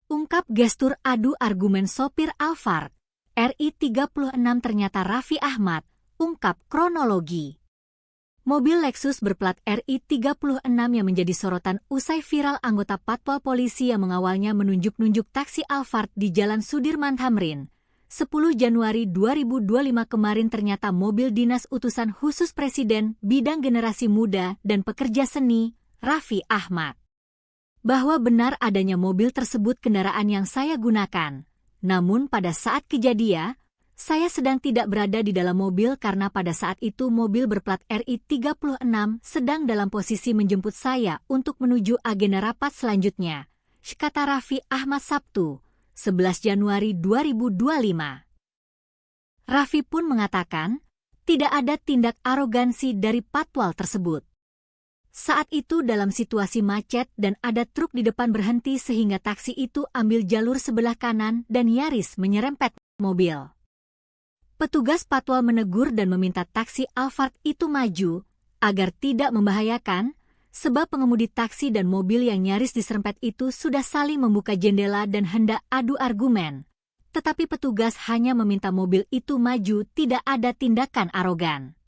Ungkap gestur adu argumen sopir Alphard, RI 36 ternyata Raffi Ahmad, ungkap kronologi. Mobil Lexus berplat RI 36 yang menjadi sorotan usai viral anggota Patwal Polisi yang mengawalnya menunjuk-nunjuk taksi Alphard di Jalan Sudirman Tamrin. 10 Januari 2025 kemarin ternyata mobil dinas utusan khusus Presiden bidang generasi muda dan pekerja seni, Raffi Ahmad. Bahwa benar adanya mobil tersebut kendaraan yang saya gunakan. Namun pada saat kejadian, saya sedang tidak berada di dalam mobil karena pada saat itu mobil berplat RI 36 sedang dalam posisi menjemput saya untuk menuju agenda rapat selanjutnya, kata Raffi Ahmad Sabtu, 11 Januari 2025. Raffi pun mengatakan, tidak ada tindak arogansi dari Patwal tersebut. Saat itu dalam situasi macet dan ada truk di depan berhenti sehingga taksi itu ambil jalur sebelah kanan dan nyaris menyerempet mobil. Petugas Patwal menegur dan meminta taksi Alphard itu maju agar tidak membahayakan, sebab pengemudi taksi dan mobil yang nyaris diserempet itu sudah saling membuka jendela dan hendak adu argumen. Tetapi petugas hanya meminta mobil itu maju, tidak ada tindakan arogan.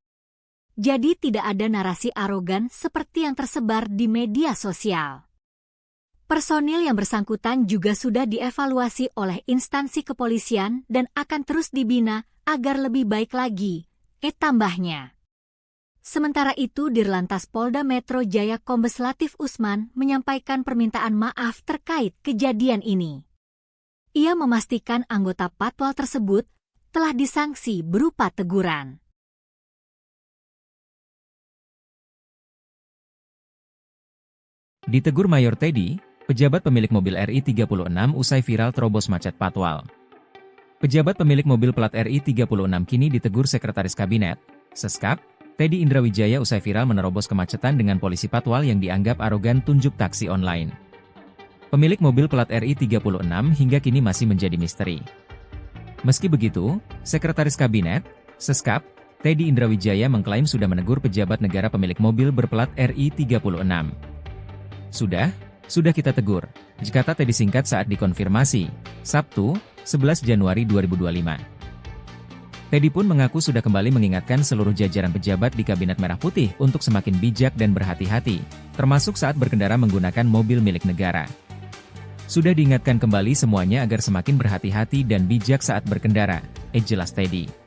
Jadi tidak ada narasi arogan seperti yang tersebar di media sosial. Personil yang bersangkutan juga sudah dievaluasi oleh instansi kepolisian dan akan terus dibina agar lebih baik lagi, tambahnya. Sementara itu Dirlantas Polda Metro Jaya Kombes Latif Usman menyampaikan permintaan maaf terkait kejadian ini. Ia memastikan anggota Patwal tersebut telah disanksi berupa teguran. Ditegur Mayor Teddy, pejabat pemilik mobil RI 36 usai viral terobos macet Patwal. Pejabat pemilik mobil plat RI 36 kini ditegur Sekretaris Kabinet, Seskap, Teddy Indrawijaya usai viral menerobos kemacetan dengan polisi Patwal yang dianggap arogan tunjuk taksi online. Pemilik mobil plat RI 36 hingga kini masih menjadi misteri. Meski begitu, Sekretaris Kabinet, Seskap, Teddy Indrawijaya mengklaim sudah menegur pejabat negara pemilik mobil berplat RI 36. Sudah kita tegur, kata Teddy singkat saat dikonfirmasi, Sabtu, 11 Januari 2025. Teddy pun mengaku sudah kembali mengingatkan seluruh jajaran pejabat di Kabinet Merah Putih untuk semakin bijak dan berhati-hati, termasuk saat berkendara menggunakan mobil milik negara. Sudah diingatkan kembali semuanya agar semakin berhati-hati dan bijak saat berkendara, jelas Teddy.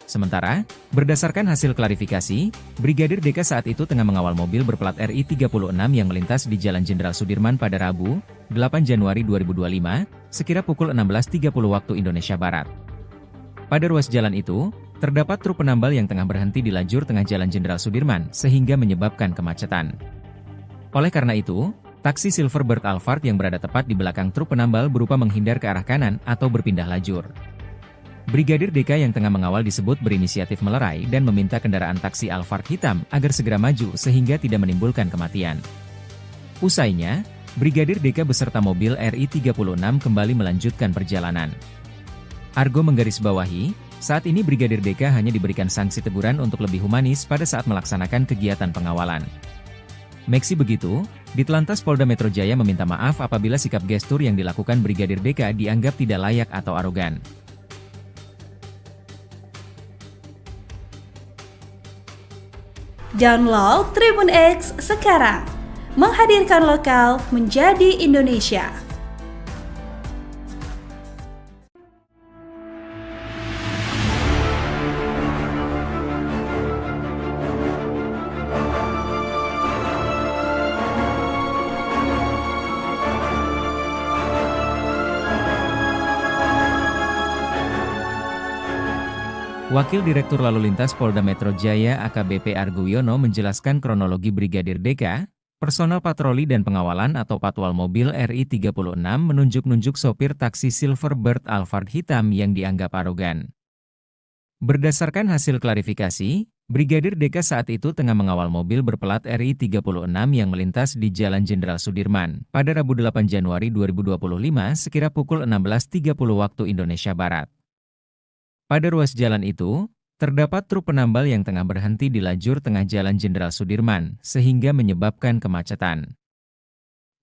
Sementara, berdasarkan hasil klarifikasi, Brigadir DK saat itu tengah mengawal mobil berplat RI 36 yang melintas di Jalan Jenderal Sudirman pada Rabu, 8 Januari 2025, sekira pukul 16.30 waktu Indonesia Barat. Pada ruas jalan itu, terdapat truk penambal yang tengah berhenti di lajur tengah Jalan Jenderal Sudirman sehingga menyebabkan kemacetan. Oleh karena itu, taksi Silverbird Alphard yang berada tepat di belakang truk penambal berupa menghindar ke arah kanan atau berpindah lajur. Brigadir DK yang tengah mengawal disebut berinisiatif melerai dan meminta kendaraan taksi Alphard hitam agar segera maju sehingga tidak menimbulkan kematian. Usainya, Brigadir DK beserta mobil RI 36 kembali melanjutkan perjalanan. Argo menggarisbawahi, saat ini Brigadir DK hanya diberikan sanksi teguran untuk lebih humanis pada saat melaksanakan kegiatan pengawalan. Meski begitu, Ditlantas Polda Metro Jaya meminta maaf apabila sikap gestur yang dilakukan Brigadir DK dianggap tidak layak atau arogan. Download Tribun X sekarang, menghadirkan lokal menjadi Indonesia. Wakil Direktur Lalu Lintas Polda Metro Jaya AKBP Argo Wiono menjelaskan kronologi Brigadir DK, personel patroli dan pengawalan atau patwal mobil RI 36 menunjuk-nunjuk sopir taksi Silverbird Alphard hitam yang dianggap arogan. Berdasarkan hasil klarifikasi, Brigadir DK saat itu tengah mengawal mobil berplat RI 36 yang melintas di Jalan Jenderal Sudirman pada Rabu 8 Januari 2025 sekira pukul 16.30 waktu Indonesia Barat. Pada ruas jalan itu, terdapat truk penambal yang tengah berhenti di lajur tengah Jalan Jenderal Sudirman, sehingga menyebabkan kemacetan.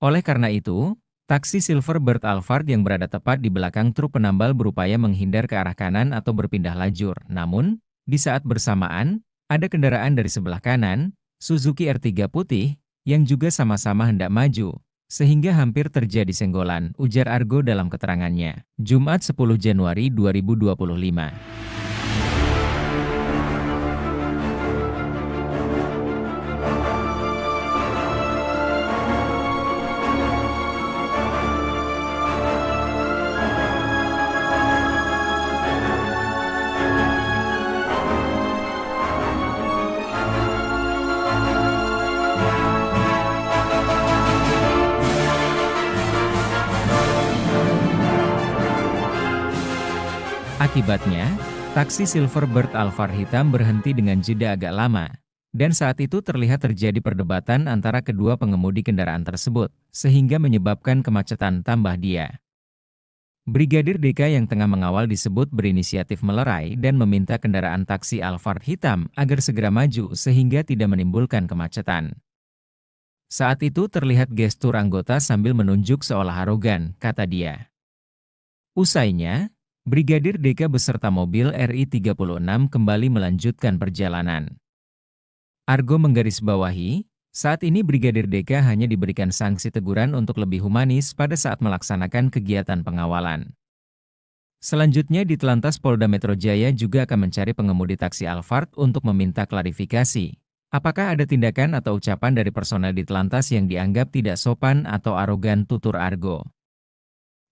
Oleh karena itu, Taksi Silverbird Alphard yang berada tepat di belakang truk penambal berupaya menghindar ke arah kanan atau berpindah lajur. Namun, di saat bersamaan, ada kendaraan dari sebelah kanan, Suzuki R3 putih, yang juga sama-sama hendak maju, sehingga hampir terjadi senggolan, ujar Argo dalam keterangannya. Jumat 10 Januari 2025. Akibatnya, taksi Silverbird Alphard hitam berhenti dengan jeda agak lama, dan saat itu terlihat terjadi perdebatan antara kedua pengemudi kendaraan tersebut, sehingga menyebabkan kemacetan tambah dia. Brigadir DK yang tengah mengawal disebut berinisiatif melerai dan meminta kendaraan taksi Alphard hitam agar segera maju sehingga tidak menimbulkan kemacetan. Saat itu terlihat gestur anggota sambil menunjuk seolah arogan, kata dia. Usainya, Brigadir DK beserta mobil RI 36 kembali melanjutkan perjalanan. Argo menggarisbawahi, saat ini Brigadir DK hanya diberikan sanksi teguran untuk lebih humanis pada saat melaksanakan kegiatan pengawalan. Selanjutnya di Telantas Polda Metro Jaya juga akan mencari pengemudi taksi Alphard untuk meminta klarifikasi. Apakah ada tindakan atau ucapan dari personel di Telantas yang dianggap tidak sopan atau arogan, tutur Argo.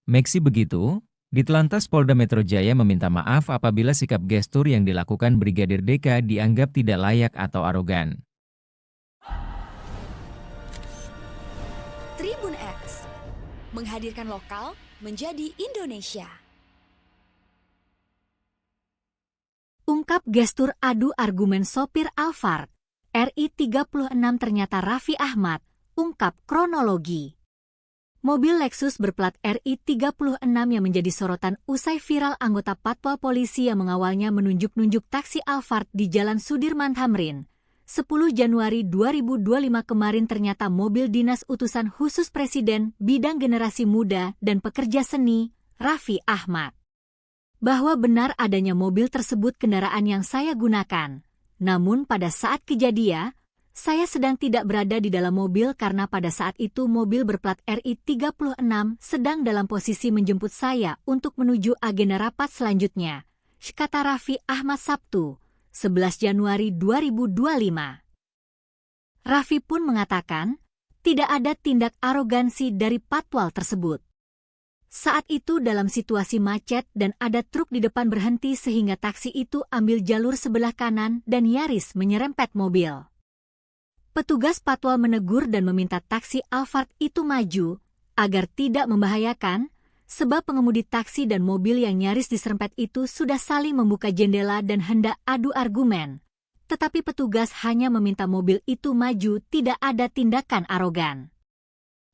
Meski begitu, di Telantas Polda Metro Jaya meminta maaf apabila sikap gestur yang dilakukan Brigadir DK dianggap tidak layak atau arogan. Tribun X menghadirkan lokal menjadi Indonesia. Ungkap gestur adu argumen sopir Alphard, RI 36 ternyata Raffi Ahmad, ungkap kronologi. Mobil Lexus berplat RI 36 yang menjadi sorotan usai viral anggota Patwal Polisi yang mengawalnya menunjuk-nunjuk taksi Alphard di Jalan Sudirman Tamrin. 10 Januari 2025 kemarin ternyata mobil dinas utusan khusus Presiden bidang generasi muda dan pekerja seni, Raffi Ahmad. Bahwa benar adanya mobil tersebut kendaraan yang saya gunakan. Namun pada saat kejadian, saya sedang tidak berada di dalam mobil karena pada saat itu mobil berplat RI 36 sedang dalam posisi menjemput saya untuk menuju agenda rapat selanjutnya, kata Raffi Ahmad Sabtu, 11 Januari 2025. Raffi pun mengatakan, tidak ada tindak arogansi dari Patwal tersebut. Saat itu dalam situasi macet dan ada truk di depan berhenti sehingga taksi itu ambil jalur sebelah kanan dan nyaris menyerempet mobil. Petugas Patwal menegur dan meminta taksi Alphard itu maju, agar tidak membahayakan, sebab pengemudi taksi dan mobil yang nyaris diserempet itu sudah saling membuka jendela dan hendak adu argumen. Tetapi petugas hanya meminta mobil itu maju, tidak ada tindakan arogan.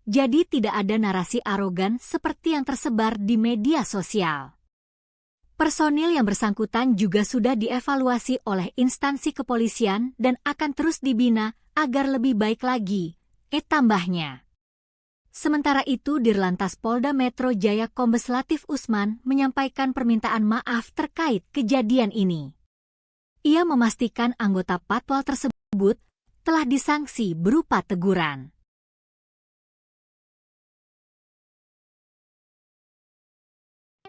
Jadi tidak ada narasi arogan seperti yang tersebar di media sosial. Personil yang bersangkutan juga sudah dievaluasi oleh instansi kepolisian dan akan terus dibina agar lebih baik lagi, tambahnya. Sementara itu Dirlantas Polda Metro Jaya Kombes Latif Usman menyampaikan permintaan maaf terkait kejadian ini. Ia memastikan anggota Patwal tersebut telah disanksi berupa teguran.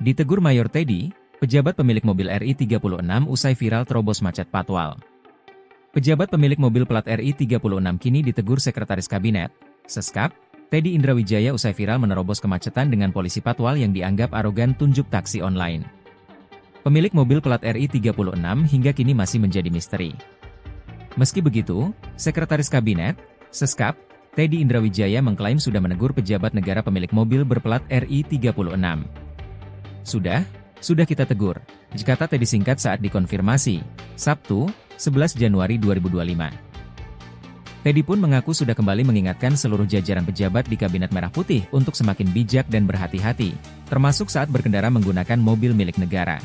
Ditegur Mayor Teddy, pejabat pemilik mobil RI 36 usai viral terobos macet Patwal. Pejabat pemilik mobil plat RI 36 kini ditegur Sekretaris Kabinet, Seskap, Teddy Indrawijaya usai viral menerobos kemacetan dengan polisi Patwal yang dianggap arogan tunjuk taksi online. Pemilik mobil plat RI 36 hingga kini masih menjadi misteri. Meski begitu, Sekretaris Kabinet, Seskap, Teddy Indrawijaya mengklaim sudah menegur pejabat negara pemilik mobil berplat RI 36. Sudah kita tegur, kata Teddy singkat saat dikonfirmasi, Sabtu, 11 Januari 2025. Teddy pun mengaku sudah kembali mengingatkan seluruh jajaran pejabat di Kabinet Merah Putih untuk semakin bijak dan berhati-hati, termasuk saat berkendara menggunakan mobil milik negara.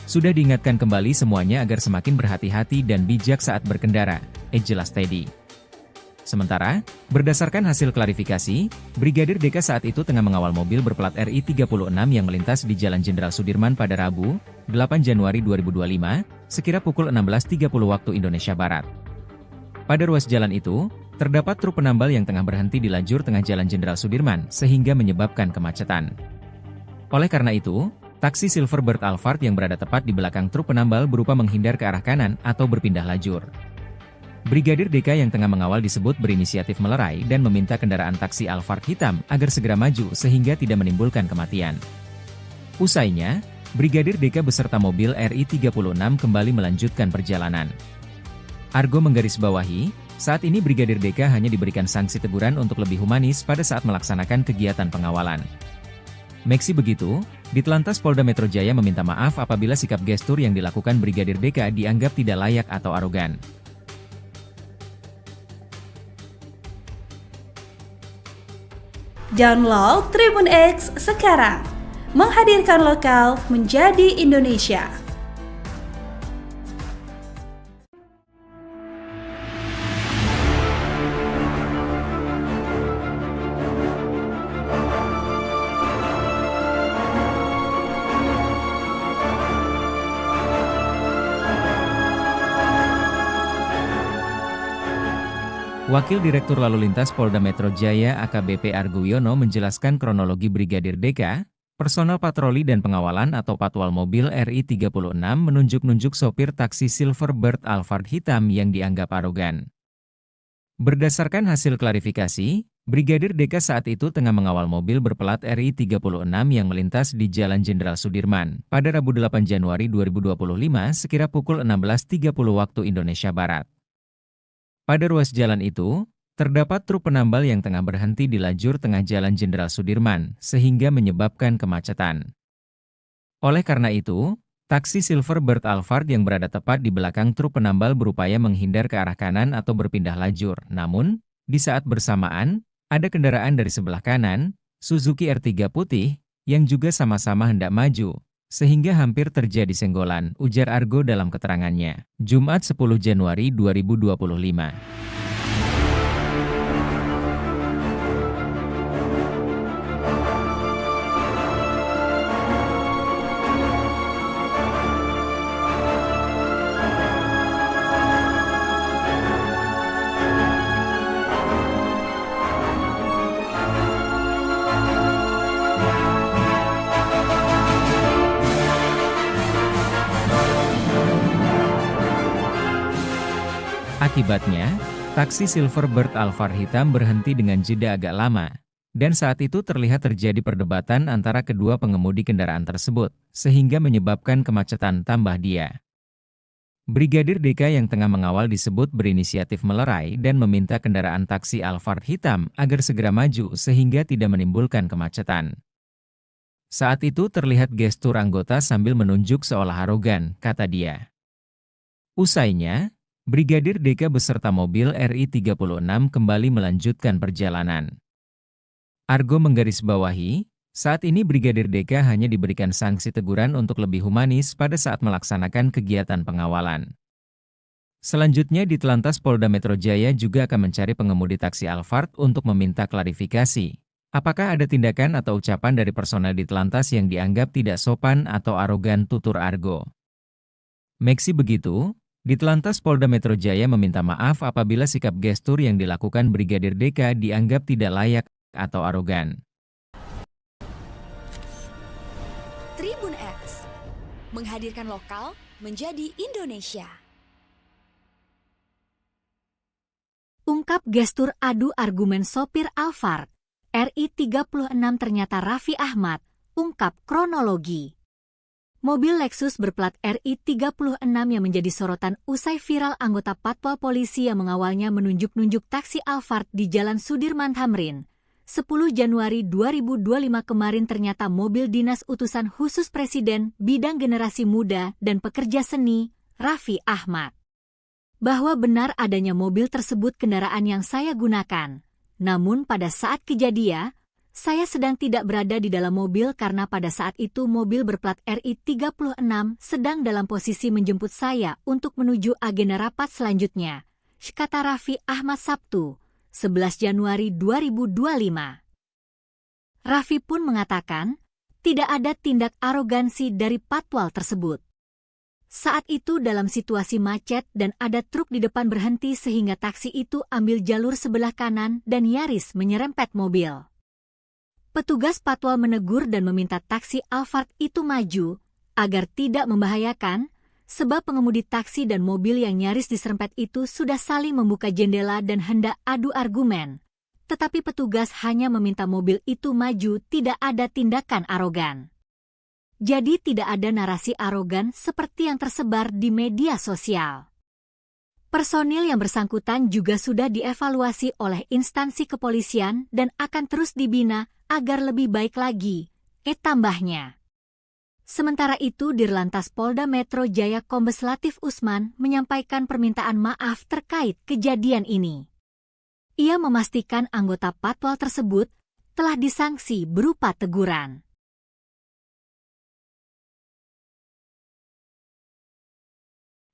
Sudah diingatkan kembali semuanya agar semakin berhati-hati dan bijak saat berkendara, jelas Teddy. Sementara, berdasarkan hasil klarifikasi, Brigadir DK saat itu tengah mengawal mobil berplat RI 36 yang melintas di Jalan Jenderal Sudirman pada Rabu, 8 Januari 2025, sekira pukul 16.30 waktu Indonesia Barat. Pada ruas jalan itu, terdapat truk penambal yang tengah berhenti di lajur tengah Jalan Jenderal Sudirman sehingga menyebabkan kemacetan. Oleh karena itu, taksi Silverbird Alphard yang berada tepat di belakang truk penambal berupa menghindar ke arah kanan atau berpindah lajur. Brigadir DK yang tengah mengawal disebut berinisiatif melerai dan meminta kendaraan taksi Alphard hitam agar segera maju sehingga tidak menimbulkan kematian. Usainya, Brigadir DK beserta mobil RI 36 kembali melanjutkan perjalanan. Argo menggarisbawahi, saat ini Brigadir DK hanya diberikan sanksi teguran untuk lebih humanis pada saat melaksanakan kegiatan pengawalan. Meski begitu, Ditelantas Polda Metro Jaya meminta maaf apabila sikap gestur yang dilakukan Brigadir DK dianggap tidak layak atau arogan. Download Tribun X sekarang, menghadirkan lokal menjadi Indonesia. Wakil Direktur Lalu Lintas Polda Metro Jaya AKBP Argo Wiono menjelaskan kronologi Brigadir DK, personel patroli dan pengawalan atau patwal mobil RI 36 menunjuk-nunjuk sopir taksi Silverbird Alphard hitam yang dianggap arogan. Berdasarkan hasil klarifikasi, Brigadir DK saat itu tengah mengawal mobil berplat RI 36 yang melintas di Jalan Jenderal Sudirman pada Rabu 8 Januari 2025 sekira pukul 16.30 waktu Indonesia Barat. Pada ruas jalan itu, terdapat truk penambal yang tengah berhenti di lajur tengah Jalan Jenderal Sudirman, sehingga menyebabkan kemacetan. Oleh karena itu, taksi Silverbird Alphard yang berada tepat di belakang truk penambal berupaya menghindar ke arah kanan atau berpindah lajur. Namun, di saat bersamaan, ada kendaraan dari sebelah kanan, Suzuki R3 putih, yang juga sama-sama hendak maju, sehingga hampir terjadi senggolan, ujar Argo dalam keterangannya. Jumat 10 Januari 2025. Akibatnya, taksi Silverbird Alphard hitam berhenti dengan jeda agak lama, dan saat itu terlihat terjadi perdebatan antara kedua pengemudi kendaraan tersebut, sehingga menyebabkan kemacetan tambah dia. Brigadir DK yang tengah mengawal disebut berinisiatif melerai dan meminta kendaraan taksi Alphard hitam agar segera maju sehingga tidak menimbulkan kemacetan. Saat itu terlihat gestur anggota sambil menunjuk seolah arogan, kata dia. Usainya, Brigadir DK beserta mobil RI 36 kembali melanjutkan perjalanan. Argo menggarisbawahi, saat ini Brigadir DK hanya diberikan sanksi teguran untuk lebih humanis pada saat melaksanakan kegiatan pengawalan. Selanjutnya Ditelantas Polda Metro Jaya juga akan mencari pengemudi taksi Alphard untuk meminta klarifikasi. Apakah ada tindakan atau ucapan dari personel Ditelantas yang dianggap tidak sopan atau arogan, tutur Argo. Meski begitu, Ditelantas Polda Metro Jaya meminta maaf apabila sikap gestur yang dilakukan Brigadir DK dianggap tidak layak atau arogan. Tribun X, menghadirkan lokal menjadi Indonesia. Ungkap gestur adu argumen sopir Alphard, RI 36 ternyata Raffi Ahmad, ungkap kronologi. Mobil Lexus berplat RI 36 yang menjadi sorotan usai viral anggota patwal polisi yang mengawalnya menunjuk-nunjuk taksi Alphard di Jalan Sudirman Tamrin. 10 Januari 2025 kemarin ternyata mobil dinas utusan khusus Presiden bidang generasi muda dan pekerja seni, Raffi Ahmad. Bahwa benar adanya mobil tersebut kendaraan yang saya gunakan. Namun pada saat kejadian, saya sedang tidak berada di dalam mobil karena pada saat itu mobil berplat RI 36 sedang dalam posisi menjemput saya untuk menuju agenda rapat selanjutnya, kata Raffi Ahmad Sabtu, 11 Januari 2025. Raffi pun mengatakan, tidak ada tindak arogansi dari patwal tersebut. Saat itu dalam situasi macet dan ada truk di depan berhenti sehingga taksi itu ambil jalur sebelah kanan dan nyaris menyerempet mobil. Petugas patwal menegur dan meminta taksi Alphard itu maju agar tidak membahayakan, sebab pengemudi taksi dan mobil yang nyaris diserempet itu sudah saling membuka jendela dan hendak adu argumen. Tetapi petugas hanya meminta mobil itu maju, tidak ada tindakan arogan. Jadi tidak ada narasi arogan seperti yang tersebar di media sosial. Personil yang bersangkutan juga sudah dievaluasi oleh instansi kepolisian dan akan terus dibina agar lebih baik lagi, tambahnya. Sementara itu Dirlantas Polda Metro Jaya Kombes Latif Usman menyampaikan permintaan maaf terkait kejadian ini. Ia memastikan anggota patwal tersebut telah disanksi berupa teguran.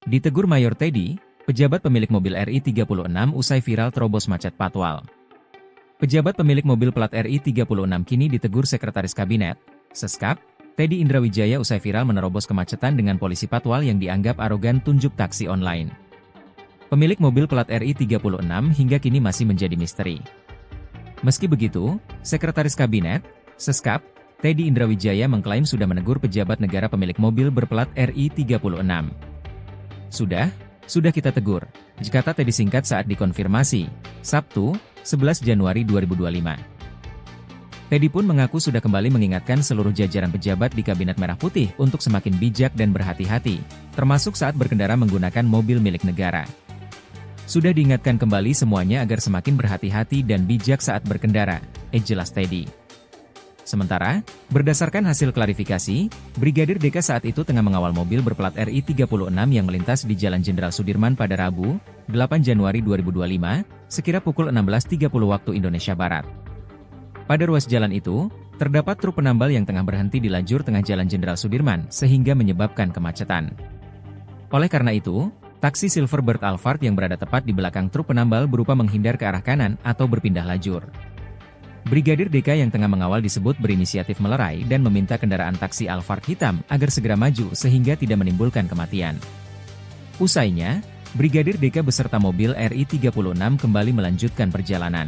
Ditegur Mayor Teddy, pejabat pemilik mobil RI36 usai viral terobos macet patwal. Pejabat pemilik mobil plat RI36 kini ditegur Sekretaris Kabinet, Seskap, Teddy Indrawijaya usai viral menerobos kemacetan dengan polisi patwal yang dianggap arogan tunjuk taksi online. Pemilik mobil plat RI36 hingga kini masih menjadi misteri. Meski begitu, Sekretaris Kabinet, Seskap, Teddy Indrawijaya mengklaim sudah menegur pejabat negara pemilik mobil berplat RI36. Sudah kita tegur, kata Teddy singkat saat dikonfirmasi, Sabtu, 11 Januari 2025. Teddy pun mengaku sudah kembali mengingatkan seluruh jajaran pejabat di Kabinet Merah Putih untuk semakin bijak dan berhati-hati, termasuk saat berkendara menggunakan mobil milik negara. Sudah diingatkan kembali semuanya agar semakin berhati-hati dan bijak saat berkendara, jelas Teddy. Sementara, berdasarkan hasil klarifikasi, Brigadir DK saat itu tengah mengawal mobil berplat RI36 yang melintas di Jalan Jenderal Sudirman pada Rabu, 8 Januari 2025, sekira pukul 16.30 waktu Indonesia Barat. Pada ruas jalan itu, terdapat truk penambal yang tengah berhenti di lajur tengah Jalan Jenderal Sudirman sehingga menyebabkan kemacetan. Oleh karena itu, taksi Silverbird Alphard yang berada tepat di belakang truk penambal berupa menghindar ke arah kanan atau berpindah lajur. Brigadir DK yang tengah mengawal disebut berinisiatif melerai dan meminta kendaraan taksi Alphard hitam agar segera maju sehingga tidak menimbulkan kematian. Usainya, Brigadir DK beserta mobil RI36 kembali melanjutkan perjalanan.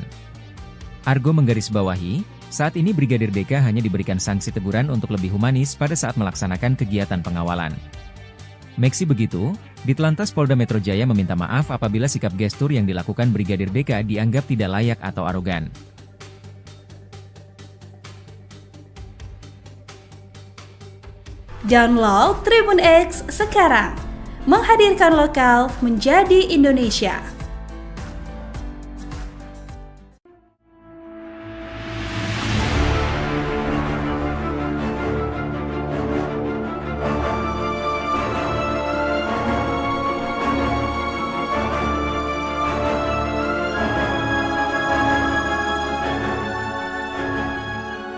Argo menggarisbawahi, saat ini Brigadir DK hanya diberikan sanksi teguran untuk lebih humanis pada saat melaksanakan kegiatan pengawalan. Meski begitu, Ditlantas Polda Metro Jaya meminta maaf apabila sikap gestur yang dilakukan Brigadir DK dianggap tidak layak atau arogan. Download Tribun X sekarang, menghadirkan lokal menjadi Indonesia.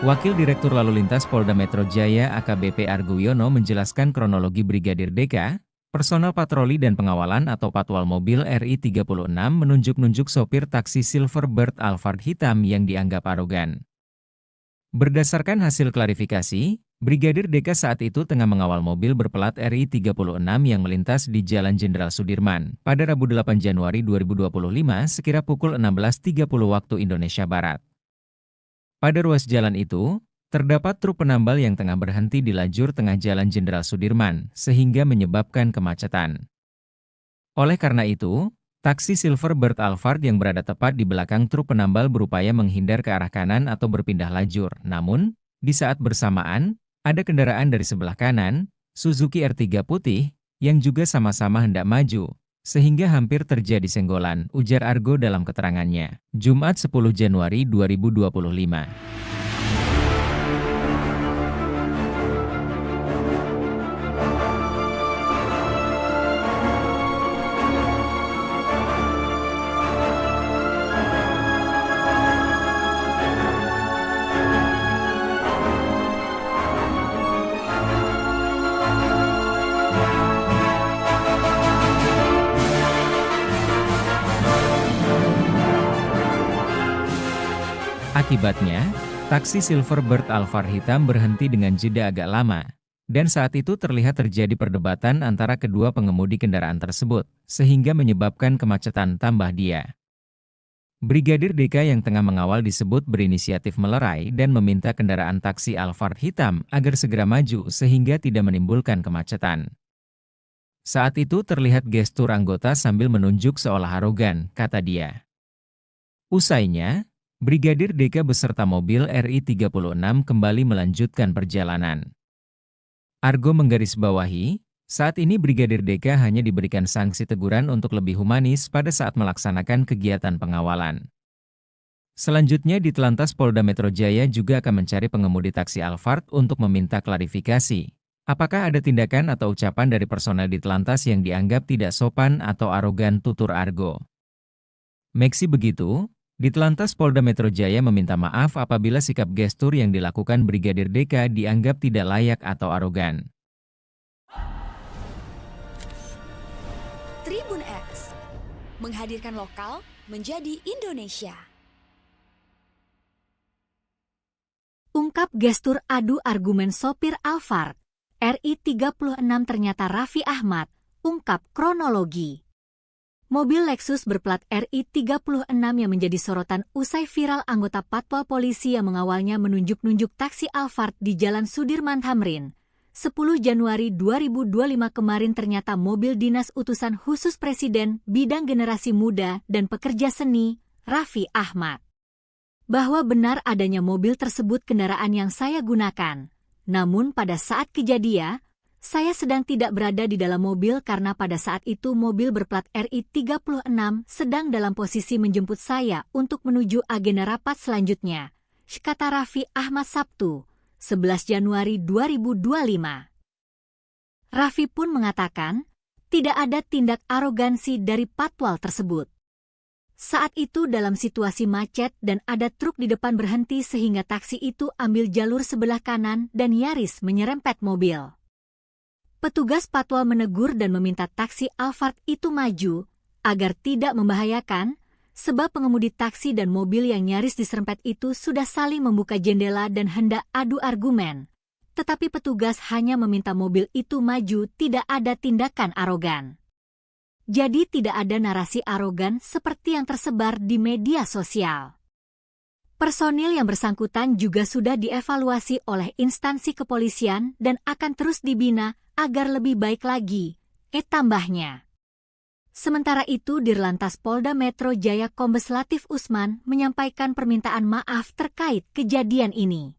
Wakil Direktur Lalu Lintas Polda Metro Jaya AKBP Argo Wiono menjelaskan kronologi Brigadir DK, personel patroli dan pengawalan atau patwal mobil RI36 menunjuk-nunjuk sopir taksi Silverbird Alphard hitam yang dianggap arogan. Berdasarkan hasil klarifikasi, Brigadir DK saat itu tengah mengawal mobil berplat RI36 yang melintas di Jalan Jenderal Sudirman pada Rabu 8 Januari 2025 sekira pukul 16.30 waktu Indonesia Barat. Pada ruas jalan itu, terdapat truk penambal yang tengah berhenti di lajur tengah Jalan Jenderal Sudirman, sehingga menyebabkan kemacetan. Oleh karena itu, taksi Silverbird Alphard yang berada tepat di belakang truk penambal berupaya menghindar ke arah kanan atau berpindah lajur. Namun, di saat bersamaan, ada kendaraan dari sebelah kanan, Suzuki R3 putih, yang juga sama-sama hendak maju, sehingga hampir terjadi senggolan, ujar Argo dalam keterangannya, Jumat 10 Januari 2025. Akibatnya, taksi Silverbird Alphard hitam berhenti dengan jeda agak lama. Dan saat itu terlihat terjadi perdebatan antara kedua pengemudi kendaraan tersebut, sehingga menyebabkan kemacetan tambah dia. Brigadir DK yang tengah mengawal disebut berinisiatif melerai dan meminta kendaraan taksi Alphard hitam agar segera maju sehingga tidak menimbulkan kemacetan. Saat itu terlihat gestur anggota sambil menunjuk seolah arogan, kata dia. Usainya, Brigadir DK beserta mobil RI-36 kembali melanjutkan perjalanan. Argo menggarisbawahi, saat ini Brigadir DK hanya diberikan sanksi teguran untuk lebih humanis pada saat melaksanakan kegiatan pengawalan. Selanjutnya di Telantas Polda Metro Jaya juga akan mencari pengemudi taksi Alphard untuk meminta klarifikasi. Apakah ada tindakan atau ucapan dari personel di Telantas yang dianggap tidak sopan atau arogan, tutur Argo. Meski begitu, di Telantas Polda Metro Jaya meminta maaf apabila sikap gestur yang dilakukan Brigadir DK dianggap tidak layak atau arogan. Tribun X menghadirkan lokal menjadi Indonesia. Ungkap gestur adu argumen sopir Alphard, RI-36 ternyata Raffi Ahmad, ungkap kronologi. Mobil Lexus berplat RI-36 yang menjadi sorotan usai viral anggota Patwal Polisi yang mengawalnya menunjuk-nunjuk taksi Alphard di Jalan Sudirman Tamrin. 10 Januari 2025 kemarin ternyata mobil dinas utusan khusus Presiden bidang generasi muda dan pekerja seni, Raffi Ahmad. Bahwa benar adanya mobil tersebut kendaraan yang saya gunakan. Namun pada saat kejadian, saya sedang tidak berada di dalam mobil karena pada saat itu mobil berplat RI-36 sedang dalam posisi menjemput saya untuk menuju agenda rapat selanjutnya, kata Raffi Ahmad Sabtu, 11 Januari 2025. Raffi pun mengatakan, tidak ada tindak arogansi dari Patwal tersebut. Saat itu dalam situasi macet dan ada truk di depan berhenti sehingga taksi itu ambil jalur sebelah kanan dan nyaris menyerempet mobil. Petugas Patwal menegur dan meminta taksi Alphard itu maju, agar tidak membahayakan, sebab pengemudi taksi dan mobil yang nyaris diserempet itu sudah saling membuka jendela dan hendak adu argumen. Tetapi petugas hanya meminta mobil itu maju, tidak ada tindakan arogan. Jadi tidak ada narasi arogan seperti yang tersebar di media sosial. Personil yang bersangkutan juga sudah dievaluasi oleh instansi kepolisian dan akan terus dibina agar lebih baik lagi, tambahnya. Sementara itu Dirlantas Polda Metro Jaya Kombes Latif Usman menyampaikan permintaan maaf terkait kejadian ini.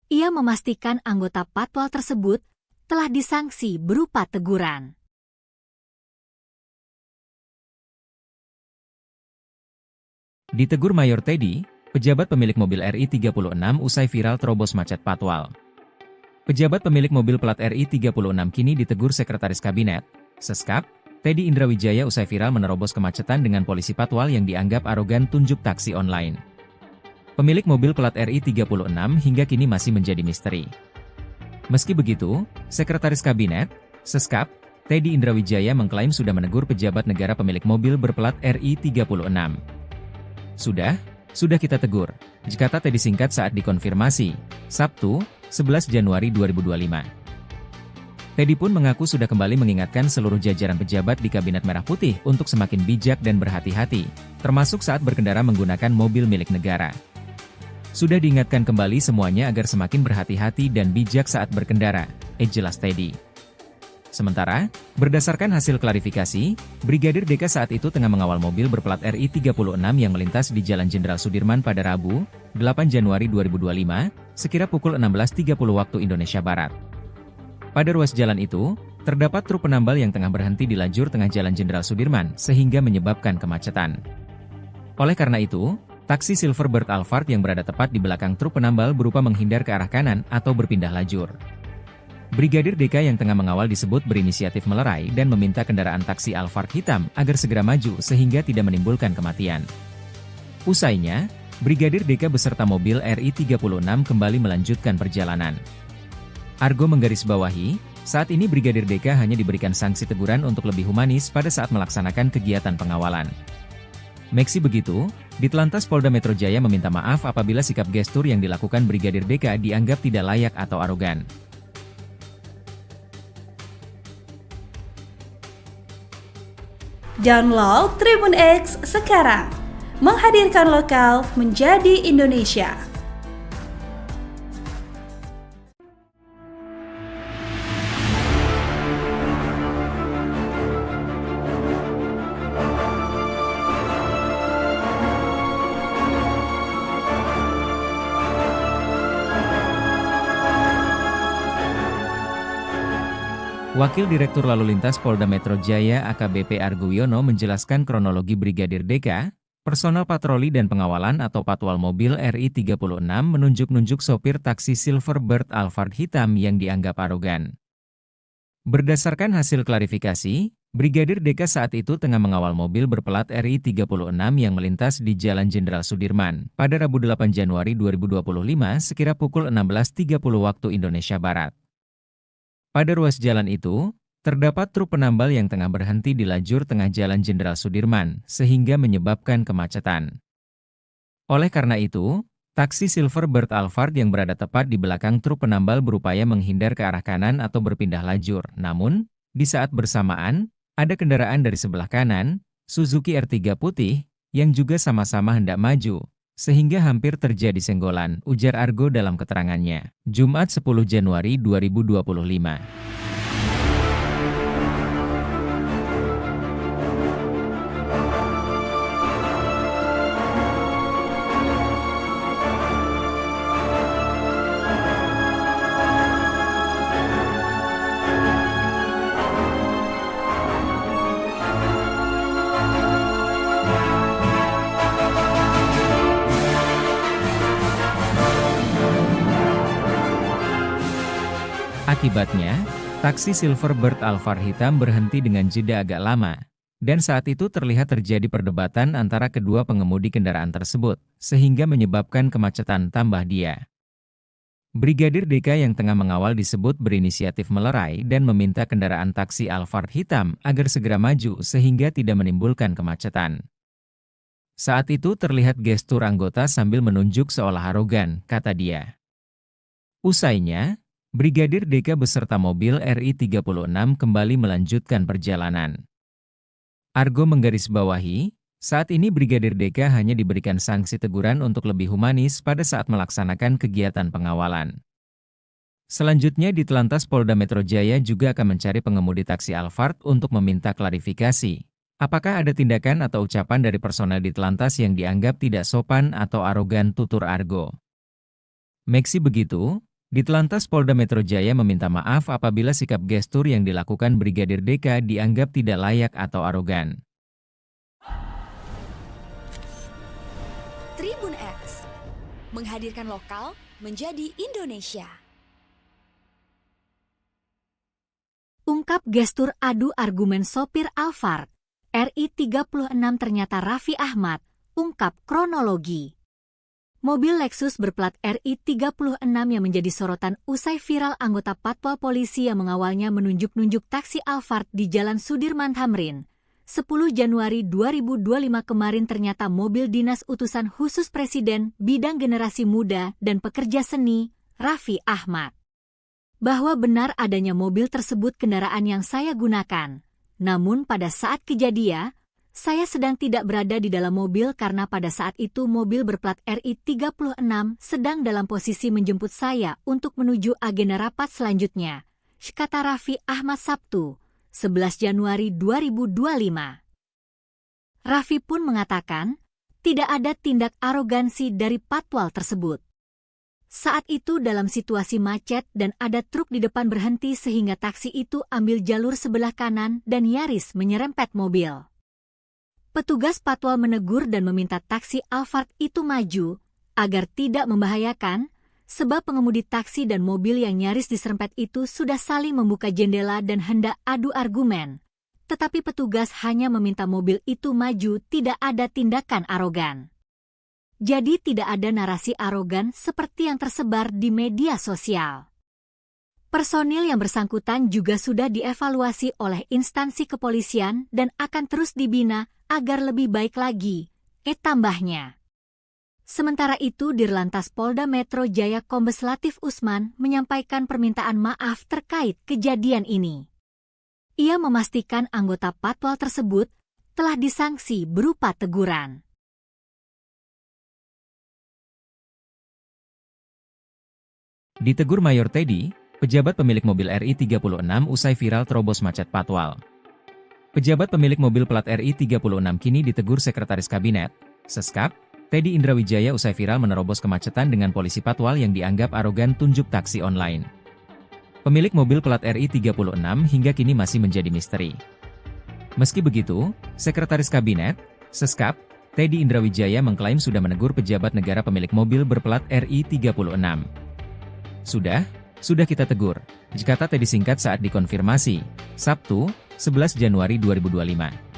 Ia memastikan anggota Patwal tersebut telah disanksi berupa teguran. Ditegur Mayor Teddy, pejabat pemilik mobil RI-36 usai viral terobos macet Patwal. Pejabat pemilik mobil plat RI-36 kini ditegur Sekretaris Kabinet, Seskap, Teddy Indrawijaya usai viral menerobos kemacetan dengan polisi Patwal yang dianggap arogan tunjuk taksi online. Pemilik mobil plat RI-36 hingga kini masih menjadi misteri. Meski begitu, Sekretaris Kabinet, Seskap, Teddy Indrawijaya mengklaim sudah menegur pejabat negara pemilik mobil berplat RI-36. Sudah kita tegur, kata Teddy singkat saat dikonfirmasi, Sabtu, 11 Januari 2025. Teddy pun mengaku sudah kembali mengingatkan seluruh jajaran pejabat di Kabinet Merah Putih untuk semakin bijak dan berhati-hati, termasuk saat berkendara menggunakan mobil milik negara. Sudah diingatkan kembali semuanya agar semakin berhati-hati dan bijak saat berkendara, jelas Teddy. Sementara, berdasarkan hasil klarifikasi, Brigadir DK saat itu tengah mengawal mobil berplat RI-36 yang melintas di Jalan Jenderal Sudirman pada Rabu, 8 Januari 2025, sekira pukul 16.30 waktu Indonesia Barat. Pada ruas jalan itu, terdapat truk penambal yang tengah berhenti di lajur tengah Jalan Jenderal Sudirman sehingga menyebabkan kemacetan. Oleh karena itu, taksi Silverbird Alphard yang berada tepat di belakang truk penambal berupa menghindar ke arah kanan atau berpindah lajur. Brigadir DK yang tengah mengawal disebut berinisiatif melerai dan meminta kendaraan taksi Alphard hitam agar segera maju sehingga tidak menimbulkan kematian. Usainya, Brigadir DK beserta mobil RI-36 kembali melanjutkan perjalanan. Argo menggarisbawahi, saat ini Brigadir DK hanya diberikan sanksi teguran untuk lebih humanis pada saat melaksanakan kegiatan pengawalan. Meski begitu, Ditlantas Polda Metro Jaya meminta maaf apabila sikap gestur yang dilakukan Brigadir DK dianggap tidak layak atau arogan. Download Tribun X sekarang, menghadirkan lokal menjadi Indonesia. Wakil Direktur Lalu Lintas Polda Metro Jaya AKBP Argo Wiono menjelaskan kronologi Brigadir DK, personel patroli dan pengawalan atau patwal mobil RI 36 menunjuk-nunjuk sopir taksi Silverbird Alphard hitam yang dianggap arogan. Berdasarkan hasil klarifikasi, Brigadir DK saat itu tengah mengawal mobil berplat RI 36 yang melintas di Jalan Jenderal Sudirman pada Rabu 8 Januari 2025 sekira pukul 16.30 waktu Indonesia Barat. Pada ruas jalan itu, terdapat truk penambal yang tengah berhenti di lajur tengah Jalan Jenderal Sudirman, sehingga menyebabkan kemacetan. Oleh karena itu, taksi Silverbird Alphard yang berada tepat di belakang truk penambal berupaya menghindar ke arah kanan atau berpindah lajur. Namun, di saat bersamaan, ada kendaraan dari sebelah kanan, Suzuki R3 putih, yang juga sama-sama hendak maju, sehingga hampir terjadi senggolan, ujar Argo dalam keterangannya. Jumat 10 Januari 2025. Akibatnya, taksi Silverbird Alphard hitam berhenti dengan jeda agak lama, dan saat itu terlihat terjadi perdebatan antara kedua pengemudi kendaraan tersebut, sehingga menyebabkan kemacetan tambah dia. Brigadir DK yang tengah mengawal disebut berinisiatif melerai dan meminta kendaraan taksi Alphard hitam agar segera maju sehingga tidak menimbulkan kemacetan. Saat itu terlihat gestur anggota sambil menunjuk seolah arogan, kata dia. Usainya, Brigadir DK beserta mobil RI 36 kembali melanjutkan perjalanan. Argo menggarisbawahi, saat ini Brigadir DK hanya diberikan sanksi teguran untuk lebih humanis pada saat melaksanakan kegiatan pengawalan. Selanjutnya Ditlantas Polda Metro Jaya juga akan mencari pengemudi taksi Alphard untuk meminta klarifikasi. Apakah ada tindakan atau ucapan dari personel Ditlantas yang dianggap tidak sopan atau arogan, tutur Argo. Meski begitu, Ditlantas Polda Metro Jaya meminta maaf apabila sikap gestur yang dilakukan Brigadir DK dianggap tidak layak atau arogan. Tribun X, menghadirkan lokal menjadi Indonesia. Ungkap gestur adu argumen sopir Alphard, RI 36 ternyata Raffi Ahmad, ungkap kronologi. Mobil Lexus berplat RI 36 yang menjadi sorotan usai viral anggota patwal polisi yang mengawalnya menunjuk-nunjuk taksi Alphard di Jalan Sudirman Tamrin. 10 Januari 2025 kemarin ternyata mobil dinas utusan khusus Presiden bidang generasi muda dan pekerja seni, Raffi Ahmad. Bahwa benar adanya mobil tersebut kendaraan yang saya gunakan. Namun pada saat kejadian, saya sedang tidak berada di dalam mobil karena pada saat itu mobil berplat RI 36 sedang dalam posisi menjemput saya untuk menuju agenda rapat selanjutnya, kata Raffi Ahmad Sabtu, 11 Januari 2025. Raffi pun mengatakan, tidak ada tindak arogansi dari patwal tersebut. Saat itu dalam situasi macet dan ada truk di depan berhenti sehingga taksi itu ambil jalur sebelah kanan dan nyaris menyerempet mobil. Petugas patwal menegur dan meminta taksi Alphard itu maju, agar tidak membahayakan, sebab pengemudi taksi dan mobil yang nyaris diserempet itu sudah saling membuka jendela dan hendak adu argumen. Tetapi petugas hanya meminta mobil itu maju, tidak ada tindakan arogan. Jadi tidak ada narasi arogan seperti yang tersebar di media sosial. Personil yang bersangkutan juga sudah dievaluasi oleh instansi kepolisian dan akan terus dibina agar lebih baik lagi, tambahnya. Sementara itu, Dirlantas Polda Metro Jaya Kombes Latif Usman menyampaikan permintaan maaf terkait kejadian ini. Ia memastikan anggota patwal tersebut telah disanksi berupa teguran. Ditegur Mayor Teddy, pejabat pemilik mobil RI36 usai viral terobos macet patwal. Pejabat pemilik mobil plat RI36 kini ditegur Sekretaris Kabinet, Seskap, Teddy Indrawijaya usai viral menerobos kemacetan dengan polisi patwal yang dianggap arogan tunjuk taksi online. Pemilik mobil plat RI36 hingga kini masih menjadi misteri. Meski begitu, Sekretaris Kabinet, Seskap, Teddy Indrawijaya mengklaim sudah menegur pejabat negara pemilik mobil berplat RI36. Sudah kita tegur, kata Teddy singkat saat dikonfirmasi, Sabtu, 11 Januari 2025.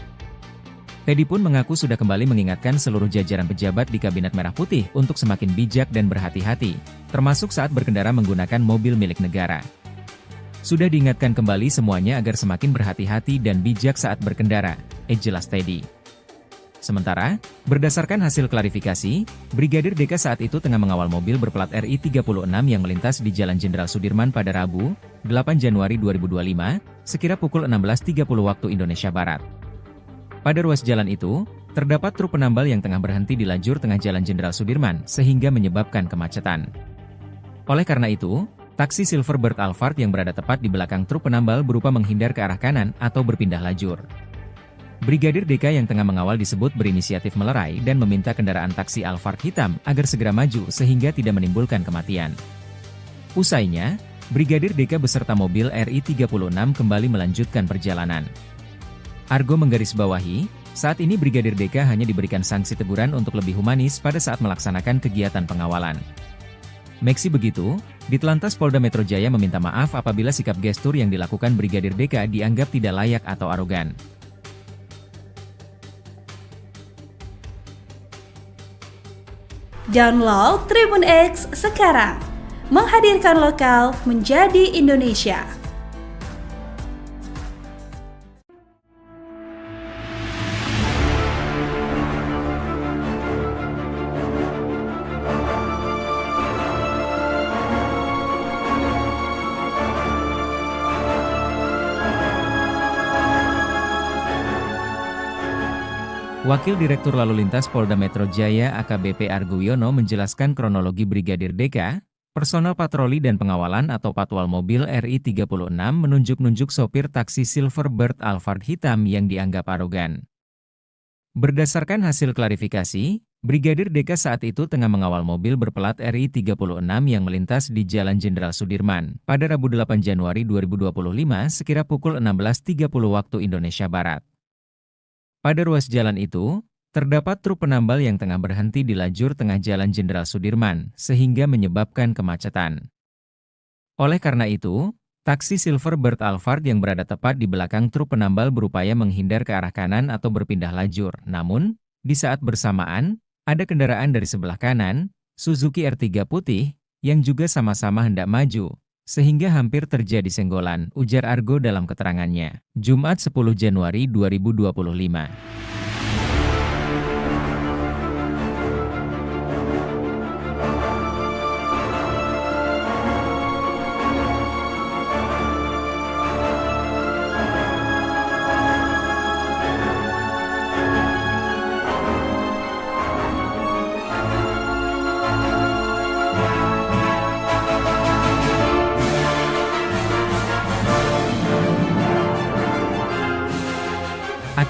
Teddy pun mengaku sudah kembali mengingatkan seluruh jajaran pejabat di Kabinet Merah Putih untuk semakin bijak dan berhati-hati, termasuk saat berkendara menggunakan mobil milik negara. Sudah diingatkan kembali semuanya agar semakin berhati-hati dan bijak saat berkendara, jelas Teddy. Sementara, berdasarkan hasil klarifikasi, Brigadir DK saat itu tengah mengawal mobil berplat RI36 yang melintas di Jalan Jenderal Sudirman pada Rabu, 8 Januari 2025, sekira pukul 16.30 waktu Indonesia Barat. Pada ruas jalan itu, terdapat truk penambal yang tengah berhenti di lajur tengah Jalan Jenderal Sudirman sehingga menyebabkan kemacetan. Oleh karena itu, taksi Silverbird Alphard yang berada tepat di belakang truk penambal berupa menghindar ke arah kanan atau berpindah lajur. Brigadir DK yang tengah mengawal disebut berinisiatif melerai dan meminta kendaraan taksi Alphard hitam agar segera maju sehingga tidak menimbulkan kematian. Usainya, Brigadir DK beserta mobil RI36 kembali melanjutkan perjalanan. Argo menggarisbawahi, saat ini Brigadir DK hanya diberikan sanksi teguran untuk lebih humanis pada saat melaksanakan kegiatan pengawalan. Meski begitu, Ditlantas Polda Metro Jaya meminta maaf apabila sikap gestur yang dilakukan Brigadir DK dianggap tidak layak atau arogan. Download Tribun X sekarang, menghadirkan lokal menjadi Indonesia. Wakil Direktur Lalu Lintas Polda Metro Jaya AKBP Argo Wiono menjelaskan kronologi Brigadir DK, personel patroli dan pengawalan atau patwal mobil RI36 menunjuk-nunjuk sopir taksi Silverbird Alphard hitam yang dianggap arogan. Berdasarkan hasil klarifikasi, Brigadir DK saat itu tengah mengawal mobil berplat RI36 yang melintas di Jalan Jenderal Sudirman pada Rabu 8 Januari 2025 sekira pukul 16.30 waktu Indonesia Barat. Pada ruas jalan itu, terdapat truk penambal yang tengah berhenti di lajur tengah Jalan Jenderal Sudirman, sehingga menyebabkan kemacetan. Oleh karena itu, taksi Silverbird Alphard yang berada tepat di belakang truk penambal berupaya menghindar ke arah kanan atau berpindah lajur. Namun, di saat bersamaan, ada kendaraan dari sebelah kanan, Suzuki R3 putih, yang juga sama-sama hendak maju, sehingga hampir terjadi senggolan, ujar Argo dalam keterangannya, Jumat 10 Januari 2025.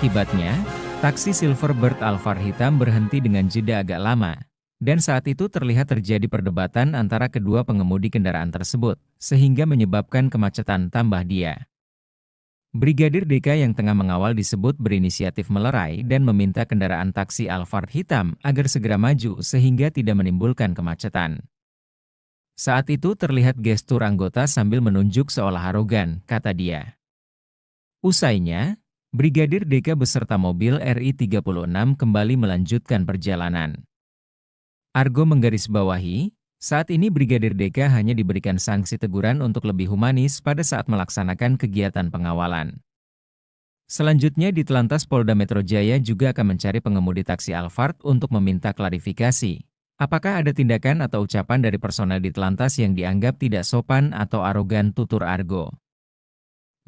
Akibatnya, taksi Silverbird Alphard hitam berhenti dengan jeda agak lama, dan saat itu terlihat terjadi perdebatan antara kedua pengemudi kendaraan tersebut, sehingga menyebabkan kemacetan tambah dia. Brigadir DK yang tengah mengawal disebut berinisiatif melerai dan meminta kendaraan taksi Alphard hitam agar segera maju sehingga tidak menimbulkan kemacetan. Saat itu terlihat gestur anggota sambil menunjuk seolah arogan, kata dia. Usainya, Brigadir DK beserta mobil RI36 kembali melanjutkan perjalanan. Argo menggarisbawahi, saat ini Brigadir DK hanya diberikan sanksi teguran untuk lebih humanis pada saat melaksanakan kegiatan pengawalan. Selanjutnya Ditelantas Polda Metro Jaya juga akan mencari pengemudi taksi Alphard untuk meminta klarifikasi. Apakah ada tindakan atau ucapan dari personel Ditelantas yang dianggap tidak sopan atau arogan, tutur Argo.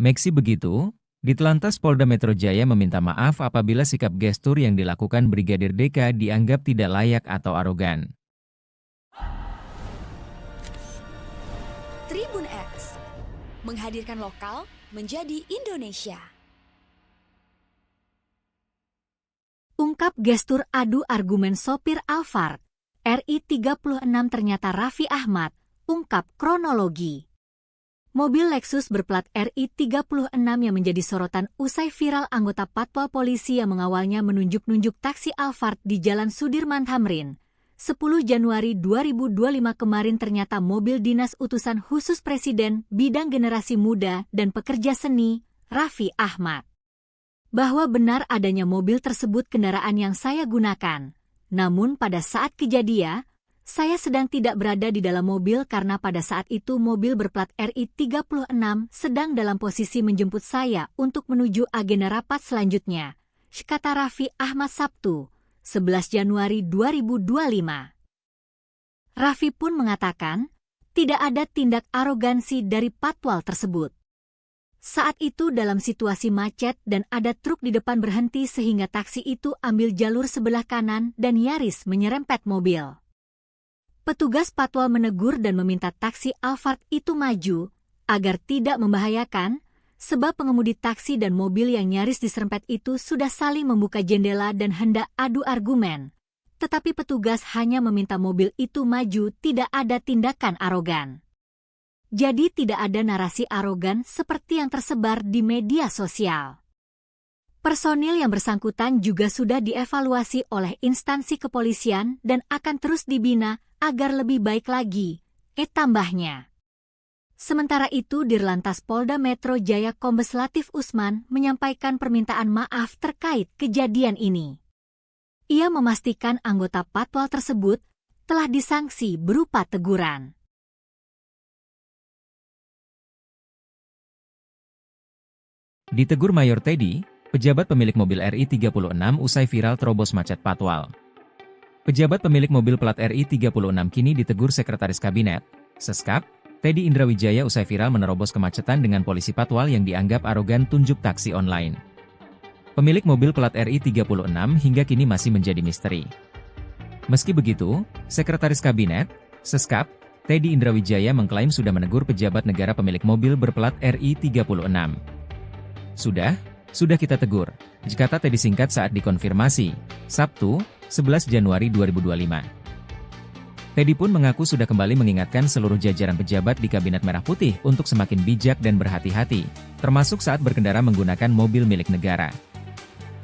Meski begitu, Ditelantas Polda Metro Jaya meminta maaf apabila sikap gestur yang dilakukan Brigadir DK dianggap tidak layak atau arogan. Tribun X menghadirkan lokal menjadi Indonesia. Ungkap gestur adu argumen sopir Alphard, RI 36 ternyata Raffi Ahmad, ungkap kronologi. Mobil Lexus berplat RI 36 yang menjadi sorotan usai viral anggota Patwal Polisi yang mengawalnya menunjuk-nunjuk taksi Alphard di Jalan Sudirman Tamrin. 10 Januari 2025 kemarin ternyata mobil dinas utusan khusus Presiden bidang generasi muda dan pekerja seni, Raffi Ahmad. Bahwa benar adanya mobil tersebut kendaraan yang saya gunakan. Namun pada saat kejadian, saya sedang tidak berada di dalam mobil karena pada saat itu mobil berplat RI 36 sedang dalam posisi menjemput saya untuk menuju agenda rapat selanjutnya, kata Raffi Ahmad Sabtu, 11 Januari 2025. Raffi pun mengatakan, tidak ada tindak arogansi dari Patwal tersebut. Saat itu dalam situasi macet dan ada truk di depan berhenti sehingga taksi itu ambil jalur sebelah kanan dan nyaris menyerempet mobil. Petugas Patwal menegur dan meminta taksi Alphard itu maju agar tidak membahayakan, sebab pengemudi taksi dan mobil yang nyaris diserempet itu sudah saling membuka jendela dan hendak adu argumen. Tetapi petugas hanya meminta mobil itu maju, tidak ada tindakan arogan. Jadi tidak ada narasi arogan seperti yang tersebar di media sosial. Personil yang bersangkutan juga sudah dievaluasi oleh instansi kepolisian dan akan terus dibina agar lebih baik lagi, tambahnya. Sementara itu Dirlantas Polda Metro Jaya Kombes Latif Usman menyampaikan permintaan maaf terkait kejadian ini. Ia memastikan anggota Patwal tersebut telah disanksi berupa teguran. Ditegur Mayor Teddy, pejabat pemilik mobil RI 36 usai viral terobos macet Patwal. Pejabat pemilik mobil plat RI 36 kini ditegur Sekretaris Kabinet, Seskap, Teddy Indrawijaya usai viral menerobos kemacetan dengan polisi Patwal yang dianggap arogan tunjuk taksi online. Pemilik mobil plat RI 36 hingga kini masih menjadi misteri. Meski begitu, Sekretaris Kabinet, Seskap, Teddy Indrawijaya mengklaim sudah menegur pejabat negara pemilik mobil berplat RI 36. Sudah kita tegur, kata Teddy singkat saat dikonfirmasi, Sabtu, 11 Januari 2025. Teddy pun mengaku sudah kembali mengingatkan seluruh jajaran pejabat di Kabinet Merah Putih untuk semakin bijak dan berhati-hati, termasuk saat berkendara menggunakan mobil milik negara.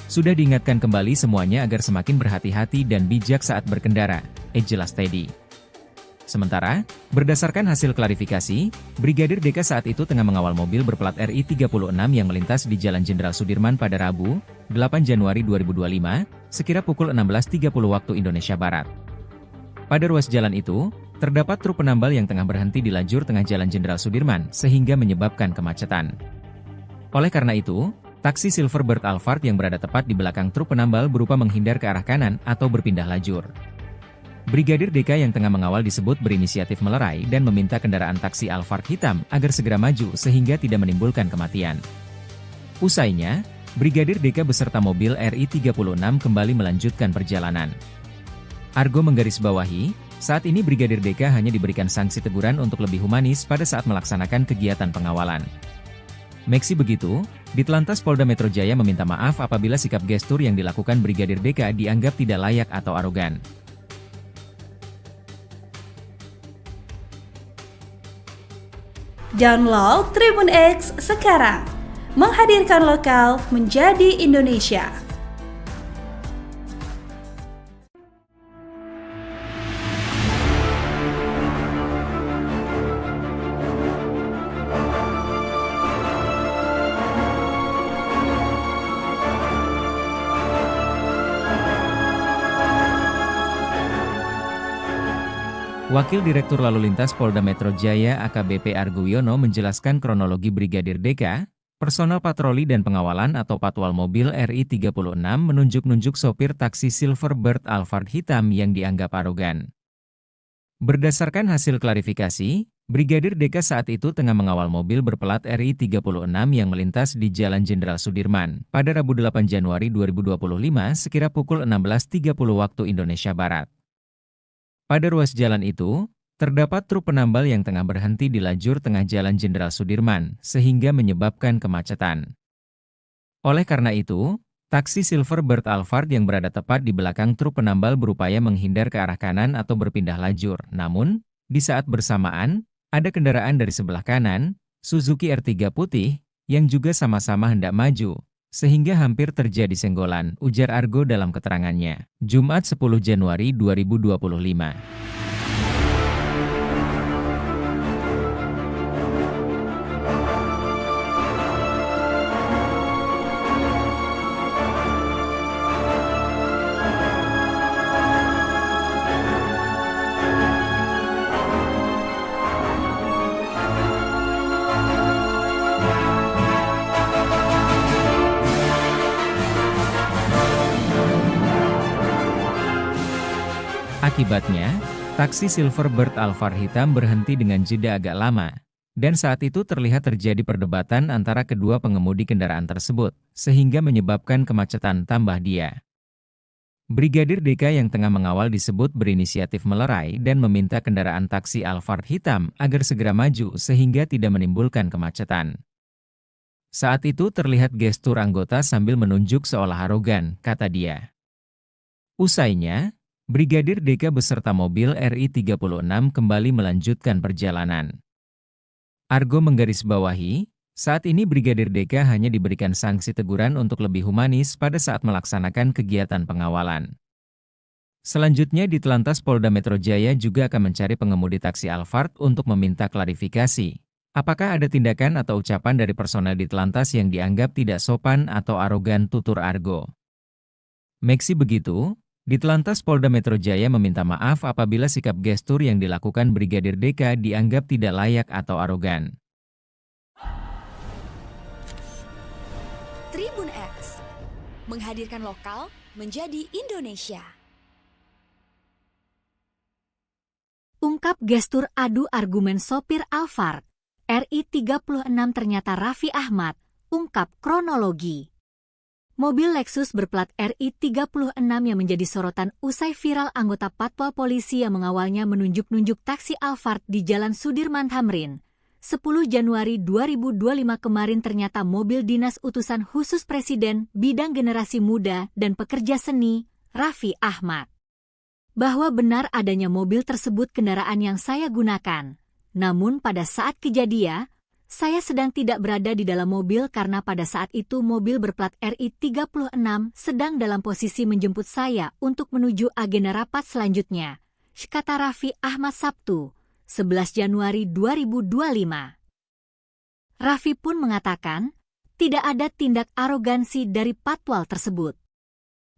Sudah diingatkan kembali semuanya agar semakin berhati-hati dan bijak saat berkendara, jelas Teddy. Sementara, berdasarkan hasil klarifikasi, Brigadir DK saat itu tengah mengawal mobil berplat RI 36 yang melintas di Jalan Jenderal Sudirman pada Rabu, 8 Januari 2025, sekira pukul 16.30 waktu Indonesia Barat. Pada ruas jalan itu, terdapat truk penambal yang tengah berhenti di lajur tengah Jalan Jenderal Sudirman sehingga menyebabkan kemacetan. Oleh karena itu, taksi Silverbird Alphard yang berada tepat di belakang truk penambal berupa menghindar ke arah kanan atau berpindah lajur. Brigadir DK yang tengah mengawal disebut berinisiatif melerai dan meminta kendaraan taksi Alphard hitam agar segera maju sehingga tidak menimbulkan kematian. Usainya, Brigadir DK beserta mobil RI 36 kembali melanjutkan perjalanan. Argo menggarisbawahi, saat ini Brigadir DK hanya diberikan sanksi teguran untuk lebih humanis pada saat melaksanakan kegiatan pengawalan. Meski begitu, Ditelantas Polda Metro Jaya meminta maaf apabila sikap gestur yang dilakukan Brigadir DK dianggap tidak layak atau arogan. Download Tribun X sekarang, menghadirkan lokal menjadi Indonesia. Wakil Direktur Lalu Lintas Polda Metro Jaya AKBP Argo Wiono menjelaskan kronologi Brigadir DK, Personel patroli dan pengawalan atau patwal mobil RI 36 menunjuk-nunjuk sopir taksi Silverbird Alphard hitam yang dianggap arogan. Berdasarkan hasil klarifikasi, Brigadir DK saat itu tengah mengawal mobil berplat RI 36 yang melintas di Jalan Jenderal Sudirman pada Rabu 8 Januari 2025 sekira pukul 16.30 waktu Indonesia Barat. Pada ruas jalan itu, terdapat truk penambal yang tengah berhenti di lajur tengah Jalan Jenderal Sudirman, sehingga menyebabkan kemacetan. Oleh karena itu, taksi Silverbird Alphard yang berada tepat di belakang truk penambal berupaya menghindar ke arah kanan atau berpindah lajur. Namun, di saat bersamaan, ada kendaraan dari sebelah kanan, Suzuki R3 putih, yang juga sama-sama hendak maju, sehingga hampir terjadi senggolan, ujar Argo dalam keterangannya. Jumat 10 Januari 2025. Akibatnya, taksi Silverbird Alphard hitam berhenti dengan jeda agak lama, dan saat itu terlihat terjadi perdebatan antara kedua pengemudi kendaraan tersebut, sehingga menyebabkan kemacetan tambah dia. Brigadir DK yang tengah mengawal disebut berinisiatif melerai dan meminta kendaraan taksi Alphard hitam agar segera maju sehingga tidak menimbulkan kemacetan. Saat itu terlihat gestur anggota sambil menunjuk seolah arogan, kata dia. Usainya, Brigadir DK beserta mobil RI 36 kembali melanjutkan perjalanan. Argo menggarisbawahi, saat ini Brigadir DK hanya diberikan sanksi teguran untuk lebih humanis pada saat melaksanakan kegiatan pengawalan. Selanjutnya di Telantas Polda Metro Jaya juga akan mencari pengemudi taksi Alphard untuk meminta klarifikasi. Apakah ada tindakan atau ucapan dari personel di Telantas yang dianggap tidak sopan atau arogan, tutur Argo. Meski begitu, di Telantas Polda Metro Jaya meminta maaf apabila sikap gestur yang dilakukan Brigadir DK dianggap tidak layak atau arogan. Tribun X menghadirkan lokal menjadi Indonesia. Ungkap gestur adu argumen sopir Alphard, RI 36 ternyata Raffi Ahmad, ungkap kronologi. Mobil Lexus berplat RI 36 yang menjadi sorotan usai viral anggota patwal polisi yang mengawalnya menunjuk-nunjuk taksi Alphard di Jalan Sudirman Tamrin. 10 Januari 2025 kemarin ternyata mobil dinas utusan khusus Presiden bidang generasi muda dan pekerja seni, Raffi Ahmad. Bahwa benar adanya mobil tersebut kendaraan yang saya gunakan. Namun pada saat kejadian, saya sedang tidak berada di dalam mobil karena pada saat itu mobil berplat RI 36 sedang dalam posisi menjemput saya untuk menuju agenda rapat selanjutnya, kata Raffi Ahmad Sabtu, 11 Januari 2025. Raffi pun mengatakan, tidak ada tindak arogansi dari patwal tersebut.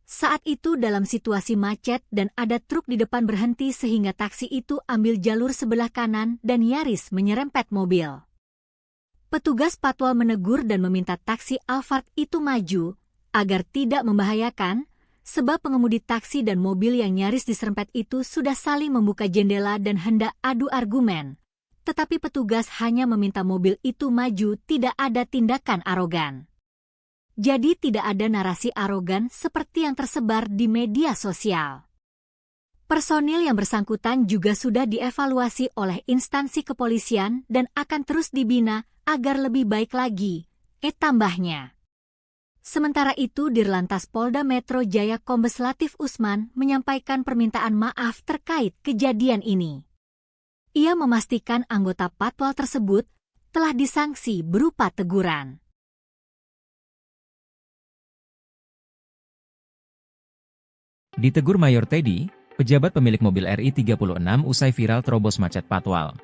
Saat itu dalam situasi macet dan ada truk di depan berhenti sehingga taksi itu ambil jalur sebelah kanan dan nyaris menyerempet mobil. Petugas patwal menegur dan meminta taksi Alphard itu maju, agar tidak membahayakan, sebab pengemudi taksi dan mobil yang nyaris diserempet itu sudah saling membuka jendela dan hendak adu argumen. Tetapi petugas hanya meminta mobil itu maju, tidak ada tindakan arogan. Jadi tidak ada narasi arogan seperti yang tersebar di media sosial. Personil yang bersangkutan juga sudah dievaluasi oleh instansi kepolisian dan akan terus dibina agar lebih baik lagi, tambahnya. Sementara itu Dirlantas Polda Metro Jaya Kombes Latif Usman menyampaikan permintaan maaf terkait kejadian ini. Ia memastikan anggota patwal tersebut telah disanksi berupa teguran. Ditegur Mayor Teddy, pejabat pemilik mobil RI 36 usai viral terobos macet patwal.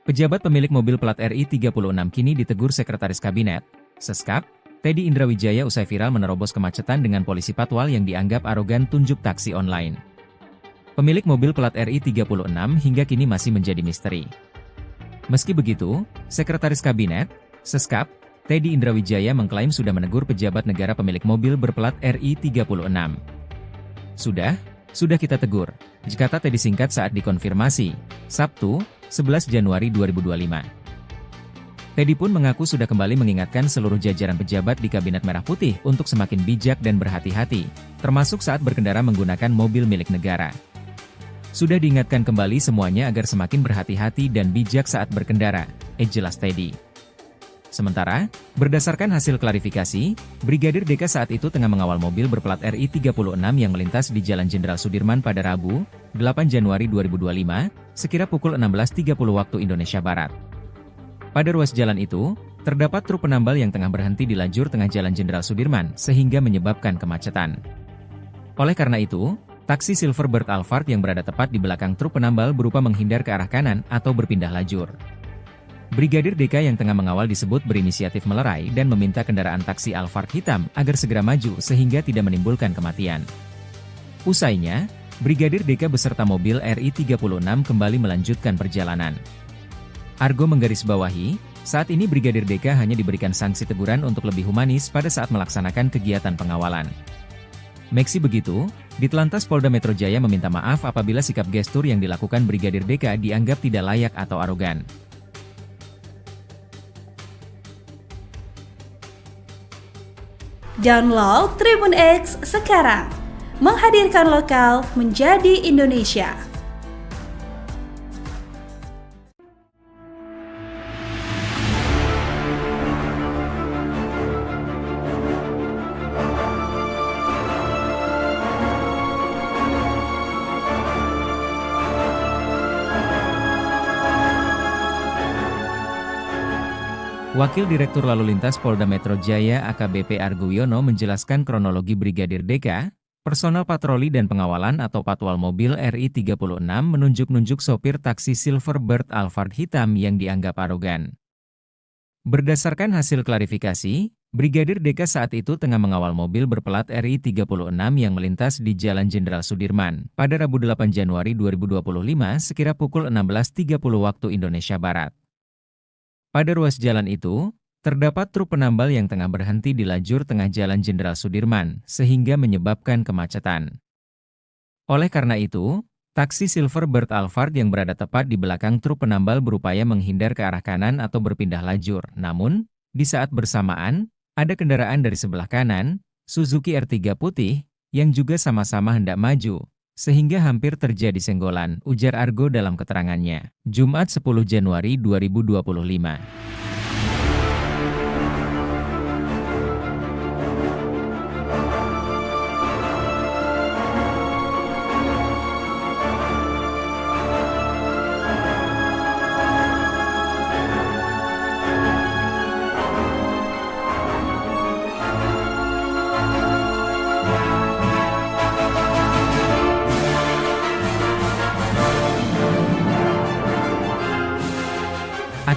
Pejabat pemilik mobil plat RI 36 kini ditegur Sekretaris Kabinet, Seskap, Teddy Indrawijaya usai viral menerobos kemacetan dengan polisi patwal yang dianggap arogan tunjuk taksi online. Pemilik mobil plat RI 36 hingga kini masih menjadi misteri. Meski begitu, Sekretaris Kabinet, Seskap, Teddy Indrawijaya mengklaim sudah menegur pejabat negara pemilik mobil berplat RI 36. Sudah kita tegur, kata Teddy singkat saat dikonfirmasi, Sabtu, 11 Januari 2025. Teddy pun mengaku sudah kembali mengingatkan seluruh jajaran pejabat di Kabinet Merah Putih untuk semakin bijak dan berhati-hati, termasuk saat berkendara menggunakan mobil milik negara. Sudah diingatkan kembali semuanya agar semakin berhati-hati dan bijak saat berkendara, jelas Teddy. Sementara, berdasarkan hasil klarifikasi, Brigadir DK saat itu tengah mengawal mobil berplat RI 36 yang melintas di Jalan Jenderal Sudirman pada Rabu, 8 Januari 2025, sekira pukul 16.30 waktu Indonesia Barat. Pada ruas jalan itu, terdapat truk penambal yang tengah berhenti di lajur tengah Jalan Jenderal Sudirman sehingga menyebabkan kemacetan. Oleh karena itu, taksi Silverbird Alphard yang berada tepat di belakang truk penambal berupa menghindar ke arah kanan atau berpindah lajur. Brigadir DK yang tengah mengawal disebut berinisiatif melerai dan meminta kendaraan taksi Alphard hitam agar segera maju sehingga tidak menimbulkan kematian. Usainya, Brigadir DK beserta mobil RI 36 kembali melanjutkan perjalanan. Argo menggarisbawahi, saat ini Brigadir DK hanya diberikan sanksi teguran untuk lebih humanis pada saat melaksanakan kegiatan pengawalan. Meski begitu, Ditlantas Polda Metro Jaya meminta maaf apabila sikap gestur yang dilakukan Brigadir DK dianggap tidak layak atau arogan. Download Tribun X sekarang, menghadirkan lokal menjadi Indonesia. Wakil Direktur Lalu Lintas Polda Metro Jaya AKBP Argo Wiono menjelaskan kronologi Brigadir DK, personel patroli dan pengawalan atau patwal mobil RI 36 menunjuk-nunjuk sopir taksi Silverbird Alphard hitam yang dianggap arogan. Berdasarkan hasil klarifikasi, Brigadir DK saat itu tengah mengawal mobil berplat RI 36 yang melintas di Jalan Jenderal Sudirman pada Rabu 8 Januari 2025 sekira pukul 16.30 waktu Indonesia Barat. Pada ruas jalan itu, terdapat truk penambal yang tengah berhenti di lajur tengah Jalan Jenderal Sudirman, sehingga menyebabkan kemacetan. Oleh karena itu, taksi Silverbird Alphard yang berada tepat di belakang truk penambal berupaya menghindar ke arah kanan atau berpindah lajur. Namun, di saat bersamaan, ada kendaraan dari sebelah kanan, Suzuki R3 putih, yang juga sama-sama hendak maju, sehingga hampir terjadi senggolan, ujar Argo dalam keterangannya, Jumat 10 Januari 2025.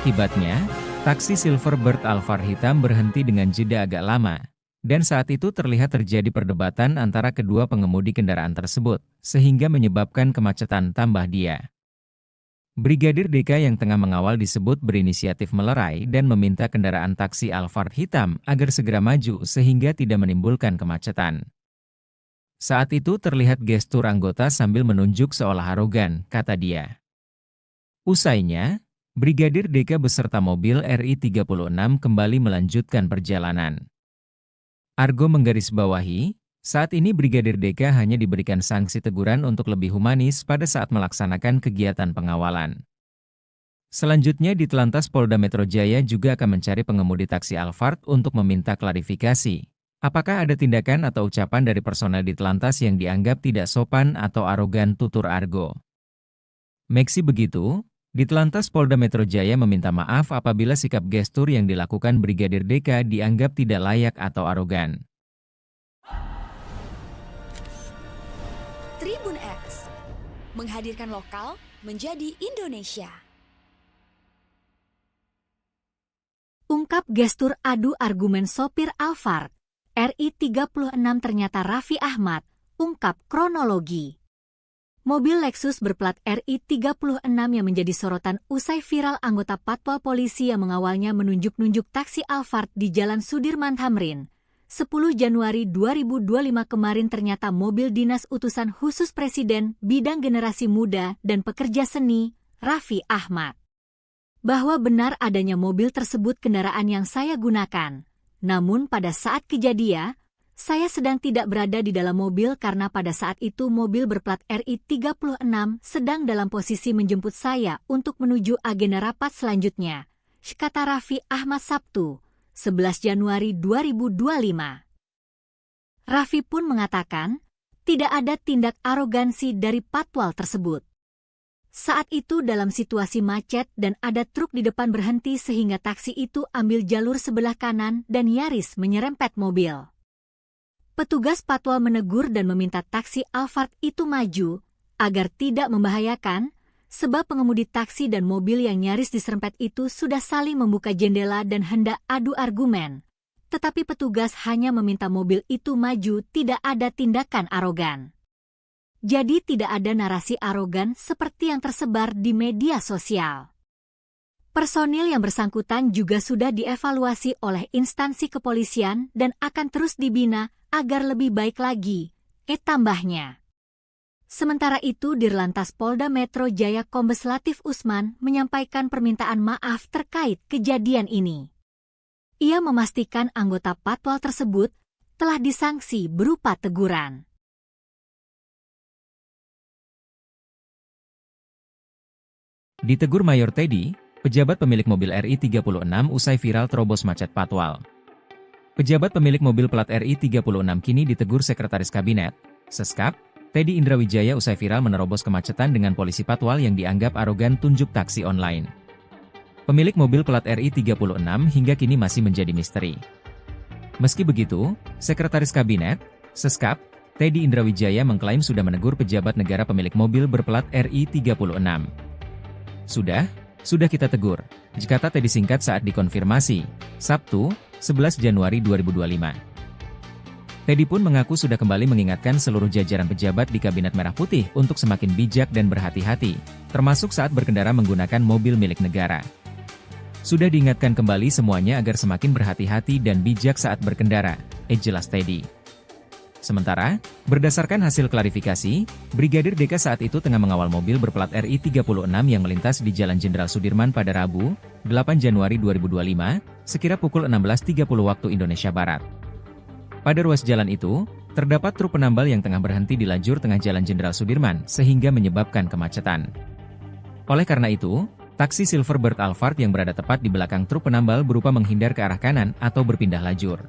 Akibatnya, taksi Silverbird Alphard hitam berhenti dengan jeda agak lama, dan saat itu terlihat terjadi perdebatan antara kedua pengemudi kendaraan tersebut, sehingga menyebabkan kemacetan tambah dia. Brigadir DK yang tengah mengawal disebut berinisiatif melerai dan meminta kendaraan taksi Alphard hitam agar segera maju sehingga tidak menimbulkan kemacetan. Saat itu terlihat gestur anggota sambil menunjuk seolah arogan, kata dia. Usainya, Brigadir DK beserta mobil RI 36 kembali melanjutkan perjalanan. Argo menggarisbawahi, saat ini Brigadir DK hanya diberikan sanksi teguran untuk lebih humanis pada saat melaksanakan kegiatan pengawalan. Selanjutnya Ditlantas Polda Metro Jaya juga akan mencari pengemudi taksi Alphard untuk meminta klarifikasi. Apakah ada tindakan atau ucapan dari personel Ditlantas yang dianggap tidak sopan atau arogan, tutur Argo. Meski begitu, Ditlantas Polda Metro Jaya meminta maaf apabila sikap gestur yang dilakukan Brigadir DK dianggap tidak layak atau arogan. Tribun X, menghadirkan lokal menjadi Indonesia. Ungkap gestur adu argumen sopir Alphard, RI 36 ternyata Raffi Ahmad, ungkap kronologi. Mobil Lexus berplat RI 36 yang menjadi sorotan usai viral anggota Patwal Polisi yang mengawalnya menunjuk-nunjuk taksi Alphard di Jalan Sudirman Tamrin. 10 Januari 2025 kemarin ternyata mobil dinas utusan khusus Presiden bidang generasi muda dan pekerja seni, Raffi Ahmad. Bahwa benar adanya mobil tersebut kendaraan yang saya gunakan. Namun pada saat kejadian, saya sedang tidak berada di dalam mobil karena pada saat itu mobil berplat RI 36 sedang dalam posisi menjemput saya untuk menuju agenda rapat selanjutnya, kata Raffi Ahmad Sabtu, 11 Januari 2025. Raffi pun mengatakan, tidak ada tindak arogansi dari Patwal tersebut. Saat itu dalam situasi macet dan ada truk di depan berhenti sehingga taksi itu ambil jalur sebelah kanan dan nyaris menyerempet mobil. Petugas Patwal menegur dan meminta taksi Alphard itu maju agar tidak membahayakan, sebab pengemudi taksi dan mobil yang nyaris diserempet itu sudah saling membuka jendela dan hendak adu argumen. Tetapi petugas hanya meminta mobil itu maju, tidak ada tindakan arogan. Jadi tidak ada narasi arogan seperti yang tersebar di media sosial. Personil yang bersangkutan juga sudah dievaluasi oleh instansi kepolisian dan akan terus dibina agar lebih baik lagi, tambahnya. Sementara itu Dirlantas Polda Metro Jaya Kombes Latif Usman menyampaikan permintaan maaf terkait kejadian ini. Ia memastikan anggota Patwal tersebut telah disanksi berupa teguran. Ditegur Mayor Teddy, pejabat pemilik mobil RI 36 usai viral terobos macet Patwal. Pejabat pemilik mobil plat RI 36 kini ditegur Sekretaris Kabinet, Seskap, Teddy Indrawijaya usai viral menerobos kemacetan dengan polisi Patwal yang dianggap arogan tunjuk taksi online. Pemilik mobil plat RI 36 hingga kini masih menjadi misteri. Meski begitu, Sekretaris Kabinet, Seskap, Teddy Indrawijaya mengklaim sudah menegur pejabat negara pemilik mobil berplat RI 36. Sudah kita tegur, kata Teddy singkat saat dikonfirmasi, Sabtu, 11 Januari 2025. Teddy pun mengaku sudah kembali mengingatkan seluruh jajaran pejabat di Kabinet Merah Putih untuk semakin bijak dan berhati-hati, termasuk saat berkendara menggunakan mobil milik negara. Sudah diingatkan kembali semuanya agar semakin berhati-hati dan bijak saat berkendara, jelas Teddy. Sementara, berdasarkan hasil klarifikasi, Brigadir DK saat itu tengah mengawal mobil berplat RI 36 yang melintas di Jalan Jenderal Sudirman pada Rabu, 8 Januari 2025, sekira pukul 16.30 waktu Indonesia Barat. Pada ruas jalan itu, terdapat truk penambal yang tengah berhenti di lajur tengah Jalan Jenderal Sudirman sehingga menyebabkan kemacetan. Oleh karena itu, taksi Silverbird Alphard yang berada tepat di belakang truk penambal berupa menghindar ke arah kanan atau berpindah lajur.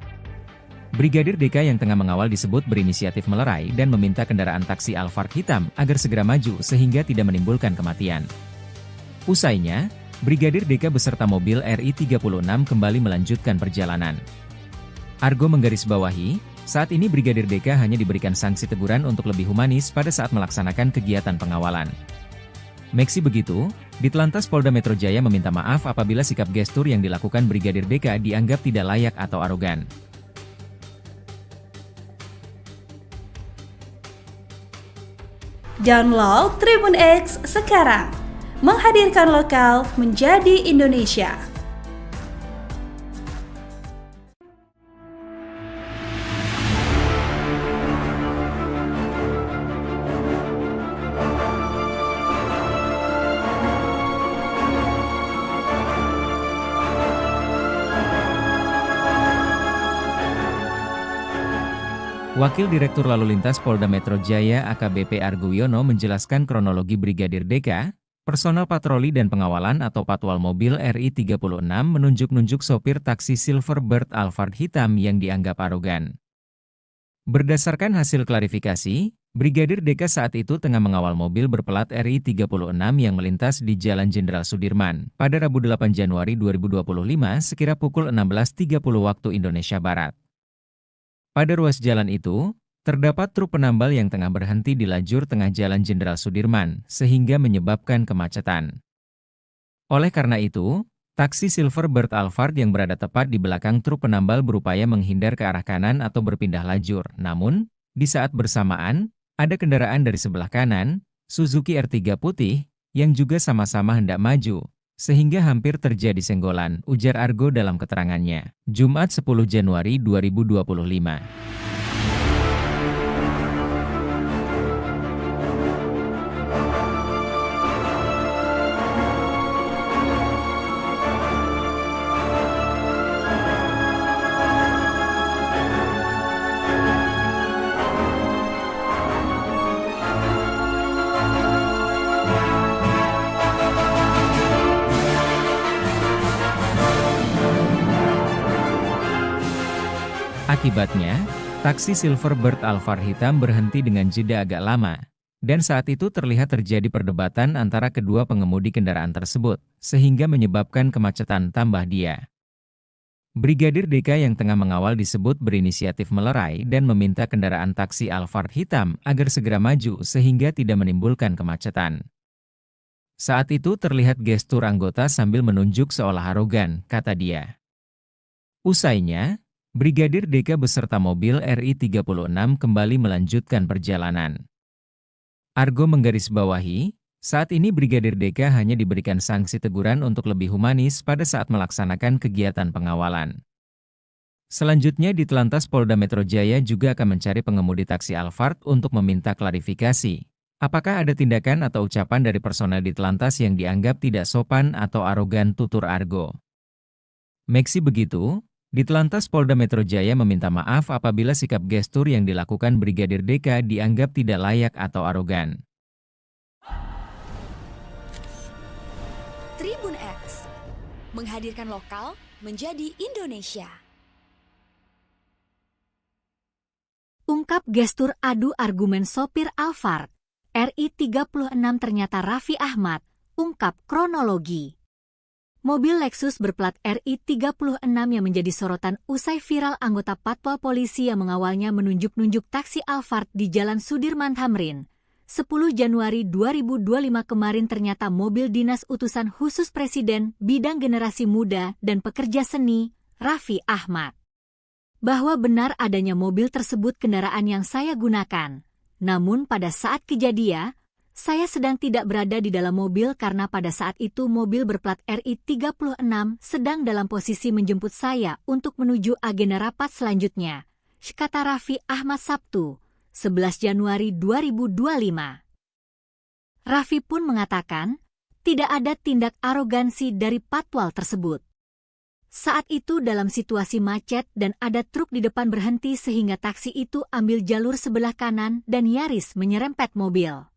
Brigadir DK yang tengah mengawal disebut berinisiatif melerai dan meminta kendaraan taksi Alphard hitam agar segera maju sehingga tidak menimbulkan kematian. Usainya, Brigadir DK beserta mobil RI 36 kembali melanjutkan perjalanan. Argo menggarisbawahi, saat ini Brigadir DK hanya diberikan sanksi teguran untuk lebih humanis pada saat melaksanakan kegiatan pengawalan. Meski begitu, Ditlantas Polda Metro Jaya meminta maaf apabila sikap gestur yang dilakukan Brigadir DK dianggap tidak layak atau arogan. Download Tribun X sekarang, menghadirkan lokal menjadi Indonesia. Wakil Direktur Lalu Lintas Polda Metro Jaya AKBP Argo Wiono menjelaskan kronologi Brigadir DK, personel patroli dan pengawalan atau patwal mobil RI 36 menunjuk-nunjuk sopir taksi Silverbird Alphard hitam yang dianggap arogan. Berdasarkan hasil klarifikasi, Brigadir DK saat itu tengah mengawal mobil berplat RI 36 yang melintas di Jalan Jenderal Sudirman pada Rabu 8 Januari 2025 sekira pukul 16.30 waktu Indonesia Barat. Pada ruas jalan itu, terdapat truk penambal yang tengah berhenti di lajur tengah Jalan Jenderal Sudirman, sehingga menyebabkan kemacetan. Oleh karena itu, taksi Silverbird Alphard yang berada tepat di belakang truk penambal berupaya menghindar ke arah kanan atau berpindah lajur. Namun, di saat bersamaan, ada kendaraan dari sebelah kanan, Suzuki R3 putih, yang juga sama-sama hendak maju, sehingga hampir terjadi senggolan, ujar Argo dalam keterangannya. Jumat 10 Januari 2025. Akibatnya, taksi Silverbird Alphard hitam berhenti dengan jeda agak lama, dan saat itu terlihat terjadi perdebatan antara kedua pengemudi kendaraan tersebut, sehingga menyebabkan kemacetan tambah dia. Brigadir DK yang tengah mengawal disebut berinisiatif melerai dan meminta kendaraan taksi Alphard hitam agar segera maju sehingga tidak menimbulkan kemacetan. Saat itu terlihat gestur anggota sambil menunjuk seolah arogan, kata dia. Usainya, Brigadir DK beserta mobil RI 36 kembali melanjutkan perjalanan. Argo menggarisbawahi, saat ini Brigadir DK hanya diberikan sanksi teguran untuk lebih humanis pada saat melaksanakan kegiatan pengawalan. Selanjutnya di Telantas Polda Metro Jaya juga akan mencari pengemudi taksi Alphard untuk meminta klarifikasi. Apakah ada tindakan atau ucapan dari personel di Telantas yang dianggap tidak sopan atau arogan, tutur Argo. Meski begitu, di Telantas Polda Metro Jaya meminta maaf apabila sikap gestur yang dilakukan Brigadir DK dianggap tidak layak atau arogan. Tribun X menghadirkan lokal menjadi Indonesia. Ungkap gestur adu argumen sopir Alphard, RI 36 ternyata Raffi Ahmad, ungkap kronologi. Mobil Lexus berplat RI 36 yang menjadi sorotan usai viral anggota Patwal Polisi yang mengawalnya menunjuk-nunjuk taksi Alphard di Jalan Sudirman Tamrin. 10 Januari 2025 kemarin ternyata mobil dinas utusan khusus Presiden bidang generasi muda dan pekerja seni, Raffi Ahmad. Bahwa benar adanya mobil tersebut kendaraan yang saya gunakan. Namun pada saat kejadian, saya sedang tidak berada di dalam mobil karena pada saat itu mobil berplat RI 36 sedang dalam posisi menjemput saya untuk menuju agenda rapat selanjutnya, kata Raffi Ahmad Sabtu, 11 Januari 2025. Raffi pun mengatakan, tidak ada tindak arogansi dari patwal tersebut. Saat itu dalam situasi macet dan ada truk di depan berhenti sehingga taksi itu ambil jalur sebelah kanan dan nyaris menyerempet mobil.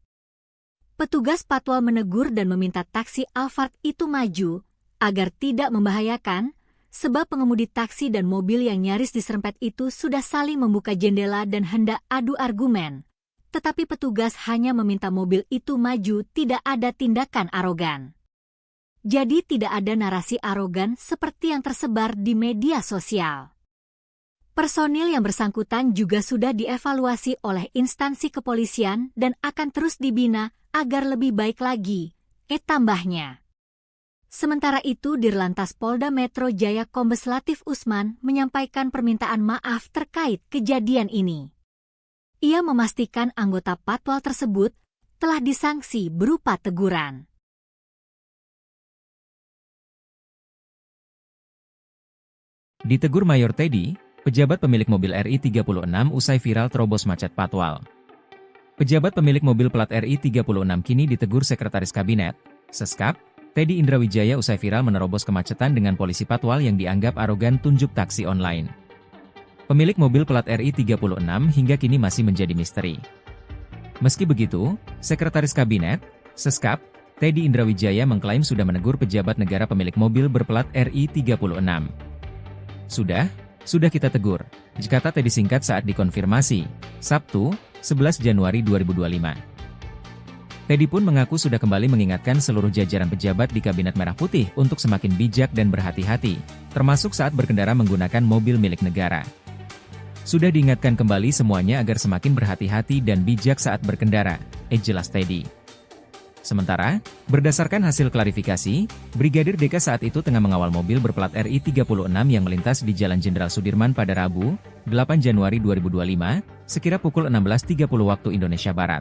Petugas patwal menegur dan meminta taksi Alphard itu maju, agar tidak membahayakan, sebab pengemudi taksi dan mobil yang nyaris diserempet itu sudah saling membuka jendela dan hendak adu argumen. Tetapi petugas hanya meminta mobil itu maju, tidak ada tindakan arogan. Jadi tidak ada narasi arogan seperti yang tersebar di media sosial. Personil yang bersangkutan juga sudah dievaluasi oleh instansi kepolisian dan akan terus dibina agar lebih baik lagi, tambahnya. Sementara itu Dirlantas Polda Metro Jaya Kombes Latif Usman menyampaikan permintaan maaf terkait kejadian ini. Ia memastikan anggota patwal tersebut telah disanksi berupa teguran. Ditegur Mayor Teddy, pejabat pemilik mobil RI 36 usai viral terobos macet patwal. Pejabat pemilik mobil plat RI 36 kini ditegur Sekretaris Kabinet, Seskap, Teddy Indrawijaya usai viral menerobos kemacetan dengan polisi patwal yang dianggap arogan tunjuk taksi online. Pemilik mobil plat RI 36 hingga kini masih menjadi misteri. Meski begitu, Sekretaris Kabinet, Seskap, Teddy Indrawijaya mengklaim sudah menegur pejabat negara pemilik mobil berplat RI 36. Sudah kita tegur, kata Teddy singkat saat dikonfirmasi, Sabtu, 11 Januari 2025. Teddy pun mengaku sudah kembali mengingatkan seluruh jajaran pejabat di Kabinet Merah Putih untuk semakin bijak dan berhati-hati, termasuk saat berkendara menggunakan mobil milik negara. Sudah diingatkan kembali semuanya agar semakin berhati-hati dan bijak saat berkendara, jelas Teddy. Sementara, berdasarkan hasil klarifikasi, Brigadir DK saat itu tengah mengawal mobil berplat RI 36 yang melintas di Jalan Jenderal Sudirman pada Rabu, 8 Januari 2025, sekira pukul 16.30 waktu Indonesia Barat.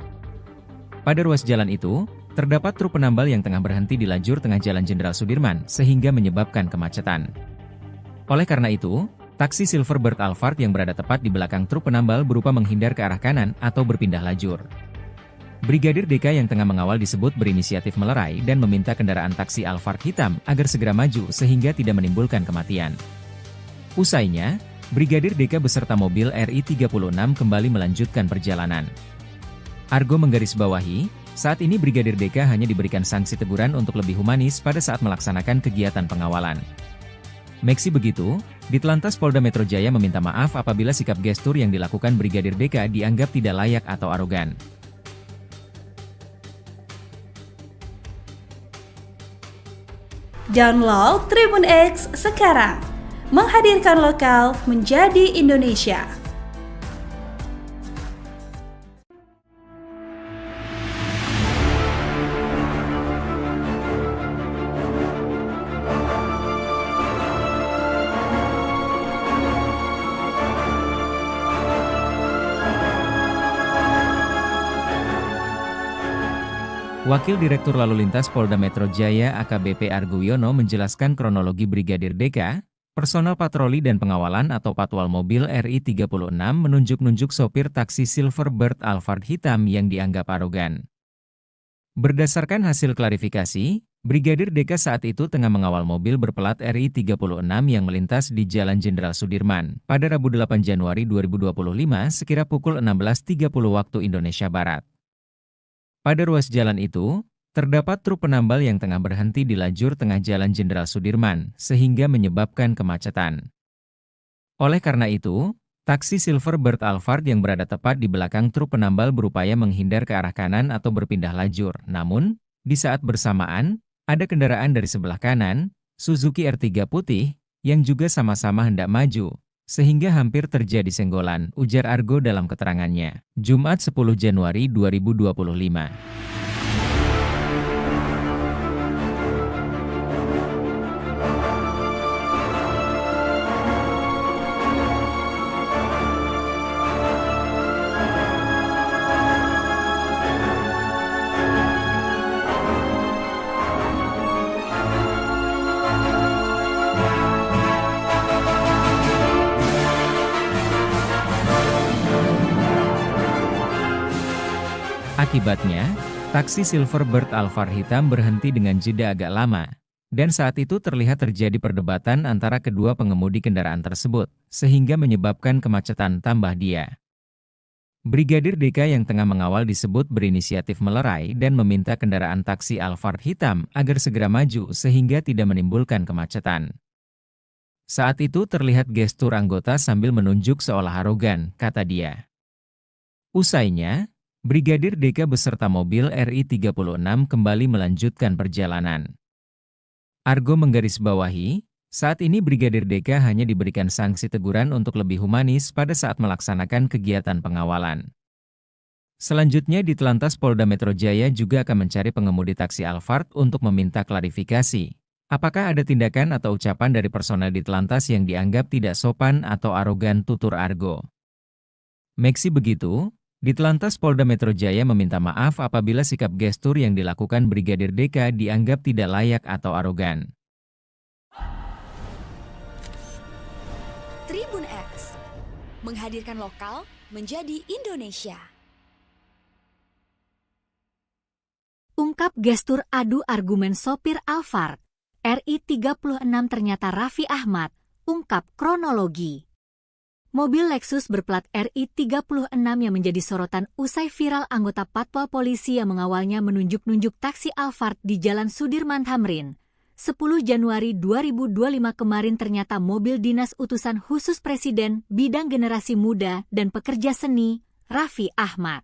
Pada ruas jalan itu, terdapat truk penambal yang tengah berhenti di lajur tengah Jalan Jenderal Sudirman sehingga menyebabkan kemacetan. Oleh karena itu, taksi Silverbird Alphard yang berada tepat di belakang truk penambal berupa menghindar ke arah kanan atau berpindah lajur. Brigadir DK yang tengah mengawal disebut berinisiatif melerai dan meminta kendaraan taksi Alphard hitam agar segera maju sehingga tidak menimbulkan kematian. Usainya, Brigadir DK beserta mobil RI 36 kembali melanjutkan perjalanan. Argo menggarisbawahi, saat ini Brigadir DK hanya diberikan sanksi teguran untuk lebih humanis pada saat melaksanakan kegiatan pengawalan. Meski begitu, Ditlantas Polda Metro Jaya meminta maaf apabila sikap gestur yang dilakukan Brigadir DK dianggap tidak layak atau arogan. Download Tribun X sekarang, menghadirkan lokal menjadi Indonesia. Wakil Direktur Lalu Lintas Polda Metro Jaya AKBP Argo Wiono menjelaskan kronologi Brigadir DK, personel patroli dan pengawalan atau patwal mobil RI 36 menunjuk-nunjuk sopir taksi Silverbird Alphard hitam yang dianggap arogan. Berdasarkan hasil klarifikasi, Brigadir DK saat itu tengah mengawal mobil berplat RI 36 yang melintas di Jalan Jenderal Sudirman pada Rabu 8 Januari 2025 sekira pukul 16.30 waktu Indonesia Barat. Pada ruas jalan itu, terdapat truk penambal yang tengah berhenti di lajur tengah Jalan Jenderal Sudirman, sehingga menyebabkan kemacetan. Oleh karena itu, taksi Silverbird Alphard yang berada tepat di belakang truk penambal berupaya menghindar ke arah kanan atau berpindah lajur. Namun, di saat bersamaan, ada kendaraan dari sebelah kanan, Suzuki R3 putih, yang juga sama-sama hendak maju, sehingga hampir terjadi senggolan, ujar Argo dalam keterangannya. Jumat 10 Januari 2025. Akibatnya, taksi Silverbird Alphard hitam berhenti dengan jeda agak lama, dan saat itu terlihat terjadi perdebatan antara kedua pengemudi kendaraan tersebut, sehingga menyebabkan kemacetan tambah dia. Brigadir DK yang tengah mengawal disebut berinisiatif melerai dan meminta kendaraan taksi Alphard hitam agar segera maju sehingga tidak menimbulkan kemacetan. Saat itu terlihat gestur anggota sambil menunjuk seolah arogan, kata dia. Usainya, Brigadir DK beserta mobil RI 36 kembali melanjutkan perjalanan. Argo menggarisbawahi, saat ini Brigadir DK hanya diberikan sanksi teguran untuk lebih humanis pada saat melaksanakan kegiatan pengawalan. Selanjutnya Ditlantas Polda Metro Jaya juga akan mencari pengemudi taksi Alphard untuk meminta klarifikasi. Apakah ada tindakan atau ucapan dari personel Ditlantas yang dianggap tidak sopan atau arogan, tutur Argo. Meski begitu, Ditlantas Polda Metro Jaya meminta maaf apabila sikap gestur yang dilakukan Brigadir DK dianggap tidak layak atau arogan. Tribun X, menghadirkan lokal menjadi Indonesia. Ungkap gestur adu argumen sopir Alphard, RI 36 ternyata Raffi Ahmad, ungkap kronologi. Mobil Lexus berplat RI 36 yang menjadi sorotan usai viral anggota patwal polisi yang mengawalnya menunjuk-nunjuk taksi Alphard di Jalan Sudirman Tamrin. 10 Januari 2025 kemarin ternyata mobil dinas utusan khusus Presiden bidang generasi muda dan pekerja seni, Raffi Ahmad.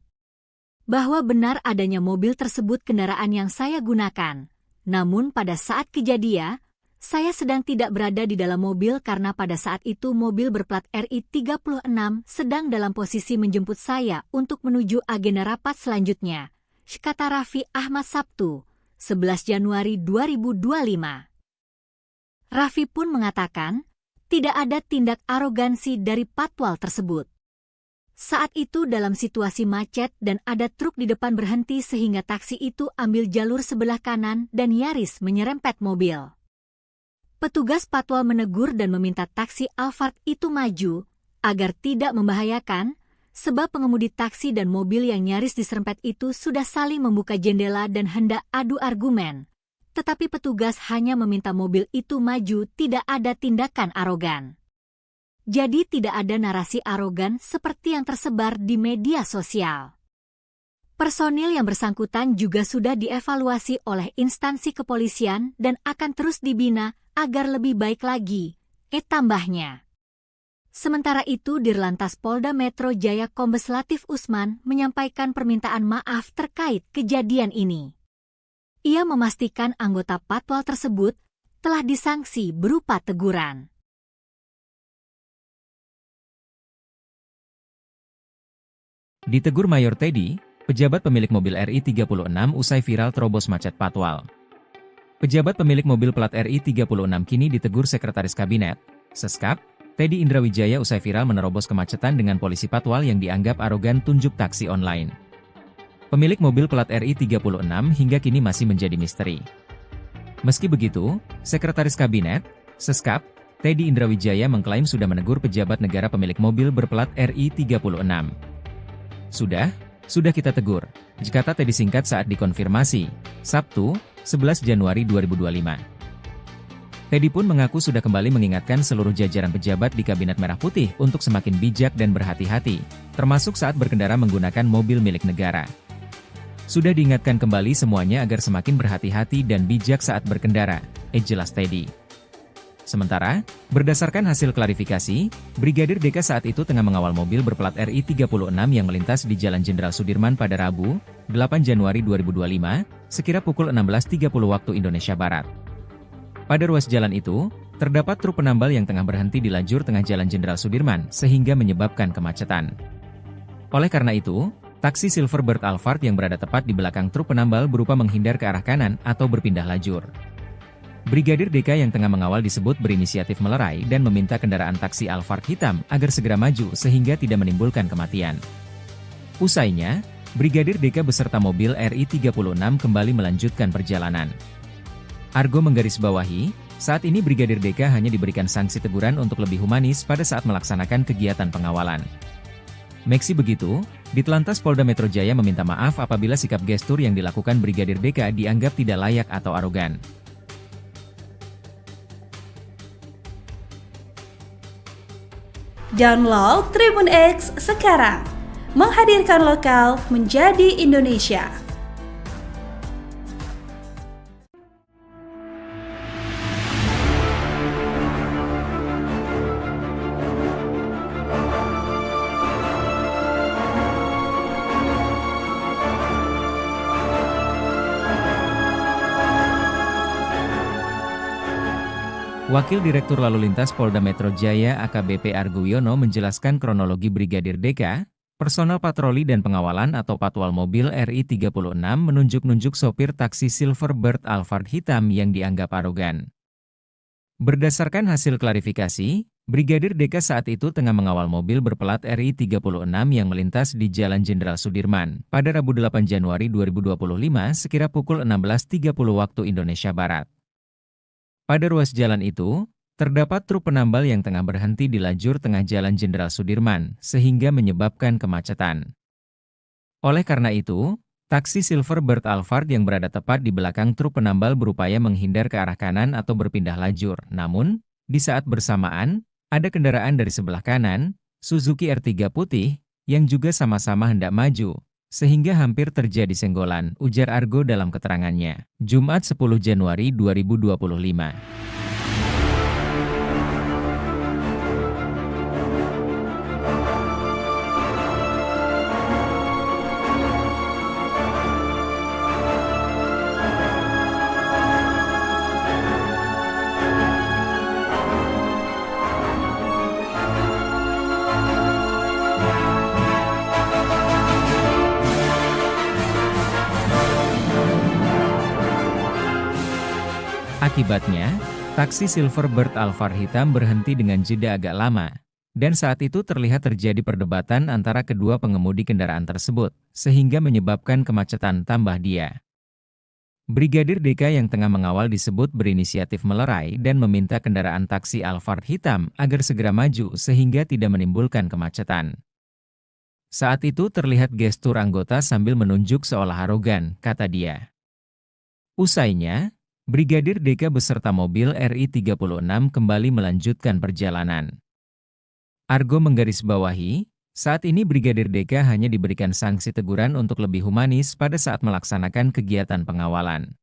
Bahwa benar adanya mobil tersebut kendaraan yang saya gunakan. Namun pada saat kejadian, saya sedang tidak berada di dalam mobil karena pada saat itu mobil berplat RI 36 sedang dalam posisi menjemput saya untuk menuju agenda rapat selanjutnya, kata Raffi Ahmad Sabtu, 11 Januari 2025. Raffi pun mengatakan, tidak ada tindak arogansi dari patwal tersebut. Saat itu dalam situasi macet dan ada truk di depan berhenti sehingga taksi itu ambil jalur sebelah kanan dan nyaris menyerempet mobil. Petugas patwal menegur dan meminta taksi Alphard itu maju agar tidak membahayakan, sebab pengemudi taksi dan mobil yang nyaris diserempet itu sudah saling membuka jendela dan hendak adu argumen. Tetapi petugas hanya meminta mobil itu maju, tidak ada tindakan arogan. Jadi tidak ada narasi arogan seperti yang tersebar di media sosial. Personil yang bersangkutan juga sudah dievaluasi oleh instansi kepolisian dan akan terus dibina agar lebih baik lagi, tambahnya. Sementara itu Dirlantas Polda Metro Jaya Kombes Latif Usman menyampaikan permintaan maaf terkait kejadian ini. Ia memastikan anggota patwal tersebut telah disanksi berupa teguran. Ditegur Mayor Teddy, pejabat pemilik mobil RI36 usai viral terobos macet patwal. Pejabat pemilik mobil plat RI36 kini ditegur Sekretaris Kabinet, Seskap, Teddy Indrawijaya usai viral menerobos kemacetan dengan polisi patwal yang dianggap arogan tunjuk taksi online. Pemilik mobil plat RI36 hingga kini masih menjadi misteri. Meski begitu, Sekretaris Kabinet, Seskap, Teddy Indrawijaya mengklaim sudah menegur pejabat negara pemilik mobil berplat RI36. Sudah kita tegur, kata Teddy singkat saat dikonfirmasi, Sabtu, 11 Januari 2025. Teddy pun mengaku sudah kembali mengingatkan seluruh jajaran pejabat di Kabinet Merah Putih untuk semakin bijak dan berhati-hati, termasuk saat berkendara menggunakan mobil milik negara. Sudah diingatkan kembali semuanya agar semakin berhati-hati dan bijak saat berkendara, jelas Teddy. Sementara, berdasarkan hasil klarifikasi, Brigadir DK saat itu tengah mengawal mobil berplat RI36 yang melintas di Jalan Jenderal Sudirman pada Rabu, 8 Januari 2025, sekira pukul 16.30 waktu Indonesia Barat. Pada ruas jalan itu, terdapat truk penambal yang tengah berhenti di lajur tengah Jalan Jenderal Sudirman sehingga menyebabkan kemacetan. Oleh karena itu, taksi Silverbird Alphard yang berada tepat di belakang truk penambal berupa menghindar ke arah kanan atau berpindah lajur. Brigadir DK yang tengah mengawal disebut berinisiatif melerai dan meminta kendaraan taksi Alphard hitam agar segera maju sehingga tidak menimbulkan kematian. Usainya, Brigadir DK beserta mobil RI36 kembali melanjutkan perjalanan. Argo menggarisbawahi, saat ini Brigadir DK hanya diberikan sanksi teguran untuk lebih humanis pada saat melaksanakan kegiatan pengawalan. Meski begitu, Ditlantas Polda Metro Jaya meminta maaf apabila sikap gestur yang dilakukan Brigadir DK dianggap tidak layak atau arogan. Download Tribun X sekarang, menghadirkan lokal menjadi Indonesia. Wakil Direktur Lalu Lintas Polda Metro Jaya AKBP Argo Wiono menjelaskan kronologi Brigadir DK, personel patroli dan pengawalan atau patwal mobil RI36 menunjuk-nunjuk sopir taksi Silverbird Alphard hitam yang dianggap arogan. Berdasarkan hasil klarifikasi, Brigadir DK saat itu tengah mengawal mobil berplat RI36 yang melintas di Jalan Jenderal Sudirman pada Rabu 8 Januari 2025 sekira pukul 16.30 waktu Indonesia Barat. Pada ruas jalan itu, terdapat truk penambal yang tengah berhenti di lajur tengah Jalan Jenderal Sudirman, sehingga menyebabkan kemacetan. Oleh karena itu, taksi Silverbird Alphard yang berada tepat di belakang truk penambal berupaya menghindar ke arah kanan atau berpindah lajur. Namun, di saat bersamaan, ada kendaraan dari sebelah kanan, Suzuki R3 putih, yang juga sama-sama hendak maju, sehingga hampir terjadi senggolan, ujar Argo dalam keterangannya. Jumat 10 Januari 2025. Akibatnya, taksi Silverbird Alphard hitam berhenti dengan jeda agak lama, Dan saat itu terlihat terjadi perdebatan antara kedua pengemudi kendaraan tersebut, sehingga menyebabkan kemacetan tambah dia. Brigadir DK yang tengah mengawal disebut berinisiatif melerai dan meminta kendaraan taksi Alphard hitam agar segera maju sehingga tidak menimbulkan kemacetan. Saat itu terlihat gestur anggota sambil menunjuk seolah arogan, kata dia. Usainya, Brigadir DK beserta mobil RI-36 kembali melanjutkan perjalanan. Argo menggarisbawahi, saat ini Brigadir DK hanya diberikan sanksi teguran untuk lebih humanis pada saat melaksanakan kegiatan pengawalan.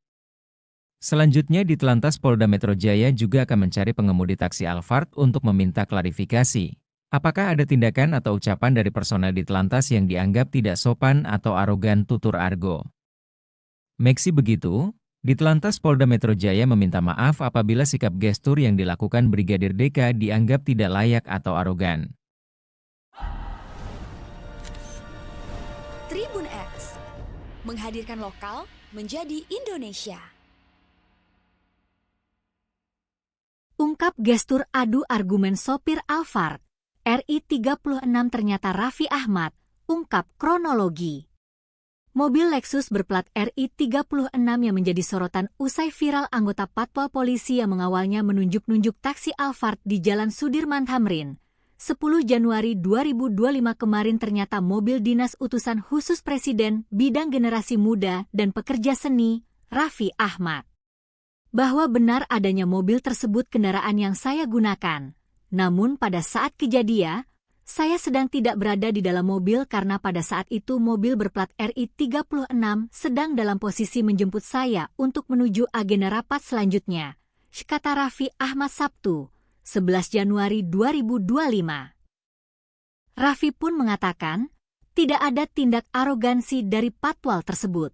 Selanjutnya di Telantas Polda Metro Jaya juga akan mencari pengemudi taksi Alphard untuk meminta klarifikasi. Apakah ada tindakan atau ucapan dari personel di Telantas yang dianggap tidak sopan atau arogan, tutur Argo. Meski begitu, di Telantas Polda Metro Jaya meminta maaf apabila sikap gestur yang dilakukan Brigadir DK dianggap tidak layak atau arogan. Tribun X menghadirkan lokal menjadi Indonesia. Ungkap gestur adu argumen sopir Alphard, RI-36 ternyata Raffi Ahmad, ungkap kronologi. Mobil Lexus berplat RI-36 yang menjadi sorotan usai viral anggota Patwal Polisi yang mengawalnya menunjuk-nunjuk taksi Alphard di Jalan Sudirman Tamrin. 10 Januari 2025 kemarin ternyata mobil dinas utusan khusus Presiden bidang generasi muda dan pekerja seni, Raffi Ahmad. Bahwa benar adanya mobil tersebut kendaraan yang saya gunakan. Namun pada saat kejadian, saya sedang tidak berada di dalam mobil karena pada saat itu mobil berplat RI-36 sedang dalam posisi menjemput saya untuk menuju agenda rapat selanjutnya, kata Raffi Ahmad Sabtu, 11 Januari 2025. Raffi pun mengatakan, tidak ada tindak arogansi dari Patwal tersebut.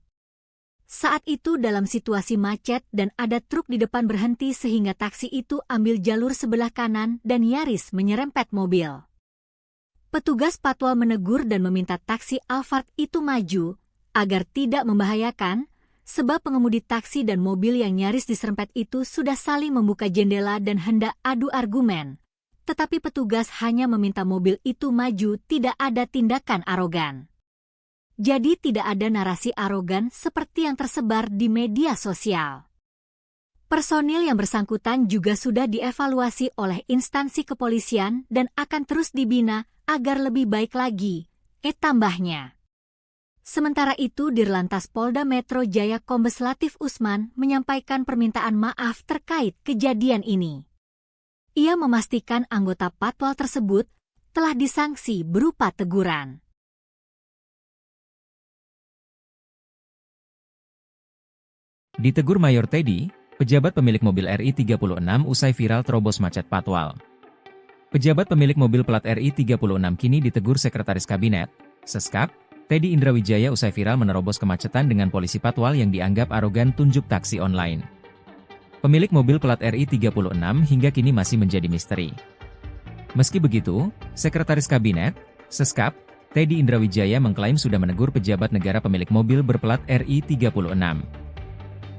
Saat itu dalam situasi macet dan ada truk di depan berhenti sehingga taksi itu ambil jalur sebelah kanan dan nyaris menyerempet mobil. Petugas Patwal menegur dan meminta taksi Alphard itu maju, agar tidak membahayakan, sebab pengemudi taksi dan mobil yang nyaris diserempet itu sudah saling membuka jendela dan hendak adu argumen. Tetapi petugas hanya meminta mobil itu maju, tidak ada tindakan arogan. Jadi tidak ada narasi arogan seperti yang tersebar di media sosial. Personil yang bersangkutan juga sudah dievaluasi oleh instansi kepolisian dan akan terus dibina agar lebih baik lagi, tambahnya. Sementara itu Dirlantas Polda Metro Jaya Kombes Latif Usman menyampaikan permintaan maaf terkait kejadian ini. Ia memastikan anggota Patwal tersebut telah disanksi berupa teguran. Ditegur Mayor Teddy, pejabat pemilik mobil RI-36 usai viral terobos macet Patwal. Pejabat pemilik mobil plat RI-36 kini ditegur Sekretaris Kabinet, Seskap, Teddy Indrawijaya usai viral menerobos kemacetan dengan polisi Patwal yang dianggap arogan tunjuk taksi online. Pemilik mobil plat RI-36 hingga kini masih menjadi misteri. Meski begitu, Sekretaris Kabinet, Seskap, Teddy Indrawijaya mengklaim sudah menegur pejabat negara pemilik mobil berplat RI-36.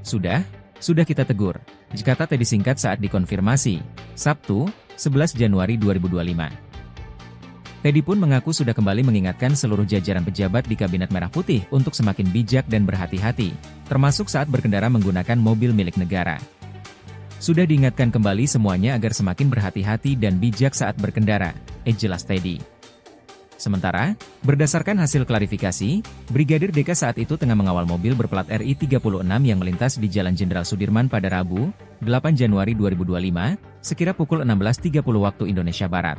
Sudah kita tegur, kata Teddy singkat saat dikonfirmasi, Sabtu, 11 Januari 2025. Teddy pun mengaku sudah kembali mengingatkan seluruh jajaran pejabat di Kabinet Merah Putih untuk semakin bijak dan berhati-hati, termasuk saat berkendara menggunakan mobil milik negara. Sudah diingatkan kembali semuanya agar semakin berhati-hati dan bijak saat berkendara, jelas Teddy. Sementara, berdasarkan hasil klarifikasi, Brigadir DK saat itu tengah mengawal mobil berplat RI-36 yang melintas di Jalan Jenderal Sudirman pada Rabu, 8 Januari 2025, sekira pukul 16.30 waktu Indonesia Barat.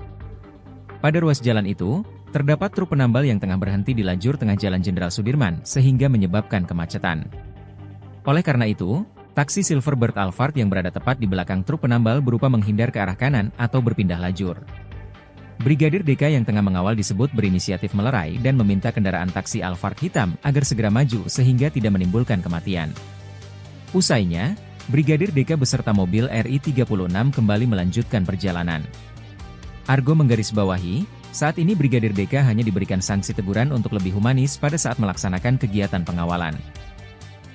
Pada ruas jalan itu, terdapat truk penambal yang tengah berhenti di lajur tengah Jalan Jenderal Sudirman sehingga menyebabkan kemacetan. Oleh karena itu, taksi Silverbird Alphard yang berada tepat di belakang truk penambal berupa menghindar ke arah kanan atau berpindah lajur. Brigadir DK yang tengah mengawal disebut berinisiatif melerai dan meminta kendaraan taksi Alphard hitam agar segera maju sehingga tidak menimbulkan kematian. Usainya, Brigadir DK beserta mobil RI-36 kembali melanjutkan perjalanan. Argo menggarisbawahi, saat ini Brigadir DK hanya diberikan sanksi teguran untuk lebih humanis pada saat melaksanakan kegiatan pengawalan.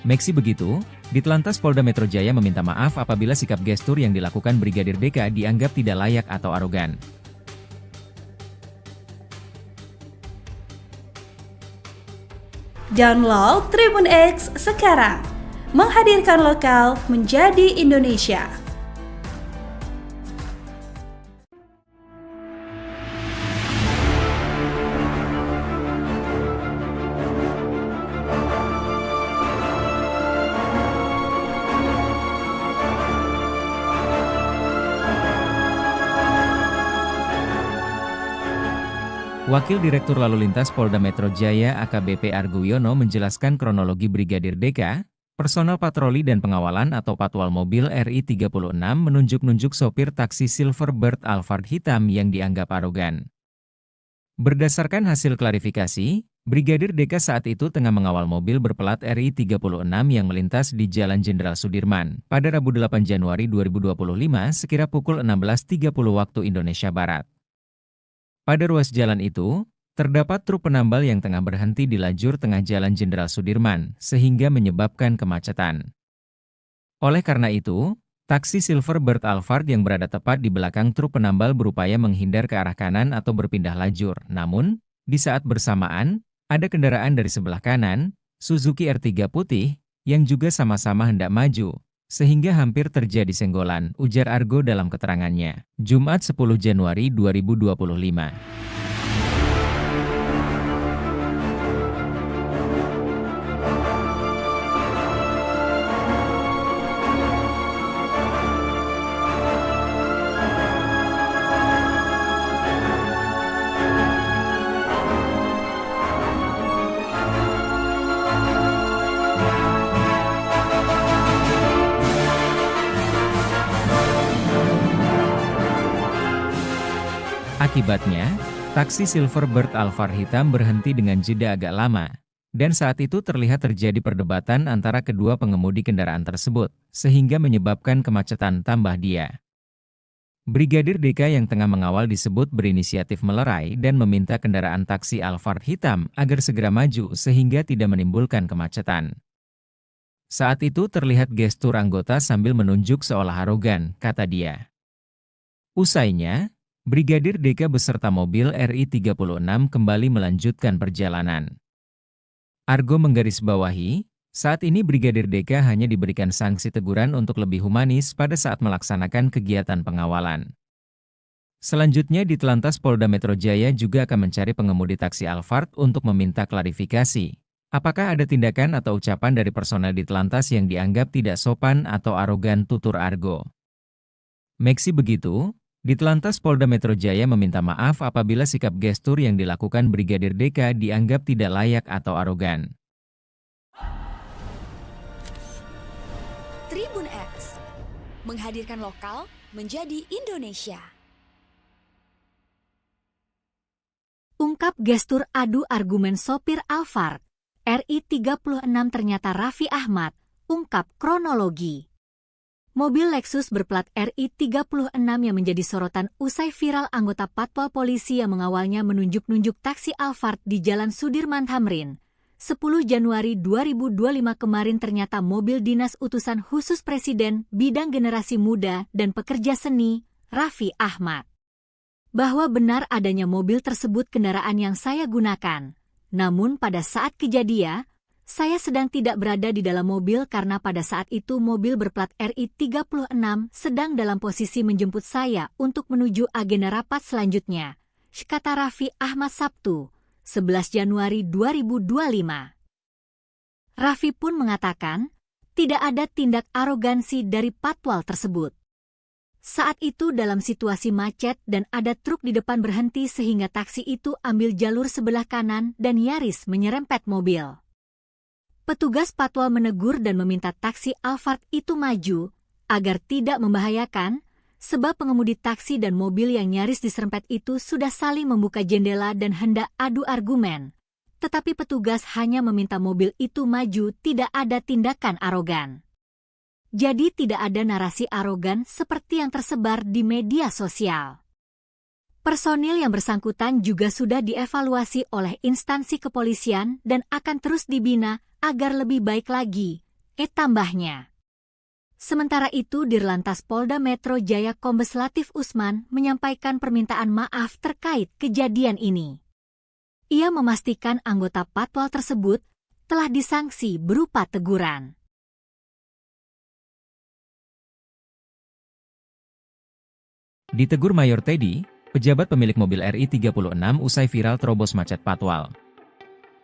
Meski begitu, Ditlantas Polda Metro Jaya meminta maaf apabila sikap gestur yang dilakukan Brigadir DK dianggap tidak layak atau arogan. Download Tribun X sekarang. Menghadirkan lokal menjadi Indonesia. Wakil Direktur Lalu Lintas Polda Metro Jaya AKBP Argo Wiono menjelaskan kronologi Brigadir DK, personel patroli dan pengawalan atau patwal mobil RI 36 menunjuk-nunjuk sopir taksi Silverbird Alphard hitam yang dianggap arogan. Berdasarkan hasil klarifikasi, Brigadir DK saat itu tengah mengawal mobil berplat RI 36 yang melintas di Jalan Jenderal Sudirman pada Rabu 8 Januari 2025 sekira pukul 16.30 waktu Indonesia Barat. Pada ruas jalan itu, terdapat truk penambal yang tengah berhenti di lajur tengah Jalan Jenderal Sudirman, sehingga menyebabkan kemacetan. Oleh karena itu, taksi Silverbird Alphard yang berada tepat di belakang truk penambal berupaya menghindar ke arah kanan atau berpindah lajur. Namun, di saat bersamaan, ada kendaraan dari sebelah kanan, Suzuki R3 putih, yang juga sama-sama hendak maju, sehingga hampir terjadi senggolan, ujar Argo dalam keterangannya. Jumat 10 Januari 2025. Akibatnya, taksi Silverbird Alphard hitam berhenti dengan jeda agak lama, dan saat itu terlihat terjadi perdebatan antara kedua pengemudi kendaraan tersebut, sehingga menyebabkan kemacetan tambah dia. Brigadir DK yang tengah mengawal disebut berinisiatif melerai dan meminta kendaraan taksi Alphard hitam agar segera maju sehingga tidak menimbulkan kemacetan. Saat itu terlihat gestur anggota sambil menunjuk seolah arogan, kata dia. Usainya, Brigadir DK beserta mobil RI 36 kembali melanjutkan perjalanan. Argo menggarisbawahi, saat ini Brigadir DK hanya diberikan sanksi teguran untuk lebih humanis pada saat melaksanakan kegiatan pengawalan. Selanjutnya Ditlantas Polda Metro Jaya juga akan mencari pengemudi taksi Alphard untuk meminta klarifikasi. Apakah ada tindakan atau ucapan dari personel Ditlantas yang dianggap tidak sopan atau arogan, tutur Argo. Meski begitu, Ditlantas Polda Metro Jaya meminta maaf apabila sikap gestur yang dilakukan Brigadir DK dianggap tidak layak atau arogan. Tribun X menghadirkan lokal menjadi Indonesia. Ungkap gestur adu argumen sopir Alphard, RI 36 ternyata Raffi Ahmad, ungkap kronologi. Mobil Lexus berplat RI 36 yang menjadi sorotan usai viral anggota patwal polisi yang mengawalnya menunjuk-nunjuk taksi Alphard di Jalan Sudirman Tamrin. 10 Januari 2025 kemarin ternyata mobil dinas utusan khusus Presiden bidang generasi muda dan pekerja seni, Raffi Ahmad. Bahwa benar adanya mobil tersebut kendaraan yang saya gunakan. Namun pada saat kejadian, saya sedang tidak berada di dalam mobil karena pada saat itu mobil berplat RI 36 sedang dalam posisi menjemput saya untuk menuju agenda rapat selanjutnya, kata Raffi Ahmad Sabtu, 11 Januari 2025. Raffi pun mengatakan, tidak ada tindak arogansi dari patwal tersebut. Saat itu dalam situasi macet dan ada truk di depan berhenti sehingga taksi itu ambil jalur sebelah kanan dan nyaris menyerempet mobil. Petugas patwal menegur dan meminta taksi Alphard itu maju, agar tidak membahayakan, sebab pengemudi taksi dan mobil yang nyaris diserempet itu sudah saling membuka jendela dan hendak adu argumen. Tetapi petugas hanya meminta mobil itu maju, tidak ada tindakan arogan. Jadi tidak ada narasi arogan seperti yang tersebar di media sosial. Personil yang bersangkutan juga sudah dievaluasi oleh instansi kepolisian dan akan terus dibina agar lebih baik lagi, tambahnya. Sementara itu Dirlantas Polda Metro Jaya Kombes Latif Usman menyampaikan permintaan maaf terkait kejadian ini. Ia memastikan anggota patwal tersebut telah disanksi berupa teguran. Ditegur Mayor Teddy, pejabat pemilik mobil RI36 usai viral terobos macet patwal.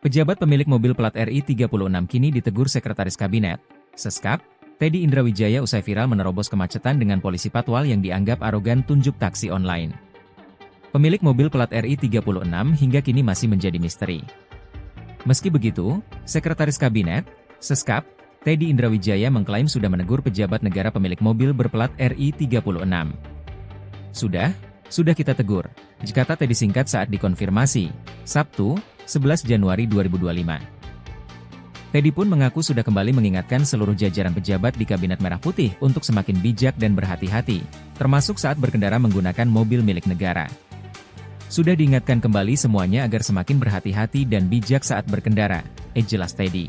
Pejabat pemilik mobil plat RI36 kini ditegur Sekretaris Kabinet, Seskap, Teddy Indrawijaya usai viral menerobos kemacetan dengan polisi patwal yang dianggap arogan tunjuk taksi online. Pemilik mobil plat RI36 hingga kini masih menjadi misteri. Meski begitu, Sekretaris Kabinet, Seskap, Teddy Indrawijaya mengklaim sudah menegur pejabat negara pemilik mobil berplat RI36. Sudah kita tegur, kata Teddy singkat saat dikonfirmasi, Sabtu, 11 Januari 2025. Teddy pun mengaku sudah kembali mengingatkan seluruh jajaran pejabat di Kabinet Merah Putih untuk semakin bijak dan berhati-hati, termasuk saat berkendara menggunakan mobil milik negara. Sudah diingatkan kembali semuanya agar semakin berhati-hati dan bijak saat berkendara, jelas Teddy.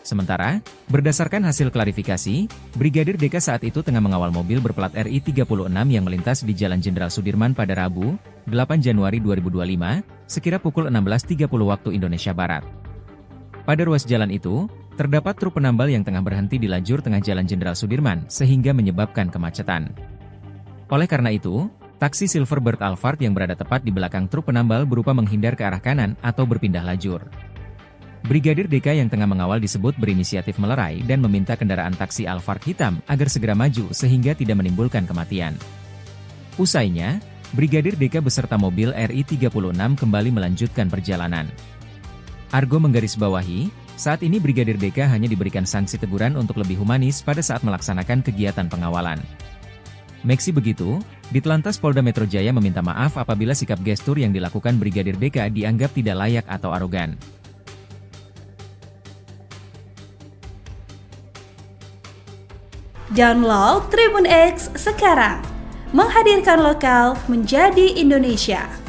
Sementara, berdasarkan hasil klarifikasi, Brigadir DK saat itu tengah mengawal mobil berplat RI36 yang melintas di Jalan Jenderal Sudirman pada Rabu, 8 Januari 2025, sekira pukul 16.30 waktu Indonesia Barat. Pada ruas jalan itu, terdapat truk penambal yang tengah berhenti di lajur tengah Jalan Jenderal Sudirman sehingga menyebabkan kemacetan. Oleh karena itu, taksi Silverbird Alphard yang berada tepat di belakang truk penambal berupa menghindar ke arah kanan atau berpindah lajur. Brigadir DK yang tengah mengawal disebut berinisiatif melerai dan meminta kendaraan taksi Alphard hitam agar segera maju sehingga tidak menimbulkan kematian. Usainya, Brigadir DK beserta mobil RI36 kembali melanjutkan perjalanan. Argo menggarisbawahi, saat ini Brigadir DK hanya diberikan sanksi teguran untuk lebih humanis pada saat melaksanakan kegiatan pengawalan. Meski begitu, Ditlantas Polda Metro Jaya meminta maaf apabila sikap gestur yang dilakukan Brigadir DK dianggap tidak layak atau arogan. Download Tribun X sekarang, menghadirkan lokal menjadi Indonesia.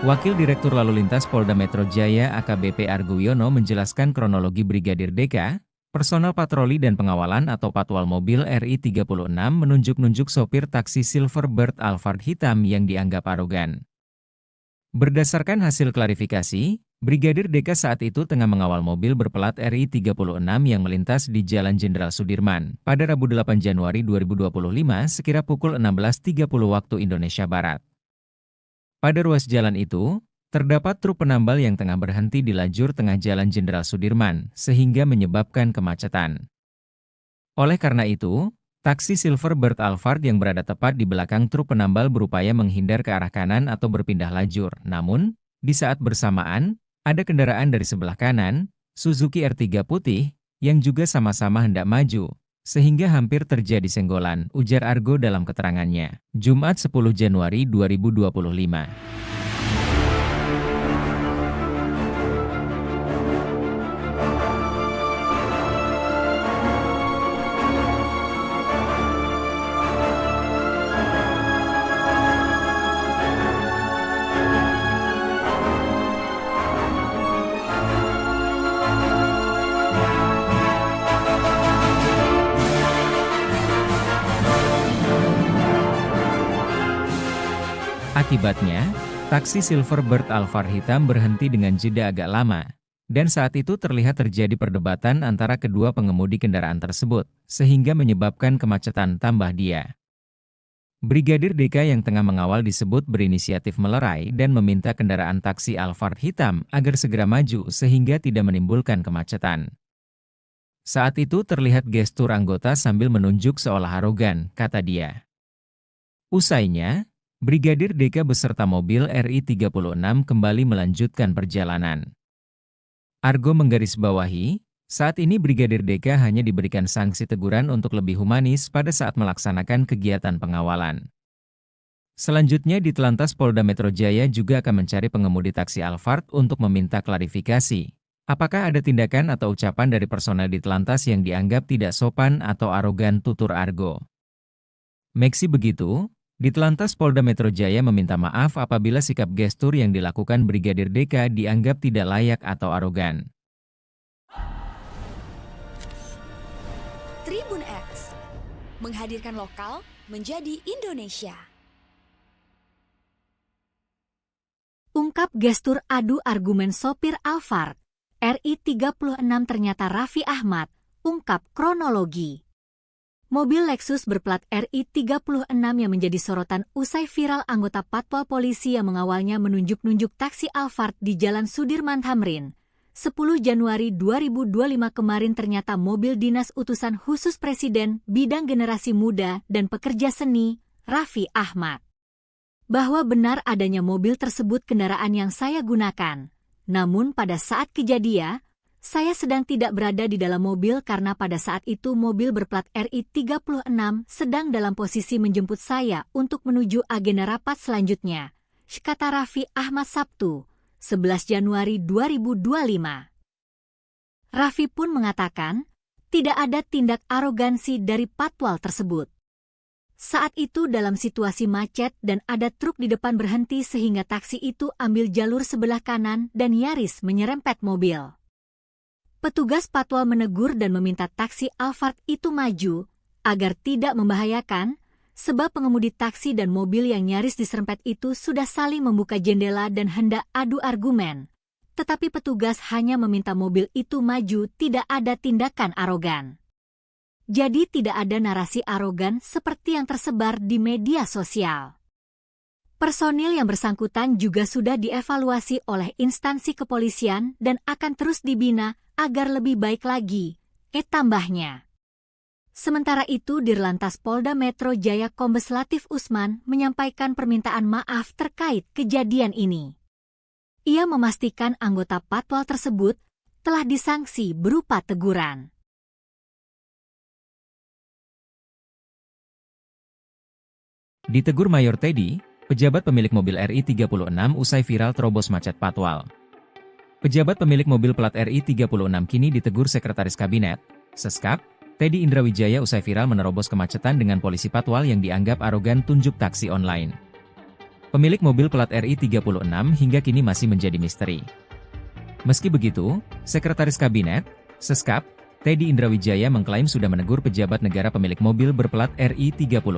Wakil Direktur Lalu Lintas Polda Metro Jaya AKBP Argo Wiono menjelaskan kronologi Brigadir DK, personel patroli dan pengawalan atau patwal mobil RI36 menunjuk-nunjuk sopir taksi Silverbird Alphard hitam yang dianggap arogan. Berdasarkan hasil klarifikasi, Brigadir DK saat itu tengah mengawal mobil berplat RI36 yang melintas di Jalan Jenderal Sudirman pada Rabu 8 Januari 2025 sekira pukul 16.30 waktu Indonesia Barat. Pada ruas jalan itu, terdapat truk penambal yang tengah berhenti di lajur tengah Jalan Jenderal Sudirman, sehingga menyebabkan kemacetan. Oleh karena itu, taksi Silverbird Alphard yang berada tepat di belakang truk penambal berupaya menghindar ke arah kanan atau berpindah lajur. Namun, di saat bersamaan, ada kendaraan dari sebelah kanan, Suzuki R3 putih, yang juga sama-sama hendak maju, sehingga hampir terjadi senggolan, ujar Argo dalam keterangannya, Jumat 10 Januari 2025. Akibatnya, taksi Silverbird Alphard hitam berhenti dengan jeda agak lama, dan saat itu terlihat terjadi perdebatan antara kedua pengemudi kendaraan tersebut, sehingga menyebabkan kemacetan tambah dia. Brigadir DK yang tengah mengawal disebut berinisiatif melerai dan meminta kendaraan taksi Alphard hitam agar segera maju sehingga tidak menimbulkan kemacetan. Saat itu terlihat gestur anggota sambil menunjuk seolah arogan, kata dia. Usainya, Brigadir DK beserta mobil RI36 kembali melanjutkan perjalanan. Argo menggarisbawahi, saat ini Brigadir DK hanya diberikan sanksi teguran untuk lebih humanis pada saat melaksanakan kegiatan pengawalan. Selanjutnya Ditlantas Polda Metro Jaya juga akan mencari pengemudi taksi Alphard untuk meminta klarifikasi. Apakah ada tindakan atau ucapan dari personel Ditlantas yang dianggap tidak sopan atau arogan, tutur Argo. Meski begitu, Ditelantas Polda Metro Jaya meminta maaf apabila sikap gestur yang dilakukan Brigadir DK dianggap tidak layak atau arogan. Tribun X menghadirkan lokal menjadi Indonesia. Ungkap gestur adu argumen sopir Alphard, RI 36 ternyata Raffi Ahmad, ungkap kronologi. Mobil Lexus berplat RI 36 yang menjadi sorotan usai viral anggota Patwal Polisi yang mengawalnya menunjuk-nunjuk taksi Alphard di Jalan Sudirman Tamrin. 10 Januari 2025 kemarin ternyata mobil dinas utusan khusus Presiden bidang generasi muda dan pekerja seni, Raffi Ahmad. Bahwa benar adanya mobil tersebut kendaraan yang saya gunakan. Namun pada saat kejadian, saya sedang tidak berada di dalam mobil karena pada saat itu mobil berplat RI 36 sedang dalam posisi menjemput saya untuk menuju agenda rapat selanjutnya, kata Raffi Ahmad Sabtu, 11 Januari 2025. Raffi pun mengatakan, tidak ada tindak arogansi dari patwal tersebut. Saat itu dalam situasi macet dan ada truk di depan berhenti sehingga taksi itu ambil jalur sebelah kanan dan nyaris menyerempet mobil. Petugas patwal menegur dan meminta taksi Alphard itu maju agar tidak membahayakan, sebab pengemudi taksi dan mobil yang nyaris diserempet itu sudah saling membuka jendela dan hendak adu argumen. Tetapi petugas hanya meminta mobil itu maju, tidak ada tindakan arogan. Jadi tidak ada narasi arogan seperti yang tersebar di media sosial. Personil yang bersangkutan juga sudah dievaluasi oleh instansi kepolisian dan akan terus dibina agar lebih baik lagi, tambahnya. Sementara itu Dirlantas Polda Metro Jaya Kombes Latif Usman menyampaikan permintaan maaf terkait kejadian ini. Ia memastikan anggota patwal tersebut telah disanksi berupa teguran. Ditegur Mayor Teddy, pejabat pemilik mobil RI 36 usai viral terobos macet patwal. Pejabat pemilik mobil plat RI 36 kini ditegur Sekretaris Kabinet, Seskap, Teddy Indrawijaya usai viral menerobos kemacetan dengan polisi patwal yang dianggap arogan tunjuk taksi online. Pemilik mobil plat RI 36 hingga kini masih menjadi misteri. Meski begitu, Sekretaris Kabinet, Seskap, Teddy Indrawijaya mengklaim sudah menegur pejabat negara pemilik mobil berplat RI 36.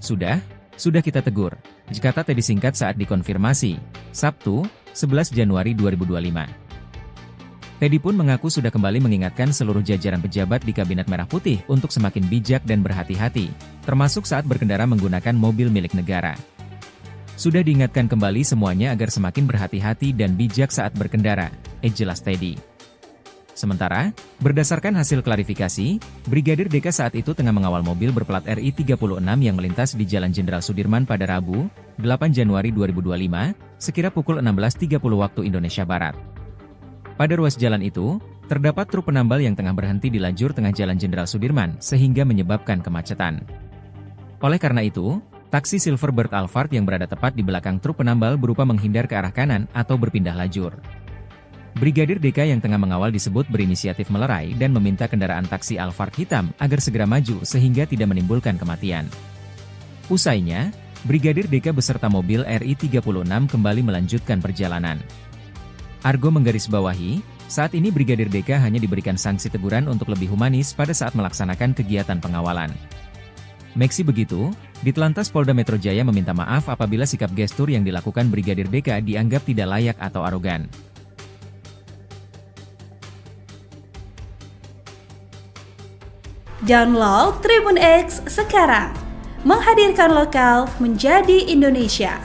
Sudah kita tegur, kata Teddy singkat saat dikonfirmasi, Sabtu, 11 Januari 2025. Teddy pun mengaku sudah kembali mengingatkan seluruh jajaran pejabat di Kabinet Merah Putih untuk semakin bijak dan berhati-hati, termasuk saat berkendara menggunakan mobil milik negara. Sudah diingatkan kembali semuanya agar semakin berhati-hati dan bijak saat berkendara, jelas Teddy. Sementara, berdasarkan hasil klarifikasi, Brigadir DK saat itu tengah mengawal mobil berplat RI 36 yang melintas di Jalan Jenderal Sudirman pada Rabu, 8 Januari 2025, sekira pukul 16.30 waktu Indonesia Barat. Pada ruas jalan itu, terdapat truk penambal yang tengah berhenti di lajur tengah Jalan Jenderal Sudirman sehingga menyebabkan kemacetan. Oleh karena itu, taksi Silverbird Alphard yang berada tepat di belakang truk penambal berupa menghindar ke arah kanan atau berpindah lajur. Brigadir DK yang tengah mengawal disebut berinisiatif melerai dan meminta kendaraan taksi Alphard hitam agar segera maju sehingga tidak menimbulkan kematian. Usainya, Brigadir DK beserta mobil RI 36 kembali melanjutkan perjalanan. Argo menggarisbawahi, saat ini Brigadir DK hanya diberikan sanksi teguran untuk lebih humanis pada saat melaksanakan kegiatan pengawalan. Meski begitu, Ditlantas Polda Metro Jaya meminta maaf apabila sikap gestur yang dilakukan Brigadir DK dianggap tidak layak atau arogan. Download Tribun X sekarang, menghadirkan lokal menjadi Indonesia.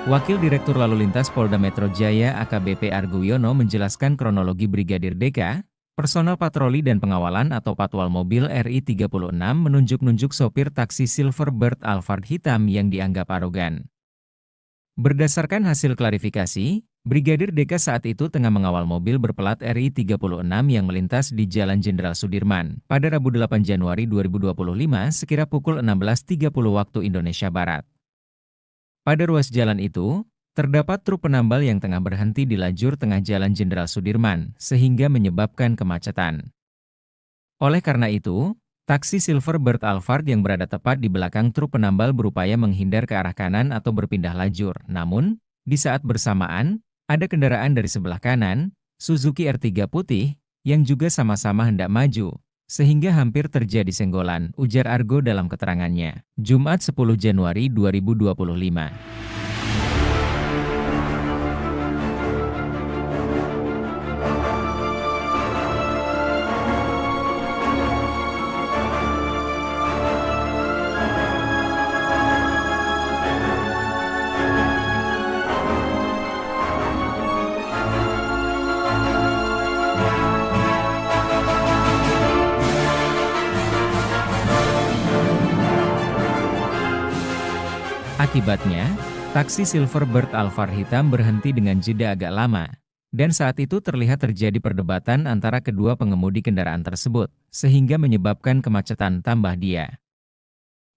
Wakil Direktur Lalu Lintas Polda Metro Jaya AKBP Argo Wiono menjelaskan kronologi Brigadir DK, personel patroli dan pengawalan atau patwal mobil RI 36 menunjuk-nunjuk sopir taksi Silverbird Alphard hitam yang dianggap arogan. Berdasarkan hasil klarifikasi, Brigadir DK saat itu tengah mengawal mobil berplat RI 36 yang melintas di Jalan Jenderal Sudirman pada Rabu 8 Januari 2025 sekira pukul 16.30 waktu Indonesia Barat. Pada ruas jalan itu, terdapat truk penambal yang tengah berhenti di lajur tengah Jalan Jenderal Sudirman sehingga menyebabkan kemacetan. Oleh karena itu, taksi Silverbird Alphard yang berada tepat di belakang truk penambal berupaya menghindar ke arah kanan atau berpindah lajur. Namun, di saat bersamaan, ada kendaraan dari sebelah kanan, Suzuki R3 putih, yang juga sama-sama hendak maju, sehingga hampir terjadi senggolan, ujar Argo dalam keterangannya. Jumat 10 Januari 2025. Akibatnya, taksi Silverbird Alphard hitam berhenti dengan jeda agak lama, dan saat itu terlihat terjadi perdebatan antara kedua pengemudi kendaraan tersebut, sehingga menyebabkan kemacetan tambah dia.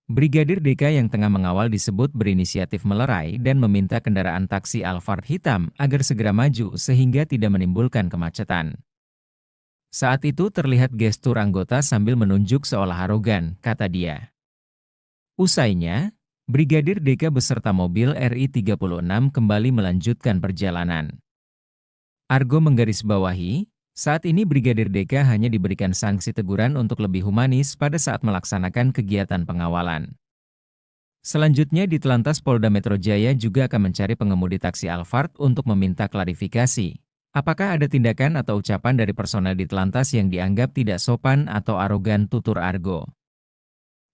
Brigadir DK yang tengah mengawal disebut berinisiatif melerai dan meminta kendaraan taksi Alphard hitam agar segera maju sehingga tidak menimbulkan kemacetan. Saat itu terlihat gestur anggota sambil menunjuk seolah arogan, kata dia. Usainya, Brigadir DK beserta mobil RI 36 kembali melanjutkan perjalanan. Argo menggarisbawahi, saat ini Brigadir DK hanya diberikan sanksi teguran untuk lebih humanis pada saat melaksanakan kegiatan pengawalan. Selanjutnya di Telantas Polda Metro Jaya juga akan mencari pengemudi taksi Alphard untuk meminta klarifikasi. Apakah ada tindakan atau ucapan dari personel di Telantas yang dianggap tidak sopan atau arogan, tutur Argo.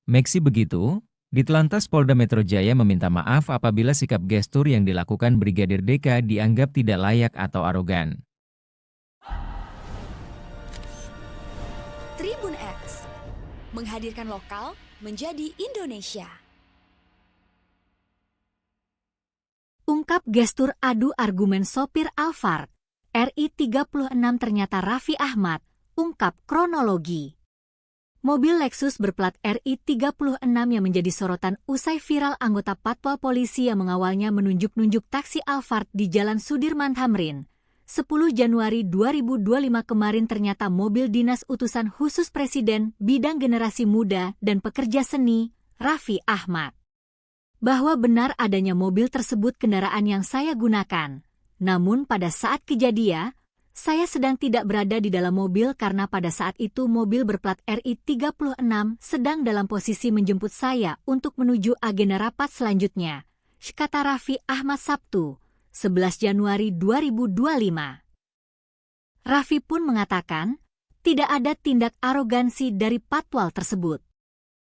Meski begitu, di Telantas Polda Metro Jaya meminta maaf apabila sikap gestur yang dilakukan Brigadir DK dianggap tidak layak atau arogan. Tribun X menghadirkan lokal menjadi Indonesia. Ungkap gestur adu argumen sopir Alphard, RI 36 ternyata Raffi Ahmad, ungkap kronologi. Mobil Lexus berplat RI 36 yang menjadi sorotan usai viral anggota Patwal Polisi yang mengawalnya menunjuk-nunjuk taksi Alphard di Jalan Sudirman Tamrin. 10 Januari 2025 kemarin ternyata mobil dinas utusan khusus Presiden bidang generasi muda dan pekerja seni, Raffi Ahmad. Bahwa benar adanya mobil tersebut kendaraan yang saya gunakan. Namun pada saat kejadian, saya sedang tidak berada di dalam mobil karena pada saat itu mobil berplat RI 36 sedang dalam posisi menjemput saya untuk menuju agenda rapat selanjutnya, kata Raffi Ahmad Sabtu, 11 Januari 2025. Raffi pun mengatakan, tidak ada tindak arogansi dari Patwal tersebut.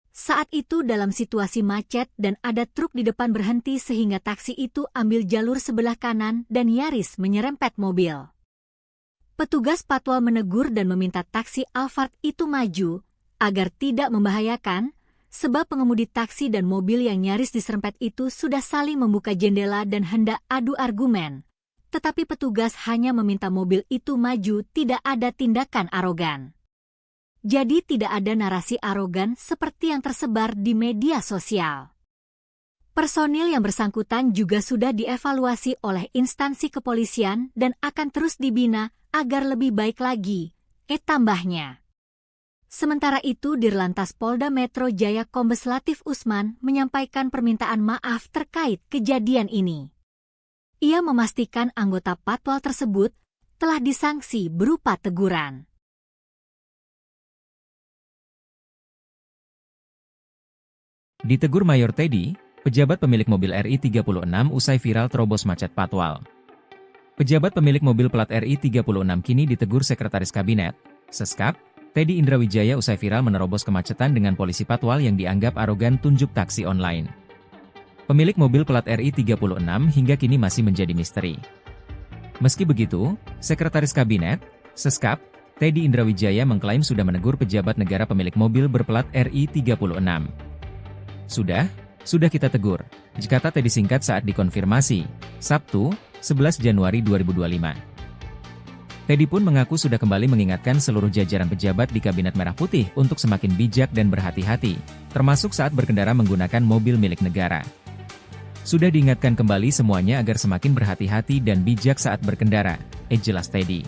Saat itu dalam situasi macet dan ada truk di depan berhenti sehingga taksi itu ambil jalur sebelah kanan dan nyaris menyerempet mobil. Petugas Patwal menegur dan meminta taksi Alphard itu maju, agar tidak membahayakan, sebab pengemudi taksi dan mobil yang nyaris diserempet itu sudah saling membuka jendela dan hendak adu argumen. Tetapi petugas hanya meminta mobil itu maju, tidak ada tindakan arogan. Jadi tidak ada narasi arogan seperti yang tersebar di media sosial. Personil yang bersangkutan juga sudah dievaluasi oleh instansi kepolisian dan akan terus dibina agar lebih baik lagi, tambahnya. Sementara itu Dirlantas Polda Metro Jaya Kombes Latif Usman menyampaikan permintaan maaf terkait kejadian ini. Ia memastikan anggota Patwal tersebut telah disanksi berupa teguran. Ditegur Mayor Teddy, pejabat pemilik mobil RI 36 usai viral terobos macet Patwal. Pejabat pemilik mobil plat RI 36 kini ditegur Sekretaris Kabinet, Seskap, Teddy Indrawijaya usai viral menerobos kemacetan dengan polisi Patwal yang dianggap arogan tunjuk taksi online. Pemilik mobil plat RI 36 hingga kini masih menjadi misteri. Meski begitu, Sekretaris Kabinet, Seskap, Teddy Indrawijaya mengklaim sudah menegur pejabat negara pemilik mobil berplat RI 36. Sudah kita tegur, kata Teddy singkat saat dikonfirmasi, Sabtu, 11 Januari 2025. Teddy pun mengaku sudah kembali mengingatkan seluruh jajaran pejabat di Kabinet Merah Putih untuk semakin bijak dan berhati-hati, termasuk saat berkendara menggunakan mobil milik negara. Sudah diingatkan kembali semuanya agar semakin berhati-hati dan bijak saat berkendara, jelas Teddy.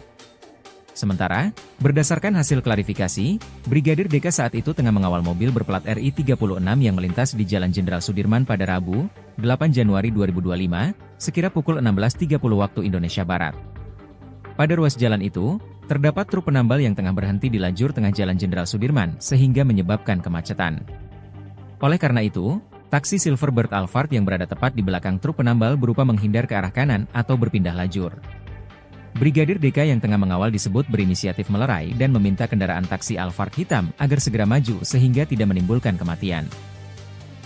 Sementara, berdasarkan hasil klarifikasi, Brigadir DK saat itu tengah mengawal mobil berplat RI 36 yang melintas di Jalan Jenderal Sudirman pada Rabu, 8 Januari 2025, sekira pukul 16.30 waktu Indonesia Barat. Pada ruas jalan itu, terdapat truk penambal yang tengah berhenti di lajur tengah Jalan Jenderal Sudirman sehingga menyebabkan kemacetan. Oleh karena itu, taksi Silverbird Alphard yang berada tepat di belakang truk penambal berupa menghindar ke arah kanan atau berpindah lajur. Brigadir DK yang tengah mengawal disebut berinisiatif melerai dan meminta kendaraan taksi Alphard hitam agar segera maju sehingga tidak menimbulkan kematian.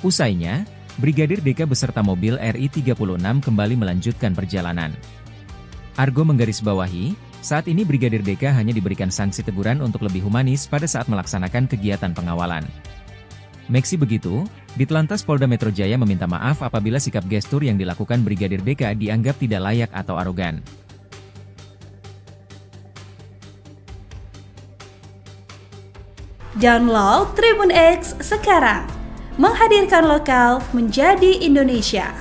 Usainya, Brigadir DK beserta mobil RI 36 kembali melanjutkan perjalanan. Argo menggarisbawahi, saat ini Brigadir DK hanya diberikan sanksi teguran untuk lebih humanis pada saat melaksanakan kegiatan pengawalan. Meski begitu, Ditlantas Polda Metro Jaya meminta maaf apabila sikap gestur yang dilakukan Brigadir DK dianggap tidak layak atau arogan. Download Tribun X sekarang, menghadirkan lokal menjadi Indonesia.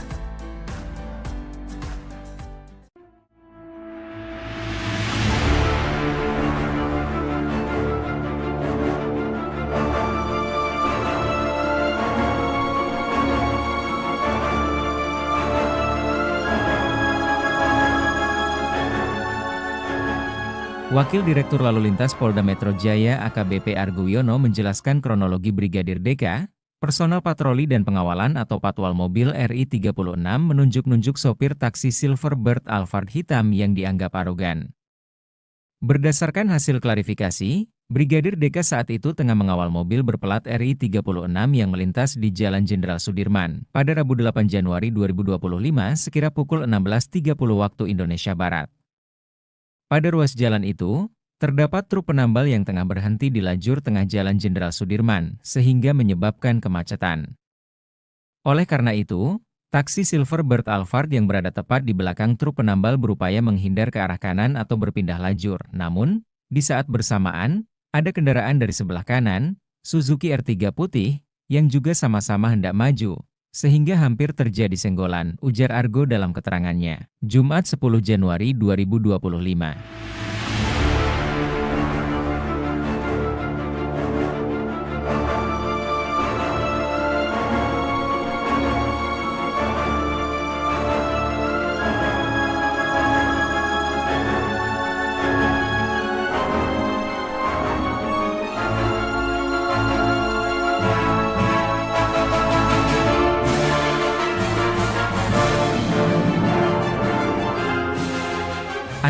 Wakil Direktur Lalu Lintas Polda Metro Jaya AKBP Argo Wiono menjelaskan kronologi Brigadir DK, personel patroli dan pengawalan atau patwal mobil RI 36 menunjuk-nunjuk sopir taksi Silverbird Alphard hitam yang dianggap arogan. Berdasarkan hasil klarifikasi, Brigadir DK saat itu tengah mengawal mobil berplat RI 36 yang melintas di Jalan Jenderal Sudirman pada Rabu 8 Januari 2025 sekira pukul 16.30 waktu Indonesia Barat. Pada ruas jalan itu, terdapat truk penambal yang tengah berhenti di lajur tengah Jalan Jenderal Sudirman, sehingga menyebabkan kemacetan. Oleh karena itu, taksi Silverbird Alphard yang berada tepat di belakang truk penambal berupaya menghindar ke arah kanan atau berpindah lajur. Namun, di saat bersamaan, ada kendaraan dari sebelah kanan, Suzuki R3 putih, yang juga sama-sama hendak maju, sehingga hampir terjadi senggolan, ujar Argo dalam keterangannya. Jumat 10 Januari 2025.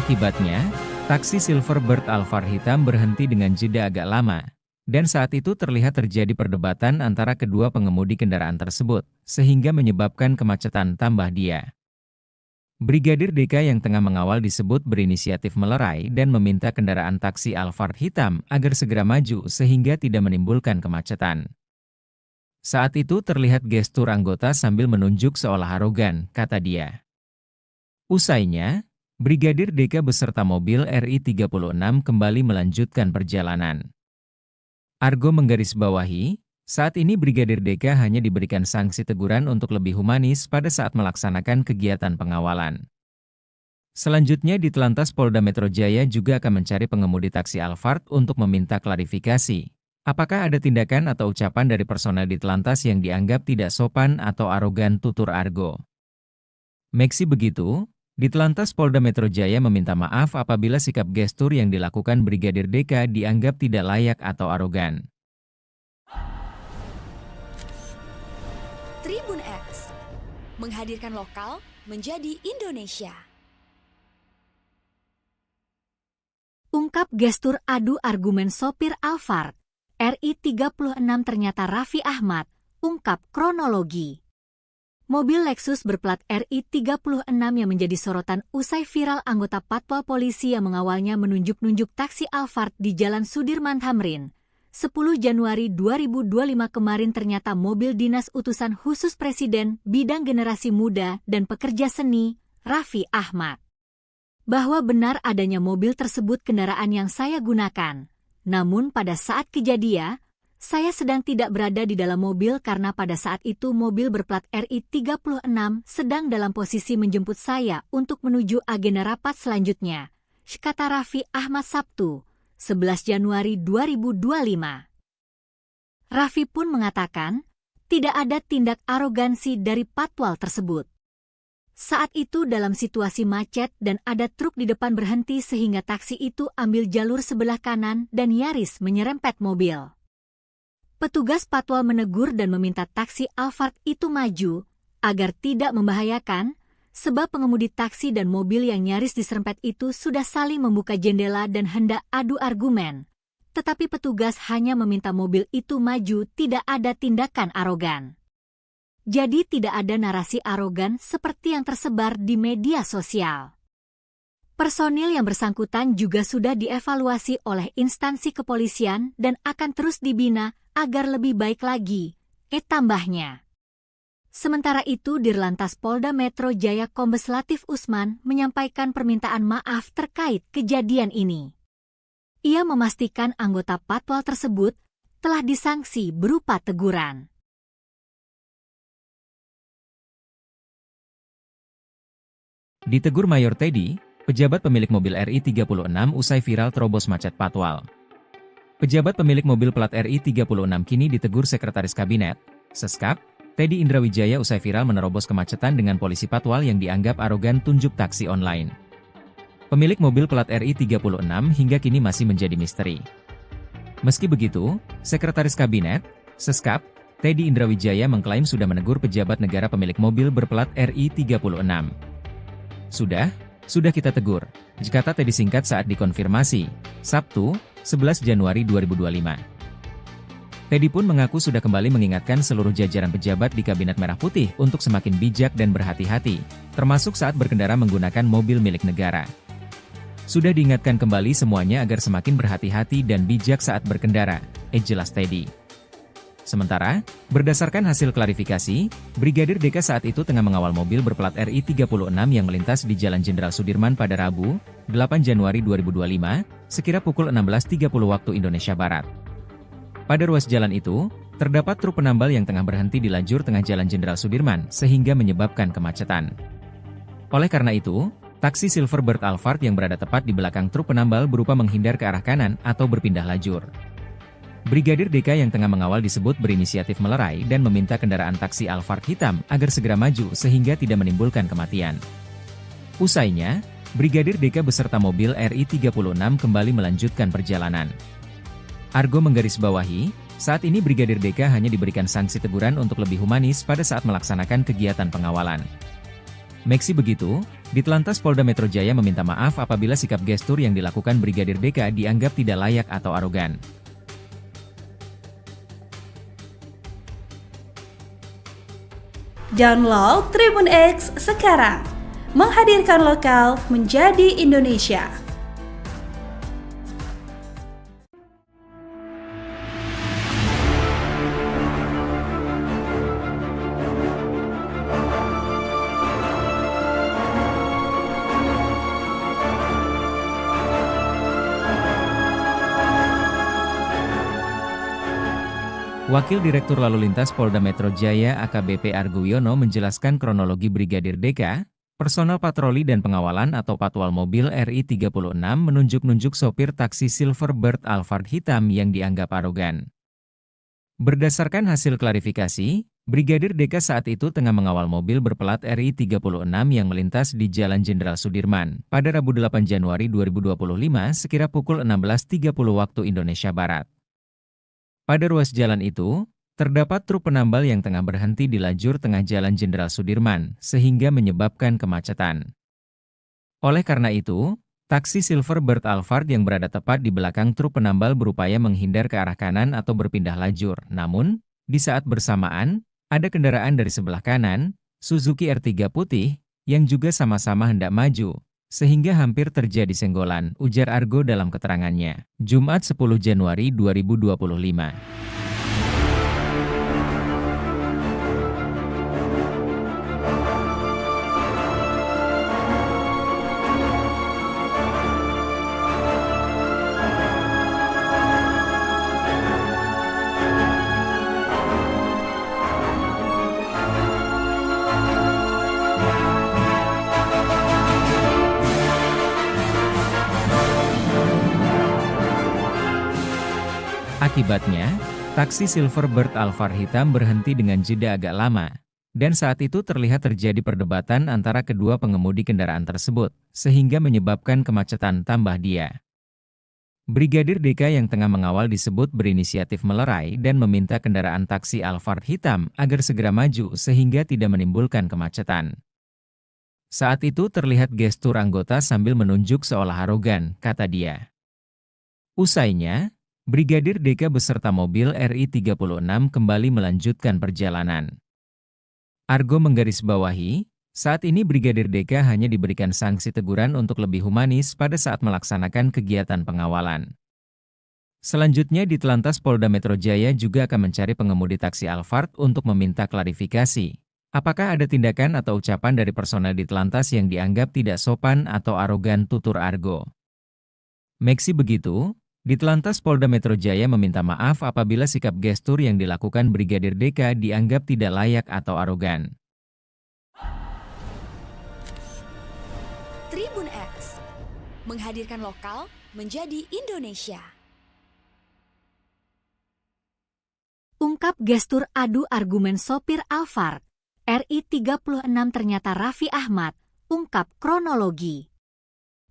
Akibatnya, taksi Silverbird Alphard hitam berhenti dengan jeda agak lama, dan saat itu terlihat terjadi perdebatan antara kedua pengemudi kendaraan tersebut, sehingga menyebabkan kemacetan tambah dia. Brigadir DK yang tengah mengawal disebut berinisiatif melerai dan meminta kendaraan taksi Alphard hitam agar segera maju sehingga tidak menimbulkan kemacetan. Saat itu terlihat gestur anggota sambil menunjuk seolah arogan, kata dia. Usainya, Brigadir DK beserta mobil RI 36 kembali melanjutkan perjalanan. Argo menggarisbawahi, saat ini Brigadir DK hanya diberikan sanksi teguran untuk lebih humanis pada saat melaksanakan kegiatan pengawalan. Selanjutnya Ditlantas Polda Metro Jaya juga akan mencari pengemudi taksi Alphard untuk meminta klarifikasi. Apakah ada tindakan atau ucapan dari personel Ditlantas yang dianggap tidak sopan atau arogan, tutur Argo. Meski begitu, Ditlantas Polda Metro Jaya meminta maaf apabila sikap gestur yang dilakukan Brigadir DK dianggap tidak layak atau arogan. Tribun X, menghadirkan lokal menjadi Indonesia. Ungkap gestur adu argumen sopir Alphard, RI 36 ternyata Raffi Ahmad, ungkap kronologi. Mobil Lexus berplat RI 36 yang menjadi sorotan usai viral anggota patwal polisi yang mengawalnya menunjuk-nunjuk taksi Alphard di Jalan Sudirman Tamrin. 10 Januari 2025 kemarin ternyata mobil dinas utusan khusus Presiden bidang generasi muda dan pekerja seni, Raffi Ahmad, bahwa benar adanya mobil tersebut kendaraan yang saya gunakan. Namun pada saat kejadian, saya sedang tidak berada di dalam mobil karena pada saat itu mobil berplat RI 36 sedang dalam posisi menjemput saya untuk menuju agenda rapat selanjutnya, kata Raffi Ahmad Sabtu, 11 Januari 2025. Raffi pun mengatakan, tidak ada tindak arogansi dari patwal tersebut. Saat itu dalam situasi macet dan ada truk di depan berhenti sehingga taksi itu ambil jalur sebelah kanan dan nyaris menyerempet mobil. Petugas patwal menegur dan meminta taksi Alphard itu maju agar tidak membahayakan, sebab pengemudi taksi dan mobil yang nyaris diserempet itu sudah saling membuka jendela dan hendak adu argumen. Tetapi petugas hanya meminta mobil itu maju, tidak ada tindakan arogan. Jadi tidak ada narasi arogan seperti yang tersebar di media sosial. Personil yang bersangkutan juga sudah dievaluasi oleh instansi kepolisian dan akan terus dibina agar lebih baik lagi, tambahnya. Sementara itu Dirlantas Polda Metro Jaya Kombes Latif Usman menyampaikan permintaan maaf terkait kejadian ini. Ia memastikan anggota patwal tersebut telah disanksi berupa teguran. Ditegur Mayor Teddy, pejabat pemilik mobil RI 36 usai viral terobos macet patwal. Pejabat pemilik mobil plat RI 36 kini ditegur Sekretaris Kabinet, Seskap, Teddy Indrawijaya usai viral menerobos kemacetan dengan polisi patwal yang dianggap arogan tunjuk taksi online. Pemilik mobil plat RI 36 hingga kini masih menjadi misteri. Meski begitu, Sekretaris Kabinet, Seskap, Teddy Indrawijaya mengklaim sudah menegur pejabat negara pemilik mobil berplat RI 36. Sudah kita tegur, kata Teddy singkat saat dikonfirmasi, Sabtu, 11 Januari 2025. Teddy pun mengaku sudah kembali mengingatkan seluruh jajaran pejabat di Kabinet Merah Putih untuk semakin bijak dan berhati-hati, termasuk saat berkendara menggunakan mobil milik negara. Sudah diingatkan kembali semuanya agar semakin berhati-hati dan bijak saat berkendara, jelas Teddy. Sementara, berdasarkan hasil klarifikasi, Brigadir DK saat itu tengah mengawal mobil berplat RI 36 yang melintas di Jalan Jenderal Sudirman pada Rabu, 8 Januari 2025, sekira pukul 16.30 waktu Indonesia Barat. Pada ruas jalan itu, terdapat truk penambal yang tengah berhenti di lajur tengah Jalan Jenderal Sudirman sehingga menyebabkan kemacetan. Oleh karena itu, taksi Silverbird Alphard yang berada tepat di belakang truk penambal berupa menghindar ke arah kanan atau berpindah lajur. Brigadir DK yang tengah mengawal disebut berinisiatif melerai dan meminta kendaraan taksi Alphard hitam agar segera maju sehingga tidak menimbulkan kematian. Usainya, Brigadir DK beserta mobil RI 36 kembali melanjutkan perjalanan. Argo menggarisbawahi, saat ini Brigadir DK hanya diberikan sanksi teguran untuk lebih humanis pada saat melaksanakan kegiatan pengawalan. Meski begitu, Ditlantas Polda Metro Jaya meminta maaf apabila sikap gestur yang dilakukan Brigadir DK dianggap tidak layak atau arogan. Download Tribun X sekarang, menghadirkan lokal menjadi Indonesia. Wakil Direktur Lalu Lintas Polda Metro Jaya AKBP Argo Wiono menjelaskan kronologi Brigadir DK, personel patroli dan pengawalan atau patwal mobil RI 36 menunjuk-nunjuk sopir taksi Silverbird Alphard hitam yang dianggap arogan. Berdasarkan hasil klarifikasi, Brigadir DK saat itu tengah mengawal mobil berplat RI 36 yang melintas di Jalan Jenderal Sudirman pada Rabu 8 Januari 2025 sekira pukul 16.30 waktu Indonesia Barat. Pada ruas jalan itu, terdapat truk penambal yang tengah berhenti di lajur tengah Jalan Jenderal Sudirman, sehingga menyebabkan kemacetan. Oleh karena itu, taksi Silverbird Alphard yang berada tepat di belakang truk penambal berupaya menghindar ke arah kanan atau berpindah lajur. Namun, di saat bersamaan, ada kendaraan dari sebelah kanan, Suzuki R3 putih, yang juga sama-sama hendak maju, sehingga hampir terjadi senggolan, ujar Argo dalam keterangannya, Jumat 10 Januari 2025. Akibatnya, taksi Silverbird Alphard hitam berhenti dengan jeda agak lama. Dan saat itu terlihat terjadi perdebatan antara kedua pengemudi kendaraan tersebut, sehingga menyebabkan kemacetan tambah dia. Brigadir DK yang tengah mengawal disebut berinisiatif melerai dan meminta kendaraan taksi Alphard hitam agar segera maju sehingga tidak menimbulkan kemacetan. Saat itu terlihat gestur anggota sambil menunjuk seolah arogan, kata dia. Usainya, Brigadir DK beserta mobil RI-36 kembali melanjutkan perjalanan. Argo menggarisbawahi, saat ini Brigadir DK hanya diberikan sanksi teguran untuk lebih humanis pada saat melaksanakan kegiatan pengawalan. Selanjutnya di Telantas Polda Metro Jaya juga akan mencari pengemudi taksi Alphard untuk meminta klarifikasi. Apakah ada tindakan atau ucapan dari personel di Telantas yang dianggap tidak sopan atau arogan, tutur Argo. Meski begitu, di Telantas Polda Metro Jaya meminta maaf apabila sikap gestur yang dilakukan Brigadir DK dianggap tidak layak atau arogan. Tribun X menghadirkan lokal menjadi Indonesia. Ungkap gestur adu argumen sopir Alphard, RI-36 ternyata Raffi Ahmad, ungkap kronologi.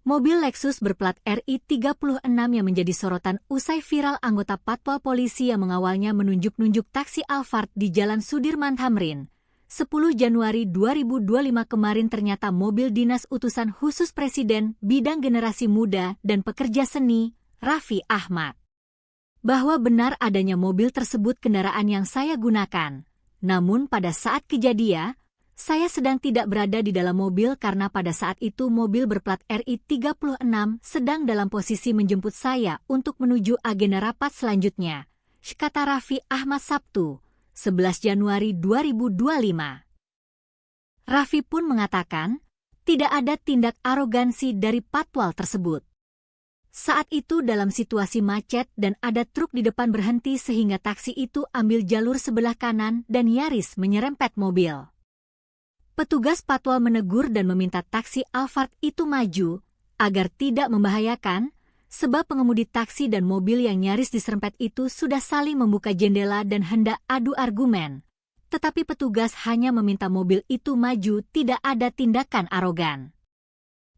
Mobil Lexus berplat RI-36 yang menjadi sorotan usai viral anggota Patwal Polisi yang mengawalnya menunjuk-nunjuk taksi Alphard di Jalan Sudirman Tamrin. 10 Januari 2025 kemarin ternyata mobil dinas utusan khusus Presiden bidang generasi muda dan pekerja seni, Raffi Ahmad. Bahwa benar adanya mobil tersebut kendaraan yang saya gunakan. Namun pada saat kejadian, saya sedang tidak berada di dalam mobil karena pada saat itu mobil berplat RI-36 sedang dalam posisi menjemput saya untuk menuju agenda rapat selanjutnya, kata Raffi Ahmad Sabtu, 11 Januari 2025. Raffi pun mengatakan, tidak ada tindak arogansi dari patwal tersebut. Saat itu dalam situasi macet dan ada truk di depan berhenti sehingga taksi itu ambil jalur sebelah kanan dan nyaris menyerempet mobil. Petugas patwal menegur dan meminta taksi Alphard itu maju, agar tidak membahayakan, sebab pengemudi taksi dan mobil yang nyaris diserempet itu sudah saling membuka jendela dan hendak adu argumen. Tetapi petugas hanya meminta mobil itu maju, tidak ada tindakan arogan.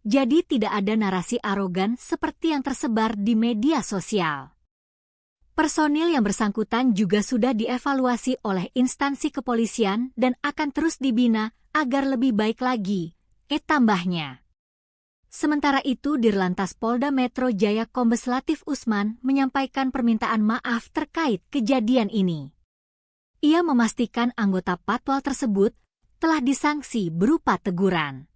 Jadi tidak ada narasi arogan seperti yang tersebar di media sosial. Personil yang bersangkutan juga sudah dievaluasi oleh instansi kepolisian dan akan terus dibina agar lebih baik lagi, tambahnya. Sementara itu Dirlantas Polda Metro Jaya Kombes Latif Usman menyampaikan permintaan maaf terkait kejadian ini. Ia memastikan anggota patwal tersebut telah disanksi berupa teguran.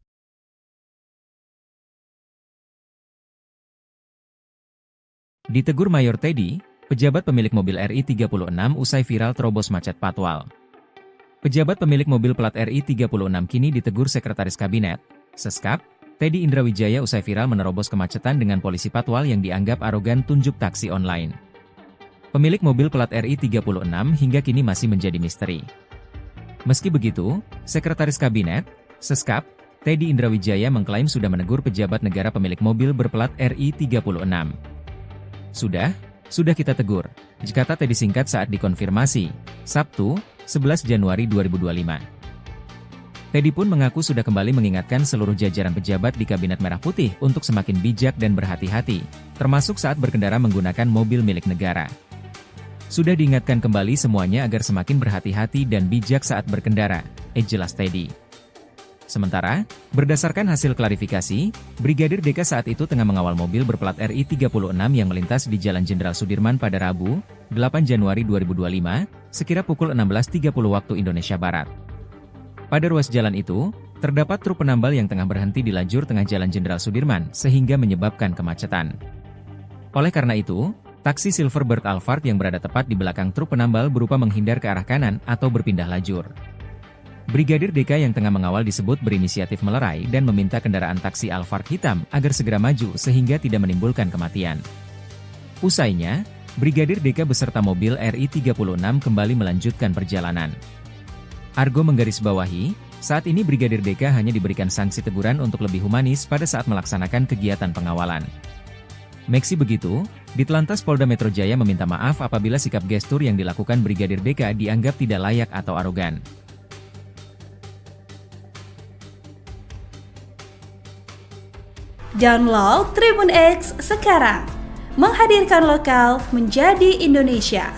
Ditegur Mayor Teddy, pejabat pemilik mobil RI-36 usai viral terobos macet patwal. Pejabat pemilik mobil plat RI-36 kini ditegur Sekretaris Kabinet, Seskap, Teddy Indrawijaya usai viral menerobos kemacetan dengan polisi patwal yang dianggap arogan tunjuk taksi online. Pemilik mobil plat RI-36 hingga kini masih menjadi misteri. Meski begitu, Sekretaris Kabinet, Seskap, Teddy Indrawijaya mengklaim sudah menegur pejabat negara pemilik mobil berplat RI-36. Sudah kita tegur, kata Teddy singkat saat dikonfirmasi, Sabtu, 11 Januari 2025. Teddy pun mengaku sudah kembali mengingatkan seluruh jajaran pejabat di Kabinet Merah Putih untuk semakin bijak dan berhati-hati, termasuk saat berkendara menggunakan mobil milik negara. Sudah diingatkan kembali semuanya agar semakin berhati-hati dan bijak saat berkendara, jelas Teddy. Sementara, berdasarkan hasil klarifikasi, Brigadir DK saat itu tengah mengawal mobil berplat RI-36 yang melintas di Jalan Jenderal Sudirman pada Rabu, 8 Januari 2025, sekira pukul 16.30 waktu Indonesia Barat. Pada ruas jalan itu, terdapat truk penambal yang tengah berhenti di lajur tengah Jalan Jenderal Sudirman sehingga menyebabkan kemacetan. Oleh karena itu, taksi Silverbird Alphard yang berada tepat di belakang truk penambal berupa menghindar ke arah kanan atau berpindah lajur. Brigadir DK yang tengah mengawal disebut berinisiatif melerai dan meminta kendaraan taksi Alphard hitam agar segera maju sehingga tidak menimbulkan kematian. Usainya, Brigadir DK beserta mobil RI-36 kembali melanjutkan perjalanan. Argo menggarisbawahi, saat ini Brigadir DK hanya diberikan sanksi teguran untuk lebih humanis pada saat melaksanakan kegiatan pengawalan. Meski begitu, Ditlantas Polda Metro Jaya meminta maaf apabila sikap gestur yang dilakukan Brigadir DK dianggap tidak layak atau arogan. Download Tribun X sekarang, menghadirkan lokal menjadi Indonesia.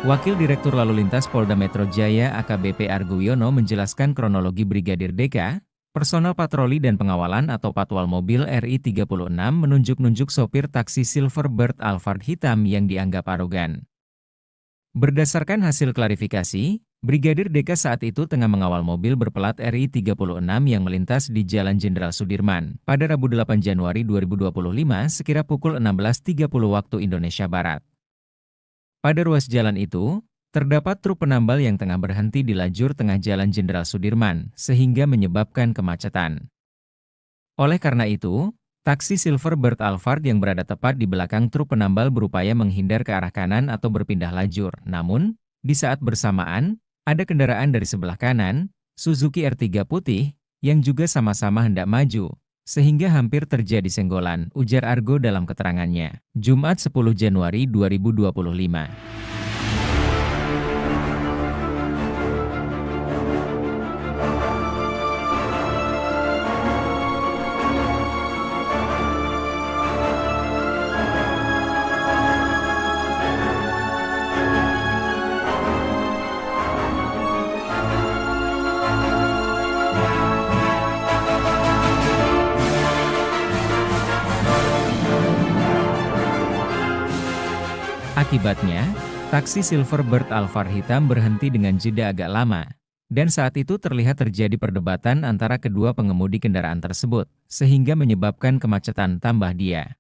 Wakil Direktur Lalu Lintas Polda Metro Jaya AKBP Argo Wiono menjelaskan kronologi Brigadir DK, personel patroli dan pengawalan atau patwal mobil RI 36 menunjuk-nunjuk sopir taksi Silverbird Alphard hitam yang dianggap arogan. Berdasarkan hasil klarifikasi, Brigadir DK saat itu tengah mengawal mobil berplat RI 36 yang melintas di Jalan Jenderal Sudirman pada Rabu 8 Januari 2025 sekira pukul 16.30 waktu Indonesia Barat. Pada ruas jalan itu, terdapat truk penambal yang tengah berhenti di lajur tengah Jalan Jenderal Sudirman, sehingga menyebabkan kemacetan. Oleh karena itu, taksi Silverbird Alphard yang berada tepat di belakang truk penambal berupaya menghindar ke arah kanan atau berpindah lajur. Namun, di saat bersamaan, ada kendaraan dari sebelah kanan, Suzuki R3 putih, yang juga sama-sama hendak maju, sehingga hampir terjadi senggolan, ujar Argo dalam keterangannya. Jumat 10 Januari 2025. Akibatnya, taksi Silverbird Alphard hitam berhenti dengan jeda agak lama, dan saat itu terlihat terjadi perdebatan antara kedua pengemudi kendaraan tersebut, sehingga menyebabkan kemacetan tambah dia.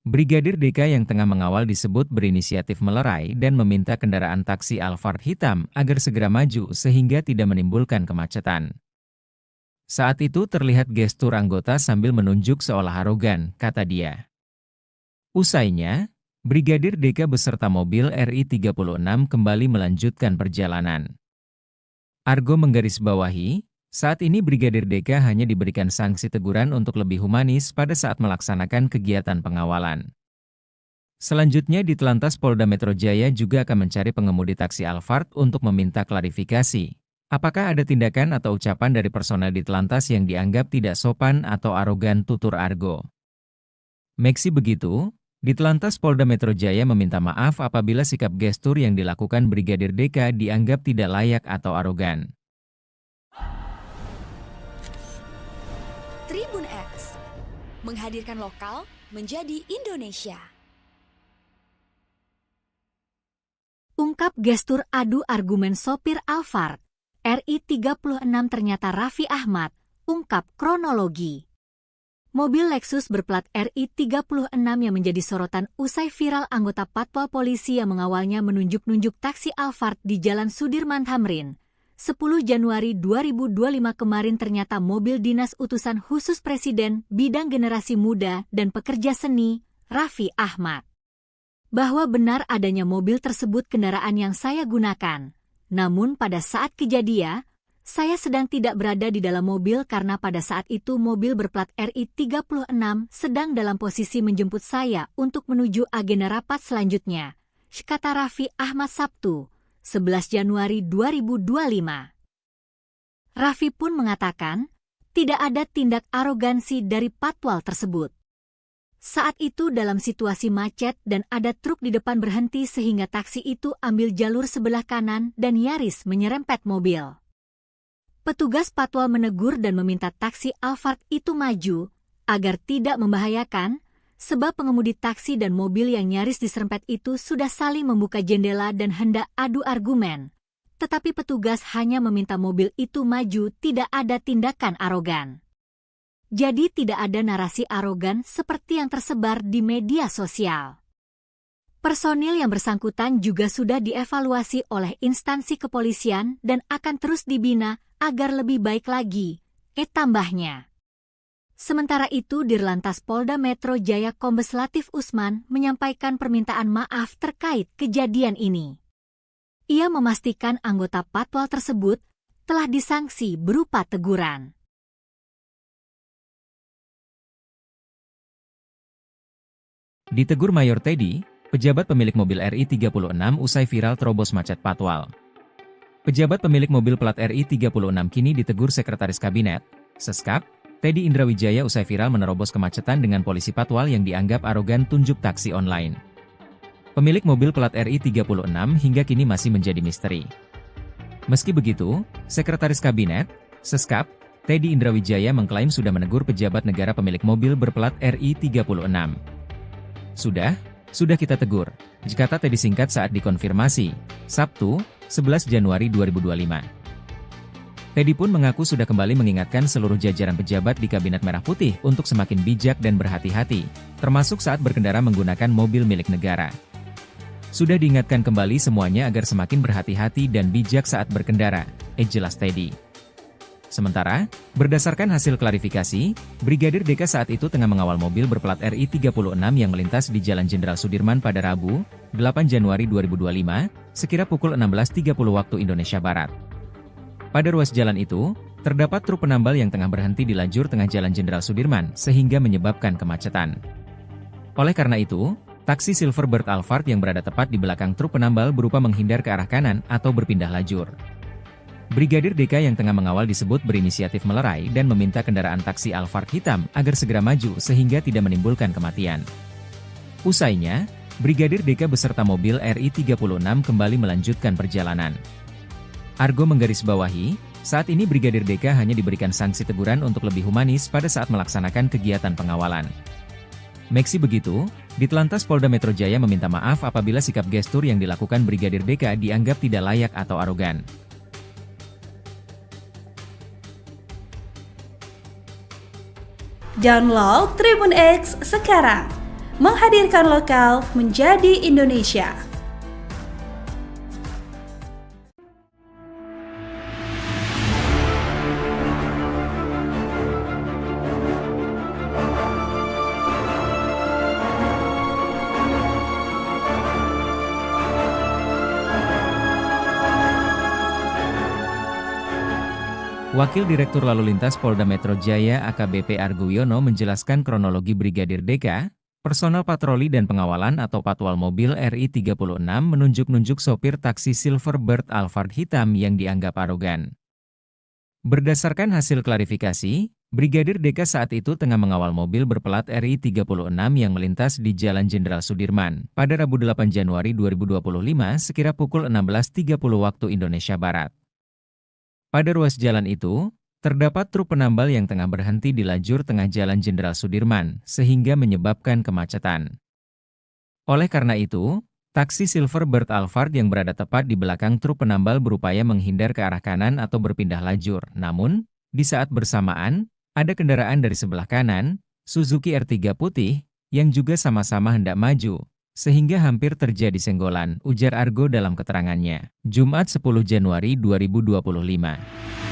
Brigadir DK yang tengah mengawal disebut berinisiatif melerai dan meminta kendaraan taksi Alphard hitam agar segera maju sehingga tidak menimbulkan kemacetan. Saat itu terlihat gestur anggota sambil menunjuk seolah arogan, kata dia. Usainya, Brigadir DK beserta mobil RI 36 kembali melanjutkan perjalanan. Argo menggarisbawahi, saat ini Brigadir DK hanya diberikan sanksi teguran untuk lebih humanis pada saat melaksanakan kegiatan pengawalan. Selanjutnya Ditlantas Polda Metro Jaya juga akan mencari pengemudi taksi Alphard untuk meminta klarifikasi. Apakah ada tindakan atau ucapan dari personel Ditlantas yang dianggap tidak sopan atau arogan, tutur Argo. Meski begitu, Ditlantas Polda Metro Jaya meminta maaf apabila sikap gestur yang dilakukan Brigadir DK dianggap tidak layak atau arogan. Tribun X, menghadirkan lokal menjadi Indonesia. Ungkap gestur adu argumen sopir Alphard, RI 36 ternyata Raffi Ahmad, ungkap kronologi. Mobil Lexus berplat RI 36 yang menjadi sorotan usai viral anggota patwal polisi yang mengawalnya menunjuk-nunjuk taksi Alphard di Jalan Sudirman Tamrin. 10 Januari 2025 kemarin ternyata mobil dinas utusan khusus Presiden bidang generasi muda dan pekerja seni, Raffi Ahmad. Bahwa benar adanya mobil tersebut kendaraan yang saya gunakan. Namun pada saat kejadian, saya sedang tidak berada di dalam mobil karena pada saat itu mobil berplat RI 36 sedang dalam posisi menjemput saya untuk menuju agenda rapat selanjutnya, kata Raffi Ahmad Sabtu, 11 Januari 2025. Raffi pun mengatakan, tidak ada tindak arogansi dari patwal tersebut. Saat itu dalam situasi macet dan ada truk di depan berhenti sehingga taksi itu ambil jalur sebelah kanan dan nyaris menyerempet mobil. Petugas patwal menegur dan meminta taksi Alphard itu maju, agar tidak membahayakan, sebab pengemudi taksi dan mobil yang nyaris diserempet itu sudah saling membuka jendela dan hendak adu argumen. Tetapi petugas hanya meminta mobil itu maju, tidak ada tindakan arogan. Jadi tidak ada narasi arogan seperti yang tersebar di media sosial. Personil yang bersangkutan juga sudah dievaluasi oleh instansi kepolisian dan akan terus dibina agar lebih baik lagi, tambahnya. Sementara itu, Dirlantas Polda Metro Jaya Kombes Latif Usman menyampaikan permintaan maaf terkait kejadian ini. Ia memastikan anggota patwal tersebut telah disanksi berupa teguran. Ditegur Mayor Teddy, pejabat pemilik mobil RI36 usai viral terobos macet patwal. Pejabat pemilik mobil plat RI36 kini ditegur Sekretaris Kabinet, Seskap, Teddy Indrawijaya usai viral menerobos kemacetan dengan polisi patwal yang dianggap arogan tunjuk taksi online. Pemilik mobil plat RI36 hingga kini masih menjadi misteri. Meski begitu, Sekretaris Kabinet, Seskap, Teddy Indrawijaya mengklaim sudah menegur pejabat negara pemilik mobil berplat RI36. Sudah kita tegur, kata Teddy singkat saat dikonfirmasi, Sabtu, 11 Januari 2025. Teddy pun mengaku sudah kembali mengingatkan seluruh jajaran pejabat di Kabinet Merah Putih untuk semakin bijak dan berhati-hati, termasuk saat berkendara menggunakan mobil milik negara. Sudah diingatkan kembali semuanya agar semakin berhati-hati dan bijak saat berkendara, jelas Teddy. Sementara, berdasarkan hasil klarifikasi, Brigadir DK saat itu tengah mengawal mobil berplat RI36 yang melintas di Jalan Jenderal Sudirman pada Rabu, 8 Januari 2025, sekira pukul 16.30 waktu Indonesia Barat. Pada ruas jalan itu, terdapat truk penambal yang tengah berhenti di lajur tengah Jalan Jenderal Sudirman sehingga menyebabkan kemacetan. Oleh karena itu, taksi Silverbird Alphard yang berada tepat di belakang truk penambal berupa menghindar ke arah kanan atau berpindah lajur. Brigadir DK yang tengah mengawal disebut berinisiatif melerai dan meminta kendaraan taksi Alphard hitam agar segera maju sehingga tidak menimbulkan kematian. Usainya, Brigadir DK beserta mobil RI36 kembali melanjutkan perjalanan. Argo menggarisbawahi, saat ini Brigadir DK hanya diberikan sanksi teguran untuk lebih humanis pada saat melaksanakan kegiatan pengawalan. Meski begitu, Ditlantas Polda Metro Jaya meminta maaf apabila sikap gestur yang dilakukan Brigadir DK dianggap tidak layak atau arogan. Download Tribun X sekarang, menghadirkan lokal menjadi Indonesia. Wakil Direktur Lalu Lintas Polda Metro Jaya AKBP Argo Wiono menjelaskan kronologi Brigadir DK, personel patroli dan pengawalan atau patwal mobil RI36 menunjuk-nunjuk sopir taksi Silverbird Alphard hitam yang dianggap arogan. Berdasarkan hasil klarifikasi, Brigadir DK saat itu tengah mengawal mobil berplat RI36 yang melintas di Jalan Jenderal Sudirman pada Rabu 8 Januari 2025 sekira pukul 16.30 waktu Indonesia Barat. Pada ruas jalan itu, terdapat truk penambal yang tengah berhenti di lajur tengah Jalan Jenderal Sudirman, sehingga menyebabkan kemacetan. Oleh karena itu, taksi Silverbird Alphard yang berada tepat di belakang truk penambal berupaya menghindar ke arah kanan atau berpindah lajur. Namun, di saat bersamaan, ada kendaraan dari sebelah kanan, Suzuki R3 putih, yang juga sama-sama hendak maju, sehingga hampir terjadi senggolan, ujar Argo dalam keterangannya. Jumat 10 Januari 2025.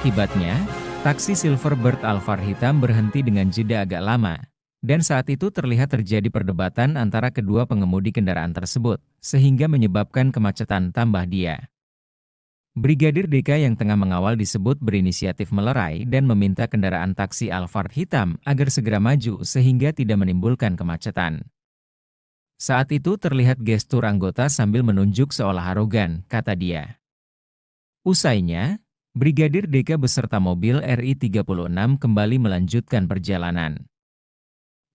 Akibatnya, taksi Silverbird Alphard hitam berhenti dengan jeda agak lama, dan saat itu terlihat terjadi perdebatan antara kedua pengemudi kendaraan tersebut, sehingga menyebabkan kemacetan tambah dia. Brigadir DK yang tengah mengawal disebut berinisiatif melerai dan meminta kendaraan taksi Alphard hitam agar segera maju sehingga tidak menimbulkan kemacetan. Saat itu terlihat gestur anggota sambil menunjuk seolah arogan, kata dia. Usainya, Brigadir DK beserta mobil RI36 kembali melanjutkan perjalanan.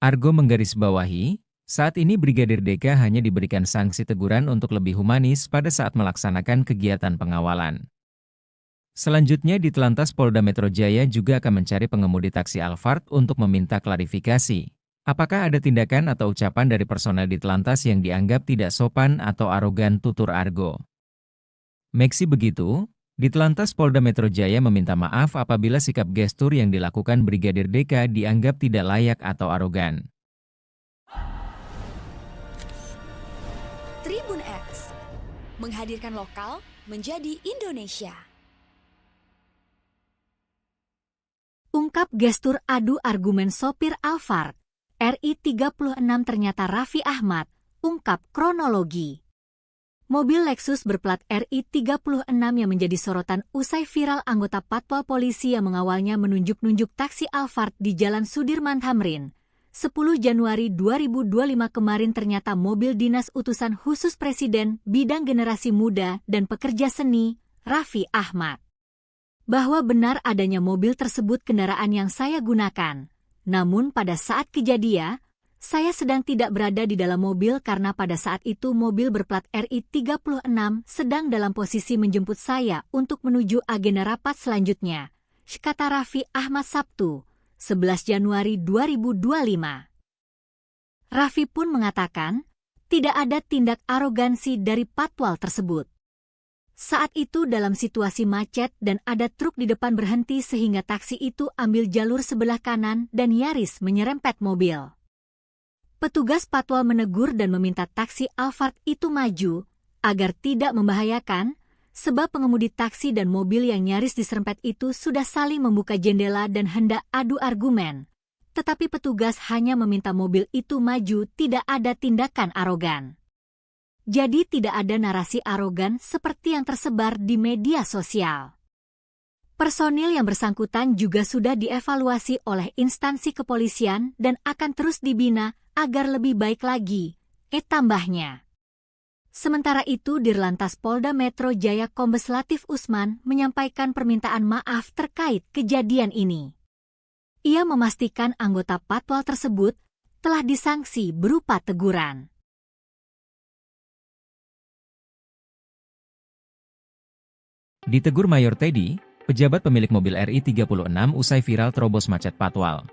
Argo menggarisbawahi, saat ini Brigadir DK hanya diberikan sanksi teguran untuk lebih humanis pada saat melaksanakan kegiatan pengawalan. Selanjutnya di Telantas Polda Metro Jaya juga akan mencari pengemudi taksi Alphard untuk meminta klarifikasi. Apakah ada tindakan atau ucapan dari personel di Telantas yang dianggap tidak sopan atau arogan, tutur Argo. Meski begitu, di Telantas Polda Metro Jaya meminta maaf apabila sikap gestur yang dilakukan Brigadir DK dianggap tidak layak atau arogan. Tribun X menghadirkan lokal menjadi Indonesia. Ungkap gestur adu argumen sopir Alphard, RI 36 ternyata Raffi Ahmad, ungkap kronologi. Mobil Lexus berplat RI 36 yang menjadi sorotan usai viral anggota Patwal Polisi yang mengawalnya menunjuk-nunjuk taksi Alphard di Jalan Sudirman Tamrin. 10 Januari 2025 kemarin ternyata mobil dinas utusan khusus Presiden bidang generasi muda dan pekerja seni, Raffi Ahmad. Bahwa benar adanya mobil tersebut kendaraan yang saya gunakan. Namun pada saat kejadian, saya sedang tidak berada di dalam mobil karena pada saat itu mobil berplat RI 36 sedang dalam posisi menjemput saya untuk menuju agenda rapat selanjutnya, kata Raffi Ahmad Sabtu, 11 Januari 2025. Raffi pun mengatakan, tidak ada tindak arogansi dari Patwal tersebut. Saat itu dalam situasi macet dan ada truk di depan berhenti sehingga taksi itu ambil jalur sebelah kanan dan nyaris menyerempet mobil. Petugas Patwal menegur dan meminta taksi Alphard itu maju agar tidak membahayakan, sebab pengemudi taksi dan mobil yang nyaris diserempet itu sudah saling membuka jendela dan hendak adu argumen. Tetapi petugas hanya meminta mobil itu maju, tidak ada tindakan arogan. Jadi tidak ada narasi arogan seperti yang tersebar di media sosial. Personil yang bersangkutan juga sudah dievaluasi oleh instansi kepolisian dan akan terus dibina agar lebih baik lagi, tambahnya. Sementara itu Dirlantas Polda Metro Jaya Kombes Latif Usman menyampaikan permintaan maaf terkait kejadian ini. Ia memastikan anggota Patwal tersebut telah disanksi berupa teguran. Ditegur Mayor Teddy, pejabat pemilik mobil RI 36 usai viral terobos macet Patwal.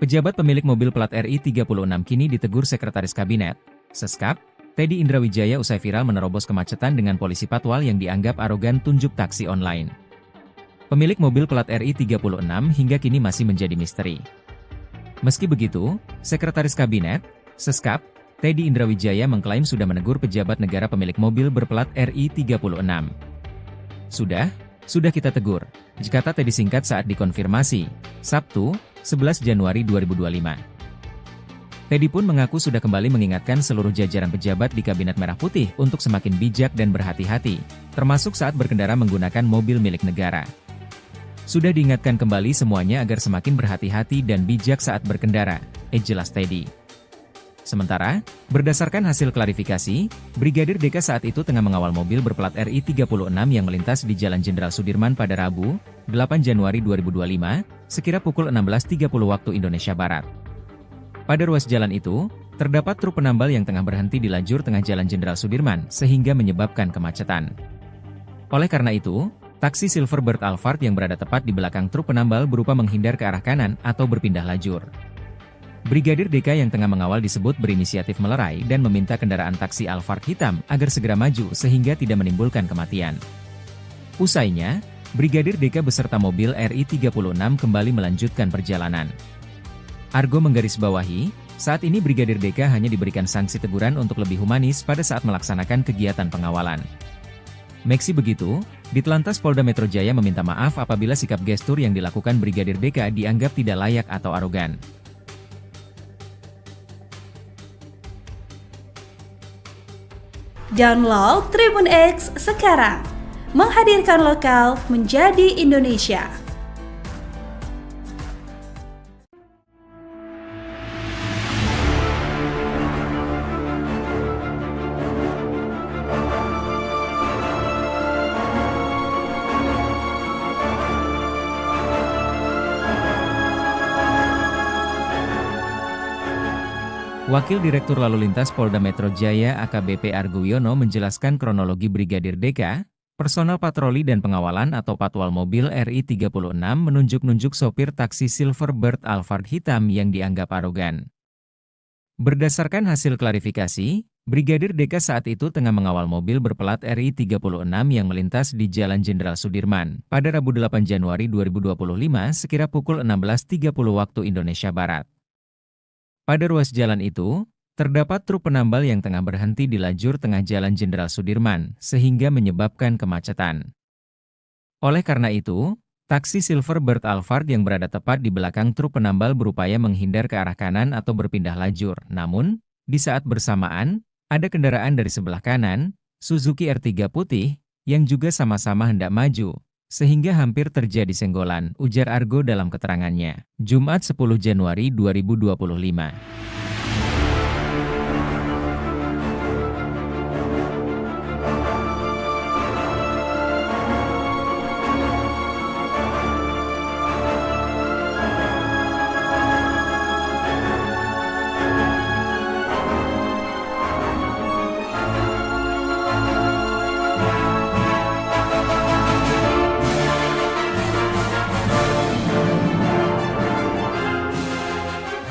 Pejabat pemilik mobil plat RI 36 kini ditegur Sekretaris Kabinet, Seskap, Teddy Indrawijaya usai viral menerobos kemacetan dengan polisi Patwal yang dianggap arogan tunjuk taksi online. Pemilik mobil plat RI 36 hingga kini masih menjadi misteri. Meski begitu, Sekretaris Kabinet, Seskap, Teddy Indrawijaya mengklaim sudah menegur pejabat negara pemilik mobil berplat RI 36. Sudah kita tegur, kata Teddy singkat saat dikonfirmasi, Sabtu, 11 Januari 2025. Teddy pun mengaku sudah kembali mengingatkan seluruh jajaran pejabat di Kabinet Merah Putih untuk semakin bijak dan berhati-hati, termasuk saat berkendara menggunakan mobil milik negara. Sudah diingatkan kembali semuanya agar semakin berhati-hati dan bijak saat berkendara, jelas Teddy. Sementara, berdasarkan hasil klarifikasi, Brigadir DK saat itu tengah mengawal mobil berplat RI 36 yang melintas di Jalan Jenderal Sudirman pada Rabu, 8 Januari 2025, sekira pukul 16.30 waktu Indonesia Barat. Pada ruas jalan itu, terdapat truk penambal yang tengah berhenti di lajur tengah Jalan Jenderal Sudirman sehingga menyebabkan kemacetan. Oleh karena itu, taksi Silverbird Alphard yang berada tepat di belakang truk penambal berupa menghindar ke arah kanan atau berpindah lajur. Brigadir DK yang tengah mengawal disebut berinisiatif melerai dan meminta kendaraan taksi Alphard hitam agar segera maju sehingga tidak menimbulkan kematian. Usainya, Brigadir DK beserta mobil RI 36 kembali melanjutkan perjalanan. Argo menggarisbawahi, saat ini Brigadir DK hanya diberikan sanksi teguran untuk lebih humanis pada saat melaksanakan kegiatan pengawalan. Meski begitu, Ditlantas Polda Metro Jaya meminta maaf apabila sikap gestur yang dilakukan Brigadir DK dianggap tidak layak atau arogan. Download Tribun X sekarang, menghadirkan lokal menjadi Indonesia. Wakil Direktur Lalu Lintas Polda Metro Jaya AKBP Argo Wiono menjelaskan kronologi Brigadir DK, Personel patroli dan pengawalan atau patwal mobil RI 36 menunjuk-nunjuk sopir taksi Silverbird Alphard hitam yang dianggap arogan. Berdasarkan hasil klarifikasi, Brigadir DK saat itu tengah mengawal mobil berplat RI 36 yang melintas di Jalan Jenderal Sudirman pada Rabu 8 Januari 2025 sekira pukul 16.30 waktu Indonesia Barat. Pada ruas jalan itu, terdapat truk penambal yang tengah berhenti di lajur tengah Jalan Jenderal Sudirman, sehingga menyebabkan kemacetan. Oleh karena itu, taksi Silverbird Alphard yang berada tepat di belakang truk penambal berupaya menghindar ke arah kanan atau berpindah lajur. Namun, di saat bersamaan, ada kendaraan dari sebelah kanan, Suzuki R3 putih, yang juga sama-sama hendak maju, sehingga hampir terjadi senggolan, ujar Argo dalam keterangannya. Jumat 10 Januari 2025.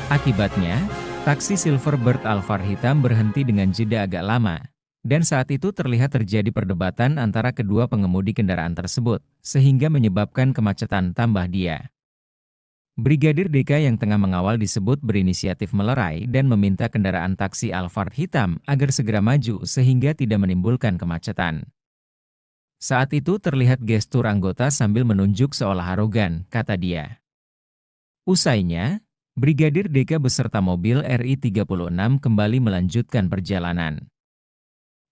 Akibatnya, taksi Silverbird Alphard hitam berhenti dengan jeda agak lama, dan saat itu terlihat terjadi perdebatan antara kedua pengemudi kendaraan tersebut, sehingga menyebabkan kemacetan tambah dia. Brigadir DK yang tengah mengawal disebut berinisiatif melerai dan meminta kendaraan taksi Alphard hitam agar segera maju sehingga tidak menimbulkan kemacetan. Saat itu terlihat gestur anggota sambil menunjuk seolah arogan, kata dia. Usainya, Brigadir DK beserta mobil RI 36 kembali melanjutkan perjalanan.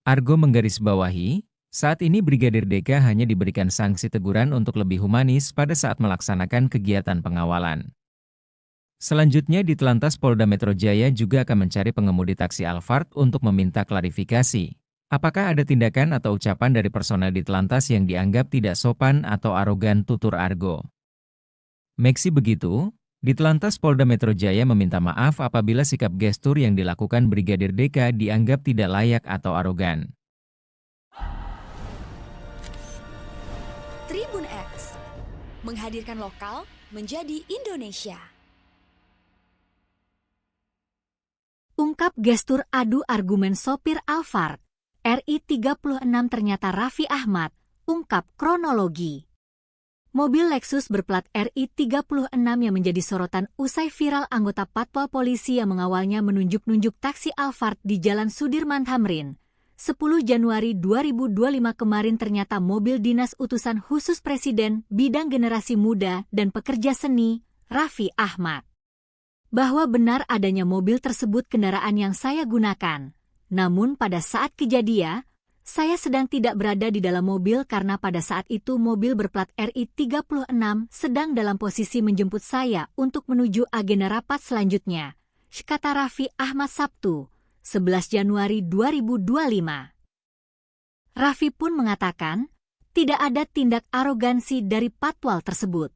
Argo menggarisbawahi, saat ini Brigadir DK hanya diberikan sanksi teguran untuk lebih humanis pada saat melaksanakan kegiatan pengawalan. Selanjutnya di Telantas Polda Metro Jaya juga akan mencari pengemudi taksi Alphard untuk meminta klarifikasi. Apakah ada tindakan atau ucapan dari personel di Telantas yang dianggap tidak sopan atau arogan, tutur Argo. Meski begitu, di Telantas Polda Metro Jaya meminta maaf apabila sikap gestur yang dilakukan Brigadir DK dianggap tidak layak atau arogan. Tribun X menghadirkan lokal menjadi Indonesia. Ungkap gestur adu argumen sopir Alphard, RI 36 ternyata Raffi Ahmad, ungkap kronologi. Mobil Lexus berplat RI 36 yang menjadi sorotan usai viral anggota patwal polisi yang mengawalnya menunjuk-nunjuk taksi Alphard di Jalan Sudirman Tamrin. 10 Januari 2025 kemarin ternyata mobil dinas utusan khusus Presiden bidang generasi muda dan pekerja seni, Raffi Ahmad. Bahwa benar adanya mobil tersebut kendaraan yang saya gunakan. Namun pada saat kejadian, saya sedang tidak berada di dalam mobil karena pada saat itu mobil berplat RI 36 sedang dalam posisi menjemput saya untuk menuju agenda rapat selanjutnya, kata Raffi Ahmad Sabtu, 11 Januari 2025. Raffi pun mengatakan, tidak ada tindak arogansi dari patwal tersebut.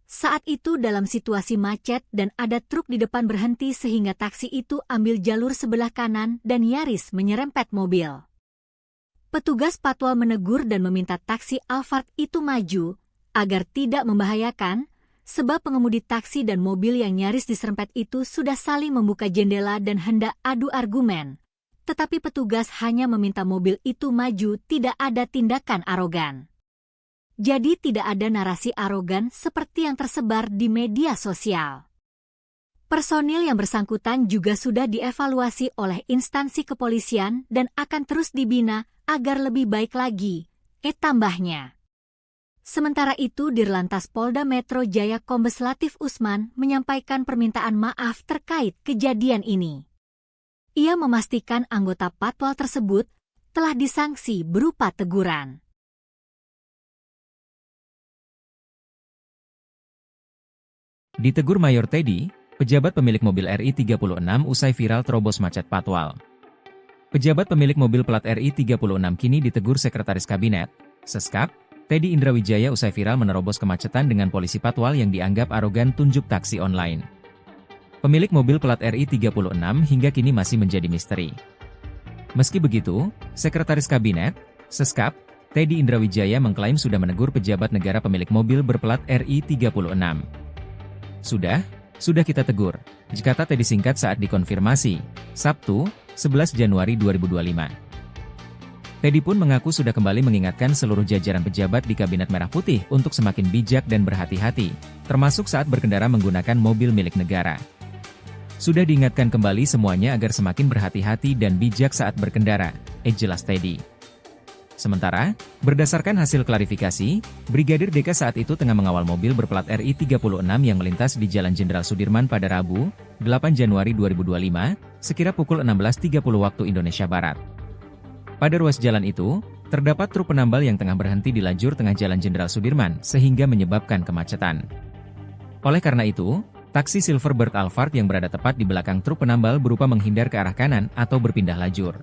Saat itu dalam situasi macet dan ada truk di depan berhenti sehingga taksi itu ambil jalur sebelah kanan dan nyaris menyerempet mobil. Petugas patwal menegur dan meminta taksi Alphard itu maju, agar tidak membahayakan, sebab pengemudi taksi dan mobil yang nyaris diserempet itu sudah saling membuka jendela dan hendak adu argumen. Tetapi petugas hanya meminta mobil itu maju, tidak ada tindakan arogan. Jadi tidak ada narasi arogan seperti yang tersebar di media sosial. Personil yang bersangkutan juga sudah dievaluasi oleh instansi kepolisian dan akan terus dibina agar lebih baik lagi, tambahnya. Sementara itu Dirlantas Polda Metro Jaya Kombes Latif Usman menyampaikan permintaan maaf terkait kejadian ini. Ia memastikan anggota patwal tersebut telah disanksi berupa teguran. Ditegur Mayor Teddy, pejabat pemilik mobil RI 36 usai viral terobos macet patwal. Pejabat pemilik mobil plat RI 36 kini ditegur Sekretaris Kabinet, Seskap, Teddy Indrawijaya usai viral menerobos kemacetan dengan polisi patwal yang dianggap arogan tunjuk taksi online. Pemilik mobil plat RI 36 hingga kini masih menjadi misteri. Meski begitu, Sekretaris Kabinet, Seskap, Teddy Indrawijaya mengklaim sudah menegur pejabat negara pemilik mobil berplat RI36. Sudah kita tegur, kata Teddy singkat saat dikonfirmasi, Sabtu, 11 Januari 2025. Teddy pun mengaku sudah kembali mengingatkan seluruh jajaran pejabat di Kabinet Merah Putih untuk semakin bijak dan berhati-hati, termasuk saat berkendara menggunakan mobil milik negara. Sudah diingatkan kembali semuanya agar semakin berhati-hati dan bijak saat berkendara, jelas Teddy. Sementara, berdasarkan hasil klarifikasi, Brigadir DK saat itu tengah mengawal mobil berplat RI36 yang melintas di Jalan Jenderal Sudirman pada Rabu, 8 Januari 2025, sekira pukul 16.30 waktu Indonesia Barat. Pada ruas jalan itu, terdapat truk penambal yang tengah berhenti di lajur tengah Jalan Jenderal Sudirman sehingga menyebabkan kemacetan. Oleh karena itu, taksi Silverbird Alphard yang berada tepat di belakang truk penambal berupa menghindar ke arah kanan atau berpindah lajur.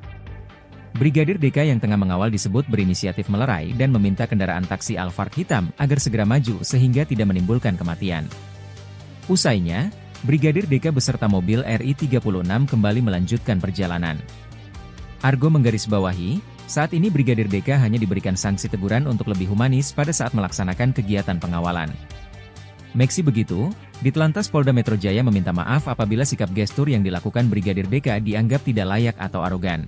Brigadir DK yang tengah mengawal disebut berinisiatif melerai dan meminta kendaraan taksi Alphard hitam agar segera maju sehingga tidak menimbulkan kematian. Usainya, Brigadir DK beserta mobil RI36 kembali melanjutkan perjalanan. Argo menggarisbawahi, saat ini Brigadir DK hanya diberikan sanksi teguran untuk lebih humanis pada saat melaksanakan kegiatan pengawalan. Meski begitu, Ditelantas Polda Metro Jaya meminta maaf apabila sikap gestur yang dilakukan Brigadir DK dianggap tidak layak atau arogan.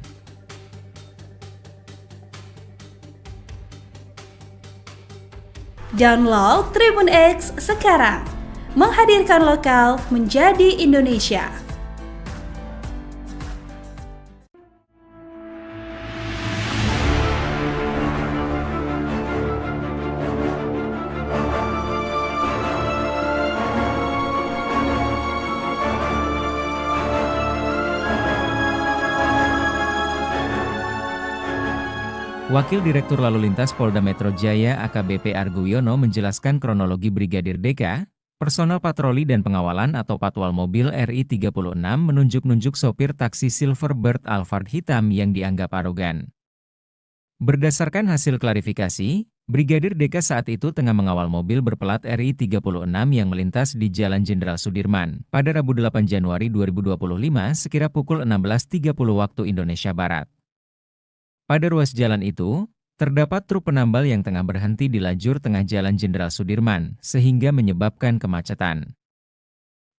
Download Tribun X sekarang, menghadirkan lokal menjadi Indonesia. Wakil Direktur Lalu Lintas Polda Metro Jaya AKBP Argo Wiono menjelaskan kronologi Brigadir DK, personel patroli dan pengawalan atau patwal mobil RI36 menunjuk-nunjuk sopir taksi Silverbird Alphard hitam yang dianggap arogan. Berdasarkan hasil klarifikasi, Brigadir DK saat itu tengah mengawal mobil berplat RI36 yang melintas di Jalan Jenderal Sudirman pada Rabu 8 Januari 2025 sekira pukul 16.30 waktu Indonesia Barat. Pada ruas jalan itu, terdapat truk penambal yang tengah berhenti di lajur tengah Jalan Jenderal Sudirman, sehingga menyebabkan kemacetan.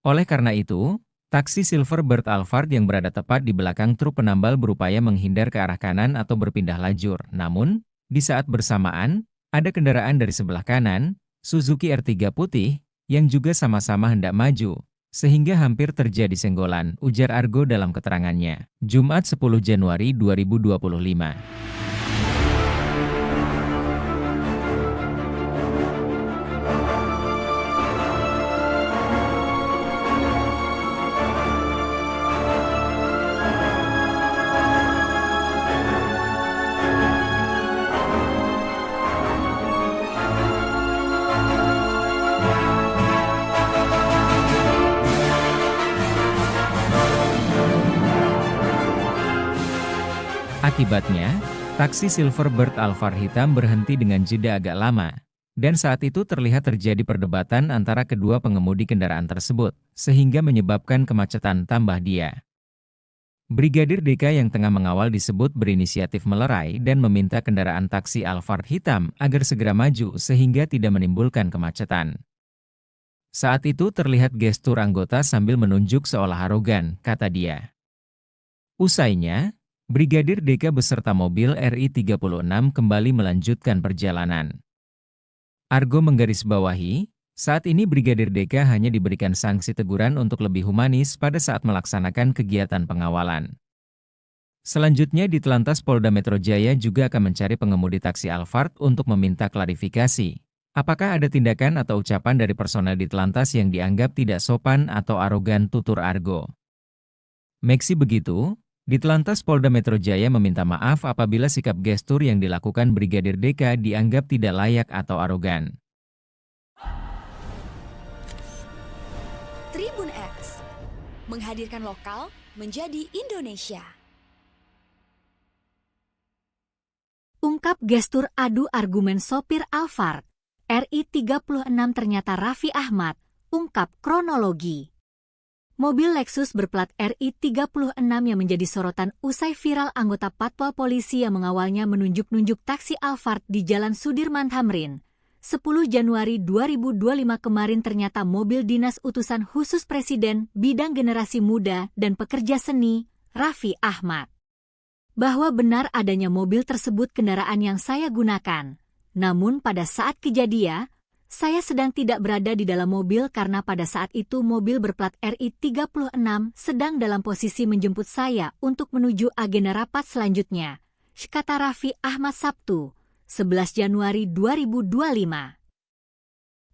Oleh karena itu, taksi Silverbird Alphard yang berada tepat di belakang truk penambal berupaya menghindar ke arah kanan atau berpindah lajur. Namun, di saat bersamaan, ada kendaraan dari sebelah kanan, Suzuki R3 putih, yang juga sama-sama hendak maju, sehingga hampir terjadi senggolan, ujar Argo dalam keterangannya, Jumat 10 Januari 2025. Akibatnya, taksi Silverbird Alphard hitam berhenti dengan jeda agak lama, dan saat itu terlihat terjadi perdebatan antara kedua pengemudi kendaraan tersebut, sehingga menyebabkan kemacetan tambah dia. Brigadir DK yang tengah mengawal disebut berinisiatif melerai dan meminta kendaraan taksi Alphard hitam agar segera maju sehingga tidak menimbulkan kemacetan. Saat itu terlihat gestur anggota sambil menunjuk seolah arogan, kata dia. Usainya, Brigadir DK beserta mobil RI36 kembali melanjutkan perjalanan. Argo menggarisbawahi, saat ini Brigadir DK hanya diberikan sanksi teguran untuk lebih humanis pada saat melaksanakan kegiatan pengawalan. Selanjutnya Ditelantas Polda Metro Jaya juga akan mencari pengemudi taksi Alphard untuk meminta klarifikasi. Apakah ada tindakan atau ucapan dari personel Ditelantas yang dianggap tidak sopan atau arogan, tutur Argo. Meski begitu, Ditelantas Polda Metro Jaya meminta maaf apabila sikap gestur yang dilakukan Brigadir DK dianggap tidak layak atau arogan. Tribun X, menghadirkan lokal menjadi Indonesia. Ungkap gestur adu argumen sopir Alphard, RI36 ternyata Raffi Ahmad, ungkap kronologi. Mobil Lexus berplat RI 36 yang menjadi sorotan usai viral anggota Patwal Polisi yang mengawalnya menunjuk-nunjuk taksi Alphard di Jalan Sudirman Tamrin. 10 Januari 2025 kemarin ternyata mobil dinas utusan khusus Presiden bidang generasi muda dan pekerja seni, Raffi Ahmad. Bahwa benar adanya mobil tersebut kendaraan yang saya gunakan. Namun pada saat kejadian, saya sedang tidak berada di dalam mobil karena pada saat itu mobil berplat RI 36 sedang dalam posisi menjemput saya untuk menuju agenda rapat selanjutnya, kata Raffi Ahmad Sabtu, 11 Januari 2025.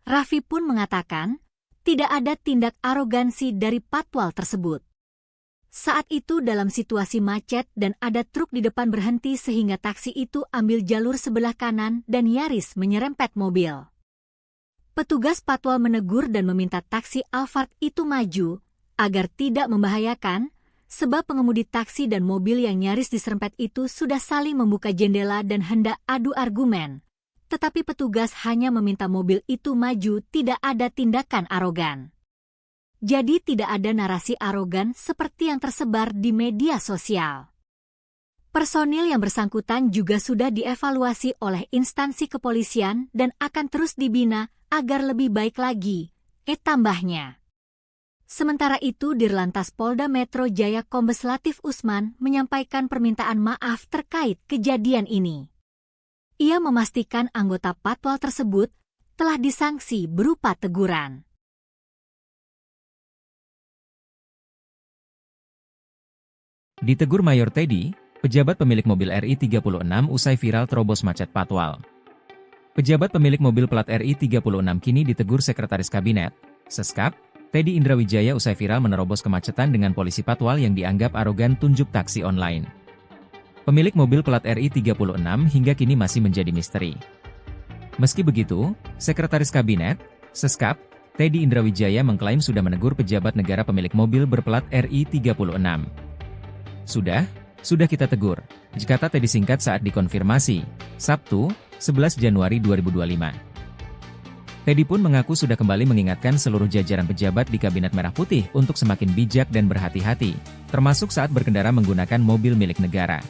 Raffi pun mengatakan, tidak ada tindak arogansi dari Patwal tersebut. Saat itu dalam situasi macet dan ada truk di depan berhenti sehingga taksi itu ambil jalur sebelah kanan dan nyaris menyerempet mobil. Petugas Patwal menegur dan meminta taksi Alphard itu maju agar tidak membahayakan, sebab pengemudi taksi dan mobil yang nyaris diserempet itu sudah saling membuka jendela dan hendak adu argumen. Tetapi petugas hanya meminta mobil itu maju, tidak ada tindakan arogan. Jadi tidak ada narasi arogan seperti yang tersebar di media sosial. Personil yang bersangkutan juga sudah dievaluasi oleh instansi kepolisian dan akan terus dibina agar lebih baik lagi, tambahnya. Sementara itu Dirlantas Polda Metro Jaya Kombes Latif Usman menyampaikan permintaan maaf terkait kejadian ini. Ia memastikan anggota Patwal tersebut telah disanksi berupa teguran. Ditegur Mayor Teddy, pejabat pemilik mobil RI 36 usai viral terobos macet Patwal. Pejabat pemilik mobil plat RI 36 kini ditegur Sekretaris Kabinet, Seskap, Teddy Indrawijaya usai viral menerobos kemacetan dengan polisi Patwal yang dianggap arogan tunjuk taksi online. Pemilik mobil plat RI 36 hingga kini masih menjadi misteri. Meski begitu, Sekretaris Kabinet, Seskap, Teddy Indrawijaya mengklaim sudah menegur pejabat negara pemilik mobil berplat RI 36. Sudah kita tegur, kata Teddy singkat saat dikonfirmasi, Sabtu, 11 Januari 2025. Teddy pun mengaku sudah kembali mengingatkan seluruh jajaran pejabat di Kabinet Merah Putih untuk semakin bijak dan berhati-hati, termasuk saat berkendara menggunakan mobil milik negara.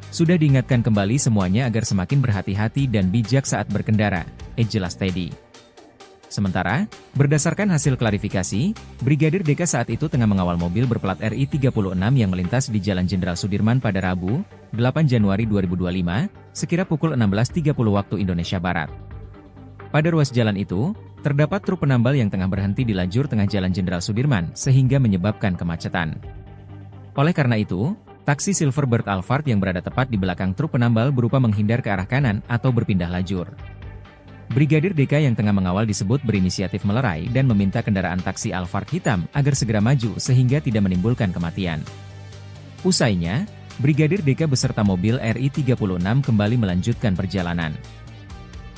Sudah diingatkan kembali semuanya agar semakin berhati-hati dan bijak saat berkendara, jelas Teddy. Sementara, berdasarkan hasil klarifikasi, Brigadir DK saat itu tengah mengawal mobil berplat RI 36 yang melintas di Jalan Jenderal Sudirman pada Rabu, 8 Januari 2025, sekira pukul 16.30 waktu Indonesia Barat. Pada ruas jalan itu, terdapat truk penambal yang tengah berhenti di lajur tengah Jalan Jenderal Sudirman sehingga menyebabkan kemacetan. Oleh karena itu, taksi Silverbird Alphard yang berada tepat di belakang truk penambal berupa menghindar ke arah kanan atau berpindah lajur. Brigadir DK yang tengah mengawal disebut berinisiatif melerai dan meminta kendaraan taksi Alphard hitam agar segera maju sehingga tidak menimbulkan kematian. Usainya, Brigadir DK beserta mobil RI 36 kembali melanjutkan perjalanan.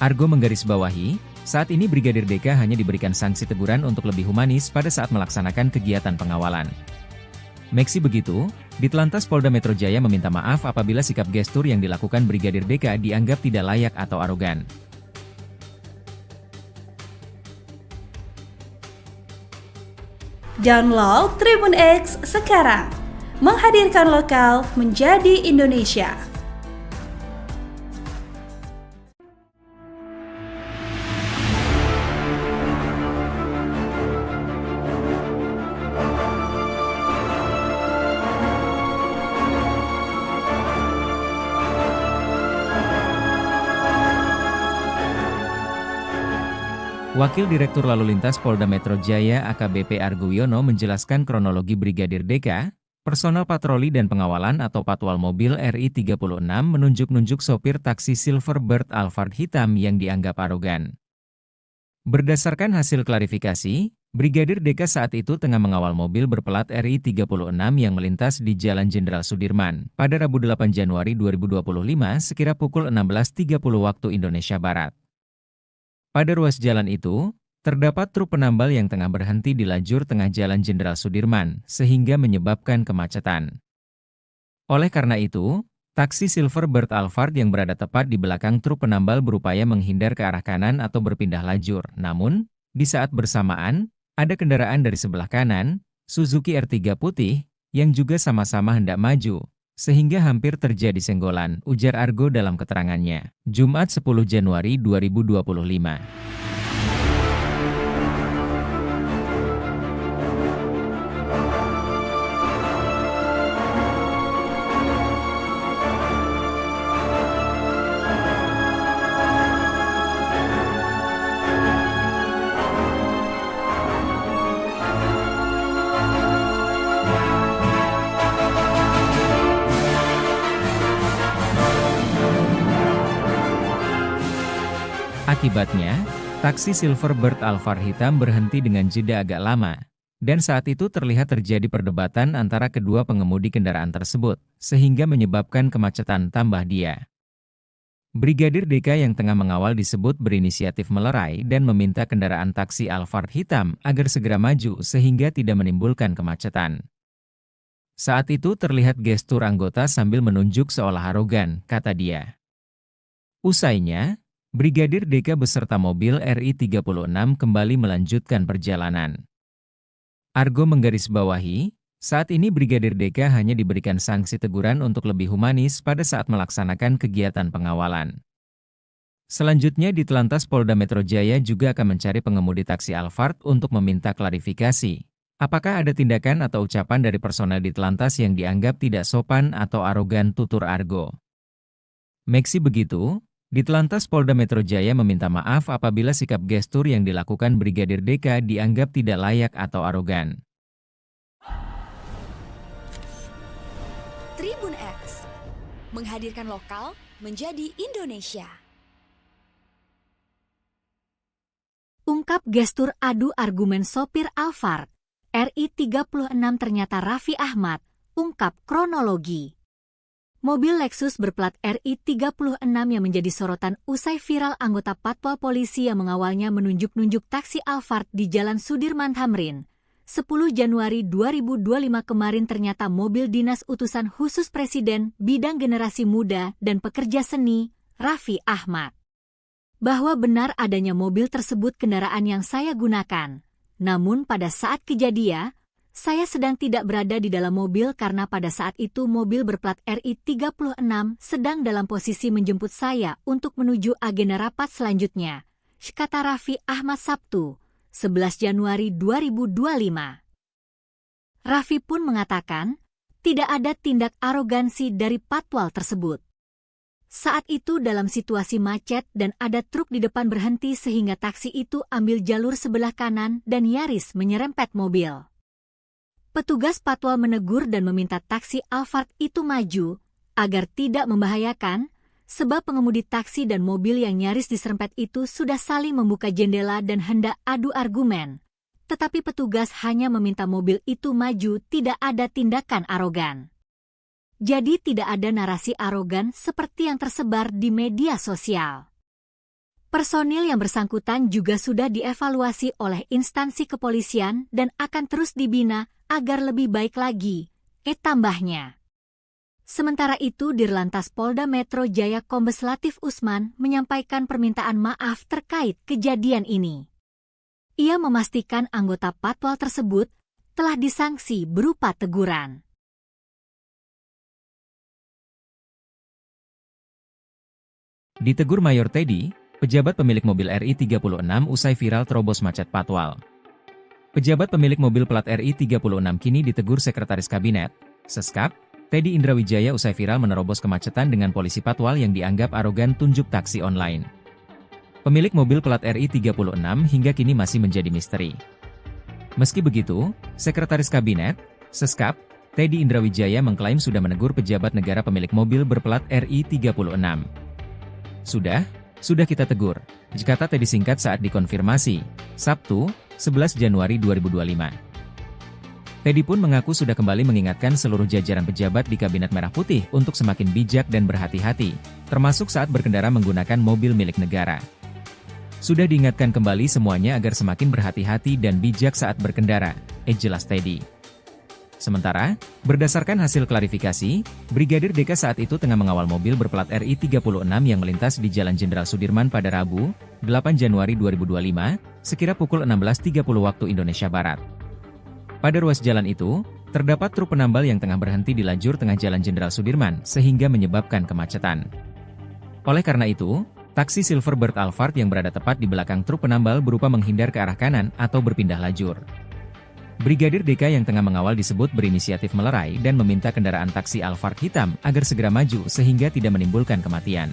Argo menggarisbawahi, saat ini Brigadir DK hanya diberikan sanksi teguran untuk lebih humanis pada saat melaksanakan kegiatan pengawalan. Meski begitu, Ditlantas Polda Metro Jaya meminta maaf apabila sikap gestur yang dilakukan Brigadir DK dianggap tidak layak atau arogan. Download Tribun X sekarang, menghadirkan lokal menjadi Indonesia. Wakil Direktur Lalu Lintas Polda Metro Jaya AKBP Argo Wiono menjelaskan kronologi Brigadir DK, personel patroli dan pengawalan atau patwal mobil RI 36 menunjuk-nunjuk sopir taksi Silverbird Alphard hitam yang dianggap arogan. Berdasarkan hasil klarifikasi, Brigadir DK saat itu tengah mengawal mobil berplat RI 36 yang melintas di Jalan Jenderal Sudirman pada Rabu 8 Januari 2025 sekira pukul 16.30 waktu Indonesia Barat. Pada ruas jalan itu, terdapat truk penambal yang tengah berhenti di lajur tengah Jalan Jenderal Sudirman, sehingga menyebabkan kemacetan. Oleh karena itu, taksi Silverbird Alphard yang berada tepat di belakang truk penambal berupaya menghindar ke arah kanan atau berpindah lajur. Namun, di saat bersamaan, ada kendaraan dari sebelah kanan, Suzuki R3 putih, yang juga sama-sama hendak maju, sehingga hampir terjadi senggolan, ujar Argo dalam keterangannya. Jumat 10 Januari 2025. Akibatnya, taksi Silverbird Alphard hitam berhenti dengan jeda agak lama, dan saat itu terlihat terjadi perdebatan antara kedua pengemudi kendaraan tersebut, sehingga menyebabkan kemacetan tambah dia. Brigadir DK yang tengah mengawal disebut berinisiatif melerai dan meminta kendaraan taksi Alphard hitam agar segera maju sehingga tidak menimbulkan kemacetan. Saat itu terlihat gestur anggota sambil menunjuk seolah arogan, kata dia. Usainya, Brigadir DK beserta mobil RI 36 kembali melanjutkan perjalanan. Argo menggarisbawahi, saat ini Brigadir DK hanya diberikan sanksi teguran untuk lebih humanis pada saat melaksanakan kegiatan pengawalan. Selanjutnya di Telantas Polda Metro Jaya juga akan mencari pengemudi taksi Alphard untuk meminta klarifikasi. Apakah ada tindakan atau ucapan dari personel di Telantas yang dianggap tidak sopan atau arogan, tutur Argo. Meski begitu, di Telantas Polda Metro Jaya meminta maaf apabila sikap gestur yang dilakukan Brigadir DK dianggap tidak layak atau arogan. Tribun X menghadirkan lokal menjadi Indonesia. Ungkap gestur adu argumen sopir Alphard, RI 36 ternyata Raffi Ahmad, ungkap kronologi. Mobil Lexus berplat RI 36 yang menjadi sorotan usai viral anggota Patwal Polisi yang mengawalnya menunjuk-nunjuk taksi Alphard di Jalan Sudirman Tamrin. 10 Januari 2025 kemarin ternyata mobil dinas utusan khusus Presiden bidang generasi muda dan pekerja seni, Raffi Ahmad. Bahwa benar adanya mobil tersebut kendaraan yang saya gunakan. Namun pada saat kejadian, saya sedang tidak berada di dalam mobil karena pada saat itu mobil berplat RI 36 sedang dalam posisi menjemput saya untuk menuju agenda rapat selanjutnya, kata Raffi Ahmad Sabtu, 11 Januari 2025. Raffi pun mengatakan, tidak ada tindak arogansi dari patwal tersebut. Saat itu dalam situasi macet dan ada truk di depan berhenti sehingga taksi itu ambil jalur sebelah kanan dan nyaris menyerempet mobil. Petugas patwal menegur dan meminta taksi Alphard itu maju, agar tidak membahayakan, sebab pengemudi taksi dan mobil yang nyaris diserempet itu sudah saling membuka jendela dan hendak adu argumen. Tetapi petugas hanya meminta mobil itu maju, tidak ada tindakan arogan. Jadi tidak ada narasi arogan seperti yang tersebar di media sosial. Personil yang bersangkutan juga sudah dievaluasi oleh instansi kepolisian dan akan terus dibina agar lebih baik lagi, tambahnya. Sementara itu Dirlantas Polda Metro Jaya Kombes Latif Usman menyampaikan permintaan maaf terkait kejadian ini. Ia memastikan anggota patwal tersebut telah disanksi berupa teguran. Ditegur Mayor Teddy, pejabat pemilik mobil RI 36 usai viral terobos macet patwal. Pejabat pemilik mobil plat RI 36 kini ditegur Sekretaris Kabinet, Seskap, Teddy Indrawijaya usai viral menerobos kemacetan dengan polisi patwal yang dianggap arogan tunjuk taksi online. Pemilik mobil plat RI 36 hingga kini masih menjadi misteri. Meski begitu, Sekretaris Kabinet, Seskap, Teddy Indrawijaya mengklaim sudah menegur pejabat negara pemilik mobil berplat RI 36. Sudah kita tegur, kata Teddy singkat saat dikonfirmasi, Sabtu, 11 Januari 2025. Teddy pun mengaku sudah kembali mengingatkan seluruh jajaran pejabat di Kabinet Merah Putih untuk semakin bijak dan berhati-hati, termasuk saat berkendara menggunakan mobil milik negara. Sudah diingatkan kembali semuanya agar semakin berhati-hati dan bijak saat berkendara, jelas Teddy. Sementara, berdasarkan hasil klarifikasi, Brigadir DK saat itu tengah mengawal mobil berplat RI 36 yang melintas di Jalan Jenderal Sudirman pada Rabu, 8 Januari 2025, sekira pukul 16.30 waktu Indonesia Barat. Pada ruas jalan itu, terdapat truk penambal yang tengah berhenti di lajur tengah Jalan Jenderal Sudirman sehingga menyebabkan kemacetan. Oleh karena itu, taksi Silverbird Alphard yang berada tepat di belakang truk penambal berupa menghindar ke arah kanan atau berpindah lajur. Brigadir DK yang tengah mengawal disebut berinisiatif melerai dan meminta kendaraan taksi Alphard hitam agar segera maju sehingga tidak menimbulkan kematian.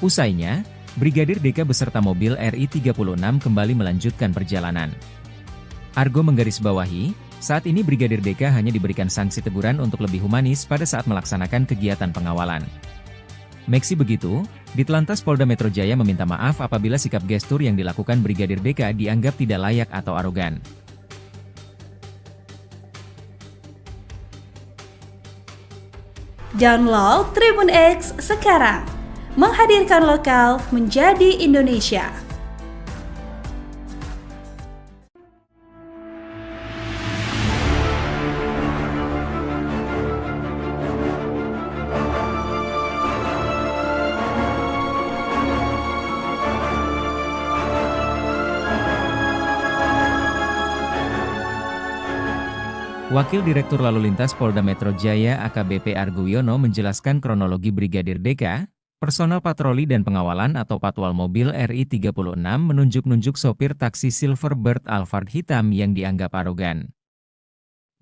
Usainya, Brigadir DK beserta mobil RI 36 kembali melanjutkan perjalanan. Argo menggarisbawahi, saat ini Brigadir DK hanya diberikan sanksi teguran untuk lebih humanis pada saat melaksanakan kegiatan pengawalan. Meski begitu, Ditlantas Polda Metro Jaya meminta maaf apabila sikap gestur yang dilakukan Brigadir DK dianggap tidak layak atau arogan. Download Tribun X sekarang, menghadirkan lokal menjadi Indonesia. Wakil Direktur Lalu Lintas Polda Metro Jaya AKBP Argo Wiono menjelaskan kronologi Brigadir DK, personel patroli dan pengawalan atau patwal mobil RI 36 menunjuk-nunjuk sopir taksi Silverbird Alphard hitam yang dianggap arogan.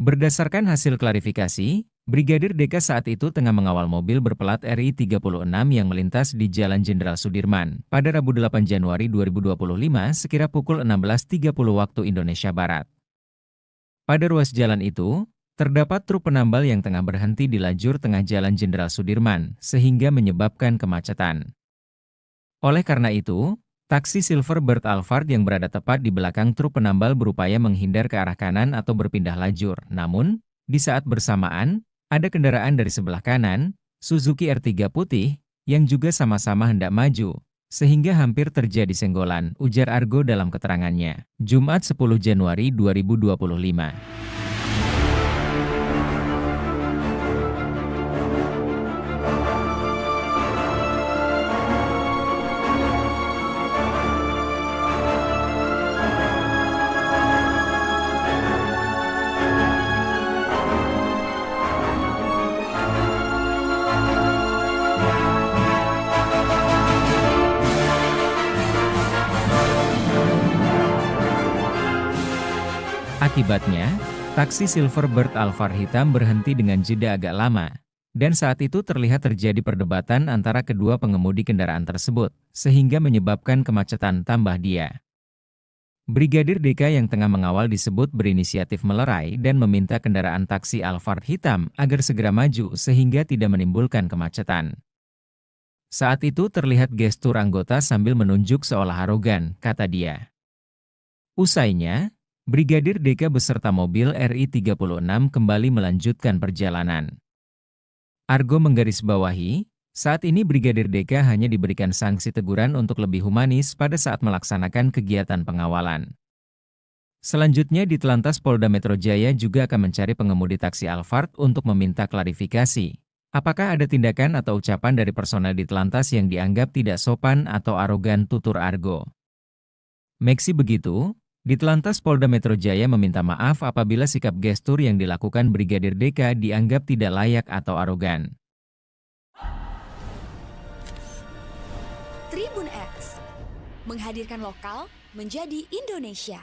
Berdasarkan hasil klarifikasi, Brigadir DK saat itu tengah mengawal mobil berplat RI 36 yang melintas di Jalan Jenderal Sudirman pada Rabu 8 Januari 2025 sekira pukul 16.30 waktu Indonesia Barat. Pada ruas jalan itu, terdapat truk penambal yang tengah berhenti di lajur tengah Jalan Jenderal Sudirman, sehingga menyebabkan kemacetan. Oleh karena itu, taksi Silverbird Alphard yang berada tepat di belakang truk penambal berupaya menghindar ke arah kanan atau berpindah lajur. Namun, di saat bersamaan, ada kendaraan dari sebelah kanan, Suzuki R3 putih, yang juga sama-sama hendak maju, sehingga hampir terjadi senggolan, ujar Argo dalam keterangannya. Jumat 10 Januari 2025. Akibatnya, taksi Silverbird Alphard hitam berhenti dengan jeda agak lama, dan saat itu terlihat terjadi perdebatan antara kedua pengemudi kendaraan tersebut, sehingga menyebabkan kemacetan tambah dia. Brigadir DK yang tengah mengawal disebut berinisiatif melerai dan meminta kendaraan taksi Alphard hitam agar segera maju sehingga tidak menimbulkan kemacetan. Saat itu terlihat gestur anggota sambil menunjuk seolah arogan, kata dia. Usainya, Brigadir DK beserta mobil RI 36 kembali melanjutkan perjalanan. Argo menggarisbawahi, saat ini Brigadir DK hanya diberikan sanksi teguran untuk lebih humanis pada saat melaksanakan kegiatan pengawalan. Selanjutnya Ditlantas Polda Metro Jaya juga akan mencari pengemudi taksi Alphard untuk meminta klarifikasi. Apakah ada tindakan atau ucapan dari personel Ditlantas yang dianggap tidak sopan atau arogan, tutur Argo. Meski begitu, Ditlantas Polda Metro Jaya meminta maaf apabila sikap gestur yang dilakukan Brigadir DK dianggap tidak layak atau arogan. Tribun X, menghadirkan lokal menjadi Indonesia.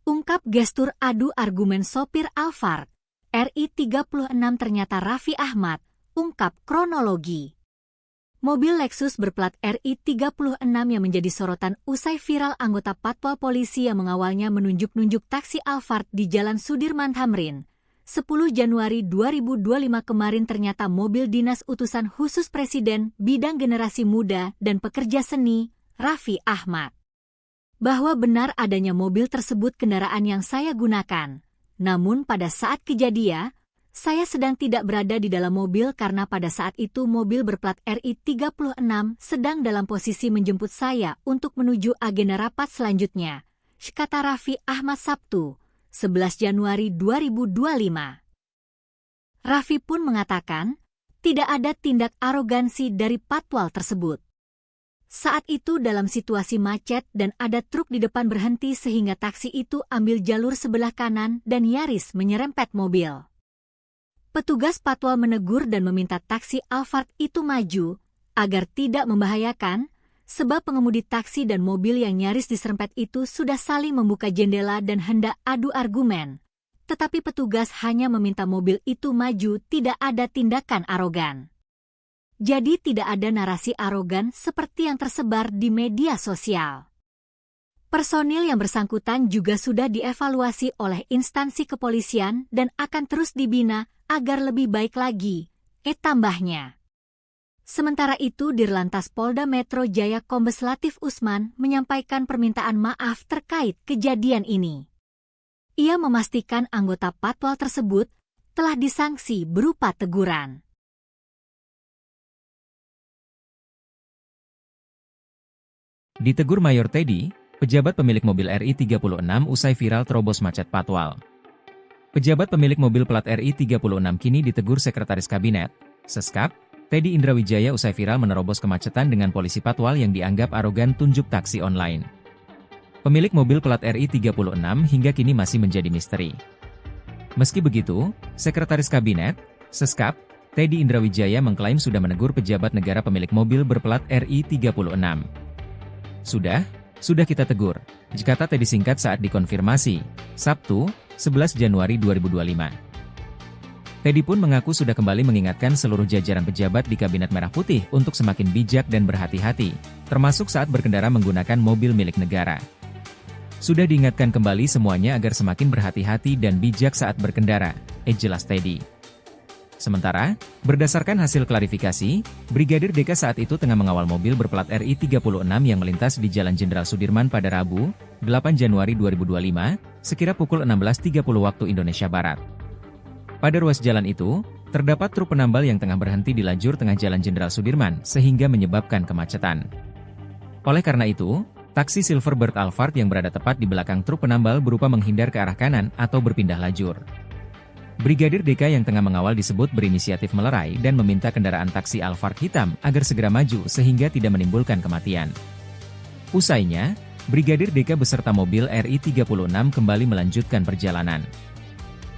Ungkap gestur adu argumen sopir Alphard, RI 36 ternyata Raffi Ahmad, ungkap kronologi. Mobil Lexus berplat RI 36 yang menjadi sorotan usai viral anggota patwal polisi yang mengawalnya menunjuk-nunjuk taksi Alphard di Jalan Sudirman Tamrin. 10 Januari 2025 kemarin ternyata mobil dinas utusan khusus Presiden bidang generasi muda dan pekerja seni, Raffi Ahmad. Bahwa benar adanya mobil tersebut kendaraan yang saya gunakan. Namun pada saat kejadian, saya sedang tidak berada di dalam mobil karena pada saat itu mobil berplat RI 36 sedang dalam posisi menjemput saya untuk menuju agenda rapat selanjutnya, kata Raffi Ahmad Sabtu, 11 Januari 2025. Raffi pun mengatakan, tidak ada tindak arogansi dari patwal tersebut. Saat itu dalam situasi macet dan ada truk di depan berhenti sehingga taksi itu ambil jalur sebelah kanan dan nyaris menyerempet mobil. Petugas patwal menegur dan meminta taksi Alphard itu maju agar tidak membahayakan, sebab pengemudi taksi dan mobil yang nyaris diserempet itu sudah saling membuka jendela dan hendak adu argumen. Tetapi petugas hanya meminta mobil itu maju, tidak ada tindakan arogan. Jadi tidak ada narasi arogan seperti yang tersebar di media sosial. Personil yang bersangkutan juga sudah dievaluasi oleh instansi kepolisian dan akan terus dibina agar lebih baik lagi, tambahnya. Sementara itu Dirlantas Polda Metro Jaya Kombes Latif Usman menyampaikan permintaan maaf terkait kejadian ini. Ia memastikan anggota patwal tersebut telah disanksi berupa teguran. Ditegur Mayor Teddy, pejabat pemilik mobil RI36 usai viral terobos macet patwal. Pejabat pemilik mobil plat RI36 kini ditegur Sekretaris Kabinet, Seskap, Teddy Indrawijaya usai viral menerobos kemacetan dengan polisi patwal yang dianggap arogan tunjuk taksi online. Pemilik mobil plat RI36 hingga kini masih menjadi misteri. Meski begitu, Sekretaris Kabinet, Seskap, Teddy Indrawijaya mengklaim sudah menegur pejabat negara pemilik mobil berplat RI36. Sudah kita tegur, kata Teddy singkat saat dikonfirmasi, Sabtu, 11 Januari 2025. Teddy pun mengaku sudah kembali mengingatkan seluruh jajaran pejabat di Kabinet Merah Putih untuk semakin bijak dan berhati-hati, termasuk saat berkendara menggunakan mobil milik negara. Sudah diingatkan kembali semuanya agar semakin berhati-hati dan bijak saat berkendara, jelas Teddy. Sementara, berdasarkan hasil klarifikasi, Brigadir DK saat itu tengah mengawal mobil berplat RI36 yang melintas di Jalan Jenderal Sudirman pada Rabu, 8 Januari 2025, sekira pukul 16.30 waktu Indonesia Barat. Pada ruas jalan itu, terdapat truk penambal yang tengah berhenti di lajur tengah Jalan Jenderal Sudirman sehingga menyebabkan kemacetan. Oleh karena itu, taksi Silverbird Alphard yang berada tepat di belakang truk penambal berupa menghindar ke arah kanan atau berpindah lajur. Brigadir DK yang tengah mengawal disebut berinisiatif melerai dan meminta kendaraan taksi Alphard hitam agar segera maju sehingga tidak menimbulkan kematian. Usainya, Brigadir DK beserta mobil RI36 kembali melanjutkan perjalanan.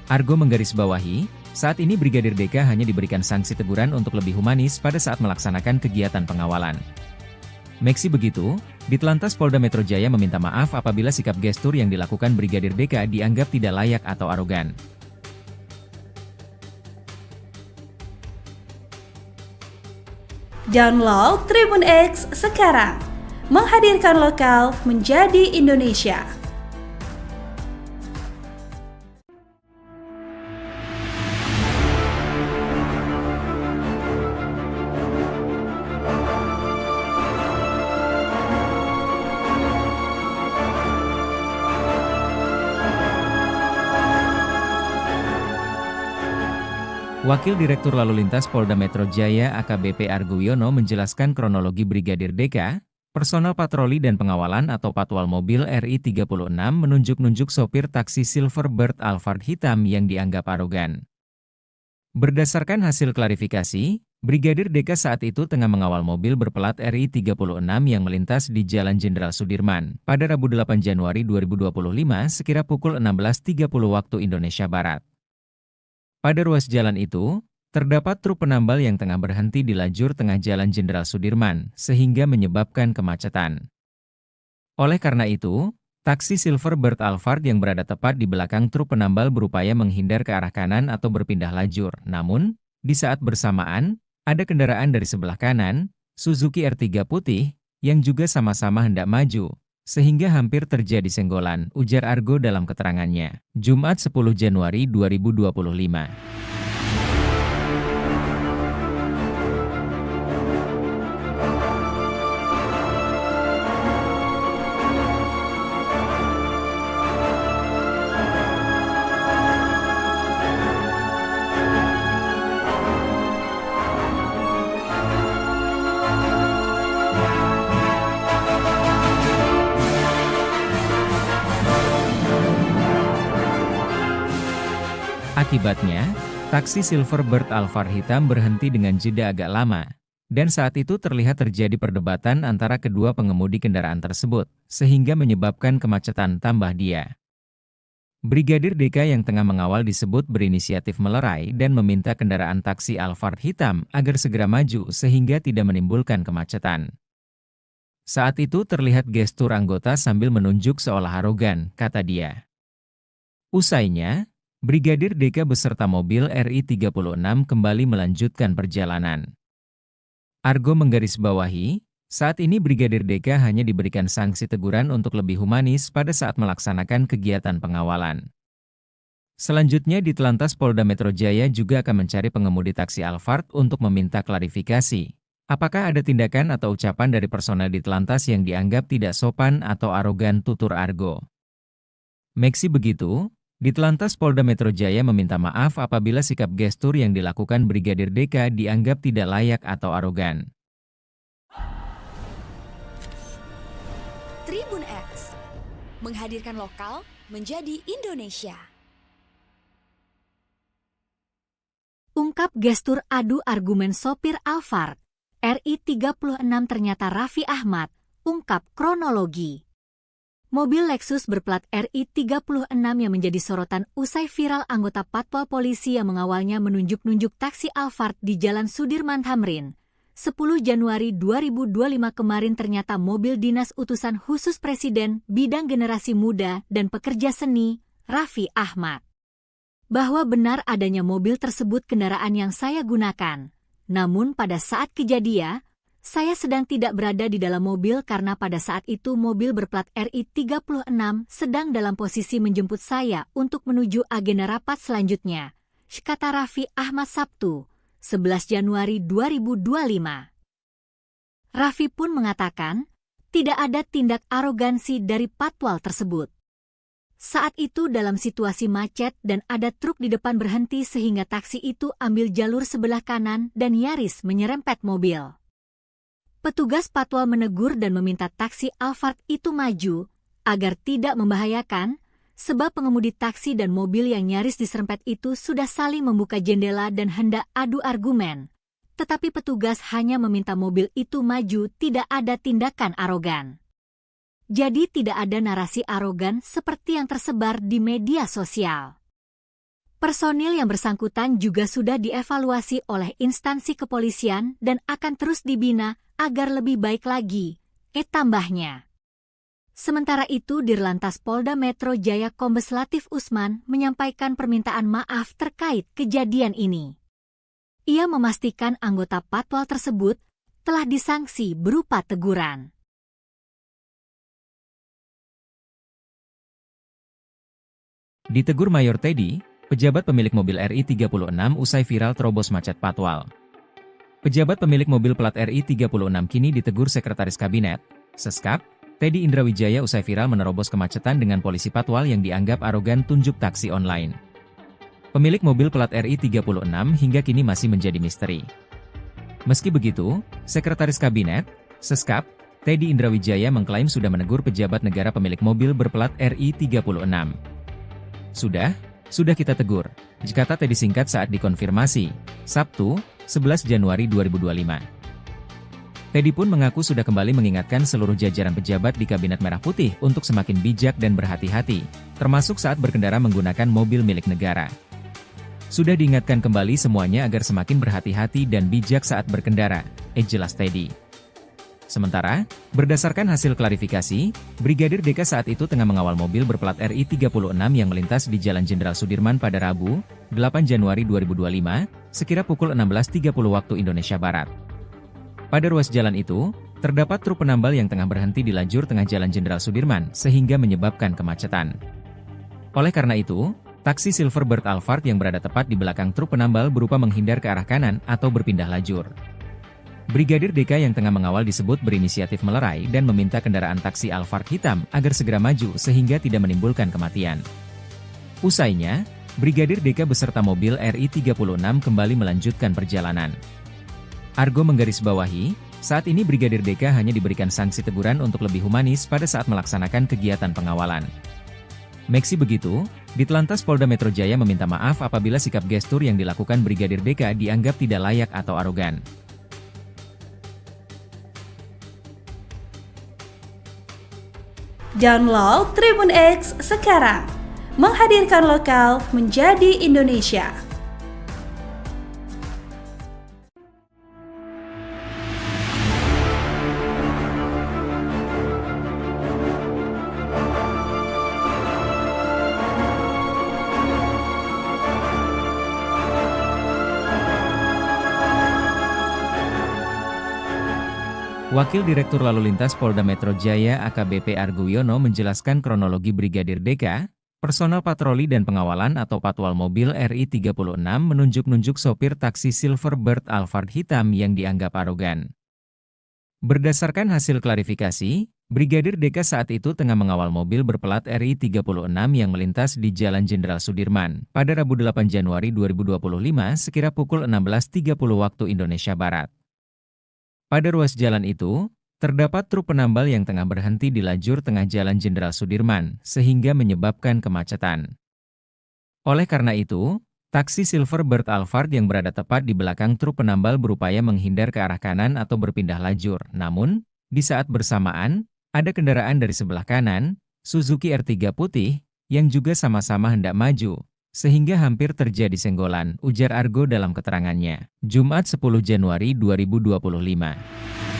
Argo menggarisbawahi, saat ini Brigadir DK hanya diberikan sanksi teguran untuk lebih humanis pada saat melaksanakan kegiatan pengawalan. Meski begitu, Ditlantas Polda Metro Jaya meminta maaf apabila sikap gestur yang dilakukan Brigadir DK dianggap tidak layak atau arogan. Download Tribun X sekarang, menghadirkan lokal menjadi Indonesia. Wakil Direktur Lalu Lintas Polda Metro Jaya AKBP Argo Wiono menjelaskan kronologi Brigadir DK, personel patroli dan pengawalan atau patwal mobil RI36 menunjuk-nunjuk sopir taksi Silverbird Alphard hitam yang dianggap arogan. Berdasarkan hasil klarifikasi, Brigadir DK saat itu tengah mengawal mobil berplat RI36 yang melintas di Jalan Jenderal Sudirman pada Rabu 8 Januari 2025 sekira pukul 16.30 waktu Indonesia Barat. Pada ruas jalan itu, terdapat truk penambal yang tengah berhenti di lajur tengah Jalan Jenderal Sudirman, sehingga menyebabkan kemacetan. Oleh karena itu, taksi Silverbird Alphard yang berada tepat di belakang truk penambal berupaya menghindar ke arah kanan atau berpindah lajur. Namun, di saat bersamaan, ada kendaraan dari sebelah kanan, Suzuki R3 putih, yang juga sama-sama hendak maju, sehingga hampir terjadi senggolan, ujar Argo dalam keterangannya. Jumat 10 Januari 2025. Akibatnya, taksi Silverbird Alphard hitam berhenti dengan jeda agak lama, Dan saat itu terlihat terjadi perdebatan antara kedua pengemudi kendaraan tersebut, sehingga menyebabkan kemacetan tambah dia. Brigadir DK yang tengah mengawal disebut berinisiatif melerai dan meminta kendaraan taksi Alphard hitam agar segera maju sehingga tidak menimbulkan kemacetan. Saat itu terlihat gestur anggota sambil menunjuk seolah arogan, kata dia. Usainya, Brigadir DK beserta mobil RI 36 kembali melanjutkan perjalanan. Argo menggarisbawahi, saat ini Brigadir DK hanya diberikan sanksi teguran untuk lebih humanis pada saat melaksanakan kegiatan pengawalan. Selanjutnya di Telantas Polda Metro Jaya juga akan mencari pengemudi taksi Alphard untuk meminta klarifikasi. Apakah ada tindakan atau ucapan dari personel di Telantas yang dianggap tidak sopan atau arogan, tutur Argo. Meski begitu, di Telantas Polda Metro Jaya meminta maaf apabila sikap gestur yang dilakukan Brigadir DK dianggap tidak layak atau arogan. Tribun X menghadirkan lokal menjadi Indonesia. Ungkap gestur adu argumen sopir Alphard, RI 36 ternyata Raffi Ahmad, ungkap kronologi. Mobil Lexus berplat RI 36 yang menjadi sorotan usai viral anggota Patwal Polisi yang mengawalnya menunjuk-nunjuk taksi Alphard di Jalan Sudirman Tamrin. 10 Januari 2025 kemarin ternyata mobil dinas utusan khusus Presiden bidang generasi muda dan pekerja seni, Raffi Ahmad. Bahwa benar adanya mobil tersebut kendaraan yang saya gunakan. Namun pada saat kejadian, saya sedang tidak berada di dalam mobil karena pada saat itu mobil berplat RI 36 sedang dalam posisi menjemput saya untuk menuju agenda rapat selanjutnya, kata Raffi Ahmad Sabtu, 11 Januari 2025. Raffi pun mengatakan, tidak ada tindak arogansi dari Patwal tersebut. Saat itu dalam situasi macet dan ada truk di depan berhenti sehingga taksi itu ambil jalur sebelah kanan dan nyaris menyerempet mobil. Petugas Patwal menegur dan meminta taksi Alphard itu maju, agar tidak membahayakan, sebab pengemudi taksi dan mobil yang nyaris diserempet itu sudah saling membuka jendela dan hendak adu argumen. Tetapi petugas hanya meminta mobil itu maju, tidak ada tindakan arogan. Jadi tidak ada narasi arogan seperti yang tersebar di media sosial. Personil yang bersangkutan juga sudah dievaluasi oleh instansi kepolisian dan akan terus dibina agar lebih baik lagi, tambahnya. Sementara itu Dirlantas Polda Metro Jaya Kombes Latif Usman menyampaikan permintaan maaf terkait kejadian ini. Ia memastikan anggota Patwal tersebut telah disanksi berupa teguran. Ditegur Mayor Teddy, pejabat pemilik mobil RI 36 usai viral terobos macet Patwal. Pejabat pemilik mobil plat RI 36 kini ditegur Sekretaris Kabinet, Seskap, Teddy Indrawijaya usai viral menerobos kemacetan dengan polisi Patwal yang dianggap arogan tunjuk taksi online. Pemilik mobil plat RI 36 hingga kini masih menjadi misteri. Meski begitu, Sekretaris Kabinet, Seskap, Teddy Indrawijaya mengklaim sudah menegur pejabat negara pemilik mobil berplat RI 36. Sudah kita tegur, kata Teddy singkat saat dikonfirmasi, Sabtu, 11 Januari 2025. Teddy pun mengaku sudah kembali mengingatkan seluruh jajaran pejabat di Kabinet Merah Putih untuk semakin bijak dan berhati-hati, termasuk saat berkendara menggunakan mobil milik negara. Sudah diingatkan kembali semuanya agar semakin berhati-hati dan bijak saat berkendara, jelas Teddy. Sementara, berdasarkan hasil klarifikasi, Brigadir DK saat itu tengah mengawal mobil berplat RI 36 yang melintas di Jalan Jenderal Sudirman pada Rabu, 8 Januari 2025, sekira pukul 16.30 waktu Indonesia Barat. Pada ruas jalan itu, terdapat truk penambal yang tengah berhenti di lajur tengah Jalan Jenderal Sudirman sehingga menyebabkan kemacetan. Oleh karena itu, taksi Silverbird Alphard yang berada tepat di belakang truk penambal berupa menghindar ke arah kanan atau berpindah lajur. Brigadir DK yang tengah mengawal disebut berinisiatif melerai dan meminta kendaraan taksi Alphard hitam agar segera maju sehingga tidak menimbulkan kematian. Usainya, Brigadir DK beserta mobil RI 36 kembali melanjutkan perjalanan. Argo menggarisbawahi, saat ini Brigadir DK hanya diberikan sanksi teguran untuk lebih humanis pada saat melaksanakan kegiatan pengawalan. Meski begitu, Ditlantas Polda Metro Jaya meminta maaf apabila sikap gestur yang dilakukan Brigadir DK dianggap tidak layak atau arogan. Download Tribun X sekarang. Menghadirkan lokal menjadi Indonesia. Wakil Direktur Lalu Lintas Polda Metro Jaya AKBP Argo Wiono menjelaskan kronologi Brigadir DK, personel patroli dan pengawalan atau patwal mobil RI 36 menunjuk-nunjuk sopir taksi Silverbird Alphard hitam yang dianggap arogan. Berdasarkan hasil klarifikasi, Brigadir DK saat itu tengah mengawal mobil berplat RI 36 yang melintas di Jalan Jenderal Sudirman pada Rabu 8 Januari 2025 sekira pukul 16.30 waktu Indonesia Barat. Pada ruas jalan itu, terdapat truk penambal yang tengah berhenti di lajur tengah Jalan Jenderal Sudirman, sehingga menyebabkan kemacetan. Oleh karena itu, taksi Silverbird Alphard yang berada tepat di belakang truk penambal berupaya menghindar ke arah kanan atau berpindah lajur. Namun, di saat bersamaan, ada kendaraan dari sebelah kanan, Suzuki R3 putih, yang juga sama-sama hendak maju, sehingga hampir terjadi senggolan, ujar Argo dalam keterangannya. Jumat 10 Januari 2025.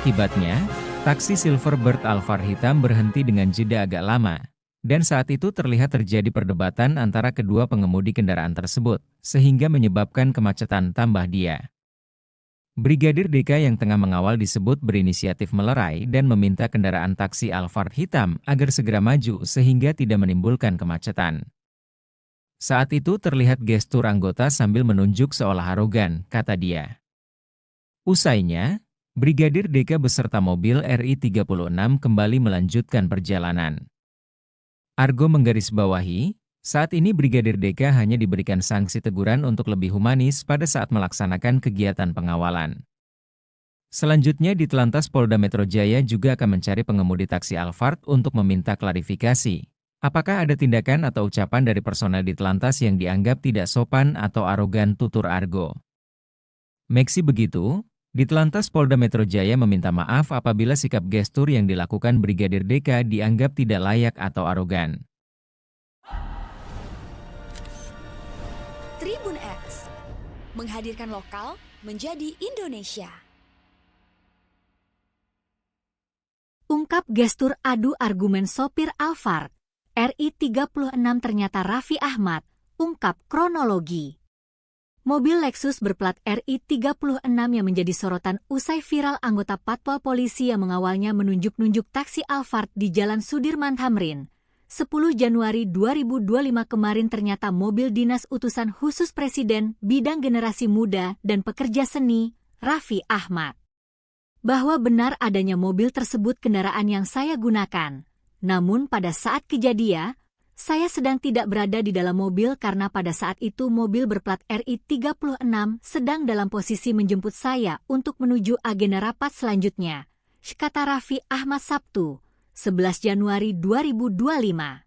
Akibatnya, taksi Silverbird Alphard hitam berhenti dengan jeda agak lama, dan saat itu terlihat terjadi perdebatan antara kedua pengemudi kendaraan tersebut, sehingga menyebabkan kemacetan tambah dia. Brigadir DK yang tengah mengawal disebut berinisiatif melerai dan meminta kendaraan taksi Alphard hitam agar segera maju sehingga tidak menimbulkan kemacetan. Saat itu terlihat gestur anggota sambil menunjuk seolah arogan, kata dia. Usainya, Brigadir DK beserta mobil RI 36 kembali melanjutkan perjalanan. Argo menggarisbawahi, saat ini Brigadir DK hanya diberikan sanksi teguran untuk lebih humanis pada saat melaksanakan kegiatan pengawalan. Selanjutnya Ditlantas Polda Metro Jaya juga akan mencari pengemudi taksi Alphard untuk meminta klarifikasi. Apakah ada tindakan atau ucapan dari personel Ditlantas yang dianggap tidak sopan atau arogan, tutur Argo. Meski begitu, Ditlantas Polda Metro Jaya meminta maaf apabila sikap gestur yang dilakukan Brigadir DK dianggap tidak layak atau arogan. Tribun X menghadirkan lokal menjadi Indonesia. Ungkap gestur adu argumen sopir Alphard, RI 36 ternyata Raffi Ahmad, ungkap kronologi. Mobil Lexus berplat RI 36 yang menjadi sorotan usai viral anggota patwal polisi yang mengawalnya menunjuk-nunjuk taksi Alphard di Jalan Sudirman Tamrin. 10 Januari 2025 kemarin ternyata mobil dinas utusan khusus Presiden bidang generasi muda dan pekerja seni, Raffi Ahmad. Bahwa benar adanya mobil tersebut kendaraan yang saya gunakan. Namun pada saat kejadian, saya sedang tidak berada di dalam mobil karena pada saat itu mobil berplat RI 36 sedang dalam posisi menjemput saya untuk menuju agenda rapat selanjutnya, kata Raffi Ahmad Sabtu, 11 Januari 2025.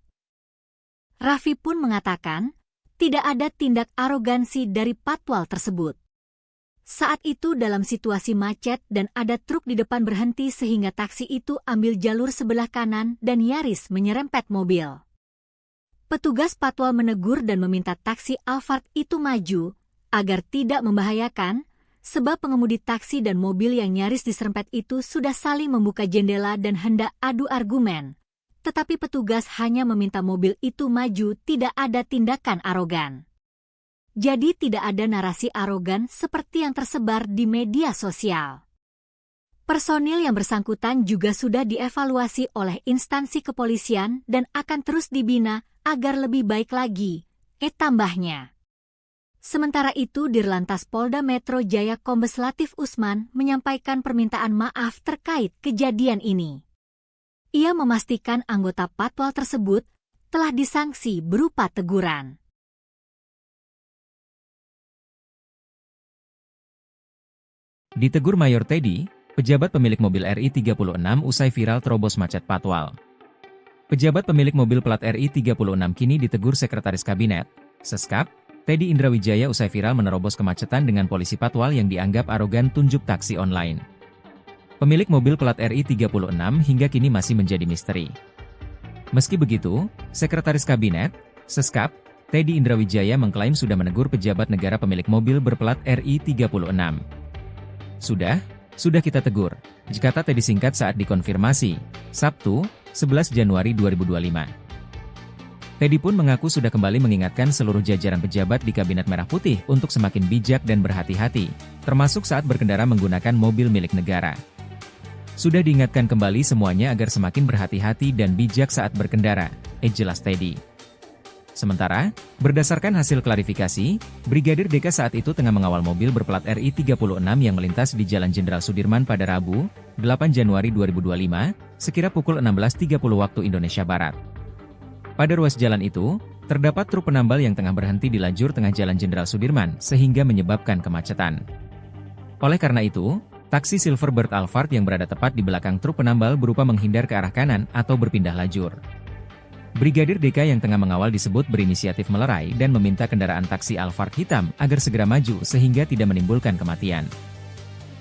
Raffi pun mengatakan, tidak ada tindak arogansi dari patwal tersebut. Saat itu dalam situasi macet dan ada truk di depan berhenti sehingga taksi itu ambil jalur sebelah kanan dan nyaris menyerempet mobil. Petugas patwal menegur dan meminta taksi Alphard itu maju, agar tidak membahayakan, sebab pengemudi taksi dan mobil yang nyaris diserempet itu sudah saling membuka jendela dan hendak adu argumen. Tetapi petugas hanya meminta mobil itu maju, tidak ada tindakan arogan. Jadi tidak ada narasi arogan seperti yang tersebar di media sosial. Personil yang bersangkutan juga sudah dievaluasi oleh instansi kepolisian dan akan terus dibina agar lebih baik lagi, tambahnya. Sementara itu Dirlantas Polda Metro Jaya Kombes Latif Usman menyampaikan permintaan maaf terkait kejadian ini. Ia memastikan anggota patwal tersebut telah disanksi berupa teguran. Ditegur Mayor Teddy, pejabat pemilik mobil RI36 usai viral terobos macet patwal. Pejabat pemilik mobil plat RI36 kini ditegur Sekretaris Kabinet, Seskap, Teddy Indrawijaya usai viral menerobos kemacetan dengan polisi patwal yang dianggap arogan tunjuk taksi online. Pemilik mobil plat RI36 hingga kini masih menjadi misteri. Meski begitu, Sekretaris Kabinet, Seskap, Teddy Indrawijaya mengklaim sudah menegur pejabat negara pemilik mobil berplat RI36. Sudah kita tegur, kata Teddy singkat saat dikonfirmasi, Sabtu, 11 Januari 2025. Teddy pun mengaku sudah kembali mengingatkan seluruh jajaran pejabat di Kabinet Merah Putih untuk semakin bijak dan berhati-hati, termasuk saat berkendara menggunakan mobil milik negara. Sudah diingatkan kembali semuanya agar semakin berhati-hati dan bijak saat berkendara, jelas Teddy. Sementara, berdasarkan hasil klarifikasi, Brigadir DK saat itu tengah mengawal mobil berplat RI36 yang melintas di Jalan Jenderal Sudirman pada Rabu, 8 Januari 2025, sekira pukul 16.30 waktu Indonesia Barat. Pada ruas jalan itu, terdapat truk penambal yang tengah berhenti di lajur tengah Jalan Jenderal Sudirman sehingga menyebabkan kemacetan. Oleh karena itu, taksi Silverbird Alphard yang berada tepat di belakang truk penambal berupa menghindar ke arah kanan atau berpindah lajur. Brigadir DK yang tengah mengawal disebut berinisiatif melerai dan meminta kendaraan taksi Alphard hitam agar segera maju sehingga tidak menimbulkan kematian.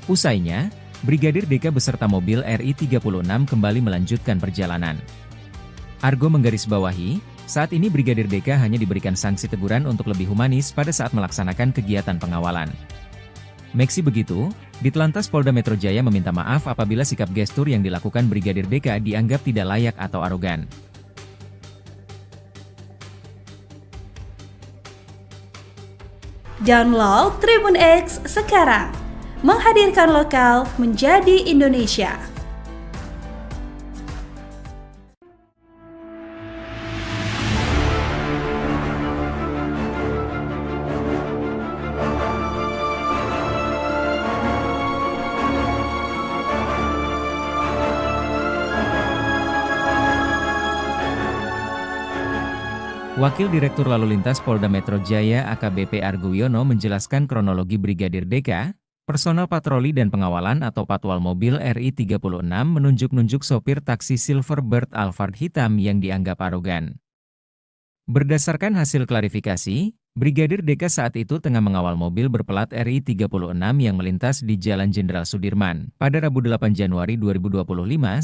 Usainya, Brigadir DK beserta mobil RI36 kembali melanjutkan perjalanan. Argo menggarisbawahi, saat ini Brigadir DK hanya diberikan sanksi teguran untuk lebih humanis pada saat melaksanakan kegiatan pengawalan. Meski begitu, Ditlantas Polda Metro Jaya meminta maaf apabila sikap gestur yang dilakukan Brigadir DK dianggap tidak layak atau arogan. Download Tribun X sekarang, menghadirkan lokal menjadi Indonesia. Wakil Direktur Lalu Lintas Polda Metro Jaya AKBP Argo Wiono menjelaskan kronologi Brigadir DK, personel patroli dan pengawalan atau patwal mobil RI36 menunjuk-nunjuk sopir taksi Silverbird Alphard hitam yang dianggap arogan. Berdasarkan hasil klarifikasi, Brigadir DK saat itu tengah mengawal mobil berplat RI36 yang melintas di Jalan Jenderal Sudirman pada Rabu 8 Januari 2025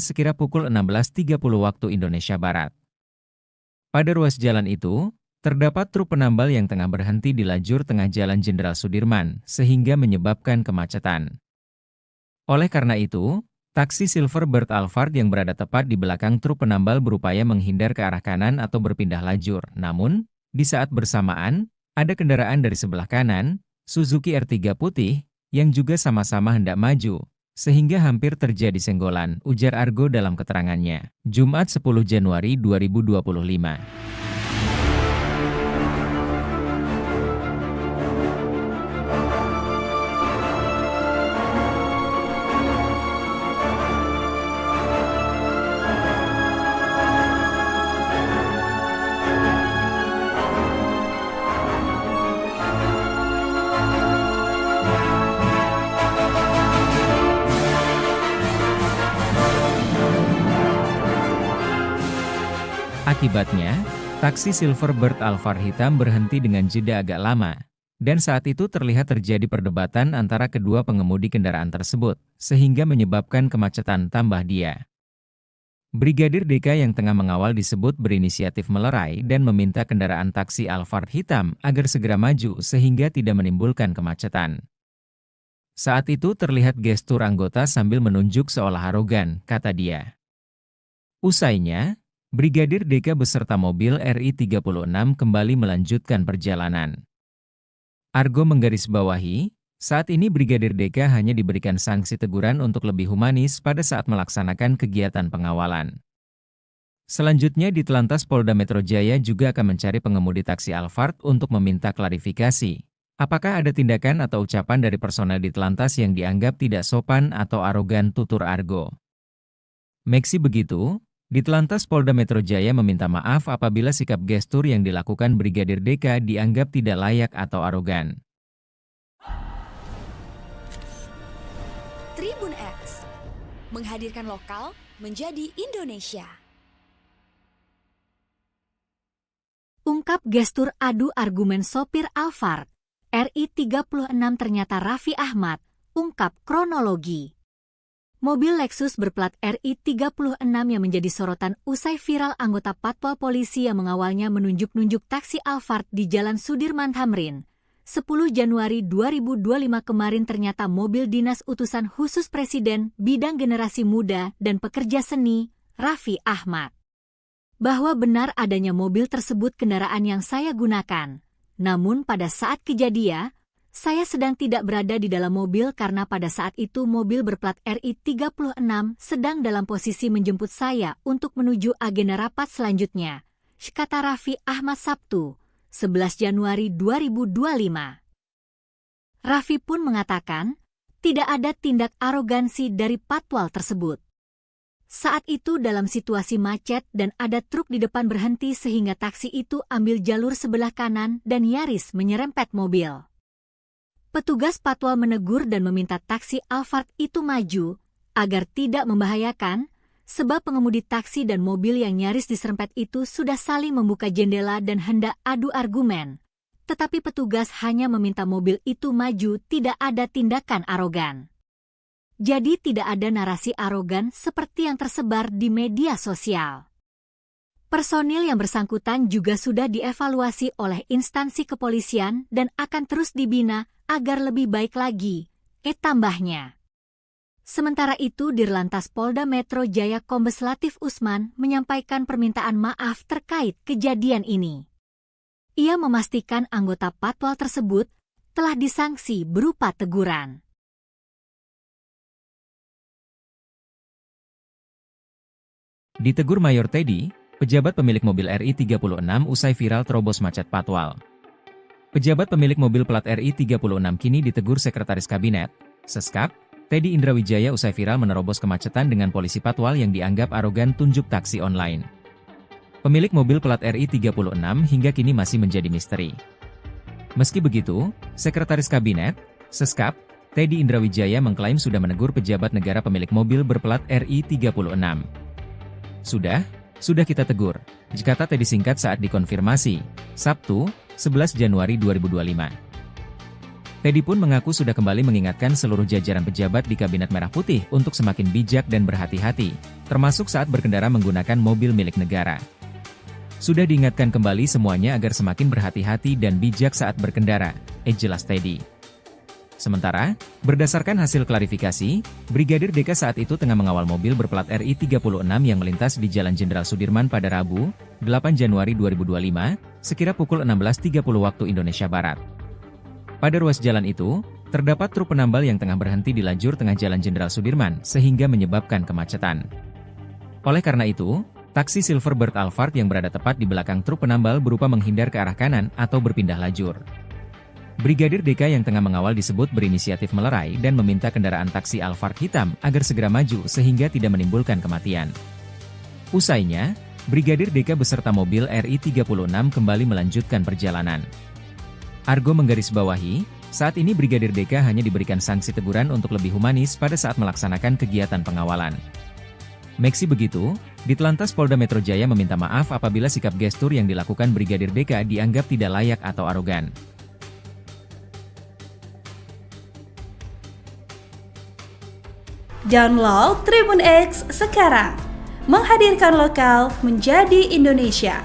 sekira pukul 16.30 waktu Indonesia Barat. Pada ruas jalan itu, terdapat truk penambal yang tengah berhenti di lajur tengah Jalan Jenderal Sudirman, sehingga menyebabkan kemacetan. Oleh karena itu, taksi Silverbird Alphard yang berada tepat di belakang truk penambal berupaya menghindar ke arah kanan atau berpindah lajur. Namun, di saat bersamaan, ada kendaraan dari sebelah kanan, Suzuki R3 putih, yang juga sama-sama hendak maju, sehingga hampir terjadi senggolan, ujar Argo dalam keterangannya, Jumat 10 Januari 2025. Akibatnya, taksi Silverbird Alphard hitam berhenti dengan jeda agak lama, dan saat itu terlihat terjadi perdebatan antara kedua pengemudi kendaraan tersebut, sehingga menyebabkan kemacetan tambah dia. Brigadir DK yang tengah mengawal disebut berinisiatif melerai dan meminta kendaraan taksi Alphard hitam agar segera maju sehingga tidak menimbulkan kemacetan. Saat itu terlihat gestur anggota sambil menunjuk seolah arogan, kata dia. Usainya, Brigadir DK beserta mobil RI36 kembali melanjutkan perjalanan. Argo menggarisbawahi, saat ini Brigadir DK hanya diberikan sanksi teguran untuk lebih humanis pada saat melaksanakan kegiatan pengawalan. Selanjutnya Ditlantas Polda Metro Jaya juga akan mencari pengemudi taksi Alphard untuk meminta klarifikasi. Apakah ada tindakan atau ucapan dari personel Ditlantas yang dianggap tidak sopan atau arogan, tutur Argo. Meski begitu, Ditelantas Polda Metro Jaya meminta maaf apabila sikap gestur yang dilakukan Brigadir DK dianggap tidak layak atau arogan. Tribun X menghadirkan lokal menjadi Indonesia. Ungkap gestur adu argumen sopir Alphard, RI 36 ternyata Raffi Ahmad, ungkap kronologi. Mobil Lexus berplat RI 36 yang menjadi sorotan usai viral anggota Patwal Polisi yang mengawalnya menunjuk-nunjuk taksi Alphard di Jalan Sudirman Tamrin. 10 Januari 2025 kemarin ternyata mobil dinas utusan khusus Presiden bidang generasi muda dan pekerja seni, Raffi Ahmad. Bahwa benar adanya mobil tersebut kendaraan yang saya gunakan. Namun pada saat kejadian, saya sedang tidak berada di dalam mobil karena pada saat itu mobil berplat RI 36 sedang dalam posisi menjemput saya untuk menuju agenda rapat selanjutnya, kata Raffi Ahmad Sabtu, 11 Januari 2025. Raffi pun mengatakan, tidak ada tindak arogansi dari patwal tersebut. Saat itu dalam situasi macet dan ada truk di depan berhenti sehingga taksi itu ambil jalur sebelah kanan dan nyaris menyerempet mobil. Petugas patwal menegur dan meminta taksi Alphard itu maju agar tidak membahayakan, sebab pengemudi taksi dan mobil yang nyaris diserempet itu sudah saling membuka jendela dan hendak adu argumen. Tetapi petugas hanya meminta mobil itu maju, tidak ada tindakan arogan. Jadi tidak ada narasi arogan seperti yang tersebar di media sosial. Personil yang bersangkutan juga sudah dievaluasi oleh instansi kepolisian dan akan terus dibina agar lebih baik lagi, tambahnya. Sementara itu Dirlantas Polda Metro Jaya Kombes Latif Usman menyampaikan permintaan maaf terkait kejadian ini. Ia memastikan anggota patwal tersebut telah disanksi berupa teguran. Ditegur Mayor Teddy, pejabat pemilik mobil RI 36 usai viral terobos macet patwal. Pejabat pemilik mobil plat RI 36 kini ditegur Sekretaris Kabinet, Seskap, Teddy Indrawijaya usai viral menerobos kemacetan dengan polisi patwal yang dianggap arogan tunjuk taksi online. Pemilik mobil plat RI 36 hingga kini masih menjadi misteri. Meski begitu, Sekretaris Kabinet, Seskap, Teddy Indrawijaya mengklaim sudah menegur pejabat negara pemilik mobil berplat RI 36. Sudah kita tegur, kata Teddy singkat saat dikonfirmasi, Sabtu, 11 Januari 2025. Teddy pun mengaku sudah kembali mengingatkan seluruh jajaran pejabat di Kabinet Merah Putih untuk semakin bijak dan berhati-hati, termasuk saat berkendara menggunakan mobil milik negara. Sudah diingatkan kembali semuanya agar semakin berhati-hati dan bijak saat berkendara, jelas Teddy. Sementara, berdasarkan hasil klarifikasi, Brigadir DK saat itu tengah mengawal mobil berplat RI 36 yang melintas di Jalan Jenderal Sudirman pada Rabu, 8 Januari 2025, sekira pukul 16.30 waktu Indonesia Barat. Pada ruas jalan itu, terdapat truk penambal yang tengah berhenti di lajur tengah Jalan Jenderal Sudirman sehingga menyebabkan kemacetan. Oleh karena itu, taksi Silverbird Alphard yang berada tepat di belakang truk penambal berupa menghindar ke arah kanan atau berpindah lajur. Brigadir DK yang tengah mengawal disebut berinisiatif melerai dan meminta kendaraan taksi Alphard hitam agar segera maju sehingga tidak menimbulkan kematian. Usainya, Brigadir DK beserta mobil RI 36 kembali melanjutkan perjalanan. Argo menggarisbawahi, saat ini Brigadir DK hanya diberikan sanksi teguran untuk lebih humanis pada saat melaksanakan kegiatan pengawalan. Meski begitu, Ditlantas Polda Metro Jaya meminta maaf apabila sikap gestur yang dilakukan Brigadir DK dianggap tidak layak atau arogan. Download Tribun X sekarang, menghadirkan lokal menjadi Indonesia.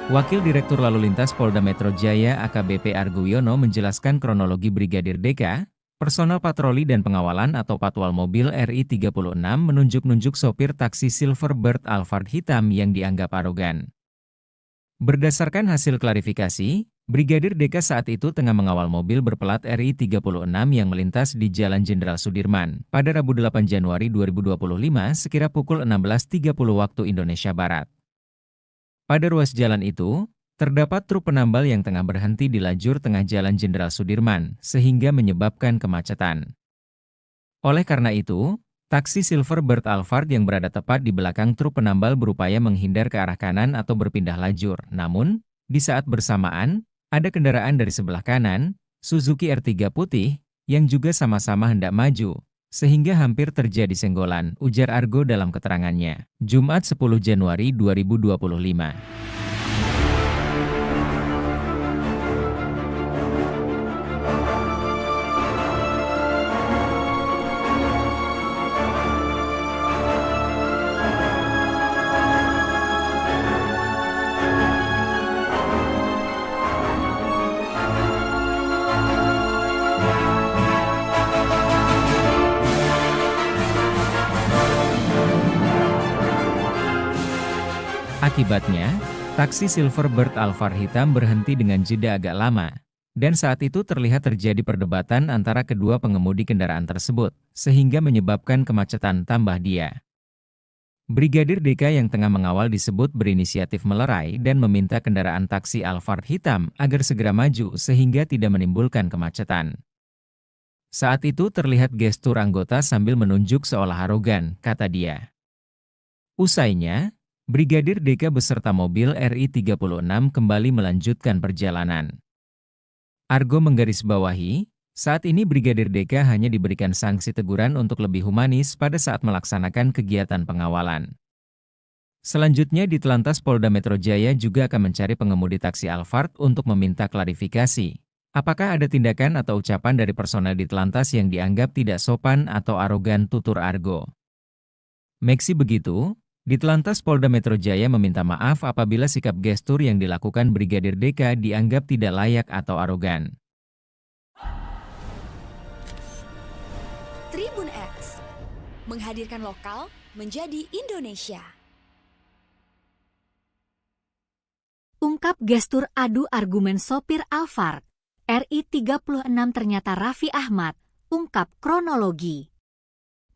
Wakil Direktur Lalu Lintas Polda Metro Jaya AKBP Argo Wiono menjelaskan kronologi Brigadir DK, personel patroli dan pengawalan atau patwal mobil RI 36 menunjuk-nunjuk sopir taksi Silverbird Alphard hitam yang dianggap arogan. Berdasarkan hasil klarifikasi, Brigadir DK saat itu tengah mengawal mobil berplat RI 36 yang melintas di Jalan Jenderal Sudirman pada Rabu 8 Januari 2025 sekira pukul 16.30 waktu Indonesia Barat. Pada ruas jalan itu, terdapat truk penambal yang tengah berhenti di lajur tengah Jalan Jenderal Sudirman sehingga menyebabkan kemacetan. Oleh karena itu, taksi Silverbird Alphard yang berada tepat di belakang truk penambal berupaya menghindar ke arah kanan atau berpindah lajur. Namun, di saat bersamaan, ada kendaraan dari sebelah kanan, Suzuki R3 putih, yang juga sama-sama hendak maju, sehingga hampir terjadi senggolan, ujar Argo dalam keterangannya. Jumat 10 Januari 2025. Akibatnya, taksi Silverbird Alphard hitam berhenti dengan jeda agak lama, dan saat itu terlihat terjadi perdebatan antara kedua pengemudi kendaraan tersebut, sehingga menyebabkan kemacetan tambah dia. Brigadir DK yang tengah mengawal disebut berinisiatif melerai dan meminta kendaraan taksi Alphard hitam agar segera maju sehingga tidak menimbulkan kemacetan. Saat itu terlihat gestur anggota sambil menunjuk seolah arogan, kata dia. Usainya, Brigadir DK beserta mobil RI 36 kembali melanjutkan perjalanan. Argo menggarisbawahi, saat ini Brigadir DK hanya diberikan sanksi teguran untuk lebih humanis pada saat melaksanakan kegiatan pengawalan. Selanjutnya di Telantas Polda Metro Jaya juga akan mencari pengemudi taksi Alphard untuk meminta klarifikasi. Apakah ada tindakan atau ucapan dari personel di Telantas yang dianggap tidak sopan atau arogan, tutur Argo. Meski begitu, di Telantas Polda Metro Jaya meminta maaf apabila sikap gestur yang dilakukan Brigadir DK dianggap tidak layak atau arogan. Tribun X menghadirkan lokal menjadi Indonesia. Ungkap gestur adu argumen sopir Alphard, RI 36 ternyata Raffi Ahmad, ungkap kronologi.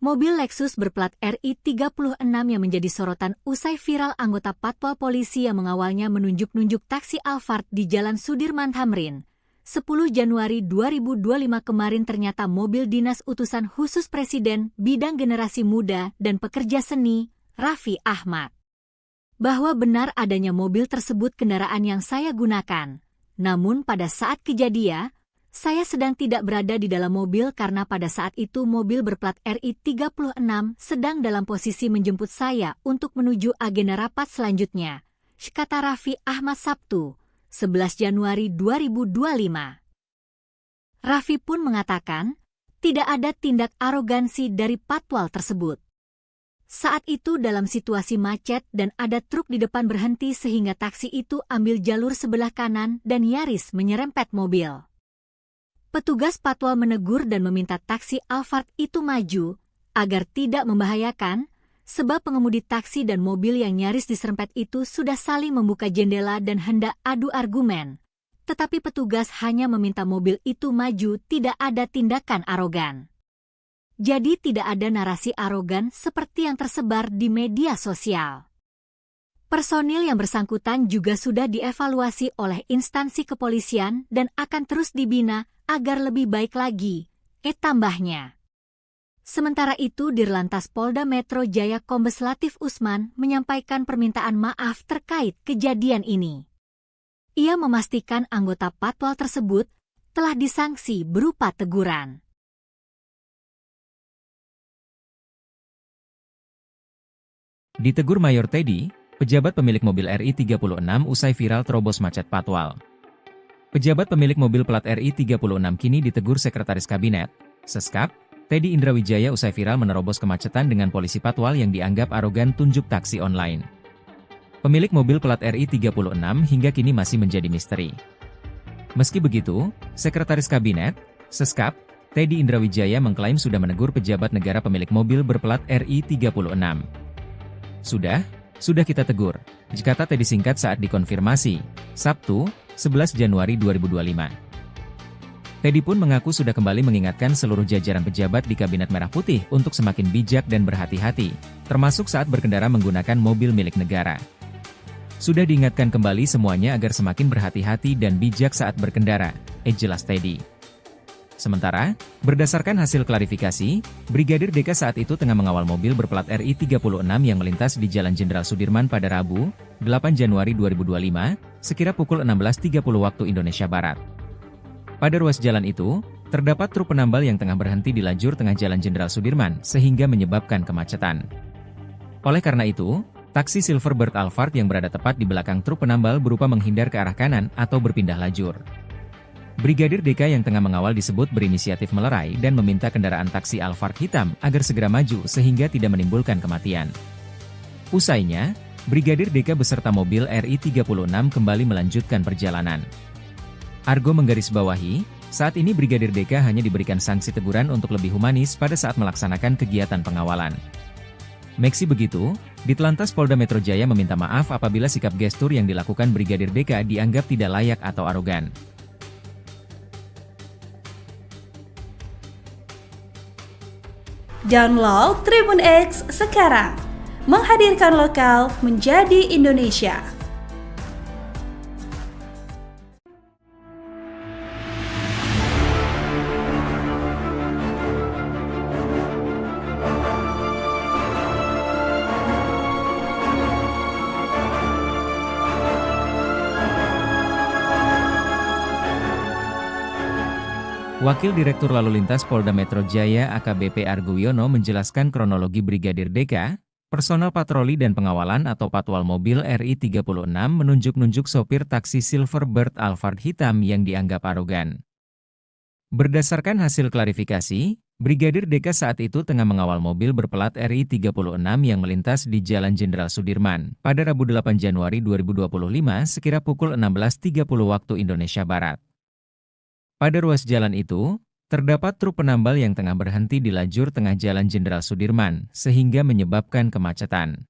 Mobil Lexus berplat RI 36 yang menjadi sorotan usai viral anggota Patwal Polisi yang mengawalnya menunjuk-nunjuk taksi Alphard di Jalan Sudirman Tamrin. 10 Januari 2025 kemarin ternyata mobil dinas utusan khusus Presiden bidang generasi muda dan pekerja seni, Raffi Ahmad. Bahwa benar adanya mobil tersebut kendaraan yang saya gunakan. Namun pada saat kejadian, saya sedang tidak berada di dalam mobil karena pada saat itu mobil berplat RI 36 sedang dalam posisi menjemput saya untuk menuju agenda rapat selanjutnya, kata Raffi Ahmad Sabtu, 11 Januari 2025. Raffi pun mengatakan, tidak ada tindak arogansi dari Patwal tersebut. Saat itu dalam situasi macet dan ada truk di depan berhenti sehingga taksi itu ambil jalur sebelah kanan dan nyaris menyerempet mobil. Petugas Patwal menegur dan meminta taksi Alphard itu maju, agar tidak membahayakan, sebab pengemudi taksi dan mobil yang nyaris diserempet itu sudah saling membuka jendela dan hendak adu argumen. Tetapi petugas hanya meminta mobil itu maju, tidak ada tindakan arogan. Jadi tidak ada narasi arogan seperti yang tersebar di media sosial. Personil yang bersangkutan juga sudah dievaluasi oleh instansi kepolisian dan akan terus dibina agar lebih baik lagi, tambahnya. Sementara itu Dirlantas Polda Metro Jaya Kombes Latif Usman menyampaikan permintaan maaf terkait kejadian ini. Ia memastikan anggota Patwal tersebut telah disanksi berupa teguran. Ditegur Mayor Teddy, pejabat pemilik mobil RI 36 usai viral terobos macet Patwal. Pejabat pemilik mobil plat RI 36 kini ditegur Sekretaris Kabinet, Seskap, Teddy Indrawijaya usai viral menerobos kemacetan dengan polisi Patwal yang dianggap arogan tunjuk taksi online. Pemilik mobil plat RI 36 hingga kini masih menjadi misteri. Meski begitu, Sekretaris Kabinet, Seskap, Teddy Indrawijaya mengklaim sudah menegur pejabat negara pemilik mobil berplat RI 36. Sudah, Sudah kita tegur. Jika kata disingkat saat dikonfirmasi, Sabtu, 11 Januari 2025. Teddy pun mengaku sudah kembali mengingatkan seluruh jajaran pejabat di Kabinet Merah Putih untuk semakin bijak dan berhati-hati, termasuk saat berkendara menggunakan mobil milik negara. Sudah diingatkan kembali semuanya agar semakin berhati-hati dan bijak saat berkendara, jelas Teddy. Sementara, berdasarkan hasil klarifikasi, Brigadir DK saat itu tengah mengawal mobil berplat RI 36 yang melintas di Jalan Jenderal Sudirman pada Rabu, 8 Januari 2025, sekira pukul 16.30 waktu Indonesia Barat. Pada ruas jalan itu, terdapat truk penambal yang tengah berhenti di lajur tengah Jalan Jenderal Sudirman sehingga menyebabkan kemacetan. Oleh karena itu, taksi Silverbird Alphard yang berada tepat di belakang truk penambal berupa menghindar ke arah kanan atau berpindah lajur. Brigadir DK yang tengah mengawal disebut berinisiatif melerai dan meminta kendaraan taksi Alphard hitam agar segera maju sehingga tidak menimbulkan kematian. Usainya, Brigadir DK beserta mobil RI 36 kembali melanjutkan perjalanan. Argo menggarisbawahi, saat ini Brigadir DK hanya diberikan sanksi teguran untuk lebih humanis pada saat melaksanakan kegiatan pengawalan. Meski begitu, Ditlantas Polda Metro Jaya meminta maaf apabila sikap gestur yang dilakukan Brigadir DK dianggap tidak layak atau arogan. Download Tribun X sekarang, menghadirkan lokal menjadi Indonesia. Wakil Direktur Lalu Lintas Polda Metro Jaya AKBP Argo Wiono menjelaskan kronologi Brigadir DK, personel patroli dan pengawalan atau patwal mobil RI 36 menunjuk-nunjuk sopir taksi Silverbird Alphard hitam yang dianggap arogan. Berdasarkan hasil klarifikasi, Brigadir DK saat itu tengah mengawal mobil berplat RI 36 yang melintas di Jalan Jenderal Sudirman pada Rabu 8 Januari 2025 sekira pukul 16.30 waktu Indonesia Barat. Pada ruas jalan itu, terdapat truk penambal yang tengah berhenti di lajur tengah Jalan Jenderal Sudirman, sehingga menyebabkan kemacetan.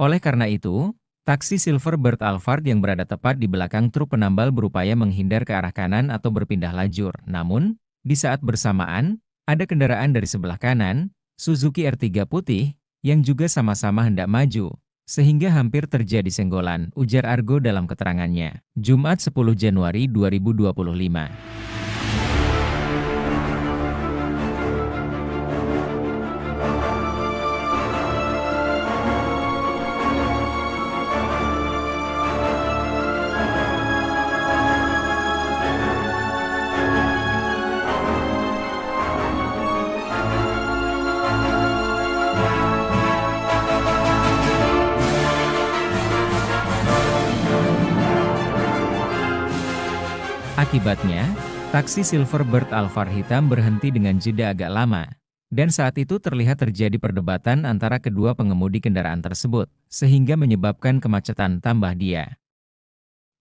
Oleh karena itu, taksi Silverbird Alphard yang berada tepat di belakang truk penambal berupaya menghindar ke arah kanan atau berpindah lajur. Namun, di saat bersamaan, ada kendaraan dari sebelah kanan, Suzuki R3 putih, yang juga sama-sama hendak maju, sehingga hampir terjadi senggolan, ujar Argo dalam keterangannya. Jumat 10 Januari 2025. Akibatnya, taksi Silverbird Alphard hitam berhenti dengan jeda agak lama, dan saat itu terlihat terjadi perdebatan antara kedua pengemudi kendaraan tersebut, sehingga menyebabkan kemacetan tambah dia.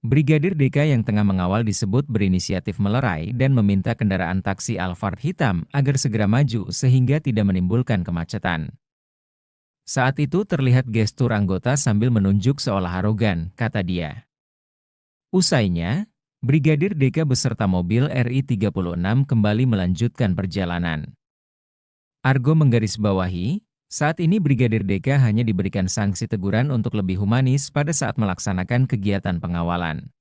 Brigadir DK yang tengah mengawal disebut berinisiatif melerai dan meminta kendaraan taksi Alphard hitam agar segera maju sehingga tidak menimbulkan kemacetan. Saat itu terlihat gestur anggota sambil menunjuk seolah arogan, kata dia. Usainya, Brigadir DK beserta mobil RI 36 kembali melanjutkan perjalanan. Argo menggarisbawahi, saat ini Brigadir DK hanya diberikan sanksi teguran untuk lebih humanis pada saat melaksanakan kegiatan pengawalan.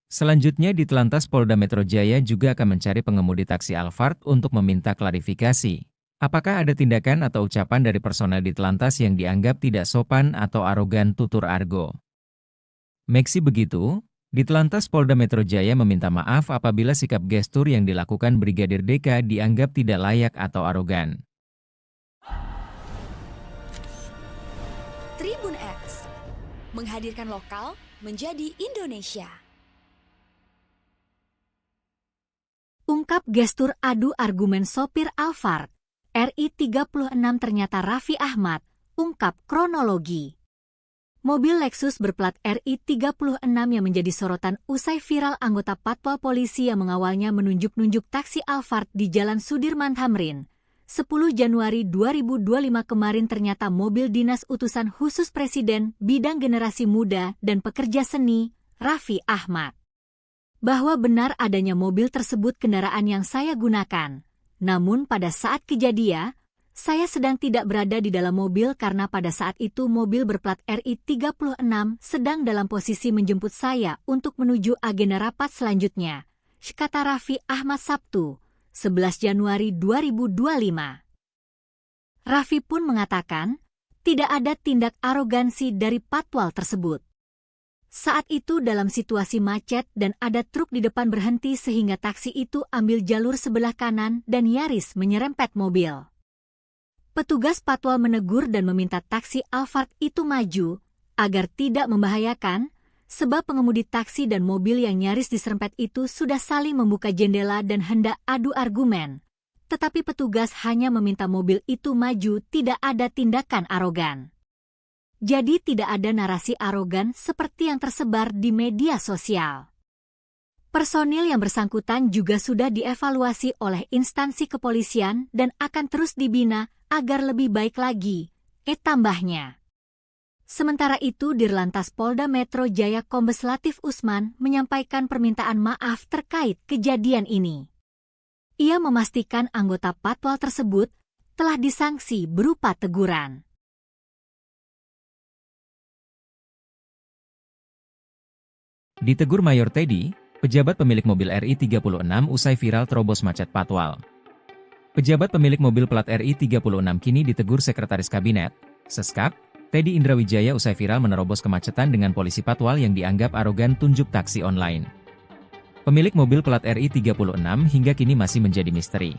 Selanjutnya Ditlantas Polda Metro Jaya juga akan mencari pengemudi taksi Alphard untuk meminta klarifikasi. Apakah ada tindakan atau ucapan dari personel Ditlantas yang dianggap tidak sopan atau arogan, tutur Argo. Meski begitu, Ditlantas Polda Metro Jaya meminta maaf apabila sikap gestur yang dilakukan Brigadir DK dianggap tidak layak atau arogan. Tribun X, menghadirkan lokal menjadi Indonesia. Ungkap gestur adu argumen sopir Alphard, RI 36 ternyata Raffi Ahmad, ungkap kronologi. Mobil Lexus berplat RI 36 yang menjadi sorotan usai viral anggota patwal polisi yang mengawalnya menunjuk-nunjuk taksi Alphard di Jalan Sudirman Tamrin, 10 Januari 2025 kemarin ternyata mobil dinas utusan khusus Presiden bidang generasi muda dan pekerja seni, Raffi Ahmad. Bahwa benar adanya mobil tersebut kendaraan yang saya gunakan. Namun pada saat kejadian, saya sedang tidak berada di dalam mobil karena pada saat itu mobil berplat RI 36 sedang dalam posisi menjemput saya untuk menuju agenda rapat selanjutnya, kata Raffi Ahmad Sabtu, 11 Januari 2025. Raffi pun mengatakan, tidak ada tindak arogansi dari patwal tersebut. Saat itu dalam situasi macet dan ada truk di depan berhenti sehingga taksi itu ambil jalur sebelah kanan dan nyaris menyerempet mobil. Petugas patwal menegur dan meminta taksi Alphard itu maju, agar tidak membahayakan, sebab pengemudi taksi dan mobil yang nyaris diserempet itu sudah saling membuka jendela dan hendak adu argumen. Tetapi petugas hanya meminta mobil itu maju, tidak ada tindakan arogan. Jadi tidak ada narasi arogan seperti yang tersebar di media sosial. Personil yang bersangkutan juga sudah dievaluasi oleh instansi kepolisian dan akan terus dibina agar lebih baik lagi, tambahnya. Sementara itu Dirlantas Polda Metro Jaya Kombes Latif Usman menyampaikan permintaan maaf terkait kejadian ini. Ia memastikan anggota patwal tersebut telah disanksi berupa teguran. Ditegur Mayor Teddy, pejabat pemilik mobil RI 36 usai viral terobos macet patwal. Pejabat pemilik mobil plat RI 36 kini ditegur Sekretaris Kabinet, Seskap, Teddy Indrawijaya usai viral menerobos kemacetan dengan polisi patwal yang dianggap arogan tunjuk taksi online. Pemilik mobil plat RI 36 hingga kini masih menjadi misteri.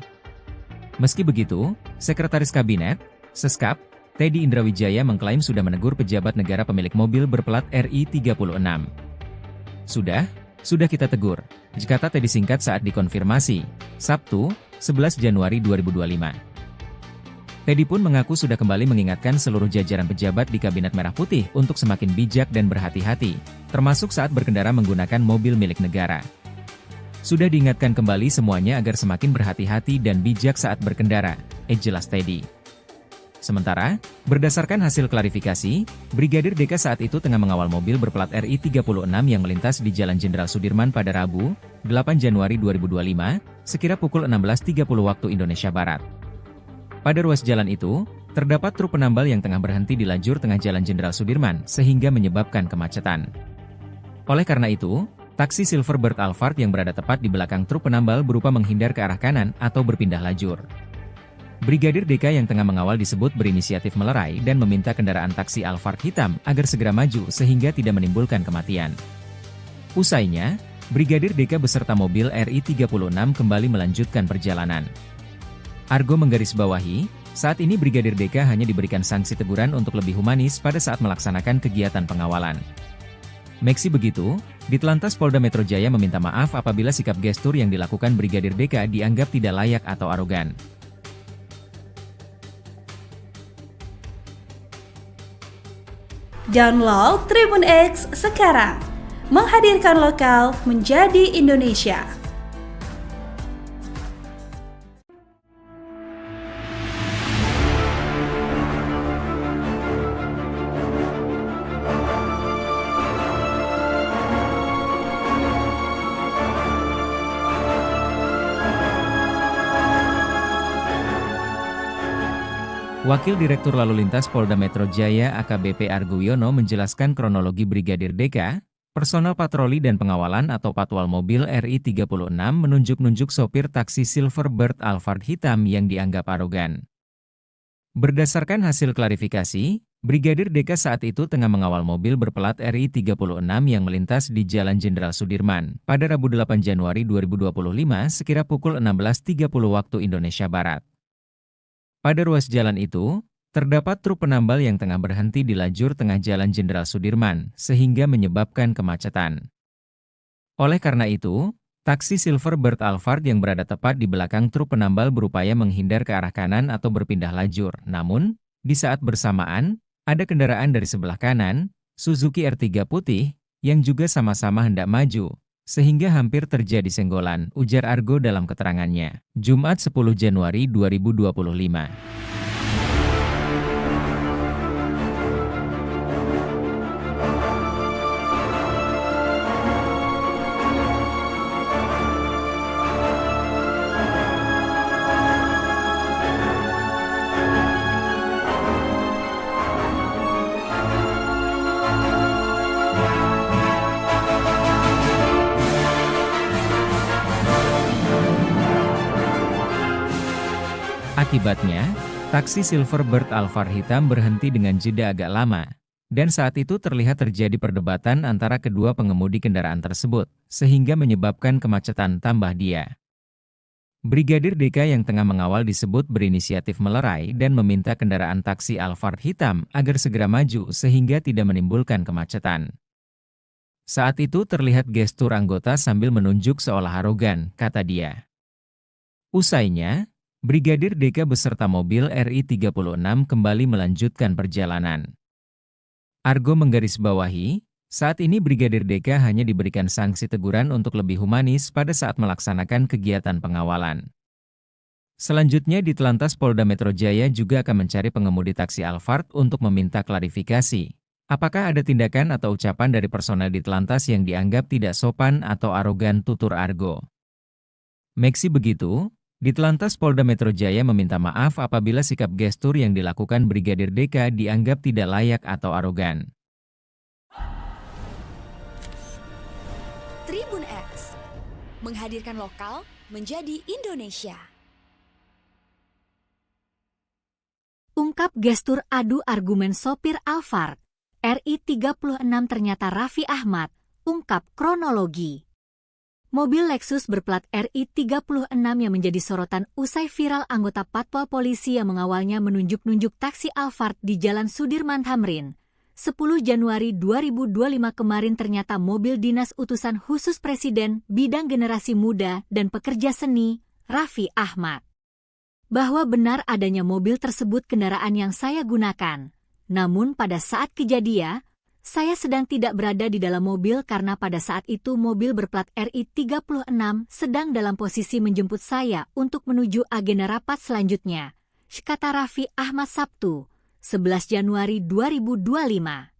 Meski begitu, Sekretaris Kabinet, Seskap, Teddy Indrawijaya mengklaim sudah menegur pejabat negara pemilik mobil berplat RI 36. Sudah kita tegur, kata Teddy singkat saat dikonfirmasi, Sabtu, 11 Januari 2025. Teddy pun mengaku sudah kembali mengingatkan seluruh jajaran pejabat di Kabinet Merah Putih untuk semakin bijak dan berhati-hati, termasuk saat berkendara menggunakan mobil milik negara. Sudah diingatkan kembali semuanya agar semakin berhati-hati dan bijak saat berkendara, jelas Teddy. Sementara, berdasarkan hasil klarifikasi, Brigadir DK saat itu tengah mengawal mobil berplat RI 36 yang melintas di Jalan Jenderal Sudirman pada Rabu, 8 Januari 2025, sekira pukul 16.30 waktu Indonesia Barat. Pada ruas jalan itu, terdapat truk penambal yang tengah berhenti di lajur tengah Jalan Jenderal Sudirman sehingga menyebabkan kemacetan. Oleh karena itu, taksi Silverbird Alphard yang berada tepat di belakang truk penambal berupa menghindar ke arah kanan atau berpindah lajur. Brigadir DK yang tengah mengawal disebut berinisiatif melerai dan meminta kendaraan taksi Alphard hitam agar segera maju sehingga tidak menimbulkan kematian. Usainya, Brigadir DK beserta mobil RI 36 kembali melanjutkan perjalanan. Argo menggarisbawahi, saat ini Brigadir DK hanya diberikan sanksi teguran untuk lebih humanis pada saat melaksanakan kegiatan pengawalan. Meski begitu, Ditlantas Polda Metro Jaya meminta maaf apabila sikap gestur yang dilakukan Brigadir DK dianggap tidak layak atau arogan. Download Tribun X sekarang, menghadirkan lokal menjadi Indonesia. Wakil Direktur Lalu Lintas Polda Metro Jaya AKBP Argo Wiono menjelaskan kronologi Brigadir DK, personel patroli dan pengawalan atau patwal mobil RI 36 menunjuk-nunjuk sopir taksi Silverbird Alphard hitam yang dianggap arogan. Berdasarkan hasil klarifikasi, Brigadir DK saat itu tengah mengawal mobil berplat RI 36 yang melintas di Jalan Jenderal Sudirman pada Rabu 8 Januari 2025 sekira pukul 16.30 waktu Indonesia Barat. Pada ruas jalan itu, terdapat truk penambal yang tengah berhenti di lajur tengah Jalan Jenderal Sudirman, sehingga menyebabkan kemacetan. Oleh karena itu, taksi Silverbird Alphard yang berada tepat di belakang truk penambal berupaya menghindar ke arah kanan atau berpindah lajur. Namun, di saat bersamaan, ada kendaraan dari sebelah kanan, Suzuki R3 putih, yang juga sama-sama hendak maju, Sehingga hampir terjadi senggolan, ujar Argo dalam keterangannya. Jumat 10 Januari 2025. Akibatnya, taksi Silverbird Alphard hitam berhenti dengan jeda agak lama. Dan saat itu terlihat terjadi perdebatan antara kedua pengemudi kendaraan tersebut, sehingga menyebabkan kemacetan tambah dia. Brigadir DK yang tengah mengawal disebut berinisiatif melerai dan meminta kendaraan taksi Alphard hitam agar segera maju sehingga tidak menimbulkan kemacetan. Saat itu terlihat gestur anggota sambil menunjuk seolah arogan, kata dia. Usainya, Brigadir DK beserta mobil RI-36 kembali melanjutkan perjalanan. Argo menggarisbawahi, saat ini Brigadir DK hanya diberikan sanksi teguran untuk lebih humanis pada saat melaksanakan kegiatan pengawalan. Selanjutnya di Telantas Polda Metro Jaya juga akan mencari pengemudi taksi Alphard untuk meminta klarifikasi. Apakah ada tindakan atau ucapan dari personel di Telantas yang dianggap tidak sopan atau arogan, tutur Argo. Meski begitu, di Telantas Polda Metro Jaya meminta maaf apabila sikap gestur yang dilakukan Brigadir DK dianggap tidak layak atau arogan. Tribun X menghadirkan lokal menjadi Indonesia. Ungkap gestur adu argumen sopir Alphard, RI-36 ternyata Raffi Ahmad, ungkap kronologi. Mobil Lexus berplat RI-36 yang menjadi sorotan usai viral anggota Patwal Polisi yang mengawalnya menunjuk-nunjuk taksi Alphard di Jalan Sudirman Tamrin. 10 Januari 2025 kemarin ternyata mobil dinas utusan khusus Presiden bidang generasi muda dan pekerja seni, Raffi Ahmad. Bahwa benar adanya mobil tersebut kendaraan yang saya gunakan. Namun pada saat kejadian, saya sedang tidak berada di dalam mobil karena pada saat itu mobil berplat RI-36 sedang dalam posisi menjemput saya untuk menuju agenda rapat selanjutnya, kata Raffi Ahmad Sabtu, 11 Januari 2025.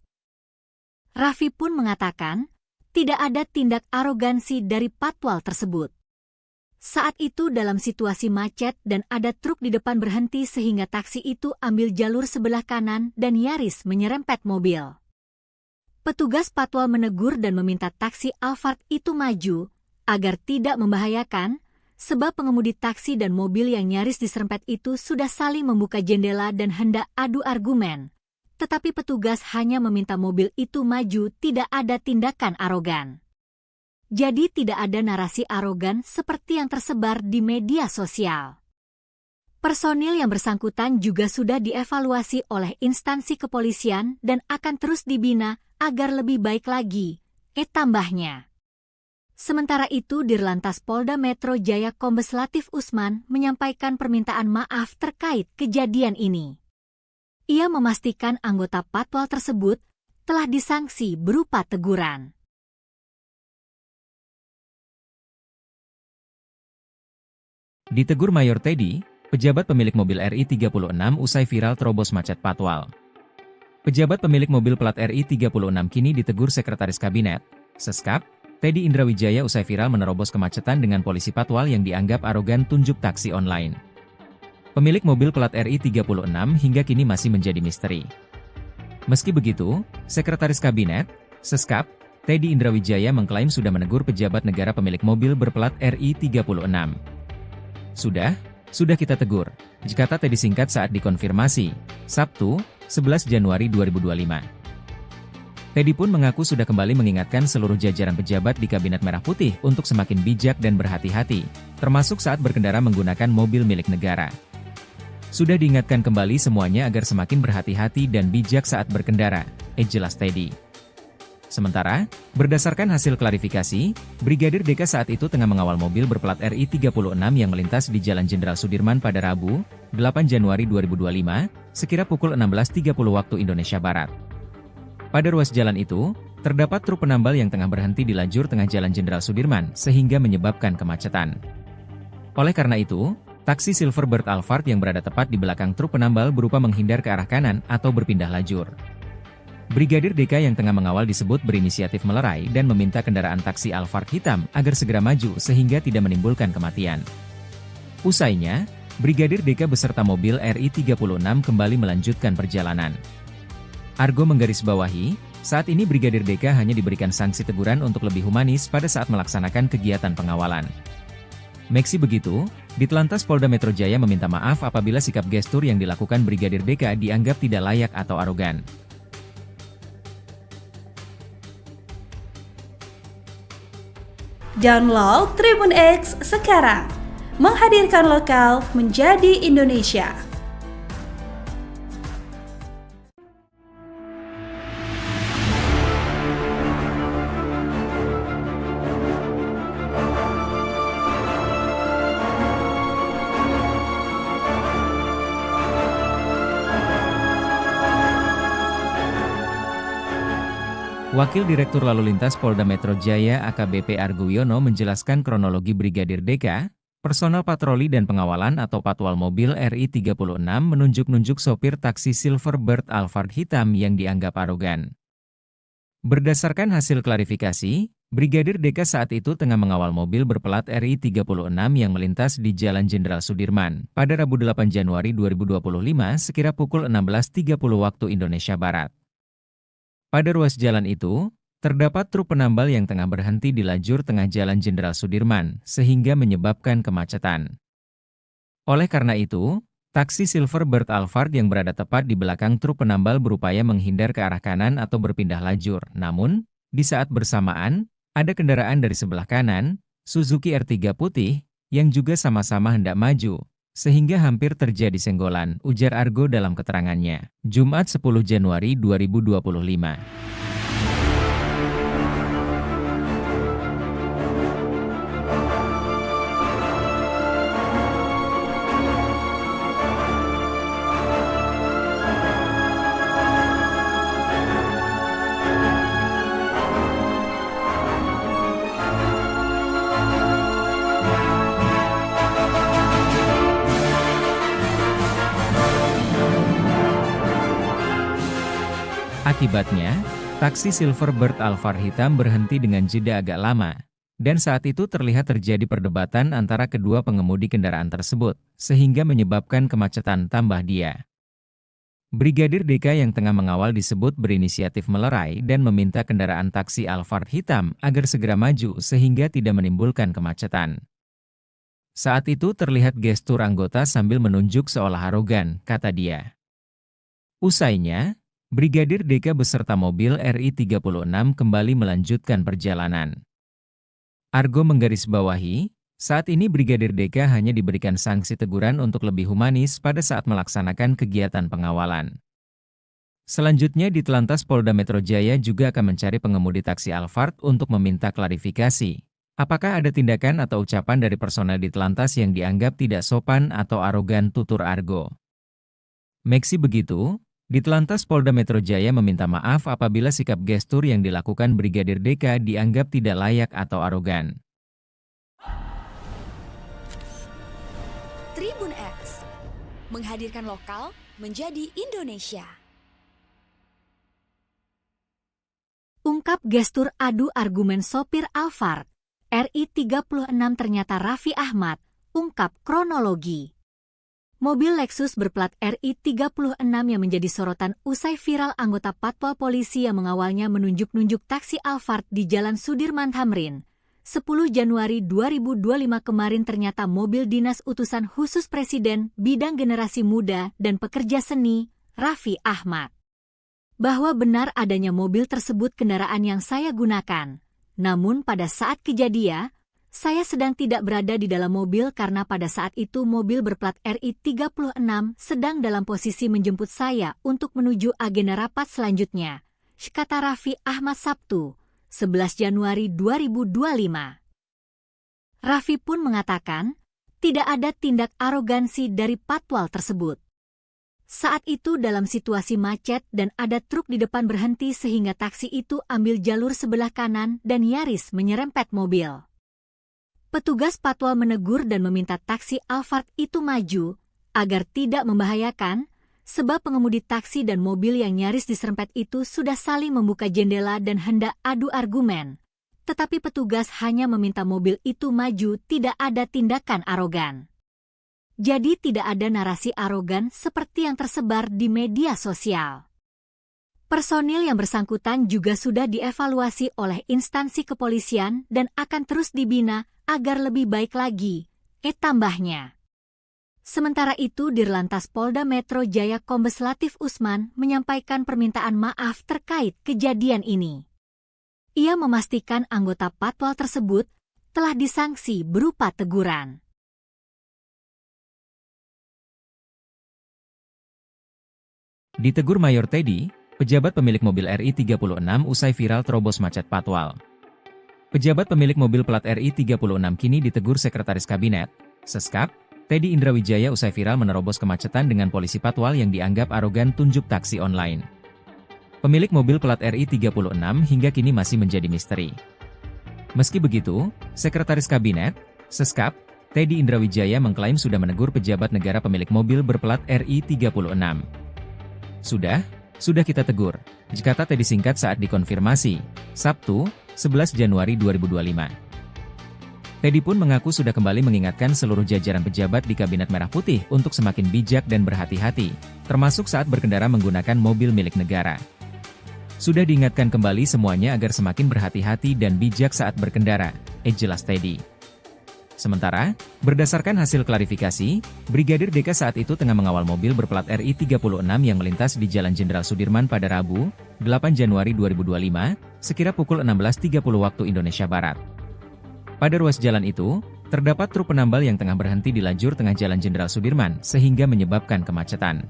Raffi pun mengatakan, tidak ada tindak arogansi dari patwal tersebut. Saat itu dalam situasi macet dan ada truk di depan berhenti sehingga taksi itu ambil jalur sebelah kanan dan nyaris menyerempet mobil. Petugas patwal menegur dan meminta taksi Alphard itu maju, agar tidak membahayakan, sebab pengemudi taksi dan mobil yang nyaris diserempet itu sudah saling membuka jendela dan hendak adu argumen. Tetapi petugas hanya meminta mobil itu maju, tidak ada tindakan arogan. Jadi tidak ada narasi arogan seperti yang tersebar di media sosial. Personil yang bersangkutan juga sudah dievaluasi oleh instansi kepolisian dan akan terus dibina agar lebih baik lagi, tambahnya. Sementara itu Dirlantas Polda Metro Jaya Kombes Latif Usman menyampaikan permintaan maaf terkait kejadian ini. Ia memastikan anggota patwal tersebut telah disanksi berupa teguran. Ditegur Mayor Teddy, pejabat pemilik mobil RI-36 usai viral terobos macet patwal. Pejabat pemilik mobil plat RI-36 kini ditegur Sekretaris Kabinet, Seskap, Teddy Indrawijaya usai viral menerobos kemacetan dengan polisi patwal yang dianggap arogan tunjuk taksi online. Pemilik mobil plat RI-36 hingga kini masih menjadi misteri. Meski begitu, Sekretaris Kabinet, Seskap, Teddy Indrawijaya mengklaim sudah menegur pejabat negara pemilik mobil berplat RI-36. Sudah kita tegur, kata Teddy singkat saat dikonfirmasi, Sabtu, 11 Januari 2025. Teddy pun mengaku sudah kembali mengingatkan seluruh jajaran pejabat di Kabinet Merah Putih untuk semakin bijak dan berhati-hati, termasuk saat berkendara menggunakan mobil milik negara. Sudah diingatkan kembali semuanya agar semakin berhati-hati dan bijak saat berkendara, jelas Teddy. Sementara, berdasarkan hasil klarifikasi, Brigadir DK saat itu tengah mengawal mobil berplat RI-36 yang melintas di Jalan Jenderal Sudirman pada Rabu, 8 Januari 2025, sekira pukul 16.30 waktu Indonesia Barat. Pada ruas jalan itu, terdapat truk penambal yang tengah berhenti di lajur tengah Jalan Jenderal Sudirman sehingga menyebabkan kemacetan. Oleh karena itu, taksi Silverbird Alphard yang berada tepat di belakang truk penambal berupa menghindar ke arah kanan atau berpindah lajur. Brigadir DK yang tengah mengawal disebut berinisiatif melerai dan meminta kendaraan taksi Alphard hitam agar segera maju sehingga tidak menimbulkan kematian. Usainya, Brigadir DK beserta mobil RI 36 kembali melanjutkan perjalanan. Argo menggarisbawahi, saat ini Brigadir DK hanya diberikan sanksi teguran untuk lebih humanis pada saat melaksanakan kegiatan pengawalan. Meski begitu, Ditlantas Polda Metro Jaya meminta maaf apabila sikap gestur yang dilakukan Brigadir DK dianggap tidak layak atau arogan. Download Tribun X sekarang, menghadirkan lokal menjadi Indonesia. Wakil Direktur Lalu Lintas Polda Metro Jaya AKBP Argo Wiono menjelaskan kronologi Brigadir DK, personel patroli dan pengawalan atau patwal mobil RI 36 menunjuk-nunjuk sopir taksi Silverbird Alphard hitam yang dianggap arogan. Berdasarkan hasil klarifikasi, Brigadir DK saat itu tengah mengawal mobil berplat RI 36 yang melintas di Jalan Jenderal Sudirman pada Rabu 8 Januari 2025 sekira pukul 16.30 waktu Indonesia Barat. Pada ruas jalan itu, terdapat truk penambal yang tengah berhenti di lajur tengah Jalan Jenderal Sudirman, sehingga menyebabkan kemacetan. Oleh karena itu, taksi Silverbird Alphard yang berada tepat di belakang truk penambal berupaya menghindar ke arah kanan atau berpindah lajur. Namun, di saat bersamaan, ada kendaraan dari sebelah kanan, Suzuki R3 putih, yang juga sama-sama hendak maju, sehingga hampir terjadi senggolan, ujar Argo dalam keterangannya, Jumat 10 Januari 2025. Akibatnya, taksi Silverbird Alphard hitam berhenti dengan jeda agak lama, dan saat itu terlihat terjadi perdebatan antara kedua pengemudi kendaraan tersebut, sehingga menyebabkan kemacetan tambah dia. Brigadir DK yang tengah mengawal disebut berinisiatif melerai dan meminta kendaraan taksi Alphard hitam agar segera maju sehingga tidak menimbulkan kemacetan. Saat itu terlihat gestur anggota sambil menunjuk seolah arogan, kata dia. Usainya, Brigadir DK beserta mobil RI 36 kembali melanjutkan perjalanan. Argo menggarisbawahi, saat ini Brigadir DK hanya diberikan sanksi teguran untuk lebih humanis pada saat melaksanakan kegiatan pengawalan. Selanjutnya Ditlantas Polda Metro Jaya juga akan mencari pengemudi taksi Alphard untuk meminta klarifikasi. Apakah ada tindakan atau ucapan dari personel Ditlantas yang dianggap tidak sopan atau arogan, tutur Argo. Meski begitu, Ditlantas Polda Metro Jaya meminta maaf apabila sikap gestur yang dilakukan Brigadir DK dianggap tidak layak atau arogan. Tribun X, menghadirkan lokal menjadi Indonesia. Ungkap gestur adu argumen sopir Alphard, RI 36 ternyata Raffi Ahmad, ungkap kronologi. Mobil Lexus berplat RI 36 yang menjadi sorotan usai viral anggota patwal polisi yang mengawalnya menunjuk-nunjuk taksi Alphard di Jalan Sudirman Tamrin. 10 Januari 2025 kemarin ternyata mobil dinas utusan khusus Presiden bidang generasi muda dan pekerja seni, Raffi Ahmad. Bahwa benar adanya mobil tersebut kendaraan yang saya gunakan. Namun pada saat kejadian, saya sedang tidak berada di dalam mobil karena pada saat itu mobil berplat RI 36 sedang dalam posisi menjemput saya untuk menuju agenda rapat selanjutnya, kata Raffi Ahmad Sabtu, 11 Januari 2025. Raffi pun mengatakan, tidak ada tindak arogansi dari patwal tersebut. Saat itu dalam situasi macet dan ada truk di depan berhenti sehingga taksi itu ambil jalur sebelah kanan dan nyaris menyerempet mobil. Petugas patwal menegur dan meminta taksi Alphard itu maju agar tidak membahayakan, sebab pengemudi taksi dan mobil yang nyaris diserempet itu sudah saling membuka jendela dan hendak adu argumen. Tetapi petugas hanya meminta mobil itu maju, tidak ada tindakan arogan. Jadi tidak ada narasi arogan seperti yang tersebar di media sosial. Personil yang bersangkutan juga sudah dievaluasi oleh instansi kepolisian dan akan terus dibina agar lebih baik lagi, tambahnya. Sementara itu, Dirlantas Polda Metro Jaya Kombes Latif Usman menyampaikan permintaan maaf terkait kejadian ini. Ia memastikan anggota patwal tersebut telah disanksi berupa teguran. Ditegur Mayor Teddy, pejabat pemilik mobil RI-36 usai viral terobos macet patwal. Pejabat pemilik mobil plat RI-36 kini ditegur Sekretaris Kabinet, Seskap, Teddy Indrawijaya usai viral menerobos kemacetan dengan polisi patwal yang dianggap arogan tunjuk taksi online. Pemilik mobil plat RI-36 hingga kini masih menjadi misteri. Meski begitu, Sekretaris Kabinet, Seskap, Teddy Indrawijaya mengklaim sudah menegur pejabat negara pemilik mobil berplat RI-36. Sudah kita tegur, kata Teddy singkat saat dikonfirmasi, Sabtu, 11 Januari 2025. Teddy pun mengaku sudah kembali mengingatkan seluruh jajaran pejabat di Kabinet Merah Putih untuk semakin bijak dan berhati-hati, termasuk saat berkendara menggunakan mobil milik negara. Sudah diingatkan kembali semuanya agar semakin berhati-hati dan bijak saat berkendara, jelas Teddy. Sementara, berdasarkan hasil klarifikasi, Brigadir DK saat itu tengah mengawal mobil berplat RI-36 yang melintas di Jalan Jenderal Sudirman pada Rabu, 8 Januari 2025, sekira pukul 16.30 waktu Indonesia Barat. Pada ruas jalan itu, terdapat truk penambal yang tengah berhenti di lajur tengah Jalan Jenderal Sudirman sehingga menyebabkan kemacetan.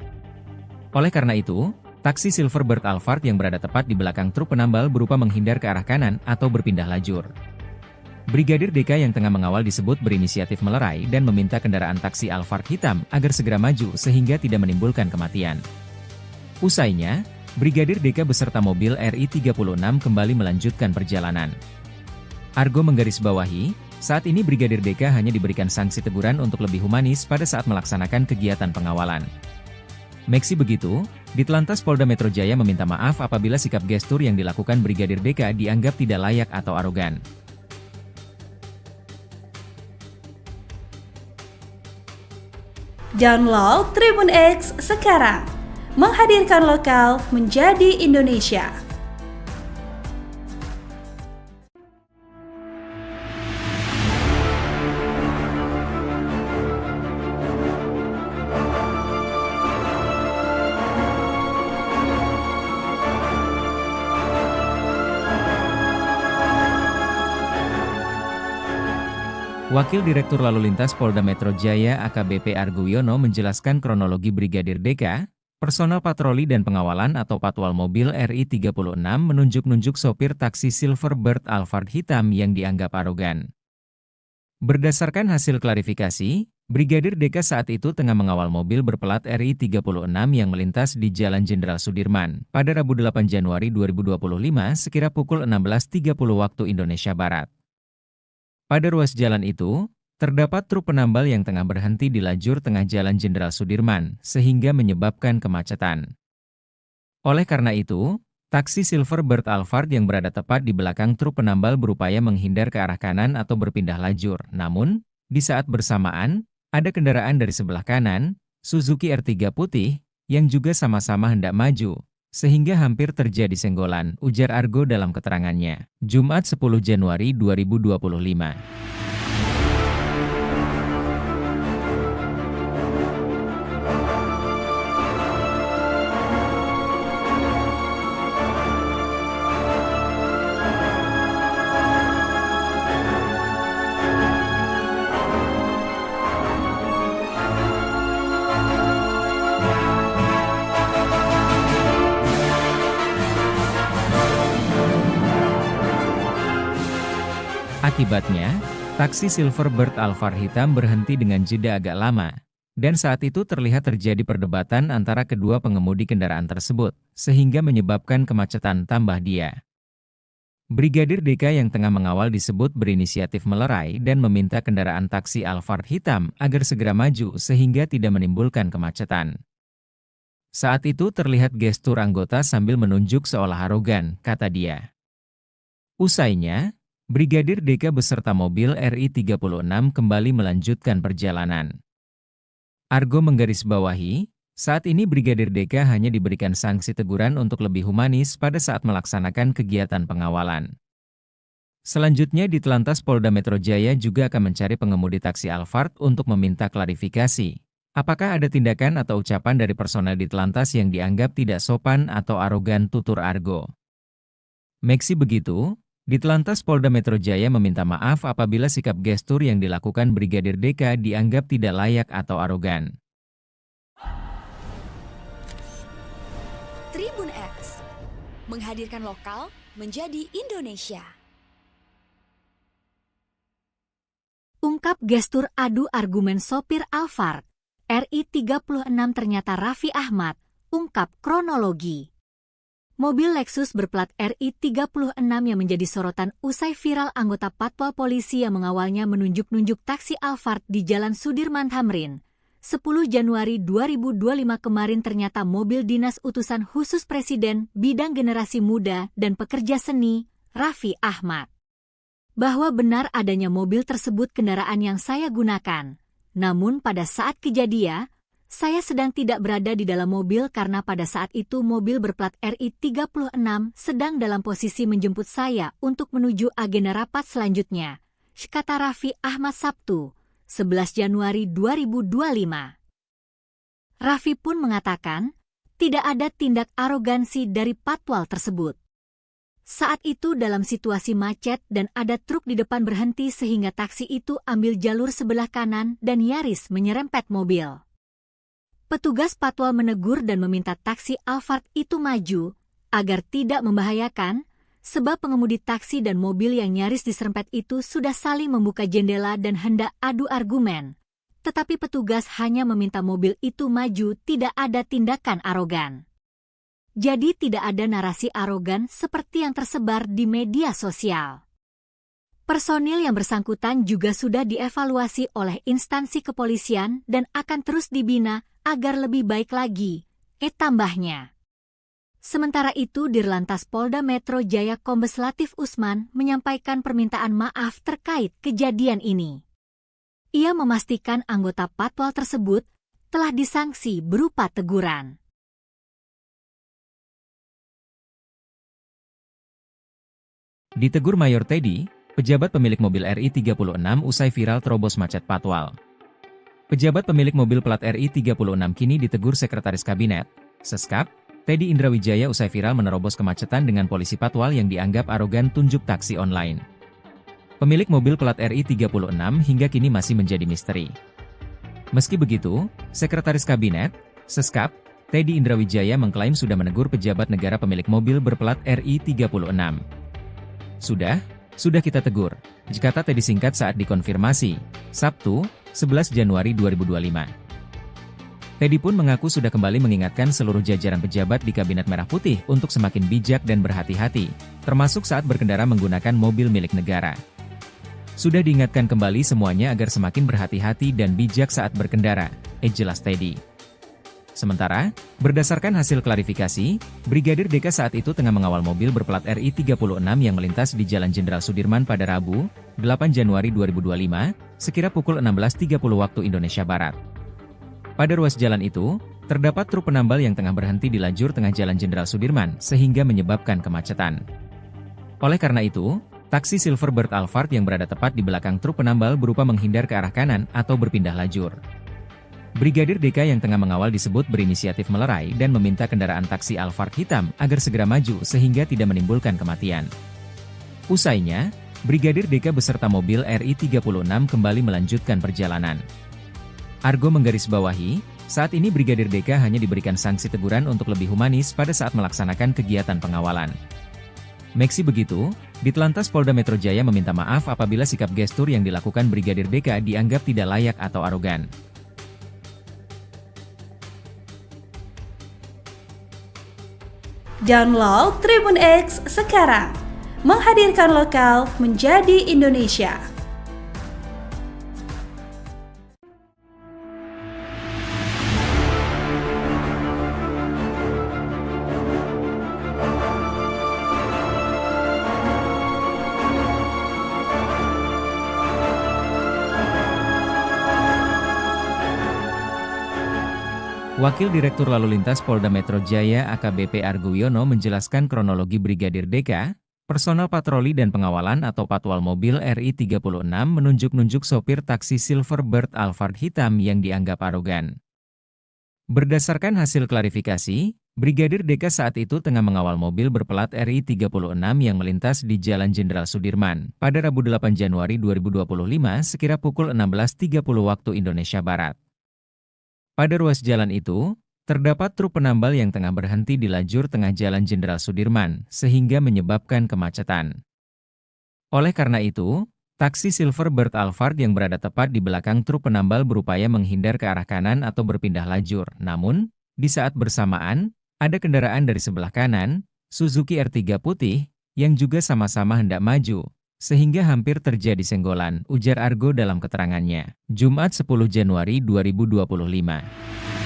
Oleh karena itu, taksi Silverbird Alphard yang berada tepat di belakang truk penambal berupa menghindar ke arah kanan atau berpindah lajur. Brigadir DK yang tengah mengawal disebut berinisiatif melerai dan meminta kendaraan taksi Alphard hitam agar segera maju sehingga tidak menimbulkan kematian. Usainya, Brigadir DK beserta mobil RI-36 kembali melanjutkan perjalanan. Argo menggarisbawahi, saat ini Brigadir DK hanya diberikan sanksi teguran untuk lebih humanis pada saat melaksanakan kegiatan pengawalan. Meski begitu, Ditlantas Polda Metro Jaya meminta maaf apabila sikap gestur yang dilakukan Brigadir DK dianggap tidak layak atau arogan. Download Tribun X sekarang, menghadirkan lokal menjadi Indonesia. Wakil Direktur Lalu Lintas Polda Metro Jaya AKBP Argo Wiono menjelaskan kronologi Brigadir DK, personel patroli dan pengawalan atau patwal mobil RI-36 menunjuk-nunjuk sopir taksi Silverbird Alphard hitam yang dianggap arogan. Berdasarkan hasil klarifikasi, Brigadir DK saat itu tengah mengawal mobil berplat RI-36 yang melintas di Jalan Jenderal Sudirman pada Rabu 8 Januari 2025 sekira pukul 16.30 waktu Indonesia Barat. Pada ruas jalan itu, terdapat truk penambal yang tengah berhenti di lajur tengah Jalan Jenderal Sudirman, sehingga menyebabkan kemacetan. Oleh karena itu, taksi Silverbird Alphard yang berada tepat di belakang truk penambal berupaya menghindar ke arah kanan atau berpindah lajur. Namun, di saat bersamaan, ada kendaraan dari sebelah kanan, Suzuki R3 putih, yang juga sama-sama hendak maju, sehingga hampir terjadi senggolan, ujar Argo dalam keterangannya, Jumat 10 Januari 2025. Akibatnya, taksi Silverbird Alphard hitam berhenti dengan jeda agak lama, Dan saat itu terlihat terjadi perdebatan antara kedua pengemudi kendaraan tersebut, sehingga menyebabkan kemacetan tambah dia. Brigadir DK yang tengah mengawal disebut berinisiatif melerai dan meminta kendaraan taksi Alphard hitam agar segera maju sehingga tidak menimbulkan kemacetan. Saat itu terlihat gestur anggota sambil menunjuk seolah arogan, kata dia. Usainya, Brigadir DK beserta mobil RI 36 kembali melanjutkan perjalanan. Argo menggarisbawahi, saat ini Brigadir DK hanya diberikan sanksi teguran untuk lebih humanis pada saat melaksanakan kegiatan pengawalan. Selanjutnya Ditelantas Polda Metro Jaya juga akan mencari pengemudi taksi Alphard untuk meminta klarifikasi. Apakah ada tindakan atau ucapan dari personel Ditelantas yang dianggap tidak sopan atau arogan, tutur Argo. Meski begitu, Ditelantas Polda Metro Jaya meminta maaf apabila sikap gestur yang dilakukan Brigadir DK dianggap tidak layak atau arogan. Tribun X menghadirkan lokal menjadi Indonesia. Ungkap gestur adu argumen sopir Alphard, RI 36 ternyata Raffi Ahmad, ungkap kronologi. Mobil Lexus berplat RI 36 yang menjadi sorotan usai viral anggota Patwal Polisi yang mengawalnya menunjuk-nunjuk taksi Alphard di Jalan Sudirman Tamrin. 10 Januari 2025 kemarin ternyata mobil dinas utusan khusus Presiden bidang generasi muda dan pekerja seni, Raffi Ahmad. Bahwa benar adanya mobil tersebut kendaraan yang saya gunakan. Namun pada saat kejadian, saya sedang tidak berada di dalam mobil karena pada saat itu mobil berplat RI 36 sedang dalam posisi menjemput saya untuk menuju agenda rapat selanjutnya, kata Raffi Ahmad Sabtu, 11 Januari 2025. Raffi pun mengatakan, tidak ada tindak arogansi dari Patwal tersebut. Saat itu dalam situasi macet dan ada truk di depan berhenti sehingga taksi itu ambil jalur sebelah kanan dan nyaris menyerempet mobil. Petugas Patwal menegur dan meminta taksi Alphard itu maju, agar tidak membahayakan, sebab pengemudi taksi dan mobil yang nyaris diserempet itu sudah saling membuka jendela dan hendak adu argumen. Tetapi petugas hanya meminta mobil itu maju, tidak ada tindakan arogan. Jadi tidak ada narasi arogan seperti yang tersebar di media sosial. Personil yang bersangkutan juga sudah dievaluasi oleh instansi kepolisian dan akan terus dibina agar lebih baik lagi, tambahnya. Sementara itu Dirlantas Polda Metro Jaya Kombes Latif Usman menyampaikan permintaan maaf terkait kejadian ini. Ia memastikan anggota Patwal tersebut telah disanksi berupa teguran. Ditegur Mayor Teddy, pejabat pemilik mobil RI 36 usai viral terobos macet Patwal. Pejabat pemilik mobil plat RI 36 kini ditegur Sekretaris Kabinet, Seskap, Teddy Indrawijaya usai viral menerobos kemacetan dengan polisi Patwal yang dianggap arogan tunjuk taksi online. Pemilik mobil plat RI 36 hingga kini masih menjadi misteri. Meski begitu, Sekretaris Kabinet, Seskap, Teddy Indrawijaya mengklaim sudah menegur pejabat negara pemilik mobil berplat RI 36. Sudah kita tegur, kata Teddy singkat saat dikonfirmasi, Sabtu, 11 Januari 2025. Teddy pun mengaku sudah kembali mengingatkan seluruh jajaran pejabat di Kabinet Merah Putih untuk semakin bijak dan berhati-hati, termasuk saat berkendara menggunakan mobil milik negara. Sudah diingatkan kembali semuanya agar semakin berhati-hati dan bijak saat berkendara, jelas Teddy. Sementara, berdasarkan hasil klarifikasi, Brigadir DK saat itu tengah mengawal mobil berplat RI 36 yang melintas di Jalan Jenderal Sudirman pada Rabu, 8 Januari 2025, sekira pukul 16.30 waktu Indonesia Barat. Pada ruas jalan itu, terdapat truk penambal yang tengah berhenti di lajur tengah Jalan Jenderal Sudirman sehingga menyebabkan kemacetan. Oleh karena itu, taksi Silverbird Alphard yang berada tepat di belakang truk penambal berupa menghindar ke arah kanan atau berpindah lajur. Brigadir DK yang tengah mengawal disebut berinisiatif melerai dan meminta kendaraan taksi Alphard hitam agar segera maju sehingga tidak menimbulkan kematian. Usainya, Brigadir DK beserta mobil RI 36 kembali melanjutkan perjalanan. Argo menggarisbawahi, saat ini Brigadir DK hanya diberikan sanksi teguran untuk lebih humanis pada saat melaksanakan kegiatan pengawalan. Meski begitu, Ditelantas Polda Metro Jaya meminta maaf apabila sikap gestur yang dilakukan Brigadir DK dianggap tidak layak atau arogan. Download Tribun X sekarang. Menghadirkan lokal menjadi Indonesia. Wakil Direktur Lalu Lintas Polda Metro Jaya AKBP Argo Wiono menjelaskan kronologi Brigadir DK, personel patroli dan pengawalan atau patwal mobil RI 36 menunjuk-nunjuk sopir taksi Silverbird Alphard hitam yang dianggap arogan. Berdasarkan hasil klarifikasi, Brigadir DK saat itu tengah mengawal mobil berplat RI 36 yang melintas di Jalan Jenderal Sudirman pada Rabu 8 Januari 2025 sekira pukul 16.30 waktu Indonesia Barat. Pada ruas jalan itu, terdapat truk penambal yang tengah berhenti di lajur tengah Jalan Jenderal Sudirman, sehingga menyebabkan kemacetan. Oleh karena itu, taksi Silverbird Alphard yang berada tepat di belakang truk penambal berupaya menghindar ke arah kanan atau berpindah lajur. Namun, di saat bersamaan, ada kendaraan dari sebelah kanan, Suzuki R3 putih, yang juga sama-sama hendak maju, sehingga hampir terjadi senggolan, ujar Argo dalam keterangannya. Jumat 10 Januari 2025.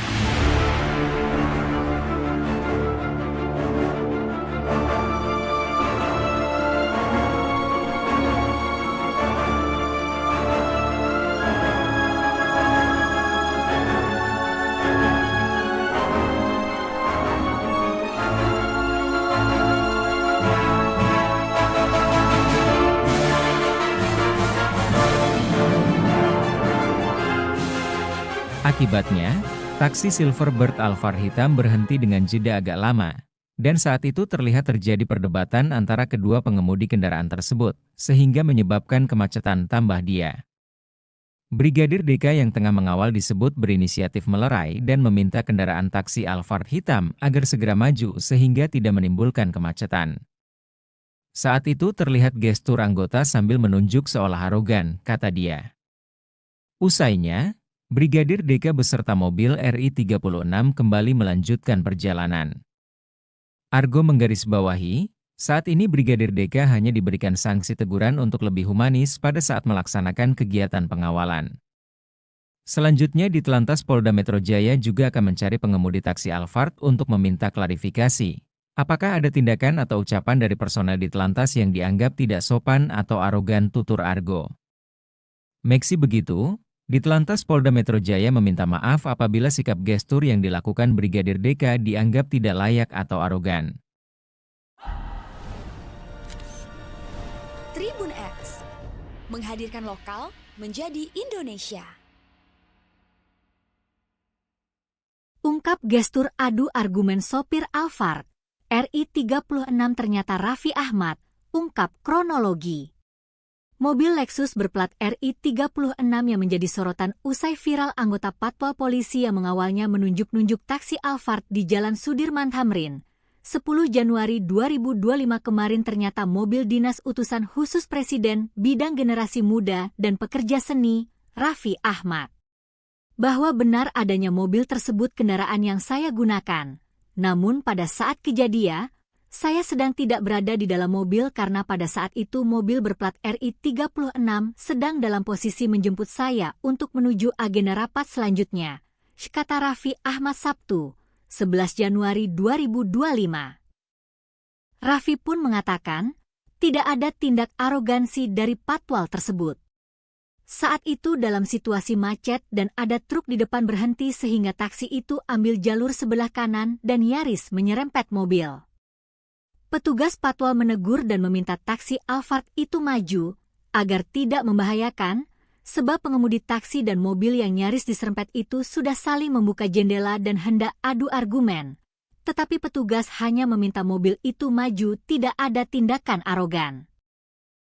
Akibatnya, taksi Silverbird Alphard hitam berhenti dengan jeda agak lama, dan saat itu terlihat terjadi perdebatan antara kedua pengemudi kendaraan tersebut, sehingga menyebabkan kemacetan tambah dia. Brigadir DK yang tengah mengawal disebut berinisiatif melerai dan meminta kendaraan taksi Alphard hitam agar segera maju sehingga tidak menimbulkan kemacetan. Saat itu terlihat gestur anggota sambil menunjuk seolah arogan, kata dia. Usainya, Brigadir DK beserta mobil RI 36 kembali melanjutkan perjalanan. Argo menggarisbawahi, saat ini Brigadir DK hanya diberikan sanksi teguran untuk lebih humanis pada saat melaksanakan kegiatan pengawalan. Selanjutnya di Telantas Polda Metro Jaya juga akan mencari pengemudi taksi Alphard untuk meminta klarifikasi. Apakah ada tindakan atau ucapan dari personel di Telantas yang dianggap tidak sopan atau arogan, tutur Argo. Meski begitu, di Telantas Polda Metro Jaya meminta maaf apabila sikap gestur yang dilakukan Brigadir DK dianggap tidak layak atau arogan. Tribun X menghadirkan lokal menjadi Indonesia. Ungkap gestur adu argumen sopir Alphard, RI 36 ternyata Raffi Ahmad, ungkap kronologi. Mobil Lexus berplat RI 36 yang menjadi sorotan usai viral anggota patwal polisi yang mengawalnya menunjuk-nunjuk taksi Alphard di Jalan Sudirman Tamrin. 10 Januari 2025 kemarin ternyata mobil dinas utusan khusus Presiden bidang generasi muda dan pekerja seni, Raffi Ahmad. Bahwa benar adanya mobil tersebut kendaraan yang saya gunakan. Namun pada saat kejadian, saya sedang tidak berada di dalam mobil karena pada saat itu mobil berplat RI 36 sedang dalam posisi menjemput saya untuk menuju agenda rapat selanjutnya, kata Raffi Ahmad Sabtu, 11 Januari 2025. Raffi pun mengatakan, tidak ada tindak arogansi dari patwal tersebut. Saat itu dalam situasi macet dan ada truk di depan berhenti sehingga taksi itu ambil jalur sebelah kanan dan nyaris menyerempet mobil. Petugas patwal menegur dan meminta taksi Alphard itu maju, agar tidak membahayakan, sebab pengemudi taksi dan mobil yang nyaris diserempet itu sudah saling membuka jendela dan hendak adu argumen. Tetapi petugas hanya meminta mobil itu maju, tidak ada tindakan arogan.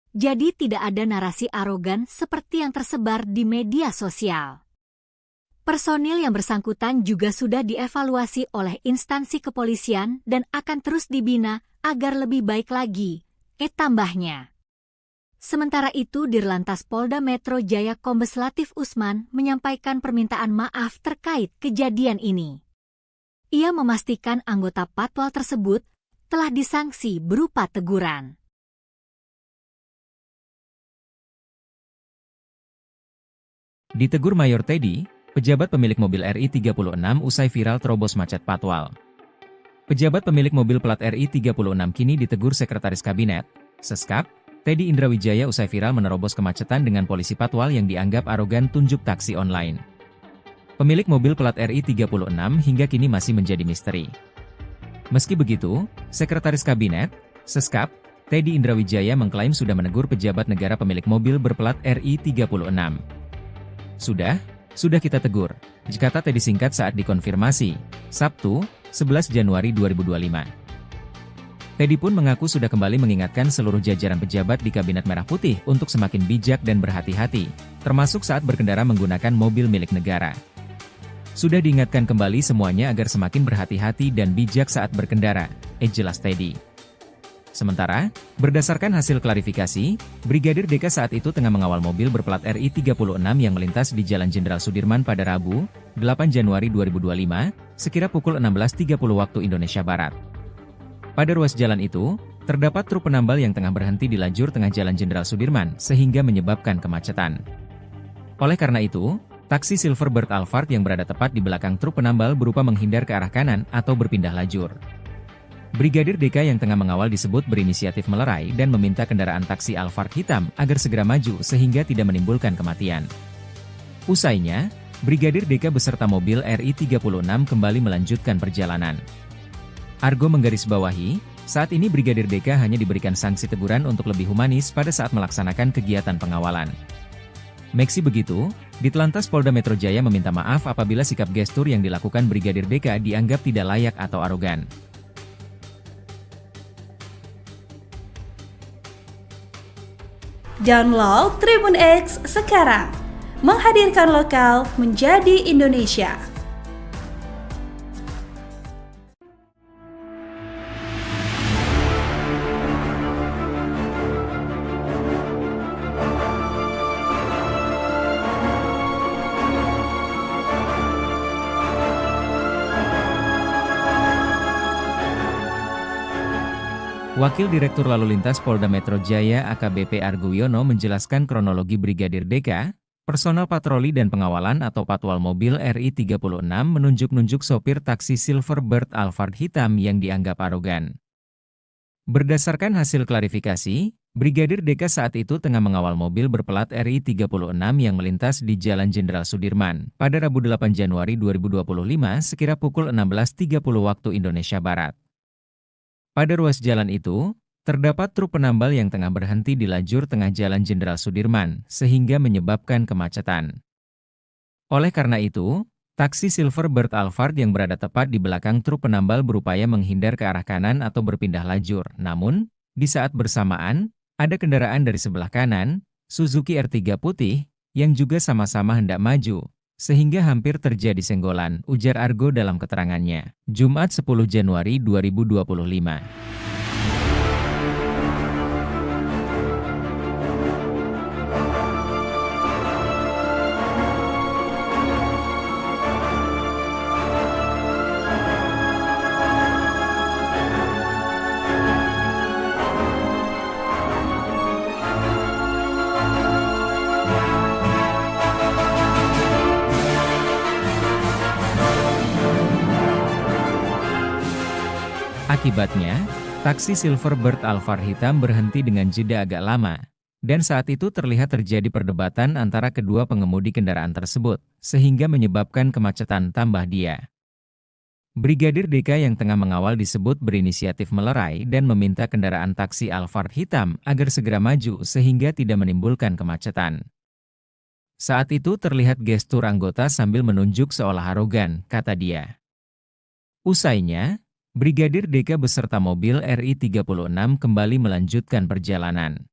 Jadi tidak ada narasi arogan seperti yang tersebar di media sosial. Personil yang bersangkutan juga sudah dievaluasi oleh instansi kepolisian dan akan terus dibina agar lebih baik lagi, tambahnya. Sementara itu Dirlantas Polda Metro Jaya Kombes Latif Usman menyampaikan permintaan maaf terkait kejadian ini. Ia memastikan anggota patwal tersebut telah disanksi berupa teguran. Ditegur Mayor Teddy, pejabat pemilik mobil RI36 usai viral terobos macet patwal. Pejabat pemilik mobil plat RI36 kini ditegur Sekretaris Kabinet, Seskap, Teddy Indrawijaya usai viral menerobos kemacetan dengan polisi patwal yang dianggap arogan tunjuk taksi online. Pemilik mobil plat RI36 hingga kini masih menjadi misteri. Meski begitu, Sekretaris Kabinet, Seskap, Teddy Indrawijaya mengklaim sudah menegur pejabat negara pemilik mobil berplat RI36. Sudah kita tegur, kata Teddy singkat saat dikonfirmasi, Sabtu, 11 Januari 2025. Teddy pun mengaku sudah kembali mengingatkan seluruh jajaran pejabat di Kabinet Merah Putih untuk semakin bijak dan berhati-hati, termasuk saat berkendara menggunakan mobil milik negara. Sudah diingatkan kembali semuanya agar semakin berhati-hati dan bijak saat berkendara, jelas Teddy. Sementara, berdasarkan hasil klarifikasi, Brigadir DK saat itu tengah mengawal mobil berplat RI36 yang melintas di Jalan Jenderal Sudirman pada Rabu, 8 Januari 2025, sekira pukul 16.30 waktu Indonesia Barat. Pada ruas jalan itu, terdapat truk penambal yang tengah berhenti di lajur tengah Jalan Jenderal Sudirman sehingga menyebabkan kemacetan. Oleh karena itu, taksi Silverbird Alphard yang berada tepat di belakang truk penambal berupa menghindar ke arah kanan atau berpindah lajur. Brigadir DK yang tengah mengawal disebut berinisiatif melerai dan meminta kendaraan taksi Alphard hitam agar segera maju sehingga tidak menimbulkan kematian. Usainya, Brigadir DK beserta mobil RI36 kembali melanjutkan perjalanan. Argo menggarisbawahi, saat ini Brigadir DK hanya diberikan sanksi teguran untuk lebih humanis pada saat melaksanakan kegiatan pengawalan. Meski begitu, Ditlantas Polda Metro Jaya meminta maaf apabila sikap gestur yang dilakukan Brigadir DK dianggap tidak layak atau arogan. Download Tribun X sekarang, menghadirkan lokal menjadi Indonesia. Wakil Direktur Lalu Lintas Polda Metro Jaya AKBP Argo Wiono menjelaskan kronologi Brigadir DK, personel patroli dan pengawalan atau patwal mobil RI36 menunjuk-nunjuk sopir taksi Silverbird Alphard hitam yang dianggap arogan. Berdasarkan hasil klarifikasi, Brigadir DK saat itu tengah mengawal mobil berplat RI36 yang melintas di Jalan Jenderal Sudirman pada Rabu 8 Januari 2025 sekira pukul 16.30 waktu Indonesia Barat. Pada ruas jalan itu, terdapat truk penambal yang tengah berhenti di lajur tengah Jalan Jenderal Sudirman, sehingga menyebabkan kemacetan. Oleh karena itu, taksi Silverbird Alphard yang berada tepat di belakang truk penambal berupaya menghindar ke arah kanan atau berpindah lajur. Namun, di saat bersamaan, ada kendaraan dari sebelah kanan, Suzuki R3 putih, yang juga sama-sama hendak maju, sehingga hampir terjadi senggolan, ujar Argo dalam keterangannya, Jumat 10 Januari 2025. Akibatnya, taksi Silverbird Alphard hitam berhenti dengan jeda agak lama, dan saat itu terlihat terjadi perdebatan antara kedua pengemudi kendaraan tersebut, sehingga menyebabkan kemacetan tambah dia. Brigadir DK yang tengah mengawal disebut berinisiatif melerai dan meminta kendaraan taksi Alphard hitam agar segera maju sehingga tidak menimbulkan kemacetan. Saat itu terlihat gestur anggota sambil menunjuk seolah arogan, kata dia. Usainya, Brigadir DK beserta mobil RI36 kembali melanjutkan perjalanan.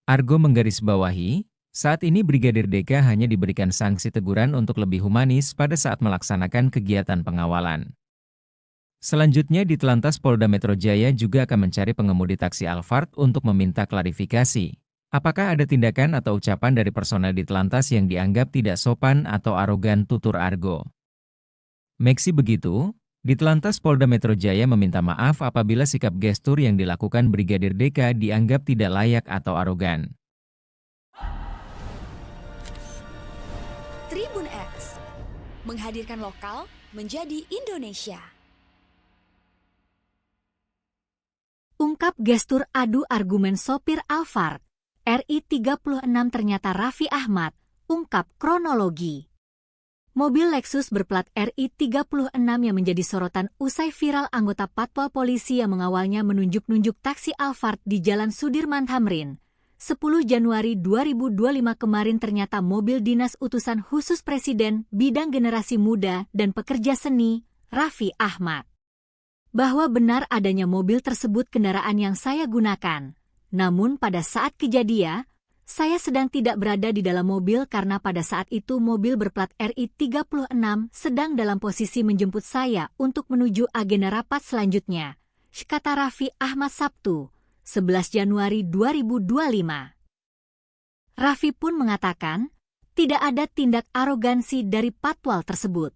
Argo menggarisbawahi, saat ini Brigadir DK hanya diberikan sanksi teguran untuk lebih humanis pada saat melaksanakan kegiatan pengawalan. Selanjutnya Ditlantas Polda Metro Jaya juga akan mencari pengemudi taksi Alphard untuk meminta klarifikasi. Apakah ada tindakan atau ucapan dari personel Ditlantas yang dianggap tidak sopan atau arogan, tutur Argo. Meski begitu, Ditelantas Polda Metro Jaya meminta maaf apabila sikap gestur yang dilakukan Brigadir DK dianggap tidak layak atau arogan. Tribun X menghadirkan lokal menjadi Indonesia. Ungkap gestur adu argumen sopir Alphard. RI 36 ternyata Raffi Ahmad, ungkap kronologi. Mobil Lexus berplat RI 36 yang menjadi sorotan usai viral anggota Patwal Polisi yang mengawalnya menunjuk-nunjuk taksi Alphard di Jalan Sudirman Tamrin. 10 Januari 2025 kemarin ternyata mobil dinas utusan khusus Presiden bidang generasi muda dan pekerja seni, Raffi Ahmad. Bahwa benar adanya mobil tersebut kendaraan yang saya gunakan. Namun pada saat kejadian, saya sedang tidak berada di dalam mobil karena pada saat itu mobil berplat RI 36 sedang dalam posisi menjemput saya untuk menuju agenda rapat selanjutnya, kata Raffi Ahmad Sabtu, 11 Januari 2025. Raffi pun mengatakan, tidak ada tindak arogansi dari patwal tersebut.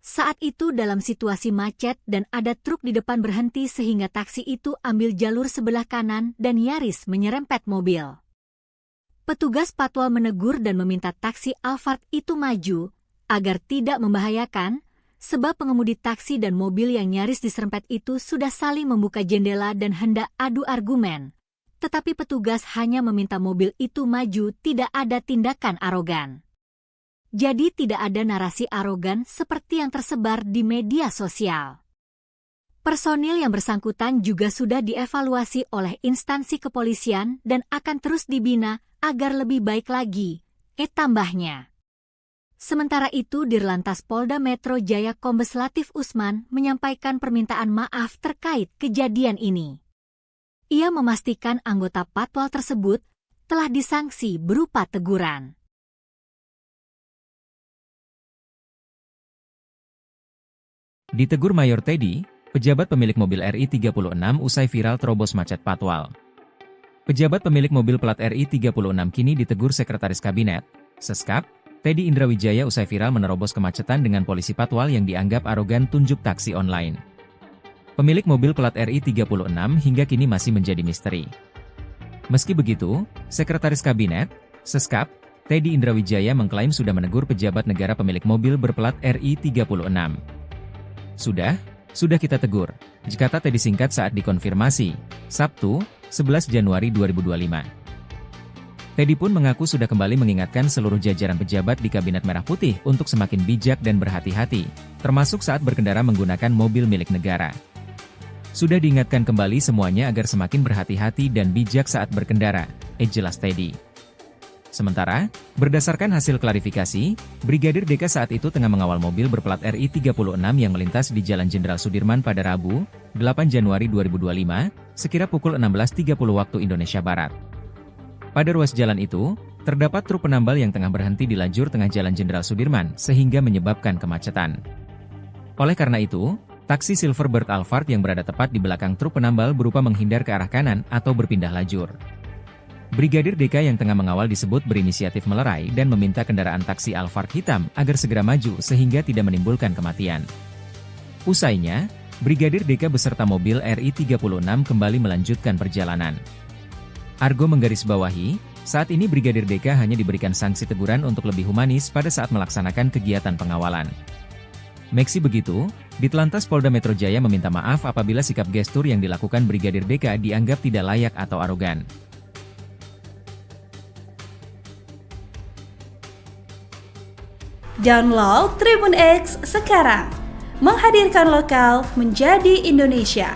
Saat itu dalam situasi macet dan ada truk di depan berhenti sehingga taksi itu ambil jalur sebelah kanan dan nyaris menyerempet mobil. Petugas patwal menegur dan meminta taksi Alphard itu maju agar tidak membahayakan, sebab pengemudi taksi dan mobil yang nyaris diserempet itu sudah saling membuka jendela dan hendak adu argumen. Tetapi petugas hanya meminta mobil itu maju, tidak ada tindakan arogan. Jadi tidak ada narasi arogan seperti yang tersebar di media sosial. Personil yang bersangkutan juga sudah dievaluasi oleh instansi kepolisian dan akan terus dibina agar lebih baik lagi, tambahnya. Sementara itu Dirlantas Polda Metro Jaya Kombes Latif Usman menyampaikan permintaan maaf terkait kejadian ini. Ia memastikan anggota patwal tersebut telah disanksi berupa teguran. Ditegur Mayor Teddy, pejabat pemilik mobil RI 36 usai viral terobos macet patwal. Pejabat pemilik mobil plat RI 36 kini ditegur Sekretaris Kabinet, Seskap, Teddy Indrawijaya usai viral menerobos kemacetan dengan polisi patwal yang dianggap arogan tunjuk taksi online. Pemilik mobil plat RI 36 hingga kini masih menjadi misteri. Meski begitu, Sekretaris Kabinet, Seskap, Teddy Indrawijaya mengklaim sudah menegur pejabat negara pemilik mobil berplat RI 36. Sudah kita tegur, kata Teddy singkat saat dikonfirmasi, Sabtu, 11 Januari 2025. Teddy pun mengaku sudah kembali mengingatkan seluruh jajaran pejabat di Kabinet Merah Putih untuk semakin bijak dan berhati-hati, termasuk saat berkendara menggunakan mobil milik negara. Sudah diingatkan kembali semuanya agar semakin berhati-hati dan bijak saat berkendara, jelas Teddy. Sementara, berdasarkan hasil klarifikasi, Brigadir DK saat itu tengah mengawal mobil berplat RI 36 yang melintas di Jalan Jenderal Sudirman pada Rabu, 8 Januari 2025, sekira pukul 16.30 waktu Indonesia Barat. Pada ruas jalan itu, terdapat truk penambal yang tengah berhenti di lajur tengah Jalan Jenderal Sudirman sehingga menyebabkan kemacetan. Oleh karena itu, taksi Silverbird Alphard yang berada tepat di belakang truk penambal berupa menghindar ke arah kanan atau berpindah lajur. Brigadir DK yang tengah mengawal disebut berinisiatif melerai dan meminta kendaraan taksi Alphard hitam agar segera maju sehingga tidak menimbulkan kematian. Usainya, Brigadir DK beserta mobil RI 36 kembali melanjutkan perjalanan. Argo menggarisbawahi, saat ini Brigadir DK hanya diberikan sanksi teguran untuk lebih humanis pada saat melaksanakan kegiatan pengawalan. Meski begitu, Ditlantas Polda Metro Jaya meminta maaf apabila sikap gestur yang dilakukan Brigadir DK dianggap tidak layak atau arogan. Download Tribun X sekarang, menghadirkan lokal menjadi Indonesia.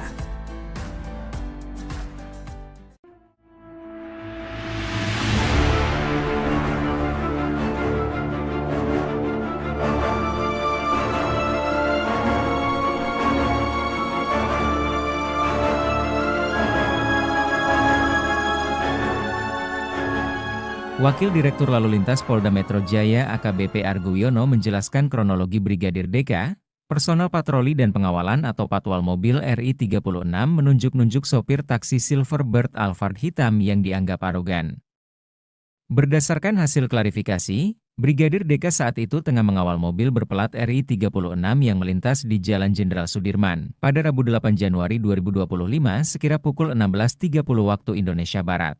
Wakil Direktur Lalu Lintas Polda Metro Jaya AKBP Argo Wiono menjelaskan kronologi Brigadir DK, personel patroli dan pengawalan atau patwal mobil RI 36 menunjuk-nunjuk sopir taksi Silverbird Alphard hitam yang dianggap arogan. Berdasarkan hasil klarifikasi, Brigadir DK saat itu tengah mengawal mobil berplat RI 36 yang melintas di Jalan Jenderal Sudirman pada Rabu 8 Januari 2025 sekira pukul 16.30 waktu Indonesia Barat.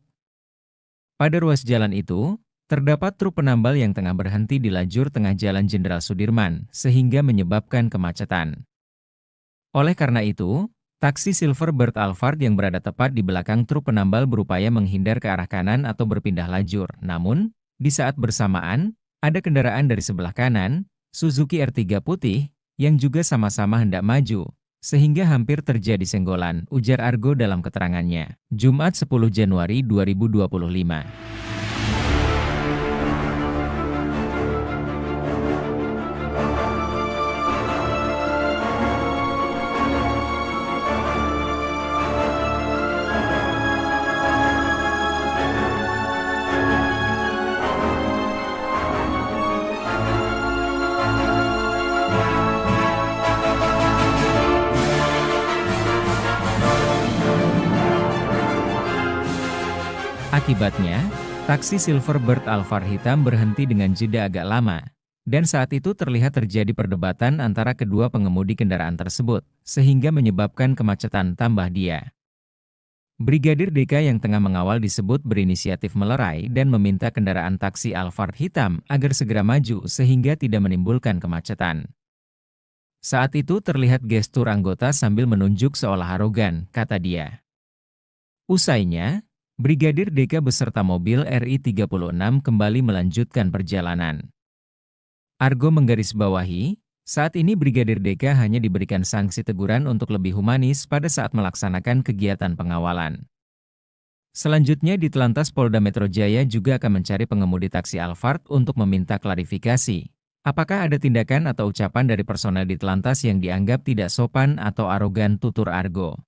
Pada ruas jalan itu, terdapat truk penambal yang tengah berhenti di lajur tengah Jalan Jenderal Sudirman sehingga menyebabkan kemacetan. Oleh karena itu, taksi Silverbird Alphard yang berada tepat di belakang truk penambal berupaya menghindar ke arah kanan atau berpindah lajur. Namun, di saat bersamaan, ada kendaraan dari sebelah kanan, Suzuki R3 putih, yang juga sama-sama hendak maju, sehingga hampir terjadi senggolan, ujar Argo dalam keterangannya. Jumat 10 Januari 2025. Akibatnya, taksi Silverbird Alphard hitam berhenti dengan jeda agak lama, dan saat itu terlihat terjadi perdebatan antara kedua pengemudi kendaraan tersebut, sehingga menyebabkan kemacetan tambah dia. Brigadir DK yang tengah mengawal disebut berinisiatif melerai dan meminta kendaraan taksi Alphard hitam agar segera maju sehingga tidak menimbulkan kemacetan. Saat itu terlihat gestur anggota sambil menunjuk seolah arogan, kata dia. Usainya, Brigadir DK beserta mobil RI 36 kembali melanjutkan perjalanan. Argo menggarisbawahi, saat ini Brigadir DK hanya diberikan sanksi teguran untuk lebih humanis pada saat melaksanakan kegiatan pengawalan. Selanjutnya di Telantas Polda Metro Jaya juga akan mencari pengemudi taksi Alphard untuk meminta klarifikasi. Apakah ada tindakan atau ucapan dari personel di Telantas yang dianggap tidak sopan atau arogan, tutur Argo.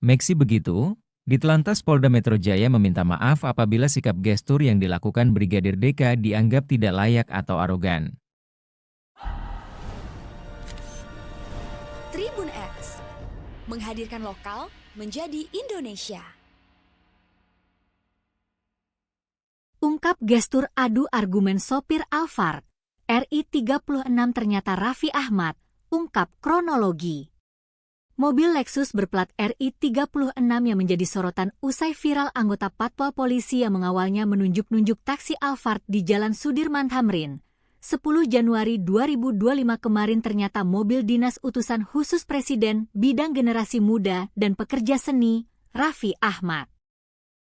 Meski begitu, di Telantas Polda Metro Jaya meminta maaf apabila sikap gestur yang dilakukan Brigadir DK dianggap tidak layak atau arogan. Tribun X menghadirkan lokal menjadi Indonesia. Ungkap gestur adu argumen sopir Alphard, RI 36 ternyata Raffi Ahmad, ungkap kronologi. Mobil Lexus berplat RI 36 yang menjadi sorotan usai viral anggota Patwal Polisi yang mengawalnya menunjuk-nunjuk taksi Alphard di Jalan Sudirman Tamrin. 10 Januari 2025 kemarin ternyata mobil dinas utusan khusus Presiden bidang generasi muda dan pekerja seni, Raffi Ahmad.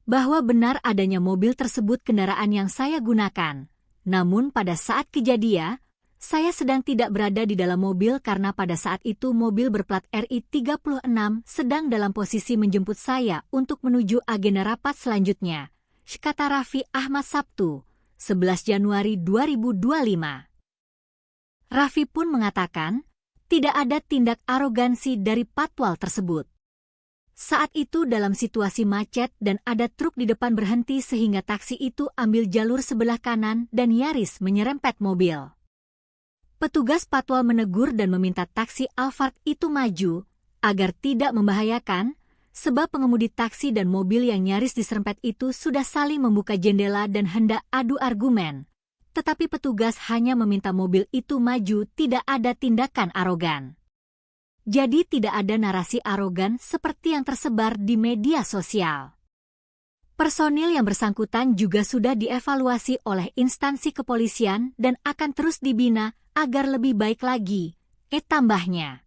Bahwa benar adanya mobil tersebut kendaraan yang saya gunakan. Namun pada saat kejadian, saya sedang tidak berada di dalam mobil karena pada saat itu mobil berplat RI 36 sedang dalam posisi menjemput saya untuk menuju agenda rapat selanjutnya, kata Raffi Ahmad Sabtu, 11 Januari 2025. Raffi pun mengatakan, tidak ada tindak arogansi dari patwal tersebut. Saat itu dalam situasi macet dan ada truk di depan berhenti sehingga taksi itu ambil jalur sebelah kanan dan nyaris menyerempet mobil. Petugas patwal menegur dan meminta taksi Alphard itu maju, agar tidak membahayakan, sebab pengemudi taksi dan mobil yang nyaris diserempet itu sudah saling membuka jendela dan hendak adu argumen. Tetapi petugas hanya meminta mobil itu maju, tidak ada tindakan arogan. Jadi tidak ada narasi arogan seperti yang tersebar di media sosial. Personil yang bersangkutan juga sudah dievaluasi oleh instansi kepolisian dan akan terus dibina agar lebih baik lagi, tambahnya.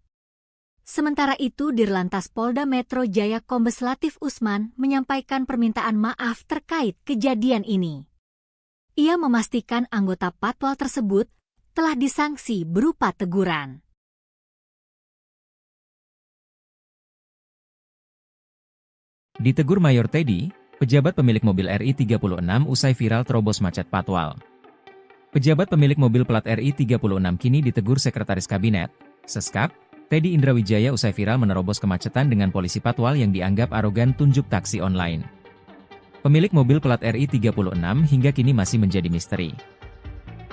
Sementara itu Dirlantas Polda Metro Jaya Kombes Latif Usman menyampaikan permintaan maaf terkait kejadian ini. Ia memastikan anggota patwal tersebut telah disanksi berupa teguran. Ditegur Mayor Teddy, pejabat pemilik mobil RI 36 usai viral terobos macet patwal. Pejabat pemilik mobil plat RI 36 kini ditegur Sekretaris Kabinet, Seskap, Teddy Indrawijaya usai viral menerobos kemacetan dengan polisi patwal yang dianggap arogan tunjuk taksi online. Pemilik mobil plat RI 36 hingga kini masih menjadi misteri.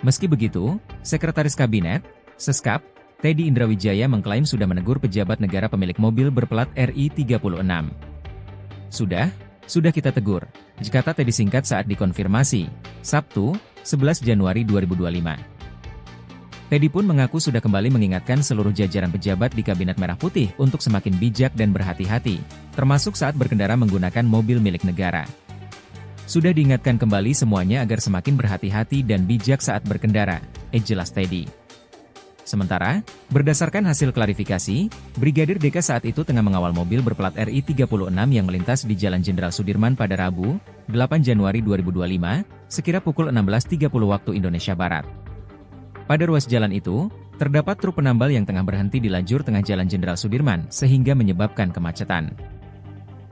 Meski begitu, Sekretaris Kabinet, Seskap, Teddy Indrawijaya mengklaim sudah menegur pejabat negara pemilik mobil berplat RI 36. Sudah, Sudah kita tegur. Jika tak disingkat saat dikonfirmasi, Sabtu, 11 Januari 2025. Teddy pun mengaku sudah kembali mengingatkan seluruh jajaran pejabat di Kabinet Merah Putih untuk semakin bijak dan berhati-hati, termasuk saat berkendara menggunakan mobil milik negara. Sudah diingatkan kembali semuanya agar semakin berhati-hati dan bijak saat berkendara, jelas Teddy. Sementara, berdasarkan hasil klarifikasi, Brigadir DK saat itu tengah mengawal mobil berplat RI 36 yang melintas di Jalan Jenderal Sudirman pada Rabu, 8 Januari 2025, sekira pukul 16.30 waktu Indonesia Barat. Pada ruas jalan itu, terdapat truk penambal yang tengah berhenti di lajur tengah Jalan Jenderal Sudirman sehingga menyebabkan kemacetan.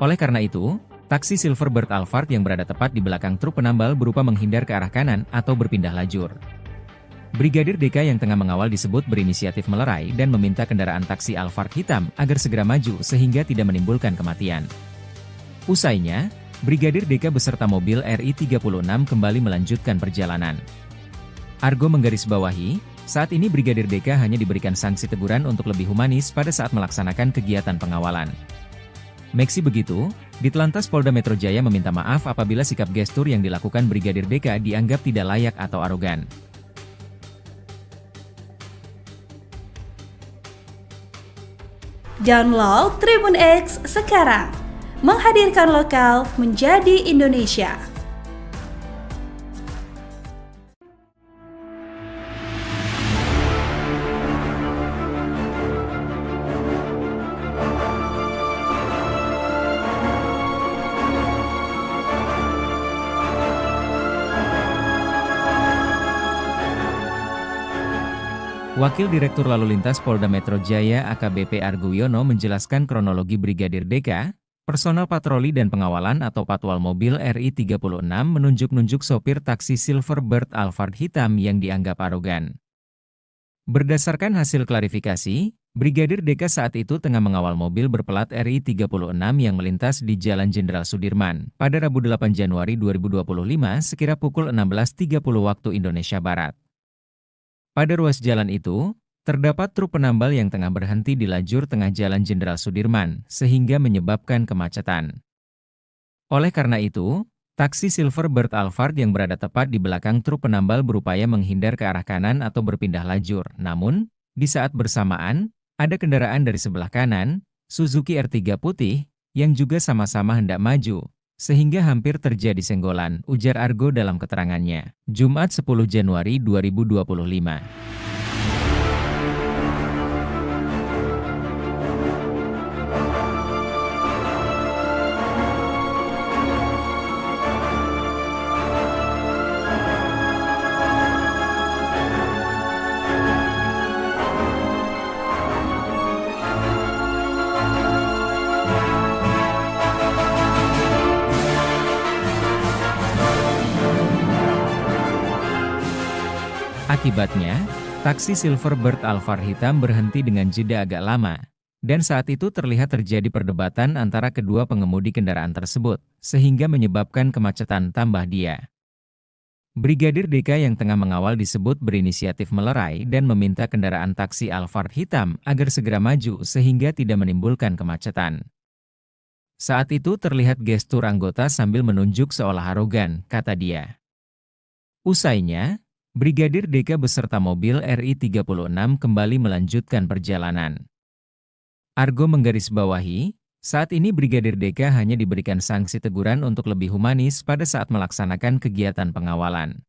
Oleh karena itu, taksi Silverbird Alphard yang berada tepat di belakang truk penambal berupa menghindar ke arah kanan atau berpindah lajur. Brigadir DK yang tengah mengawal disebut berinisiatif melerai dan meminta kendaraan taksi Alphard hitam agar segera maju sehingga tidak menimbulkan kematian. Usainya, Brigadir DK beserta mobil RI 36 kembali melanjutkan perjalanan. Argo menggarisbawahi, saat ini Brigadir DK hanya diberikan sanksi teguran untuk lebih humanis pada saat melaksanakan kegiatan pengawalan. Meski begitu, Ditlantas Polda Metro Jaya meminta maaf apabila sikap gestur yang dilakukan Brigadir DK dianggap tidak layak atau arogan. Download Tribun X sekarang, menghadirkan lokal menjadi Indonesia. Wakil Direktur Lalu Lintas Polda Metro Jaya AKBP Argo Wiono menjelaskan kronologi Brigadir DK, personel patroli dan pengawalan atau patwal mobil RI 36 menunjuk-nunjuk sopir taksi Silverbird Alphard hitam yang dianggap arogan. Berdasarkan hasil klarifikasi, Brigadir DK saat itu tengah mengawal mobil berplat RI 36 yang melintas di Jalan Jenderal Sudirman pada Rabu 8 Januari 2025 sekira pukul 16.30 waktu Indonesia Barat. Pada ruas jalan itu, terdapat truk penambal yang tengah berhenti di lajur tengah Jalan Jenderal Sudirman, sehingga menyebabkan kemacetan. Oleh karena itu, taksi Silverbird Alphard yang berada tepat di belakang truk penambal berupaya menghindar ke arah kanan atau berpindah lajur. Namun, di saat bersamaan, ada kendaraan dari sebelah kanan, Suzuki R3 putih, yang juga sama-sama hendak maju, sehingga hampir terjadi senggolan, ujar Argo dalam keterangannya. Jumat 10 Januari 2025. Akibatnya, taksi Silverbird Alphard hitam berhenti dengan jeda agak lama, dan saat itu terlihat terjadi perdebatan antara kedua pengemudi kendaraan tersebut, sehingga menyebabkan kemacetan tambah dia. Brigadir DK yang tengah mengawal disebut berinisiatif melerai dan meminta kendaraan taksi Alphard hitam agar segera maju sehingga tidak menimbulkan kemacetan. Saat itu terlihat gestur anggota sambil menunjuk seolah arogan, kata dia. Usainya, Brigadir DK beserta mobil RI 36 kembali melanjutkan perjalanan. Argo menggarisbawahi, saat ini Brigadir DK hanya diberikan sanksi teguran untuk lebih humanis pada saat melaksanakan kegiatan pengawalan.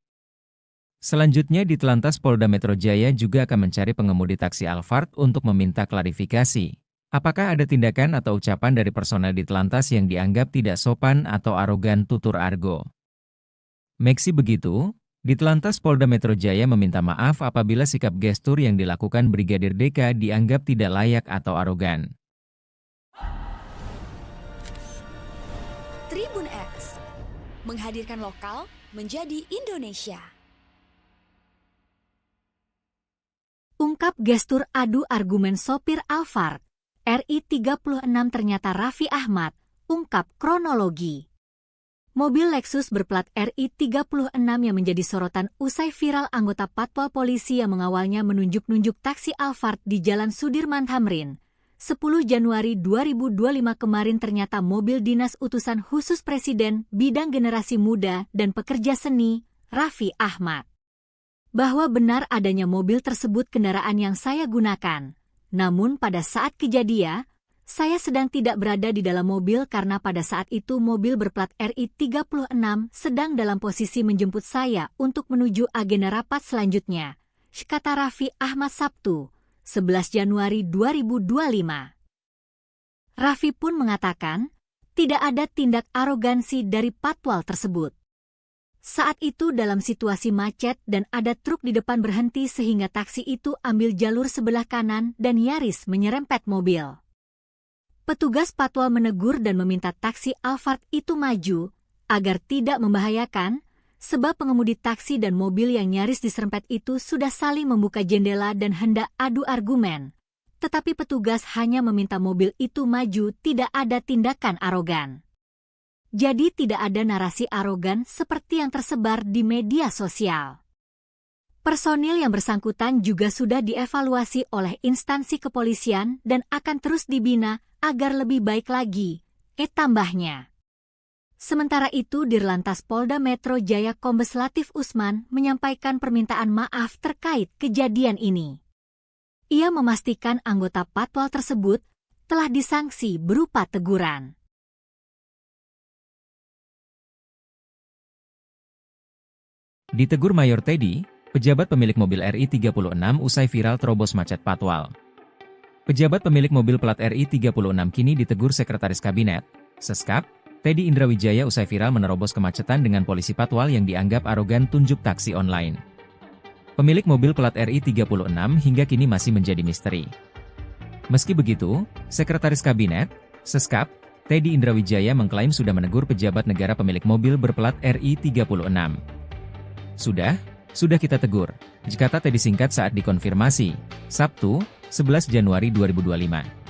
Selanjutnya Ditlantas Polda Metro Jaya juga akan mencari pengemudi taksi Alphard untuk meminta klarifikasi. Apakah ada tindakan atau ucapan dari personel Ditlantas yang dianggap tidak sopan atau arogan, tutur Argo. Meski begitu, Ditlantas Polda Metro Jaya meminta maaf apabila sikap gestur yang dilakukan Brigadir DK dianggap tidak layak atau arogan. Tribun X, menghadirkan lokal menjadi Indonesia. Ungkap gestur adu argumen sopir Alphard, RI 36 ternyata Raffi Ahmad, ungkap kronologi. Mobil Lexus berplat RI 36 yang menjadi sorotan usai viral anggota patwal polisi yang mengawalnya menunjuk-nunjuk taksi Alphard di Jalan Sudirman Tamrin, 10 Januari 2025 kemarin ternyata mobil dinas utusan khusus Presiden bidang generasi muda dan pekerja seni, Raffi Ahmad. Bahwa benar adanya mobil tersebut kendaraan yang saya gunakan. Namun pada saat kejadian, saya sedang tidak berada di dalam mobil karena pada saat itu mobil berplat RI 36 sedang dalam posisi menjemput saya untuk menuju agenda rapat selanjutnya, kata Raffi Ahmad Sabtu, 11 Januari 2025. Raffi pun mengatakan, tidak ada tindak arogansi dari patwal tersebut. Saat itu dalam situasi macet dan ada truk di depan berhenti sehingga taksi itu ambil jalur sebelah kanan dan nyaris menyerempet mobil. Petugas patwal menegur dan meminta taksi Alphard itu maju, agar tidak membahayakan, sebab pengemudi taksi dan mobil yang nyaris diserempet itu sudah saling membuka jendela dan hendak adu argumen. Tetapi petugas hanya meminta mobil itu maju, tidak ada tindakan arogan. Jadi tidak ada narasi arogan seperti yang tersebar di media sosial. Personil yang bersangkutan juga sudah dievaluasi oleh instansi kepolisian dan akan terus dibina agar lebih baik lagi, tambahnya. Sementara itu Dirlantas Polda Metro Jaya Kombes Latif Usman menyampaikan permintaan maaf terkait kejadian ini. Ia memastikan anggota patwal tersebut telah disanksi berupa teguran. Ditegur Mayor Teddy, pejabat pemilik mobil RI 36 usai viral terobos macet patwal. Pejabat pemilik mobil plat RI 36 kini ditegur Sekretaris Kabinet, Seskap, Teddy Indrawijaya usai viral menerobos kemacetan dengan polisi patwal yang dianggap arogan tunjuk taksi online. Pemilik mobil plat RI 36 hingga kini masih menjadi misteri. Meski begitu, Sekretaris Kabinet, Seskap, Teddy Indrawijaya mengklaim sudah menegur pejabat negara pemilik mobil berplat RI 36. Sudah kita tegur, kata Teddy singkat saat dikonfirmasi, Sabtu, 11 Januari 2025.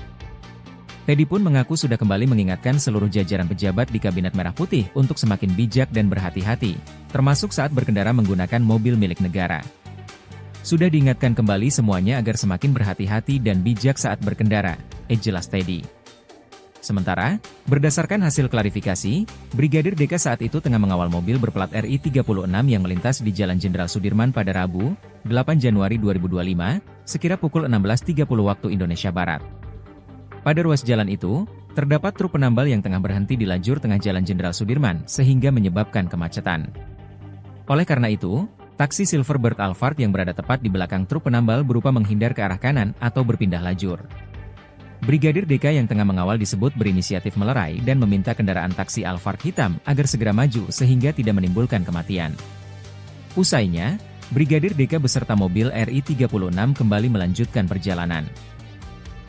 Teddy pun mengaku sudah kembali mengingatkan seluruh jajaran pejabat di Kabinet Merah Putih untuk semakin bijak dan berhati-hati, termasuk saat berkendara menggunakan mobil milik negara. Sudah diingatkan kembali semuanya agar semakin berhati-hati dan bijak saat berkendara, jelas Teddy. Sementara, berdasarkan hasil klarifikasi, Brigadir DK saat itu tengah mengawal mobil berplat RI 36 yang melintas di Jalan Jenderal Sudirman pada Rabu, 8 Januari 2025, sekira pukul 16.30 waktu Indonesia Barat. Pada ruas jalan itu, terdapat truk penambal yang tengah berhenti di lajur tengah Jalan Jenderal Sudirman sehingga menyebabkan kemacetan. Oleh karena itu, taksi Silverbird Alphard yang berada tepat di belakang truk penambal berupa menghindar ke arah kanan atau berpindah lajur. Brigadir DK yang tengah mengawal disebut berinisiatif melerai dan meminta kendaraan taksi Alphard hitam agar segera maju sehingga tidak menimbulkan kematian. Usainya, Brigadir DK beserta mobil RI 36 kembali melanjutkan perjalanan.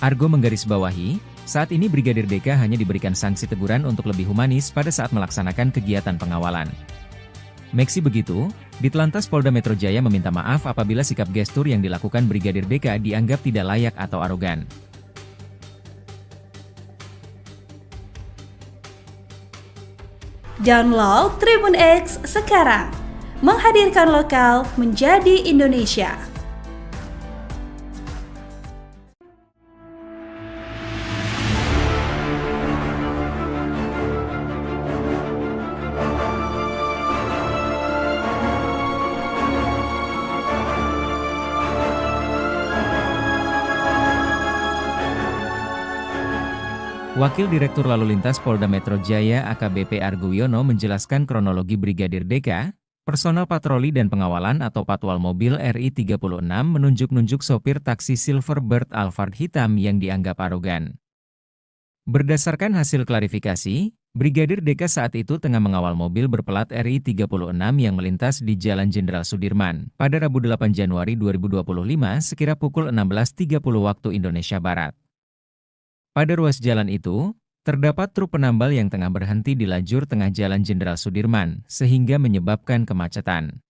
Argo menggarisbawahi, saat ini Brigadir DK hanya diberikan sanksi teguran untuk lebih humanis pada saat melaksanakan kegiatan pengawalan. Meski begitu, Ditlantas Polda Metro Jaya meminta maaf apabila sikap gestur yang dilakukan Brigadir DK dianggap tidak layak atau arogan. Download Tribun X sekarang, menghadirkan lokal menjadi Indonesia. Wakil Direktur Lalu Lintas Polda Metro Jaya AKBP Argo Wiono menjelaskan kronologi Brigadir DK, personel patroli dan pengawalan atau patwal mobil RI 36 menunjuk-nunjuk sopir taksi Silverbird Alphard hitam yang dianggap arogan. Berdasarkan hasil klarifikasi, Brigadir DK saat itu tengah mengawal mobil berplat RI 36 yang melintas di Jalan Jenderal Sudirman pada Rabu 8 Januari 2025 sekira pukul 16.30 waktu Indonesia Barat. Pada ruas jalan itu, terdapat truk penambal yang tengah berhenti di lajur tengah Jalan Jenderal Sudirman, sehingga menyebabkan kemacetan.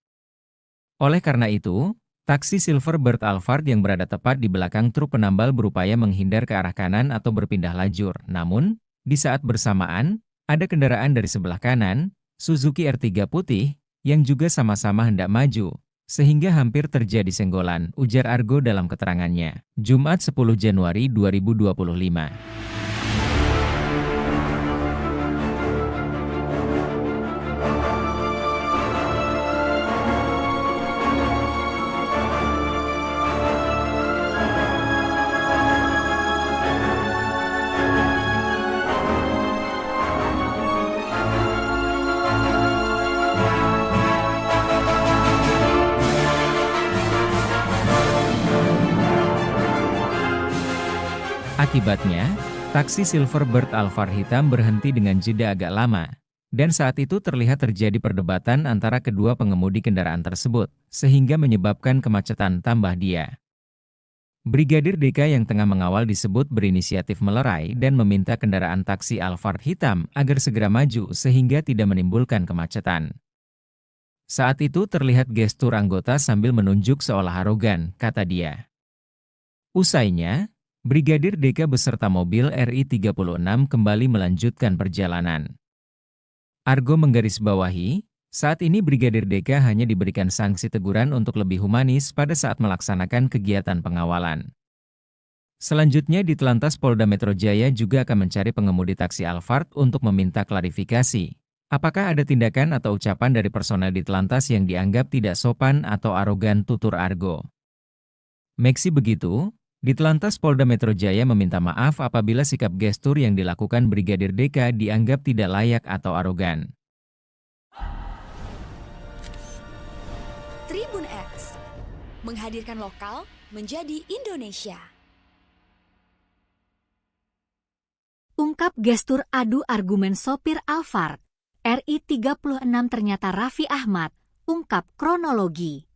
Oleh karena itu, taksi Silverbird Alphard yang berada tepat di belakang truk penambal berupaya menghindar ke arah kanan atau berpindah lajur. Namun, di saat bersamaan, ada kendaraan dari sebelah kanan, Suzuki R3 putih, yang juga sama-sama hendak maju, sehingga hampir terjadi senggolan, ujar Argo dalam keterangannya. Jumat 10 Januari 2025. Akibatnya, taksi Silverbird Alphard hitam berhenti dengan jeda agak lama, dan saat itu terlihat terjadi perdebatan antara kedua pengemudi kendaraan tersebut, sehingga menyebabkan kemacetan tambah dia. Brigadir DK yang tengah mengawal disebut berinisiatif melerai dan meminta kendaraan taksi Alphard hitam agar segera maju sehingga tidak menimbulkan kemacetan. Saat itu terlihat gestur anggota sambil menunjuk seolah arogan, kata dia. Usainya, Brigadir DK beserta mobil RI 36 kembali melanjutkan perjalanan. Argo menggarisbawahi, saat ini Brigadir DK hanya diberikan sanksi teguran untuk lebih humanis pada saat melaksanakan kegiatan pengawalan. Selanjutnya di Telantas Polda Metro Jaya juga akan mencari pengemudi taksi Alphard untuk meminta klarifikasi. Apakah ada tindakan atau ucapan dari personel di Telantas yang dianggap tidak sopan atau arogan, tutur Argo. Meski begitu, di Telantas Polda Metro Jaya meminta maaf apabila sikap gestur yang dilakukan Brigadir DK dianggap tidak layak atau arogan. Tribun X menghadirkan lokal menjadi Indonesia. Ungkap gestur adu argumen sopir Alphard, RI 36 ternyata Raffi Ahmad, ungkap kronologi.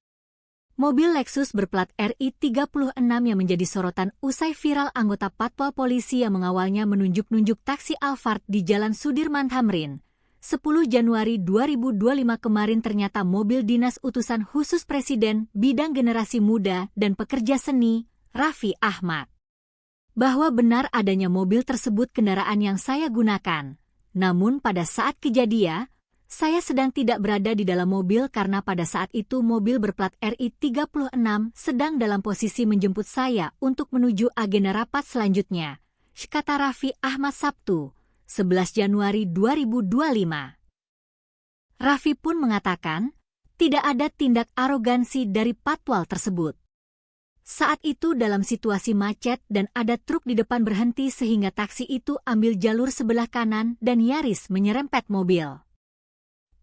Mobil Lexus berplat RI 36 yang menjadi sorotan usai viral anggota Patwal Polisi yang mengawalnya menunjuk-nunjuk taksi Alphard di Jalan Sudirman Tamrin. 10 Januari 2025 kemarin ternyata mobil dinas utusan khusus Presiden bidang generasi muda dan pekerja seni, Raffi Ahmad. Bahwa benar adanya mobil tersebut kendaraan yang saya gunakan. Namun pada saat kejadian, saya sedang tidak berada di dalam mobil karena pada saat itu mobil berplat RI 36 sedang dalam posisi menjemput saya untuk menuju agenda rapat selanjutnya, kata Raffi Ahmad Sabtu, 11 Januari 2025. Raffi pun mengatakan, tidak ada tindak arogansi dari Patwal tersebut. Saat itu dalam situasi macet dan ada truk di depan berhenti sehingga taksi itu ambil jalur sebelah kanan dan nyaris menyerempet mobil.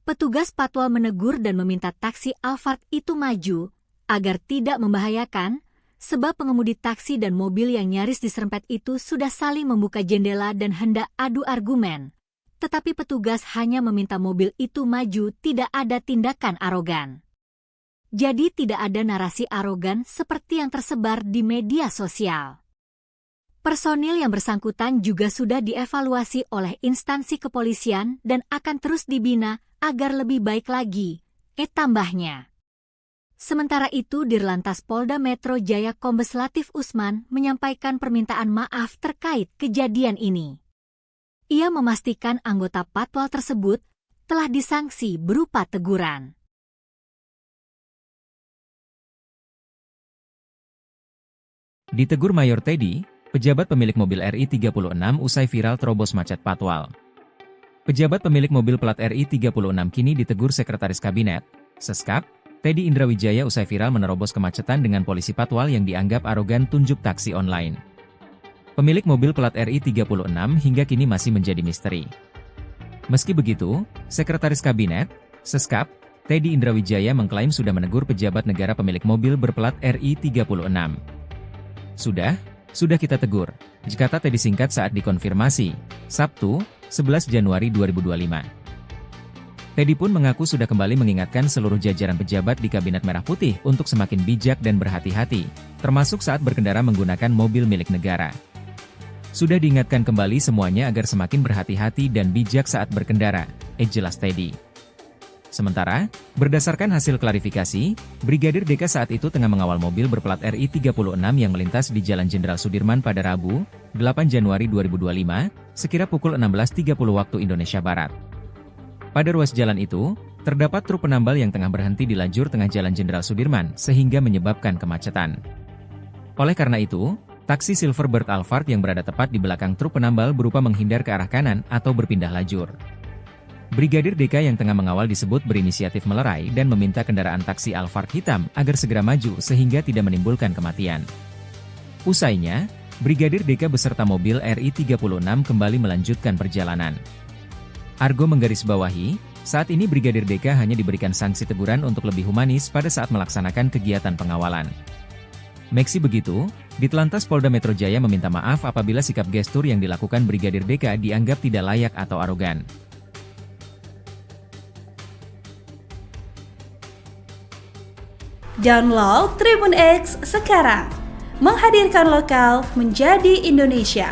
Petugas Patwal menegur dan meminta taksi Alphard itu maju, agar tidak membahayakan, sebab pengemudi taksi dan mobil yang nyaris diserempet itu sudah saling membuka jendela dan hendak adu argumen. Tetapi petugas hanya meminta mobil itu maju, tidak ada tindakan arogan. Jadi tidak ada narasi arogan seperti yang tersebar di media sosial. Personil yang bersangkutan juga sudah dievaluasi oleh instansi kepolisian dan akan terus dibina agar lebih baik lagi, tambahnya. Sementara itu Dirlantas Polda Metro Jaya Kombes Latif Usman menyampaikan permintaan maaf terkait kejadian ini. Ia memastikan anggota Patwal tersebut telah disanksi berupa teguran. Ditegur Mayor Teddy, pejabat pemilik mobil RI 36 usai viral terobos macet Patwal. Pejabat pemilik mobil plat RI 36 kini ditegur Sekretaris Kabinet, Seskap, Teddy Indrawijaya usai viral menerobos kemacetan dengan polisi Patwal yang dianggap arogan tunjuk taksi online. Pemilik mobil plat RI 36 hingga kini masih menjadi misteri. Meski begitu, Sekretaris Kabinet, Seskap, Teddy Indrawijaya mengklaim sudah menegur pejabat negara pemilik mobil berplat RI 36. Sudah kita tegur, kata Teddy singkat saat dikonfirmasi, Sabtu, 11 Januari 2025. Teddy pun mengaku sudah kembali mengingatkan seluruh jajaran pejabat di Kabinet Merah Putih untuk semakin bijak dan berhati-hati, termasuk saat berkendara menggunakan mobil milik negara. Sudah diingatkan kembali semuanya agar semakin berhati-hati dan bijak saat berkendara, jelas Teddy. Sementara, berdasarkan hasil klarifikasi, Brigadir DK saat itu tengah mengawal mobil berplat RI 36 yang melintas di Jalan Jenderal Sudirman pada Rabu, 8 Januari 2025, sekira pukul 16.30 waktu Indonesia Barat. Pada ruas jalan itu, terdapat truk penambal yang tengah berhenti di lajur tengah Jalan Jenderal Sudirman sehingga menyebabkan kemacetan. Oleh karena itu, taksi Silverbird Alphard yang berada tepat di belakang truk penambal berupa menghindar ke arah kanan atau berpindah lajur. Brigadir DK yang tengah mengawal disebut berinisiatif melerai dan meminta kendaraan taksi Alphard hitam agar segera maju sehingga tidak menimbulkan kematian. Usainya, Brigadir DK beserta mobil RI 36 kembali melanjutkan perjalanan. Argo menggarisbawahi, saat ini Brigadir DK hanya diberikan sanksi teguran untuk lebih humanis pada saat melaksanakan kegiatan pengawalan. Meski begitu, Ditlantas Polda Metro Jaya meminta maaf apabila sikap gestur yang dilakukan Brigadir DK dianggap tidak layak atau arogan. Download Tribun X sekarang, menghadirkan lokal menjadi Indonesia.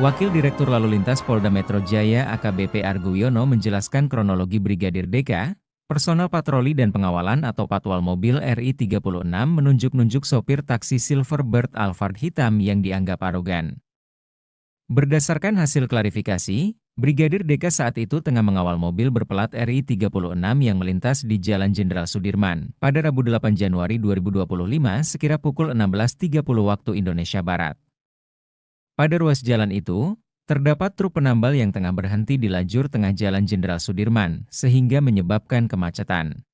Wakil Direktur Lalu Lintas Polda Metro Jaya AKBP Argo Wiono menjelaskan kronologi Brigadir DK, personel patroli dan pengawalan atau patwal mobil RI 36 menunjuk-nunjuk sopir taksi Silverbird Alphard hitam yang dianggap arogan. Berdasarkan hasil klarifikasi, Brigadir DK saat itu tengah mengawal mobil berplat RI 36 yang melintas di Jalan Jenderal Sudirman pada Rabu 8 Januari 2025 sekira pukul 16.30 waktu Indonesia Barat. Pada ruas jalan itu, terdapat truk penambal yang tengah berhenti di lajur tengah Jalan Jenderal Sudirman, sehingga menyebabkan kemacetan.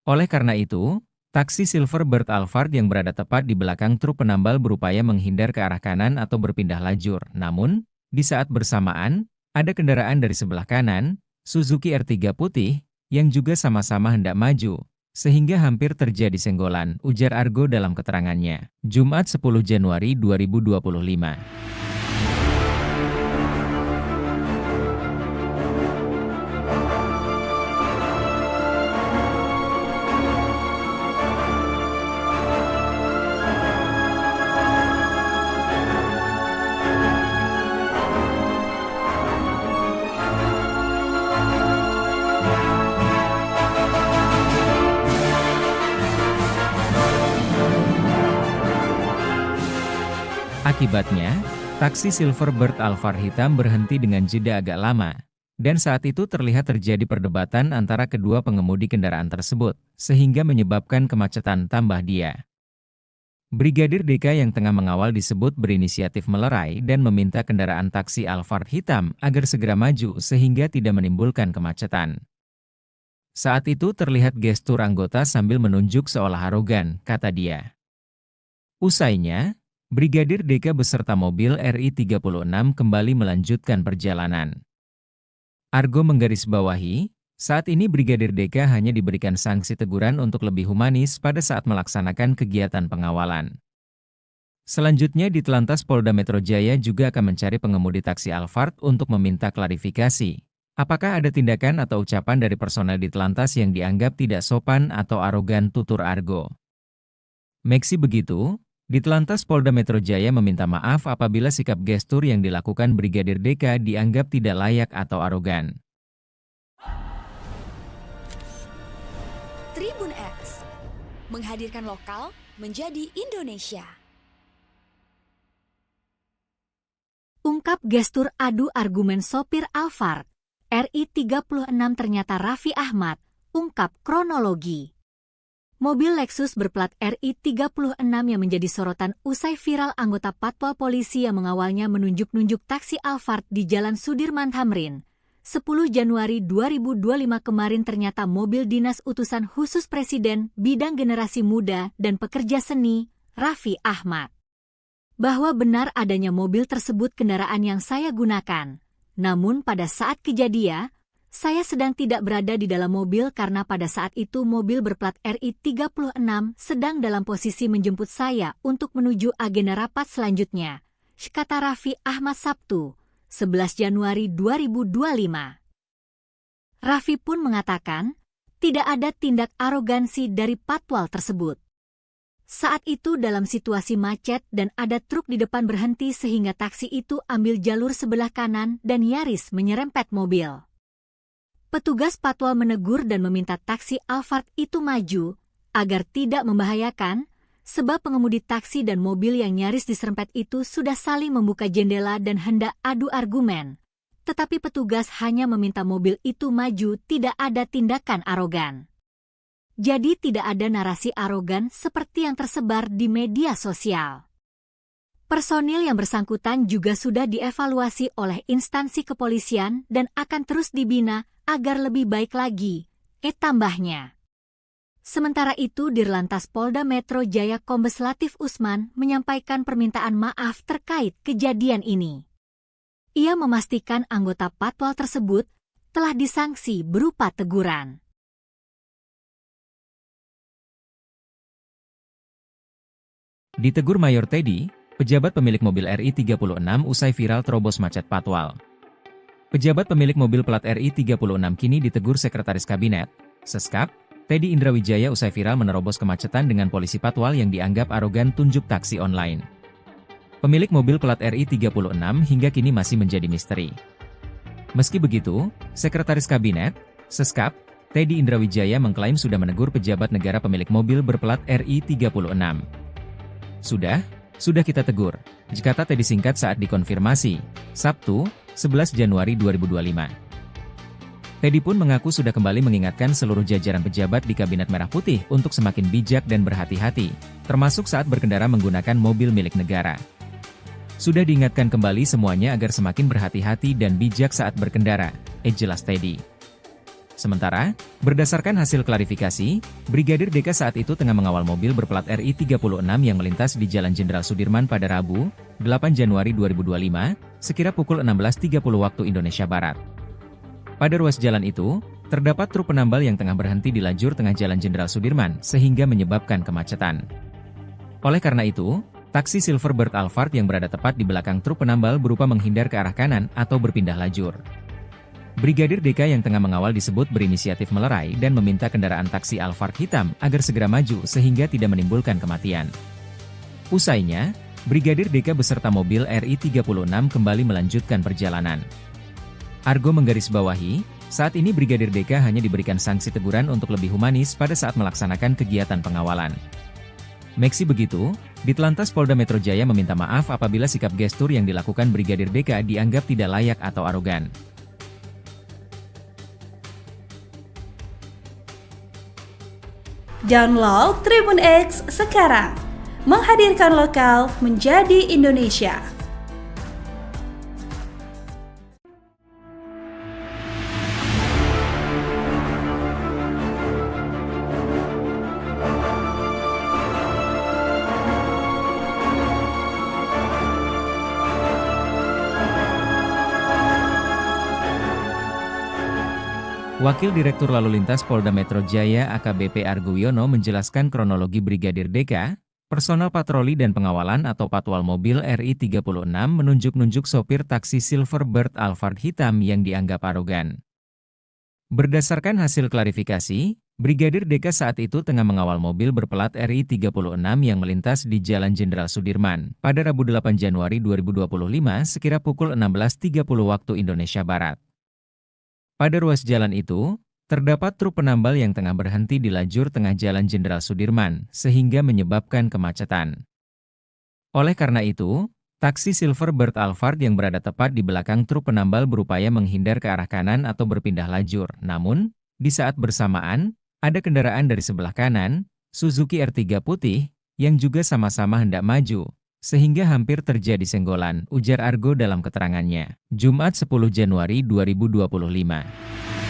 Oleh karena itu, taksi Silverbird Alphard yang berada tepat di belakang truk penambal berupaya menghindar ke arah kanan atau berpindah lajur. Namun, di saat bersamaan, ada kendaraan dari sebelah kanan, Suzuki R3 putih, yang juga sama-sama hendak maju, sehingga hampir terjadi senggolan, ujar Argo dalam keterangannya, Jumat 10 Januari 2025. Akibatnya, taksi Silverbird Alphard hitam berhenti dengan jeda agak lama, dan saat itu terlihat terjadi perdebatan antara kedua pengemudi kendaraan tersebut, sehingga menyebabkan kemacetan tambah dia. Brigadir DK yang tengah mengawal disebut berinisiatif melerai dan meminta kendaraan taksi Alphard hitam agar segera maju sehingga tidak menimbulkan kemacetan. Saat itu terlihat gestur anggota sambil menunjuk seolah arogan, kata dia. Usainya, Brigadir DK beserta mobil RI 36 kembali melanjutkan perjalanan. Argo menggarisbawahi, saat ini Brigadir DK hanya diberikan sanksi teguran untuk lebih humanis pada saat melaksanakan kegiatan pengawalan. Selanjutnya Ditlantas Polda Metro Jaya juga akan mencari pengemudi taksi Alphard untuk meminta klarifikasi. Apakah ada tindakan atau ucapan dari personel Ditlantas yang dianggap tidak sopan atau arogan, tutur Argo. Meski begitu, Ditlantas Polda Metro Jaya meminta maaf apabila sikap gestur yang dilakukan Brigadir DK dianggap tidak layak atau arogan. Tribun X, menghadirkan lokal menjadi Indonesia. Ungkap gestur adu argumen sopir Alphard, RI 36 ternyata Raffi Ahmad, ungkap kronologi. Mobil Lexus berplat RI 36 yang menjadi sorotan usai viral anggota patwal polisi yang mengawalnya menunjuk-nunjuk taksi Alphard di Jalan Sudirman Tamrin. 10 Januari 2025 kemarin ternyata mobil dinas utusan khusus Presiden bidang generasi muda dan pekerja seni, Raffi Ahmad. Bahwa benar adanya mobil tersebut kendaraan yang saya gunakan. Namun pada saat kejadian, saya sedang tidak berada di dalam mobil karena pada saat itu mobil berplat RI 36 sedang dalam posisi menjemput saya untuk menuju agenda rapat selanjutnya, kata Raffi Ahmad Sabtu, 11 Januari 2025. Raffi pun mengatakan, tidak ada tindak arogansi dari patwal tersebut. Saat itu dalam situasi macet dan ada truk di depan berhenti sehingga taksi itu ambil jalur sebelah kanan dan nyaris menyerempet mobil. Petugas patwal menegur dan meminta taksi Alphard itu maju agar tidak membahayakan, sebab pengemudi taksi dan mobil yang nyaris diserempet itu sudah saling membuka jendela dan hendak adu argumen. Tetapi petugas hanya meminta mobil itu maju, tidak ada tindakan arogan. Jadi tidak ada narasi arogan seperti yang tersebar di media sosial. Personil yang bersangkutan juga sudah dievaluasi oleh instansi kepolisian dan akan terus dibina agar lebih baik lagi, tambahnya. Sementara itu Dirlantas Polda Metro Jaya Kombes Latif Usman menyampaikan permintaan maaf terkait kejadian ini. Ia memastikan anggota patwal tersebut telah disanksi berupa teguran. Ditegur Mayor Teddy, pejabat pemilik mobil RI-36 usai viral terobos macet patwal. Pejabat pemilik mobil plat RI-36 kini ditegur Sekretaris Kabinet, Seskap, Teddy Indrawijaya usai viral menerobos kemacetan dengan polisi patwal yang dianggap arogan tunjuk taksi online. Pemilik mobil plat RI-36 hingga kini masih menjadi misteri. Meski begitu, Sekretaris Kabinet, Seskap, Teddy Indrawijaya mengklaim sudah menegur pejabat negara pemilik mobil berplat RI-36. Sudah kita tegur, kata Teddy singkat saat dikonfirmasi, Sabtu, 11 Januari 2025. Teddy pun mengaku sudah kembali mengingatkan seluruh jajaran pejabat di Kabinet Merah Putih untuk semakin bijak dan berhati-hati, termasuk saat berkendara menggunakan mobil milik negara. Sudah diingatkan kembali semuanya agar semakin berhati-hati dan bijak saat berkendara, jelas Teddy. Sementara, berdasarkan hasil klarifikasi, Brigadir DK saat itu tengah mengawal mobil berplat RI-36 yang melintas di Jalan Jenderal Sudirman pada Rabu, 8 Januari 2025, sekira pukul 16.30 waktu Indonesia Barat. Pada ruas jalan itu, terdapat truk penambal yang tengah berhenti di lajur tengah Jalan Jenderal Sudirman sehingga menyebabkan kemacetan. Oleh karena itu, taksi Silverbird Alphard yang berada tepat di belakang truk penambal berupa menghindar ke arah kanan atau berpindah lajur. Brigadir DK yang tengah mengawal disebut berinisiatif melerai dan meminta kendaraan taksi Alphard hitam agar segera maju sehingga tidak menimbulkan kematian. Usainya, Brigadir DK beserta mobil RI-36 kembali melanjutkan perjalanan. Argo menggarisbawahi, saat ini Brigadir DK hanya diberikan sanksi teguran untuk lebih humanis pada saat melaksanakan kegiatan pengawalan. Meski begitu, Ditlantas Polda Metro Jaya meminta maaf apabila sikap gestur yang dilakukan Brigadir DK dianggap tidak layak atau arogan. Download Tribun X sekarang, menghadirkan lokal menjadi Indonesia. Wakil Direktur Lalu Lintas Polda Metro Jaya AKBP Argo Wiono menjelaskan kronologi Brigadir DK, personel patroli dan pengawalan atau patwal mobil RI-36 menunjuk-nunjuk sopir taksi Silverbird Alphard hitam yang dianggap arogan. Berdasarkan hasil klarifikasi, Brigadir DK saat itu tengah mengawal mobil berplat RI-36 yang melintas di Jalan Jenderal Sudirman pada Rabu 8 Januari 2025 sekira pukul 16.30 waktu Indonesia Barat. Pada ruas jalan itu, terdapat truk penambal yang tengah berhenti di lajur tengah Jalan Jenderal Sudirman, sehingga menyebabkan kemacetan. Oleh karena itu, taksi Silverbird Alphard yang berada tepat di belakang truk penambal berupaya menghindar ke arah kanan atau berpindah lajur. Namun, di saat bersamaan, ada kendaraan dari sebelah kanan, Suzuki R3 putih, yang juga sama-sama hendak maju, sehingga hampir terjadi senggolan, ujar Argo dalam keterangannya, Jumat 10 Januari 2025.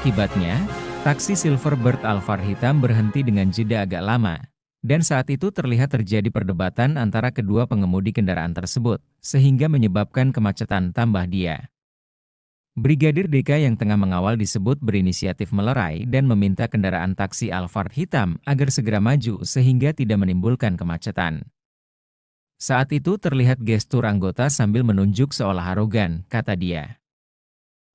Akibatnya, taksi Silverbird Alphard hitam berhenti dengan jeda agak lama, Dan saat itu terlihat terjadi perdebatan antara kedua pengemudi kendaraan tersebut, sehingga menyebabkan kemacetan tambah dia. Brigadir DK yang tengah mengawal disebut berinisiatif melerai dan meminta kendaraan taksi Alphard hitam agar segera maju sehingga tidak menimbulkan kemacetan. Saat itu terlihat gestur anggota sambil menunjuk seolah arogan, kata dia.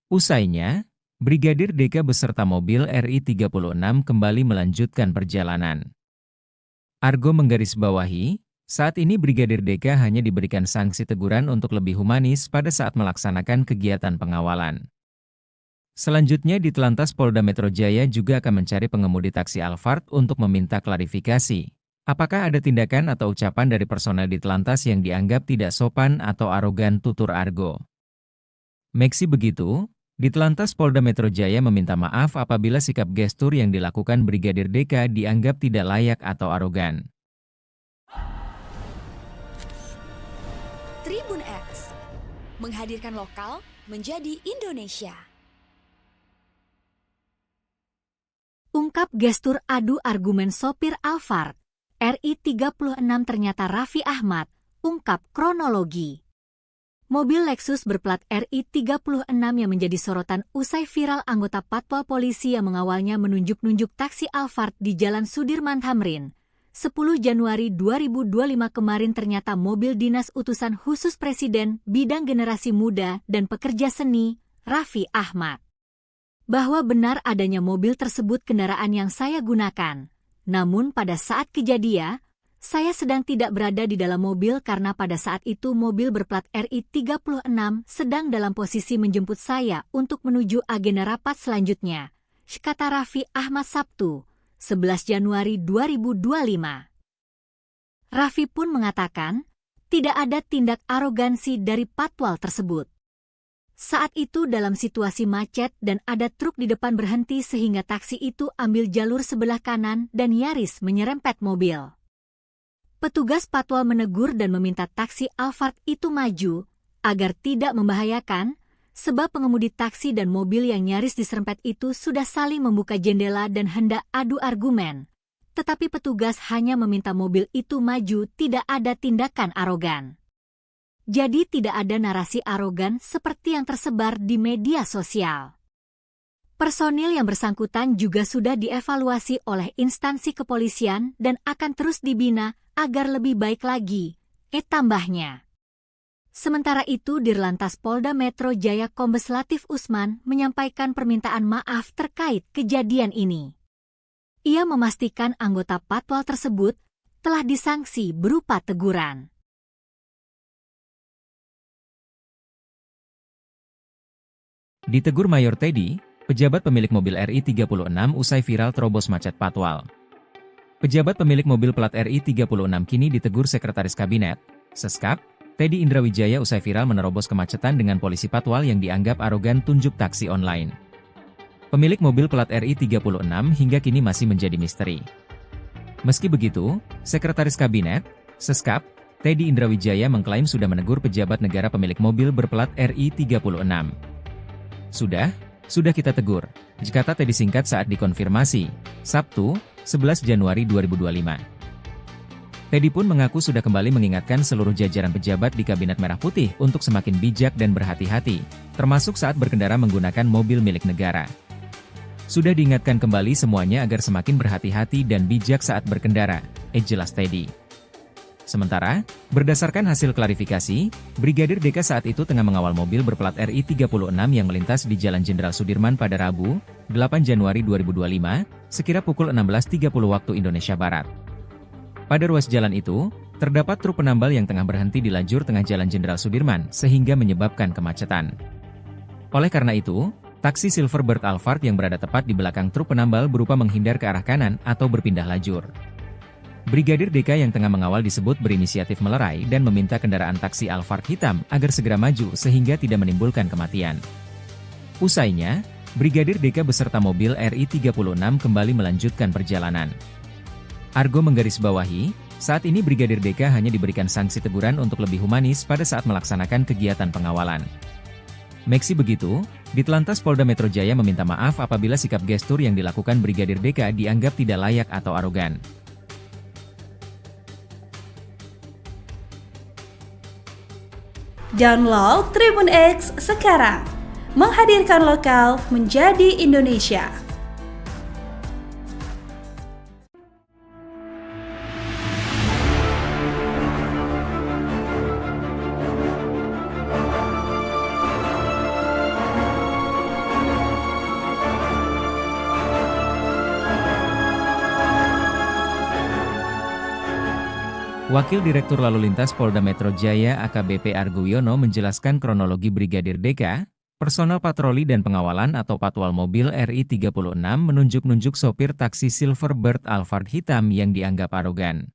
Usainya, Brigadir DK beserta mobil RI 36 kembali melanjutkan perjalanan. Argo menggarisbawahi, saat ini Brigadir DK hanya diberikan sanksi teguran untuk lebih humanis pada saat melaksanakan kegiatan pengawalan. Selanjutnya di Telantas Polda Metro Jaya juga akan mencari pengemudi taksi Alphard untuk meminta klarifikasi. Apakah ada tindakan atau ucapan dari personel di Telantas yang dianggap tidak sopan atau arogan, tutur Argo. Meski begitu, di Telantas Polda Metro Jaya meminta maaf apabila sikap gestur yang dilakukan Brigadir DK dianggap tidak layak atau arogan. Tribun X menghadirkan lokal menjadi Indonesia. Ungkap gestur adu argumen sopir Alphard, RI 36 ternyata Raffi Ahmad, ungkap kronologi. Mobil Lexus berplat RI 36 yang menjadi sorotan usai viral anggota Patwal Polisi yang mengawalnya menunjuk-nunjuk taksi Alphard di Jalan Sudirman Tamrin. 10 Januari 2025 kemarin ternyata mobil dinas utusan khusus Presiden bidang generasi muda dan pekerja seni, Raffi Ahmad. Bahwa benar adanya mobil tersebut kendaraan yang saya gunakan. Namun pada saat kejadian, saya sedang tidak berada di dalam mobil karena pada saat itu mobil berplat RI 36 sedang dalam posisi menjemput saya untuk menuju agenda rapat selanjutnya, kata Raffi Ahmad Sabtu, 11 Januari 2025. Raffi pun mengatakan, tidak ada tindak arogansi dari patwal tersebut. Saat itu dalam situasi macet dan ada truk di depan berhenti sehingga taksi itu ambil jalur sebelah kanan dan nyaris menyerempet mobil. Petugas patwal menegur dan meminta taksi Alphard itu maju, agar tidak membahayakan, sebab pengemudi taksi dan mobil yang nyaris diserempet itu sudah saling membuka jendela dan hendak adu argumen. Tetapi petugas hanya meminta mobil itu maju, tidak ada tindakan arogan. Jadi tidak ada narasi arogan seperti yang tersebar di media sosial. Personil yang bersangkutan juga sudah dievaluasi oleh instansi kepolisian dan akan terus dibina agar lebih baik lagi, tambahnya. Sementara itu Dirlantas Polda Metro Jaya Kombes Latif Usman menyampaikan permintaan maaf terkait kejadian ini. Ia memastikan anggota patwal tersebut telah disanksi berupa teguran. Ditegur Mayor Teddy, pejabat pemilik mobil RI 36 usai viral terobos macet patwal. Pejabat pemilik mobil plat RI 36 kini ditegur Sekretaris Kabinet, Seskap, Teddy Indrawijaya usai viral menerobos kemacetan dengan polisi patwal yang dianggap arogan tunjuk taksi online. Pemilik mobil plat RI 36 hingga kini masih menjadi misteri. Meski begitu, Sekretaris Kabinet, Seskap, Teddy Indrawijaya mengklaim sudah menegur pejabat negara pemilik mobil berplat RI 36. Sudah kita tegur, kata Teddy singkat saat dikonfirmasi, Sabtu, 11 Januari 2025. Teddy pun mengaku sudah kembali mengingatkan seluruh jajaran pejabat di Kabinet Merah Putih untuk semakin bijak dan berhati-hati, termasuk saat berkendara menggunakan mobil milik negara. Sudah diingatkan kembali semuanya agar semakin berhati-hati dan bijak saat berkendara, jelas Teddy. Sementara, berdasarkan hasil klarifikasi, Brigadir DK saat itu tengah mengawal mobil berplat RI 36 yang melintas di Jalan Jenderal Sudirman pada Rabu, 8 Januari 2025, sekira pukul 16.30 waktu Indonesia Barat. Pada ruas jalan itu, terdapat truk penambal yang tengah berhenti di lajur tengah Jalan Jenderal Sudirman sehingga menyebabkan kemacetan. Oleh karena itu, taksi Silverbird Alphard yang berada tepat di belakang truk penambal berupa menghindar ke arah kanan atau berpindah lajur. Brigadir DK yang tengah mengawal disebut berinisiatif melerai dan meminta kendaraan taksi Alphard hitam agar segera maju sehingga tidak menimbulkan kematian. Usainya, Brigadir DK beserta mobil RI 36 kembali melanjutkan perjalanan. Argo menggarisbawahi, saat ini Brigadir DK hanya diberikan sanksi teguran untuk lebih humanis pada saat melaksanakan kegiatan pengawalan. Meski begitu, Ditlantas Polda Metro Jaya meminta maaf apabila sikap gestur yang dilakukan Brigadir DK dianggap tidak layak atau arogan. Download Tribun X sekarang. Menghadirkan lokal menjadi Indonesia. Wakil Direktur Lalu Lintas Polda Metro Jaya AKBP Argo Wiono menjelaskan kronologi Brigadir DK, personel patroli dan pengawalan atau patwal mobil RI 36 menunjuk-nunjuk sopir taksi Silverbird Alphard hitam yang dianggap arogan.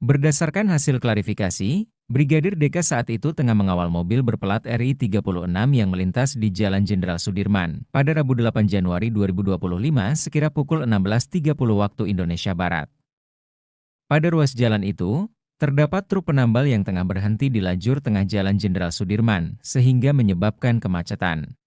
Berdasarkan hasil klarifikasi, Brigadir DK saat itu tengah mengawal mobil berplat RI 36 yang melintas di Jalan Jenderal Sudirman pada Rabu 8 Januari 2025 sekira pukul 16.30 waktu Indonesia Barat. Pada ruas jalan itu, terdapat truk penambal yang tengah berhenti di lajur tengah Jalan Jenderal Sudirman, sehingga menyebabkan kemacetan.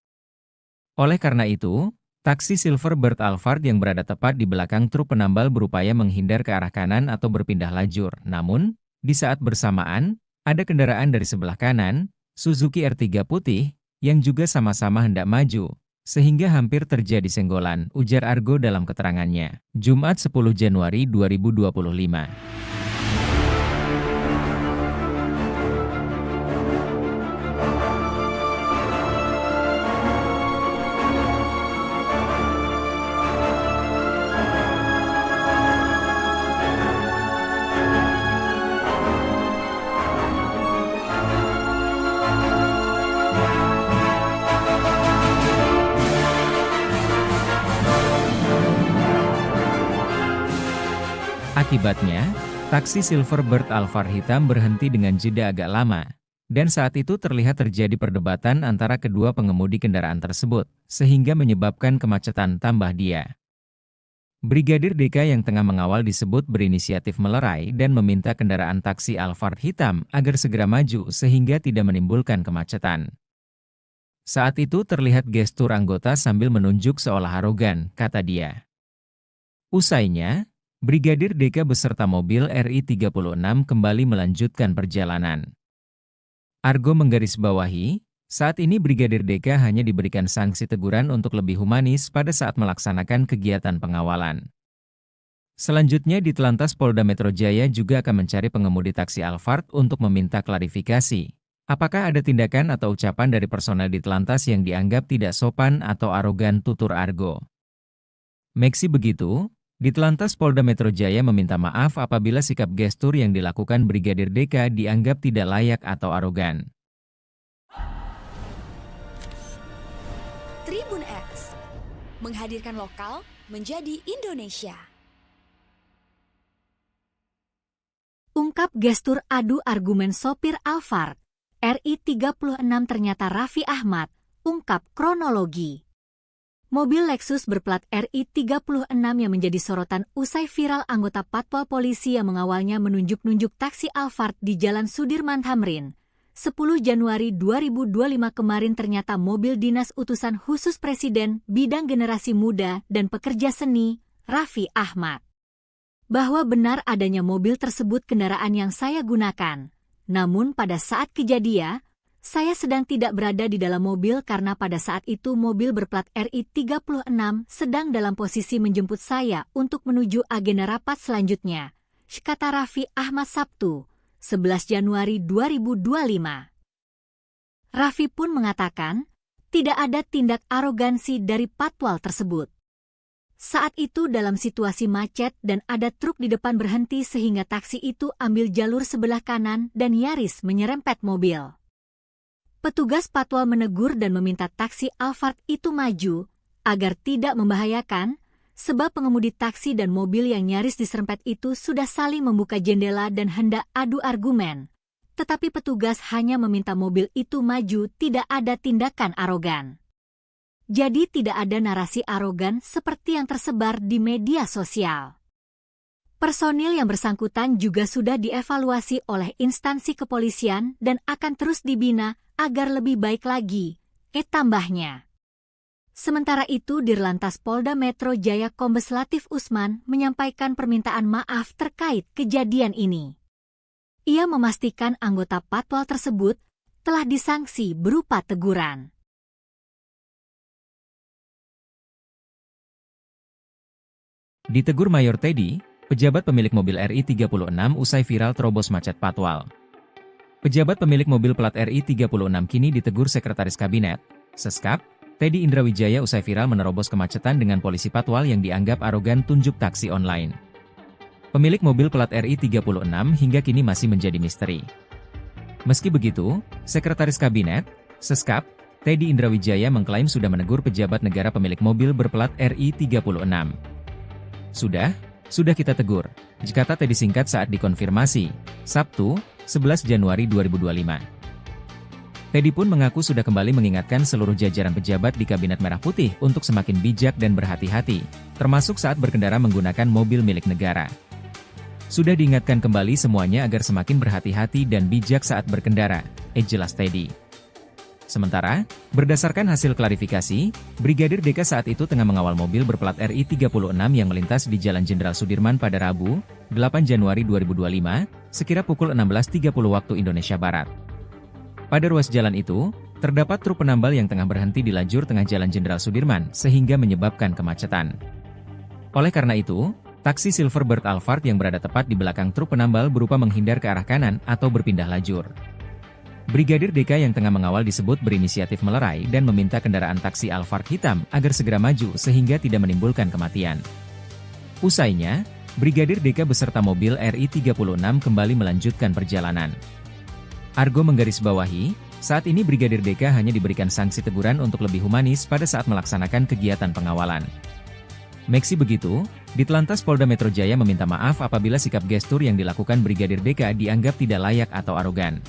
Oleh karena itu, taksi Silverbird Alphard yang berada tepat di belakang truk penambal berupaya menghindar ke arah kanan atau berpindah lajur. Namun, di saat bersamaan, ada kendaraan dari sebelah kanan, Suzuki R3 putih, yang juga sama-sama hendak maju, sehingga hampir terjadi senggolan, ujar Argo dalam keterangannya. Jumat 10 Januari 2025. Akibatnya, taksi Silverbird Alphard hitam berhenti dengan jeda agak lama, dan saat itu terlihat terjadi perdebatan antara kedua pengemudi kendaraan tersebut, sehingga menyebabkan kemacetan tambah dia. Brigadir DK yang tengah mengawal disebut berinisiatif melerai dan meminta kendaraan taksi Alphard hitam agar segera maju sehingga tidak menimbulkan kemacetan. Saat itu terlihat gestur anggota sambil menunjuk seolah arogan, kata dia. Usainya, Brigadir DK beserta mobil RI 36 kembali melanjutkan perjalanan. Argo menggarisbawahi, saat ini Brigadir DK hanya diberikan sanksi teguran untuk lebih humanis pada saat melaksanakan kegiatan pengawalan. Selanjutnya di Telantas Polda Metro Jaya juga akan mencari pengemudi taksi Alphard untuk meminta klarifikasi. Apakah ada tindakan atau ucapan dari personel di Telantas yang dianggap tidak sopan atau arogan, tutur Argo. Meski begitu, di Telantas Polda Metro Jaya meminta maaf apabila sikap gestur yang dilakukan Brigadir DK dianggap tidak layak atau arogan. Tribun X menghadirkan lokal menjadi Indonesia. Ungkap gestur adu argumen sopir Alphard, RI 36 ternyata Raffi Ahmad, ungkap kronologi. Mobil Lexus berplat RI 36 yang menjadi sorotan usai viral anggota patwal polisi yang mengawalnya menunjuk-nunjuk taksi Alphard di Jalan Sudirman Tamrin. 10 Januari 2025 kemarin ternyata mobil dinas utusan khusus Presiden bidang generasi muda dan pekerja seni, Raffi Ahmad. Bahwa benar adanya mobil tersebut kendaraan yang saya gunakan. Namun pada saat kejadian, saya sedang tidak berada di dalam mobil karena pada saat itu mobil berplat RI 36 sedang dalam posisi menjemput saya untuk menuju agenda rapat selanjutnya, kata Raffi Ahmad Sabtu, 11 Januari 2025. Raffi pun mengatakan, tidak ada tindak arogansi dari patwal tersebut. Saat itu dalam situasi macet dan ada truk di depan berhenti sehingga taksi itu ambil jalur sebelah kanan dan nyaris menyerempet mobil. Petugas patwal menegur dan meminta taksi Alphard itu maju, agar tidak membahayakan, sebab pengemudi taksi dan mobil yang nyaris diserempet itu sudah saling membuka jendela dan hendak adu argumen. Tetapi petugas hanya meminta mobil itu maju, tidak ada tindakan arogan. Jadi tidak ada narasi arogan seperti yang tersebar di media sosial. Personil yang bersangkutan juga sudah dievaluasi oleh instansi kepolisian dan akan terus dibina agar lebih baik lagi, tambahnya. Sementara itu Dirlantas Polda Metro Jaya Kombes Latif Usman menyampaikan permintaan maaf terkait kejadian ini. Ia memastikan anggota patwal tersebut telah disanksi berupa teguran. Ditegur Mayor Teddy, pejabat pemilik mobil RI36 usai viral terobos macet patwal. Pejabat pemilik mobil plat RI36 kini ditegur Sekretaris Kabinet, Seskap, Teddy Indrawijaya usai viral menerobos kemacetan dengan polisi patwal yang dianggap arogan tunjuk taksi online. Pemilik mobil plat RI36 hingga kini masih menjadi misteri. Meski begitu, Sekretaris Kabinet, Seskap, Teddy Indrawijaya mengklaim sudah menegur pejabat negara pemilik mobil berplat RI36. Sudah kita tegur, kata Teddy singkat saat dikonfirmasi, Sabtu, 11 Januari 2025. Teddy pun mengaku sudah kembali mengingatkan seluruh jajaran pejabat di Kabinet Merah Putih untuk semakin bijak dan berhati-hati, termasuk saat berkendara menggunakan mobil milik negara. Sudah diingatkan kembali semuanya agar semakin berhati-hati dan bijak saat berkendara, jelas Teddy. Sementara, berdasarkan hasil klarifikasi, Brigadir DK saat itu tengah mengawal mobil berplat RI36 yang melintas di Jalan Jenderal Sudirman pada Rabu, 8 Januari 2025, sekira pukul 16.30 waktu Indonesia Barat. Pada ruas jalan itu, terdapat truk penambal yang tengah berhenti di lajur tengah Jalan Jenderal Sudirman sehingga menyebabkan kemacetan. Oleh karena itu, taksi Silverbird Alphard yang berada tepat di belakang truk penambal berupa menghindar ke arah kanan atau berpindah lajur. Brigadir DK yang tengah mengawal disebut berinisiatif melerai dan meminta kendaraan taksi Alphard hitam agar segera maju sehingga tidak menimbulkan kematian. Usainya, Brigadir DK beserta mobil RI36 kembali melanjutkan perjalanan. Argo menggarisbawahi, saat ini Brigadir DK hanya diberikan sanksi teguran untuk lebih humanis pada saat melaksanakan kegiatan pengawalan. Meski begitu, Ditlantas Polda Metro Jaya meminta maaf apabila sikap gestur yang dilakukan Brigadir DK dianggap tidak layak atau arogan.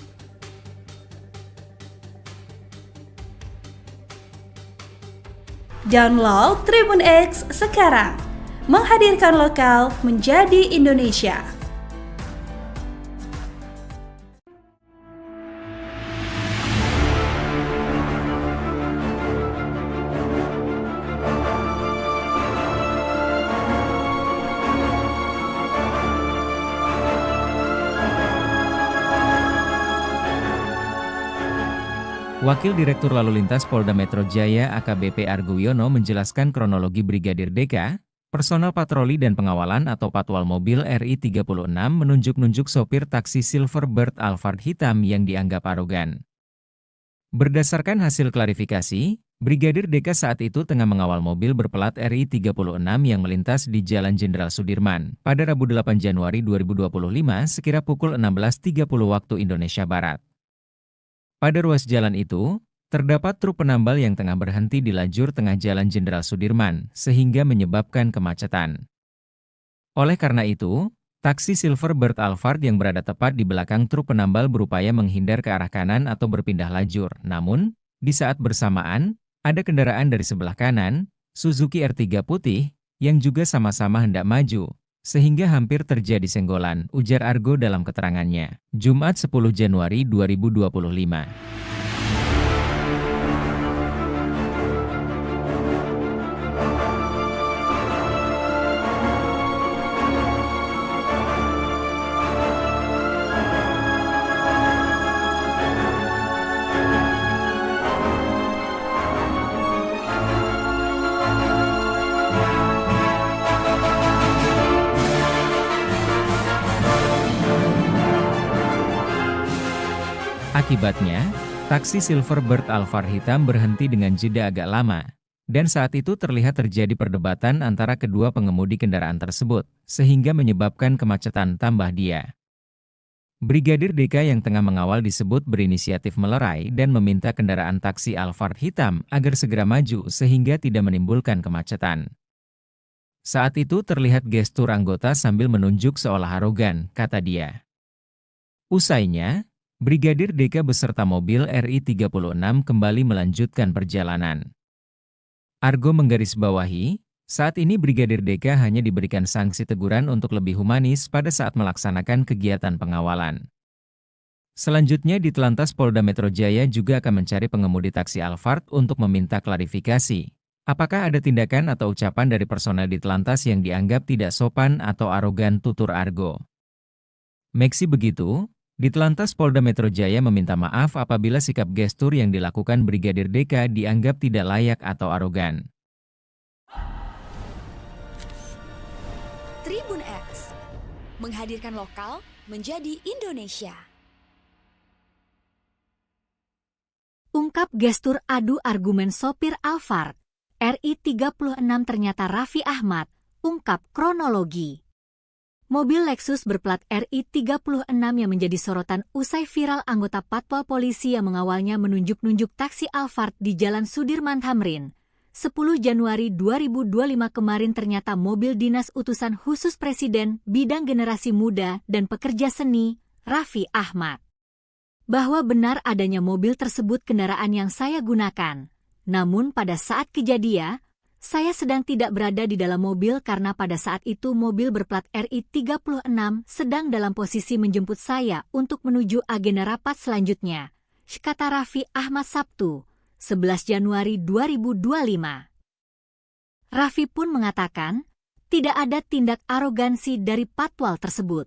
Download Tribun X sekarang, menghadirkan lokal menjadi Indonesia. Wakil Direktur Lalu Lintas Polda Metro Jaya AKBP Argo Wiono menjelaskan kronologi Brigadir DK, personel patroli dan pengawalan atau patwal mobil RI36 menunjuk-nunjuk sopir taksi Silverbird Alphard hitam yang dianggap arogan. Berdasarkan hasil klarifikasi, Brigadir DK saat itu tengah mengawal mobil berplat RI36 yang melintas di Jalan Jenderal Sudirman pada Rabu 8 Januari 2025 sekira pukul 16.30 waktu Indonesia Barat. Pada ruas jalan itu, terdapat truk penambal yang tengah berhenti di lajur tengah Jalan Jenderal Sudirman, sehingga menyebabkan kemacetan. Oleh karena itu, taksi Silverbird Alphard yang berada tepat di belakang truk penambal berupaya menghindar ke arah kanan atau berpindah lajur. Namun, di saat bersamaan, ada kendaraan dari sebelah kanan, Suzuki R3 putih, yang juga sama-sama hendak maju, sehingga hampir terjadi senggolan, ujar Argo dalam keterangannya. Jumat 10 Januari 2025. Akibatnya, taksi Silverbird Alphard hitam berhenti dengan jeda agak lama, dan saat itu terlihat terjadi perdebatan antara kedua pengemudi kendaraan tersebut, sehingga menyebabkan kemacetan tambah dia. Brigadir DK yang tengah mengawal disebut berinisiatif melerai dan meminta kendaraan taksi Alphard hitam agar segera maju sehingga tidak menimbulkan kemacetan. Saat itu terlihat gestur anggota sambil menunjuk seolah arogan, kata dia. Usainya, Brigadir DK beserta mobil RI36 kembali melanjutkan perjalanan. Argo menggarisbawahi, saat ini Brigadir DK hanya diberikan sanksi teguran untuk lebih humanis pada saat melaksanakan kegiatan pengawalan. Selanjutnya Ditlantas Polda Metro Jaya juga akan mencari pengemudi taksi Alphard untuk meminta klarifikasi. Apakah ada tindakan atau ucapan dari personel Ditlantas yang dianggap tidak sopan atau arogan, tutur Argo. Meski begitu, Ditelantas Polda Metro Jaya meminta maaf apabila sikap gestur yang dilakukan Brigadir DK dianggap tidak layak atau arogan. Tribun X menghadirkan lokal menjadi Indonesia. Ungkap gestur adu argumen sopir Alphard, RI 36 ternyata Raffi Ahmad, ungkap kronologi. Mobil Lexus berplat RI 36 yang menjadi sorotan usai viral anggota Patwal Polisi yang mengawalnya menunjuk-nunjuk taksi Alphard di Jalan Sudirman Tamrin. 10 Januari 2025 kemarin ternyata mobil dinas utusan khusus Presiden bidang generasi muda dan pekerja seni, Raffi Ahmad. Bahwa benar adanya mobil tersebut kendaraan yang saya gunakan. Namun pada saat kejadian, saya sedang tidak berada di dalam mobil karena pada saat itu mobil berplat RI 36 sedang dalam posisi menjemput saya untuk menuju agenda rapat selanjutnya, kata Raffi Ahmad Sabtu, 11 Januari 2025. Raffi pun mengatakan, tidak ada tindak arogansi dari Patwal tersebut.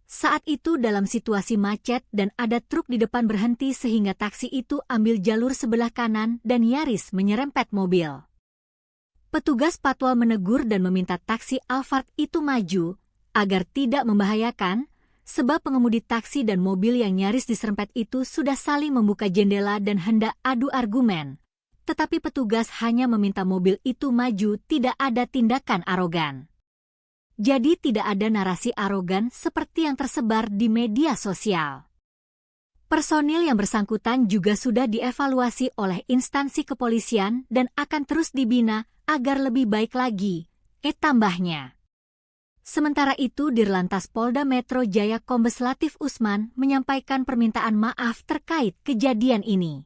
Saat itu dalam situasi macet dan ada truk di depan berhenti sehingga taksi itu ambil jalur sebelah kanan dan nyaris menyerempet mobil. Petugas Patwal menegur dan meminta taksi Alphard itu maju, agar tidak membahayakan, sebab pengemudi taksi dan mobil yang nyaris diserempet itu sudah saling membuka jendela dan hendak adu argumen. Tetapi petugas hanya meminta mobil itu maju, tidak ada tindakan arogan. Jadi tidak ada narasi arogan seperti yang tersebar di media sosial. Personil yang bersangkutan juga sudah dievaluasi oleh instansi kepolisian dan akan terus dibina agar lebih baik lagi, tambahnya. Sementara itu Dirlantas Polda Metro Jaya Kombes Latif Usman menyampaikan permintaan maaf terkait kejadian ini.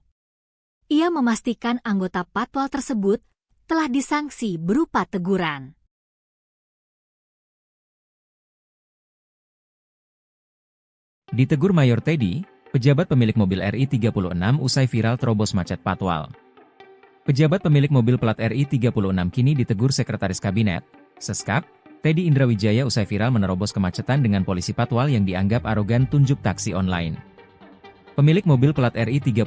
Ia memastikan anggota Patwal tersebut telah disanksi berupa teguran. Ditegur Mayor Teddy, pejabat pemilik mobil RI 36 usai viral terobos macet Patwal. Pejabat pemilik mobil plat RI 36 kini ditegur Sekretaris Kabinet, Seskap, Teddy Indrawijaya usai viral menerobos kemacetan dengan polisi Patwal yang dianggap arogan tunjuk taksi online. Pemilik mobil plat RI 36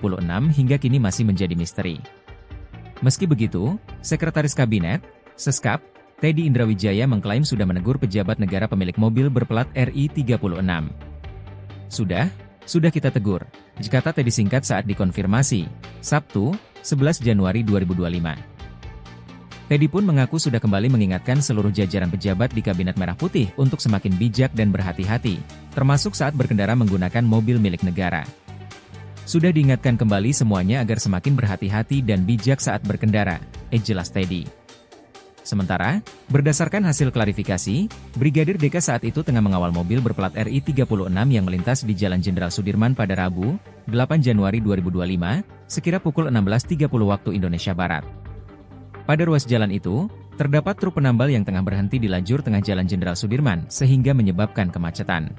hingga kini masih menjadi misteri. Meski begitu, Sekretaris Kabinet, Seskap, Teddy Indrawijaya mengklaim sudah menegur pejabat negara pemilik mobil berplat RI 36. Sudah kita tegur, kata Teddy singkat saat dikonfirmasi, Sabtu, 11 Januari 2025. Teddy pun mengaku sudah kembali mengingatkan seluruh jajaran pejabat di Kabinet Merah Putih untuk semakin bijak dan berhati-hati, termasuk saat berkendara menggunakan mobil milik negara. Sudah diingatkan kembali semuanya agar semakin berhati-hati dan bijak saat berkendara, jelas Teddy. Sementara, berdasarkan hasil klarifikasi, Brigadir DK saat itu tengah mengawal mobil berplat RI 36 yang melintas di Jalan Jenderal Sudirman pada Rabu, 8 Januari 2025, sekira pukul 16.30 waktu Indonesia Barat. Pada ruas jalan itu, terdapat truk penambal yang tengah berhenti di lajur tengah Jalan Jenderal Sudirman sehingga menyebabkan kemacetan.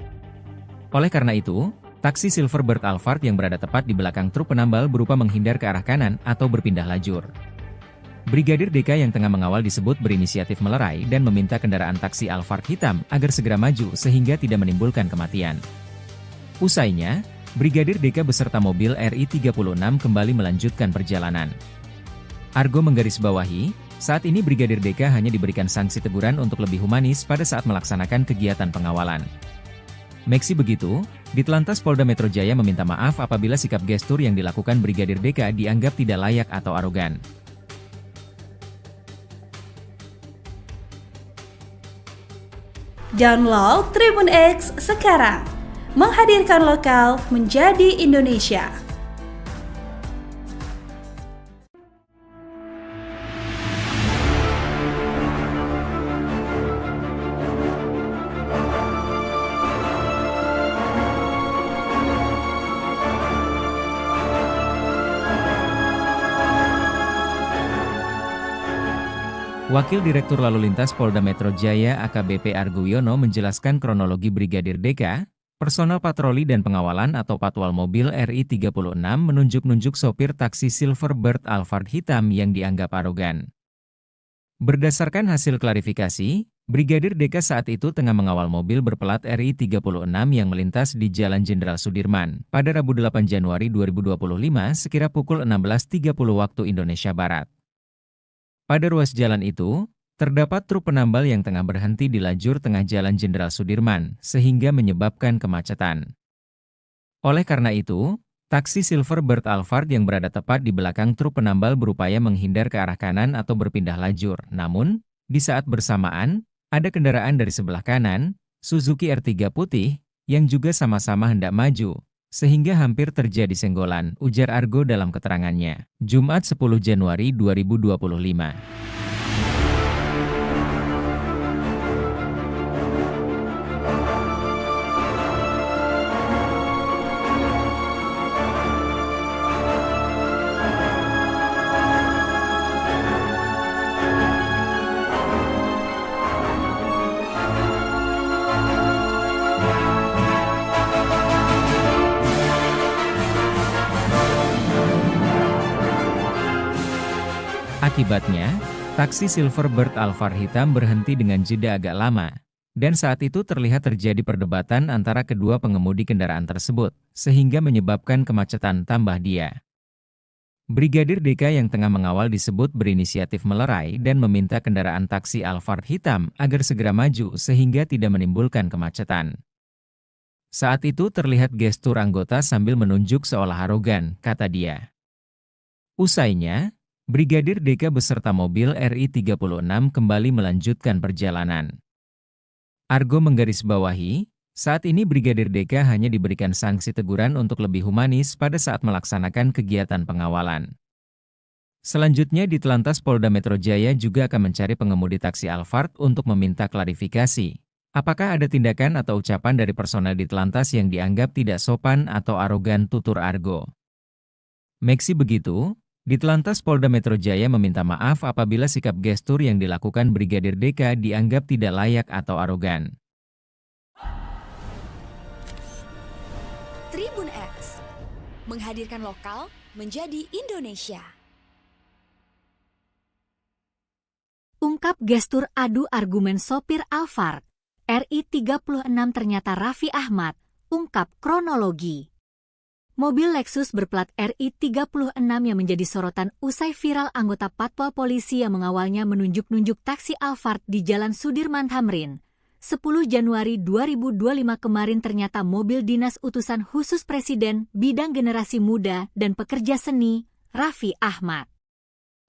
Oleh karena itu, taksi Silverbird Alphard yang berada tepat di belakang truk penambal berupa menghindar ke arah kanan atau berpindah lajur. Brigadir DK yang tengah mengawal disebut berinisiatif melerai dan meminta kendaraan taksi Alphard hitam agar segera maju sehingga tidak menimbulkan kematian. Usainya, Brigadir DK beserta mobil RI 36 kembali melanjutkan perjalanan. Argo menggarisbawahi, saat ini Brigadir DK hanya diberikan sanksi teguran untuk lebih humanis pada saat melaksanakan kegiatan pengawalan. Meski begitu, Ditelantas Polda Metro Jaya meminta maaf apabila sikap gestur yang dilakukan Brigadir DK dianggap tidak layak atau arogan. Download Tribun X sekarang, menghadirkan lokal menjadi Indonesia. Wakil Direktur Lalu Lintas Polda Metro Jaya AKBP Argo Wiono menjelaskan kronologi Brigadir DK, personel patroli dan pengawalan atau patwal mobil RI 36 menunjuk-nunjuk sopir taksi Silverbird Alphard hitam yang dianggap arogan. Berdasarkan hasil klarifikasi, Brigadir DK saat itu tengah mengawal mobil berplat RI 36 yang melintas di Jalan Jenderal Sudirman pada Rabu 8 Januari 2025 sekira pukul 16.30 waktu Indonesia Barat. Pada ruas jalan itu, terdapat truk penambal yang tengah berhenti di lajur tengah Jalan Jenderal Sudirman sehingga menyebabkan kemacetan. Oleh karena itu, taksi Silverbird Alphard yang berada tepat di belakang truk penambal berupaya menghindar ke arah kanan atau berpindah lajur. Namun, di saat bersamaan, ada kendaraan dari sebelah kanan, Suzuki R3 putih, yang juga sama-sama hendak maju, sehingga hampir terjadi senggolan, ujar Argo dalam keterangannya. Jumat 10 Januari 2025. Akibatnya, taksi Silverbird Alphard hitam berhenti dengan jeda agak lama, dan saat itu terlihat terjadi perdebatan antara kedua pengemudi kendaraan tersebut, sehingga menyebabkan kemacetan tambah dia. Brigadir DK yang tengah mengawal disebut berinisiatif melerai dan meminta kendaraan taksi Alphard hitam agar segera maju sehingga tidak menimbulkan kemacetan. Saat itu terlihat gestur anggota sambil menunjuk seolah arogan, kata dia. Usainya, Brigadir DK beserta mobil RI 36 kembali melanjutkan perjalanan. Argo menggarisbawahi, saat ini Brigadir DK hanya diberikan sanksi teguran untuk lebih humanis pada saat melaksanakan kegiatan pengawalan. Selanjutnya di Telantas Polda Metro Jaya juga akan mencari pengemudi taksi Alphard untuk meminta klarifikasi. Apakah ada tindakan atau ucapan dari personel di Telantas yang dianggap tidak sopan atau arogan, tutur Argo. Meski begitu, di Telantas Polda Metro Jaya meminta maaf apabila sikap gestur yang dilakukan Brigadir DK dianggap tidak layak atau arogan. Tribun X menghadirkan lokal menjadi Indonesia. Ungkap gestur adu argumen sopir Alphard, RI 36 ternyata Raffi Ahmad, ungkap kronologi. Mobil Lexus berplat RI 36 yang menjadi sorotan usai viral anggota Patwal Polisi yang mengawalnya menunjuk-nunjuk taksi Alphard di Jalan Sudirman Tamrin. 10 Januari 2025 kemarin ternyata mobil dinas utusan khusus Presiden bidang generasi muda dan pekerja seni, Raffi Ahmad.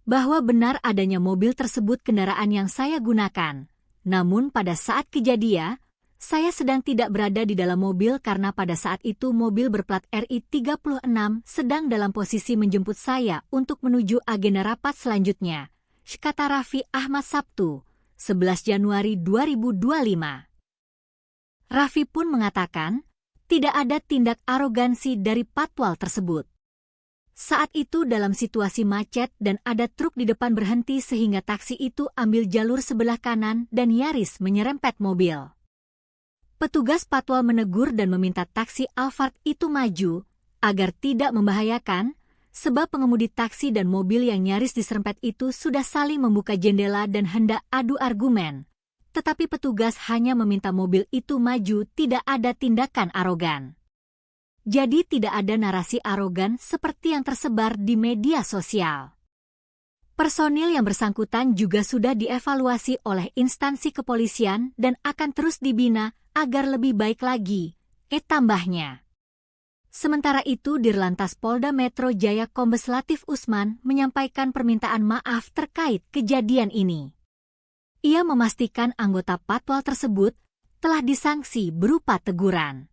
Bahwa benar adanya mobil tersebut kendaraan yang saya gunakan. Namun pada saat kejadian, saya sedang tidak berada di dalam mobil karena pada saat itu mobil berplat RI 36 sedang dalam posisi menjemput saya untuk menuju agenda rapat selanjutnya, kata Raffi Ahmad Sabtu, 11 Januari 2025. Raffi pun mengatakan, tidak ada tindak arogansi dari Patwal tersebut. Saat itu dalam situasi macet dan ada truk di depan berhenti sehingga taksi itu ambil jalur sebelah kanan dan nyaris menyerempet mobil. Petugas Patwal menegur dan meminta taksi Alphard itu maju, agar tidak membahayakan, sebab pengemudi taksi dan mobil yang nyaris diserempet itu sudah saling membuka jendela dan hendak adu argumen. Tetapi petugas hanya meminta mobil itu maju, tidak ada tindakan arogan. Jadi tidak ada narasi arogan seperti yang tersebar di media sosial. Personil yang bersangkutan juga sudah dievaluasi oleh instansi kepolisian dan akan terus dibina agar lebih baik lagi, tambahnya. Sementara itu Dirlantas Polda Metro Jaya Kombes Latif Usman menyampaikan permintaan maaf terkait kejadian ini. Ia memastikan anggota Patwal tersebut telah disanksi berupa teguran.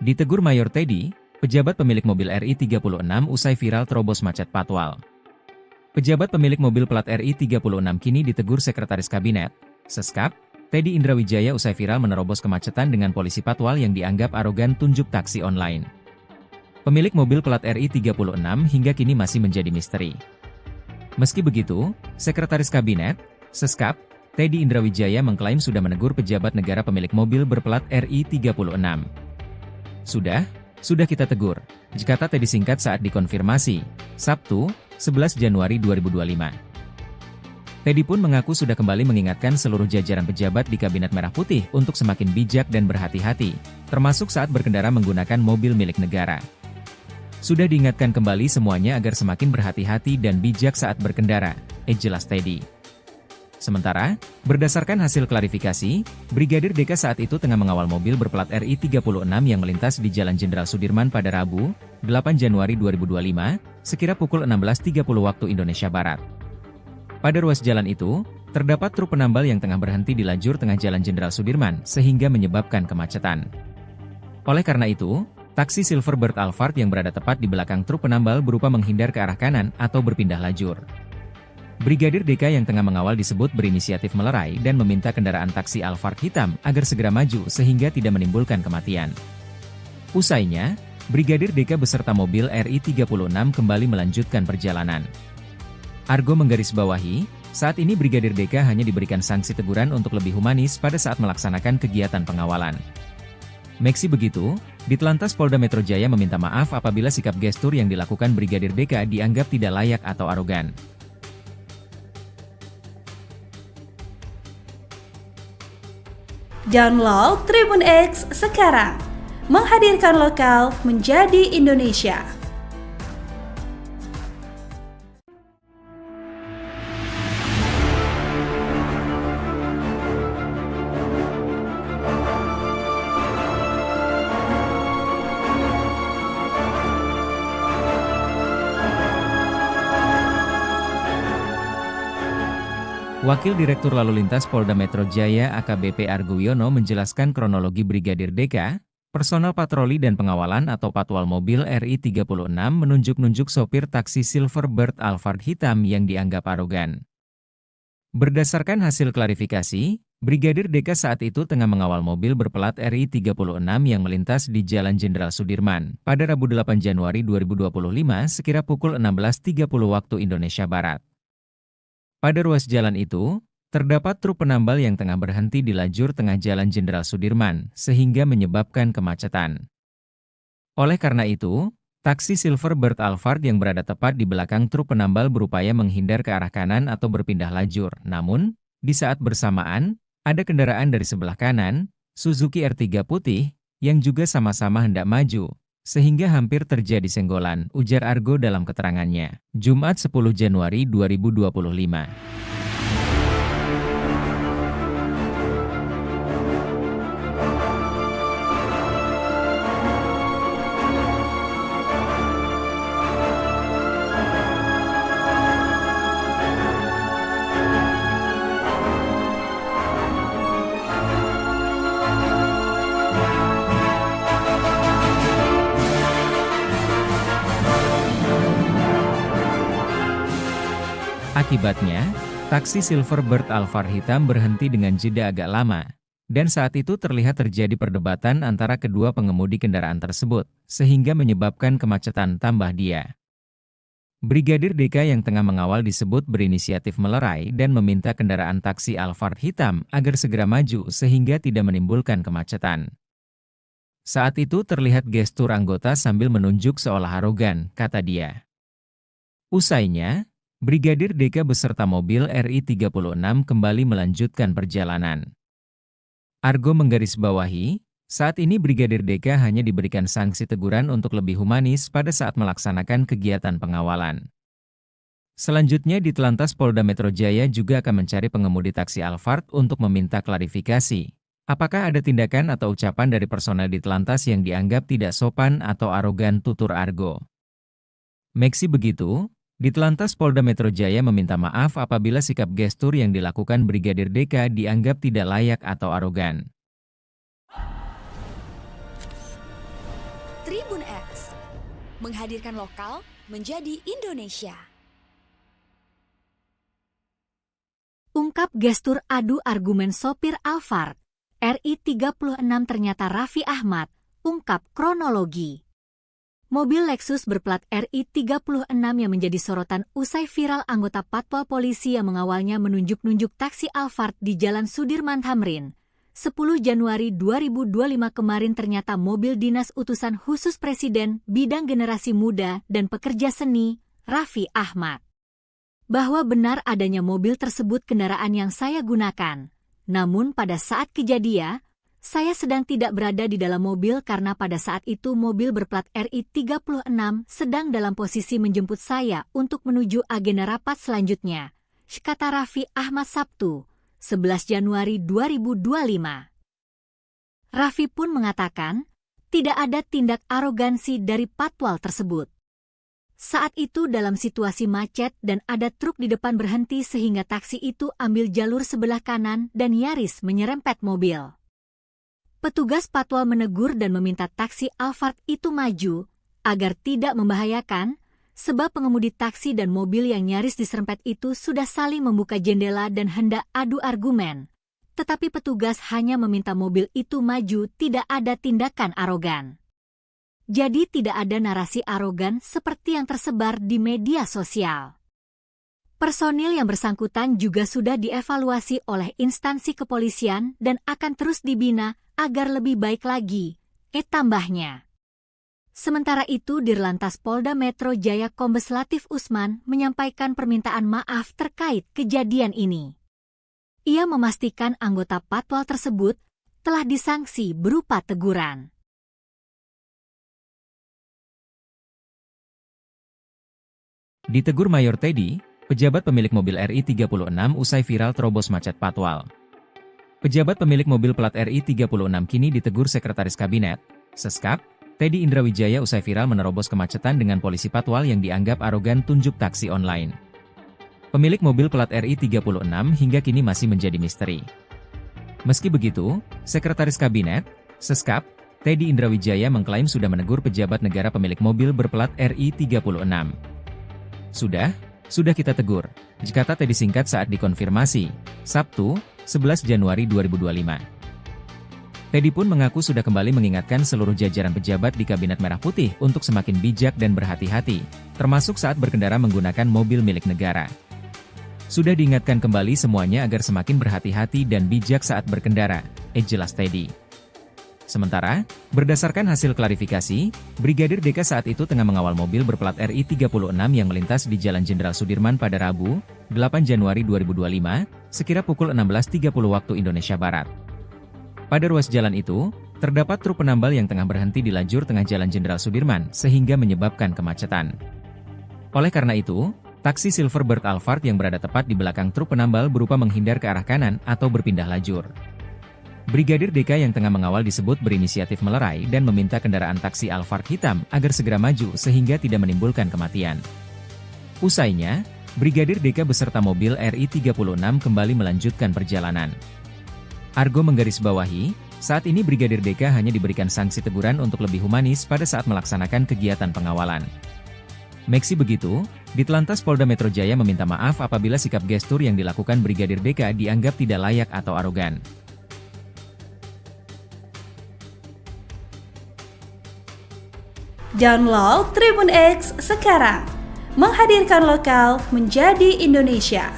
Ditegur Mayor Teddy, pejabat pemilik mobil RI 36 usai viral terobos macet Patwal. Pejabat pemilik mobil plat RI 36 kini ditegur Sekretaris Kabinet, Seskap, Teddy Indrawijaya usai viral menerobos kemacetan dengan polisi Patwal yang dianggap arogan tunjuk taksi online. Pemilik mobil plat RI 36 hingga kini masih menjadi misteri. Meski begitu, Sekretaris Kabinet, Seskap, Teddy Indrawijaya mengklaim sudah menegur pejabat negara pemilik mobil berplat RI 36. Sudah kita tegur, kata Teddy singkat saat dikonfirmasi, Sabtu, 11 Januari 2025. Teddy pun mengaku sudah kembali mengingatkan seluruh jajaran pejabat di Kabinet Merah Putih untuk semakin bijak dan berhati-hati, termasuk saat berkendara menggunakan mobil milik negara. Sudah diingatkan kembali semuanya agar semakin berhati-hati dan bijak saat berkendara, jelas Teddy. Sementara, berdasarkan hasil klarifikasi, Brigadir DK saat itu tengah mengawal mobil berplat RI 36 yang melintas di Jalan Jenderal Sudirman pada Rabu, 8 Januari 2025, sekira pukul 16.30 waktu Indonesia Barat. Pada ruas jalan itu, terdapat truk penambal yang tengah berhenti di lajur tengah Jalan Jenderal Sudirman sehingga menyebabkan kemacetan. Oleh karena itu, taksi Silverbird Alphard yang berada tepat di belakang truk penambal berupa menghindar ke arah kanan atau berpindah lajur. Brigadir DK yang tengah mengawal disebut berinisiatif melerai dan meminta kendaraan taksi Alphard hitam agar segera maju sehingga tidak menimbulkan kematian. Usainya, Brigadir DK beserta mobil RI 36 kembali melanjutkan perjalanan. Argo menggarisbawahi, saat ini Brigadir DK hanya diberikan sanksi teguran untuk lebih humanis pada saat melaksanakan kegiatan pengawalan. Meski begitu, Ditlantas Polda Metro Jaya meminta maaf apabila sikap gestur yang dilakukan Brigadir DK dianggap tidak layak atau arogan. Download Tribun X sekarang, menghadirkan lokal menjadi Indonesia. Wakil Direktur Lalu Lintas Polda Metro Jaya AKBP Argo Wiono menjelaskan kronologi Brigadir DK, personel patroli dan pengawalan atau patwal mobil RI 36 menunjuk-nunjuk sopir taksi Silverbird Alphard hitam yang dianggap arogan. Berdasarkan hasil klarifikasi, Brigadir DK saat itu tengah mengawal mobil berplat RI 36 yang melintas di Jalan Jenderal Sudirman pada Rabu 8 Januari 2025 sekira pukul 16.30 waktu Indonesia Barat. Pada ruas jalan itu, terdapat truk penambal yang tengah berhenti di lajur tengah Jalan Jenderal Sudirman, sehingga menyebabkan kemacetan. Oleh karena itu, taksi Silverbird Alphard yang berada tepat di belakang truk penambal berupaya menghindar ke arah kanan atau berpindah lajur. Namun, di saat bersamaan, ada kendaraan dari sebelah kanan, Suzuki R3 putih, yang juga sama-sama hendak maju, sehingga hampir terjadi senggolan, ujar Argo dalam keterangannya, Jumat 10 Januari 2025. Akibatnya, taksi Silverbird Alphard hitam berhenti dengan jeda agak lama, dan saat itu terlihat terjadi perdebatan antara kedua pengemudi kendaraan tersebut, sehingga menyebabkan kemacetan tambah dia. Brigadir DK yang tengah mengawal disebut berinisiatif melerai dan meminta kendaraan taksi Alphard hitam agar segera maju sehingga tidak menimbulkan kemacetan. Saat itu terlihat gestur anggota sambil menunjuk seolah arogan, kata dia. Usainya, Brigadir DK beserta mobil RI 36 kembali melanjutkan perjalanan. Argo menggarisbawahi, saat ini Brigadir DK hanya diberikan sanksi teguran untuk lebih humanis pada saat melaksanakan kegiatan pengawalan. Selanjutnya Ditlantas Polda Metro Jaya juga akan mencari pengemudi taksi Alphard untuk meminta klarifikasi. Apakah ada tindakan atau ucapan dari personel Ditlantas yang dianggap tidak sopan atau arogan, tutur Argo. Meski begitu, Ditlantas Polda Metro Jaya meminta maaf apabila sikap gestur yang dilakukan Brigadir DK dianggap tidak layak atau arogan. Tribun X, menghadirkan lokal menjadi Indonesia. Ungkap gestur adu argumen sopir Alphard, RI 36 ternyata Raffi Ahmad, ungkap kronologi. Mobil Lexus berplat RI 36 yang menjadi sorotan usai viral anggota patwal polisi yang mengawalnya menunjuk-nunjuk taksi Alphard di Jalan Sudirman Tamrin. 10 Januari 2025 kemarin ternyata mobil dinas utusan khusus Presiden bidang generasi muda dan pekerja seni, Raffi Ahmad, bahwa benar adanya mobil tersebut kendaraan yang saya gunakan. Namun pada saat kejadian, saya sedang tidak berada di dalam mobil karena pada saat itu mobil berplat RI 36 sedang dalam posisi menjemput saya untuk menuju agenda rapat selanjutnya, kata Raffi Ahmad Sabtu, 11 Januari 2025. Raffi pun mengatakan, tidak ada tindak arogansi dari patwal tersebut. Saat itu dalam situasi macet dan ada truk di depan berhenti sehingga taksi itu ambil jalur sebelah kanan dan nyaris menyerempet mobil. Petugas patwal menegur dan meminta taksi Alphard itu maju agar tidak membahayakan, sebab pengemudi taksi dan mobil yang nyaris diserempet itu sudah saling membuka jendela dan hendak adu argumen. Tetapi petugas hanya meminta mobil itu maju, tidak ada tindakan arogan. Jadi tidak ada narasi arogan seperti yang tersebar di media sosial. Personil yang bersangkutan juga sudah dievaluasi oleh instansi kepolisian dan akan terus dibina agar lebih baik lagi, tambahnya. Sementara itu Dirlantas Polda Metro Jaya Kombes Latif Usman menyampaikan permintaan maaf terkait kejadian ini. Ia memastikan anggota patwal tersebut telah disanksi berupa teguran. Ditegur Mayor Teddy, pejabat pemilik mobil RI 36 usai viral terobos macet patwal. Pejabat pemilik mobil plat RI 36 kini ditegur Sekretaris Kabinet, Seskap, Teddy Indrawijaya usai viral menerobos kemacetan dengan polisi patwal yang dianggap arogan tunjuk taksi online. Pemilik mobil plat RI 36 hingga kini masih menjadi misteri. Meski begitu, Sekretaris Kabinet, Seskap, Teddy Indrawijaya mengklaim sudah menegur pejabat negara pemilik mobil berplat RI 36. Sudah kita tegur, kata Teddy singkat saat dikonfirmasi, Sabtu, 11 Januari 2025. Teddy pun mengaku sudah kembali mengingatkan seluruh jajaran pejabat di Kabinet Merah Putih untuk semakin bijak dan berhati-hati, termasuk saat berkendara menggunakan mobil milik negara. Sudah diingatkan kembali semuanya agar semakin berhati-hati dan bijak saat berkendara, jelas Teddy. Sementara, berdasarkan hasil klarifikasi, Brigadir DK saat itu tengah mengawal mobil berplat RI 36 yang melintas di Jalan Jenderal Sudirman pada Rabu, 8 Januari 2025, sekira pukul 16.30 waktu Indonesia Barat. Pada ruas jalan itu, terdapat truk penambal yang tengah berhenti di lajur tengah Jalan Jenderal Sudirman sehingga menyebabkan kemacetan. Oleh karena itu, taksi Silverbird Alphard yang berada tepat di belakang truk penambal berupa menghindar ke arah kanan atau berpindah lajur. Brigadir DK yang tengah mengawal disebut berinisiatif melerai dan meminta kendaraan taksi Alphard hitam agar segera maju sehingga tidak menimbulkan kematian. Usainya, Brigadir DK beserta mobil RI 36 kembali melanjutkan perjalanan. Argo menggarisbawahi, saat ini Brigadir DK hanya diberikan sanksi teguran untuk lebih humanis pada saat melaksanakan kegiatan pengawalan. Meski begitu, Ditlantas Polda Metro Jaya meminta maaf apabila sikap gestur yang dilakukan Brigadir DK dianggap tidak layak atau arogan. Download Tribun X sekarang, menghadirkan lokal menjadi Indonesia.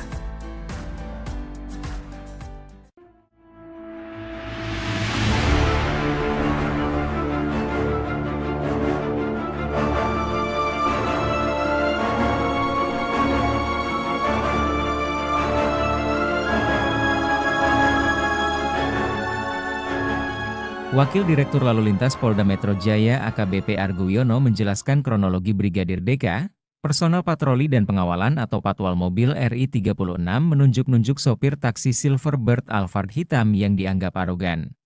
Wakil Direktur Lalu Lintas Polda Metro Jaya AKBP Argo Wiono menjelaskan kronologi Brigadir DK, personel patroli dan pengawalan atau patwal mobil RI 36 menunjuk-nunjuk sopir taksi Silverbird Alphard hitam yang dianggap arogan.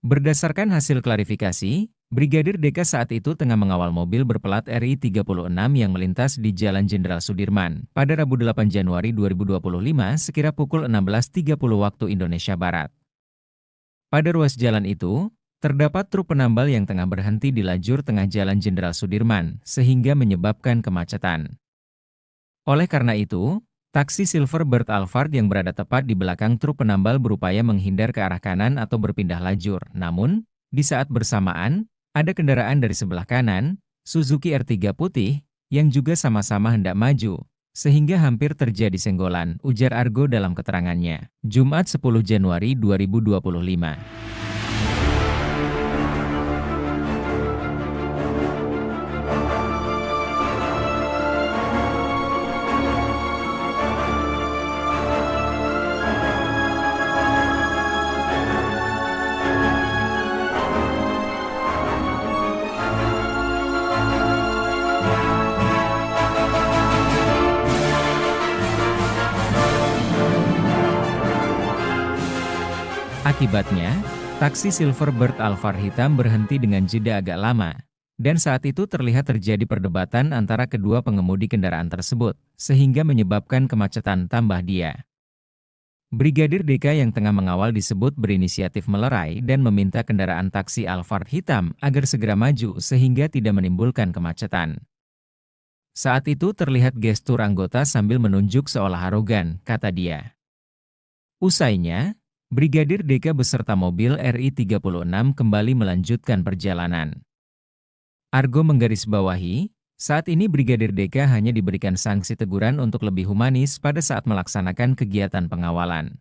Berdasarkan hasil klarifikasi, Brigadir DK saat itu tengah mengawal mobil berplat RI 36 yang melintas di Jalan Jenderal Sudirman pada Rabu 8 Januari 2025 sekira pukul 16.30 waktu Indonesia Barat. Pada ruas jalan itu, terdapat truk penambal yang tengah berhenti di lajur tengah Jalan Jenderal Sudirman, sehingga menyebabkan kemacetan. Oleh karena itu, taksi Silverbird Alphard yang berada tepat di belakang truk penambal berupaya menghindar ke arah kanan atau berpindah lajur. Namun, di saat bersamaan, ada kendaraan dari sebelah kanan, Suzuki R3 putih, yang juga sama-sama hendak maju, sehingga hampir terjadi senggolan, ujar Argo dalam keterangannya. Jumat 10 Januari 2025. Akibatnya, taksi Silverbird Alphard hitam berhenti dengan jeda agak lama. Dan saat itu terlihat terjadi perdebatan antara kedua pengemudi kendaraan tersebut, sehingga menyebabkan kemacetan tambah dia. Brigadir DK yang tengah mengawal disebut berinisiatif melerai dan meminta kendaraan taksi Alphard hitam agar segera maju sehingga tidak menimbulkan kemacetan. Saat itu terlihat gestur anggota sambil menunjuk seolah arogan, kata dia. Usainya, Brigadir DK beserta mobil RI 36 kembali melanjutkan perjalanan. Argo menggarisbawahi, saat ini Brigadir DK hanya diberikan sanksi teguran untuk lebih humanis pada saat melaksanakan kegiatan pengawalan.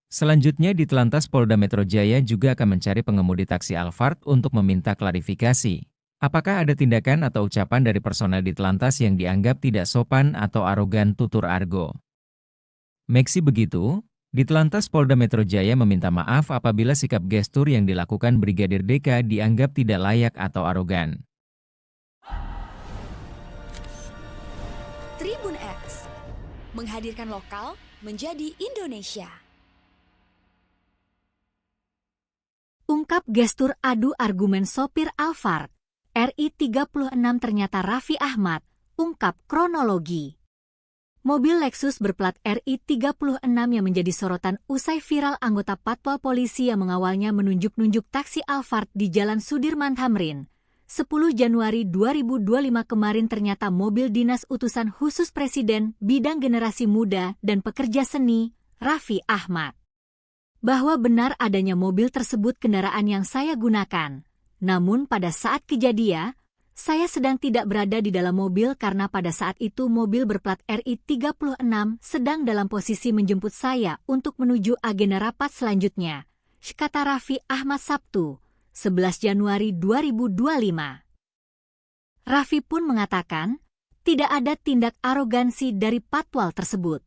Selanjutnya di Telantas Polda Metro Jaya juga akan mencari pengemudi taksi Alphard untuk meminta klarifikasi. Apakah ada tindakan atau ucapan dari personel di Telantas yang dianggap tidak sopan atau arogan, tutur Argo. Meski begitu, di Telantas Polda Metro Jaya meminta maaf apabila sikap gestur yang dilakukan Brigadir DK dianggap tidak layak atau arogan. Tribun X menghadirkan lokal menjadi Indonesia. Ungkap gestur adu argumen sopir Alphard, RI 36 ternyata Raffi Ahmad, ungkap kronologi. Mobil Lexus berplat RI 36 yang menjadi sorotan usai viral anggota Patwal Polisi yang mengawalnya menunjuk-nunjuk taksi Alphard di Jalan Sudirman Tamrin. 10 Januari 2025 kemarin ternyata mobil dinas utusan khusus Presiden bidang generasi muda dan pekerja seni, Raffi Ahmad. Bahwa benar adanya mobil tersebut kendaraan yang saya gunakan. Namun pada saat kejadian, saya sedang tidak berada di dalam mobil karena pada saat itu mobil berplat RI 36 sedang dalam posisi menjemput saya untuk menuju agenda rapat selanjutnya, kata Raffi Ahmad Sabtu, 11 Januari 2025. Raffi pun mengatakan, tidak ada tindak arogansi dari Patwal tersebut.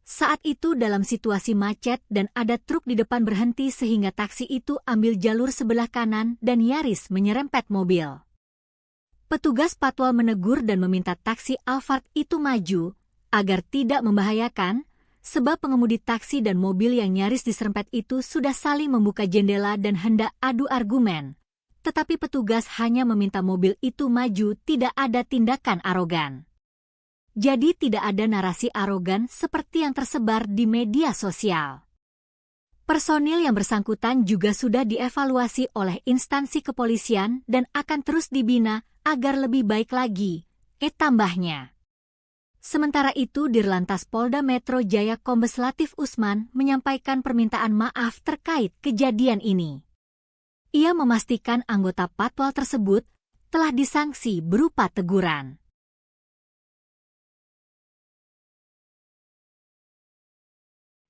Saat itu dalam situasi macet dan ada truk di depan berhenti sehingga taksi itu ambil jalur sebelah kanan dan nyaris menyerempet mobil. Petugas Patwal menegur dan meminta taksi Alphard itu maju, agar tidak membahayakan, sebab pengemudi taksi dan mobil yang nyaris diserempet itu sudah saling membuka jendela dan hendak adu argumen. Tetapi petugas hanya meminta mobil itu maju, tidak ada tindakan arogan. Jadi tidak ada narasi arogan seperti yang tersebar di media sosial. Personil yang bersangkutan juga sudah dievaluasi oleh instansi kepolisian dan akan terus dibina agar lebih baik lagi, tambahnya. Sementara itu Dirlantas Polda Metro Jaya Kombes Latif Usman menyampaikan permintaan maaf terkait kejadian ini. Ia memastikan anggota Patwal tersebut telah disanksi berupa teguran.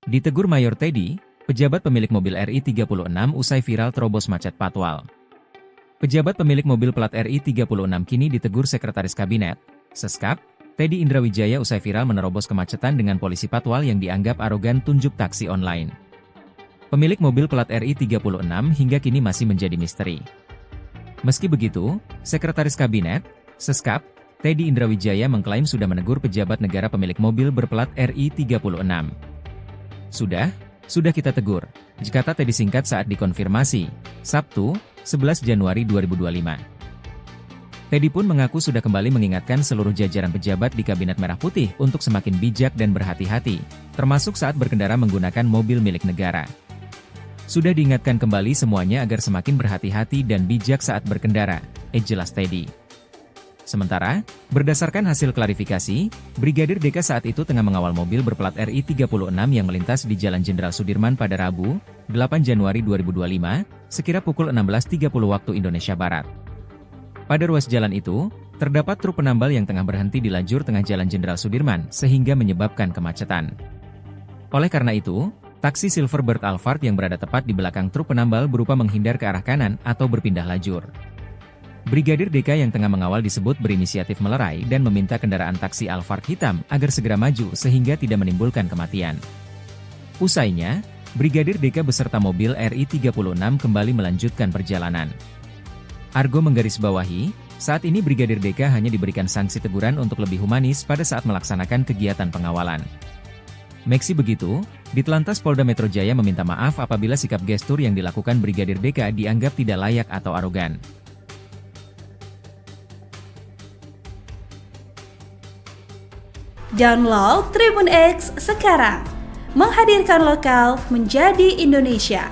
Ditegur Mayor Teddy, pejabat pemilik mobil RI 36 usai viral terobos macet Patwal. Pejabat pemilik mobil plat RI 36 kini ditegur Sekretaris Kabinet, Seskap, Teddy Indrawijaya usai viral menerobos kemacetan dengan polisi Patwal yang dianggap arogan tunjuk taksi online. Pemilik mobil plat RI 36 hingga kini masih menjadi misteri. Meski begitu, Sekretaris Kabinet, Seskap, Teddy Indrawijaya mengklaim sudah menegur pejabat negara pemilik mobil berplat RI 36. Sudah kita tegur, kata Teddy singkat saat dikonfirmasi, Sabtu, 11 Januari 2025. Teddy pun mengaku sudah kembali mengingatkan seluruh jajaran pejabat di Kabinet Merah Putih untuk semakin bijak dan berhati-hati, termasuk saat berkendara menggunakan mobil milik negara. Sudah diingatkan kembali semuanya agar semakin berhati-hati dan bijak saat berkendara, jelas Teddy. Sementara, berdasarkan hasil klarifikasi, Brigadir DK saat itu tengah mengawal mobil berplat RI 36 yang melintas di Jalan Jenderal Sudirman pada Rabu, 8 Januari 2025, sekira pukul 16.30 waktu Indonesia Barat. Pada ruas jalan itu, terdapat truk penambal yang tengah berhenti di lajur tengah Jalan Jenderal Sudirman sehingga menyebabkan kemacetan. Oleh karena itu, taksi Silverbird Alphard yang berada tepat di belakang truk penambal berupa menghindar ke arah kanan atau berpindah lajur. Brigadir DK yang tengah mengawal disebut berinisiatif melerai dan meminta kendaraan taksi Alphard hitam agar segera maju sehingga tidak menimbulkan kematian. Usainya, Brigadir DK beserta mobil RI 36 kembali melanjutkan perjalanan. Argo menggarisbawahi, saat ini Brigadir DK hanya diberikan sanksi teguran untuk lebih humanis pada saat melaksanakan kegiatan pengawalan. Meski begitu, Ditlantas Polda Metro Jaya meminta maaf apabila sikap gestur yang dilakukan Brigadir DK dianggap tidak layak atau arogan. Download Tribun X sekarang, menghadirkan lokal menjadi Indonesia.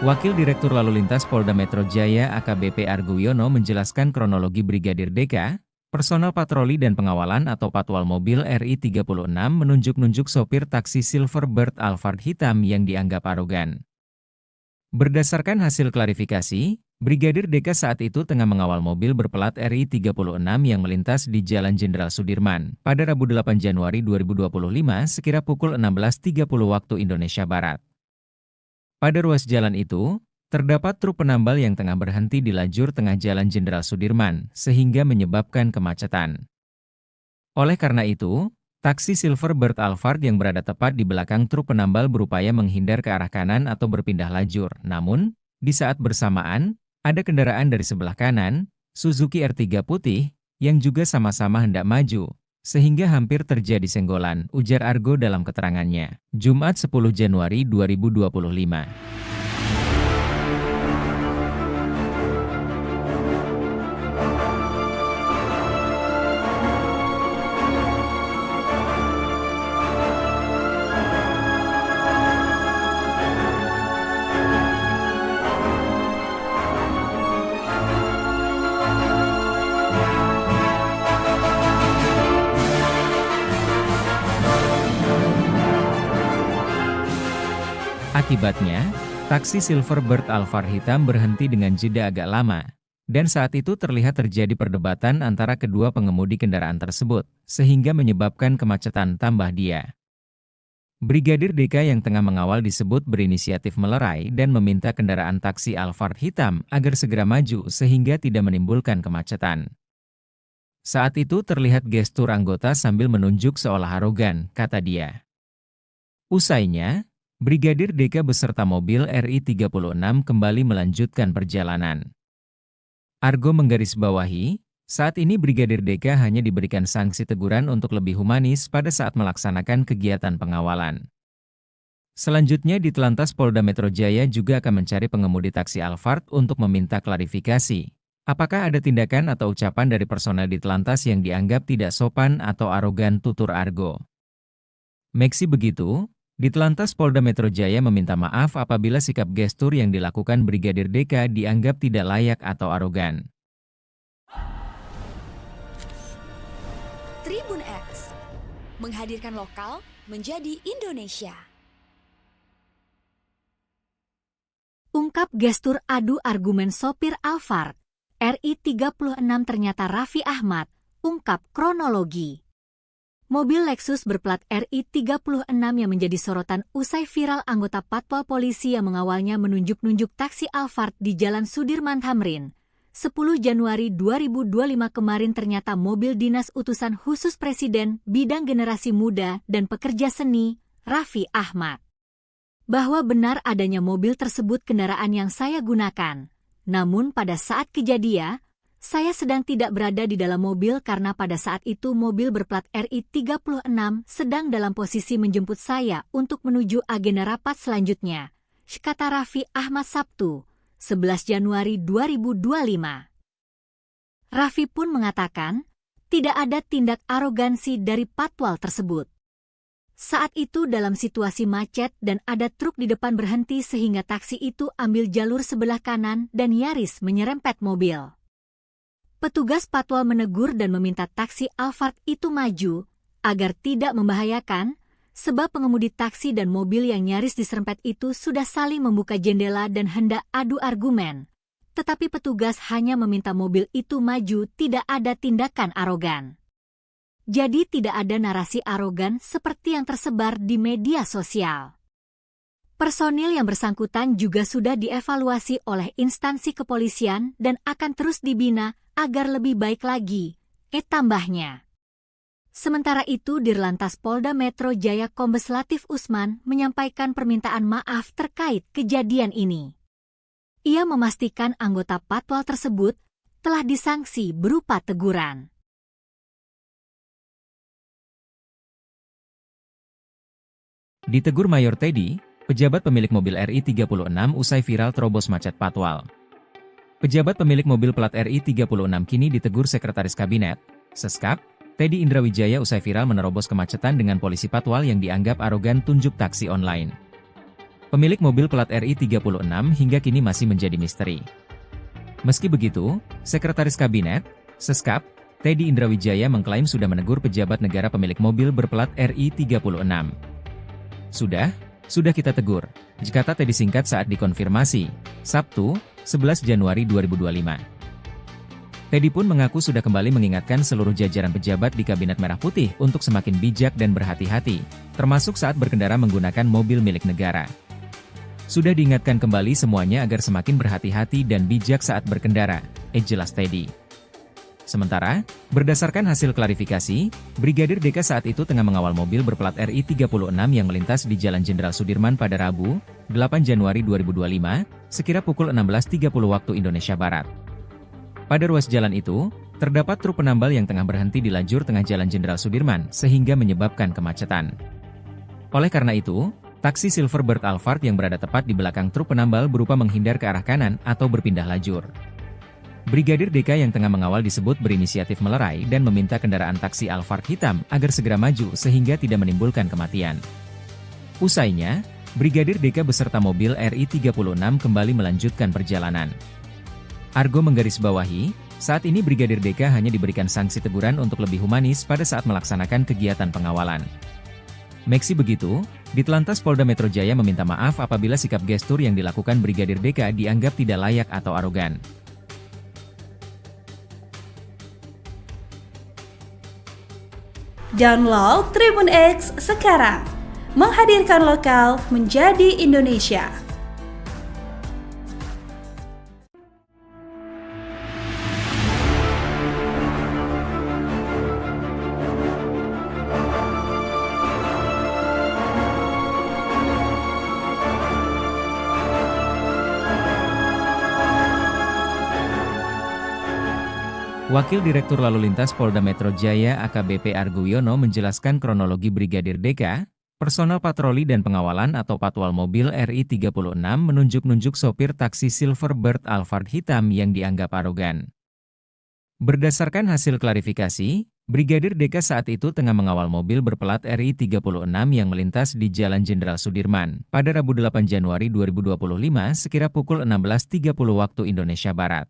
Wakil Direktur Lalu Lintas Polda Metro Jaya AKBP Argo Wiono menjelaskan kronologi Brigadir DK, personel patroli dan pengawalan atau patwal mobil RI 36 menunjuk-nunjuk sopir taksi Silverbird Alphard hitam yang dianggap arogan. Berdasarkan hasil klarifikasi, Brigadir DK saat itu tengah mengawal mobil berplat RI 36 yang melintas di Jalan Jenderal Sudirman pada Rabu 8 Januari 2025 sekira pukul 16.30 waktu Indonesia Barat. Pada ruas jalan itu, terdapat truk penambal yang tengah berhenti di lajur tengah Jalan Jenderal Sudirman, sehingga menyebabkan kemacetan. Oleh karena itu, taksi Silverbird Alphard yang berada tepat di belakang truk penambal berupaya menghindar ke arah kanan atau berpindah lajur. Namun, di saat bersamaan, ada kendaraan dari sebelah kanan, Suzuki R3 putih, yang juga sama-sama hendak maju, sehingga hampir terjadi senggolan, ujar Argo dalam keterangannya. Jumat 10 Januari 2025. Akibatnya, taksi Silverbird Alphard hitam berhenti dengan jeda agak lama, dan saat itu terlihat terjadi perdebatan antara kedua pengemudi kendaraan tersebut, sehingga menyebabkan kemacetan tambah dia. Brigadir DK yang tengah mengawal disebut berinisiatif melerai dan meminta kendaraan taksi Alphard hitam agar segera maju sehingga tidak menimbulkan kemacetan. Saat itu terlihat gestur anggota sambil menunjuk seolah arogan, kata dia. Usainya, Brigadir DK beserta mobil RI 36 kembali melanjutkan perjalanan. Argo menggarisbawahi, saat ini Brigadir DK hanya diberikan sanksi teguran untuk lebih humanis pada saat melaksanakan kegiatan pengawalan. Selanjutnya Ditlantas Polda Metro Jaya juga akan mencari pengemudi taksi Alphard untuk meminta klarifikasi. Apakah ada tindakan atau ucapan dari personel Ditlantas yang dianggap tidak sopan atau arogan, tutur Argo. Meski begitu, Ditlantas Polda Metro Jaya meminta maaf apabila sikap gestur yang dilakukan Brigadir DK dianggap tidak layak atau arogan. Tribun X, menghadirkan lokal menjadi Indonesia. Ungkap gestur adu argumen sopir Alphard, RI 36 ternyata Raffi Ahmad, ungkap kronologi. Mobil Lexus berplat RI 36 yang menjadi sorotan usai viral anggota patwal polisi yang mengawalnya menunjuk-nunjuk taksi Alphard di Jalan Sudirman Tamrin. 10 Januari 2025 kemarin ternyata mobil dinas utusan khusus Presiden bidang generasi muda dan pekerja seni, Raffi Ahmad. Bahwa benar adanya mobil tersebut kendaraan yang saya gunakan. Namun pada saat kejadian, saya sedang tidak berada di dalam mobil karena pada saat itu mobil berplat RI 36 sedang dalam posisi menjemput saya untuk menuju agenda rapat selanjutnya, kata Raffi Ahmad Sabtu, 11 Januari 2025. Raffi pun mengatakan, tidak ada tindak arogansi dari patwal tersebut. Saat itu dalam situasi macet dan ada truk di depan berhenti sehingga taksi itu ambil jalur sebelah kanan dan nyaris menyerempet mobil. Petugas patwal menegur dan meminta taksi Alphard itu maju, agar tidak membahayakan, sebab pengemudi taksi dan mobil yang nyaris diserempet itu sudah saling membuka jendela dan hendak adu argumen. Tetapi petugas hanya meminta mobil itu maju, tidak ada tindakan arogan. Jadi tidak ada narasi arogan seperti yang tersebar di media sosial. Personil yang bersangkutan juga sudah dievaluasi oleh instansi kepolisian dan akan terus dibina agar lebih baik lagi, tambahnya. Sementara itu Dirlantas Polda Metro Jaya Kombes Latif Usman menyampaikan permintaan maaf terkait kejadian ini. Ia memastikan anggota patwal tersebut telah disanksi berupa teguran. Ditegur Mayor Teddy, pejabat pemilik mobil RI36 usai viral terobos macet patwal. Pejabat pemilik mobil plat RI36 kini ditegur Sekretaris Kabinet, Seskap, Teddy Indrawijaya usai viral menerobos kemacetan dengan polisi patwal yang dianggap arogan tunjuk taksi online. Pemilik mobil plat RI36 hingga kini masih menjadi misteri. Meski begitu, Sekretaris Kabinet, Seskap, Teddy Indrawijaya mengklaim sudah menegur pejabat negara pemilik mobil berplat RI36. Sudah kita tegur, kata Teddy singkat saat dikonfirmasi, Sabtu, 11 Januari 2025. Teddy pun mengaku sudah kembali mengingatkan seluruh jajaran pejabat di Kabinet Merah Putih untuk semakin bijak dan berhati-hati, termasuk saat berkendara menggunakan mobil milik negara. Sudah diingatkan kembali semuanya agar semakin berhati-hati dan bijak saat berkendara, jelas Teddy. Sementara, berdasarkan hasil klarifikasi, Brigadir DK saat itu tengah mengawal mobil berplat RI36 yang melintas di Jalan Jenderal Sudirman pada Rabu, 8 Januari 2025, sekira pukul 16.30 waktu Indonesia Barat. Pada ruas jalan itu, terdapat truk penambal yang tengah berhenti di lajur tengah Jalan Jenderal Sudirman sehingga menyebabkan kemacetan. Oleh karena itu, taksi Silverbird Alphard yang berada tepat di belakang truk penambal berupa menghindar ke arah kanan atau berpindah lajur. Brigadir DK yang tengah mengawal disebut berinisiatif melerai dan meminta kendaraan taksi Alphard hitam agar segera maju sehingga tidak menimbulkan kematian. Usainya, Brigadir DK beserta mobil RI36 kembali melanjutkan perjalanan. Argo menggarisbawahi, saat ini Brigadir DK hanya diberikan sanksi teguran untuk lebih humanis pada saat melaksanakan kegiatan pengawalan. Meski begitu, Ditlantas Polda Metro Jaya meminta maaf apabila sikap gestur yang dilakukan Brigadir DK dianggap tidak layak atau arogan. Download Tribun X sekarang, menghadirkan lokal menjadi Indonesia. Wakil Direktur Lalu Lintas Polda Metro Jaya AKBP Argo Wiono menjelaskan kronologi Brigadir DK, personel patroli dan pengawalan atau patwal mobil RI36 menunjuk-nunjuk sopir taksi Silverbird Alphard hitam yang dianggap arogan. Berdasarkan hasil klarifikasi, Brigadir DK saat itu tengah mengawal mobil berplat RI36 yang melintas di Jalan Jenderal Sudirman pada Rabu 8 Januari 2025 sekira pukul 16.30 waktu Indonesia Barat.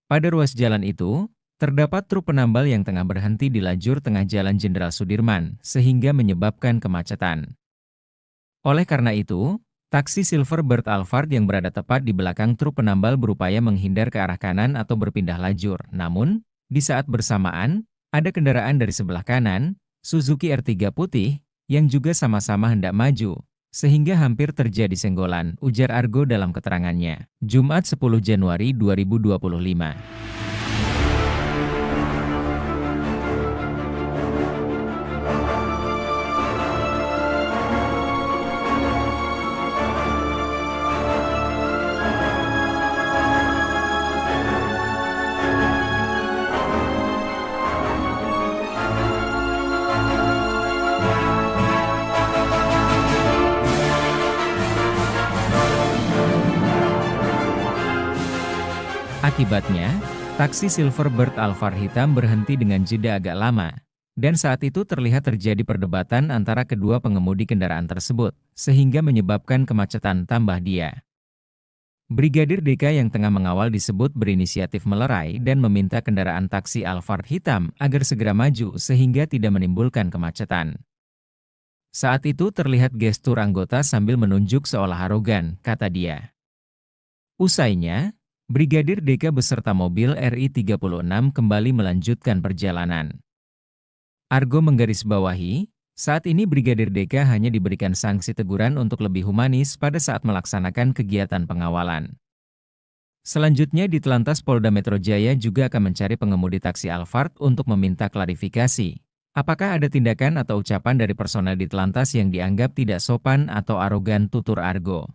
Pada ruas jalan itu, terdapat truk penambal yang tengah berhenti di lajur tengah Jalan Jenderal Sudirman, sehingga menyebabkan kemacetan. Oleh karena itu, taksi Silverbird Alphard yang berada tepat di belakang truk penambal berupaya menghindar ke arah kanan atau berpindah lajur. Namun, di saat bersamaan, ada kendaraan dari sebelah kanan, Suzuki R3 putih, yang juga sama-sama hendak maju, sehingga hampir terjadi senggolan, ujar Argo dalam keterangannya, Jumat 10 Januari 2025. Akibatnya, taksi Silverbird Alphard hitam berhenti dengan jeda agak lama, dan saat itu terlihat terjadi perdebatan antara kedua pengemudi kendaraan tersebut, sehingga menyebabkan kemacetan tambah dia. Brigadir DK yang tengah mengawal disebut berinisiatif melerai dan meminta kendaraan taksi Alphard hitam agar segera maju sehingga tidak menimbulkan kemacetan. Saat itu terlihat gestur anggota sambil menunjuk seolah arogan, kata dia. Usainya, Brigadir DK beserta mobil RI36 kembali melanjutkan perjalanan. Argo menggarisbawahi, saat ini Brigadir DK hanya diberikan sanksi teguran untuk lebih humanis pada saat melaksanakan kegiatan pengawalan. Selanjutnya di Telantas Polda Metro Jaya juga akan mencari pengemudi taksi Alphard untuk meminta klarifikasi. Apakah ada tindakan atau ucapan dari personel di Telantas yang dianggap tidak sopan atau arogan, tutur Argo.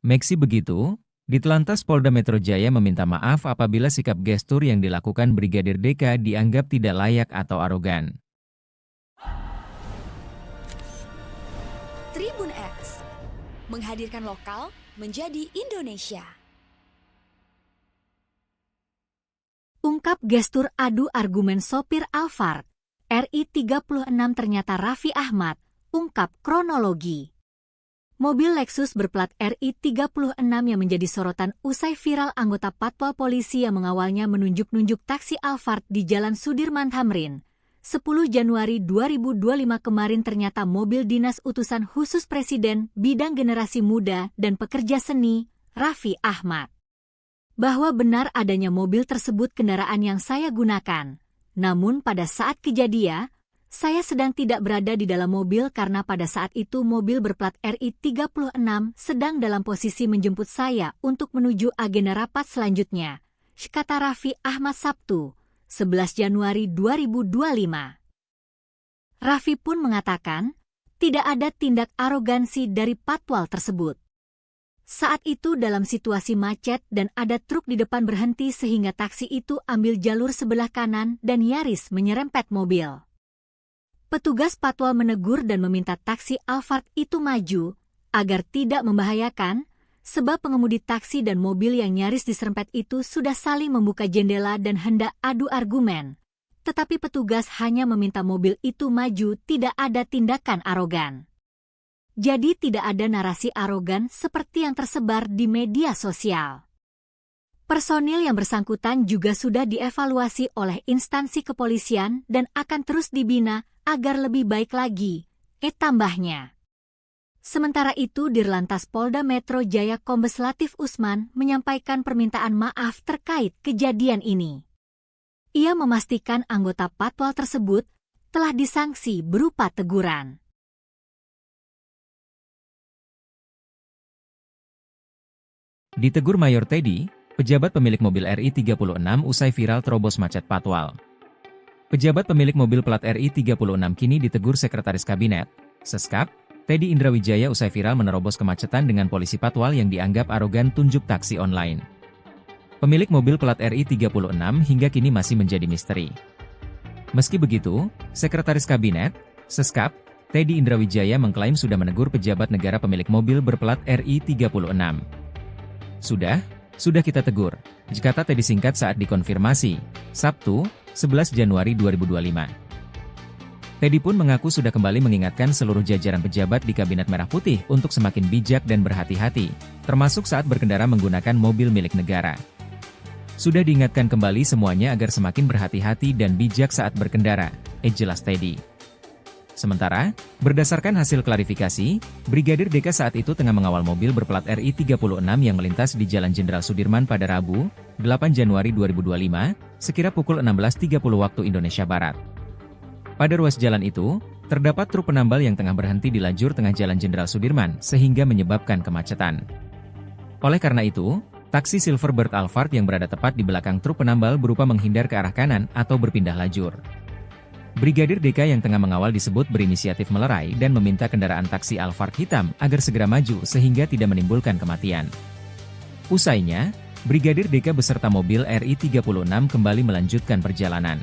Meski begitu, di Telantas Polda Metro Jaya meminta maaf apabila sikap gestur yang dilakukan Brigadir DK dianggap tidak layak atau arogan. Tribun X menghadirkan lokal menjadi Indonesia. Ungkap gestur adu argumen sopir Alphard. RI 36 ternyata Raffi Ahmad, ungkap kronologi. Mobil Lexus berplat RI 36 yang menjadi sorotan usai viral anggota Patwal Polisi yang mengawalnya menunjuk-nunjuk taksi Alphard di Jalan Sudirman Tamrin. 10 Januari 2025 kemarin ternyata mobil dinas utusan khusus Presiden bidang generasi muda dan pekerja seni, Raffi Ahmad. Bahwa benar adanya mobil tersebut kendaraan yang saya gunakan. Namun pada saat kejadian, saya sedang tidak berada di dalam mobil karena pada saat itu mobil berplat RI 36 sedang dalam posisi menjemput saya untuk menuju agenda rapat selanjutnya, kata Raffi Ahmad Sabtu, 11 Januari 2025. Raffi pun mengatakan, tidak ada tindak arogansi dari patwal tersebut. Saat itu dalam situasi macet dan ada truk di depan berhenti sehingga taksi itu ambil jalur sebelah kanan dan nyaris menyerempet mobil. Petugas patwal menegur dan meminta taksi Alphard itu maju agar tidak membahayakan sebab pengemudi taksi dan mobil yang nyaris diserempet itu sudah saling membuka jendela dan hendak adu argumen. Tetapi petugas hanya meminta mobil itu maju, tidak ada tindakan arogan. Jadi tidak ada narasi arogan seperti yang tersebar di media sosial. Personil yang bersangkutan juga sudah dievaluasi oleh instansi kepolisian dan akan terus dibina agar lebih baik lagi, tambahnya. Sementara itu Dirlantas Polda Metro Jaya Kombes Latif Usman menyampaikan permintaan maaf terkait kejadian ini. Ia memastikan anggota patwal tersebut telah disanksi berupa teguran. Ditegur Mayor Teddy, pejabat pemilik mobil RI 36 usai viral terobos macet patwal. Pejabat pemilik mobil plat RI 36 kini ditegur Sekretaris Kabinet, Seskap, Teddy Indrawijaya usai viral menerobos kemacetan dengan polisi patwal yang dianggap arogan tunjuk taksi online. Pemilik mobil plat RI 36 hingga kini masih menjadi misteri. Meski begitu, Sekretaris Kabinet, Seskap, Teddy Indrawijaya mengklaim sudah menegur pejabat negara pemilik mobil berplat RI 36. Sudah kita tegur, kata Teddy singkat saat dikonfirmasi, Sabtu, 11 Januari 2025. Teddy pun mengaku sudah kembali mengingatkan seluruh jajaran pejabat di Kabinet Merah Putih untuk semakin bijak dan berhati-hati, termasuk saat berkendara menggunakan mobil milik negara. Sudah diingatkan kembali semuanya agar semakin berhati-hati dan bijak saat berkendara, jelas Teddy. Sementara, berdasarkan hasil klarifikasi, Brigadir DK saat itu tengah mengawal mobil berplat RI 36 yang melintas di Jalan Jenderal Sudirman pada Rabu, 8 Januari 2025, sekira pukul 16.30 waktu Indonesia Barat. Pada ruas jalan itu, terdapat truk penambal yang tengah berhenti di lajur tengah Jalan Jenderal Sudirman sehingga menyebabkan kemacetan. Oleh karena itu, taksi Silverbird Alphard yang berada tepat di belakang truk penambal berupa menghindar ke arah kanan atau berpindah lajur. Brigadir DK yang tengah mengawal disebut berinisiatif melerai dan meminta kendaraan taksi Alphard hitam agar segera maju sehingga tidak menimbulkan kematian. Usainya, Brigadir DK beserta mobil RI 36 kembali melanjutkan perjalanan.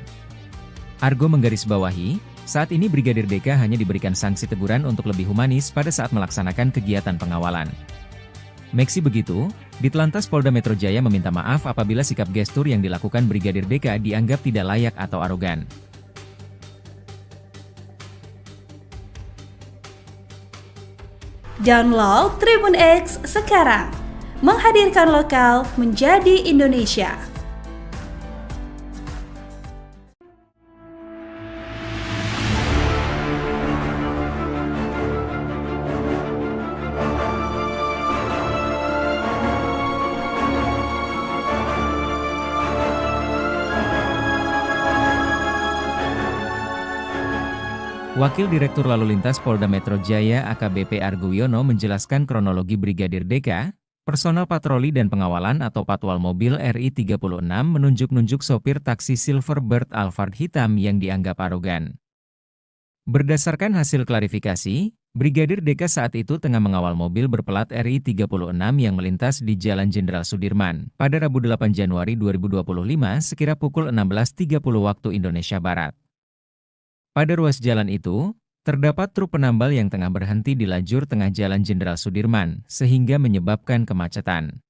Argo menggarisbawahi, saat ini Brigadir DK hanya diberikan sanksi teguran untuk lebih humanis pada saat melaksanakan kegiatan pengawalan. Meski begitu, Ditlantas Polda Metro Jaya meminta maaf apabila sikap gestur yang dilakukan Brigadir DK dianggap tidak layak atau arogan. Download Tribun X sekarang, menghadirkan lokal menjadi Indonesia. Wakil Direktur Lalu Lintas Polda Metro Jaya AKBP Argo Wiono menjelaskan kronologi Brigadir DK, Personal patroli dan pengawalan atau patwal mobil RI 36 menunjuk-nunjuk sopir taksi Silverbird Alphard hitam yang dianggap arogan. Berdasarkan hasil klarifikasi, Brigadir DK saat itu tengah mengawal mobil berplat RI 36 yang melintas di Jalan Jenderal Sudirman pada Rabu 8 Januari 2025 sekira pukul 16.30 waktu Indonesia Barat. Pada ruas jalan itu, terdapat truk penambal yang tengah berhenti di lajur tengah Jalan Jenderal Sudirman, sehingga menyebabkan kemacetan.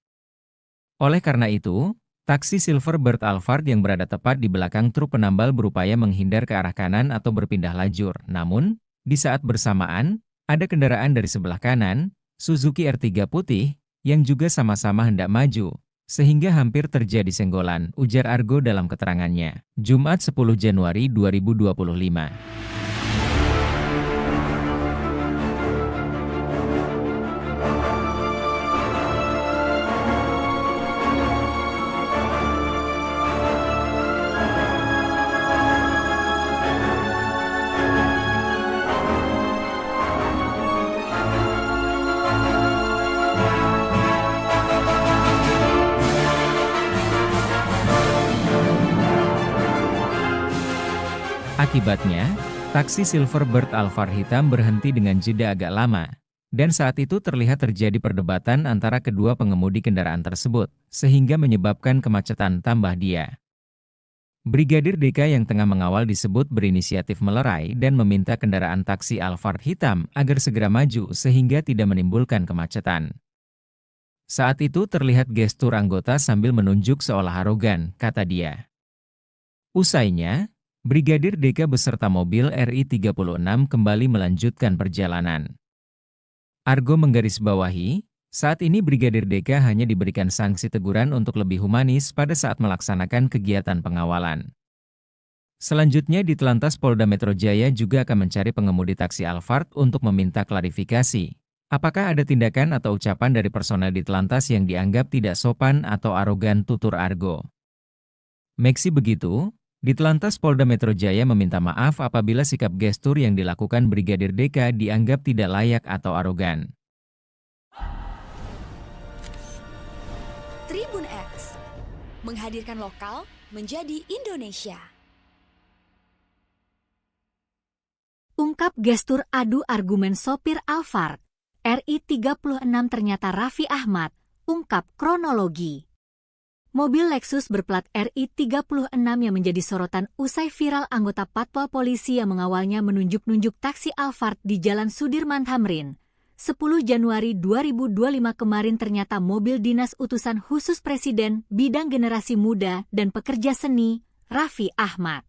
Oleh karena itu, taksi Silverbird Alphard yang berada tepat di belakang truk penambal berupaya menghindar ke arah kanan atau berpindah lajur. Namun, di saat bersamaan, ada kendaraan dari sebelah kanan, Suzuki R3 putih, yang juga sama-sama hendak maju, sehingga hampir terjadi senggolan, ujar Argo dalam keterangannya. Jumat 10 Januari 2025. Akibatnya, taksi Silverbird Alphard hitam berhenti dengan jeda agak lama, dan saat itu terlihat terjadi perdebatan antara kedua pengemudi kendaraan tersebut, sehingga menyebabkan kemacetan tambah dia. Brigadir DK yang tengah mengawal disebut berinisiatif melerai dan meminta kendaraan taksi Alphard hitam agar segera maju sehingga tidak menimbulkan kemacetan. Saat itu terlihat gestur anggota sambil menunjuk seolah arogan, kata dia. Usainya, Brigadir DK beserta mobil RI 36 kembali melanjutkan perjalanan. Argo menggarisbawahi, saat ini Brigadir DK hanya diberikan sanksi teguran untuk lebih humanis pada saat melaksanakan kegiatan pengawalan. Selanjutnya di Telantas Polda Metro Jaya juga akan mencari pengemudi taksi Alphard untuk meminta klarifikasi. Apakah ada tindakan atau ucapan dari personel di Telantas yang dianggap tidak sopan atau arogan, tutur Argo. Meski begitu, di Telantas Polda Metro Jaya meminta maaf apabila sikap gestur yang dilakukan Brigadir DK dianggap tidak layak atau arogan. Tribun X menghadirkan lokal menjadi Indonesia. Ungkap gestur adu argumen sopir Alphard, RI 36 ternyata Raffi Ahmad, ungkap kronologi. Mobil Lexus berplat RI 36 yang menjadi sorotan usai viral anggota patwal polisi yang mengawalnya menunjuk-nunjuk taksi Alphard di Jalan Sudirman Tamrin. 10 Januari 2025 kemarin ternyata mobil dinas utusan khusus Presiden bidang generasi muda dan pekerja seni, Raffi Ahmad.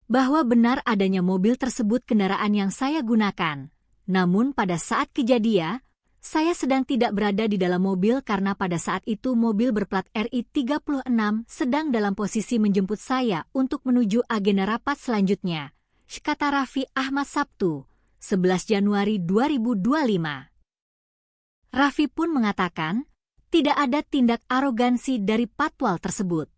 Bahwa benar adanya mobil tersebut kendaraan yang saya gunakan. Namun pada saat kejadian, saya sedang tidak berada di dalam mobil karena pada saat itu mobil berplat RI 36 sedang dalam posisi menjemput saya untuk menuju agenda rapat selanjutnya, kata Raffi Ahmad Sabtu, 11 Januari 2025. Raffi pun mengatakan, tidak ada tindak arogansi dari patwal tersebut.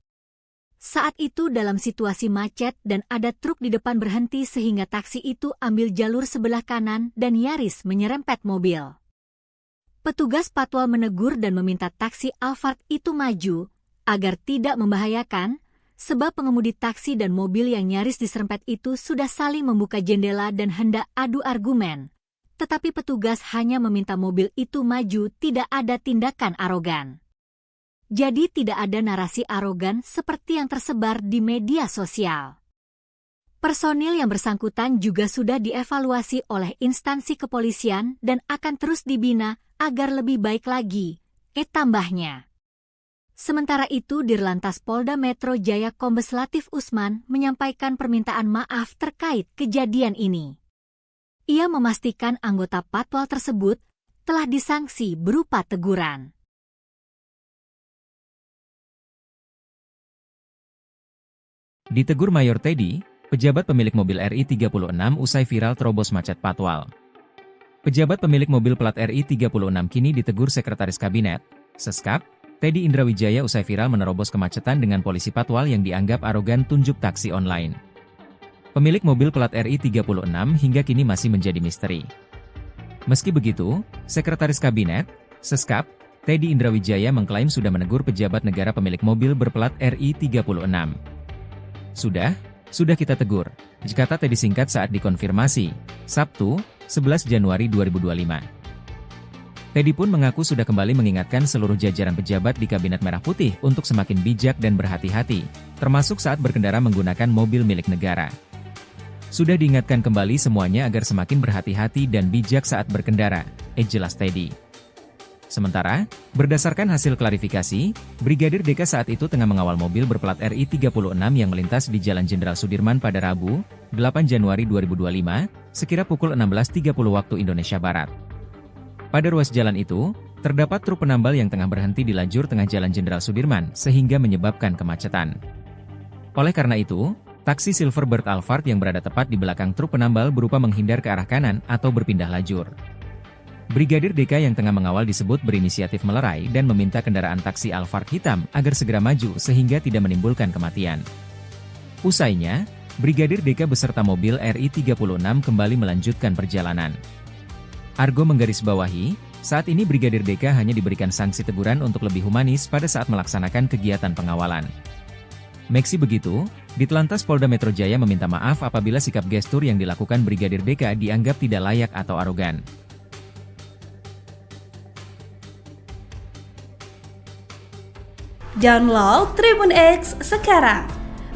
Saat itu dalam situasi macet dan ada truk di depan berhenti sehingga taksi itu ambil jalur sebelah kanan dan nyaris menyerempet mobil. Petugas patwal menegur dan meminta taksi Alphard itu maju, agar tidak membahayakan, sebab pengemudi taksi dan mobil yang nyaris diserempet itu sudah saling membuka jendela dan hendak adu argumen. Tetapi petugas hanya meminta mobil itu maju, tidak ada tindakan arogan. Jadi tidak ada narasi arogan seperti yang tersebar di media sosial. Personil yang bersangkutan juga sudah dievaluasi oleh instansi kepolisian dan akan terus dibina agar lebih baik lagi, tambahnya. Sementara itu Dirlantas Polda Metro Jaya Kombes Latif Usman menyampaikan permintaan maaf terkait kejadian ini. Ia memastikan anggota patwal tersebut telah disanksi berupa teguran. Ditegur Mayor Teddy, pejabat pemilik mobil RI 36 usai viral terobos macet patwal. Pejabat pemilik mobil plat RI 36 kini ditegur Sekretaris Kabinet, Seskap, Teddy Indrawijaya usai viral menerobos kemacetan dengan polisi patwal yang dianggap arogan tunjuk taksi online. Pemilik mobil plat RI 36 hingga kini masih menjadi misteri. Meski begitu, Sekretaris Kabinet, Seskap, Teddy Indrawijaya mengklaim sudah menegur pejabat negara pemilik mobil berplat RI36. Sudah kita tegur, kata Teddy singkat saat dikonfirmasi, Sabtu, 11 Januari 2025. Teddy pun mengaku sudah kembali mengingatkan seluruh jajaran pejabat di Kabinet Merah Putih untuk semakin bijak dan berhati-hati, termasuk saat berkendara menggunakan mobil milik negara. Sudah diingatkan kembali semuanya agar semakin berhati-hati dan bijak saat berkendara, jelas Teddy. Sementara, berdasarkan hasil klarifikasi, Brigadir DK saat itu tengah mengawal mobil berplat RI36 yang melintas di Jalan Jenderal Sudirman pada Rabu, 8 Januari 2025, sekira pukul 16.30 waktu Indonesia Barat. Pada ruas jalan itu, terdapat truk penambal yang tengah berhenti di lajur tengah Jalan Jenderal Sudirman sehingga menyebabkan kemacetan. Oleh karena itu, taksi Silverbird Alphard yang berada tepat di belakang truk penambal berupa menghindar ke arah kanan atau berpindah lajur. Brigadir DK yang tengah mengawal disebut berinisiatif melerai dan meminta kendaraan taksi Alphard hitam agar segera maju sehingga tidak menimbulkan kematian. Usainya, Brigadir DK beserta mobil RI36 kembali melanjutkan perjalanan. Argo menggarisbawahi, saat ini Brigadir DK hanya diberikan sanksi teguran untuk lebih humanis pada saat melaksanakan kegiatan pengawalan. Meski begitu, Ditlantas Polda Metro Jaya meminta maaf apabila sikap gestur yang dilakukan Brigadir DK dianggap tidak layak atau arogan. Download Tribun X sekarang,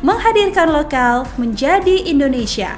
menghadirkan lokal menjadi Indonesia.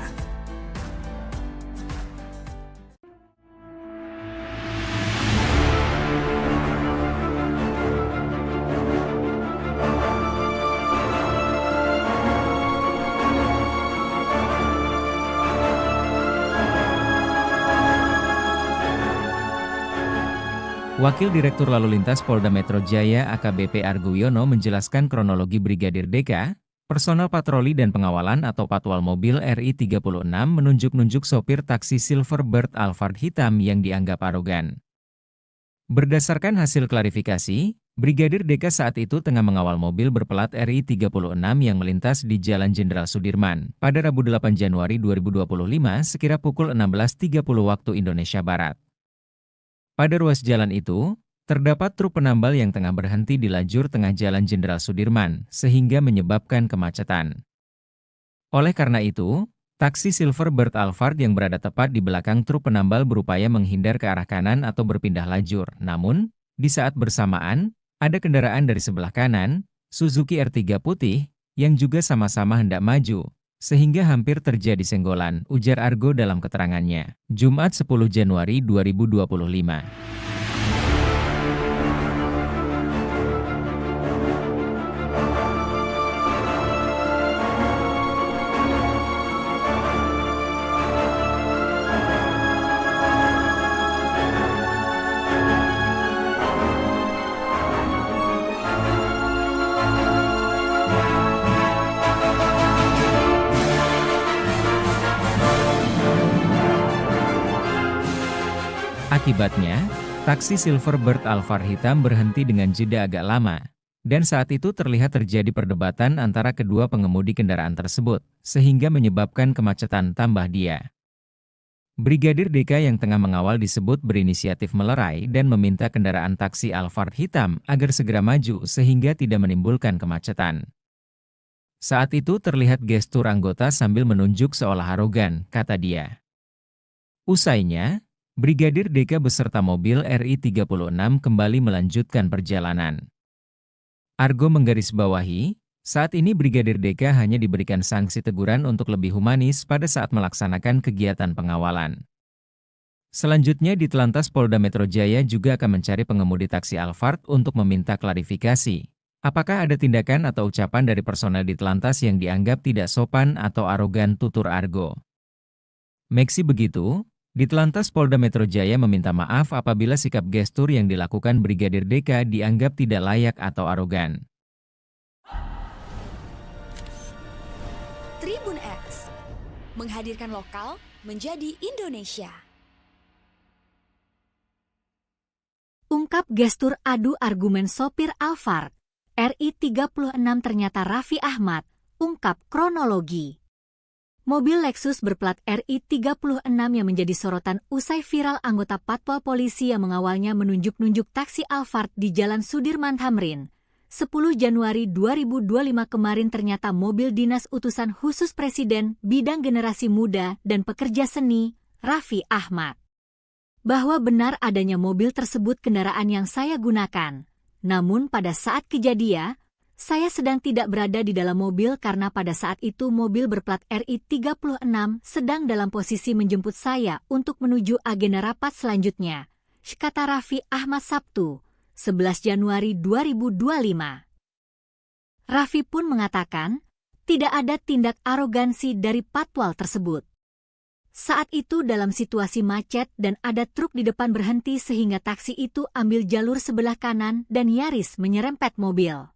Wakil Direktur Lalu Lintas Polda Metro Jaya AKBP Argo Wiono menjelaskan kronologi Brigadir DK, personel patroli dan pengawalan atau patwal mobil RI36 menunjuk-nunjuk sopir taksi Silverbird Alphard hitam yang dianggap arogan. Berdasarkan hasil klarifikasi, Brigadir DK saat itu tengah mengawal mobil berplat RI36 yang melintas di Jalan Jenderal Sudirman pada Rabu 8 Januari 2025 sekira pukul 16.30 waktu Indonesia Barat. Pada ruas jalan itu, terdapat truk penambal yang tengah berhenti di lajur tengah Jalan Jenderal Sudirman, sehingga menyebabkan kemacetan. Oleh karena itu, taksi Silverbird Alphard yang berada tepat di belakang truk penambal berupaya menghindar ke arah kanan atau berpindah lajur. Namun, di saat bersamaan, ada kendaraan dari sebelah kanan, Suzuki R3 putih, yang juga sama-sama hendak maju, sehingga hampir terjadi senggolan, ujar Argo dalam keterangannya, Jumat 10 Januari 2025. Akibatnya, taksi Silverbird Alphard hitam berhenti dengan jeda agak lama, dan saat itu terlihat terjadi perdebatan antara kedua pengemudi kendaraan tersebut, sehingga menyebabkan kemacetan tambah dia. Brigadir DK yang tengah mengawal disebut berinisiatif melerai dan meminta kendaraan taksi Alphard hitam agar segera maju sehingga tidak menimbulkan kemacetan. Saat itu terlihat gestur anggota sambil menunjuk seolah arogan, kata dia. Usainya, Brigadir DK beserta mobil RI36 kembali melanjutkan perjalanan. Argo menggarisbawahi, saat ini Brigadir DK hanya diberikan sanksi teguran untuk lebih humanis pada saat melaksanakan kegiatan pengawalan. Selanjutnya Ditlantas Polda Metro Jaya juga akan mencari pengemudi taksi Alphard untuk meminta klarifikasi. Apakah ada tindakan atau ucapan dari personel Ditlantas yang dianggap tidak sopan atau arogan, tutur Argo. Meski begitu, Ditlantas Polda Metro Jaya meminta maaf apabila sikap gestur yang dilakukan Brigadir DK dianggap tidak layak atau arogan. Tribun X, menghadirkan lokal menjadi Indonesia. Ungkap gestur adu argumen sopir Alphard, RI36 ternyata Raffi Ahmad, ungkap kronologi. Mobil Lexus berplat RI 36 yang menjadi sorotan usai viral anggota Patwal Polisi yang mengawalnya menunjuk-nunjuk taksi Alphard di Jalan Sudirman Tamrin. 10 Januari 2025 kemarin ternyata mobil dinas utusan khusus Presiden bidang generasi muda dan pekerja seni, Raffi Ahmad. Bahwa benar adanya mobil tersebut kendaraan yang saya gunakan. Namun pada saat kejadian, saya sedang tidak berada di dalam mobil karena pada saat itu mobil berplat RI 36 sedang dalam posisi menjemput saya untuk menuju agenda rapat selanjutnya, kata Raffi Ahmad Sabtu, 11 Januari 2025. Raffi pun mengatakan, tidak ada tindak arogansi dari Patwal tersebut. Saat itu dalam situasi macet dan ada truk di depan berhenti sehingga taksi itu ambil jalur sebelah kanan dan nyaris menyerempet mobil.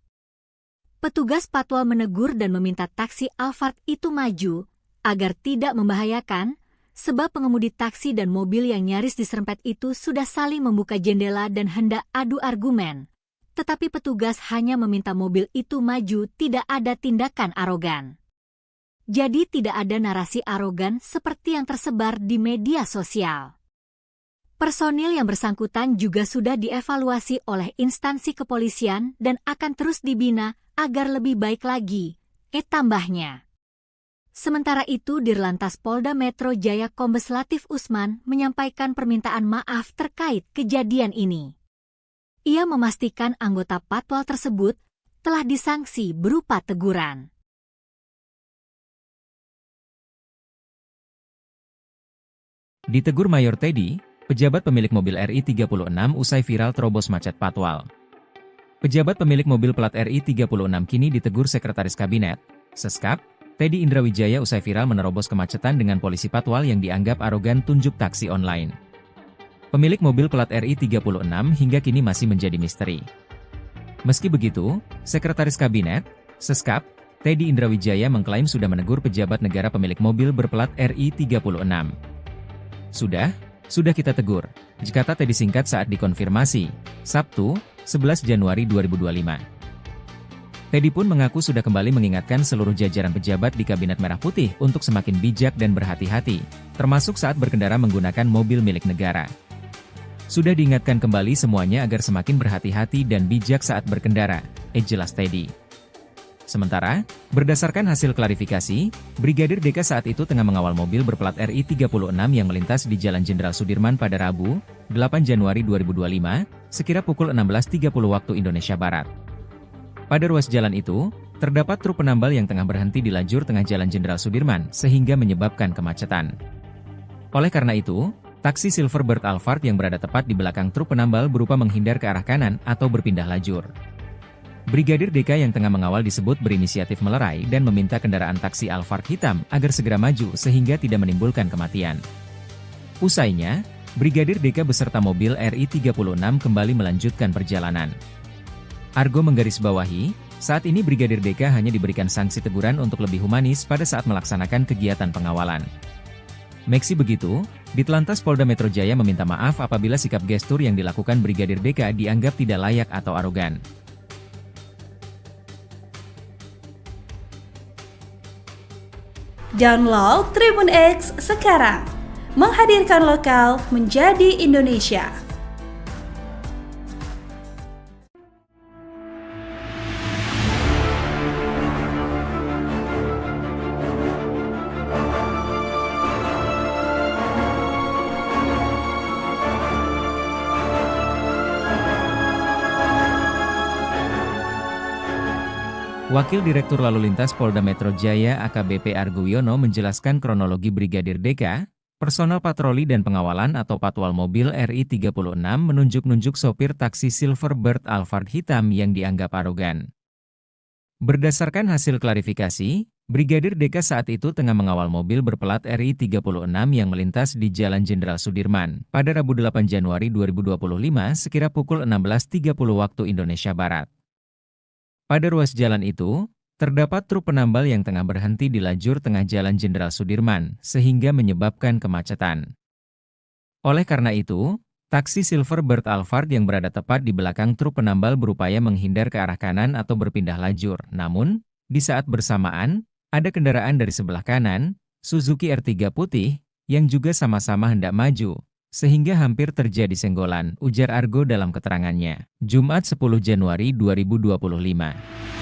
Petugas Patwal menegur dan meminta taksi Alphard itu maju, agar tidak membahayakan, sebab pengemudi taksi dan mobil yang nyaris diserempet itu sudah saling membuka jendela dan hendak adu argumen. Tetapi petugas hanya meminta mobil itu maju, tidak ada tindakan arogan. Jadi tidak ada narasi arogan seperti yang tersebar di media sosial. Personil yang bersangkutan juga sudah dievaluasi oleh instansi kepolisian dan akan terus dibina agar lebih baik lagi, tambahnya. Sementara itu Dirlantas Polda Metro Jaya Kombes Latif Usman menyampaikan permintaan maaf terkait kejadian ini. Ia memastikan anggota Patwal tersebut telah disanksi berupa teguran. Ditegur Mayor Teddy, pejabat pemilik mobil RI 36 usai viral terobos macet Patwal. Pejabat pemilik mobil plat RI 36 kini ditegur Sekretaris Kabinet, Seskap, Teddy Indrawijaya usai viral menerobos kemacetan dengan polisi Patwal yang dianggap arogan tunjuk taksi online. Pemilik mobil plat RI 36 hingga kini masih menjadi misteri. Meski begitu, Sekretaris Kabinet, Seskap, Teddy Indrawijaya mengklaim sudah menegur pejabat negara pemilik mobil berplat RI 36. Sudah kita tegur, kata Teddy singkat saat dikonfirmasi, Sabtu, 11 Januari 2025. Teddy pun mengaku sudah kembali mengingatkan seluruh jajaran pejabat di Kabinet Merah Putih untuk semakin bijak dan berhati-hati, termasuk saat berkendara menggunakan mobil milik negara. Sudah diingatkan kembali semuanya agar semakin berhati-hati dan bijak saat berkendara, jelas Teddy. Sementara, berdasarkan hasil klarifikasi, Brigadir DK saat itu tengah mengawal mobil berplat RI 36 yang melintas di Jalan Jenderal Sudirman pada Rabu, 8 Januari 2025, sekira pukul 16.30 waktu Indonesia Barat. Pada ruas jalan itu, terdapat truk penambal yang tengah berhenti di lajur tengah Jalan Jenderal Sudirman sehingga menyebabkan kemacetan. Oleh karena itu, taksi Silverbird Alphard yang berada tepat di belakang truk penambal berupa menghindar ke arah kanan atau berpindah lajur. Brigadir DK yang tengah mengawal disebut berinisiatif melerai dan meminta kendaraan taksi Alphard hitam agar segera maju sehingga tidak menimbulkan kematian. Usainya, Brigadir DK beserta mobil RI 36 kembali melanjutkan perjalanan. Argo menggarisbawahi, saat ini Brigadir DK hanya diberikan sanksi teguran untuk lebih humanis pada saat melaksanakan kegiatan pengawalan. Meski begitu, Ditlantas Polda Metro Jaya meminta maaf apabila sikap gestur yang dilakukan Brigadir DK dianggap tidak layak atau arogan. Download Tribun X sekarang, menghadirkan lokal menjadi Indonesia. Wakil Direktur Lalu Lintas Polda Metro Jaya AKBP Argo Wiono menjelaskan kronologi Brigadir DK, personel patroli dan pengawalan atau patwal mobil RI 36 menunjuk-nunjuk sopir taksi Silverbird Alphard hitam yang dianggap arogan. Berdasarkan hasil klarifikasi, Brigadir DK saat itu tengah mengawal mobil berplat RI 36 yang melintas di Jalan Jenderal Sudirman pada Rabu 8 Januari 2025 sekira pukul 16.30 waktu Indonesia Barat. Pada ruas jalan itu, terdapat truk penambal yang tengah berhenti di lajur tengah Jalan Jenderal Sudirman, sehingga menyebabkan kemacetan. Oleh karena itu, taksi Silverbird Alphard yang berada tepat di belakang truk penambal berupaya menghindar ke arah kanan atau berpindah lajur. Namun, di saat bersamaan, ada kendaraan dari sebelah kanan, Suzuki R3 putih, yang juga sama-sama hendak maju, sehingga hampir terjadi senggolan, ujar Argo dalam keterangannya. Jumat 10 Januari 2025.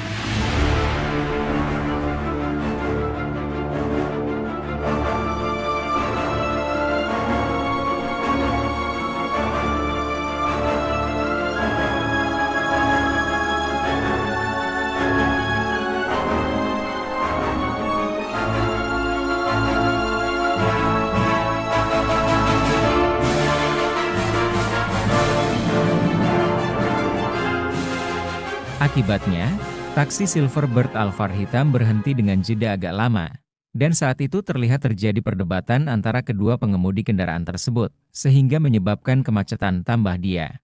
Akibatnya, taksi Silverbird Alphard hitam berhenti dengan jeda agak lama, dan saat itu terlihat terjadi perdebatan antara kedua pengemudi kendaraan tersebut, sehingga menyebabkan kemacetan tambah dia.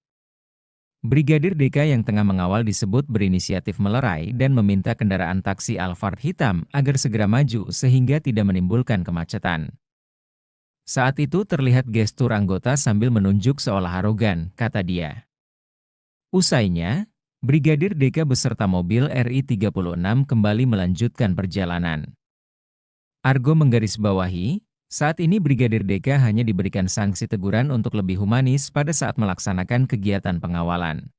Brigadir DK yang tengah mengawal disebut berinisiatif melerai dan meminta kendaraan taksi Alphard hitam agar segera maju sehingga tidak menimbulkan kemacetan. Saat itu terlihat gestur anggota sambil menunjuk seolah arogan, kata dia. Usainya, Brigadir DK beserta mobil RI-36 kembali melanjutkan perjalanan. Argo menggarisbawahi, saat ini Brigadir DK hanya diberikan sanksi teguran untuk lebih humanis pada saat melaksanakan kegiatan pengawalan.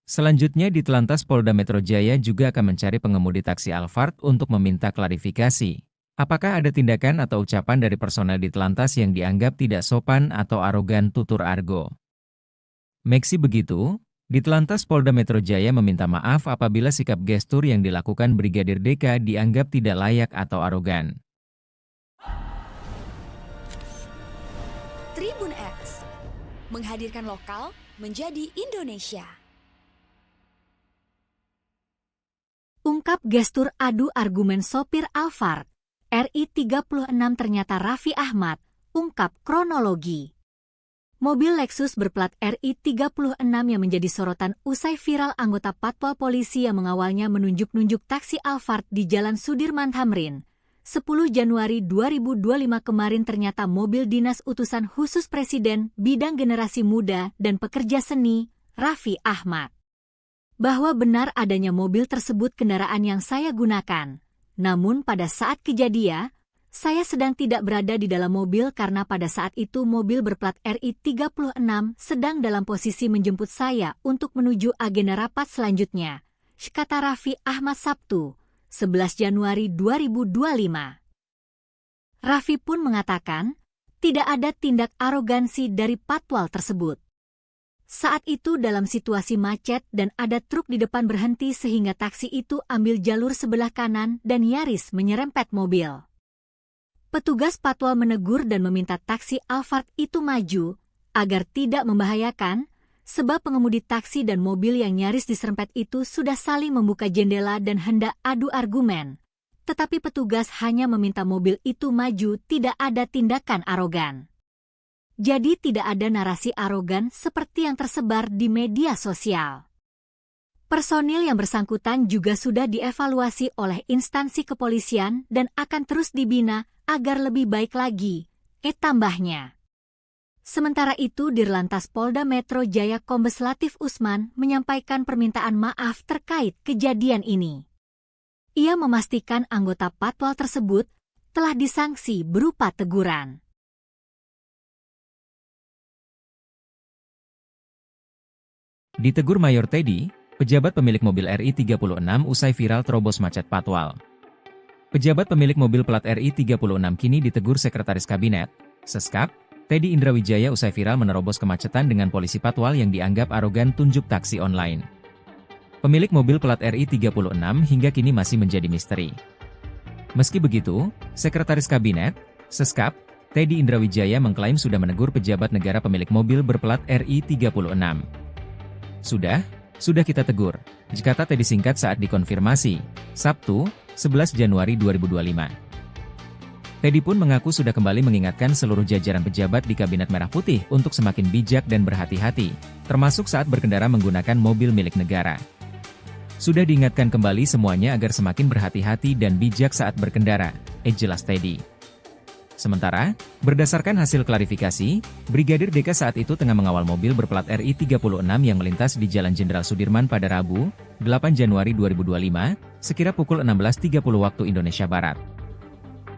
Selanjutnya di Telantas Polda Metro Jaya juga akan mencari pengemudi taksi Alphard untuk meminta klarifikasi. Apakah ada tindakan atau ucapan dari personel di Telantas yang dianggap tidak sopan atau arogan, tutur Argo. Meski begitu, di Telantas Polda Metro Jaya meminta maaf apabila sikap gestur yang dilakukan Brigadir DK dianggap tidak layak atau arogan. Tribun X menghadirkan lokal menjadi Indonesia. Ungkap gestur adu argumen sopir Alphard, RI-36 ternyata Raffi Ahmad, ungkap kronologi. Mobil Lexus berplat RI-36 yang menjadi sorotan usai viral anggota Patwal Polisi yang mengawalnya menunjuk-nunjuk taksi Alphard di Jalan Sudirman Tamrin. 10 Januari 2025 kemarin ternyata mobil dinas utusan khusus Presiden bidang generasi muda dan pekerja seni, Raffi Ahmad. Bahwa benar adanya mobil tersebut kendaraan yang saya gunakan. Namun pada saat kejadian, saya sedang tidak berada di dalam mobil karena pada saat itu mobil berplat RI-36 sedang dalam posisi menjemput saya untuk menuju agenda rapat selanjutnya, kata Raffi Ahmad Sabtu, 11 Januari 2025. Raffi pun mengatakan, tidak ada tindak arogansi dari Patwal tersebut. Saat itu dalam situasi macet dan ada truk di depan berhenti sehingga taksi itu ambil jalur sebelah kanan dan nyaris menyerempet mobil. Petugas Patwal menegur dan meminta taksi Alphard itu maju, agar tidak membahayakan, sebab pengemudi taksi dan mobil yang nyaris diserempet itu sudah saling membuka jendela dan hendak adu argumen. Tetapi petugas hanya meminta mobil itu maju, tidak ada tindakan arogan. Jadi tidak ada narasi arogan seperti yang tersebar di media sosial. Personil yang bersangkutan juga sudah dievaluasi oleh instansi kepolisian dan akan terus dibina agar lebih baik lagi, tambahnya. Sementara itu Dirlantas Polda Metro Jaya Kombes Latif Usman menyampaikan permintaan maaf terkait kejadian ini. Ia memastikan anggota Patwal tersebut telah disanksi berupa teguran. Ditegur Mayor Teddy, pejabat pemilik mobil RI-36 usai viral terobos macet Patwal. Pejabat pemilik mobil plat RI-36 kini ditegur Sekretaris Kabinet, Seskap, Teddy Indrawijaya usai viral menerobos kemacetan dengan polisi Patwal yang dianggap arogan tunjuk taksi online. Pemilik mobil plat RI-36 hingga kini masih menjadi misteri. Meski begitu, Sekretaris Kabinet, Seskap, Teddy Indrawijaya mengklaim sudah menegur pejabat negara pemilik mobil berplat RI-36. Sudah kita tegur, kata Teddy singkat saat dikonfirmasi, Sabtu, 11 Januari 2025. Teddy pun mengaku sudah kembali mengingatkan seluruh jajaran pejabat di Kabinet Merah Putih untuk semakin bijak dan berhati-hati, termasuk saat berkendara menggunakan mobil milik negara. Sudah diingatkan kembali semuanya agar semakin berhati-hati dan bijak saat berkendara, jelas Teddy. Sementara, berdasarkan hasil klarifikasi, Brigadir DK saat itu tengah mengawal mobil berplat RI-36 yang melintas di Jalan Jenderal Sudirman pada Rabu, 8 Januari 2025, sekira pukul 16.30 waktu Indonesia Barat.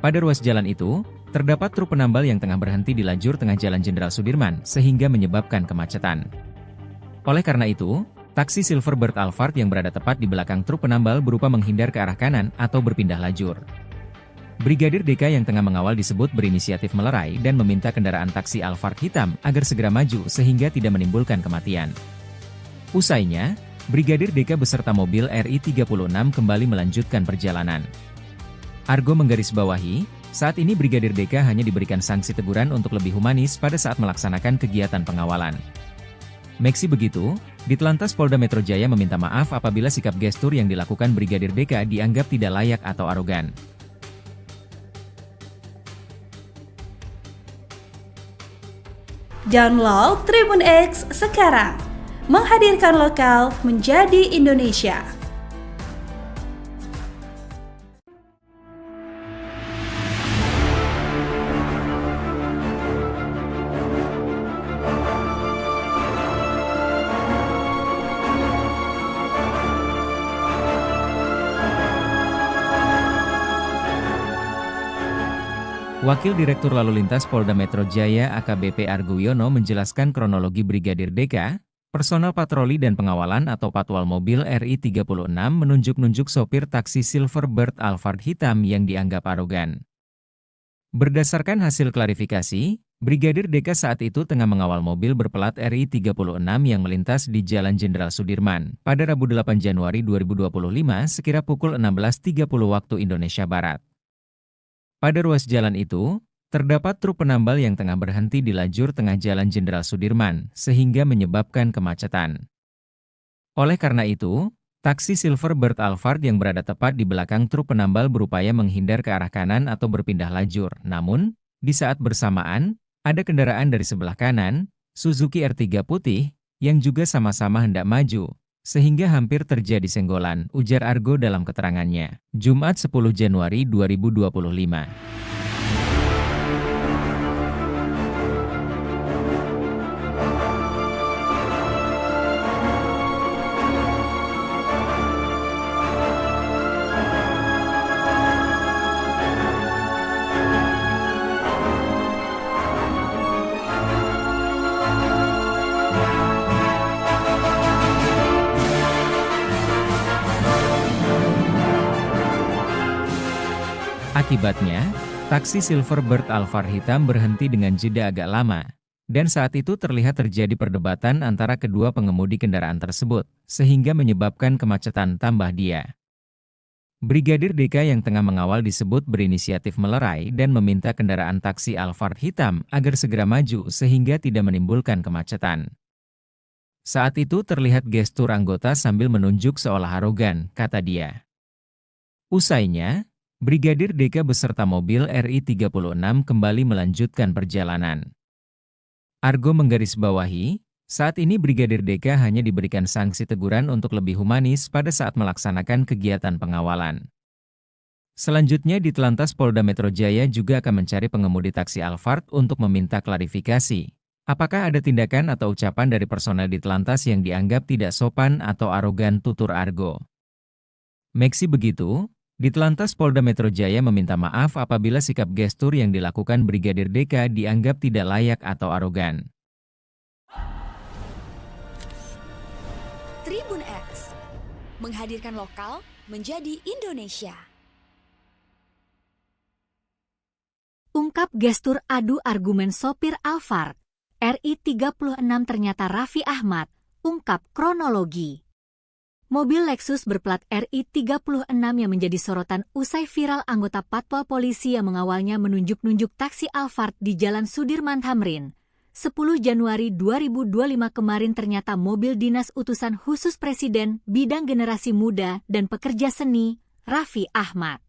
Pada ruas jalan itu, terdapat truk penambal yang tengah berhenti di lajur tengah Jalan Jenderal Sudirman sehingga menyebabkan kemacetan. Oleh karena itu, taksi Silverbird Alphard yang berada tepat di belakang truk penambal berupa menghindar ke arah kanan atau berpindah lajur. Brigadir DK yang tengah mengawal disebut berinisiatif melerai dan meminta kendaraan taksi Alphard hitam agar segera maju sehingga tidak menimbulkan kematian. Usainya, Brigadir DK beserta mobil RI 36 kembali melanjutkan perjalanan. Argo menggarisbawahi, saat ini Brigadir DK hanya diberikan sanksi teguran untuk lebih humanis pada saat melaksanakan kegiatan pengawalan. Meski begitu, Ditlantas Polda Metro Jaya meminta maaf apabila sikap gestur yang dilakukan Brigadir DK dianggap tidak layak atau arogan. Download Tribun X sekarang, menghadirkan lokal menjadi Indonesia. Wakil Direktur Lalu Lintas Polda Metro Jaya AKBP Argo Wiono menjelaskan kronologi Brigadir DK, personel patroli dan pengawalan atau patwal mobil RI 36 menunjuk-nunjuk sopir taksi Silverbird Alphard hitam yang dianggap arogan. Berdasarkan hasil klarifikasi, Brigadir DK saat itu tengah mengawal mobil berplat RI 36 yang melintas di Jalan Jenderal Sudirman pada Rabu 8 Januari 2025 sekira pukul 16.30 waktu Indonesia Barat. Pada ruas jalan itu, terdapat truk penambal yang tengah berhenti di lajur tengah Jalan Jenderal Sudirman, sehingga menyebabkan kemacetan. Oleh karena itu, taksi Silverbird Alphard yang berada tepat di belakang truk penambal berupaya menghindar ke arah kanan atau berpindah lajur. Namun, di saat bersamaan, ada kendaraan dari sebelah kanan, Suzuki R3 putih, yang juga sama-sama hendak maju, sehingga hampir terjadi senggolan, ujar Argo dalam keterangannya. Jumat 10 Januari 2025. Akibatnya, taksi Silverbird Alphard hitam berhenti dengan jeda agak lama, dan saat itu terlihat terjadi perdebatan antara kedua pengemudi kendaraan tersebut, sehingga menyebabkan kemacetan tambah dia. Brigadir DK yang tengah mengawal disebut berinisiatif melerai dan meminta kendaraan taksi Alphard hitam agar segera maju sehingga tidak menimbulkan kemacetan. Saat itu terlihat gestur anggota sambil menunjuk seolah arogan, kata dia. Usainya, Brigadir DK beserta mobil RI 36 kembali melanjutkan perjalanan. Argo menggarisbawahi, saat ini Brigadir DK hanya diberikan sanksi teguran untuk lebih humanis pada saat melaksanakan kegiatan pengawalan. Selanjutnya Ditlantas Polda Metro Jaya juga akan mencari pengemudi taksi Alphard untuk meminta klarifikasi. Apakah ada tindakan atau ucapan dari personel Ditlantas yang dianggap tidak sopan atau arogan, tutur Argo. Meski begitu, Ditlantas Polda Metro Jaya meminta maaf apabila sikap gestur yang dilakukan Brigadir DK dianggap tidak layak atau arogan. Tribun X, menghadirkan lokal menjadi Indonesia. Ungkap gestur adu argumen sopir Alphard, RI 36 ternyata Raffi Ahmad, ungkap kronologi. Mobil Lexus berplat RI 36 yang menjadi sorotan usai viral anggota patwal polisi yang mengawalnya menunjuk-nunjuk taksi Alphard di Jalan Sudirman Tamrin. 10 Januari 2025 kemarin ternyata mobil dinas utusan khusus Presiden bidang generasi muda dan pekerja seni, Raffi Ahmad.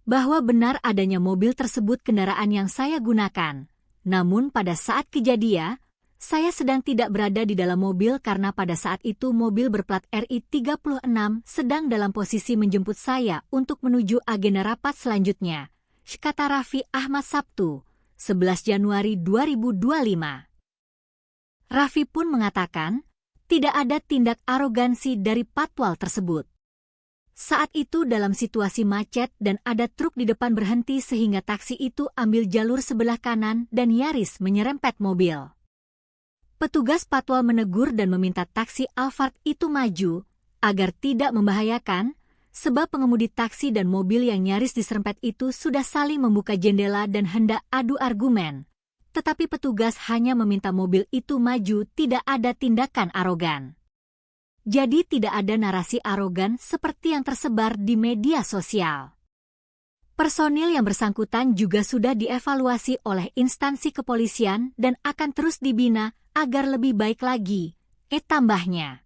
Bahwa benar adanya mobil tersebut kendaraan yang saya gunakan. Namun pada saat kejadian, saya sedang tidak berada di dalam mobil karena pada saat itu mobil berplat RI 36 sedang dalam posisi menjemput saya untuk menuju agenda rapat selanjutnya, kata Raffi Ahmad Sabtu, 11 Januari 2025. Raffi pun mengatakan, tidak ada tindak arogansi dari patwal tersebut. Saat itu dalam situasi macet dan ada truk di depan berhenti sehingga taksi itu ambil jalur sebelah kanan dan nyaris menyerempet mobil. Petugas patwal menegur dan meminta taksi Alphard itu maju agar tidak membahayakan, sebab pengemudi taksi dan mobil yang nyaris diserempet itu sudah saling membuka jendela dan hendak adu argumen. Tetapi petugas hanya meminta mobil itu maju, tidak ada tindakan arogan. Jadi tidak ada narasi arogan seperti yang tersebar di media sosial. Personil yang bersangkutan juga sudah dievaluasi oleh instansi kepolisian dan akan terus dibina agar lebih baik lagi, tambahnya.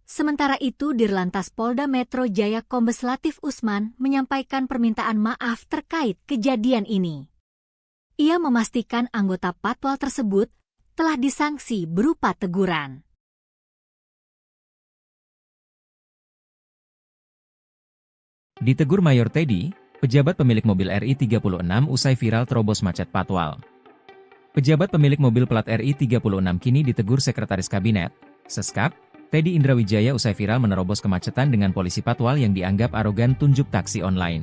Sementara itu Dirlantas Polda Metro Jaya Kombes Latif Usman menyampaikan permintaan maaf terkait kejadian ini. Ia memastikan anggota patwal tersebut telah disanksi berupa teguran. Ditegur Mayor Teddy, pejabat pemilik mobil RI36 usai viral terobos macet patwal. Pejabat pemilik mobil plat RI36 kini ditegur Sekretaris Kabinet, Seskap, Teddy Indrawijaya usai viral menerobos kemacetan dengan polisi patwal yang dianggap arogan tunjuk taksi online.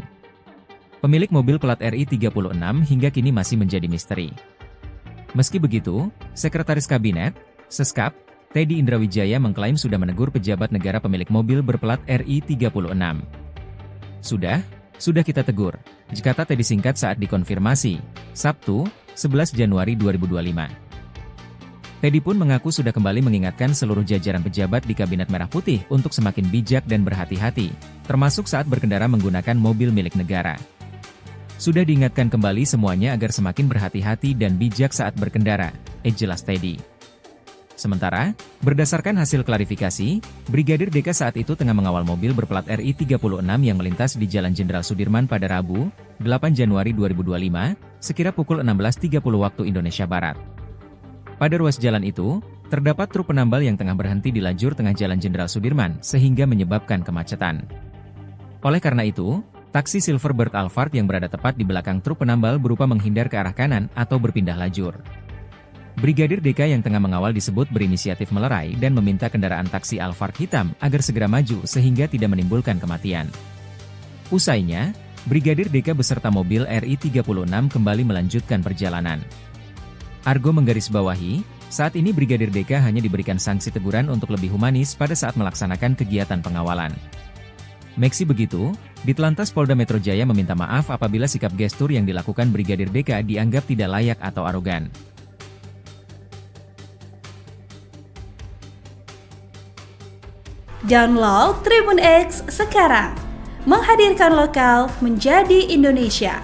Pemilik mobil plat RI36 hingga kini masih menjadi misteri. Meski begitu, Sekretaris Kabinet, Seskap, Teddy Indrawijaya mengklaim sudah menegur pejabat negara pemilik mobil berplat RI36. Sudah kita tegur, kata Teddy singkat saat dikonfirmasi, Sabtu, 11 Januari 2025. Teddy pun mengaku sudah kembali mengingatkan seluruh jajaran pejabat di Kabinet Merah Putih untuk semakin bijak dan berhati-hati, termasuk saat berkendara menggunakan mobil milik negara. Sudah diingatkan kembali semuanya agar semakin berhati-hati dan bijak saat berkendara, jelas Teddy. Sementara, berdasarkan hasil klarifikasi, Brigadir DK saat itu tengah mengawal mobil berplat RI36 yang melintas di Jalan Jenderal Sudirman pada Rabu, 8 Januari 2025, sekira pukul 16.30 waktu Indonesia Barat. Pada ruas jalan itu, terdapat truk penambal yang tengah berhenti di lajur tengah Jalan Jenderal Sudirman sehingga menyebabkan kemacetan. Oleh karena itu, taksi Silverbird Alphard yang berada tepat di belakang truk penambal berupa menghindar ke arah kanan atau berpindah lajur. Brigadir DK yang tengah mengawal disebut berinisiatif melerai dan meminta kendaraan taksi Alphard hitam agar segera maju sehingga tidak menimbulkan kematian. Usainya, Brigadir DK beserta mobil RI36 kembali melanjutkan perjalanan. Argo menggarisbawahi, saat ini Brigadir DK hanya diberikan sanksi teguran untuk lebih humanis pada saat melaksanakan kegiatan pengawalan. Meski begitu, Ditlantas Polda Metro Jaya meminta maaf apabila sikap gestur yang dilakukan Brigadir DK dianggap tidak layak atau arogan. Download Tribun X sekarang, menghadirkan lokal menjadi Indonesia.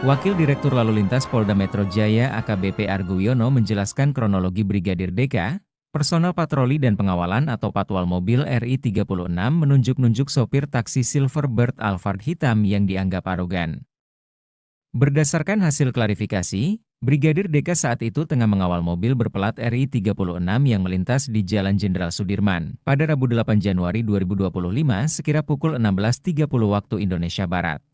Wakil Direktur Lalu Lintas Polda Metro Jaya AKBP Argo Wiono menjelaskan kronologi Brigadir DK, personel patroli dan pengawalan atau patwal mobil RI36 menunjuk-nunjuk sopir taksi Silverbird Alphard hitam yang dianggap arogan. Berdasarkan hasil klarifikasi, Brigadir DK saat itu tengah mengawal mobil berplat RI36 yang melintas di Jalan Jenderal Sudirman pada Rabu 8 Januari 2025 sekira pukul 16.30 waktu Indonesia Barat.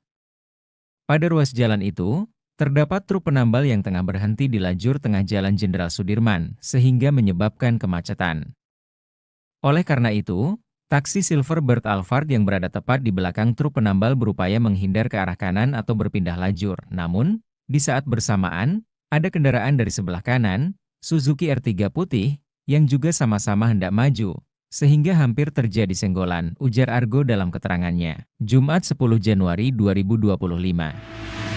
Pada ruas jalan itu, terdapat truk penambal yang tengah berhenti di lajur tengah Jalan Jenderal Sudirman, sehingga menyebabkan kemacetan. Oleh karena itu, taksi Silverbird Alphard yang berada tepat di belakang truk penambal berupaya menghindar ke arah kanan atau berpindah lajur. Namun, di saat bersamaan, ada kendaraan dari sebelah kanan, Suzuki R3 putih, yang juga sama-sama hendak maju, sehingga hampir terjadi senggolan, ujar Argo dalam keterangannya, Jumat 10 Januari 2025.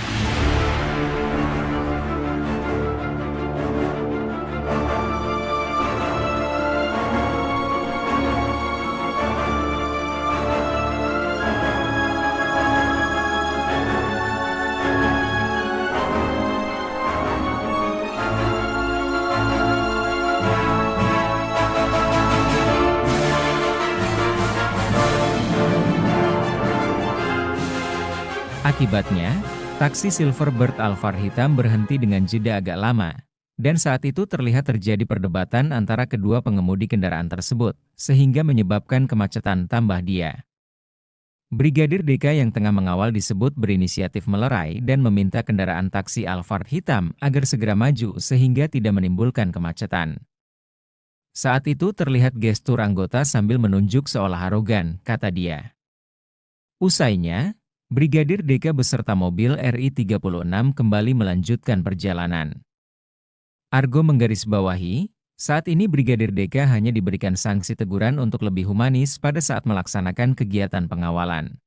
Akibatnya, taksi Silverbird Alphard hitam berhenti dengan jeda agak lama, Dan saat itu terlihat terjadi perdebatan antara kedua pengemudi kendaraan tersebut, sehingga menyebabkan kemacetan tambah dia. Brigadir DK yang tengah mengawal disebut berinisiatif melerai dan meminta kendaraan taksi Alphard hitam agar segera maju sehingga tidak menimbulkan kemacetan. Saat itu terlihat gestur anggota sambil menunjuk seolah arogan, kata dia. Usainya, Brigadir DK beserta mobil RI 36 kembali melanjutkan perjalanan. Argo menggarisbawahi, saat ini Brigadir DK hanya diberikan sanksi teguran untuk lebih humanis pada saat melaksanakan kegiatan pengawalan.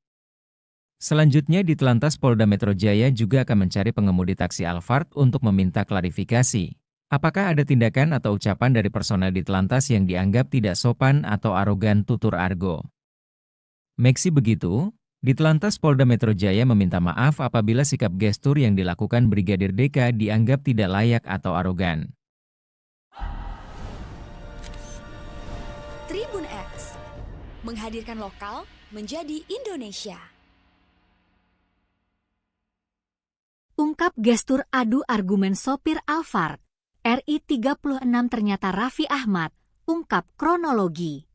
Selanjutnya di Telantas Polda Metro Jaya juga akan mencari pengemudi taksi Alphard untuk meminta klarifikasi. Apakah ada tindakan atau ucapan dari personel di Telantas yang dianggap tidak sopan atau arogan, tutur Argo. Meski begitu, di Telantas Polda Metro Jaya meminta maaf apabila sikap gestur yang dilakukan Brigadir DK dianggap tidak layak atau arogan. Tribun X menghadirkan lokal menjadi Indonesia. Ungkap gestur adu argumen sopir Alphard, RI 36 ternyata Raffi Ahmad, ungkap kronologi.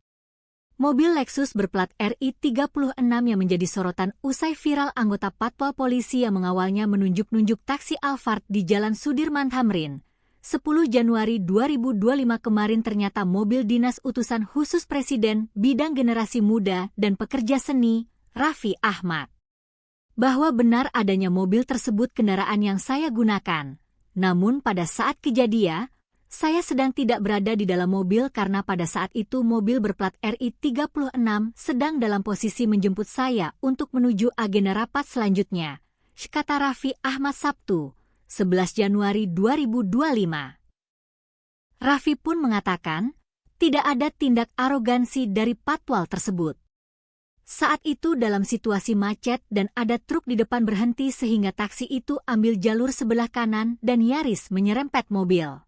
Mobil Lexus berplat RI 36 yang menjadi sorotan usai viral anggota Patwal Polisi yang mengawalnya menunjuk-nunjuk taksi Alphard di Jalan Sudirman Tamrin. 10 Januari 2025 kemarin ternyata mobil dinas utusan khusus Presiden bidang generasi muda dan pekerja seni, Raffi Ahmad. Bahwa benar adanya mobil tersebut kendaraan yang saya gunakan. Namun pada saat kejadian, saya sedang tidak berada di dalam mobil karena pada saat itu mobil berplat RI 36 sedang dalam posisi menjemput saya untuk menuju agenda rapat selanjutnya, kata Raffi Ahmad Sabtu, 11 Januari 2025. Raffi pun mengatakan, tidak ada tindak arogansi dari patwal tersebut. Saat itu dalam situasi macet dan ada truk di depan berhenti sehingga taksi itu ambil jalur sebelah kanan dan nyaris menyerempet mobil.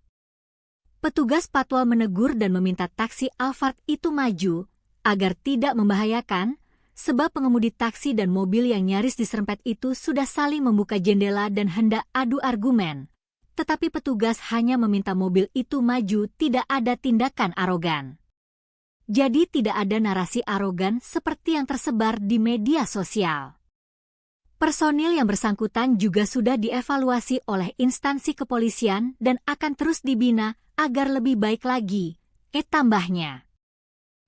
Petugas patwal menegur dan meminta taksi Alphard itu maju, agar tidak membahayakan, sebab pengemudi taksi dan mobil yang nyaris diserempet itu sudah saling membuka jendela dan hendak adu argumen. Tetapi petugas hanya meminta mobil itu maju, tidak ada tindakan arogan. Jadi tidak ada narasi arogan seperti yang tersebar di media sosial. Personil yang bersangkutan juga sudah dievaluasi oleh instansi kepolisian dan akan terus dibina agar lebih baik lagi, tambahnya.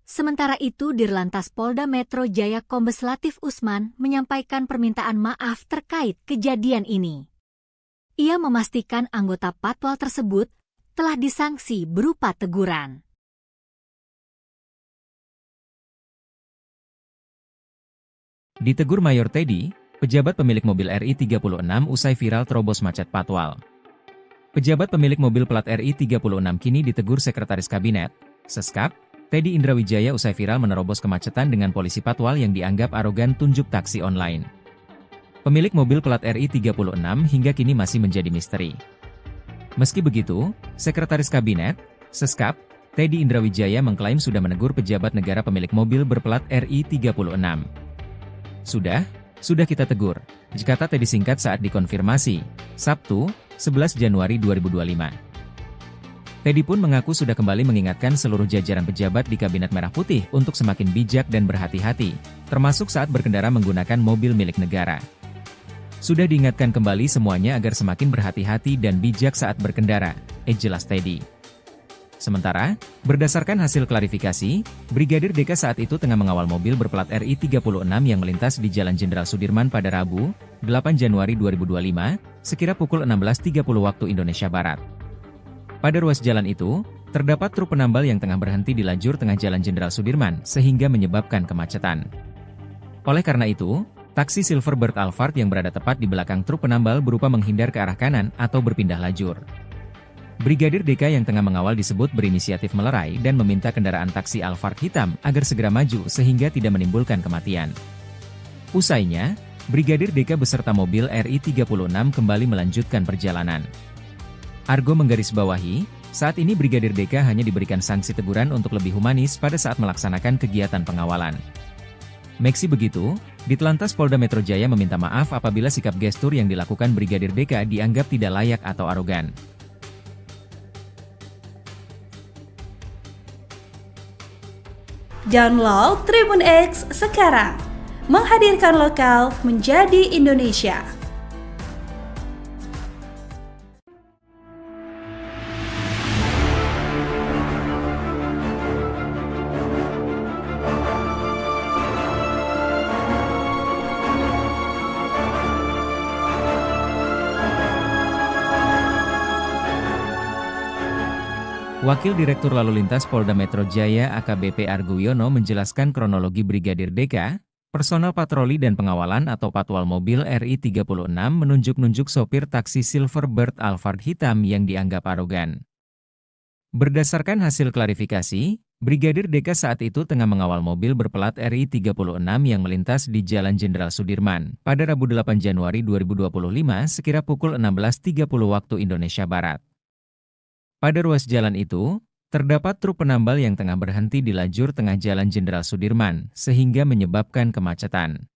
Sementara itu Dirlantas Polda Metro Jaya Kombes Latif Usman menyampaikan permintaan maaf terkait kejadian ini. Ia memastikan anggota patwal tersebut telah disanksi berupa teguran. Ditegur Mayor Teddy, pejabat pemilik mobil RI 36 usai viral terobos macet patwal. Pejabat pemilik mobil plat RI 36 kini ditegur Sekretaris Kabinet, Seskap, Teddy Indrawijaya usai viral menerobos kemacetan dengan polisi patwal yang dianggap arogan tunjuk taksi online. Pemilik mobil plat RI 36 hingga kini masih menjadi misteri. Meski begitu, Sekretaris Kabinet, Seskap, Teddy Indrawijaya mengklaim sudah menegur pejabat negara pemilik mobil berplat RI 36. Sudah kita tegur, kata Teddy singkat saat dikonfirmasi, Sabtu, 11 Januari 2025. Teddy pun mengaku sudah kembali mengingatkan seluruh jajaran pejabat di Kabinet Merah Putih untuk semakin bijak dan berhati-hati, termasuk saat berkendara menggunakan mobil milik negara. Sudah diingatkan kembali semuanya agar semakin berhati-hati dan bijak saat berkendara, jelas Teddy. Sementara, berdasarkan hasil klarifikasi, Brigadir DK saat itu tengah mengawal mobil berplat RI 36 yang melintas di Jalan Jenderal Sudirman pada Rabu, 8 Januari 2025, sekira pukul 16.30 waktu Indonesia Barat. Pada ruas jalan itu, terdapat truk penambal yang tengah berhenti di lajur tengah Jalan Jenderal Sudirman sehingga menyebabkan kemacetan. Oleh karena itu, taksi Silverbird Alphard yang berada tepat di belakang truk penambal berupa menghindar ke arah kanan atau berpindah lajur. Brigadir DK yang tengah mengawal disebut berinisiatif melerai dan meminta kendaraan taksi Alphard hitam agar segera maju sehingga tidak menimbulkan kematian. Usainya, Brigadir DK beserta mobil RI 36 kembali melanjutkan perjalanan. Argo menggarisbawahi, saat ini Brigadir DK hanya diberikan sanksi teguran untuk lebih humanis pada saat melaksanakan kegiatan pengawalan. Meski begitu, Ditlantas Polda Metro Jaya meminta maaf apabila sikap gestur yang dilakukan Brigadir DK dianggap tidak layak atau arogan. Download Tribun X sekarang. Menghadirkan lokal menjadi Indonesia. Wakil Direktur Lalu Lintas Polda Metro Jaya AKBP Argo Wiono menjelaskan kronologi Brigadir DK, personel patroli dan pengawalan atau patwal mobil RI 36 menunjuk-nunjuk sopir taksi Silverbird Alphard hitam yang dianggap arogan. Berdasarkan hasil klarifikasi, Brigadir DK saat itu tengah mengawal mobil berplat RI 36 yang melintas di Jalan Jenderal Sudirman pada Rabu 8 Januari 2025 sekira pukul 16.30 waktu Indonesia Barat. Pada ruas jalan itu, terdapat truk penambal yang tengah berhenti di lajur tengah Jalan Jenderal Sudirman, sehingga menyebabkan kemacetan.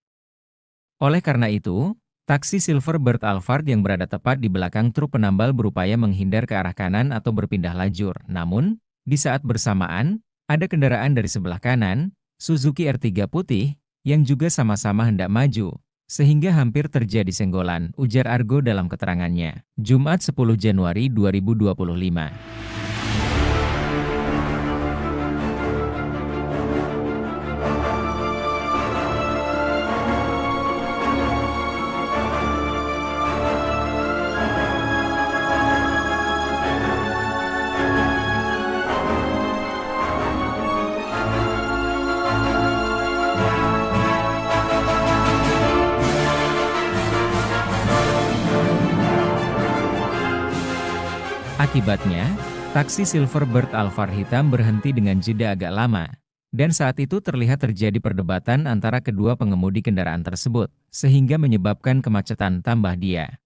Oleh karena itu, taksi Silverbird Alphard yang berada tepat di belakang truk penambal berupaya menghindar ke arah kanan atau berpindah lajur. Namun, di saat bersamaan, ada kendaraan dari sebelah kanan, Suzuki R3 putih, yang juga sama-sama hendak maju, sehingga hampir terjadi senggolan, ujar Argo dalam keterangannya. Jumat 10 Januari 2025. Akibatnya, taksi Silverbird Alphard hitam berhenti dengan jeda agak lama, dan saat itu terlihat terjadi perdebatan antara kedua pengemudi kendaraan tersebut, sehingga menyebabkan kemacetan tambah dia.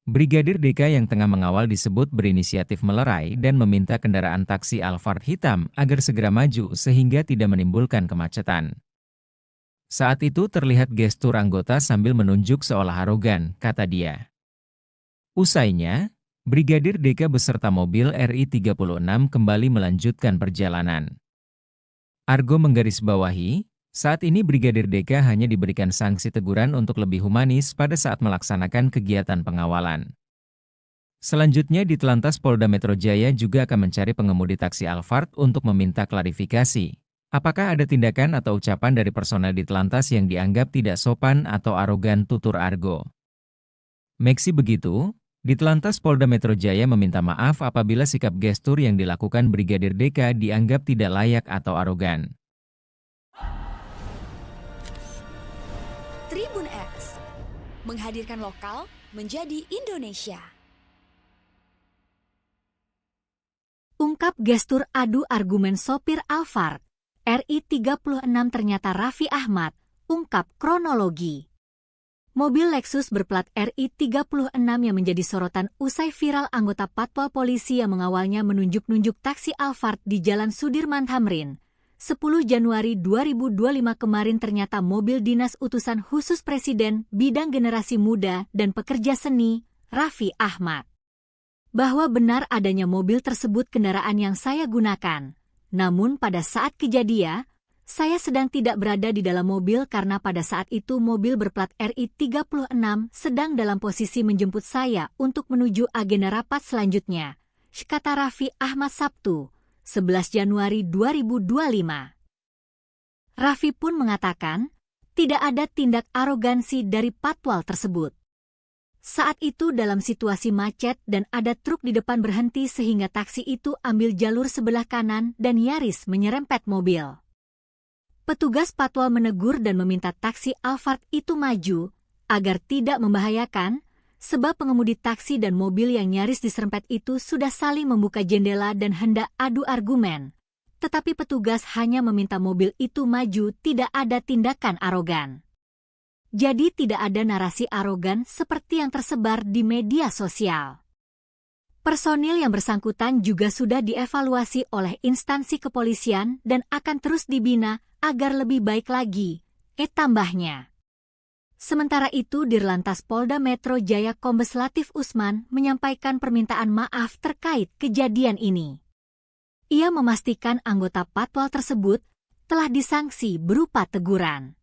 Brigadir DK yang tengah mengawal disebut berinisiatif melerai dan meminta kendaraan taksi Alphard hitam agar segera maju sehingga tidak menimbulkan kemacetan. Saat itu terlihat gestur anggota sambil menunjuk seolah arogan, kata dia. Usainya, Brigadir DK beserta mobil RI 36 kembali melanjutkan perjalanan. Argo menggarisbawahi, saat ini Brigadir DK hanya diberikan sanksi teguran untuk lebih humanis pada saat melaksanakan kegiatan pengawalan. Selanjutnya di Telantas Polda Metro Jaya juga akan mencari pengemudi taksi Alphard untuk meminta klarifikasi. Apakah ada tindakan atau ucapan dari personel di Telantas yang dianggap tidak sopan atau arogan, tutur Argo. Meski begitu, di Telantas Polda Metro Jaya meminta maaf apabila sikap gestur yang dilakukan Brigadir DK dianggap tidak layak atau arogan. Tribun X menghadirkan lokal menjadi Indonesia. Ungkap gestur adu argumen sopir Alphard, RI 36 ternyata Raffi Ahmad, ungkap kronologi. Mobil Lexus berplat RI 36 yang menjadi sorotan usai viral anggota patwal polisi yang mengawalnya menunjuk-nunjuk taksi Alphard di Jalan Sudirman Tamrin. 10 Januari 2025 kemarin ternyata mobil dinas utusan khusus Presiden bidang generasi muda dan pekerja seni, Raffi Ahmad. Bahwa benar adanya mobil tersebut kendaraan yang saya gunakan. Namun pada saat kejadian, saya sedang tidak berada di dalam mobil karena pada saat itu mobil berplat RI 36 sedang dalam posisi menjemput saya untuk menuju agenda rapat selanjutnya, kata Raffi Ahmad Sabtu, 11 Januari 2025. Raffi pun mengatakan, tidak ada tindak arogansi dari patwal tersebut. Saat itu dalam situasi macet dan ada truk di depan berhenti sehingga taksi itu ambil jalur sebelah kanan dan nyaris menyerempet mobil. Petugas patwal menegur dan meminta taksi Alphard itu maju, agar tidak membahayakan, sebab pengemudi taksi dan mobil yang nyaris diserempet itu sudah saling membuka jendela dan hendak adu argumen. Tetapi petugas hanya meminta mobil itu maju, tidak ada tindakan arogan. Jadi tidak ada narasi arogan seperti yang tersebar di media sosial. Personil yang bersangkutan juga sudah dievaluasi oleh instansi kepolisian dan akan terus dibina agar lebih baik lagi, tambahnya. Sementara itu Dirlantas Polda Metro Jaya Kombes Latif Usman menyampaikan permintaan maaf terkait kejadian ini. Ia memastikan anggota patwal tersebut telah disanksi berupa teguran.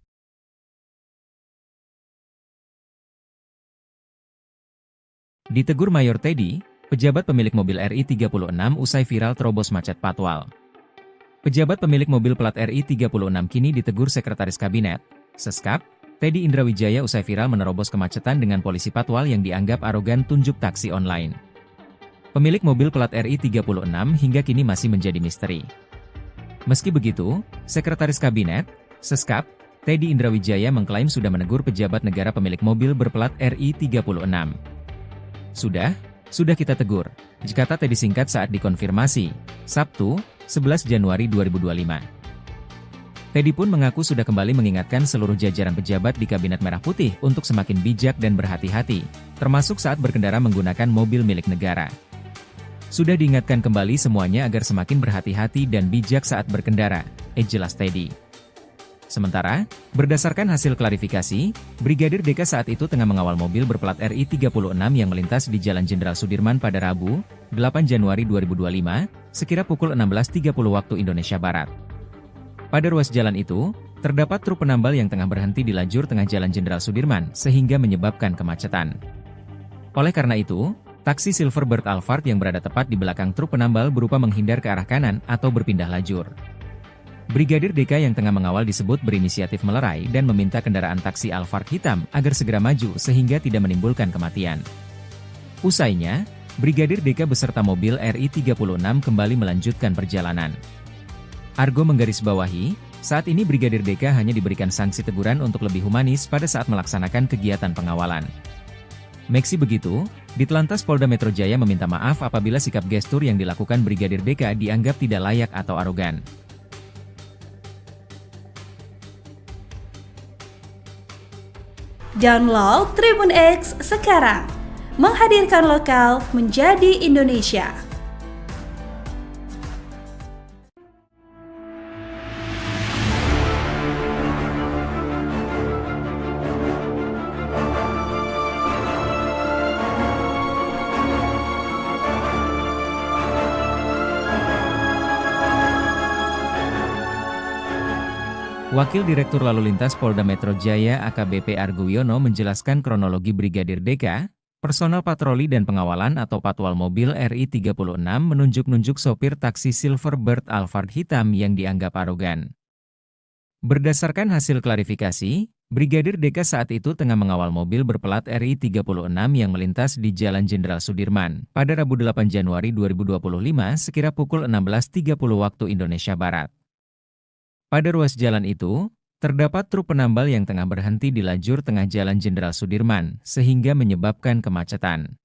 Ditegur Mayor Teddy, pejabat pemilik mobil RI36 usai viral terobos macet patwal. Pejabat pemilik mobil plat RI36 kini ditegur Sekretaris Kabinet, Seskap, Teddy Indrawijaya usai viral menerobos kemacetan dengan polisi patwal yang dianggap arogan tunjuk taksi online. Pemilik mobil plat RI36 hingga kini masih menjadi misteri. Meski begitu, Sekretaris Kabinet, Seskap, Teddy Indrawijaya mengklaim sudah menegur pejabat negara pemilik mobil berplat RI36. Sudah kita tegur, kata Teddy singkat saat dikonfirmasi, Sabtu, 11 Januari 2025. Teddy pun mengaku sudah kembali mengingatkan seluruh jajaran pejabat di Kabinet Merah Putih untuk semakin bijak dan berhati-hati, termasuk saat berkendara menggunakan mobil milik negara. Sudah diingatkan kembali semuanya agar semakin berhati-hati dan bijak saat berkendara, jelas Teddy. Sementara, berdasarkan hasil klarifikasi, Brigadir DK saat itu tengah mengawal mobil berplat RI36 yang melintas di Jalan Jenderal Sudirman pada Rabu, 8 Januari 2025, sekira pukul 16.30 waktu Indonesia Barat. Pada ruas jalan itu, terdapat truk penambal yang tengah berhenti di lajur tengah Jalan Jenderal Sudirman sehingga menyebabkan kemacetan. Oleh karena itu, taksi Silverbird Alphard yang berada tepat di belakang truk penambal berupa menghindar ke arah kanan atau berpindah lajur. Brigadir DK yang tengah mengawal disebut berinisiatif melerai dan meminta kendaraan taksi Alphard hitam agar segera maju sehingga tidak menimbulkan kematian. Usainya, Brigadir DK beserta mobil RI36 kembali melanjutkan perjalanan. Argo menggarisbawahi, saat ini Brigadir DK hanya diberikan sanksi teguran untuk lebih humanis pada saat melaksanakan kegiatan pengawalan. Meski begitu, Ditlantas Polda Metro Jaya meminta maaf apabila sikap gestur yang dilakukan Brigadir DK dianggap tidak layak atau arogan. Download Tribun X sekarang, menghadirkan lokal menjadi Indonesia. Wakil Direktur Lalu Lintas Polda Metro Jaya AKBP Argo Wiono menjelaskan kronologi Brigadir DK, personel patroli dan pengawalan atau patwal mobil RI36 menunjuk-nunjuk sopir taksi Silverbird Alphard hitam yang dianggap arogan. Berdasarkan hasil klarifikasi, Brigadir DK saat itu tengah mengawal mobil berplat RI36 yang melintas di Jalan Jenderal Sudirman pada Rabu 8 Januari 2025 sekira pukul 16.30 waktu Indonesia Barat. Pada ruas jalan itu, terdapat truk penambal yang tengah berhenti di lajur tengah Jalan Jenderal Sudirman, sehingga menyebabkan kemacetan.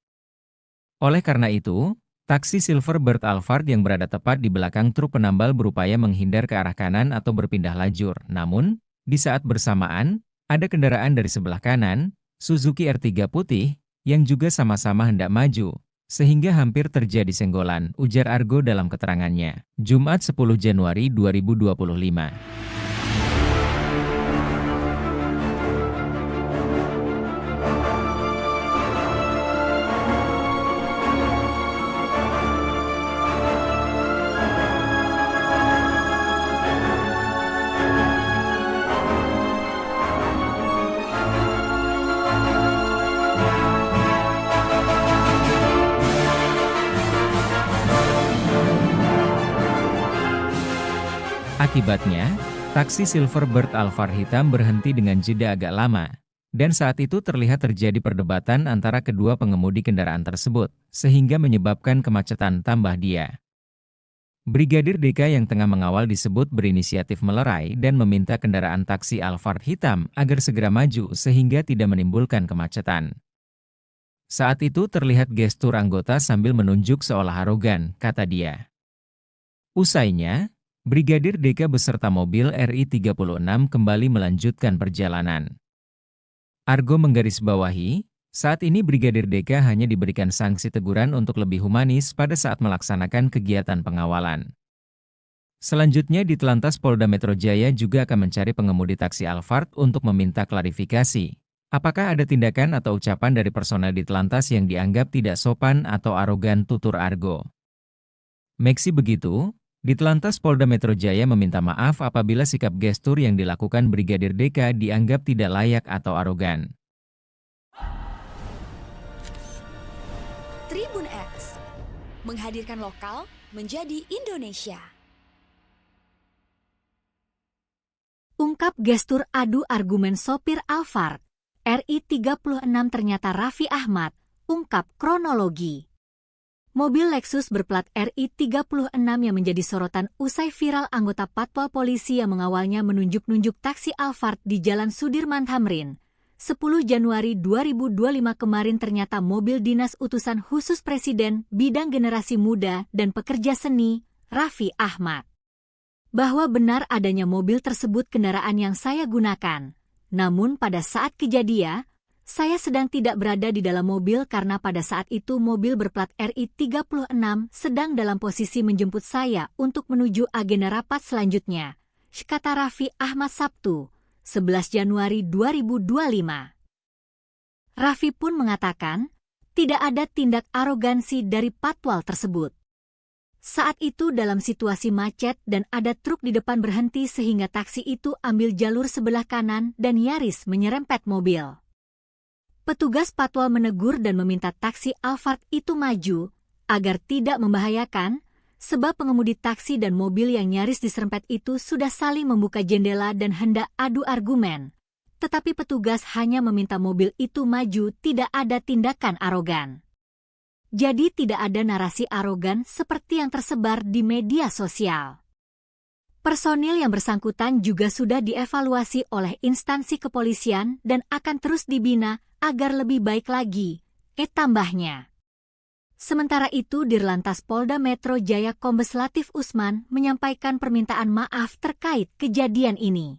Oleh karena itu, taksi Silverbird Alphard yang berada tepat di belakang truk penambal berupaya menghindar ke arah kanan atau berpindah lajur. Namun, di saat bersamaan, ada kendaraan dari sebelah kanan, Suzuki R3 putih, yang juga sama-sama hendak maju, sehingga hampir terjadi senggolan, ujar Argo dalam keterangannya. Jumat 10 Januari 2025. Akibatnya, taksi Silverbird Alphard hitam berhenti dengan jeda agak lama, dan saat itu terlihat terjadi perdebatan antara kedua pengemudi kendaraan tersebut, sehingga menyebabkan kemacetan tambah dia. Brigadir DK yang tengah mengawal disebut berinisiatif melerai dan meminta kendaraan taksi Alphard hitam agar segera maju sehingga tidak menimbulkan kemacetan. Saat itu terlihat gestur anggota sambil menunjuk seolah arogan, kata dia. Usainya, Brigadir DK beserta mobil RI36 kembali melanjutkan perjalanan. Argo menggarisbawahi, saat ini Brigadir DK hanya diberikan sanksi teguran untuk lebih humanis pada saat melaksanakan kegiatan pengawalan. Selanjutnya Ditlantas Polda Metro Jaya juga akan mencari pengemudi taksi Alphard untuk meminta klarifikasi. Apakah ada tindakan atau ucapan dari personel Ditlantas yang dianggap tidak sopan atau arogan, tutur Argo. Meski begitu, Ditelantas Polda Metro Jaya meminta maaf apabila sikap gestur yang dilakukan Brigadir DK dianggap tidak layak atau arogan. Tribun X menghadirkan lokal menjadi Indonesia. Ungkap gestur adu argumen sopir Alphard, RI 36 ternyata Raffi Ahmad, ungkap kronologi. Mobil Lexus berplat RI 36 yang menjadi sorotan usai viral anggota Patwal Polisi yang mengawalnya menunjuk-nunjuk taksi Alphard di Jalan Sudirman Tamrin. 10 Januari 2025 kemarin ternyata mobil dinas utusan khusus Presiden bidang generasi muda dan pekerja seni, Raffi Ahmad. Bahwa benar adanya mobil tersebut kendaraan yang saya gunakan. Namun pada saat kejadian, saya sedang tidak berada di dalam mobil karena pada saat itu mobil berplat RI 36 sedang dalam posisi menjemput saya untuk menuju agenda rapat selanjutnya, kata Raffi Ahmad Sabtu, 11 Januari 2025. Raffi pun mengatakan, tidak ada tindak arogansi dari Patwal tersebut. Saat itu dalam situasi macet dan ada truk di depan berhenti sehingga taksi itu ambil jalur sebelah kanan dan nyaris menyerempet mobil. Petugas Patwal menegur dan meminta taksi Alphard itu maju, agar tidak membahayakan, sebab pengemudi taksi dan mobil yang nyaris diserempet itu sudah saling membuka jendela dan hendak adu argumen. Tetapi petugas hanya meminta mobil itu maju, tidak ada tindakan arogan. Jadi tidak ada narasi arogan seperti yang tersebar di media sosial. Personil yang bersangkutan juga sudah dievaluasi oleh instansi kepolisian dan akan terus dibina agar lebih baik lagi, tambahnya. Sementara itu Dirlantas Polda Metro Jaya Kombes Latif Usman menyampaikan permintaan maaf terkait kejadian ini.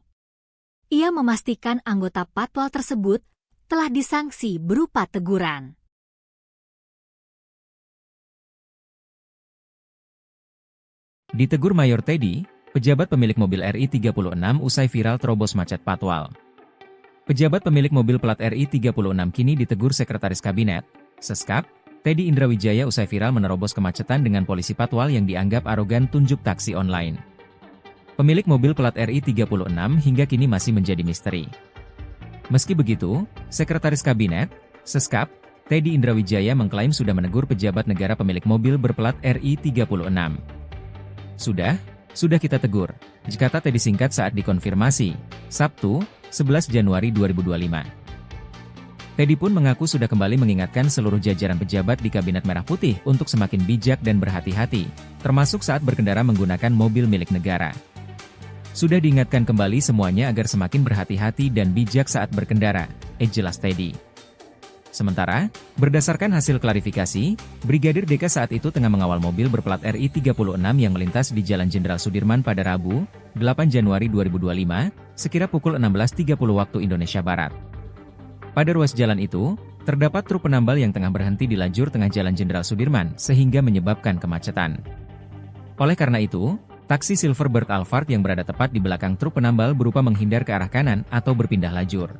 Ia memastikan anggota Patwal tersebut telah disanksi berupa teguran. Ditegur Mayor Teddy, pejabat pemilik mobil RI 36 usai viral terobos macet Patwal. Pejabat pemilik mobil plat RI 36 kini ditegur Sekretaris Kabinet, Seskap, Teddy Indrawijaya usai viral menerobos kemacetan dengan polisi Patwal yang dianggap arogan tunjuk taksi online. Pemilik mobil plat RI 36 hingga kini masih menjadi misteri. Meski begitu, Sekretaris Kabinet, Seskap, Teddy Indrawijaya mengklaim sudah menegur pejabat negara pemilik mobil berplat RI 36. Sudah kita tegur, kata Teddy singkat saat dikonfirmasi, Sabtu, 11 Januari 2025. Teddy pun mengaku sudah kembali mengingatkan seluruh jajaran pejabat di Kabinet Merah Putih untuk semakin bijak dan berhati-hati, termasuk saat berkendara menggunakan mobil milik negara. Sudah diingatkan kembali semuanya agar semakin berhati-hati dan bijak saat berkendara, jelas Teddy. Sementara, berdasarkan hasil klarifikasi, Brigadir DK saat itu tengah mengawal mobil berplat RI 36 yang melintas di Jalan Jenderal Sudirman pada Rabu, 8 Januari 2025, sekira pukul 16.30 waktu Indonesia Barat. Pada ruas jalan itu, terdapat truk penambal yang tengah berhenti di lajur tengah Jalan Jenderal Sudirman sehingga menyebabkan kemacetan. Oleh karena itu, taksi Silverbird Alphard yang berada tepat di belakang truk penambal berupa menghindar ke arah kanan atau berpindah lajur.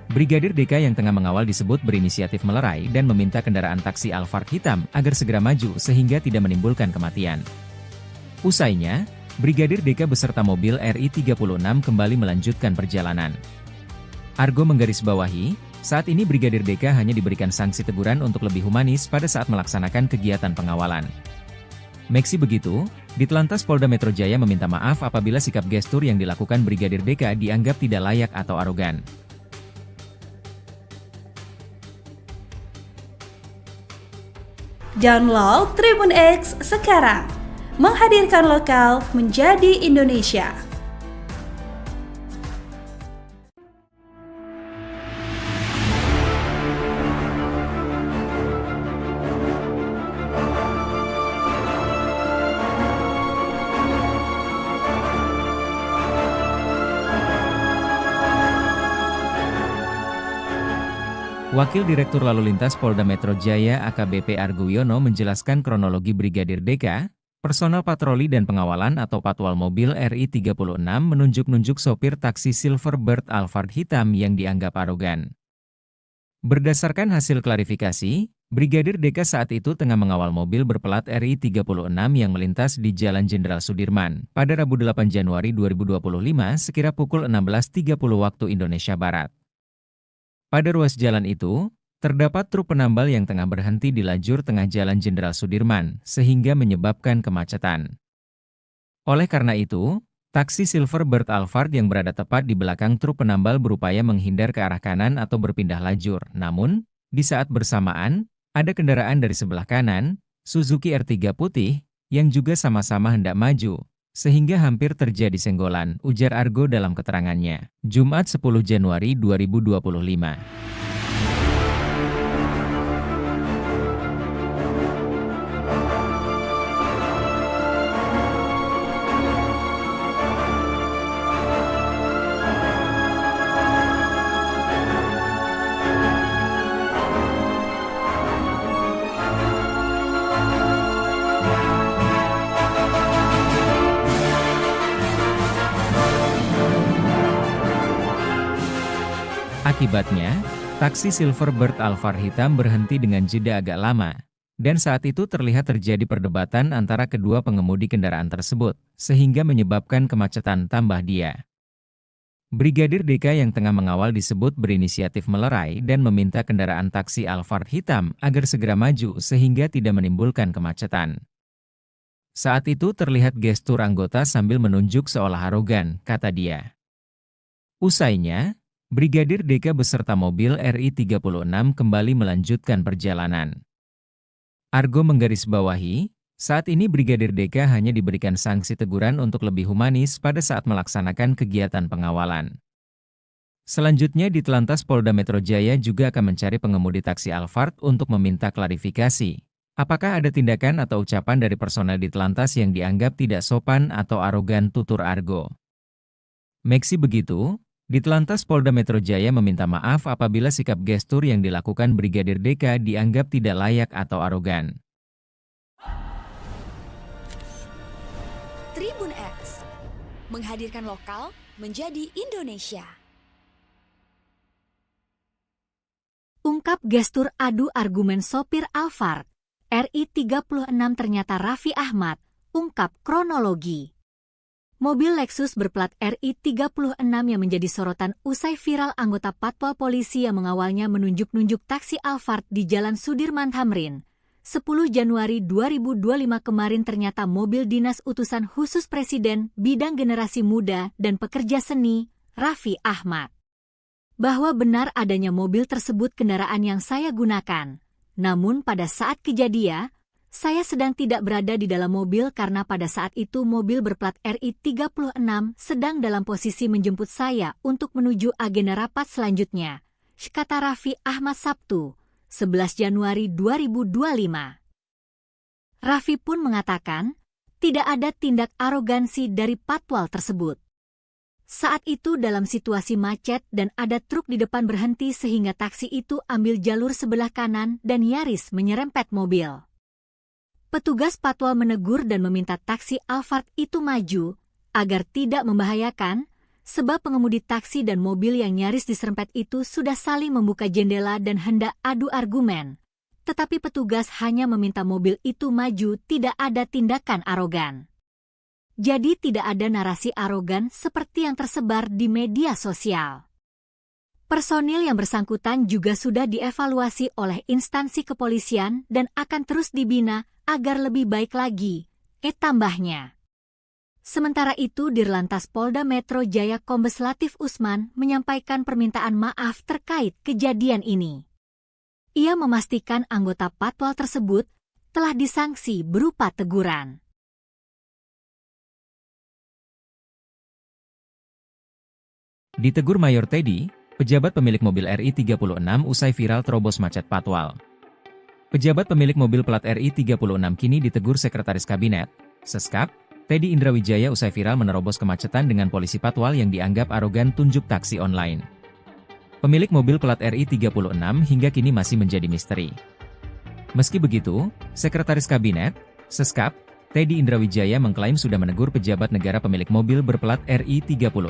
Brigadir DK yang tengah mengawal disebut berinisiatif melerai dan meminta kendaraan taksi Alphard hitam agar segera maju sehingga tidak menimbulkan kematian. Usainya, Brigadir DK beserta mobil RI 36 kembali melanjutkan perjalanan. Argo menggarisbawahi, saat ini Brigadir DK hanya diberikan sanksi teguran untuk lebih humanis pada saat melaksanakan kegiatan pengawalan. Meski begitu, Ditelantas Polda Metro Jaya meminta maaf apabila sikap gestur yang dilakukan Brigadir DK dianggap tidak layak atau arogan. Download Tribun X sekarang, menghadirkan lokal menjadi Indonesia. Wakil Direktur Lalu Lintas Polda Metro Jaya AKBP Argo Wiono menjelaskan kronologi Brigadir DK, personel patroli dan pengawalan atau patwal mobil RI 36 menunjuk-nunjuk sopir taksi Silverbird Alphard hitam yang dianggap arogan. Berdasarkan hasil klarifikasi, Brigadir DK saat itu tengah mengawal mobil berplat RI 36 yang melintas di Jalan Jenderal Sudirman pada Rabu 8 Januari 2025 sekira pukul 16.30 waktu Indonesia Barat. Pada ruas jalan itu, terdapat truk penambal yang tengah berhenti di lajur tengah Jalan Jenderal Sudirman sehingga menyebabkan kemacetan. Oleh karena itu, taksi Silverbird Alphard yang berada tepat di belakang truk penambal berupaya menghindar ke arah kanan atau berpindah lajur. Namun, di saat bersamaan, ada kendaraan dari sebelah kanan, Suzuki R3 putih, yang juga sama-sama hendak maju, sehingga hampir terjadi senggolan, ujar Argo dalam keterangannya. Jumat 10 Januari 2025. Akibatnya, taksi Silverbird Alphard hitam berhenti dengan jeda agak lama, dan saat itu terlihat terjadi perdebatan antara kedua pengemudi kendaraan tersebut, sehingga menyebabkan kemacetan tambah dia. Brigadir DK yang tengah mengawal disebut berinisiatif melerai dan meminta kendaraan taksi Alphard hitam agar segera maju sehingga tidak menimbulkan kemacetan. Saat itu terlihat gestur anggota sambil menunjuk seolah arogan, kata dia. Usainya, Brigadir DK beserta mobil RI 36 kembali melanjutkan perjalanan. Argo menggarisbawahi, saat ini Brigadir DK hanya diberikan sanksi teguran untuk lebih humanis pada saat melaksanakan kegiatan pengawalan. Selanjutnya di Telantas Polda Metro Jaya juga akan mencari pengemudi taksi Alphard untuk meminta klarifikasi. Apakah ada tindakan atau ucapan dari personel di Telantas yang dianggap tidak sopan atau arogan, tutur Argo. Meski begitu, di Telantas Polda Metro Jaya meminta maaf apabila sikap gestur yang dilakukan Brigadir DK dianggap tidak layak atau arogan. Tribun X menghadirkan lokal menjadi Indonesia. Ungkap gestur adu argumen sopir Alphard, RI 36 ternyata Raffi Ahmad, ungkap kronologi. Mobil Lexus berplat RI 36 yang menjadi sorotan usai viral anggota Patwal Polisi yang mengawalnya menunjuk-nunjuk taksi Alphard di Jalan Sudirman Tamrin. 10 Januari 2025 kemarin ternyata mobil dinas utusan khusus Presiden bidang generasi muda dan pekerja seni, Raffi Ahmad. Bahwa benar adanya mobil tersebut kendaraan yang saya gunakan. Namun pada saat kejadian, saya sedang tidak berada di dalam mobil karena pada saat itu mobil berplat RI 36 sedang dalam posisi menjemput saya untuk menuju agenda rapat selanjutnya, kata Raffi Ahmad Sabtu, 11 Januari 2025. Raffi pun mengatakan, tidak ada tindak arogansi dari Patwal tersebut. Saat itu dalam situasi macet dan ada truk di depan berhenti sehingga taksi itu ambil jalur sebelah kanan dan nyaris menyerempet mobil. Petugas Patwal menegur dan meminta taksi Alphard itu maju, agar tidak membahayakan, sebab pengemudi taksi dan mobil yang nyaris diserempet itu sudah saling membuka jendela dan hendak adu argumen. Tetapi petugas hanya meminta mobil itu maju, tidak ada tindakan arogan. Jadi tidak ada narasi arogan seperti yang tersebar di media sosial. Personil yang bersangkutan juga sudah dievaluasi oleh instansi kepolisian dan akan terus dibina agar lebih baik lagi, tambahnya. Sementara itu Dirlantas Polda Metro Jaya Kombes Latif Usman menyampaikan permintaan maaf terkait kejadian ini. Ia memastikan anggota Patwal tersebut telah disanksi berupa teguran. Ditegur Mayor Teddy, pejabat pemilik mobil RI 36 usai viral terobos macet Patwal. Pejabat pemilik mobil plat RI 36 kini ditegur Sekretaris Kabinet, Seskap, Teddy Indrawijaya usai viral menerobos kemacetan dengan polisi Patwal yang dianggap arogan tunjuk taksi online. Pemilik mobil plat RI 36 hingga kini masih menjadi misteri. Meski begitu, Sekretaris Kabinet, Seskap, Teddy Indrawijaya mengklaim sudah menegur pejabat negara pemilik mobil berplat RI 36.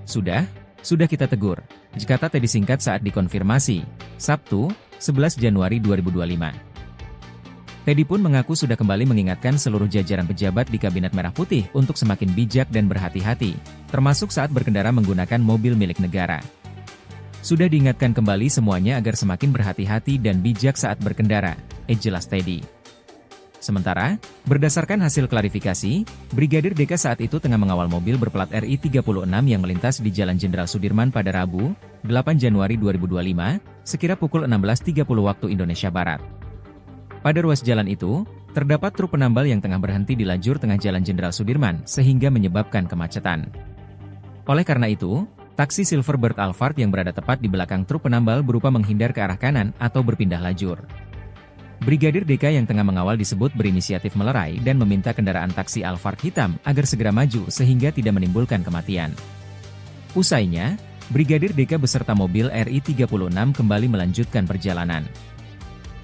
Sudah kita tegur, kata Teddy singkat saat dikonfirmasi, Sabtu, 11 Januari 2025. Teddy pun mengaku sudah kembali mengingatkan seluruh jajaran pejabat di Kabinet Merah Putih untuk semakin bijak dan berhati-hati, termasuk saat berkendara menggunakan mobil milik negara. Sudah diingatkan kembali semuanya agar semakin berhati-hati dan bijak saat berkendara, jelas Teddy. Sementara, berdasarkan hasil klarifikasi, Brigadir DK saat itu tengah mengawal mobil berplat RI 36 yang melintas di Jalan Jenderal Sudirman pada Rabu, 8 Januari 2025, sekira pukul 16.30 waktu Indonesia Barat. Pada ruas jalan itu, terdapat truk penambal yang tengah berhenti di lajur tengah Jalan Jenderal Sudirman sehingga menyebabkan kemacetan. Oleh karena itu, taksi Silverbird Alphard yang berada tepat di belakang truk penambal berupa menghindar ke arah kanan atau berpindah lajur. Brigadir DK yang tengah mengawal disebut berinisiatif melerai dan meminta kendaraan taksi Alphard hitam agar segera maju sehingga tidak menimbulkan kematian. Usainya, Brigadir DK beserta mobil RI 36 kembali melanjutkan perjalanan.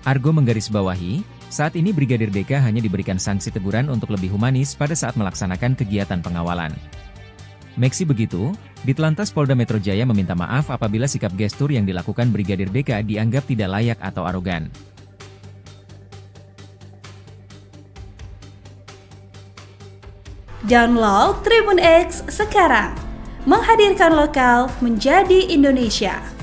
Argo menggarisbawahi, saat ini Brigadir DK hanya diberikan sanksi teguran untuk lebih humanis pada saat melaksanakan kegiatan pengawalan. Meski begitu, Ditlantas Polda Metro Jaya meminta maaf apabila sikap gestur yang dilakukan Brigadir DK dianggap tidak layak atau arogan. Download Tribun X sekarang, menghadirkan lokal menjadi Indonesia.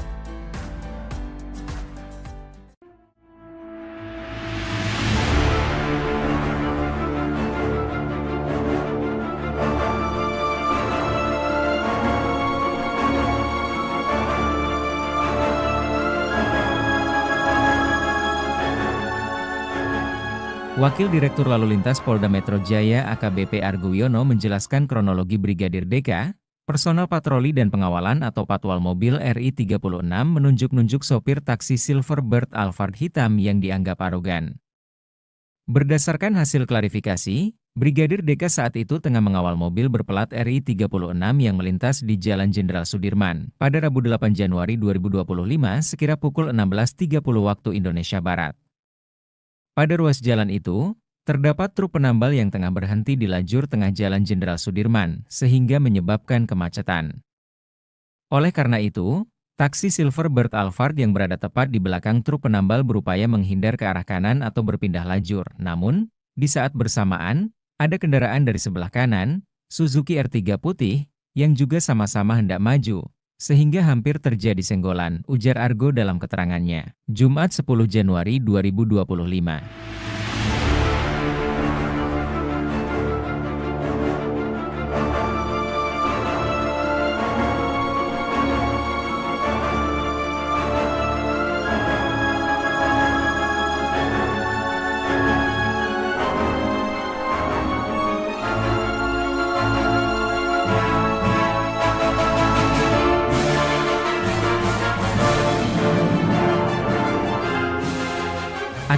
Wakil Direktur Lalu Lintas Polda Metro Jaya AKBP Argo Wiono menjelaskan kronologi Brigadir DK, personel patroli dan pengawalan atau patwal mobil RI 36 menunjuk-nunjuk sopir taksi Silverbird Alphard hitam yang dianggap arogan. Berdasarkan hasil klarifikasi, Brigadir DK saat itu tengah mengawal mobil berplat RI 36 yang melintas di Jalan Jenderal Sudirman pada Rabu 8 Januari 2025 sekira pukul 16.30 waktu Indonesia Barat. Pada ruas jalan itu, terdapat truk penambal yang tengah berhenti di lajur tengah Jalan Jenderal Sudirman, sehingga menyebabkan kemacetan. Oleh karena itu, taksi Silverbird Alphard yang berada tepat di belakang truk penambal berupaya menghindar ke arah kanan atau berpindah lajur. Namun, di saat bersamaan, ada kendaraan dari sebelah kanan, Suzuki R3 putih, yang juga sama-sama hendak maju, sehingga hampir terjadi senggolan, ujar Argo dalam keterangannya, Jumat 10 Januari 2025.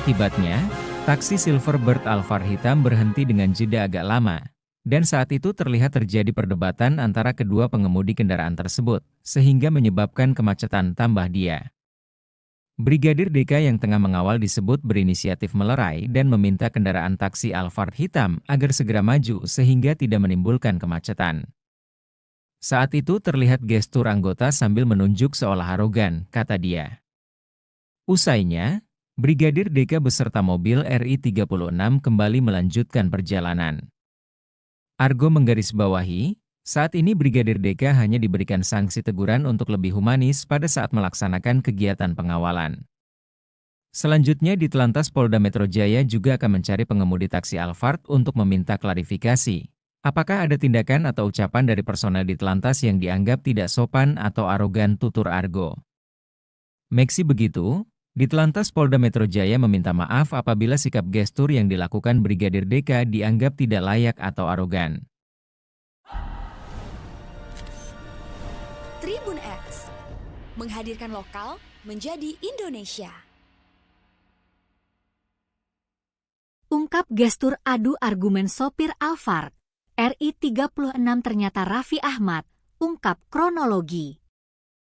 Akibatnya, taksi Silverbird Alphard hitam berhenti dengan jeda agak lama, dan saat itu terlihat terjadi perdebatan antara kedua pengemudi kendaraan tersebut, sehingga menyebabkan kemacetan tambah dia. Brigadir DK yang tengah mengawal disebut berinisiatif melerai dan meminta kendaraan taksi Alphard hitam agar segera maju sehingga tidak menimbulkan kemacetan. Saat itu terlihat gestur anggota sambil menunjuk seolah arogan, kata dia. Usainya, Brigadir DK beserta mobil RI 36 kembali melanjutkan perjalanan. Argo menggarisbawahi, saat ini Brigadir DK hanya diberikan sanksi teguran untuk lebih humanis pada saat melaksanakan kegiatan pengawalan. Selanjutnya Ditlantas Polda Metro Jaya juga akan mencari pengemudi taksi Alphard untuk meminta klarifikasi. Apakah ada tindakan atau ucapan dari personel Ditlantas yang dianggap tidak sopan atau arogan, tutur Argo. Meski begitu, Ditlantas Polda Metro Jaya meminta maaf apabila sikap gestur yang dilakukan Brigadir DK dianggap tidak layak atau arogan. Tribun X, menghadirkan lokal menjadi Indonesia. Ungkap gestur adu argumen sopir Alphard, RI 36 ternyata Raffi Ahmad, ungkap kronologi.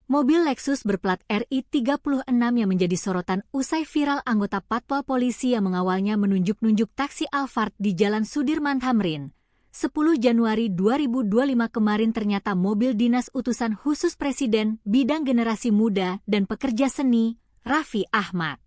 Mobil Lexus berplat RI 36 yang menjadi sorotan usai viral anggota patwal polisi yang mengawalnya menunjuk-nunjuk taksi Alphard di Jalan Sudirman Tamrin. 10 Januari 2025 kemarin ternyata mobil dinas utusan khusus Presiden bidang generasi muda dan pekerja seni, Raffi Ahmad,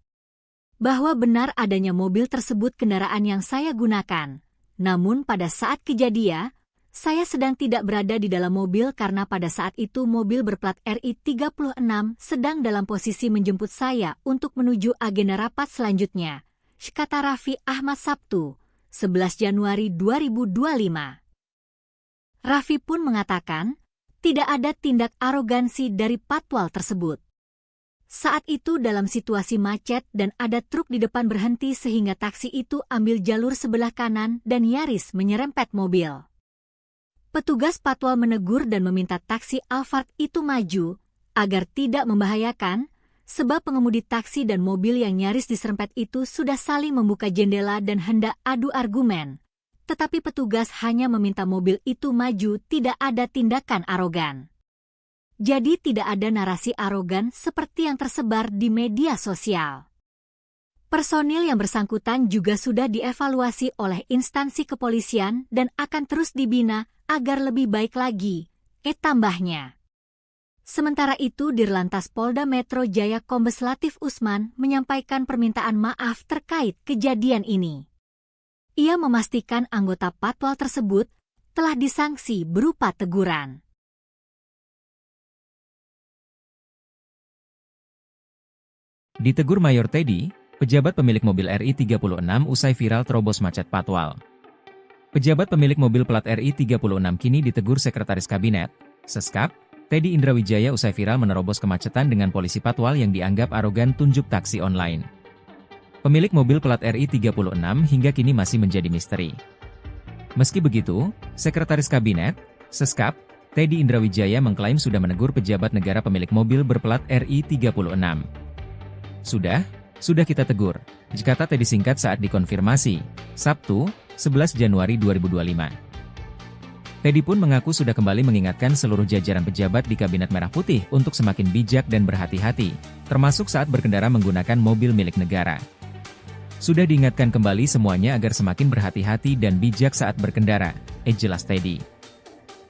bahwa benar adanya mobil tersebut kendaraan yang saya gunakan. Namun pada saat kejadian, saya sedang tidak berada di dalam mobil karena pada saat itu mobil berplat RI 36 sedang dalam posisi menjemput saya untuk menuju agenda rapat selanjutnya, kata Raffi Ahmad Sabtu, 11 Januari 2025. Raffi pun mengatakan, tidak ada tindak arogansi dari patwal tersebut. Saat itu dalam situasi macet dan ada truk di depan berhenti sehingga taksi itu ambil jalur sebelah kanan dan nyaris menyerempet mobil. Petugas patwal menegur dan meminta taksi Alphard itu maju agar tidak membahayakan, sebab pengemudi taksi dan mobil yang nyaris diserempet itu sudah saling membuka jendela dan hendak adu argumen. Tetapi petugas hanya meminta mobil itu maju, tidak ada tindakan arogan. Jadi tidak ada narasi arogan seperti yang tersebar di media sosial. Personil yang bersangkutan juga sudah dievaluasi oleh instansi kepolisian dan akan terus dibina agar lebih baik lagi, tambahnya. Sementara itu Dirlantas Polda Metro Jaya Kombes Latif Usman menyampaikan permintaan maaf terkait kejadian ini. Ia memastikan anggota patwal tersebut telah disanksi berupa teguran. Ditegur Mayor Teddy, pejabat pemilik mobil RI 36 usai viral terobos macet patwal. Pejabat pemilik mobil plat RI 36 kini ditegur Sekretaris Kabinet, Seskap, Teddy Indrawijaya usai viral menerobos kemacetan dengan polisi patwal yang dianggap arogan tunjuk taksi online. Pemilik mobil plat RI 36 hingga kini masih menjadi misteri. Meski begitu, Sekretaris Kabinet, Seskap, Teddy Indrawijaya mengklaim sudah menegur pejabat negara pemilik mobil berplat RI 36. Sudah kita tegur, kata Teddy singkat saat dikonfirmasi, Sabtu, 11 Januari 2025. Teddy pun mengaku sudah kembali mengingatkan seluruh jajaran pejabat di Kabinet Merah Putih untuk semakin bijak dan berhati-hati, termasuk saat berkendara menggunakan mobil milik negara. Sudah diingatkan kembali semuanya agar semakin berhati-hati dan bijak saat berkendara, jelas Teddy.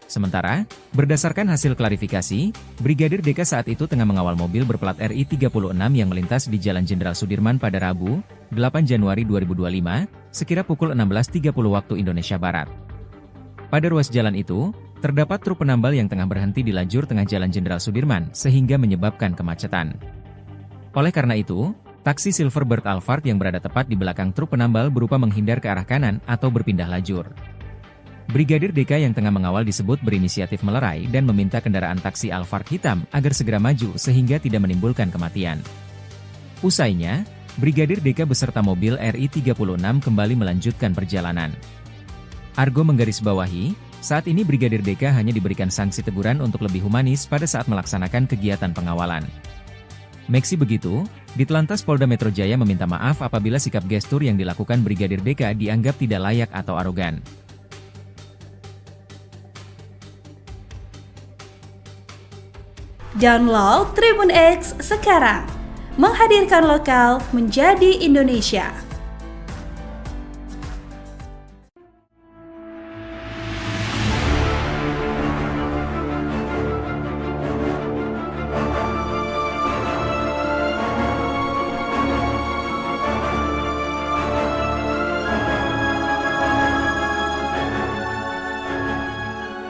Sementara, berdasarkan hasil klarifikasi, Brigadir DK saat itu tengah mengawal mobil berplat RI 36 yang melintas di Jalan Jenderal Sudirman pada Rabu, 8 Januari 2025, sekira pukul 16.30 waktu Indonesia Barat. Pada ruas jalan itu, terdapat truk penambal yang tengah berhenti di lajur tengah Jalan Jenderal Sudirman sehingga menyebabkan kemacetan. Oleh karena itu, taksi Silverbird Alphard yang berada tepat di belakang truk penambal berupa menghindar ke arah kanan atau berpindah lajur. Brigadir DK yang tengah mengawal disebut berinisiatif melerai dan meminta kendaraan taksi Alphard hitam agar segera maju sehingga tidak menimbulkan kematian. Usainya, Brigadir DK beserta mobil RI 36 kembali melanjutkan perjalanan. Argo menggarisbawahi, saat ini Brigadir DK hanya diberikan sanksi teguran untuk lebih humanis pada saat melaksanakan kegiatan pengawalan. Meski begitu, Ditlantas Polda Metro Jaya meminta maaf apabila sikap gestur yang dilakukan Brigadir DK dianggap tidak layak atau arogan. Download Tribun X sekarang, menghadirkan lokal menjadi Indonesia.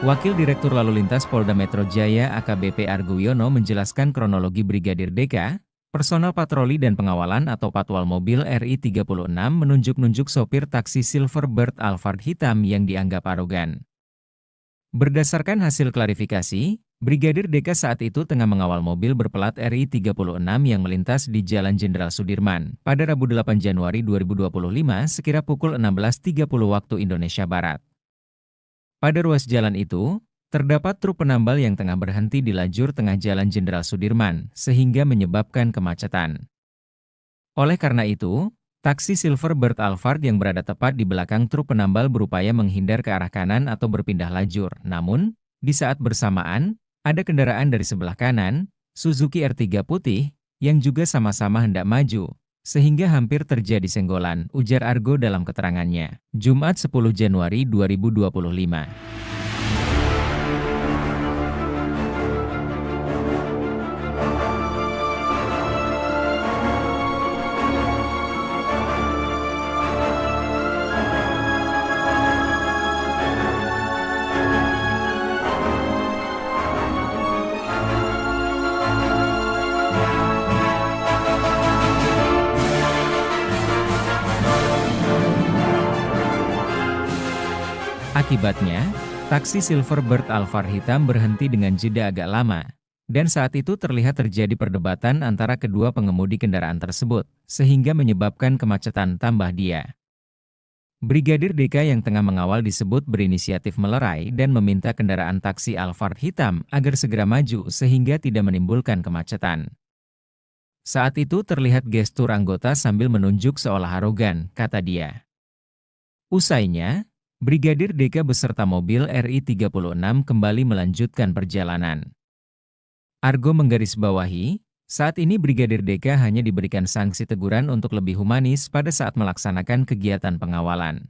Wakil Direktur Lalu Lintas Polda Metro Jaya AKBP Argo Wiono menjelaskan kronologi Brigadir DK, personal patroli dan pengawalan atau patwal mobil RI 36 menunjuk-nunjuk sopir taksi Silverbird Alphard hitam yang dianggap arogan. Berdasarkan hasil klarifikasi, Brigadir DK saat itu tengah mengawal mobil berplat RI 36 yang melintas di Jalan Jenderal Sudirman pada Rabu 8 Januari 2025 sekira pukul 16.30 waktu Indonesia Barat. Pada ruas jalan itu, terdapat truk penambal yang tengah berhenti di lajur tengah Jalan Jenderal Sudirman, sehingga menyebabkan kemacetan. Oleh karena itu, taksi Silverbird Alphard yang berada tepat di belakang truk penambal berupaya menghindar ke arah kanan atau berpindah lajur. Namun, di saat bersamaan, ada kendaraan dari sebelah kanan, Suzuki R3 putih, yang juga sama-sama hendak maju, sehingga hampir terjadi senggolan, ujar Argo dalam keterangannya, Jumat 10 Januari 2025. Akibatnya, taksi Silverbird Alphard hitam berhenti dengan jeda agak lama. Dan saat itu terlihat terjadi perdebatan antara kedua pengemudi kendaraan tersebut, sehingga menyebabkan kemacetan tambah dia. Brigadir DK yang tengah mengawal disebut berinisiatif melerai dan meminta kendaraan taksi Alphard hitam agar segera maju sehingga tidak menimbulkan kemacetan. Saat itu terlihat gestur anggota sambil menunjuk seolah arogan, kata dia. Usainya, Brigadir DK beserta mobil RI 36 kembali melanjutkan perjalanan. Argo menggarisbawahi, saat ini Brigadir DK hanya diberikan sanksi teguran untuk lebih humanis pada saat melaksanakan kegiatan pengawalan.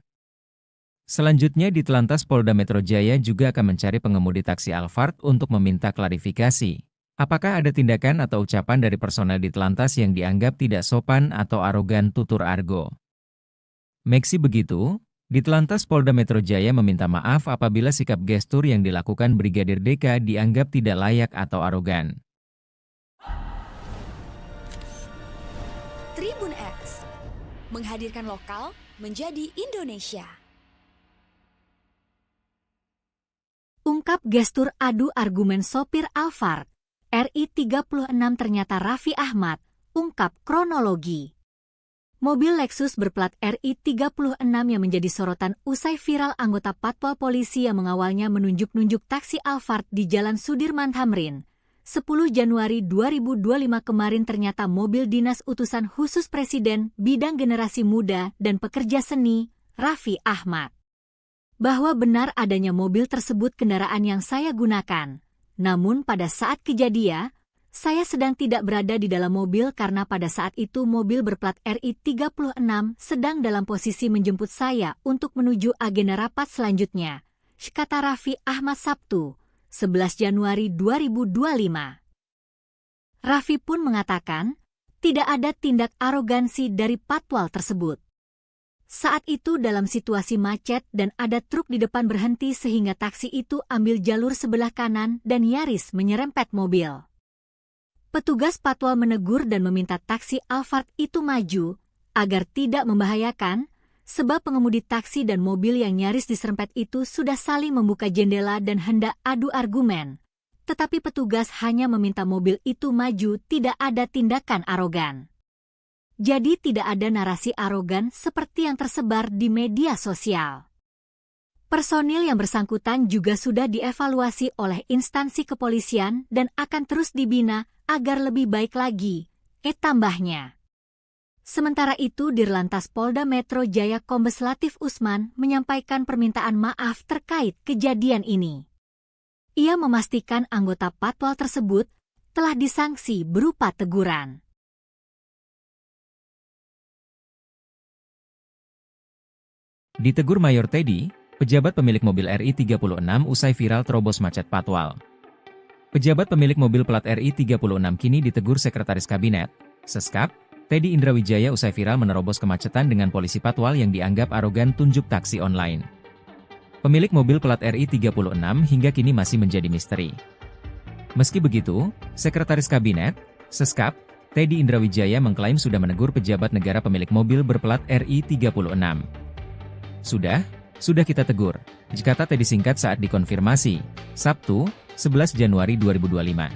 Selanjutnya di Telantas Polda Metro Jaya juga akan mencari pengemudi taksi Alphard untuk meminta klarifikasi. Apakah ada tindakan atau ucapan dari personel di Telantas yang dianggap tidak sopan atau arogan, tutur Argo. Meski begitu, di Telantas Polda Metro Jaya meminta maaf apabila sikap gestur yang dilakukan Brigadir DK dianggap tidak layak atau arogan. Tribun X menghadirkan lokal menjadi Indonesia. Ungkap gestur adu argumen sopir Alphard, RI 36 ternyata Raffi Ahmad, ungkap kronologi. Mobil Lexus berplat RI 36 yang menjadi sorotan usai viral anggota Patwal Polisi yang mengawalnya menunjuk-nunjuk taksi Alphard di Jalan Sudirman Tamrin. 10 Januari 2025 kemarin ternyata mobil dinas utusan khusus Presiden bidang generasi muda dan pekerja seni, Raffi Ahmad. Bahwa benar adanya mobil tersebut kendaraan yang saya gunakan. Namun pada saat kejadian, saya sedang tidak berada di dalam mobil karena pada saat itu mobil berplat RI 36 sedang dalam posisi menjemput saya untuk menuju agenda rapat selanjutnya, kata Raffi Ahmad Sabtu, 11 Januari 2025. Raffi pun mengatakan, tidak ada tindak arogansi dari Patwal tersebut. Saat itu dalam situasi macet dan ada truk di depan berhenti sehingga taksi itu ambil jalur sebelah kanan dan nyaris menyerempet mobil. Petugas Patwal menegur dan meminta taksi Alphard itu maju, agar tidak membahayakan, sebab pengemudi taksi dan mobil yang nyaris diserempet itu sudah saling membuka jendela dan hendak adu argumen. Tetapi petugas hanya meminta mobil itu maju, tidak ada tindakan arogan. Jadi tidak ada narasi arogan seperti yang tersebar di media sosial. Personil yang bersangkutan juga sudah dievaluasi oleh instansi kepolisian dan akan terus dibina agar lebih baik lagi, tambahnya. Sementara itu Dirlantas Polda Metro Jaya Kombes Latif Usman menyampaikan permintaan maaf terkait kejadian ini. Ia memastikan anggota Patwal tersebut telah disanksi berupa teguran. Ditegur Mayor Teddy, pejabat pemilik mobil RI 36 usai viral terobos macet Patwal. Pejabat pemilik mobil plat RI 36 kini ditegur Sekretaris Kabinet, Seskap, Teddy Indrawijaya usai viral menerobos kemacetan dengan polisi Patwal yang dianggap arogan tunjuk taksi online. Pemilik mobil plat RI 36 hingga kini masih menjadi misteri. Meski begitu, Sekretaris Kabinet, Seskap, Teddy Indrawijaya mengklaim sudah menegur pejabat negara pemilik mobil berplat RI 36. Sudah kita tegur, kata Teddy singkat saat dikonfirmasi, Sabtu, 11 Januari 2025.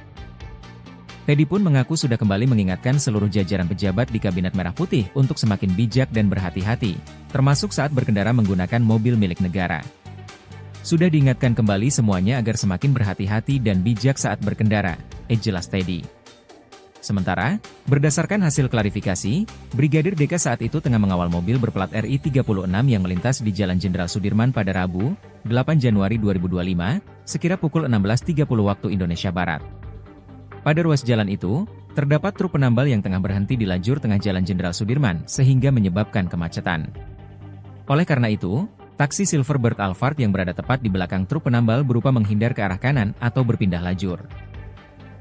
Teddy pun mengaku sudah kembali mengingatkan seluruh jajaran pejabat di Kabinet Merah Putih untuk semakin bijak dan berhati-hati, termasuk saat berkendara menggunakan mobil milik negara. Sudah diingatkan kembali semuanya agar semakin berhati-hati dan bijak saat berkendara, jelas Teddy. Sementara, berdasarkan hasil klarifikasi, Brigadir DK saat itu tengah mengawal mobil berplat RI 36 yang melintas di Jalan Jenderal Sudirman pada Rabu, 8 Januari 2025, sekira pukul 16.30 waktu Indonesia Barat. Pada ruas jalan itu, terdapat truk penambal yang tengah berhenti di lajur tengah Jalan Jenderal Sudirman sehingga menyebabkan kemacetan. Oleh karena itu, taksi Silverbird Alphard yang berada tepat di belakang truk penambal berupa menghindar ke arah kanan atau berpindah lajur.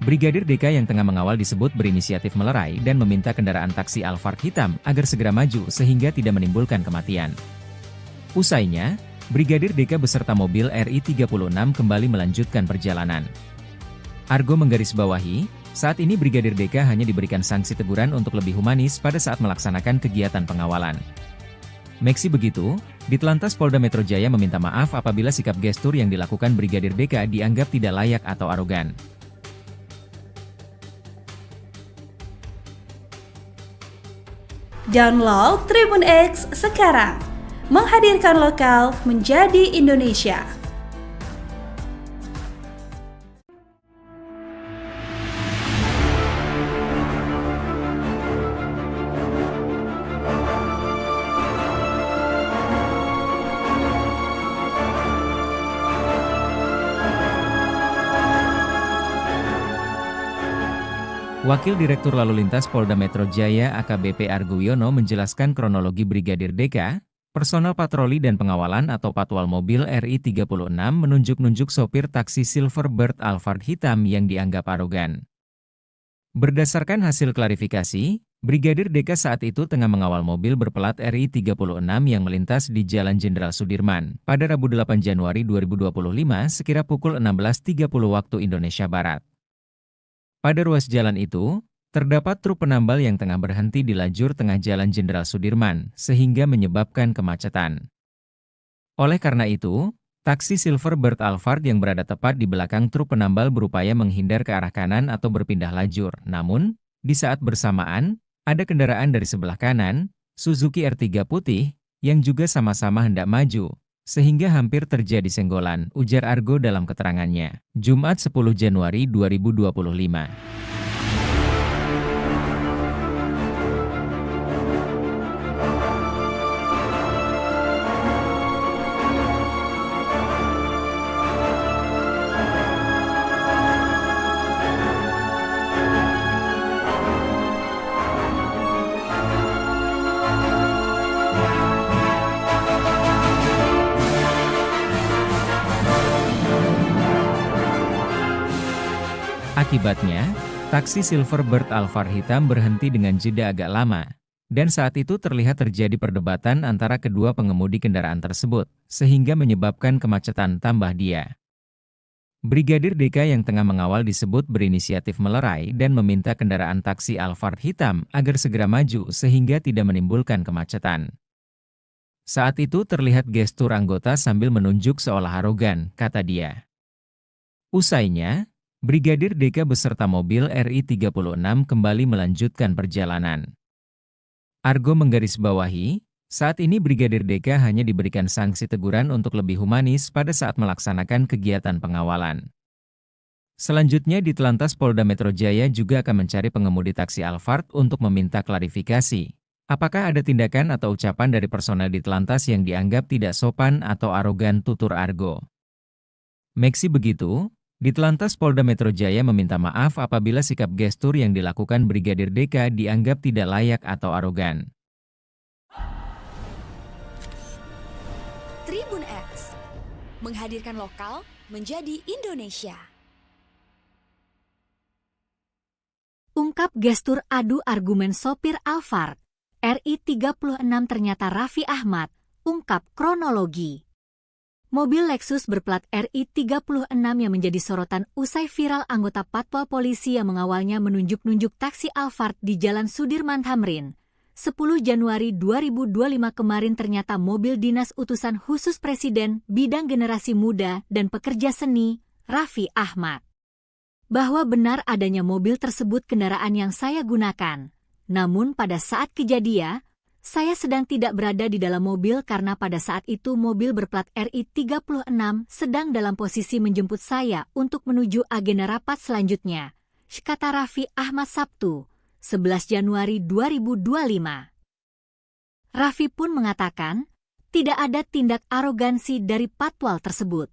Brigadir DK yang tengah mengawal disebut berinisiatif melerai dan meminta kendaraan taksi Alphard hitam agar segera maju sehingga tidak menimbulkan kematian. Usainya, Brigadir DK beserta mobil RI 36 kembali melanjutkan perjalanan. Argo menggarisbawahi, saat ini Brigadir DK hanya diberikan sanksi teguran untuk lebih humanis pada saat melaksanakan kegiatan pengawalan. Meski begitu, Ditlantas Polda Metro Jaya meminta maaf apabila sikap gestur yang dilakukan Brigadir DK dianggap tidak layak atau arogan. Download Tribun X sekarang, menghadirkan lokal menjadi Indonesia. Wakil Direktur Lalu Lintas Polda Metro Jaya AKBP Argo Wiono menjelaskan kronologi Brigadir DK, personel patroli dan pengawalan atau patwal mobil RI 36 menunjuk-nunjuk sopir taksi Silverbird Alphard hitam yang dianggap arogan. Berdasarkan hasil klarifikasi, Brigadir DK saat itu tengah mengawal mobil berplat RI 36 yang melintas di Jalan Jenderal Sudirman pada Rabu 8 Januari 2025 sekira pukul 16.30 waktu Indonesia Barat. Pada ruas jalan itu, terdapat truk penambal yang tengah berhenti di lajur tengah Jalan Jenderal Sudirman, sehingga menyebabkan kemacetan. Oleh karena itu, taksi Silverbird Alphard yang berada tepat di belakang truk penambal berupaya menghindar ke arah kanan atau berpindah lajur. Namun, di saat bersamaan, ada kendaraan dari sebelah kanan, Suzuki R3 putih, yang juga sama-sama hendak maju, sehingga hampir terjadi senggolan, ujar Argo dalam keterangannya. Jumat 10 Januari 2025. Akibatnya, taksi Silverbird Alphard hitam berhenti dengan jeda agak lama, dan saat itu terlihat terjadi perdebatan antara kedua pengemudi kendaraan tersebut, sehingga menyebabkan kemacetan tambah dia. Brigadir DK yang tengah mengawal disebut berinisiatif melerai dan meminta kendaraan taksi Alphard hitam agar segera maju sehingga tidak menimbulkan kemacetan. Saat itu terlihat gestur anggota sambil menunjuk seolah arogan, kata dia. Usainya, Brigadir DK beserta mobil RI 36 kembali melanjutkan perjalanan. Argo menggarisbawahi, saat ini Brigadir DK hanya diberikan sanksi teguran untuk lebih humanis pada saat melaksanakan kegiatan pengawalan. Selanjutnya Ditlantas Polda Metro Jaya juga akan mencari pengemudi taksi Alphard untuk meminta klarifikasi. Apakah ada tindakan atau ucapan dari personel Ditlantas yang dianggap tidak sopan atau arogan, tutur Argo. Meski begitu, Ditlantas Polda Metro Jaya meminta maaf apabila sikap gestur yang dilakukan Brigadir DK dianggap tidak layak atau arogan. Tribun X, menghadirkan lokal menjadi Indonesia. Ungkap gestur adu argumen sopir Alphard, RI 36 ternyata Raffi Ahmad, ungkap kronologi. Mobil Lexus berplat RI 36 yang menjadi sorotan usai viral anggota patwal polisi yang mengawalnya menunjuk-nunjuk taksi Alphard di Jalan Sudirman Tamrin. 10 Januari 2025 kemarin ternyata mobil dinas utusan khusus Presiden bidang generasi muda dan pekerja seni, Raffi Ahmad. Bahwa benar adanya mobil tersebut kendaraan yang saya gunakan. Namun pada saat kejadian, saya sedang tidak berada di dalam mobil karena pada saat itu mobil berplat RI 36 sedang dalam posisi menjemput saya untuk menuju agenda rapat selanjutnya, kata Raffi Ahmad Sabtu, 11 Januari 2025. Raffi pun mengatakan, tidak ada tindak arogansi dari patwal tersebut.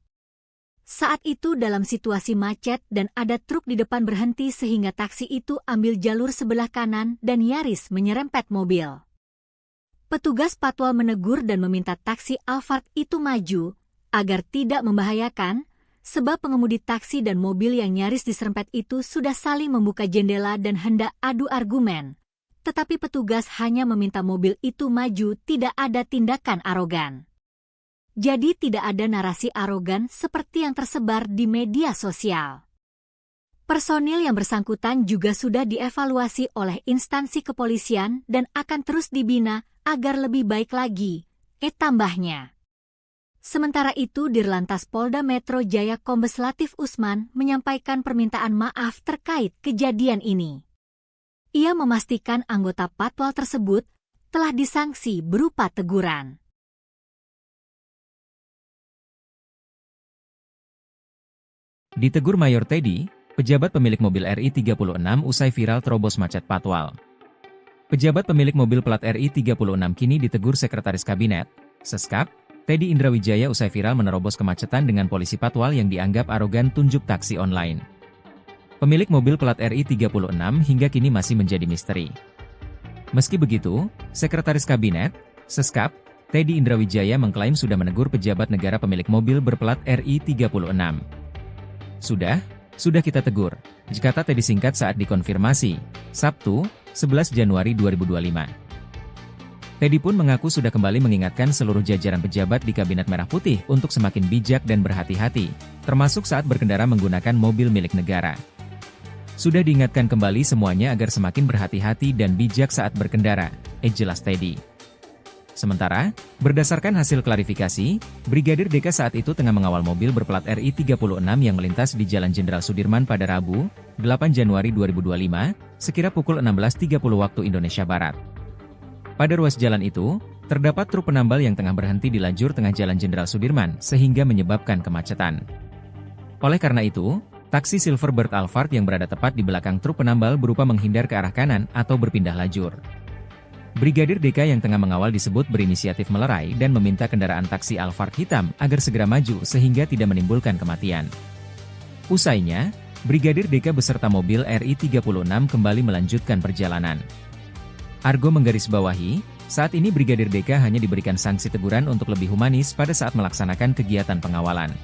Saat itu dalam situasi macet dan ada truk di depan berhenti sehingga taksi itu ambil jalur sebelah kanan dan nyaris menyerempet mobil. Petugas patwal menegur dan meminta taksi Alphard itu maju, agar tidak membahayakan, sebab pengemudi taksi dan mobil yang nyaris diserempet itu sudah saling membuka jendela dan hendak adu argumen. Tetapi petugas hanya meminta mobil itu maju, tidak ada tindakan arogan. Jadi tidak ada narasi arogan seperti yang tersebar di media sosial. Personil yang bersangkutan juga sudah dievaluasi oleh instansi kepolisian dan akan terus dibina agar lebih baik lagi, tambahnya. Sementara itu Dirlantas Polda Metro Jaya Kombes Latif Usman menyampaikan permintaan maaf terkait kejadian ini. Ia memastikan anggota patwal tersebut telah disanksi berupa teguran. Ditegur Mayor Teddy, pejabat pemilik mobil RI36 usai viral terobos macet patwal. Pejabat pemilik mobil plat RI36 kini ditegur Sekretaris Kabinet, Seskap, Teddy Indrawijaya usai viral menerobos kemacetan dengan polisi patwal yang dianggap arogan tunjuk taksi online. Pemilik mobil plat RI36 hingga kini masih menjadi misteri. Meski begitu, Sekretaris Kabinet, Seskap, Teddy Indrawijaya mengklaim sudah menegur pejabat negara pemilik mobil berplat RI36. Sudah kita tegur, kata Teddy singkat saat dikonfirmasi, Sabtu, 11 Januari 2025. Teddy pun mengaku sudah kembali mengingatkan seluruh jajaran pejabat di Kabinet Merah Putih untuk semakin bijak dan berhati-hati, termasuk saat berkendara menggunakan mobil milik negara. Sudah diingatkan kembali semuanya agar semakin berhati-hati dan bijak saat berkendara, jelas Teddy. Sementara, berdasarkan hasil klarifikasi, Brigadir DK saat itu tengah mengawal mobil berplat RI36 yang melintas di Jalan Jenderal Sudirman pada Rabu, 8 Januari 2025, sekira pukul 16.30 waktu Indonesia Barat. Pada ruas jalan itu, terdapat truk penambal yang tengah berhenti di lajur tengah Jalan Jenderal Sudirman sehingga menyebabkan kemacetan. Oleh karena itu, taksi Silverbird Alphard yang berada tepat di belakang truk penambal berupa menghindar ke arah kanan atau berpindah lajur. Brigadir DK yang tengah mengawal disebut berinisiatif melerai dan meminta kendaraan taksi Alphard hitam agar segera maju sehingga tidak menimbulkan kematian. Usainya, Brigadir DK beserta mobil RI36 kembali melanjutkan perjalanan. Argo menggarisbawahi, saat ini Brigadir DK hanya diberikan sanksi teguran untuk lebih humanis pada saat melaksanakan kegiatan pengawalan.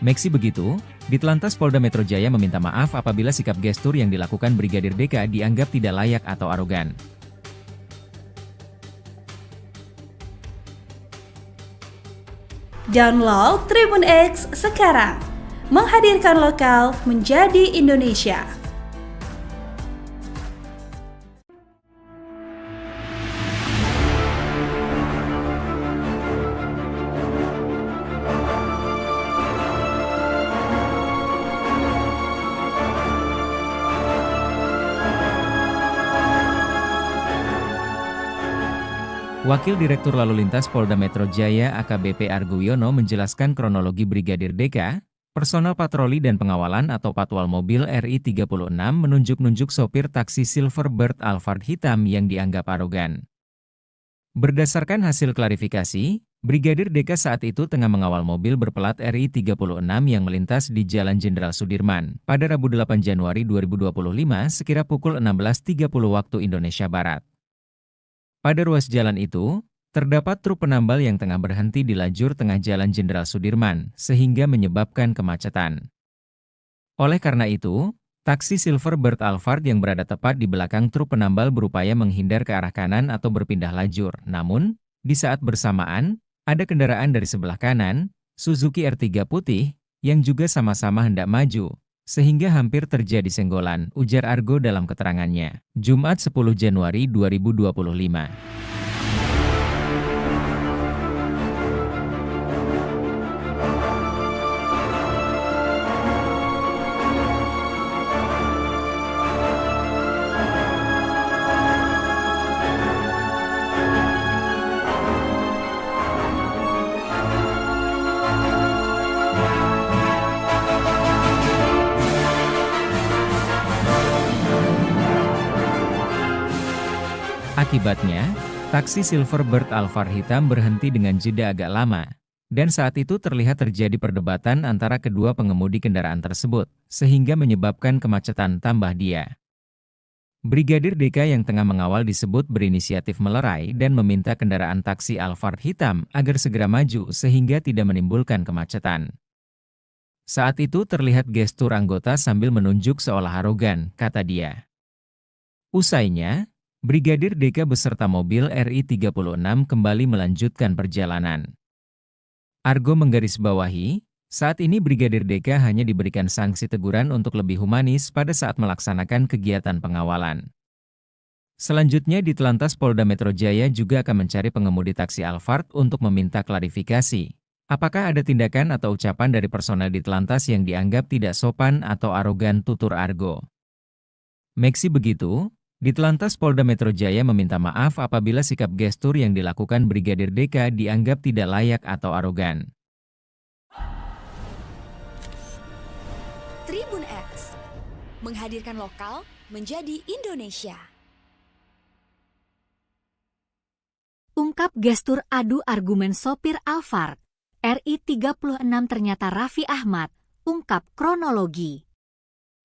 Meski begitu, Ditlantas Polda Metro Jaya meminta maaf apabila sikap gestur yang dilakukan Brigadir DK dianggap tidak layak atau arogan. Download Tribun X sekarang, menghadirkan lokal menjadi Indonesia. Wakil Direktur Lalu Lintas Polda Metro Jaya AKBP Argo Wiono menjelaskan kronologi Brigadir DK, personel patroli dan pengawalan atau patwal mobil RI36 menunjuk-nunjuk sopir taksi Silverbird Alphard hitam yang dianggap arogan. Berdasarkan hasil klarifikasi, Brigadir DK saat itu tengah mengawal mobil berplat RI36 yang melintas di Jalan Jenderal Sudirman pada Rabu 8 Januari 2025 sekira pukul 16.30 waktu Indonesia Barat. Pada ruas jalan itu, terdapat truk penambal yang tengah berhenti di lajur tengah Jalan Jenderal Sudirman, sehingga menyebabkan kemacetan. Oleh karena itu, taksi Silverbird Alphard yang berada tepat di belakang truk penambal berupaya menghindar ke arah kanan atau berpindah lajur. Namun, di saat bersamaan, ada kendaraan dari sebelah kanan, Suzuki R3 putih, yang juga sama-sama hendak maju, sehingga hampir terjadi senggolan, ujar Argo dalam keterangannya, Jumat 10 Januari 2025. Akibatnya, taksi Silverbird Alphard hitam berhenti dengan jeda agak lama, dan saat itu terlihat terjadi perdebatan antara kedua pengemudi kendaraan tersebut, sehingga menyebabkan kemacetan tambah dia. Brigadir DK yang tengah mengawal disebut berinisiatif melerai dan meminta kendaraan taksi Alphard hitam agar segera maju sehingga tidak menimbulkan kemacetan. Saat itu terlihat gestur anggota sambil menunjuk seolah arogan, kata dia. Usainya, Brigadir DK beserta mobil RI36 kembali melanjutkan perjalanan. Argo menggarisbawahi, saat ini Brigadir DK hanya diberikan sanksi teguran untuk lebih humanis pada saat melaksanakan kegiatan pengawalan. Selanjutnya di Telantas Polda Metro Jaya juga akan mencari pengemudi taksi Alphard untuk meminta klarifikasi. Apakah ada tindakan atau ucapan dari personel di Telantas yang dianggap tidak sopan atau arogan, tutur Argo. Meski begitu, di Telantas Polda Metro Jaya meminta maaf apabila sikap gestur yang dilakukan Brigadir DK dianggap tidak layak atau arogan. Tribun X menghadirkan lokal menjadi Indonesia. Ungkap gestur adu argumen sopir Alphard. RI 36 ternyata Raffi Ahmad, ungkap kronologi.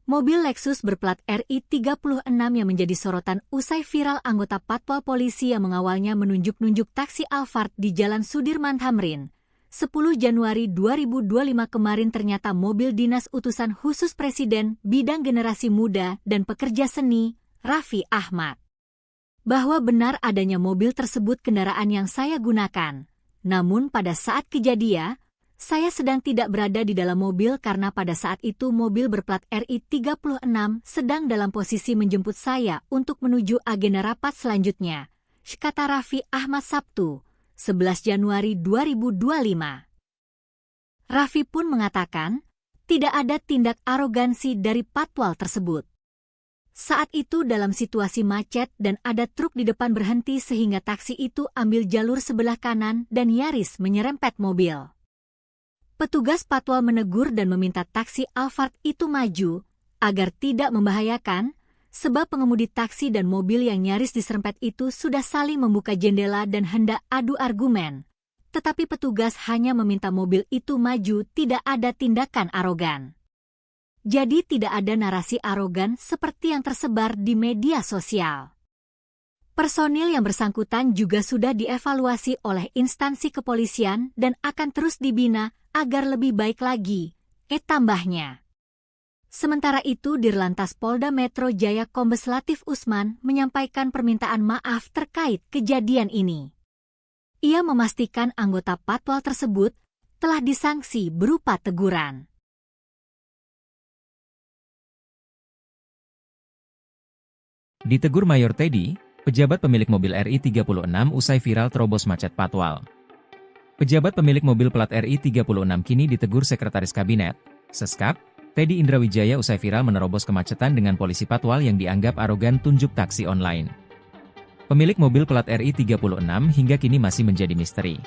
Mobil Lexus berplat RI 36 yang menjadi sorotan usai viral anggota Patwal Polisi yang mengawalnya menunjuk-nunjuk taksi Alphard di Jalan Sudirman Tamrin. 10 Januari 2025 kemarin ternyata mobil dinas utusan khusus Presiden bidang generasi muda dan pekerja seni, Raffi Ahmad. Bahwa benar adanya mobil tersebut kendaraan yang saya gunakan. Namun pada saat kejadian, saya sedang tidak berada di dalam mobil karena pada saat itu mobil berplat RI 36 sedang dalam posisi menjemput saya untuk menuju agenda rapat selanjutnya, kata Raffi Ahmad Sabtu, 11 Januari 2025. Raffi pun mengatakan, tidak ada tindak arogansi dari patwal tersebut. Saat itu dalam situasi macet dan ada truk di depan berhenti sehingga taksi itu ambil jalur sebelah kanan dan nyaris menyerempet mobil. Petugas patwal menegur dan meminta taksi Alphard itu maju agar tidak membahayakan sebab pengemudi taksi dan mobil yang nyaris diserempet itu sudah saling membuka jendela dan hendak adu argumen. Tetapi petugas hanya meminta mobil itu maju, tidak ada tindakan arogan. Jadi tidak ada narasi arogan seperti yang tersebar di media sosial. Personil yang bersangkutan juga sudah dievaluasi oleh instansi kepolisian dan akan terus dibina agar lebih baik lagi, tambahnya. Sementara itu Dirlantas Polda Metro Jaya Kombes Latif Usman menyampaikan permintaan maaf terkait kejadian ini. Ia memastikan anggota patwal tersebut telah disanksi berupa teguran. Ditegur Mayor Teddy, pejabat pemilik mobil RI 36 usai viral terobos macet patwal. Pejabat pemilik mobil plat RI 36 kini ditegur Sekretaris Kabinet, Seskap, Teddy Indrawijaya usai viral menerobos kemacetan dengan polisi patwal yang dianggap arogan tunjuk taksi online. Pemilik mobil plat RI 36 hingga kini masih menjadi misteri.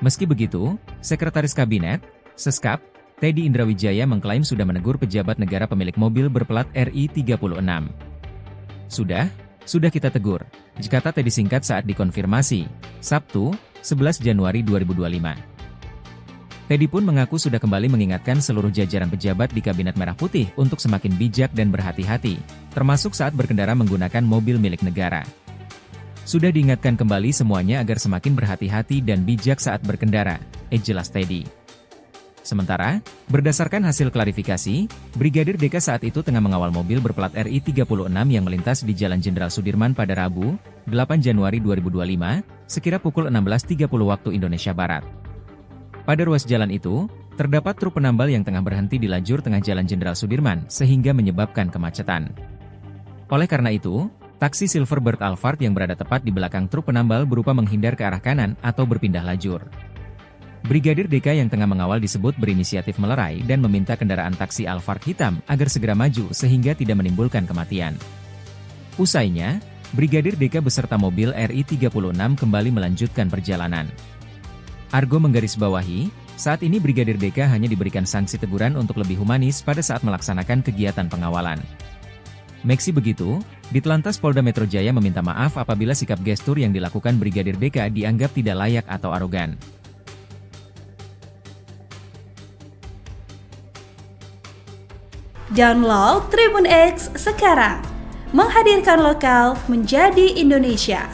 Meski begitu, Sekretaris Kabinet, Seskap, Teddy Indrawijaya mengklaim sudah menegur pejabat negara pemilik mobil berplat RI 36. Sudah kita tegur, kata Teddy singkat saat dikonfirmasi, Sabtu, 11 Januari 2025. Teddy pun mengaku sudah kembali mengingatkan seluruh jajaran pejabat di Kabinet Merah Putih untuk semakin bijak dan berhati-hati, termasuk saat berkendara menggunakan mobil milik negara. Sudah diingatkan kembali semuanya agar semakin berhati-hati dan bijak saat berkendara, jelas Teddy. Sementara, berdasarkan hasil klarifikasi, Brigadir DK saat itu tengah mengawal mobil berplat RI 36 yang melintas di Jalan Jenderal Sudirman pada Rabu, 8 Januari 2025, sekira pukul 16.30 waktu Indonesia Barat. Pada ruas jalan itu, terdapat truk penambal yang tengah berhenti di lajur tengah Jalan Jenderal Sudirman sehingga menyebabkan kemacetan. Oleh karena itu, taksi Silverbird Alphard yang berada tepat di belakang truk penambal berupa menghindar ke arah kanan atau berpindah lajur. Brigadir DK yang tengah mengawal disebut berinisiatif melerai dan meminta kendaraan taksi Alphard hitam agar segera maju sehingga tidak menimbulkan kematian. Usainya, Brigadir DK beserta mobil RI 36 kembali melanjutkan perjalanan. Argo menggarisbawahi, saat ini Brigadir DK hanya diberikan sanksi teguran untuk lebih humanis pada saat melaksanakan kegiatan pengawalan. Meski begitu, Ditlantas Polda Metro Jaya meminta maaf apabila sikap gestur yang dilakukan Brigadir DK dianggap tidak layak atau arogan. Download Tribun X sekarang, menghadirkan lokal menjadi Indonesia.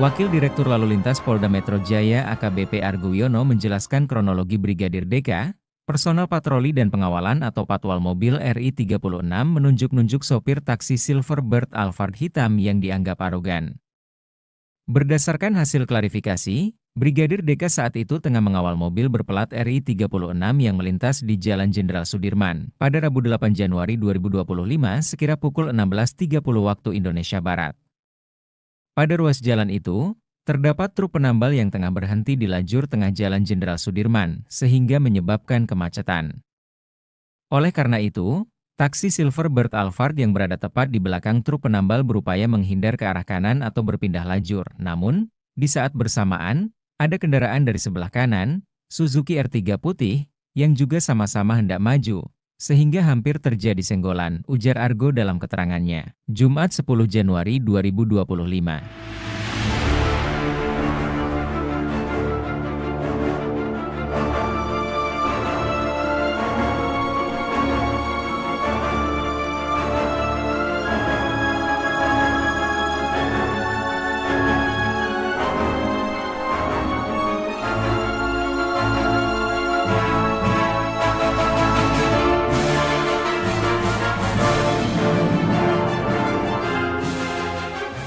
Wakil Direktur Lalu Lintas Polda Metro Jaya AKBP Argo Wiono menjelaskan kronologi Brigadir DK, Personel patroli dan pengawalan atau patwal mobil RI 36 menunjuk-nunjuk sopir taksi Silverbird Alphard hitam yang dianggap arogan. Berdasarkan hasil klarifikasi, Brigadir DK saat itu tengah mengawal mobil berplat RI 36 yang melintas di Jalan Jenderal Sudirman pada Rabu 8 Januari 2025 sekira pukul 16.30 waktu Indonesia Barat. Pada ruas jalan itu, terdapat truk penambal yang tengah berhenti di lajur tengah Jalan Jenderal Sudirman, sehingga menyebabkan kemacetan. Oleh karena itu, taksi Silverbird Alphard yang berada tepat di belakang truk penambal berupaya menghindar ke arah kanan atau berpindah lajur. Namun, di saat bersamaan, ada kendaraan dari sebelah kanan, Suzuki R3 putih, yang juga sama-sama hendak maju, sehingga hampir terjadi senggolan, ujar Argo dalam keterangannya. Jumat 10 Januari 2025.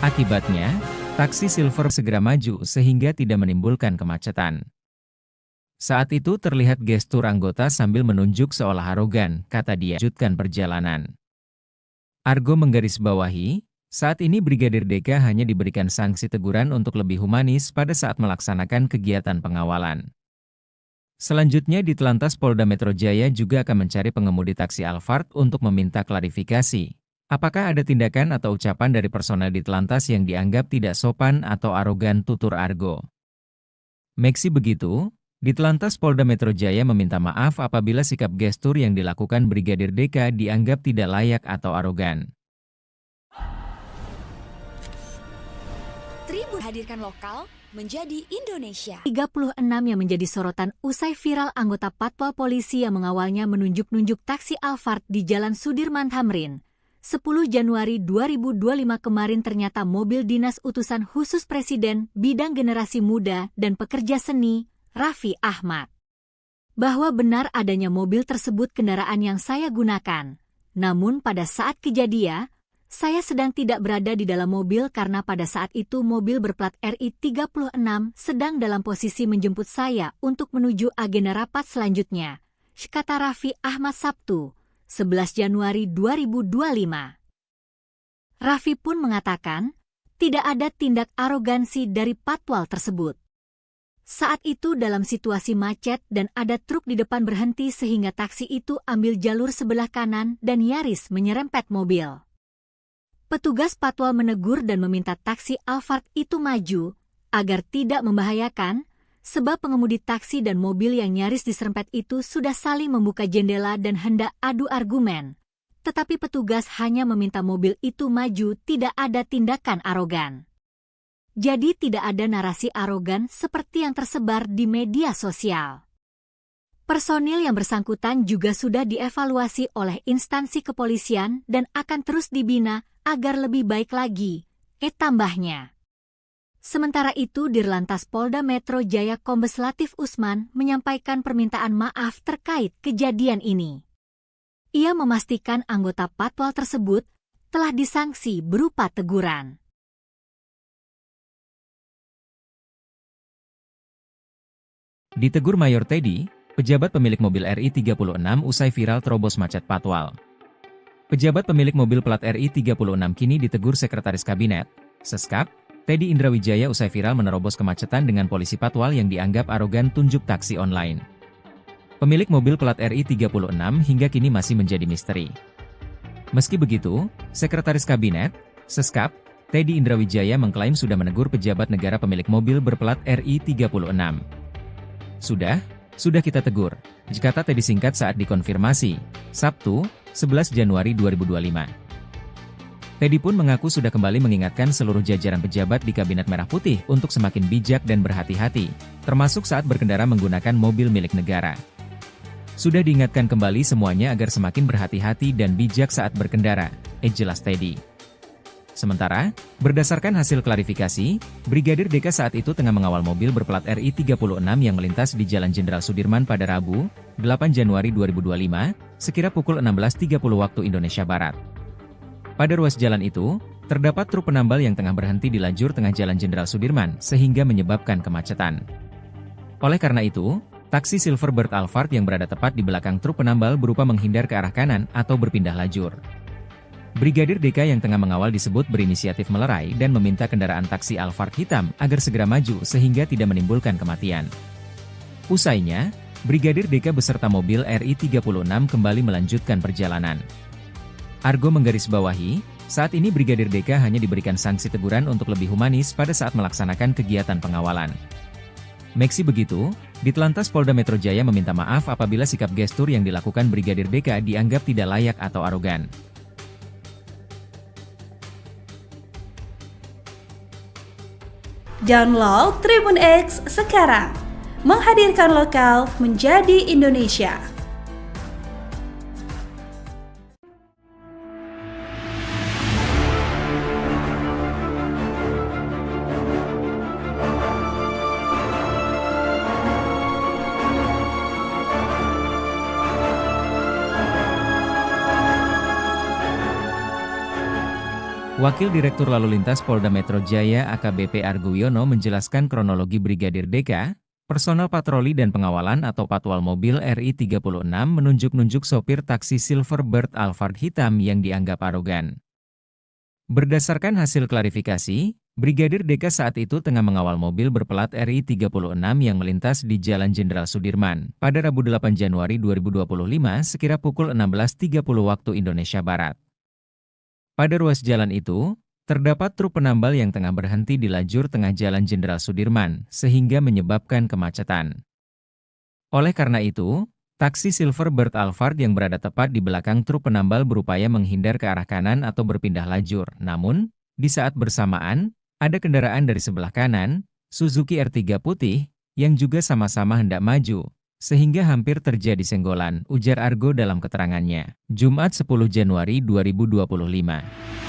Akibatnya, taksi Silver segera maju sehingga tidak menimbulkan kemacetan. Saat itu terlihat gestur anggota sambil menunjuk seolah arogan, kata dia, lanjutkan perjalanan. Argo menggarisbawahi, saat ini Brigadir DK hanya diberikan sanksi teguran untuk lebih humanis pada saat melaksanakan kegiatan pengawalan. Selanjutnya di Telantas Polda Metro Jaya juga akan mencari pengemudi taksi Alphard untuk meminta klarifikasi. Apakah ada tindakan atau ucapan dari personel di Telantas yang dianggap tidak sopan atau arogan, tutur Argo. Meski begitu, di Telantas Polda Metro Jaya meminta maaf apabila sikap gestur yang dilakukan Brigadir DK dianggap tidak layak atau arogan. Tribun hadirkan lokal menjadi Indonesia. 36 yang menjadi sorotan usai viral anggota patwal polisi yang mengawalnya menunjuk-nunjuk taksi Alphard di Jalan Sudirman Tamrin. 10 Januari 2025 kemarin ternyata mobil dinas utusan khusus Presiden bidang generasi muda dan pekerja seni, Raffi Ahmad. Bahwa benar adanya mobil tersebut kendaraan yang saya gunakan. Namun pada saat kejadian, saya sedang tidak berada di dalam mobil karena pada saat itu mobil berplat RI 36 sedang dalam posisi menjemput saya untuk menuju agenda rapat selanjutnya, kata Raffi Ahmad Sabtu, 11 Januari 2025. Raffi pun mengatakan, tidak ada tindak arogansi dari patwal tersebut. Saat itu dalam situasi macet dan ada truk di depan berhenti sehingga taksi itu ambil jalur sebelah kanan dan nyaris menyerempet mobil. Petugas patwal menegur dan meminta taksi Alphard itu maju agar tidak membahayakan, sebab pengemudi taksi dan mobil yang nyaris diserempet itu sudah saling membuka jendela dan hendak adu argumen. Tetapi petugas hanya meminta mobil itu maju, tidak ada tindakan arogan. Jadi tidak ada narasi arogan seperti yang tersebar di media sosial. Personil yang bersangkutan juga sudah dievaluasi oleh instansi kepolisian dan akan terus dibina agar lebih baik lagi, tambahnya. Sementara itu, Dirlantas Polda Metro Jaya Kombes Latif Usman menyampaikan permintaan maaf terkait kejadian ini. Ia memastikan anggota patwal tersebut telah disanksi berupa teguran. Ditegur Mayor Teddy, pejabat pemilik mobil RI 36 usai viral terobos macet patwal. Pejabat pemilik mobil plat RI 36 kini ditegur Sekretaris Kabinet, Seskap, Teddy Indrawijaya usai viral menerobos kemacetan dengan polisi patwal yang dianggap arogan tunjuk taksi online. Pemilik mobil plat RI 36 hingga kini masih menjadi misteri. Meski begitu, Sekretaris Kabinet, Seskap, Teddy Indrawijaya mengklaim sudah menegur pejabat negara pemilik mobil berplat RI 36. Sudah kita tegur, kata Teddy singkat saat dikonfirmasi, Sabtu, 11 Januari 2025. Teddy pun mengaku sudah kembali mengingatkan seluruh jajaran pejabat di Kabinet Merah Putih untuk semakin bijak dan berhati-hati, termasuk saat berkendara menggunakan mobil milik negara. Sudah diingatkan kembali semuanya agar semakin berhati-hati dan bijak saat berkendara, jelas Teddy. Sementara, berdasarkan hasil klarifikasi, Brigadir DK saat itu tengah mengawal mobil berplat RI 36 yang melintas di Jalan Jenderal Sudirman pada Rabu, 8 Januari 2025, sekira pukul 16.30 waktu Indonesia Barat. Pada ruas jalan itu, terdapat truk penambal yang tengah berhenti di lajur tengah Jalan Jenderal Sudirman sehingga menyebabkan kemacetan. Oleh karena itu, taksi Silverbird Alphard yang berada tepat di belakang truk penambal berupa menghindar ke arah kanan atau berpindah lajur. Brigadir DK yang tengah mengawal disebut berinisiatif melerai dan meminta kendaraan taksi Alphard hitam agar segera maju sehingga tidak menimbulkan kematian. Usainya, Brigadir DK beserta mobil RI 36 kembali melanjutkan perjalanan. Argo menggarisbawahi, saat ini Brigadir DK hanya diberikan sanksi teguran untuk lebih humanis pada saat melaksanakan kegiatan pengawalan. Meski begitu, Ditelantas Polda Metro Jaya meminta maaf apabila sikap gestur yang dilakukan Brigadir DK dianggap tidak layak atau arogan. Download Tribun X sekarang, menghadirkan lokal menjadi Indonesia. Wakil Direktur Lalu Lintas Polda Metro Jaya AKBP Argo Wiono menjelaskan kronologi Brigadir DK, personel patroli dan pengawalan atau patwal mobil RI 36 menunjuk-nunjuk sopir taksi Silverbird Alphard hitam yang dianggap arogan. Berdasarkan hasil klarifikasi, Brigadir DK saat itu tengah mengawal mobil berplat RI 36 yang melintas di Jalan Jenderal Sudirman pada Rabu 8 Januari 2025 sekira pukul 16.30 waktu Indonesia Barat. Pada ruas jalan itu, terdapat truk penambal yang tengah berhenti di lajur tengah Jalan Jenderal Sudirman, sehingga menyebabkan kemacetan. Oleh karena itu, taksi Silverbird Alphard yang berada tepat di belakang truk penambal berupaya menghindar ke arah kanan atau berpindah lajur. Namun, di saat bersamaan, ada kendaraan dari sebelah kanan, Suzuki R3 putih, yang juga sama-sama hendak maju, sehingga hampir terjadi senggolan, ujar Argo dalam keterangannya, Jumat 10 Januari 2025.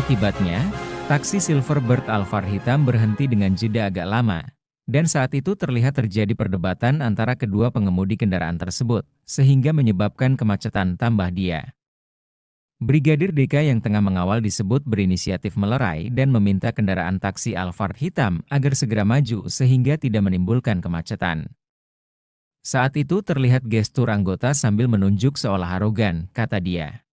Akibatnya, taksi Silverbird Alphard hitam berhenti dengan jeda agak lama, dan saat itu terlihat terjadi perdebatan antara kedua pengemudi kendaraan tersebut, sehingga menyebabkan kemacetan tambah dia. Brigadir DK yang tengah mengawal disebut berinisiatif melerai dan meminta kendaraan taksi Alphard hitam agar segera maju sehingga tidak menimbulkan kemacetan. Saat itu terlihat gestur anggota sambil menunjuk seolah arogan, kata dia.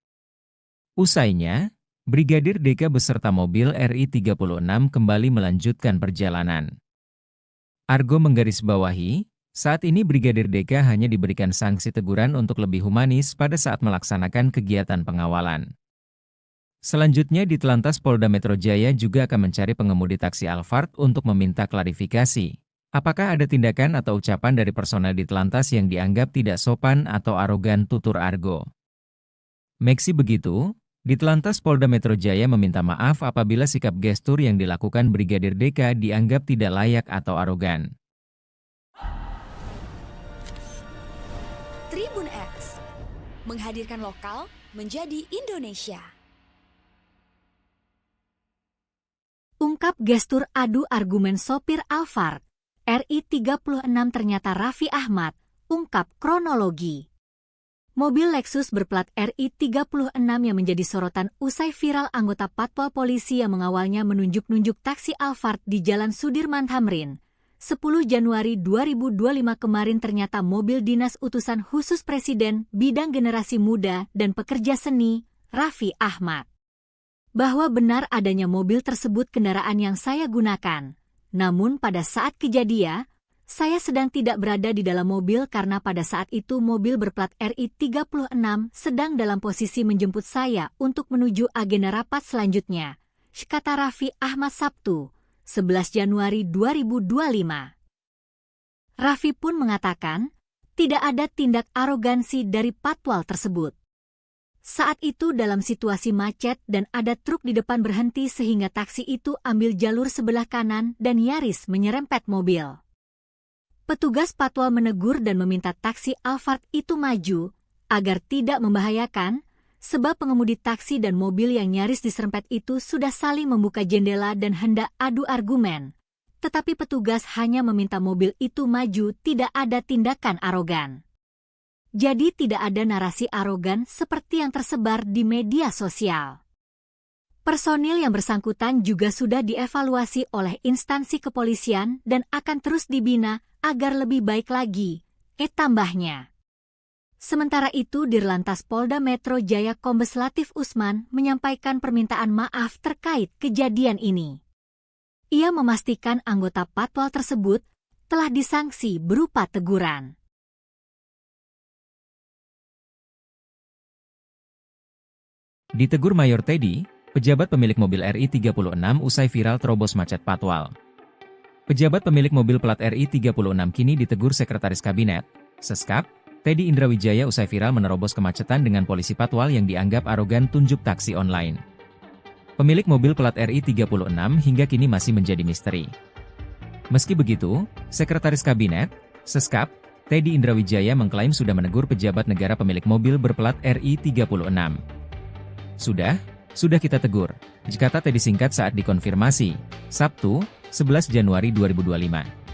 Usainya, Brigadir DK beserta mobil RI 36 kembali melanjutkan perjalanan. Argo menggarisbawahi, saat ini Brigadir DK hanya diberikan sanksi teguran untuk lebih humanis pada saat melaksanakan kegiatan pengawalan. Selanjutnya Ditelantas Polda Metro Jaya juga akan mencari pengemudi taksi Alphard untuk meminta klarifikasi. Apakah ada tindakan atau ucapan dari personel Ditelantas yang dianggap tidak sopan atau arogan, tutur Argo. Meski begitu, Ditelantas Polda Metro Jaya meminta maaf apabila sikap gestur yang dilakukan Brigadir DK dianggap tidak layak atau arogan. Tribun X, menghadirkan lokal menjadi Indonesia. Ungkap gestur adu argumen sopir Alphard, RI 36 ternyata Raffi Ahmad, ungkap kronologi. Mobil Lexus berplat RI 36 yang menjadi sorotan usai viral anggota Patwal Polisi yang mengawalnya menunjuk-nunjuk taksi Alphard di Jalan Sudirman Tamrin. 10 Januari 2025 kemarin ternyata mobil dinas utusan khusus Presiden bidang generasi muda dan pekerja seni, Raffi Ahmad. Bahwa benar adanya mobil tersebut kendaraan yang saya gunakan. Namun pada saat kejadian, saya sedang tidak berada di dalam mobil karena pada saat itu mobil berplat RI 36 sedang dalam posisi menjemput saya untuk menuju agenda rapat selanjutnya. kata Raffi Ahmad Sabtu, 11 Januari 2025. Raffi pun mengatakan, tidak ada tindak arogansi dari patwal tersebut. Saat itu dalam situasi macet dan ada truk di depan berhenti sehingga taksi itu ambil jalur sebelah kanan dan nyaris menyerempet mobil. Petugas patwal menegur dan meminta taksi Alphard itu maju agar tidak membahayakan, sebab pengemudi taksi dan mobil yang nyaris diserempet itu sudah saling membuka jendela dan hendak adu argumen. Tetapi petugas hanya meminta mobil itu maju, tidak ada tindakan arogan. Jadi tidak ada narasi arogan seperti yang tersebar di media sosial. Personil yang bersangkutan juga sudah dievaluasi oleh instansi kepolisian dan akan terus dibina agar lebih baik lagi, tambahnya. Sementara itu, Dirlantas Polda Metro Jaya Kombes Latif Usman menyampaikan permintaan maaf terkait kejadian ini. Ia memastikan anggota patwal tersebut telah disanksi berupa teguran. Ditegur Mayor Teddy, pejabat pemilik mobil RI 36 usai viral terobos macet patwal. Pejabat pemilik mobil plat RI 36 kini ditegur Sekretaris Kabinet, Seskap, Teddy Indrawijaya usai viral menerobos kemacetan dengan polisi patwal yang dianggap arogan tunjuk taksi online. Pemilik mobil plat RI 36 hingga kini masih menjadi misteri. Meski begitu, Sekretaris Kabinet, Seskap, Teddy Indrawijaya mengklaim sudah menegur pejabat negara pemilik mobil berplat RI 36. Sudah kita tegur, kata Teddy singkat saat dikonfirmasi, Sabtu, 11 Januari 2025.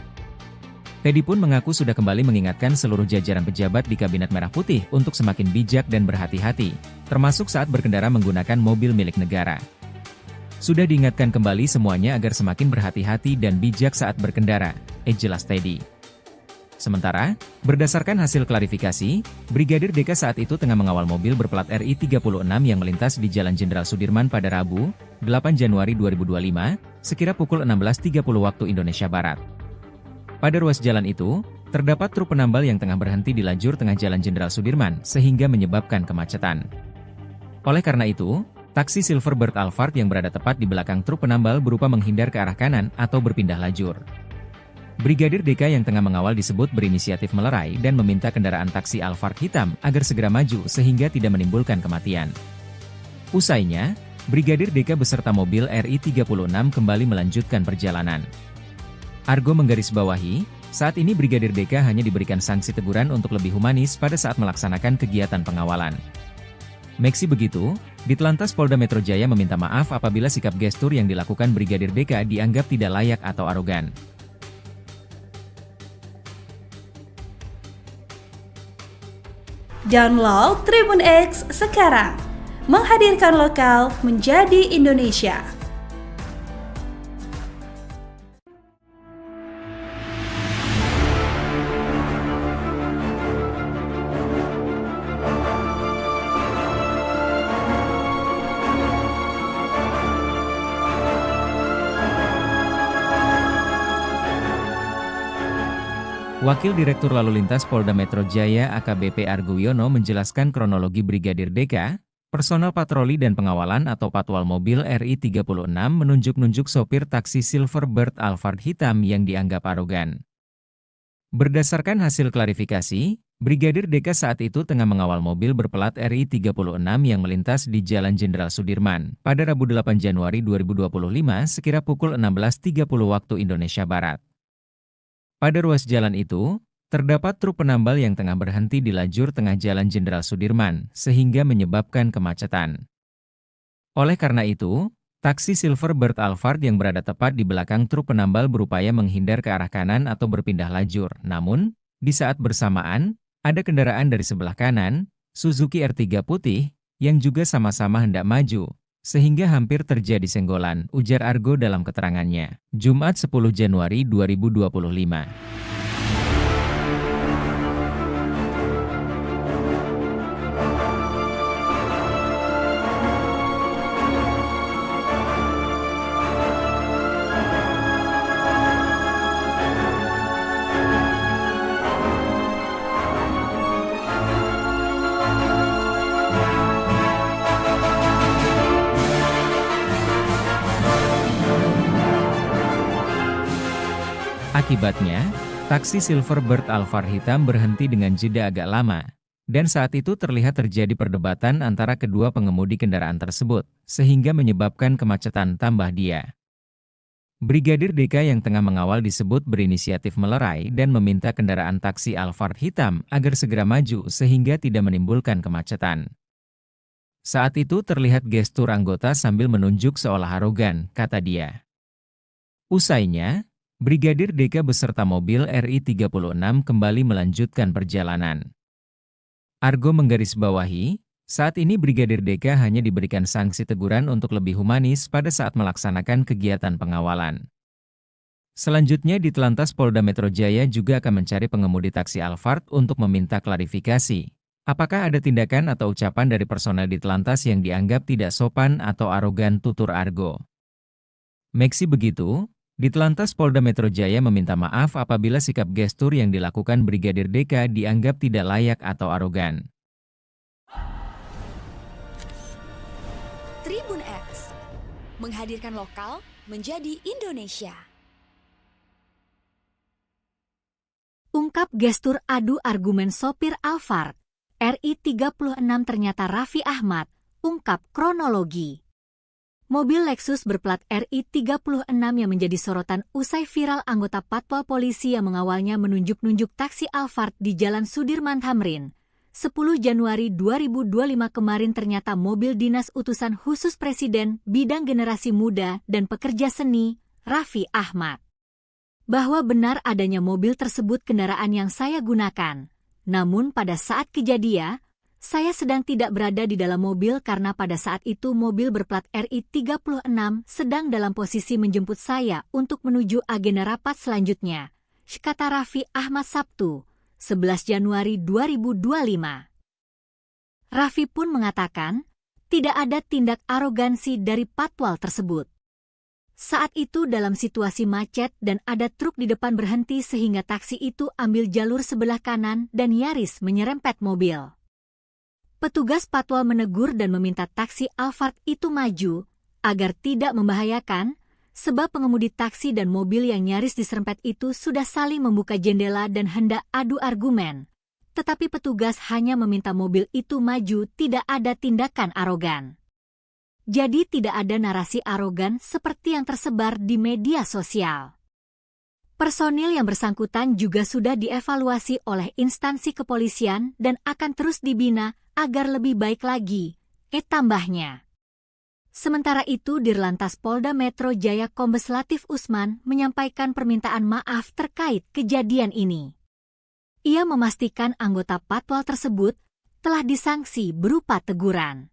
Teddy pun mengaku sudah kembali mengingatkan seluruh jajaran pejabat di Kabinet Merah Putih untuk semakin bijak dan berhati-hati, termasuk saat berkendara menggunakan mobil milik negara. Sudah diingatkan kembali semuanya agar semakin berhati-hati dan bijak saat berkendara, jelas Teddy. Sementara, berdasarkan hasil klarifikasi, Brigadir DK saat itu tengah mengawal mobil berplat RI 36 yang melintas di Jalan Jenderal Sudirman pada Rabu, 8 Januari 2025, sekira pukul 16.30 waktu Indonesia Barat. Pada ruas jalan itu, terdapat truk penambal yang tengah berhenti di lajur tengah Jalan Jenderal Sudirman sehingga menyebabkan kemacetan. Oleh karena itu, taksi Silverbird Alphard yang berada tepat di belakang truk penambal berupa menghindar ke arah kanan atau berpindah lajur. Brigadir DK yang tengah mengawal disebut berinisiatif melerai dan meminta kendaraan taksi Alphard hitam agar segera maju sehingga tidak menimbulkan kematian. Usainya, Brigadir DK beserta mobil RI 36 kembali melanjutkan perjalanan. Argo menggarisbawahi, saat ini Brigadir DK hanya diberikan sanksi teguran untuk lebih humanis pada saat melaksanakan kegiatan pengawalan. Meski begitu, Ditlantas Polda Metro Jaya meminta maaf apabila sikap gestur yang dilakukan Brigadir DK dianggap tidak layak atau arogan. Download Tribun X sekarang, menghadirkan lokal menjadi Indonesia. Wakil Direktur Lalu Lintas Polda Metro Jaya AKBP Argo Wiono menjelaskan kronologi Brigadir DK, personel patroli dan pengawalan atau patwal mobil RI 36 menunjuk-nunjuk sopir taksi Silverbird Alphard hitam yang dianggap arogan. Berdasarkan hasil klarifikasi, Brigadir DK saat itu tengah mengawal mobil berplat RI 36 yang melintas di Jalan Jenderal Sudirman pada Rabu 8 Januari 2025 sekira pukul 16.30 waktu Indonesia Barat. Pada ruas jalan itu, terdapat truk penambal yang tengah berhenti di lajur tengah Jalan Jenderal Sudirman, sehingga menyebabkan kemacetan. Oleh karena itu, taksi Silverbird Alphard yang berada tepat di belakang truk penambal berupaya menghindar ke arah kanan atau berpindah lajur. Namun, di saat bersamaan, ada kendaraan dari sebelah kanan, Suzuki R3 putih, yang juga sama-sama hendak maju, sehingga hampir terjadi senggolan, ujar Argo dalam keterangannya. Jumat 10 Januari 2025. Akibatnya, taksi Silverbird Alphard hitam berhenti dengan jeda agak lama. Dan saat itu terlihat terjadi perdebatan antara kedua pengemudi kendaraan tersebut, sehingga menyebabkan kemacetan tambah dia. Brigadir DK yang tengah mengawal disebut berinisiatif melerai dan meminta kendaraan taksi Alphard hitam agar segera maju sehingga tidak menimbulkan kemacetan. Saat itu terlihat gestur anggota sambil menunjuk seolah arogan, kata dia. Usainya, Brigadir DK beserta mobil RI 36 kembali melanjutkan perjalanan. Argo menggarisbawahi, saat ini Brigadir DK hanya diberikan sanksi teguran untuk lebih humanis pada saat melaksanakan kegiatan pengawalan. Selanjutnya Ditelantas Polda Metro Jaya juga akan mencari pengemudi taksi Alphard untuk meminta klarifikasi. Apakah ada tindakan atau ucapan dari personel Ditelantas yang dianggap tidak sopan atau arogan, tutur Argo. Meski begitu, Ditelantas Polda Metro Jaya meminta maaf apabila sikap gestur yang dilakukan Brigadir DK dianggap tidak layak atau arogan. Tribun X menghadirkan lokal menjadi Indonesia. Ungkap gestur adu argumen sopir Alphard, RI 36 ternyata Raffi Ahmad, ungkap kronologi. Mobil Lexus berplat RI 36 yang menjadi sorotan usai viral anggota Patwal Polisi yang mengawalnya menunjuk-nunjuk taksi Alphard di Jalan Sudirman Tamrin. 10 Januari 2025 kemarin ternyata mobil dinas utusan khusus Presiden bidang generasi muda dan pekerja seni, Raffi Ahmad. Bahwa benar adanya mobil tersebut kendaraan yang saya gunakan. Namun pada saat kejadian, saya sedang tidak berada di dalam mobil karena pada saat itu mobil berplat RI 36 sedang dalam posisi menjemput saya untuk menuju agenda rapat selanjutnya, kata Raffi Ahmad Sabtu, 11 Januari 2025. Raffi pun mengatakan, tidak ada tindak arogansi dari Patwal tersebut. Saat itu dalam situasi macet dan ada truk di depan berhenti sehingga taksi itu ambil jalur sebelah kanan dan nyaris menyerempet mobil. Petugas Patwal menegur dan meminta taksi Alphard itu maju, agar tidak membahayakan, sebab pengemudi taksi dan mobil yang nyaris diserempet itu sudah saling membuka jendela dan hendak adu argumen. Tetapi petugas hanya meminta mobil itu maju, tidak ada tindakan arogan. Jadi tidak ada narasi arogan seperti yang tersebar di media sosial. Personil yang bersangkutan juga sudah dievaluasi oleh instansi kepolisian dan akan terus dibina agar lebih baik lagi, tambahnya. Sementara itu Dirlantas Polda Metro Jaya Kombes Latif Usman menyampaikan permintaan maaf terkait kejadian ini. Ia memastikan anggota Patwal tersebut telah disanksi berupa teguran.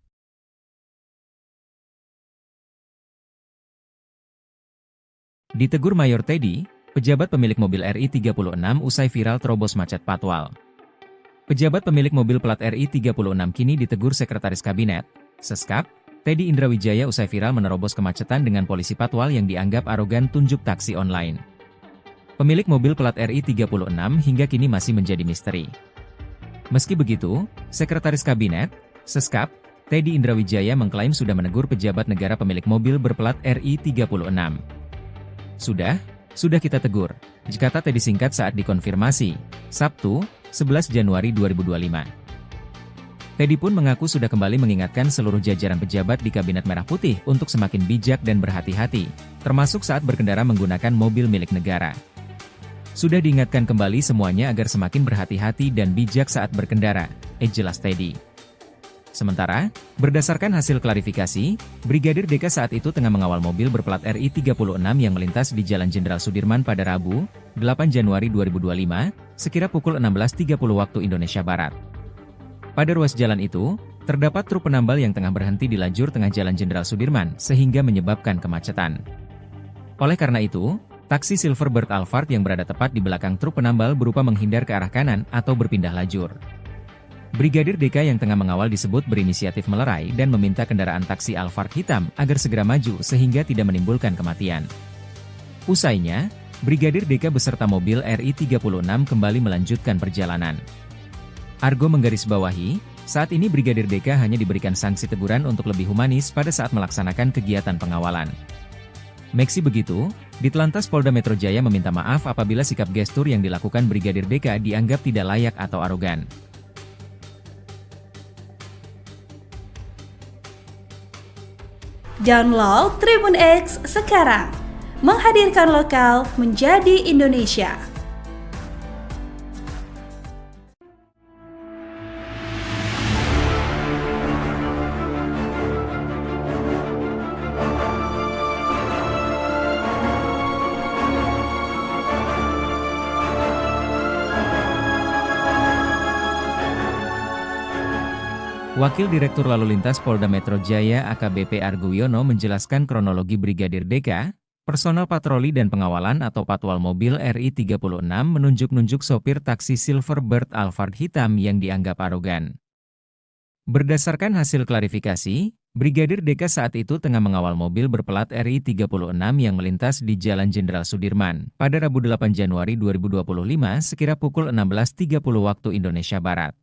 Ditegur Mayor Teddy, pejabat pemilik mobil RI 36 usai viral terobos macet Patwal. Pejabat pemilik mobil plat RI 36 kini ditegur Sekretaris Kabinet, Seskap, Teddy Indrawijaya usai viral menerobos kemacetan dengan polisi Patwal yang dianggap arogan tunjuk taksi online. Pemilik mobil plat RI 36 hingga kini masih menjadi misteri. Meski begitu, Sekretaris Kabinet, Seskap, Teddy Indrawijaya mengklaim sudah menegur pejabat negara pemilik mobil berplat RI 36. Sudah kita tegur, kata Teddy singkat saat dikonfirmasi, Sabtu, 11 Januari 2025. Teddy pun mengaku sudah kembali mengingatkan seluruh jajaran pejabat di Kabinet Merah Putih untuk semakin bijak dan berhati-hati, termasuk saat berkendara menggunakan mobil milik negara. Sudah diingatkan kembali semuanya agar semakin berhati-hati dan bijak saat berkendara, jelas Teddy. Sementara, berdasarkan hasil klarifikasi, Brigadir DK saat itu tengah mengawal mobil berplat RI 36 yang melintas di Jalan Jenderal Sudirman pada Rabu, 8 Januari 2025, sekira pukul 16.30 waktu Indonesia Barat. Pada ruas jalan itu, terdapat truk penambal yang tengah berhenti di lajur tengah Jalan Jenderal Sudirman sehingga menyebabkan kemacetan. Oleh karena itu, taksi Silverbird Alphard yang berada tepat di belakang truk penambal berupa menghindar ke arah kanan atau berpindah lajur. Brigadir DK yang tengah mengawal disebut berinisiatif melerai dan meminta kendaraan taksi Alphard hitam agar segera maju sehingga tidak menimbulkan kematian. Usainya, Brigadir DK beserta mobil RI 36 kembali melanjutkan perjalanan. Argo menggarisbawahi, saat ini Brigadir DK hanya diberikan sanksi teguran untuk lebih humanis pada saat melaksanakan kegiatan pengawalan. Meski begitu, Ditlantas Polda Metro Jaya meminta maaf apabila sikap gestur yang dilakukan Brigadir DK dianggap tidak layak atau arogan. Download Tribun X sekarang, menghadirkan lokal menjadi Indonesia. Wakil Direktur Lalu Lintas Polda Metro Jaya AKBP Argo Wiono menjelaskan kronologi Brigadir DK, personel patroli dan pengawalan atau patwal mobil RI 36 menunjuk-nunjuk sopir taksi Silverbird Alphard hitam yang dianggap arogan. Berdasarkan hasil klarifikasi, Brigadir DK saat itu tengah mengawal mobil berplat RI 36 yang melintas di Jalan Jenderal Sudirman pada Rabu 8 Januari 2025 sekira pukul 16.30 waktu Indonesia Barat.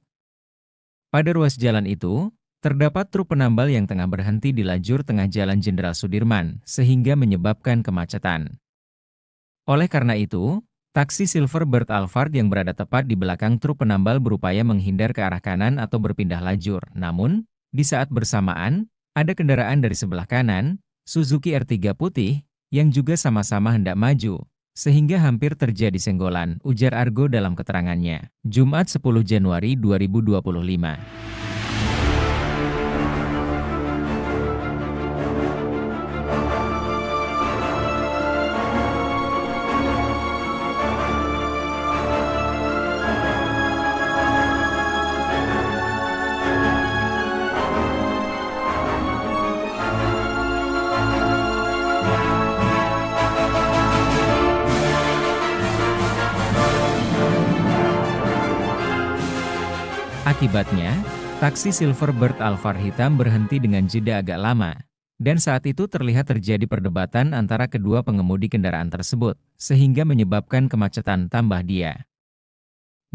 Pada ruas jalan itu, terdapat truk penambal yang tengah berhenti di lajur tengah Jalan Jenderal Sudirman, sehingga menyebabkan kemacetan. Oleh karena itu, taksi Silverbird Alphard yang berada tepat di belakang truk penambal berupaya menghindar ke arah kanan atau berpindah lajur. Namun, di saat bersamaan, ada kendaraan dari sebelah kanan, Suzuki R3 putih, yang juga sama-sama hendak maju, sehingga hampir terjadi senggolan, ujar Argo dalam keterangannya. Jumat 10 Januari 2025. Akibatnya, taksi Silverbird Alphard hitam berhenti dengan jeda agak lama, dan saat itu terlihat terjadi perdebatan antara kedua pengemudi kendaraan tersebut, sehingga menyebabkan kemacetan tambah dia.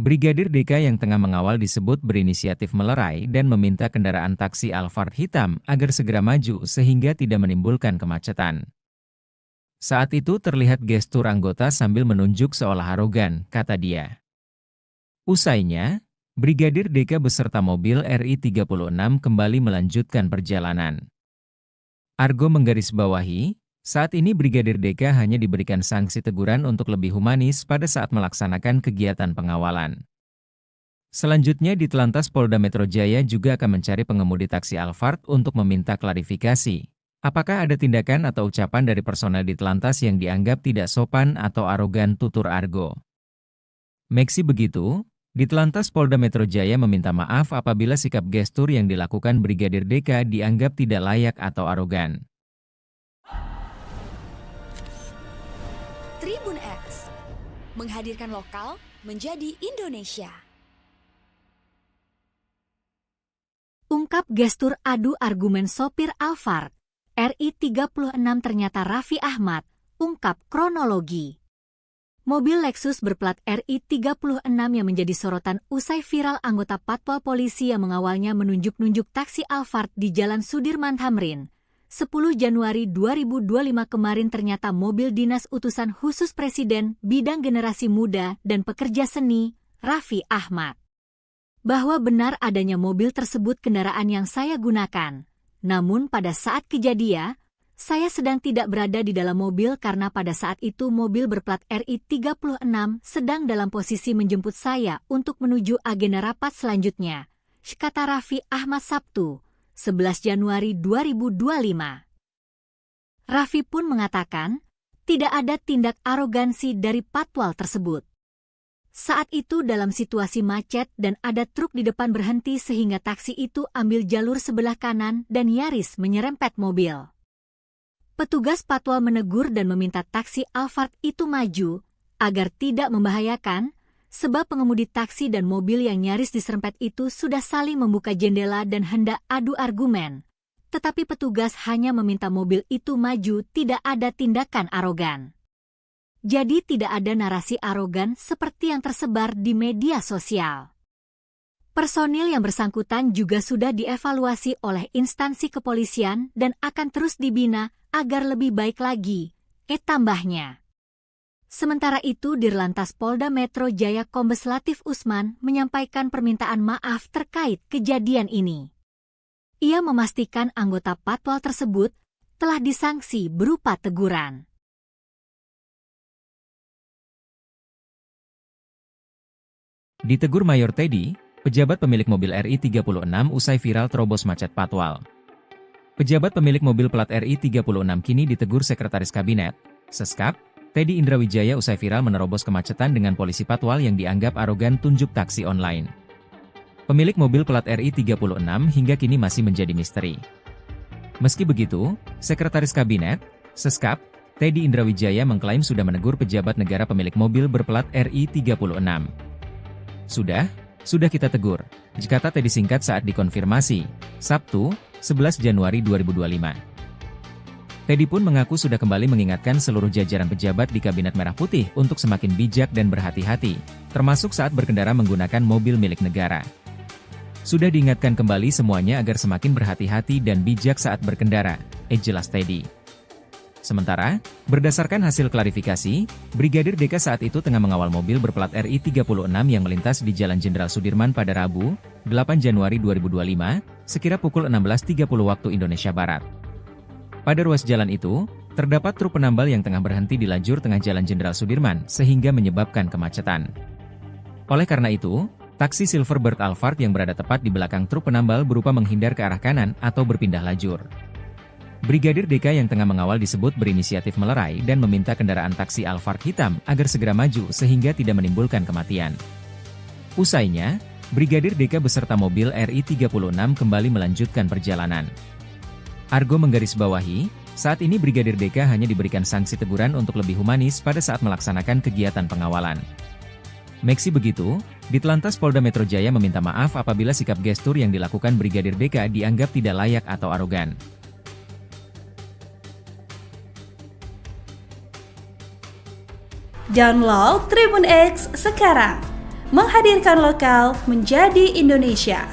Brigadir DK yang tengah mengawal disebut berinisiatif melerai dan meminta kendaraan taksi Alphard hitam agar segera maju sehingga tidak menimbulkan kemacetan. Saat itu terlihat gestur anggota sambil menunjuk seolah arogan, kata dia. Usainya, Brigadir DK beserta mobil RI 36 kembali melanjutkan perjalanan. Argo menggarisbawahi, saat ini Brigadir DK hanya diberikan sanksi teguran untuk lebih humanis pada saat melaksanakan kegiatan pengawalan. Selanjutnya Ditlantas Polda Metro Jaya juga akan mencari pengemudi taksi Alphard untuk meminta klarifikasi. Apakah ada tindakan atau ucapan dari personel Ditlantas yang dianggap tidak sopan atau arogan, tutur Argo. Meski begitu, Ditlantas Polda Metro Jaya meminta maaf apabila sikap gestur yang dilakukan Brigadir DK dianggap tidak layak atau arogan. Tribun X, menghadirkan lokal menjadi Indonesia. Ungkap gestur adu argumen sopir Alphard, RI 36 ternyata Raffi Ahmad, ungkap kronologi. Mobil Lexus berplat RI 36 yang menjadi sorotan usai viral anggota patwal polisi yang mengawalnya menunjuk-nunjuk taksi Alphard di Jalan Sudirman Tamrin. 10 Januari 2025 kemarin ternyata mobil dinas utusan khusus Presiden bidang generasi muda dan pekerja seni, Raffi Ahmad. Bahwa benar adanya mobil tersebut kendaraan yang saya gunakan. Namun pada saat kejadian, saya sedang tidak berada di dalam mobil karena pada saat itu mobil berplat RI 36 sedang dalam posisi menjemput saya untuk menuju agenda rapat selanjutnya, kata Raffi Ahmad Sabtu, 11 Januari 2025. Raffi pun mengatakan, tidak ada tindak arogansi dari patwal tersebut. Saat itu dalam situasi macet dan ada truk di depan berhenti sehingga taksi itu ambil jalur sebelah kanan dan nyaris menyerempet mobil. Petugas patwal menegur dan meminta taksi Alphard itu maju, agar tidak membahayakan, sebab pengemudi taksi dan mobil yang nyaris diserempet itu sudah saling membuka jendela dan hendak adu argumen. Tetapi petugas hanya meminta mobil itu maju, tidak ada tindakan arogan. Jadi tidak ada narasi arogan seperti yang tersebar di media sosial. Personil yang bersangkutan juga sudah dievaluasi oleh instansi kepolisian dan akan terus dibina agar lebih baik lagi, tambahnya. Sementara itu Dirlantas Polda Metro Jaya Kombes Latif Usman menyampaikan permintaan maaf terkait kejadian ini. Ia memastikan anggota patwal tersebut telah disanksi berupa teguran. Ditegur Mayor Teddy, pejabat pemilik mobil RI36 usai viral terobos macet patwal. Pejabat pemilik mobil plat RI36 kini ditegur Sekretaris Kabinet, Seskap, Teddy Indrawijaya usai viral menerobos kemacetan dengan polisi patwal yang dianggap arogan tunjuk taksi online. Pemilik mobil plat RI36 hingga kini masih menjadi misteri. Meski begitu, Sekretaris Kabinet, Seskap, Teddy Indrawijaya mengklaim sudah menegur pejabat negara pemilik mobil berplat RI36. Sudah kita tegur, kata Teddy singkat saat dikonfirmasi, Sabtu, 11 Januari 2025. Teddy pun mengaku sudah kembali mengingatkan seluruh jajaran pejabat di Kabinet Merah Putih untuk semakin bijak dan berhati-hati, termasuk saat berkendara menggunakan mobil milik negara. Sudah diingatkan kembali semuanya agar semakin berhati-hati dan bijak saat berkendara, jelas Teddy. Sementara, berdasarkan hasil klarifikasi, Brigadir DK saat itu tengah mengawal mobil berplat RI36 yang melintas di Jalan Jenderal Sudirman pada Rabu, 8 Januari 2025, sekira pukul 16.30 waktu Indonesia Barat. Pada ruas jalan itu, terdapat truk penambal yang tengah berhenti di lajur tengah Jalan Jenderal Sudirman sehingga menyebabkan kemacetan. Oleh karena itu, taksi Silverbird Alphard yang berada tepat di belakang truk penambal berupa menghindar ke arah kanan atau berpindah lajur. Brigadir DK yang tengah mengawal disebut berinisiatif melerai dan meminta kendaraan taksi Alphard hitam agar segera maju sehingga tidak menimbulkan kematian. Usainya, Brigadir DK beserta mobil RI36 kembali melanjutkan perjalanan. Argo menggarisbawahi, saat ini Brigadir DK hanya diberikan sanksi teguran untuk lebih humanis pada saat melaksanakan kegiatan pengawalan. Meski begitu, Ditlantas Polda Metro Jaya meminta maaf apabila sikap gestur yang dilakukan Brigadir DK dianggap tidak layak atau arogan. Download Tribun X sekarang, menghadirkan lokal menjadi Indonesia.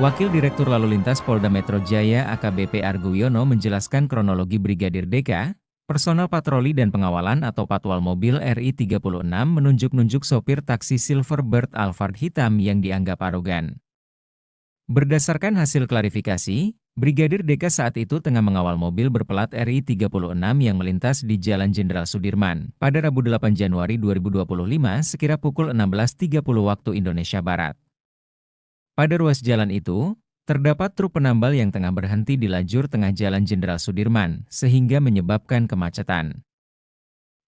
Wakil Direktur Lalu Lintas Polda Metro Jaya AKBP Argo Wiono menjelaskan kronologi Brigadir DK, personel patroli dan pengawalan atau patwal mobil RI36 menunjuk-nunjuk sopir taksi Silverbird Alphard hitam yang dianggap arogan. Berdasarkan hasil klarifikasi, Brigadir DK saat itu tengah mengawal mobil berplat RI36 yang melintas di Jalan Jenderal Sudirman pada Rabu 8 Januari 2025 sekira pukul 16.30 waktu Indonesia Barat. Pada ruas jalan itu, terdapat truk penambal yang tengah berhenti di lajur tengah Jalan Jenderal Sudirman, sehingga menyebabkan kemacetan.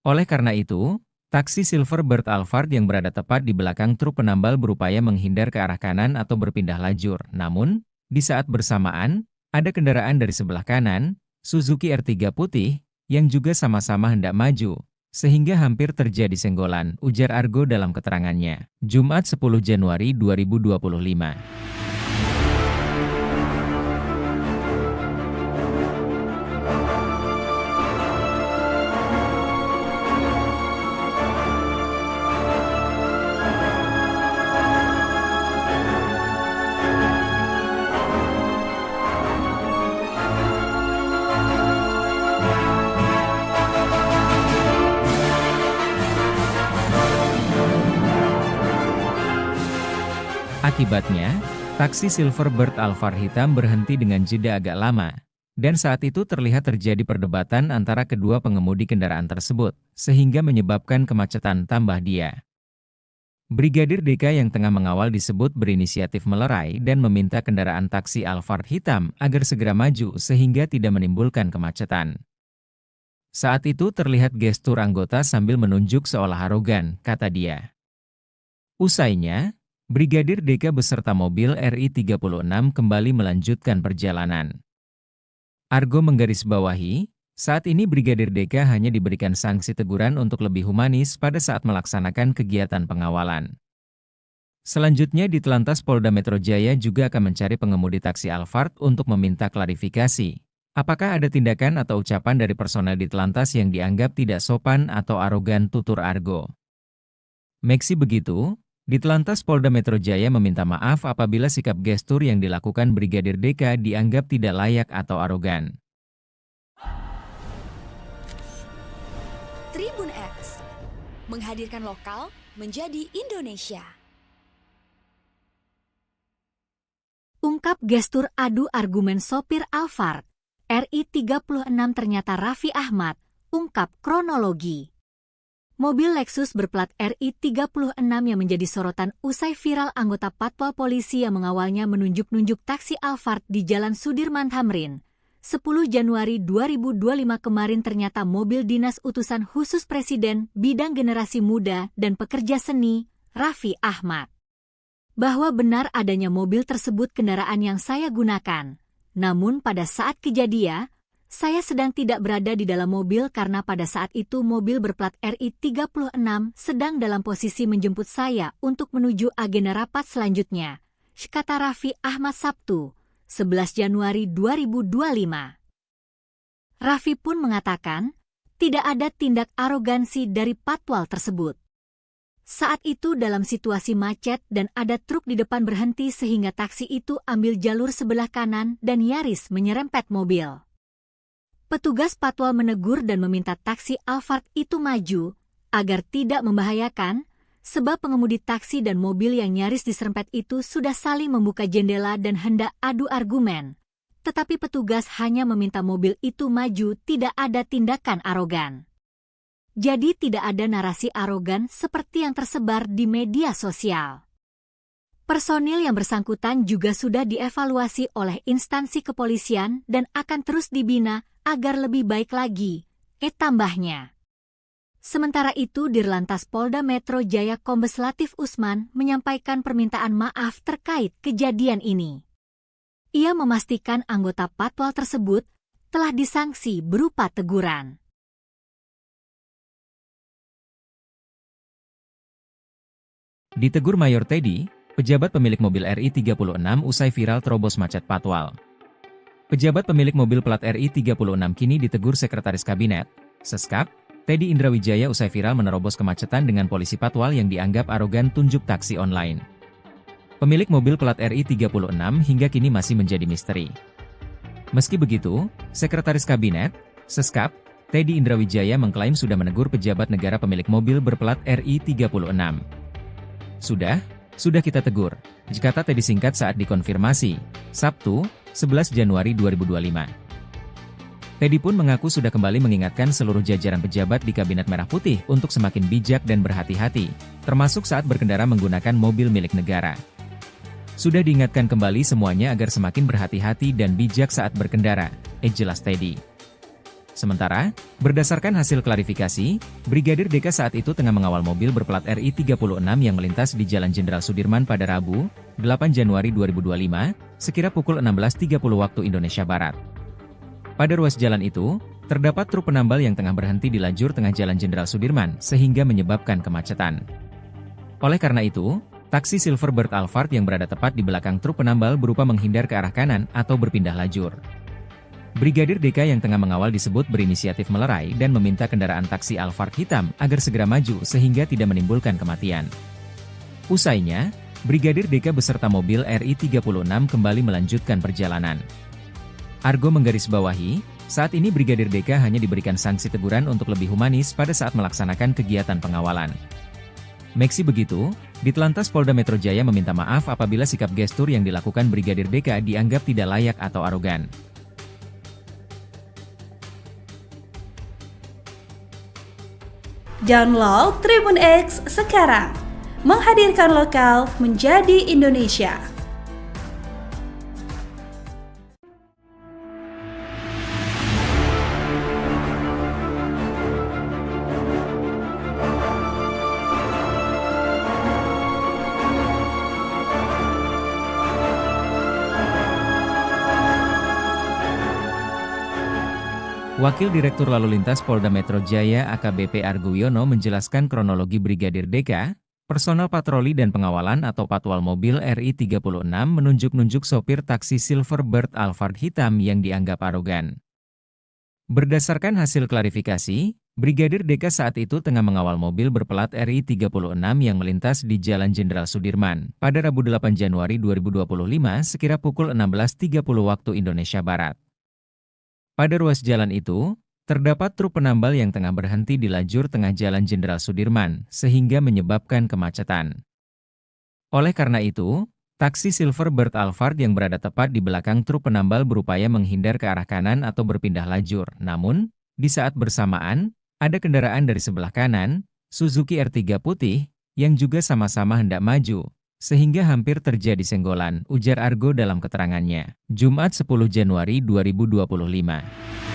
Oleh karena itu, taksi Silverbird Alphard yang berada tepat di belakang truk penambal berupaya menghindar ke arah kanan atau berpindah lajur. Namun, di saat bersamaan, ada kendaraan dari sebelah kanan, Suzuki R3 putih, yang juga sama-sama hendak maju, sehingga hampir terjadi senggolan, ujar Argo dalam keterangannya, Jumat 10 Januari 2025. Akibatnya, taksi Silverbird Alphard hitam berhenti dengan jeda agak lama, dan saat itu terlihat terjadi perdebatan antara kedua pengemudi kendaraan tersebut, sehingga menyebabkan kemacetan tambah dia. Brigadir DK yang tengah mengawal disebut berinisiatif melerai dan meminta kendaraan taksi Alphard hitam agar segera maju sehingga tidak menimbulkan kemacetan. Saat itu terlihat gestur anggota sambil menunjuk seolah arogan, kata dia. Usainya, Brigadir DK beserta mobil RI36 kembali melanjutkan perjalanan. Argo menggarisbawahi, saat ini Brigadir DK hanya diberikan sanksi teguran untuk lebih humanis pada saat melaksanakan kegiatan pengawalan. Selanjutnya Ditelantas Polda Metro Jaya juga akan mencari pengemudi taksi Alphard untuk meminta klarifikasi. Apakah ada tindakan atau ucapan dari personel Ditelantas yang dianggap tidak sopan atau arogan, tutur Argo. Meski begitu, Ditelantas Polda Metro Jaya meminta maaf apabila sikap gestur yang dilakukan Brigadir DK dianggap tidak layak atau arogan. Tribun X menghadirkan lokal menjadi Indonesia. Ungkap gestur adu argumen sopir Alphard. RI 36 ternyata Raffi Ahmad, ungkap kronologi. Mobil Lexus berplat RI 36 yang menjadi sorotan usai viral anggota Patwal Polisi yang mengawalnya menunjuk-nunjuk taksi Alphard di Jalan Sudirman Tamrin. 10 Januari 2025 kemarin ternyata mobil dinas utusan khusus Presiden bidang generasi muda dan pekerja seni, Raffi Ahmad. Bahwa benar adanya mobil tersebut kendaraan yang saya gunakan. Namun pada saat kejadian, saya sedang tidak berada di dalam mobil karena pada saat itu mobil berplat RI 36 sedang dalam posisi menjemput saya untuk menuju agenda rapat selanjutnya, kata Raffi Ahmad Sabtu, 11 Januari 2025. Raffi pun mengatakan, tidak ada tindak arogansi dari patwal tersebut. Saat itu dalam situasi macet dan ada truk di depan berhenti sehingga taksi itu ambil jalur sebelah kanan dan nyaris menyerempet mobil. Petugas patwal menegur dan meminta taksi Alphard itu maju agar tidak membahayakan sebab pengemudi taksi dan mobil yang nyaris diserempet itu sudah saling membuka jendela dan hendak adu argumen. Tetapi petugas hanya meminta mobil itu maju, tidak ada tindakan arogan. Jadi tidak ada narasi arogan seperti yang tersebar di media sosial. Personil yang bersangkutan juga sudah dievaluasi oleh instansi kepolisian dan akan terus dibina agar lebih baik lagi, tambahnya. Sementara itu Dirlantas Polda Metro Jaya Kombes Latif Usman menyampaikan permintaan maaf terkait kejadian ini. Ia memastikan anggota patwal tersebut telah disanksi berupa teguran. Ditegur Mayor Teddy, pejabat pemilik mobil RI 36 usai viral terobos macet patwal. Pejabat pemilik mobil plat RI 36 kini ditegur Sekretaris Kabinet, Seskap, Teddy Indrawijaya usai viral menerobos kemacetan dengan polisi patwal yang dianggap arogan tunjuk taksi online. Pemilik mobil plat RI 36 hingga kini masih menjadi misteri. Meski begitu, Sekretaris Kabinet, Seskap, Teddy Indrawijaya mengklaim sudah menegur pejabat negara pemilik mobil berplat RI 36. Sudah kita tegur, kata Teddy singkat saat dikonfirmasi, Sabtu, 11 Januari 2025. Teddy pun mengaku sudah kembali mengingatkan seluruh jajaran pejabat di Kabinet Merah Putih untuk semakin bijak dan berhati-hati, termasuk saat berkendara menggunakan mobil milik negara. Sudah diingatkan kembali semuanya agar semakin berhati-hati dan bijak saat berkendara, jelas Teddy. Sementara, berdasarkan hasil klarifikasi, Brigadir DK saat itu tengah mengawal mobil berplat RI 36 yang melintas di Jalan Jenderal Sudirman pada Rabu, 8 Januari 2025, sekira pukul 16.30 waktu Indonesia Barat. Pada ruas jalan itu, terdapat truk penambal yang tengah berhenti di lajur tengah Jalan Jenderal Sudirman sehingga menyebabkan kemacetan. Oleh karena itu, taksi Silverbird Alphard yang berada tepat di belakang truk penambal berupa menghindar ke arah kanan atau berpindah lajur. Brigadir DK yang tengah mengawal disebut berinisiatif melerai dan meminta kendaraan taksi Alphard hitam agar segera maju sehingga tidak menimbulkan kematian. Usainya, Brigadir DK beserta mobil RI 36 kembali melanjutkan perjalanan. Argo menggarisbawahi, saat ini Brigadir DK hanya diberikan sanksi teguran untuk lebih humanis pada saat melaksanakan kegiatan pengawalan. Meski begitu, Ditelantas Polda Metro Jaya meminta maaf apabila sikap gestur yang dilakukan Brigadir DK dianggap tidak layak atau arogan. Download Tribun X sekarang, menghadirkan lokal menjadi Indonesia. Wakil Direktur Lalu Lintas Polda Metro Jaya AKBP Argo Wiono menjelaskan kronologi Brigadir DK, Personel patroli dan pengawalan atau patwal mobil RI 36 menunjuk-nunjuk sopir taksi Silverbird Alphard hitam yang dianggap arogan. Berdasarkan hasil klarifikasi, Brigadir DK saat itu tengah mengawal mobil berplat RI 36 yang melintas di Jalan Jenderal Sudirman pada Rabu 8 Januari 2025 sekira pukul 16.30 waktu Indonesia Barat. Pada ruas jalan itu, terdapat truk penambal yang tengah berhenti di lajur tengah Jalan Jenderal Sudirman, sehingga menyebabkan kemacetan. Oleh karena itu, taksi Silverbird Alphard yang berada tepat di belakang truk penambal berupaya menghindar ke arah kanan atau berpindah lajur. Namun, di saat bersamaan, ada kendaraan dari sebelah kanan, Suzuki R3 putih, yang juga sama-sama hendak maju, sehingga hampir terjadi senggolan, ujar Argo dalam keterangannya. Jumat 10 Januari 2025.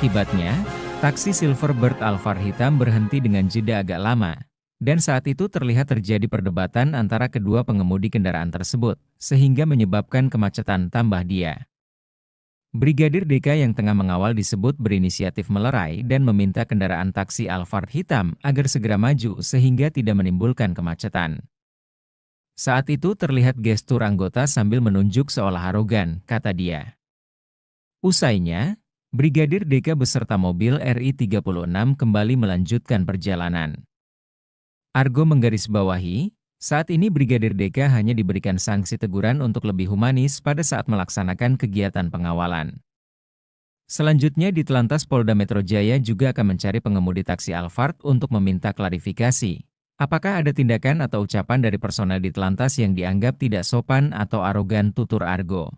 Akibatnya, taksi Silverbird Alphard hitam berhenti dengan jeda agak lama, dan saat itu terlihat terjadi perdebatan antara kedua pengemudi kendaraan tersebut, sehingga menyebabkan kemacetan tambah dia. Brigadir DK yang tengah mengawal disebut berinisiatif melerai dan meminta kendaraan taksi Alphard hitam agar segera maju sehingga tidak menimbulkan kemacetan. Saat itu terlihat gestur anggota sambil menunjuk seolah arogan, kata dia. Usainya, Brigadir DK beserta mobil RI 36 kembali melanjutkan perjalanan. Argo menggarisbawahi, saat ini Brigadir DK hanya diberikan sanksi teguran untuk lebih humanis pada saat melaksanakan kegiatan pengawalan. Selanjutnya di Telantas Polda Metro Jaya juga akan mencari pengemudi taksi Alphard untuk meminta klarifikasi. Apakah ada tindakan atau ucapan dari personel di Telantas yang dianggap tidak sopan atau arogan, tutur Argo.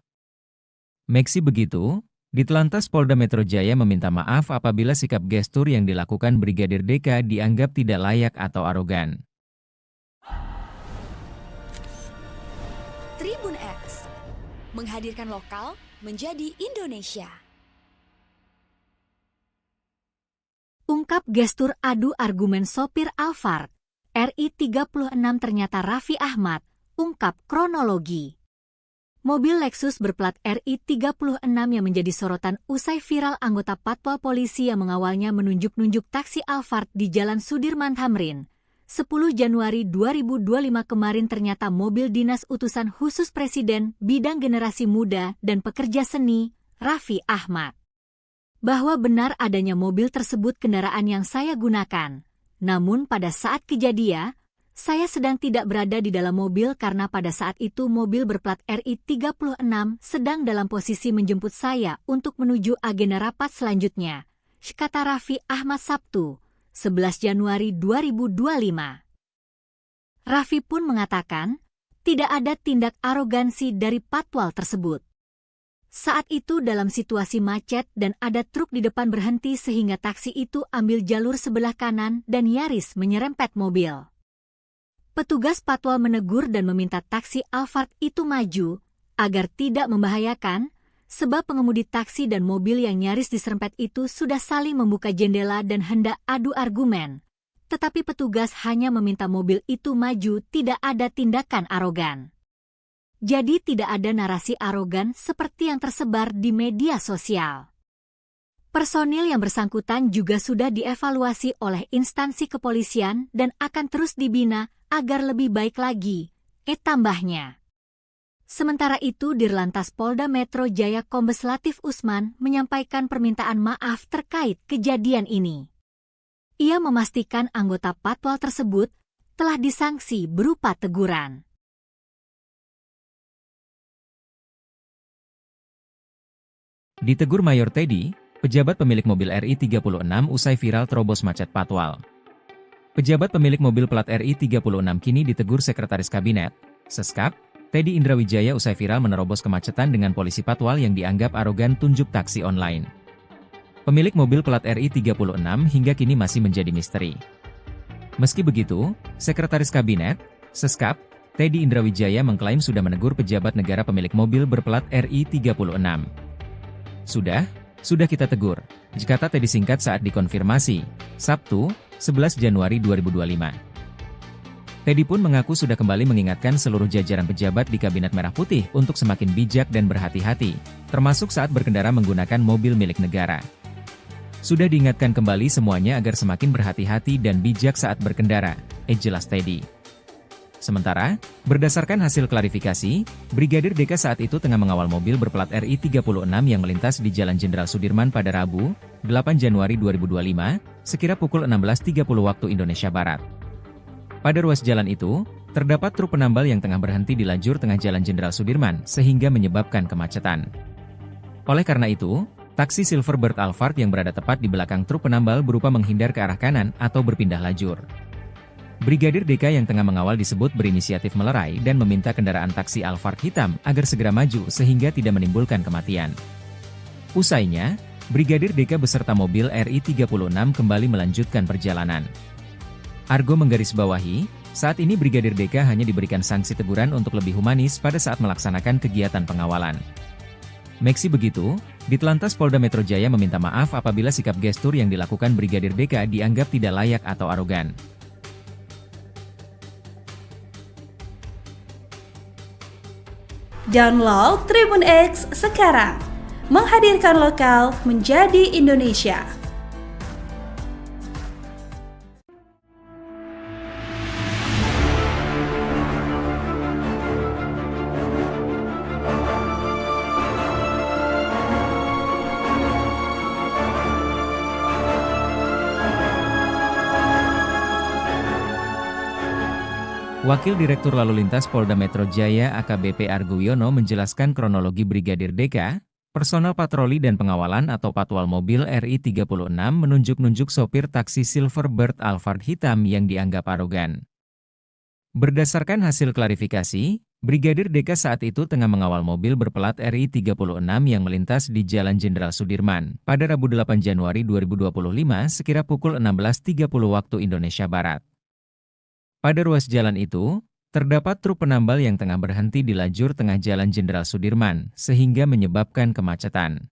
Meski begitu, di Telantas Polda Metro Jaya meminta maaf apabila sikap gestur yang dilakukan Brigadir DK dianggap tidak layak atau arogan. Tribun X menghadirkan lokal menjadi Indonesia. Ungkap gestur adu argumen sopir Alphard, RI 36 ternyata Raffi Ahmad, ungkap kronologi. Mobil Lexus berplat RI 36 yang menjadi sorotan usai viral anggota patwal polisi yang mengawalnya menunjuk-nunjuk taksi Alphard di Jalan Sudirman Tamrin. 10 Januari 2025 kemarin ternyata mobil dinas utusan khusus Presiden bidang generasi muda dan pekerja seni, Raffi Ahmad. Bahwa benar adanya mobil tersebut kendaraan yang saya gunakan. Namun pada saat kejadian, saya sedang tidak berada di dalam mobil karena pada saat itu mobil berplat RI 36 sedang dalam posisi menjemput saya untuk menuju agenda rapat selanjutnya, kata Raffi Ahmad Sabtu, 11 Januari 2025. Raffi pun mengatakan, tidak ada tindak arogansi dari patwal tersebut. Saat itu dalam situasi macet dan ada truk di depan berhenti sehingga taksi itu ambil jalur sebelah kanan dan nyaris menyerempet mobil. Petugas patwal menegur dan meminta taksi Alphard itu maju, agar tidak membahayakan, sebab pengemudi taksi dan mobil yang nyaris diserempet itu sudah saling membuka jendela dan hendak adu argumen. Tetapi petugas hanya meminta mobil itu maju, tidak ada tindakan arogan. Jadi tidak ada narasi arogan seperti yang tersebar di media sosial. Personil yang bersangkutan juga sudah dievaluasi oleh instansi kepolisian dan akan terus dibina agar lebih baik lagi, tambahnya. Sementara itu Dirlantas Polda Metro Jaya Kombes Latif Usman menyampaikan permintaan maaf terkait kejadian ini. Ia memastikan anggota patwal tersebut telah disanksi berupa teguran. Ditegur Mayor Teddy, pejabat pemilik mobil RI 36 usai viral terobos macet patwal. Pejabat pemilik mobil plat RI 36 kini ditegur Sekretaris Kabinet, Seskap, Teddy Indrawijaya usai viral menerobos kemacetan dengan polisi patwal yang dianggap arogan tunjuk taksi online. Pemilik mobil plat RI 36 hingga kini masih menjadi misteri. Meski begitu, Sekretaris Kabinet, Seskap, Teddy Indrawijaya mengklaim sudah menegur pejabat negara pemilik mobil berplat RI 36. Sudah kita tegur, kata Teddy singkat saat dikonfirmasi, Sabtu, 11 Januari 2025. Teddy pun mengaku sudah kembali mengingatkan seluruh jajaran pejabat di Kabinet Merah Putih untuk semakin bijak dan berhati-hati, termasuk saat berkendara menggunakan mobil milik negara. Sudah diingatkan kembali semuanya agar semakin berhati-hati dan bijak saat berkendara, jelas Teddy. Sementara, berdasarkan hasil klarifikasi, Brigadir DK saat itu tengah mengawal mobil berplat RI 36 yang melintas di Jalan Jenderal Sudirman pada Rabu, 8 Januari 2025, sekira pukul 16.30 waktu Indonesia Barat. Pada ruas jalan itu, terdapat truk penambal yang tengah berhenti di lajur tengah Jalan Jenderal Sudirman sehingga menyebabkan kemacetan. Oleh karena itu, taksi Silverbird Alphard yang berada tepat di belakang truk penambal berupa menghindar ke arah kanan atau berpindah lajur. Brigadir DK yang tengah mengawal disebut berinisiatif melerai dan meminta kendaraan taksi Alphard hitam agar segera maju sehingga tidak menimbulkan kematian. Usainya, Brigadir DK beserta mobil RI 36 kembali melanjutkan perjalanan. Argo menggarisbawahi, saat ini Brigadir DK hanya diberikan sanksi teguran untuk lebih humanis pada saat melaksanakan kegiatan pengawalan. Meski begitu, Ditlantas Polda Metro Jaya meminta maaf apabila sikap gestur yang dilakukan Brigadir DK dianggap tidak layak atau arogan. Download Tribun X sekarang, menghadirkan lokal menjadi Indonesia. Wakil Direktur Lalu Lintas Polda Metro Jaya AKBP Argo Wiono menjelaskan kronologi Brigadir DK, personel patroli dan pengawalan atau patwal mobil RI 36 menunjuk-nunjuk sopir taksi Silverbird Alphard hitam yang dianggap arogan. Berdasarkan hasil klarifikasi, Brigadir DK saat itu tengah mengawal mobil berplat RI 36 yang melintas di Jalan Jenderal Sudirman pada Rabu 8 Januari 2025 sekira pukul 16.30 waktu Indonesia Barat. Pada ruas jalan itu, terdapat truk penambal yang tengah berhenti di lajur tengah Jalan Jenderal Sudirman, sehingga menyebabkan kemacetan.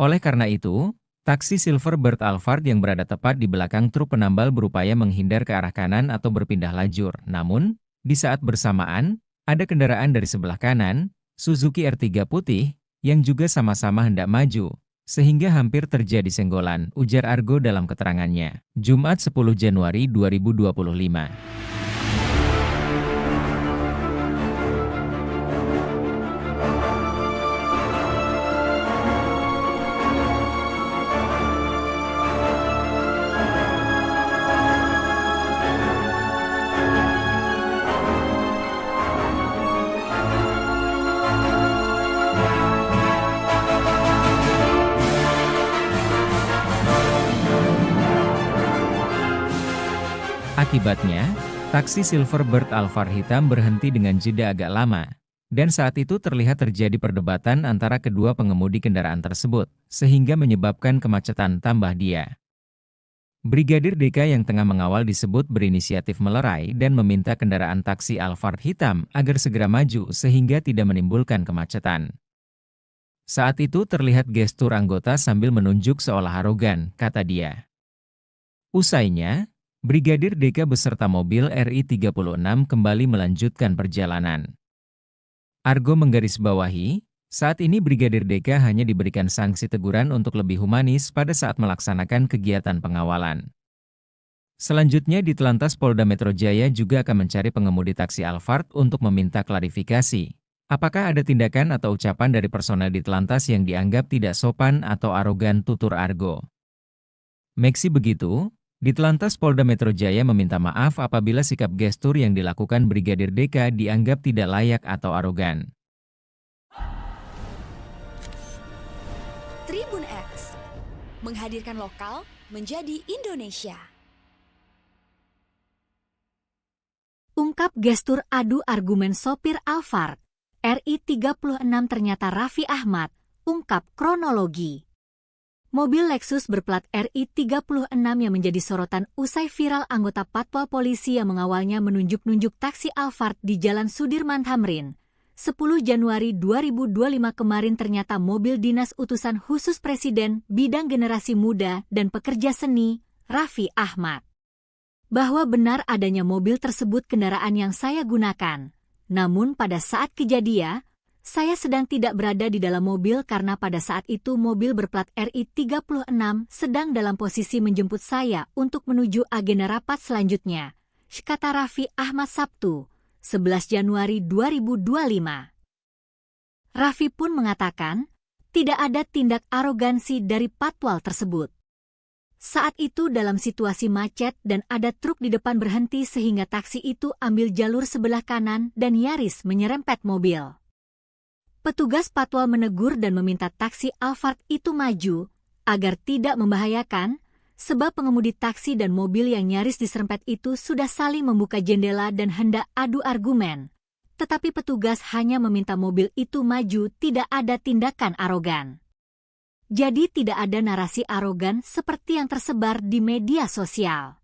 Oleh karena itu, taksi Silverbird Alphard yang berada tepat di belakang truk penambal berupaya menghindar ke arah kanan atau berpindah lajur. Namun, di saat bersamaan, ada kendaraan dari sebelah kanan, Suzuki R3 putih, yang juga sama-sama hendak maju, sehingga hampir terjadi senggolan, ujar Argo dalam keterangannya. Jumat 10 Januari 2025. Akibatnya, taksi Silverbird Alphard hitam berhenti dengan jeda agak lama, dan saat itu terlihat terjadi perdebatan antara kedua pengemudi kendaraan tersebut, sehingga menyebabkan kemacetan tambah dia. Brigadir DK yang tengah mengawal disebut berinisiatif melerai dan meminta kendaraan taksi Alphard hitam agar segera maju sehingga tidak menimbulkan kemacetan. Saat itu terlihat gestur anggota sambil menunjuk seolah arogan, kata dia. Usainya, Brigadir DK beserta mobil RI 36 kembali melanjutkan perjalanan. Argo menggarisbawahi, saat ini Brigadir DK hanya diberikan sanksi teguran untuk lebih humanis pada saat melaksanakan kegiatan pengawalan. Selanjutnya Ditlantas Polda Metro Jaya juga akan mencari pengemudi taksi Alphard untuk meminta klarifikasi. Apakah ada tindakan atau ucapan dari personel Ditlantas yang dianggap tidak sopan atau arogan, tutur Argo. Meski begitu, Ditlantas Polda Metro Jaya meminta maaf apabila sikap gestur yang dilakukan Brigadir DK dianggap tidak layak atau arogan. Tribun X, menghadirkan lokal menjadi Indonesia. Ungkap gestur adu argumen sopir Alphard, RI 36 ternyata Raffi Ahmad, ungkap kronologi. Mobil Lexus berplat RI 36 yang menjadi sorotan usai viral anggota Patwal Polisi yang mengawalnya menunjuk-nunjuk taksi Alphard di Jalan Sudirman Tamrin. 10 Januari 2025 kemarin ternyata mobil dinas utusan khusus Presiden bidang generasi muda dan pekerja seni, Raffi Ahmad. Bahwa benar adanya mobil tersebut kendaraan yang saya gunakan. Namun pada saat kejadian, saya sedang tidak berada di dalam mobil karena pada saat itu mobil berplat RI 36 sedang dalam posisi menjemput saya untuk menuju agenda rapat selanjutnya, kata Raffi Ahmad Sabtu, 11 Januari 2025. Raffi pun mengatakan, tidak ada tindak arogansi dari Patwal tersebut. Saat itu dalam situasi macet dan ada truk di depan berhenti sehingga taksi itu ambil jalur sebelah kanan dan nyaris menyerempet mobil. Petugas Patwal menegur dan meminta taksi Alphard itu maju, agar tidak membahayakan, sebab pengemudi taksi dan mobil yang nyaris diserempet itu sudah saling membuka jendela dan hendak adu argumen. Tetapi petugas hanya meminta mobil itu maju, tidak ada tindakan arogan. Jadi tidak ada narasi arogan seperti yang tersebar di media sosial.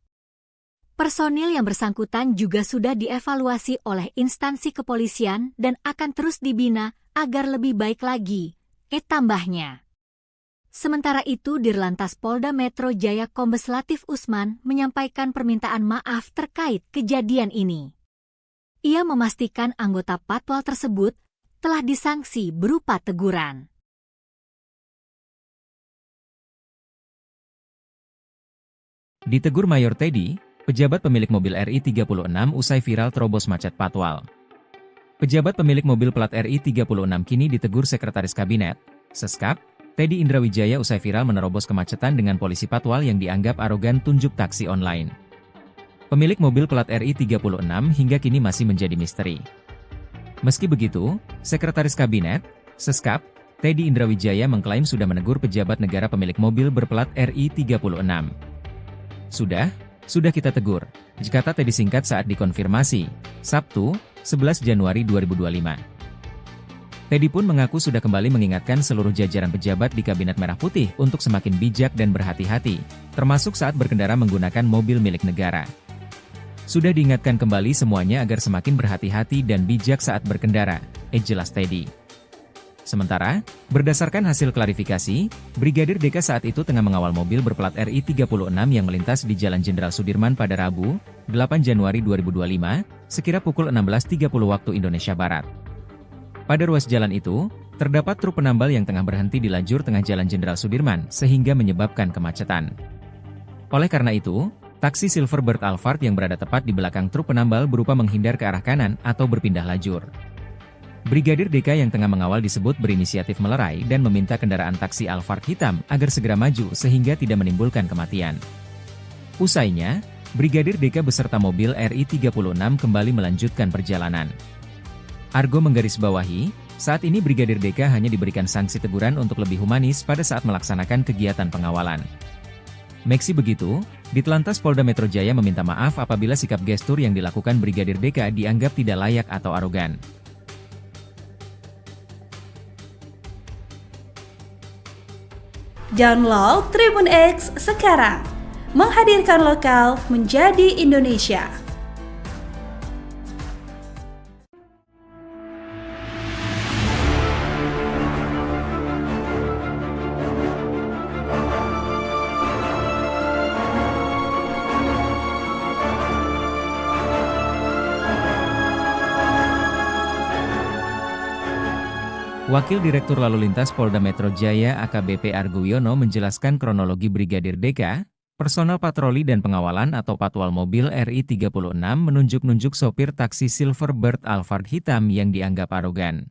Personil yang bersangkutan juga sudah dievaluasi oleh instansi kepolisian dan akan terus dibina agar lebih baik lagi, tambahnya. Sementara itu Dirlantas Polda Metro Jaya Kombes Latif Usman menyampaikan permintaan maaf terkait kejadian ini. Ia memastikan anggota Patwal tersebut telah disanksi berupa teguran. Ditegur Mayor Teddy, pejabat pemilik mobil RI 36 usai viral terobos macet Patwal. Pejabat pemilik mobil plat RI 36 kini ditegur Sekretaris Kabinet, Seskap, Teddy Indrawijaya usai viral menerobos kemacetan dengan polisi Patwal yang dianggap arogan tunjuk taksi online. Pemilik mobil plat RI 36 hingga kini masih menjadi misteri. Meski begitu, Sekretaris Kabinet, Seskap, Teddy Indrawijaya mengklaim sudah menegur pejabat negara pemilik mobil berplat RI 36. Sudah kita tegur, kata Teddy singkat saat dikonfirmasi, Sabtu, 11 Januari 2025. Teddy pun mengaku sudah kembali mengingatkan seluruh jajaran pejabat di Kabinet Merah Putih untuk semakin bijak dan berhati-hati, termasuk saat berkendara menggunakan mobil milik negara. Sudah diingatkan kembali semuanya agar semakin berhati-hati dan bijak saat berkendara, jelas Teddy. Sementara, berdasarkan hasil klarifikasi, Brigadir DK saat itu tengah mengawal mobil berplat RI 36 yang melintas di Jalan Jenderal Sudirman pada Rabu, 8 Januari 2025, sekira pukul 16.30 waktu Indonesia Barat. Pada ruas jalan itu, terdapat truk penambal yang tengah berhenti di lajur tengah Jalan Jenderal Sudirman sehingga menyebabkan kemacetan. Oleh karena itu, taksi Silverbird Alphard yang berada tepat di belakang truk penambal berupa menghindar ke arah kanan atau berpindah lajur. Brigadir DK yang tengah mengawal disebut berinisiatif melerai dan meminta kendaraan taksi Alphard hitam agar segera maju sehingga tidak menimbulkan kematian. Usainya, Brigadir DK beserta mobil RI 36 kembali melanjutkan perjalanan. Argo menggarisbawahi, saat ini Brigadir DK hanya diberikan sanksi teguran untuk lebih humanis pada saat melaksanakan kegiatan pengawalan. Meski begitu, Ditlantas Polda Metro Jaya meminta maaf apabila sikap gestur yang dilakukan Brigadir DK dianggap tidak layak atau arogan. Download Tribun X sekarang, menghadirkan lokal menjadi Indonesia. Wakil Direktur Lalu Lintas Polda Metro Jaya AKBP Argo Wiono menjelaskan kronologi Brigadir DK, personel patroli dan pengawalan atau patwal mobil RI 36 menunjuk-nunjuk sopir taksi Silverbird Alphard hitam yang dianggap arogan.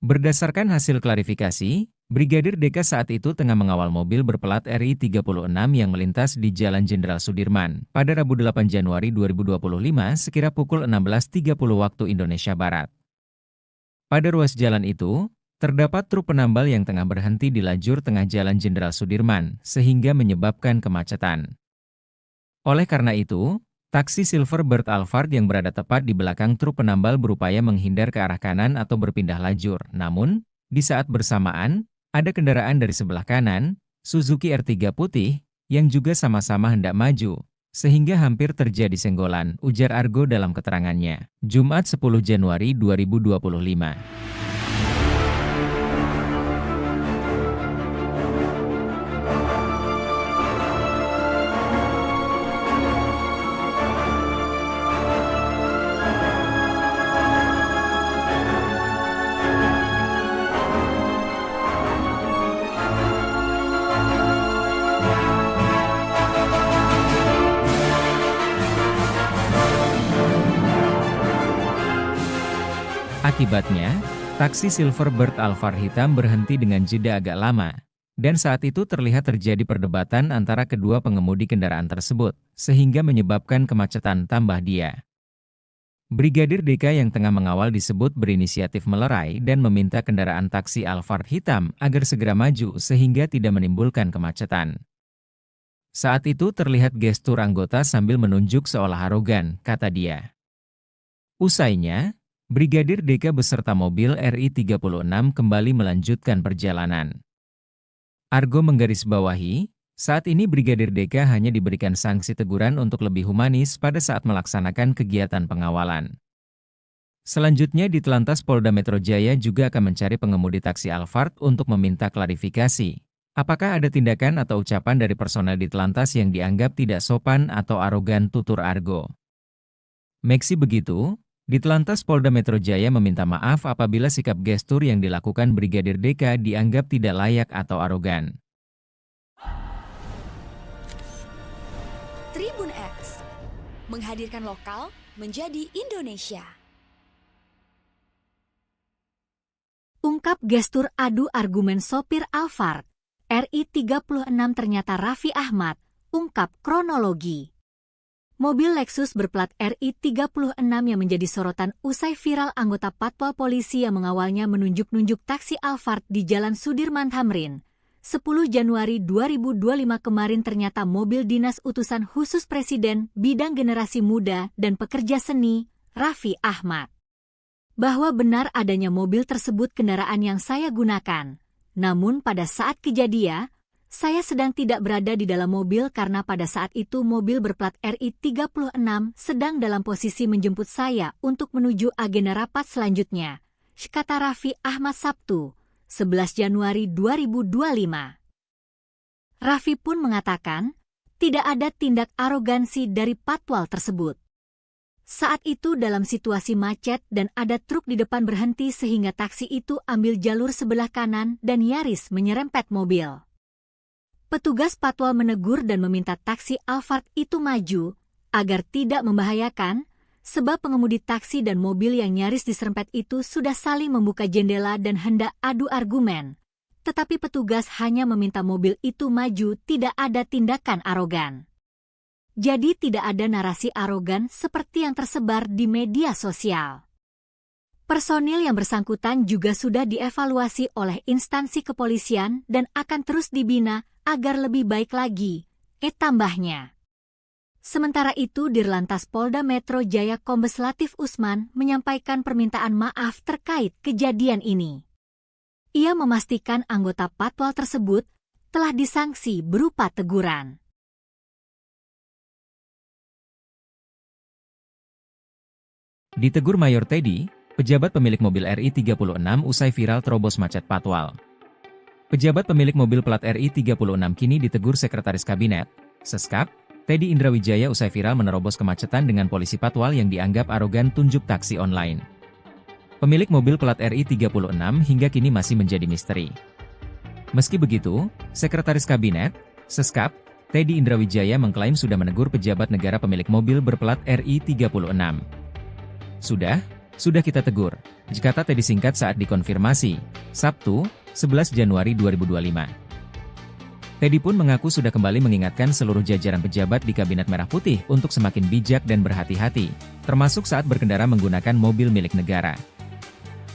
Berdasarkan hasil klarifikasi, Brigadir DK saat itu tengah mengawal mobil berplat RI 36 yang melintas di Jalan Jenderal Sudirman pada Rabu 8 Januari 2025 sekira pukul 16.30 waktu Indonesia Barat. Pada ruas jalan itu, terdapat truk penambal yang tengah berhenti di lajur tengah Jalan Jenderal Sudirman, sehingga menyebabkan kemacetan. Oleh karena itu, taksi Silverbird Alphard yang berada tepat di belakang truk penambal berupaya menghindar ke arah kanan atau berpindah lajur. Namun, di saat bersamaan, ada kendaraan dari sebelah kanan, Suzuki R3 putih, yang juga sama-sama hendak maju, sehingga hampir terjadi senggolan, ujar Argo dalam keterangannya. Jumat 10 Januari 2025. Akibatnya, taksi Silverbird Alphard hitam berhenti dengan jeda agak lama, dan saat itu terlihat terjadi perdebatan antara kedua pengemudi kendaraan tersebut, sehingga menyebabkan kemacetan tambah dia. Brigadir DK yang tengah mengawal disebut berinisiatif melerai dan meminta kendaraan taksi Alphard hitam agar segera maju sehingga tidak menimbulkan kemacetan. Saat itu terlihat gestur anggota sambil menunjuk seolah arogan, kata dia. Usainya, Brigadir DK beserta mobil RI-36 kembali melanjutkan perjalanan. Argo menggarisbawahi, saat ini Brigadir DK hanya diberikan sanksi teguran untuk lebih humanis pada saat melaksanakan kegiatan pengawalan. Selanjutnya di Telantas Polda Metro Jaya juga akan mencari pengemudi taksi Alphard untuk meminta klarifikasi. Apakah ada tindakan atau ucapan dari personel di Telantas yang dianggap tidak sopan atau arogan, tutur Argo. Meski begitu, di Telantas Polda Metro Jaya meminta maaf apabila sikap gestur yang dilakukan Brigadir DK dianggap tidak layak atau arogan. Tribun X menghadirkan lokal menjadi Indonesia. Ungkap gestur adu argumen sopir Alphard, RI-36 ternyata Raffi Ahmad, ungkap kronologi. Mobil Lexus berplat RI-36 yang menjadi sorotan usai viral anggota Patwal Polisi yang mengawalnya menunjuk-nunjuk taksi Alphard di Jalan Sudirman Tamrin. 10 Januari 2025 kemarin ternyata mobil dinas utusan khusus Presiden bidang generasi muda dan pekerja seni, Raffi Ahmad. Bahwa benar adanya mobil tersebut kendaraan yang saya gunakan. Namun pada saat kejadian, saya sedang tidak berada di dalam mobil karena pada saat itu mobil berplat RI-36 sedang dalam posisi menjemput saya untuk menuju agenda rapat selanjutnya, kata Raffi Ahmad Sabtu, 11 Januari 2025. Raffi pun mengatakan, tidak ada tindak arogansi dari patwal tersebut. Saat itu dalam situasi macet dan ada truk di depan berhenti sehingga taksi itu ambil jalur sebelah kanan dan nyaris menyerempet mobil. Petugas patwal menegur dan meminta taksi Alphard itu maju, agar tidak membahayakan, sebab pengemudi taksi dan mobil yang nyaris diserempet itu sudah saling membuka jendela dan hendak adu argumen. Tetapi petugas hanya meminta mobil itu maju, tidak ada tindakan arogan. Jadi tidak ada narasi arogan seperti yang tersebar di media sosial. Personil yang bersangkutan juga sudah dievaluasi oleh instansi kepolisian dan akan terus dibina agar lebih baik lagi, tambahnya. Sementara itu Dirlantas Polda Metro Jaya Kombes Latif Usman menyampaikan permintaan maaf terkait kejadian ini. Ia memastikan anggota patwal tersebut telah disanksi berupa teguran. Ditegur Mayor Teddy, pejabat pemilik mobil RI-36 usai viral terobos macet patwal. Pejabat pemilik mobil plat RI-36 kini ditegur Sekretaris Kabinet, Seskap, Teddy Indrawijaya usai viral menerobos kemacetan dengan polisi patwal yang dianggap arogan tunjuk taksi online. Pemilik mobil plat RI-36 hingga kini masih menjadi misteri. Meski begitu, Sekretaris Kabinet, Seskap, Teddy Indrawijaya mengklaim sudah menegur pejabat negara pemilik mobil berplat RI-36. Sudah kita tegur, kata Teddy singkat saat dikonfirmasi, Sabtu, 11 Januari 2025. Teddy pun mengaku sudah kembali mengingatkan seluruh jajaran pejabat di Kabinet Merah Putih untuk semakin bijak dan berhati-hati, termasuk saat berkendara menggunakan mobil milik negara.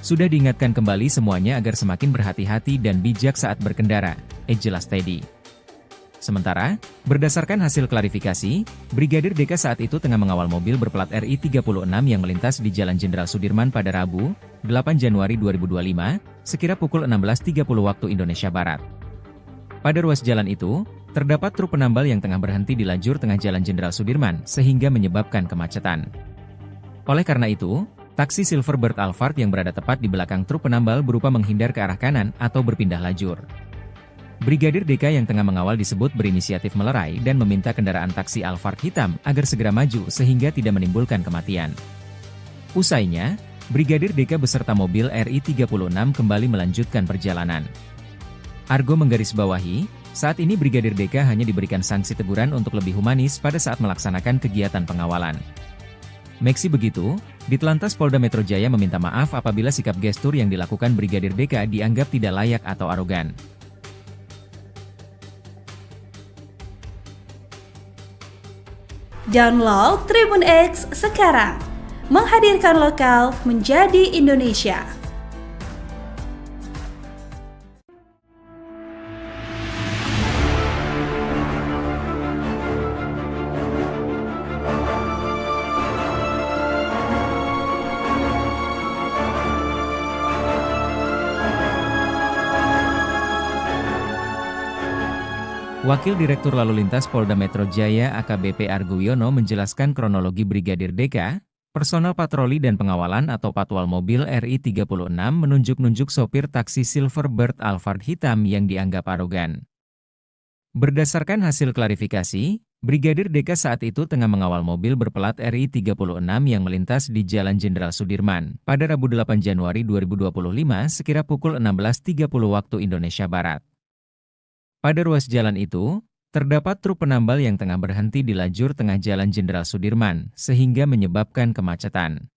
Sudah diingatkan kembali semuanya agar semakin berhati-hati dan bijak saat berkendara, jelas Teddy. Sementara, berdasarkan hasil klarifikasi, Brigadir DK saat itu tengah mengawal mobil berplat RI-36 yang melintas di Jalan Jenderal Sudirman pada Rabu, 8 Januari 2025, sekira pukul 16.30 waktu Indonesia Barat. Pada ruas jalan itu, terdapat truk penambal yang tengah berhenti di lajur tengah Jalan Jenderal Sudirman sehingga menyebabkan kemacetan. Oleh karena itu, taksi Silverbird Alphard yang berada tepat di belakang truk penambal berupa menghindar ke arah kanan atau berpindah lajur. Brigadir DK yang tengah mengawal disebut berinisiatif melerai dan meminta kendaraan taksi Alphard hitam agar segera maju sehingga tidak menimbulkan kematian. Usainya, Brigadir DK beserta mobil RI 36 kembali melanjutkan perjalanan. Argo menggarisbawahi, saat ini Brigadir DK hanya diberikan sanksi teguran untuk lebih humanis pada saat melaksanakan kegiatan pengawalan. Meski begitu, Ditlantas Polda Metro Jaya meminta maaf apabila sikap gestur yang dilakukan Brigadir DK dianggap tidak layak atau arogan. Download Tribun X sekarang, menghadirkan lokal menjadi Indonesia. Wakil Direktur Lalu Lintas Polda Metro Jaya AKBP Argo Wiono menjelaskan kronologi Brigadir DK, personel patroli dan pengawalan atau patwal mobil RI 36 menunjuk-nunjuk sopir taksi Silverbird Alphard hitam yang dianggap arogan. Berdasarkan hasil klarifikasi, Brigadir DK saat itu tengah mengawal mobil berplat RI 36 yang melintas di Jalan Jenderal Sudirman pada Rabu 8 Januari 2025 sekira pukul 16.30 waktu Indonesia Barat. Pada ruas jalan itu, terdapat truk penambal yang tengah berhenti di lajur tengah Jalan Jenderal Sudirman, sehingga menyebabkan kemacetan.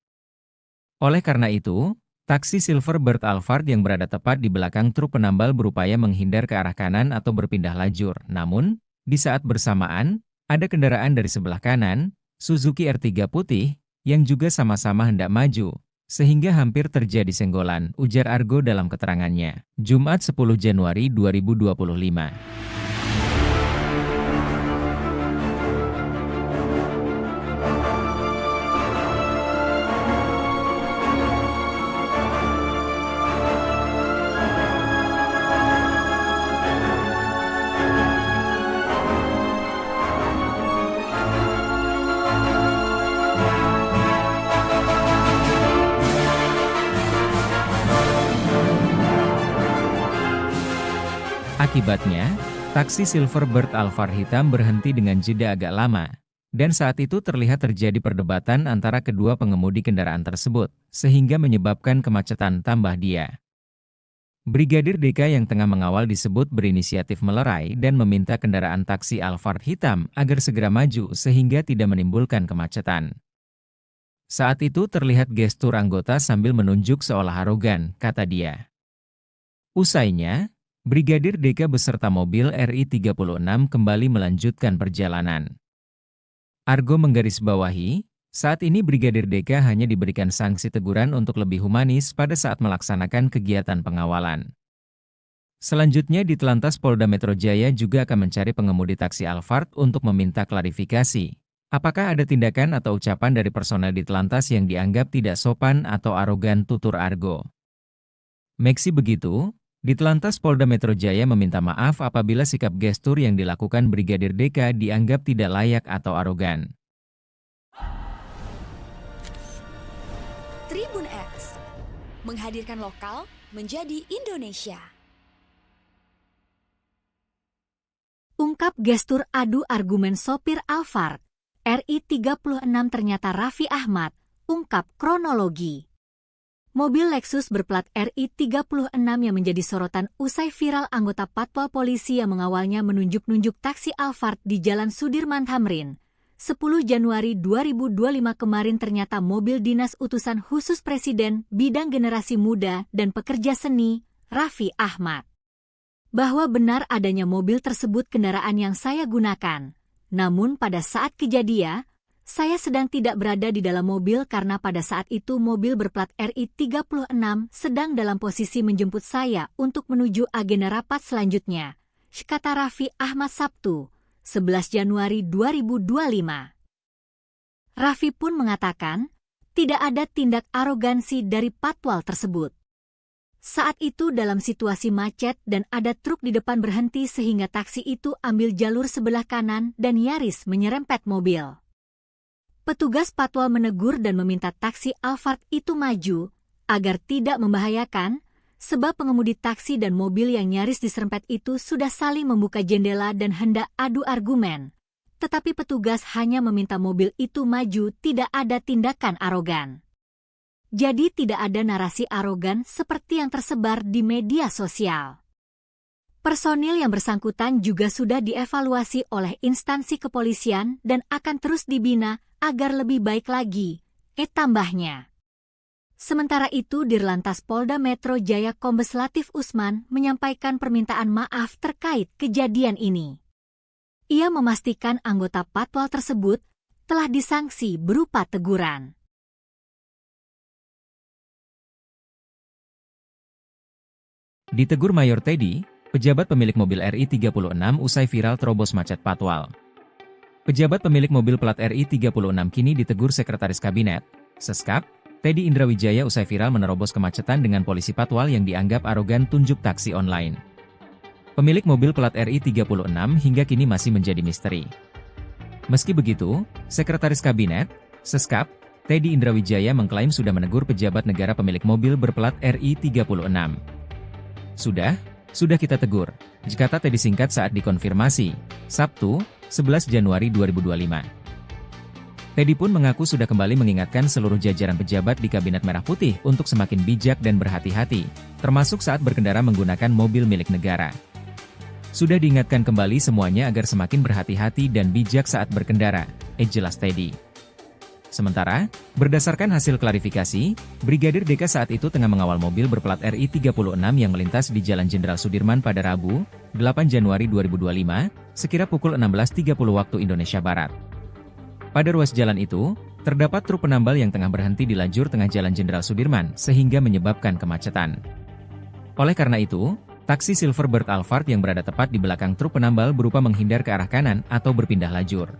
Oleh karena itu, taksi Silverbird Alphard yang berada tepat di belakang truk penambal berupaya menghindar ke arah kanan atau berpindah lajur. Namun, di saat bersamaan, ada kendaraan dari sebelah kanan, Suzuki R3 putih, yang juga sama-sama hendak maju, sehingga hampir terjadi senggolan, ujar Argo dalam keterangannya, Jumat 10 Januari 2025. Akibatnya, taksi Silverbird Alphard hitam berhenti dengan jeda agak lama, dan saat itu terlihat terjadi perdebatan antara kedua pengemudi kendaraan tersebut, sehingga menyebabkan kemacetan tambah dia. Brigadir DK yang tengah mengawal disebut berinisiatif melerai dan meminta kendaraan taksi Alphard hitam agar segera maju sehingga tidak menimbulkan kemacetan. Saat itu terlihat gestur anggota sambil menunjuk seolah arogan, kata dia. Usainya, Brigadir DK beserta mobil RI 36 kembali melanjutkan perjalanan. Argo menggarisbawahi, saat ini Brigadir DK hanya diberikan sanksi teguran untuk lebih humanis pada saat melaksanakan kegiatan pengawalan. Selanjutnya Ditlantas Polda Metro Jaya juga akan mencari pengemudi taksi Alphard untuk meminta klarifikasi. Apakah ada tindakan atau ucapan dari personel Ditlantas yang dianggap tidak sopan atau arogan, tutur Argo. Meski begitu, Ditlantas Polda Metro Jaya meminta maaf apabila sikap gestur yang dilakukan Brigadir DK dianggap tidak layak atau arogan. Tribun X, menghadirkan lokal menjadi Indonesia. Ungkap gestur adu argumen sopir Alphard, RI 36 ternyata Raffi Ahmad, ungkap kronologi. Mobil Lexus berplat RI 36 yang menjadi sorotan usai viral anggota patwal polisi yang mengawalnya menunjuk-nunjuk taksi Alphard di Jalan Sudirman Tamrin. 10 Januari 2025 kemarin ternyata mobil dinas utusan khusus Presiden bidang generasi muda dan pekerja seni, Raffi Ahmad. Bahwa benar adanya mobil tersebut kendaraan yang saya gunakan. Namun pada saat kejadian, saya sedang tidak berada di dalam mobil karena pada saat itu mobil berplat RI 36 sedang dalam posisi menjemput saya untuk menuju agenda rapat selanjutnya, kata Raffi Ahmad Sabtu, 11 Januari 2025. Raffi pun mengatakan, tidak ada tindak arogansi dari patwal tersebut. Saat itu dalam situasi macet dan ada truk di depan berhenti sehingga taksi itu ambil jalur sebelah kanan dan nyaris menyerempet mobil. Petugas patwal menegur dan meminta taksi Alphard itu maju agar tidak membahayakan, sebab pengemudi taksi dan mobil yang nyaris diserempet itu sudah saling membuka jendela dan hendak adu argumen. Tetapi petugas hanya meminta mobil itu maju, tidak ada tindakan arogan. Jadi tidak ada narasi arogan seperti yang tersebar di media sosial. Personil yang bersangkutan juga sudah dievaluasi oleh instansi kepolisian dan akan terus dibina agar lebih baik lagi, tambahnya. Sementara itu Dirlantas Polda Metro Jaya Kombes Latif Usman menyampaikan permintaan maaf terkait kejadian ini. Ia memastikan anggota patwal tersebut telah disanksi berupa teguran. Ditegur Mayor Teddy, pejabat pemilik mobil RI-36 usai viral terobos macet patwal. Pejabat pemilik mobil plat RI-36 kini ditegur Sekretaris Kabinet, Seskap, Teddy Indrawijaya usai viral menerobos kemacetan dengan polisi patwal yang dianggap arogan tunjuk taksi online. Pemilik mobil plat RI-36 hingga kini masih menjadi misteri. Meski begitu, Sekretaris Kabinet, Seskap, Teddy Indrawijaya mengklaim sudah menegur pejabat negara pemilik mobil berplat RI-36. Sudah kita tegur, kata Teddy singkat saat dikonfirmasi, Sabtu, 11 Januari 2025. Teddy pun mengaku sudah kembali mengingatkan seluruh jajaran pejabat di Kabinet Merah Putih untuk semakin bijak dan berhati-hati, termasuk saat berkendara menggunakan mobil milik negara. Sudah diingatkan kembali semuanya agar semakin berhati-hati dan bijak saat berkendara, jelas Teddy. Sementara, berdasarkan hasil klarifikasi, Brigadir DK saat itu tengah mengawal mobil berplat RI-36 yang melintas di Jalan Jenderal Sudirman pada Rabu, 8 Januari 2025, sekira pukul 16.30 waktu Indonesia Barat. Pada ruas jalan itu, terdapat truk penambal yang tengah berhenti di lajur tengah Jalan Jenderal Sudirman sehingga menyebabkan kemacetan. Oleh karena itu, taksi Silverbird Alphard yang berada tepat di belakang truk penambal berupa menghindar ke arah kanan atau berpindah lajur.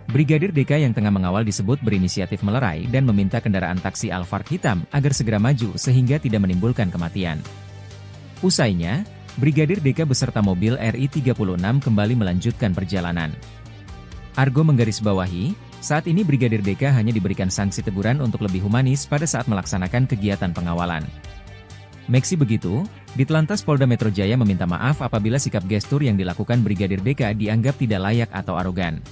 Brigadir DK yang tengah mengawal disebut berinisiatif melerai dan meminta kendaraan taksi Alphard hitam agar segera maju sehingga tidak menimbulkan kematian. Usainya, Brigadir DK beserta mobil RI-36 kembali melanjutkan perjalanan. Argo menggarisbawahi, saat ini Brigadir DK hanya diberikan sanksi teguran untuk lebih humanis pada saat melaksanakan kegiatan pengawalan. Meski begitu, Ditlantas Polda Metro Jaya meminta maaf apabila sikap gestur yang dilakukan Brigadir DK dianggap tidak layak atau arogan.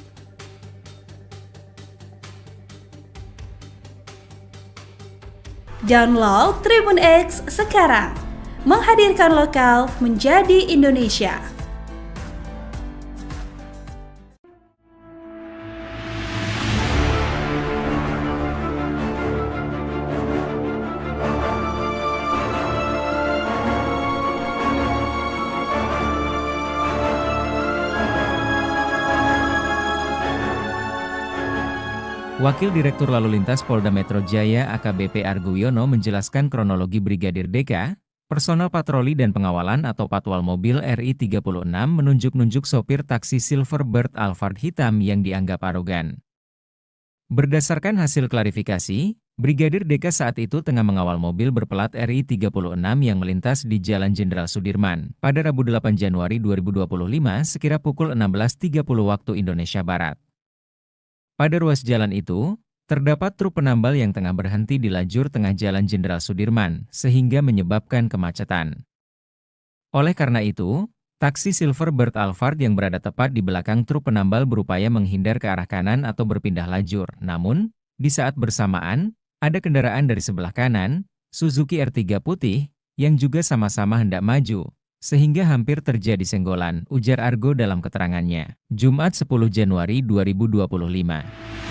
Download Tribun X sekarang, menghadirkan lokal menjadi Indonesia. Wakil Direktur Lalu Lintas Polda Metro Jaya AKBP Argo Wiono menjelaskan kronologi Brigadir DK, personel patroli dan pengawalan atau patwal mobil RI-36 menunjuk-nunjuk sopir taksi Silverbird Alphard hitam yang dianggap arogan. Berdasarkan hasil klarifikasi, Brigadir DK saat itu tengah mengawal mobil berplat RI-36 yang melintas di Jalan Jenderal Sudirman pada Rabu 8 Januari 2025 sekira pukul 16.30 waktu Indonesia Barat. Pada ruas jalan itu, terdapat truk penambal yang tengah berhenti di lajur tengah Jalan Jenderal Sudirman, sehingga menyebabkan kemacetan. Oleh karena itu, taksi Silverbird Alphard yang berada tepat di belakang truk penambal berupaya menghindar ke arah kanan atau berpindah lajur. Namun, di saat bersamaan, ada kendaraan dari sebelah kanan, Suzuki R3 putih, yang juga sama-sama hendak maju, sehingga hampir terjadi senggolan, ujar Argo dalam keterangannya, Jumat 10 Januari 2025.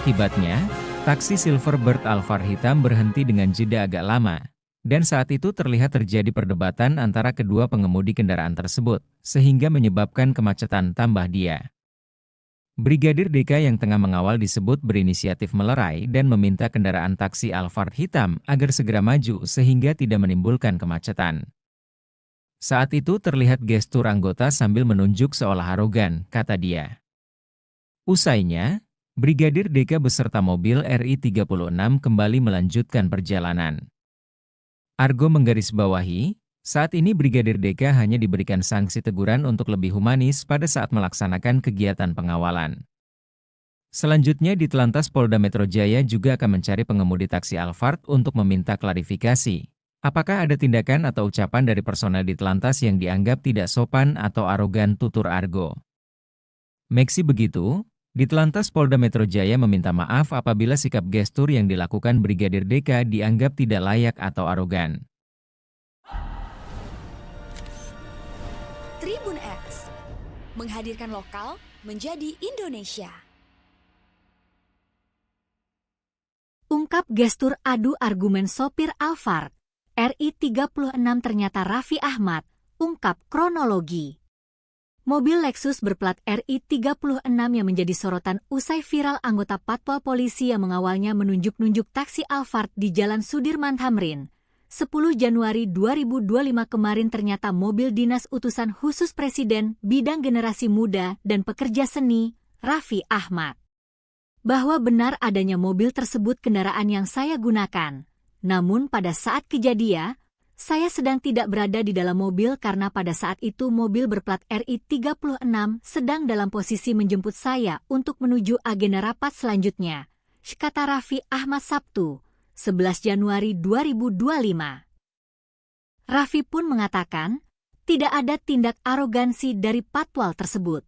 Akibatnya, taksi Silverbird Alphard hitam berhenti dengan jeda agak lama, Dan saat itu terlihat terjadi perdebatan antara kedua pengemudi kendaraan tersebut, sehingga menyebabkan kemacetan tambah dia. Brigadir DK yang tengah mengawal disebut berinisiatif melerai dan meminta kendaraan taksi Alphard hitam agar segera maju sehingga tidak menimbulkan kemacetan. Saat itu terlihat gestur anggota sambil menunjuk seolah arogan, kata dia. Usainya, Brigadir DK beserta mobil RI 36 kembali melanjutkan perjalanan. Argo menggarisbawahi, saat ini Brigadir DK hanya diberikan sanksi teguran untuk lebih humanis pada saat melaksanakan kegiatan pengawalan. Selanjutnya di Telantas Polda Metro Jaya juga akan mencari pengemudi taksi Alphard untuk meminta klarifikasi. Apakah ada tindakan atau ucapan dari personel di Telantas yang dianggap tidak sopan atau arogan, tutur Argo. Meski begitu, di Telantas Polda Metro Jaya meminta maaf apabila sikap gestur yang dilakukan Brigadir DK dianggap tidak layak atau arogan. Tribun X menghadirkan lokal menjadi Indonesia. Ungkap gestur adu argumen sopir Alphard, RI 36 ternyata Raffi Ahmad, ungkap kronologi. Mobil Lexus berplat RI 36 yang menjadi sorotan usai viral anggota Patwal Polisi yang mengawalnya menunjuk-nunjuk taksi Alphard di Jalan Sudirman Tamrin. 10 Januari 2025 kemarin ternyata mobil dinas utusan khusus Presiden bidang generasi muda dan pekerja seni, Raffi Ahmad. Bahwa benar adanya mobil tersebut kendaraan yang saya gunakan. Namun pada saat kejadian, saya sedang tidak berada di dalam mobil karena pada saat itu mobil berplat RI 36 sedang dalam posisi menjemput saya untuk menuju agenda rapat selanjutnya, kata Raffi Ahmad Sabtu, 11 Januari 2025. Raffi pun mengatakan, tidak ada tindak arogansi dari Patwal tersebut.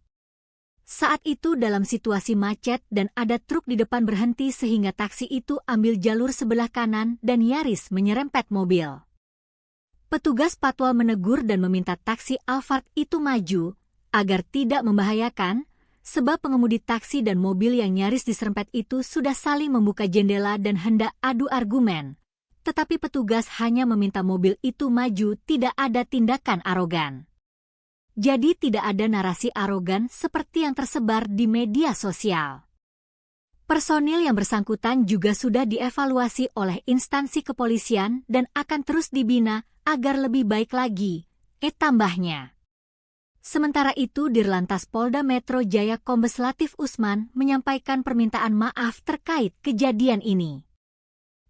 Saat itu dalam situasi macet dan ada truk di depan berhenti sehingga taksi itu ambil jalur sebelah kanan dan nyaris menyerempet mobil. Petugas Patwal menegur dan meminta taksi Alphard itu maju, agar tidak membahayakan, sebab pengemudi taksi dan mobil yang nyaris diserempet itu sudah saling membuka jendela dan hendak adu argumen. Tetapi petugas hanya meminta mobil itu maju, tidak ada tindakan arogan. Jadi tidak ada narasi arogan seperti yang tersebar di media sosial. Personil yang bersangkutan juga sudah dievaluasi oleh instansi kepolisian dan akan terus dibina agar lebih baik lagi, tambahnya. Sementara itu Dirlantas Polda Metro Jaya Kombes Latif Usman menyampaikan permintaan maaf terkait kejadian ini.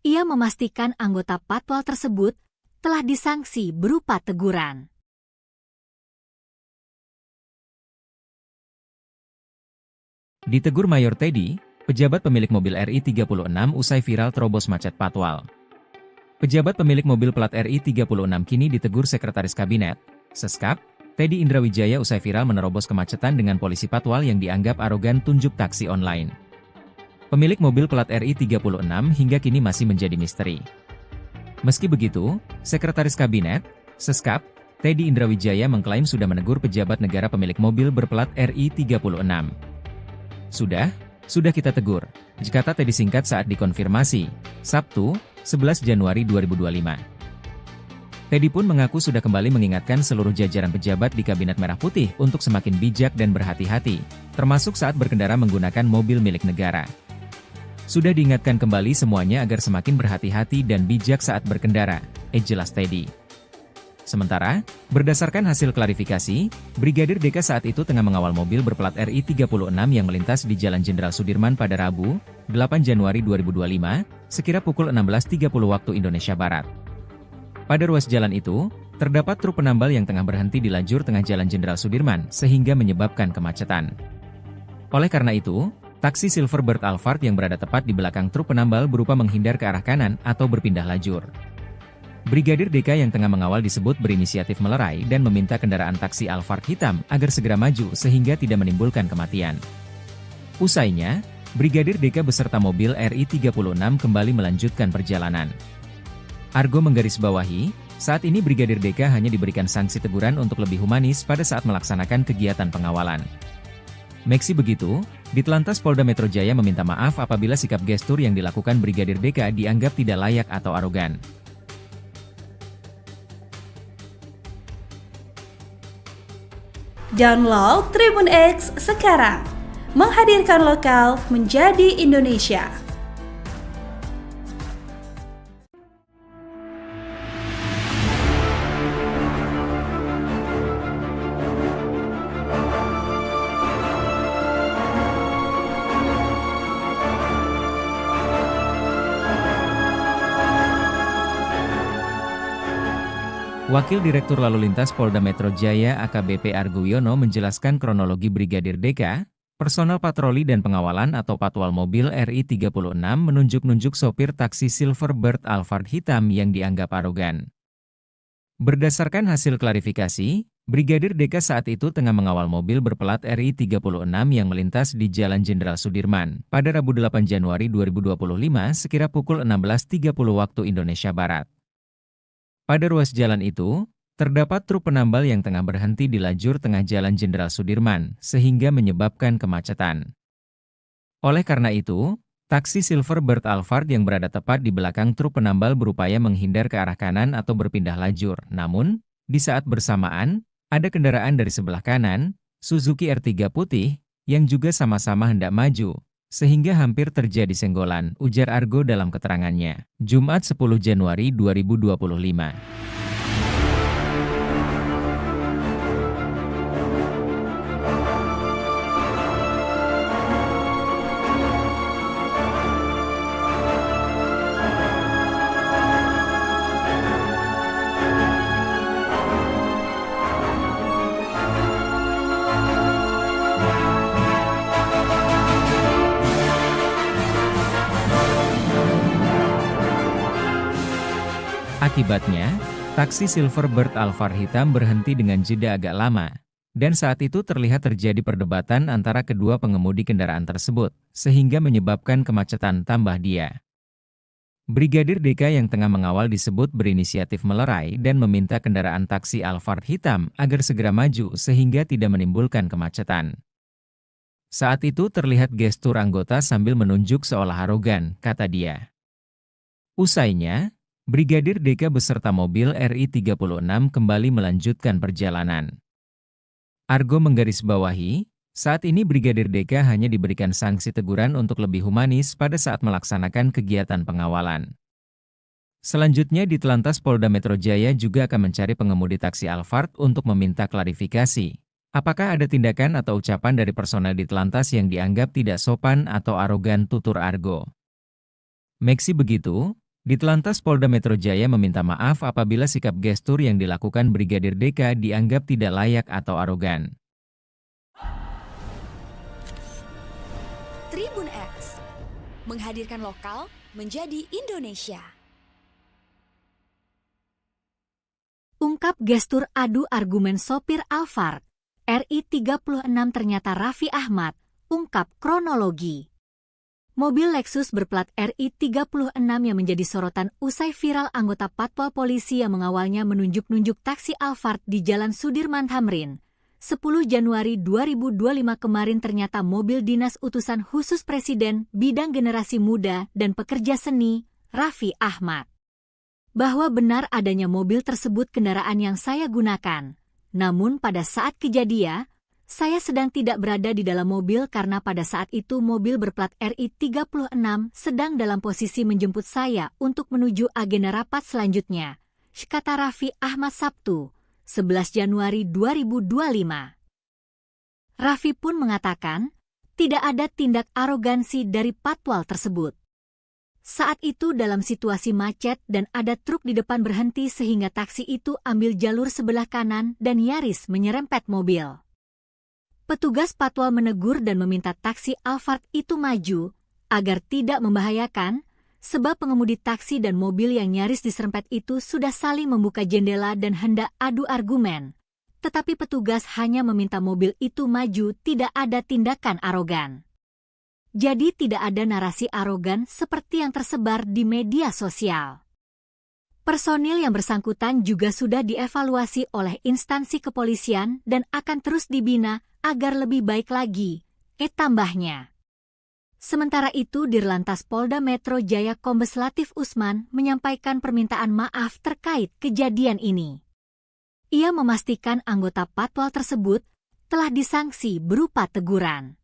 Ia memastikan anggota Patwal tersebut telah disanksi berupa teguran. Ditegur Mayor Teddy, pejabat pemilik mobil RI 36 usai viral terobos macet Patwal. Pejabat pemilik mobil plat RI 36 kini ditegur Sekretaris Kabinet, Seskap, Teddy Indrawijaya usai viral menerobos kemacetan dengan polisi Patwal yang dianggap arogan tunjuk taksi online. Pemilik mobil plat RI 36 hingga kini masih menjadi misteri. Meski begitu, Sekretaris Kabinet, Seskap, Teddy Indrawijaya mengklaim sudah menegur pejabat negara pemilik mobil berplat RI 36. Sudah kita tegur, kata Teddy singkat saat dikonfirmasi, Sabtu, 11 Januari 2025. Teddy pun mengaku sudah kembali mengingatkan seluruh jajaran pejabat di Kabinet Merah Putih untuk semakin bijak dan berhati-hati, termasuk saat berkendara menggunakan mobil milik negara. Sudah diingatkan kembali semuanya agar semakin berhati-hati dan bijak saat berkendara, jelas Teddy. Sementara, berdasarkan hasil klarifikasi, Brigadir DK saat itu tengah mengawal mobil berplat RI 36 yang melintas di Jalan Jenderal Sudirman pada Rabu, 8 Januari 2025, sekira pukul 16.30 waktu Indonesia Barat. Pada ruas jalan itu, terdapat truk penambal yang tengah berhenti di lajur tengah Jalan Jenderal Sudirman sehingga menyebabkan kemacetan. Oleh karena itu, taksi Silverbird Alphard yang berada tepat di belakang truk penambal berupa menghindar ke arah kanan atau berpindah lajur. Brigadir DK yang tengah mengawal disebut berinisiatif melerai dan meminta kendaraan taksi Alphard hitam agar segera maju sehingga tidak menimbulkan kematian. Usainya, Brigadir DK beserta mobil RI 36 kembali melanjutkan perjalanan. Argo menggarisbawahi, saat ini Brigadir DK hanya diberikan sanksi teguran untuk lebih humanis pada saat melaksanakan kegiatan pengawalan. Meski begitu, Ditlantas Polda Metro Jaya meminta maaf apabila sikap gestur yang dilakukan Brigadir DK dianggap tidak layak atau arogan. Download Tribun X sekarang. Menghadirkan lokal menjadi Indonesia. Wakil Direktur Lalu Lintas Polda Metro Jaya AKBP Argo Wiono menjelaskan kronologi Brigadir DK, personel patroli dan pengawalan atau patwal mobil RI 36 menunjuk-nunjuk sopir taksi Silverbird Alphard hitam yang dianggap arogan. Berdasarkan hasil klarifikasi, Brigadir DK saat itu tengah mengawal mobil berplat RI 36 yang melintas di Jalan Jenderal Sudirman pada Rabu 8 Januari 2025 sekira pukul 16.30 waktu Indonesia Barat. Pada ruas jalan itu, terdapat truk penambal yang tengah berhenti di lajur tengah Jalan Jenderal Sudirman, sehingga menyebabkan kemacetan. Oleh karena itu, taksi Silverbird Alphard yang berada tepat di belakang truk penambal berupaya menghindar ke arah kanan atau berpindah lajur. Namun, di saat bersamaan, ada kendaraan dari sebelah kanan, Suzuki R3 putih, yang juga sama-sama hendak maju, sehingga hampir terjadi senggolan, ujar Argo dalam keterangannya. Jumat 10 Januari 2025. Akibatnya, taksi Silverbird Alphard hitam berhenti dengan jeda agak lama, dan saat itu terlihat terjadi perdebatan antara kedua pengemudi kendaraan tersebut, sehingga menyebabkan kemacetan tambah dia. Brigadir DK yang tengah mengawal disebut berinisiatif melerai dan meminta kendaraan taksi Alphard hitam agar segera maju sehingga tidak menimbulkan kemacetan. Saat itu terlihat gestur anggota sambil menunjuk seolah arogan, kata dia. Usainya, Brigadir DK beserta mobil RI 36 kembali melanjutkan perjalanan. Argo menggarisbawahi, saat ini Brigadir DK hanya diberikan sanksi teguran untuk lebih humanis pada saat melaksanakan kegiatan pengawalan. Selanjutnya di Telantas Polda Metro Jaya juga akan mencari pengemudi taksi Alphard untuk meminta klarifikasi. Apakah ada tindakan atau ucapan dari personel di Telantas yang dianggap tidak sopan atau arogan, tutur Argo. Meski begitu, di Telantas Polda Metro Jaya meminta maaf apabila sikap gestur yang dilakukan Brigadir DK dianggap tidak layak atau arogan. Tribun X menghadirkan lokal menjadi Indonesia. Ungkap gestur adu argumen sopir Alphard, RI 36 ternyata Raffi Ahmad, ungkap kronologi. Mobil Lexus berplat RI 36 yang menjadi sorotan usai viral anggota patwal polisi yang mengawalnya menunjuk-nunjuk taksi Alphard di Jalan Sudirman Tamrin. 10 Januari 2025 kemarin ternyata mobil dinas utusan khusus Presiden bidang generasi muda dan pekerja seni, Raffi Ahmad. Bahwa benar adanya mobil tersebut kendaraan yang saya gunakan. Namun pada saat kejadian, saya sedang tidak berada di dalam mobil karena pada saat itu mobil berplat RI 36 sedang dalam posisi menjemput saya untuk menuju agenda rapat selanjutnya, kata Raffi Ahmad Sabtu, 11 Januari 2025. Raffi pun mengatakan, tidak ada tindak arogansi dari patwal tersebut. Saat itu dalam situasi macet dan ada truk di depan berhenti sehingga taksi itu ambil jalur sebelah kanan dan nyaris menyerempet mobil. Petugas patwal menegur dan meminta taksi Alphard itu maju, agar tidak membahayakan, sebab pengemudi taksi dan mobil yang nyaris diserempet itu sudah saling membuka jendela dan hendak adu argumen. Tetapi petugas hanya meminta mobil itu maju, tidak ada tindakan arogan. Jadi tidak ada narasi arogan seperti yang tersebar di media sosial. Personil yang bersangkutan juga sudah dievaluasi oleh instansi kepolisian dan akan terus dibina agar lebih baik lagi, tambahnya. Sementara itu Dirlantas Polda Metro Jaya Kombes Latif Usman menyampaikan permintaan maaf terkait kejadian ini. Ia memastikan anggota patwal tersebut telah disanksi berupa teguran.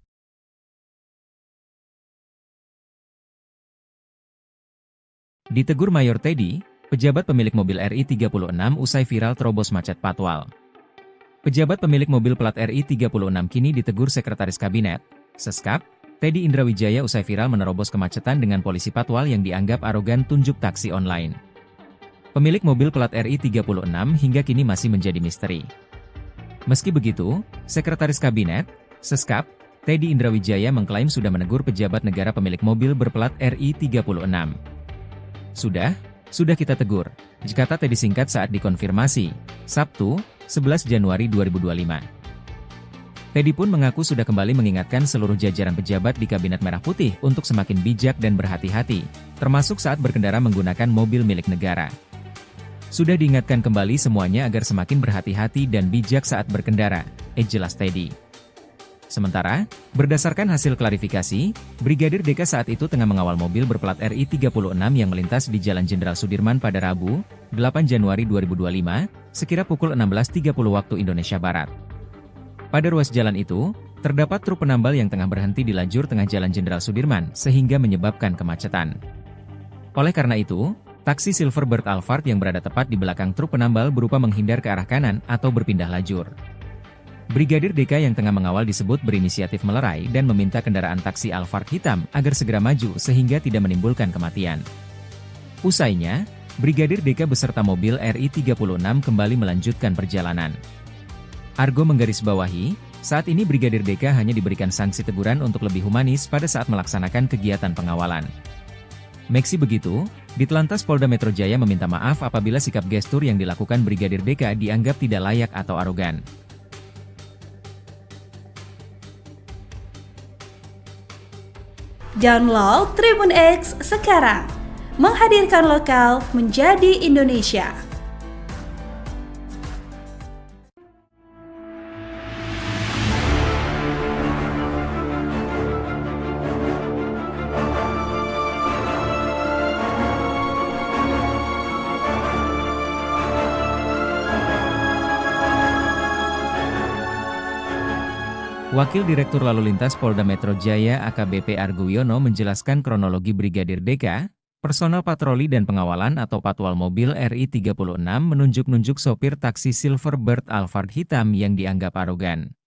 Ditegur Mayor Teddy, pejabat pemilik mobil RI36 usai viral terobos macet patwal. Pejabat pemilik mobil plat RI36 kini ditegur Sekretaris Kabinet, Seskap, Teddy Indrawijaya usai viral menerobos kemacetan dengan polisi patwal yang dianggap arogan tunjuk taksi online. Pemilik mobil plat RI36 hingga kini masih menjadi misteri. Meski begitu, Sekretaris Kabinet, Seskap, Teddy Indrawijaya mengklaim sudah menegur pejabat negara pemilik mobil berplat RI36. Sudah kita tegur, kata Teddy singkat saat dikonfirmasi, Sabtu, 11 Januari 2025. Teddy pun mengaku sudah kembali mengingatkan seluruh jajaran pejabat di Kabinet Merah Putih untuk semakin bijak dan berhati-hati, termasuk saat berkendara menggunakan mobil milik negara. Sudah diingatkan kembali semuanya agar semakin berhati-hati dan bijak saat berkendara, jelas Teddy. Sementara, berdasarkan hasil klarifikasi, Brigadir DK saat itu tengah mengawal mobil berplat RI36 yang melintas di Jalan Jenderal Sudirman pada Rabu, 8 Januari 2025, sekira pukul 16.30 waktu Indonesia Barat. Pada ruas jalan itu, terdapat truk penambal yang tengah berhenti di lajur tengah Jalan Jenderal Sudirman sehingga menyebabkan kemacetan. Oleh karena itu, taksi Silverbird Alphard yang berada tepat di belakang truk penambal berupa menghindar ke arah kanan atau berpindah lajur. Brigadir DK yang tengah mengawal disebut berinisiatif melerai dan meminta kendaraan taksi Alphard hitam agar segera maju sehingga tidak menimbulkan kematian. Usainya, Brigadir DK beserta mobil RI36 kembali melanjutkan perjalanan. Argo menggarisbawahi, saat ini Brigadir DK hanya diberikan sanksi teguran untuk lebih humanis pada saat melaksanakan kegiatan pengawalan. Meski begitu, Ditlantas Polda Metro Jaya meminta maaf apabila sikap gestur yang dilakukan Brigadir DK dianggap tidak layak atau arogan. Download Tribun X sekarang, menghadirkan lokal menjadi Indonesia. Wakil Direktur Lalu Lintas Polda Metro Jaya AKBP Argo Wiono menjelaskan kronologi Brigadir DK, personel patroli dan pengawalan atau patwal mobil RI36 menunjuk-nunjuk sopir taksi Silverbird Alphard hitam yang dianggap arogan.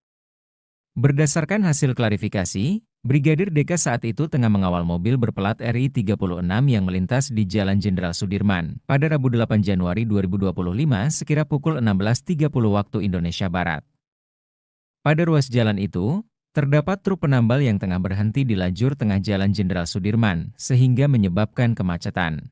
Berdasarkan hasil klarifikasi, Brigadir DK saat itu tengah mengawal mobil berplat RI36 yang melintas di Jalan Jenderal Sudirman pada Rabu 8 Januari 2025 sekira pukul 16.30 waktu Indonesia Barat. Pada ruas jalan itu, terdapat truk penambal yang tengah berhenti di lajur tengah Jalan Jenderal Sudirman, sehingga menyebabkan kemacetan.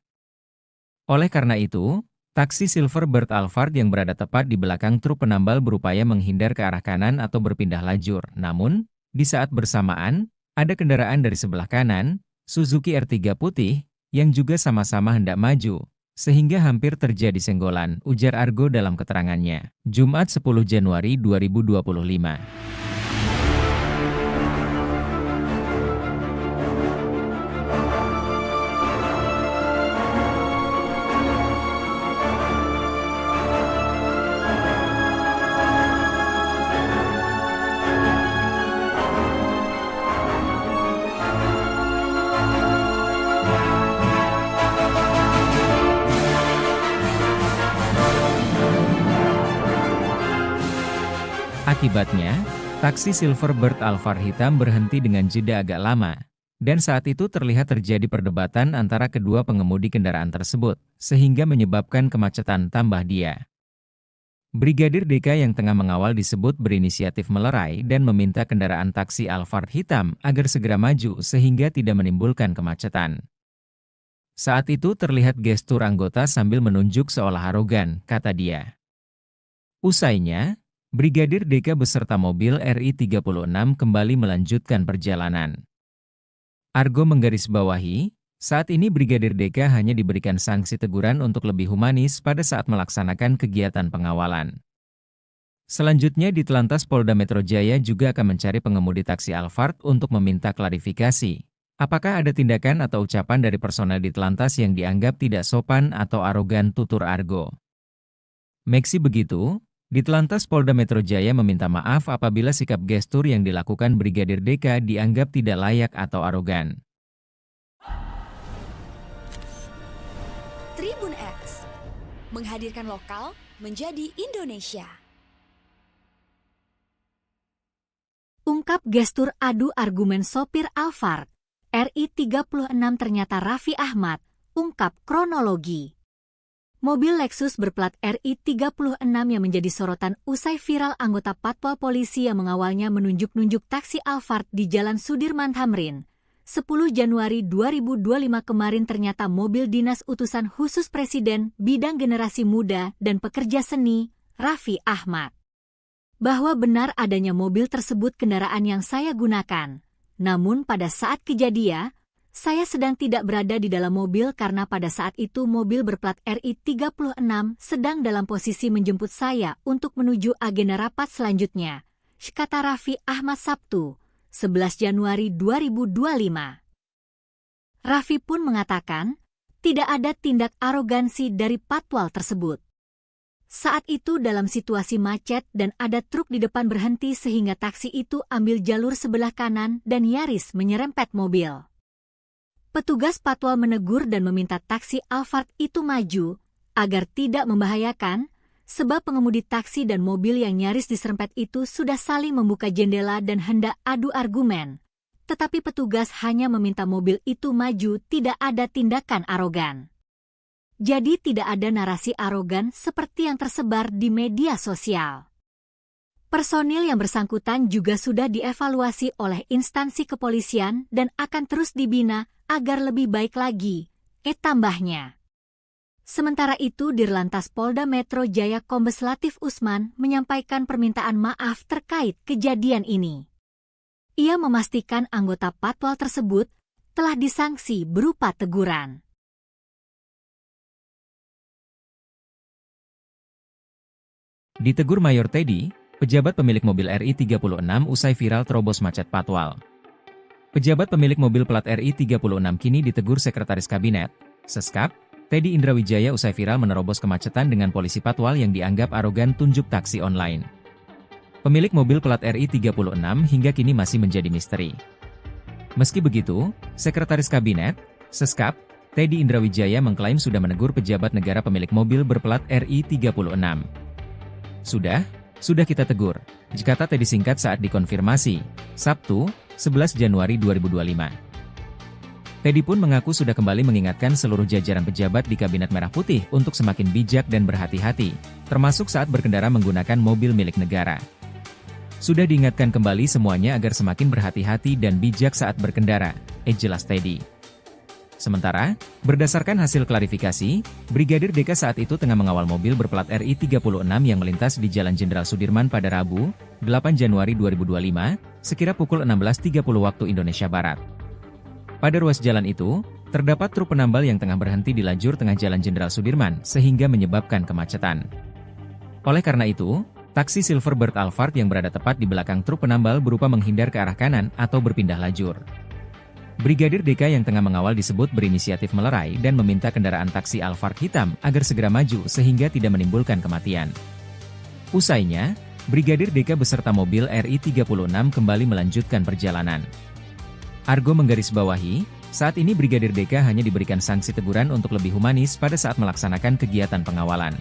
Oleh karena itu, taksi Silverbird Alphard yang berada tepat di belakang truk penambal berupaya menghindar ke arah kanan atau berpindah lajur. Namun, di saat bersamaan, ada kendaraan dari sebelah kanan, Suzuki R3 putih, yang juga sama-sama hendak maju, sehingga hampir terjadi senggolan, ujar Argo dalam keterangannya. Jumat 10 Januari 2025. Akibatnya, taksi Silverbird Alphard hitam berhenti dengan jeda agak lama, dan saat itu terlihat terjadi perdebatan antara kedua pengemudi kendaraan tersebut, sehingga menyebabkan kemacetan tambah dia. Brigadir DK yang tengah mengawal disebut berinisiatif melerai dan meminta kendaraan taksi Alphard hitam agar segera maju sehingga tidak menimbulkan kemacetan. Saat itu terlihat gestur anggota sambil menunjuk seolah arogan, kata dia. Usainya, Brigadir DK beserta mobil RI36 kembali melanjutkan perjalanan. Argo menggarisbawahi, saat ini Brigadir DK hanya diberikan sanksi teguran untuk lebih humanis pada saat melaksanakan kegiatan pengawalan. Selanjutnya Ditlantas Polda Metro Jaya juga akan mencari pengemudi taksi Alphard untuk meminta klarifikasi. Apakah ada tindakan atau ucapan dari personel Ditlantas yang dianggap tidak sopan atau arogan, tutur Argo. Meski begitu, Ditelantas Polda Metro Jaya meminta maaf apabila sikap gestur yang dilakukan Brigadir DK dianggap tidak layak atau arogan. Tribun X menghadirkan lokal menjadi Indonesia. Ungkap gestur adu argumen sopir Alphard. RI 36 ternyata Raffi Ahmad, ungkap kronologi. Mobil Lexus berplat RI 36 yang menjadi sorotan usai viral anggota Patwal Polisi yang mengawalnya menunjuk-nunjuk taksi Alphard di Jalan Sudirman Tamrin. 10 Januari 2025 kemarin ternyata mobil dinas utusan khusus Presiden bidang generasi muda dan pekerja seni, Raffi Ahmad. Bahwa benar adanya mobil tersebut kendaraan yang saya gunakan. Namun pada saat kejadian, saya sedang tidak berada di dalam mobil karena pada saat itu mobil berplat RI 36 sedang dalam posisi menjemput saya untuk menuju agenda rapat selanjutnya, kata Raffi Ahmad Sabtu, 11 Januari 2025. Raffi pun mengatakan, tidak ada tindak arogansi dari patwal tersebut. Saat itu dalam situasi macet dan ada truk di depan berhenti sehingga taksi itu ambil jalur sebelah kanan dan nyaris menyerempet mobil. Petugas patwal menegur dan meminta taksi Alphard itu maju, agar tidak membahayakan, sebab pengemudi taksi dan mobil yang nyaris diserempet itu sudah saling membuka jendela dan hendak adu argumen. Tetapi petugas hanya meminta mobil itu maju, tidak ada tindakan arogan. Jadi tidak ada narasi arogan seperti yang tersebar di media sosial. Personil yang bersangkutan juga sudah dievaluasi oleh instansi kepolisian dan akan terus dibina agar lebih baik lagi, tambahnya. Sementara itu Dirlantas Polda Metro Jaya Kombes Latif Usman menyampaikan permintaan maaf terkait kejadian ini. Ia memastikan anggota patwal tersebut telah disanksi berupa teguran. Ditegur Mayor Teddy, pejabat pemilik mobil RI 36 usai viral terobos macet patwal. Pejabat pemilik mobil plat RI 36 kini ditegur Sekretaris Kabinet, Seskap, Teddy Indrawijaya usai viral menerobos kemacetan dengan polisi patwal yang dianggap arogan tunjuk taksi online. Pemilik mobil plat RI 36 hingga kini masih menjadi misteri. Meski begitu, Sekretaris Kabinet, Seskap, Teddy Indrawijaya mengklaim sudah menegur pejabat negara pemilik mobil berplat RI 36. Sudah kita tegur, kata Teddy singkat saat dikonfirmasi, Sabtu, 11 Januari 2025. Teddy pun mengaku sudah kembali mengingatkan seluruh jajaran pejabat di Kabinet Merah Putih untuk semakin bijak dan berhati-hati, termasuk saat berkendara menggunakan mobil milik negara. Sudah diingatkan kembali semuanya agar semakin berhati-hati dan bijak saat berkendara, jelas Teddy. Sementara, berdasarkan hasil klarifikasi, Brigadir DK saat itu tengah mengawal mobil berplat RI 36 yang melintas di Jalan Jenderal Sudirman pada Rabu, 8 Januari 2025, sekira pukul 16.30 waktu Indonesia Barat. Pada ruas jalan itu, terdapat truk penambal yang tengah berhenti di lajur tengah Jalan Jenderal Sudirman sehingga menyebabkan kemacetan. Oleh karena itu, taksi Silverbird Alphard yang berada tepat di belakang truk penambal berupa menghindar ke arah kanan atau berpindah lajur. Brigadir DK yang tengah mengawal disebut berinisiatif melerai dan meminta kendaraan taksi Alphard hitam agar segera maju sehingga tidak menimbulkan kematian. Usainya, Brigadir DK beserta mobil RI 36 kembali melanjutkan perjalanan. Argo menggarisbawahi, saat ini Brigadir DK hanya diberikan sanksi teguran untuk lebih humanis pada saat melaksanakan kegiatan pengawalan.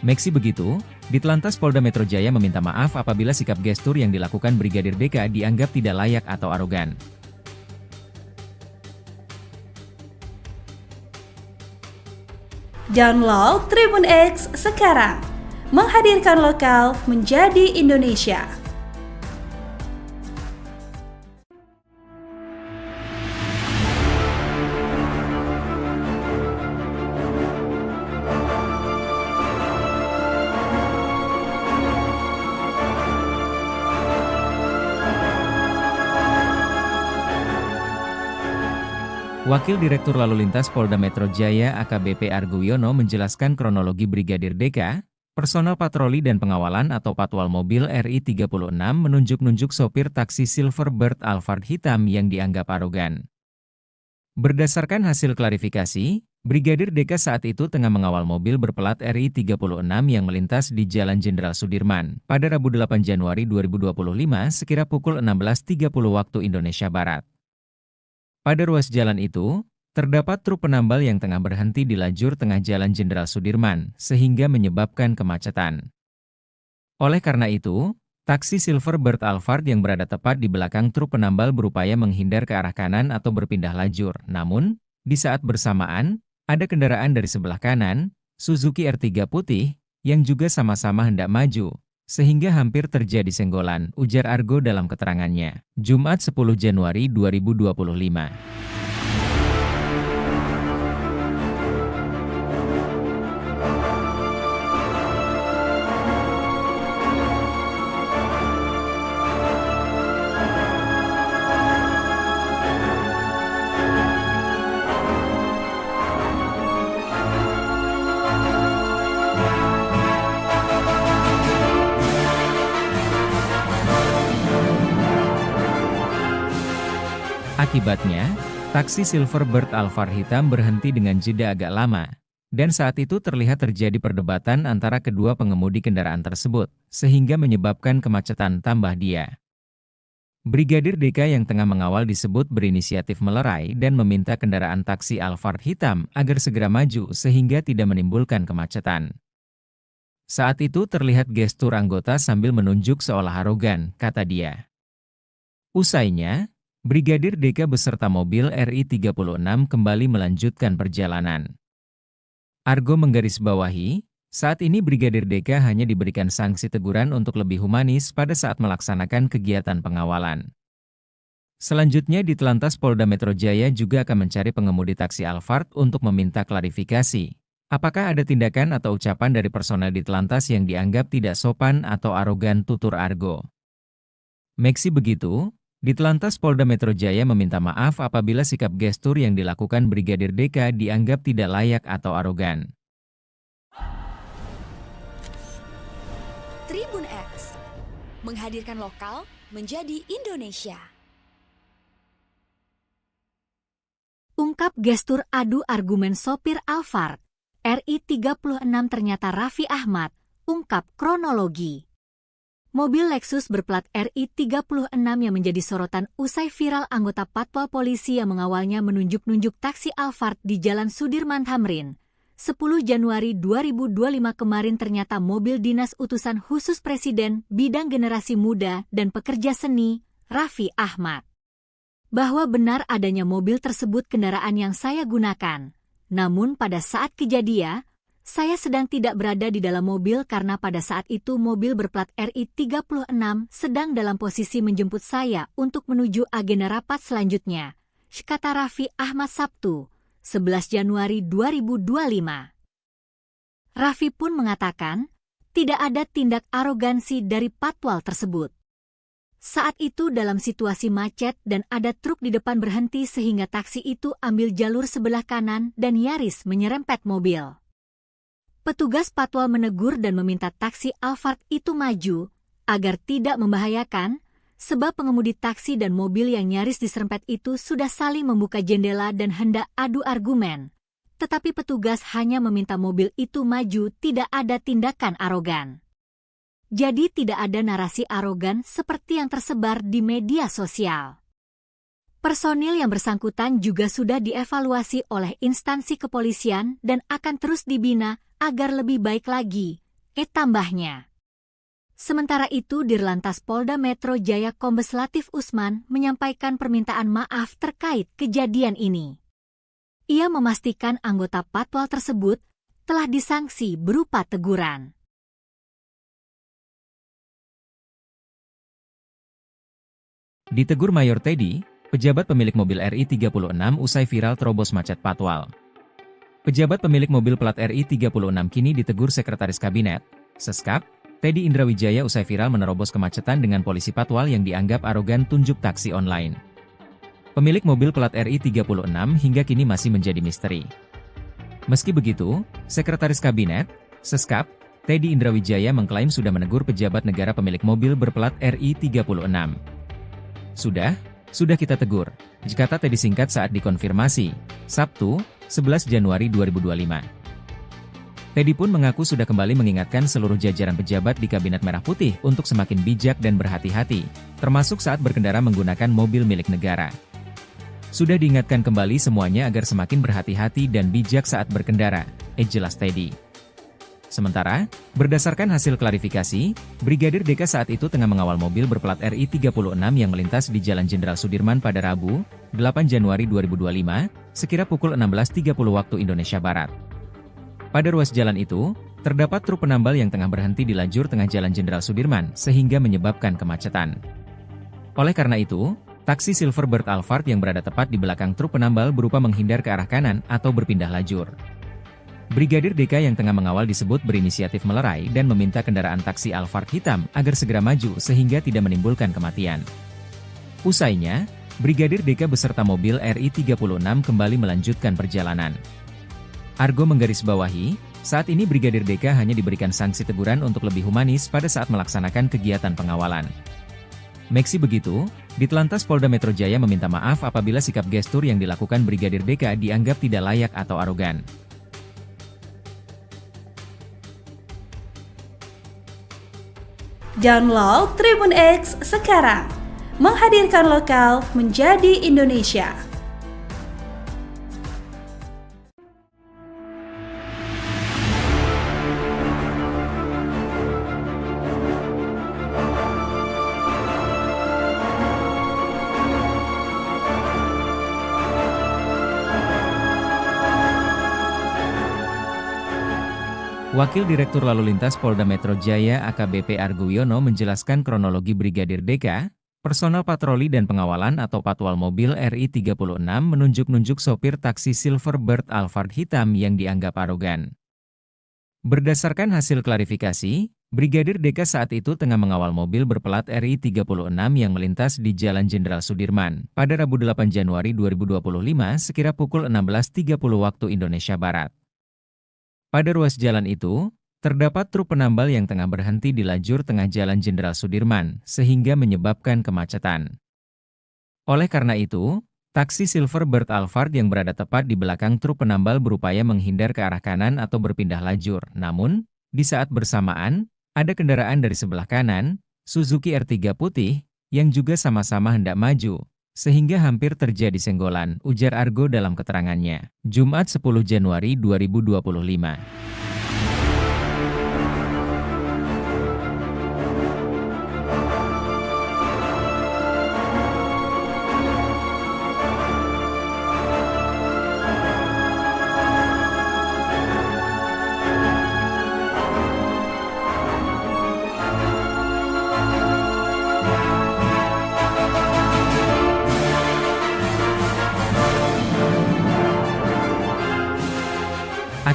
Meski begitu, Ditelantas Polda Metro Jaya meminta maaf apabila sikap gestur yang dilakukan Brigadir DK dianggap tidak layak atau arogan. Download Tribun X sekarang, menghadirkan lokal menjadi Indonesia. Wakil Direktur Lalu Lintas Polda Metro Jaya AKBP Argo Wiono menjelaskan kronologi Brigadir DK, personel patroli dan pengawalan atau patwal mobil RI 36 menunjuk-nunjuk sopir taksi Silverbird Alphard hitam yang dianggap arogan. Berdasarkan hasil klarifikasi, Brigadir DK saat itu tengah mengawal mobil berplat RI 36 yang melintas di Jalan Jenderal Sudirman pada Rabu 8 Januari 2025 sekira pukul 16.30 waktu Indonesia Barat. Pada ruas jalan itu, terdapat truk penambal yang tengah berhenti di lajur tengah Jalan Jenderal Sudirman sehingga menyebabkan kemacetan. Oleh karena itu, taksi Silverbird Alphard yang berada tepat di belakang truk penambal berupaya menghindar ke arah kanan atau berpindah lajur. Namun, di saat bersamaan, ada kendaraan dari sebelah kanan, Suzuki R3 putih, yang juga sama-sama hendak maju, sehingga hampir terjadi senggolan, ujar Argo dalam keterangannya. Jumat 10 Januari 2025. Akibatnya, taksi Silverbird Alphard hitam berhenti dengan jeda agak lama, dan saat itu terlihat terjadi perdebatan antara kedua pengemudi kendaraan tersebut, sehingga menyebabkan kemacetan tambah dia. Brigadir DK yang tengah mengawal disebut berinisiatif melerai dan meminta kendaraan taksi Alphard hitam agar segera maju sehingga tidak menimbulkan kemacetan. Saat itu terlihat gestur anggota sambil menunjuk seolah arogan, kata dia. Usainya, Brigadir DK beserta mobil RI 36 kembali melanjutkan perjalanan. Argo menggarisbawahi, saat ini Brigadir DK hanya diberikan sanksi teguran untuk lebih humanis pada saat melaksanakan kegiatan pengawalan. Selanjutnya di Telantas Polda Metro Jaya juga akan mencari pengemudi taksi Alphard untuk meminta klarifikasi. Apakah ada tindakan atau ucapan dari personel di Telantas yang dianggap tidak sopan atau arogan, tutur Argo. Meski begitu, di Telantas Polda Metro Jaya meminta maaf apabila sikap gestur yang dilakukan Brigadir DK dianggap tidak layak atau arogan. Tribun X menghadirkan lokal menjadi Indonesia. Ungkap gestur adu argumen sopir Alphard, RI 36 ternyata Raffi Ahmad, ungkap kronologi. Mobil Lexus berplat RI 36 yang menjadi sorotan usai viral anggota Patwal Polisi yang mengawalnya menunjuk-nunjuk taksi Alphard di Jalan Sudirman Tamrin. 10 Januari 2025 kemarin ternyata mobil dinas utusan khusus Presiden bidang generasi muda dan pekerja seni, Raffi Ahmad. Bahwa benar adanya mobil tersebut kendaraan yang saya gunakan. Namun pada saat kejadian, saya sedang tidak berada di dalam mobil karena pada saat itu mobil berplat RI 36 sedang dalam posisi menjemput saya untuk menuju agenda rapat selanjutnya, kata Raffi Ahmad Sabtu, 11 Januari 2025. Raffi pun mengatakan, tidak ada tindak arogansi dari patwal tersebut. Saat itu dalam situasi macet dan ada truk di depan berhenti sehingga taksi itu ambil jalur sebelah kanan dan nyaris menyerempet mobil. Petugas patwal menegur dan meminta taksi Alphard itu maju, agar tidak membahayakan, sebab pengemudi taksi dan mobil yang nyaris diserempet itu sudah saling membuka jendela dan hendak adu argumen. Tetapi petugas hanya meminta mobil itu maju, tidak ada tindakan arogan. Jadi tidak ada narasi arogan seperti yang tersebar di media sosial. Personil yang bersangkutan juga sudah dievaluasi oleh instansi kepolisian dan akan terus dibina agar lebih baik lagi, tambahnya. Sementara itu Dirlantas Polda Metro Jaya Kombes Latif Usman menyampaikan permintaan maaf terkait kejadian ini. Ia memastikan anggota patwal tersebut telah disanksi berupa teguran. Ditegur Mayor Teddy, pejabat pemilik mobil RI 36 usai viral terobos macet patwal. Pejabat pemilik mobil plat RI 36 kini ditegur Sekretaris Kabinet, Seskap, Teddy Indrawijaya usai viral menerobos kemacetan dengan polisi patwal yang dianggap arogan tunjuk taksi online. Pemilik mobil plat RI 36 hingga kini masih menjadi misteri. Meski begitu, Sekretaris Kabinet, Seskap, Teddy Indrawijaya mengklaim sudah menegur pejabat negara pemilik mobil berplat RI 36. Sudah kita tegur, kata Teddy singkat saat dikonfirmasi, Sabtu, 11 Januari 2025. Teddy pun mengaku sudah kembali mengingatkan seluruh jajaran pejabat di Kabinet Merah Putih untuk semakin bijak dan berhati-hati, termasuk saat berkendara menggunakan mobil milik negara. Sudah diingatkan kembali semuanya agar semakin berhati-hati dan bijak saat berkendara, jelas Teddy. Sementara, berdasarkan hasil klarifikasi, Brigadir DK saat itu tengah mengawal mobil berplat RI 36 yang melintas di Jalan Jenderal Sudirman pada Rabu, 8 Januari 2025, sekira pukul 16.30 waktu Indonesia Barat. Pada ruas jalan itu, terdapat truk penambal yang tengah berhenti di lajur tengah Jalan Jenderal Sudirman sehingga menyebabkan kemacetan. Oleh karena itu, taksi Silverbird Alphard yang berada tepat di belakang truk penambal berupa menghindar ke arah kanan atau berpindah lajur. Brigadir DK yang tengah mengawal disebut berinisiatif melerai dan meminta kendaraan taksi Alphard hitam agar segera maju sehingga tidak menimbulkan kematian. Usainya, Brigadir DK beserta mobil RI 36 kembali melanjutkan perjalanan. Argo menggarisbawahi, saat ini Brigadir DK hanya diberikan sanksi teguran untuk lebih humanis pada saat melaksanakan kegiatan pengawalan. Meski begitu, Ditelantas Polda Metro Jaya meminta maaf apabila sikap gestur yang dilakukan Brigadir DK dianggap tidak layak atau arogan. Download Tribun X sekarang, menghadirkan lokal menjadi Indonesia. Wakil Direktur Lalu Lintas Polda Metro Jaya AKBP Argo Wiono menjelaskan kronologi Brigadir DK, personal patroli dan pengawalan atau patwal mobil RI 36 menunjuk-nunjuk sopir taksi Silverbird Alphard hitam yang dianggap arogan. Berdasarkan hasil klarifikasi, Brigadir DK saat itu tengah mengawal mobil berplat RI 36 yang melintas di Jalan Jenderal Sudirman pada Rabu 8 Januari 2025 sekira pukul 16.30 waktu Indonesia Barat. Pada ruas jalan itu, terdapat truk penambal yang tengah berhenti di lajur tengah Jalan Jenderal Sudirman, sehingga menyebabkan kemacetan. Oleh karena itu, taksi Silverbird Alphard yang berada tepat di belakang truk penambal berupaya menghindar ke arah kanan atau berpindah lajur. Namun, di saat bersamaan, ada kendaraan dari sebelah kanan, Suzuki R3 putih, yang juga sama-sama hendak maju, sehingga hampir terjadi senggolan, ujar Argo dalam keterangannya. Jumat 10 Januari 2025.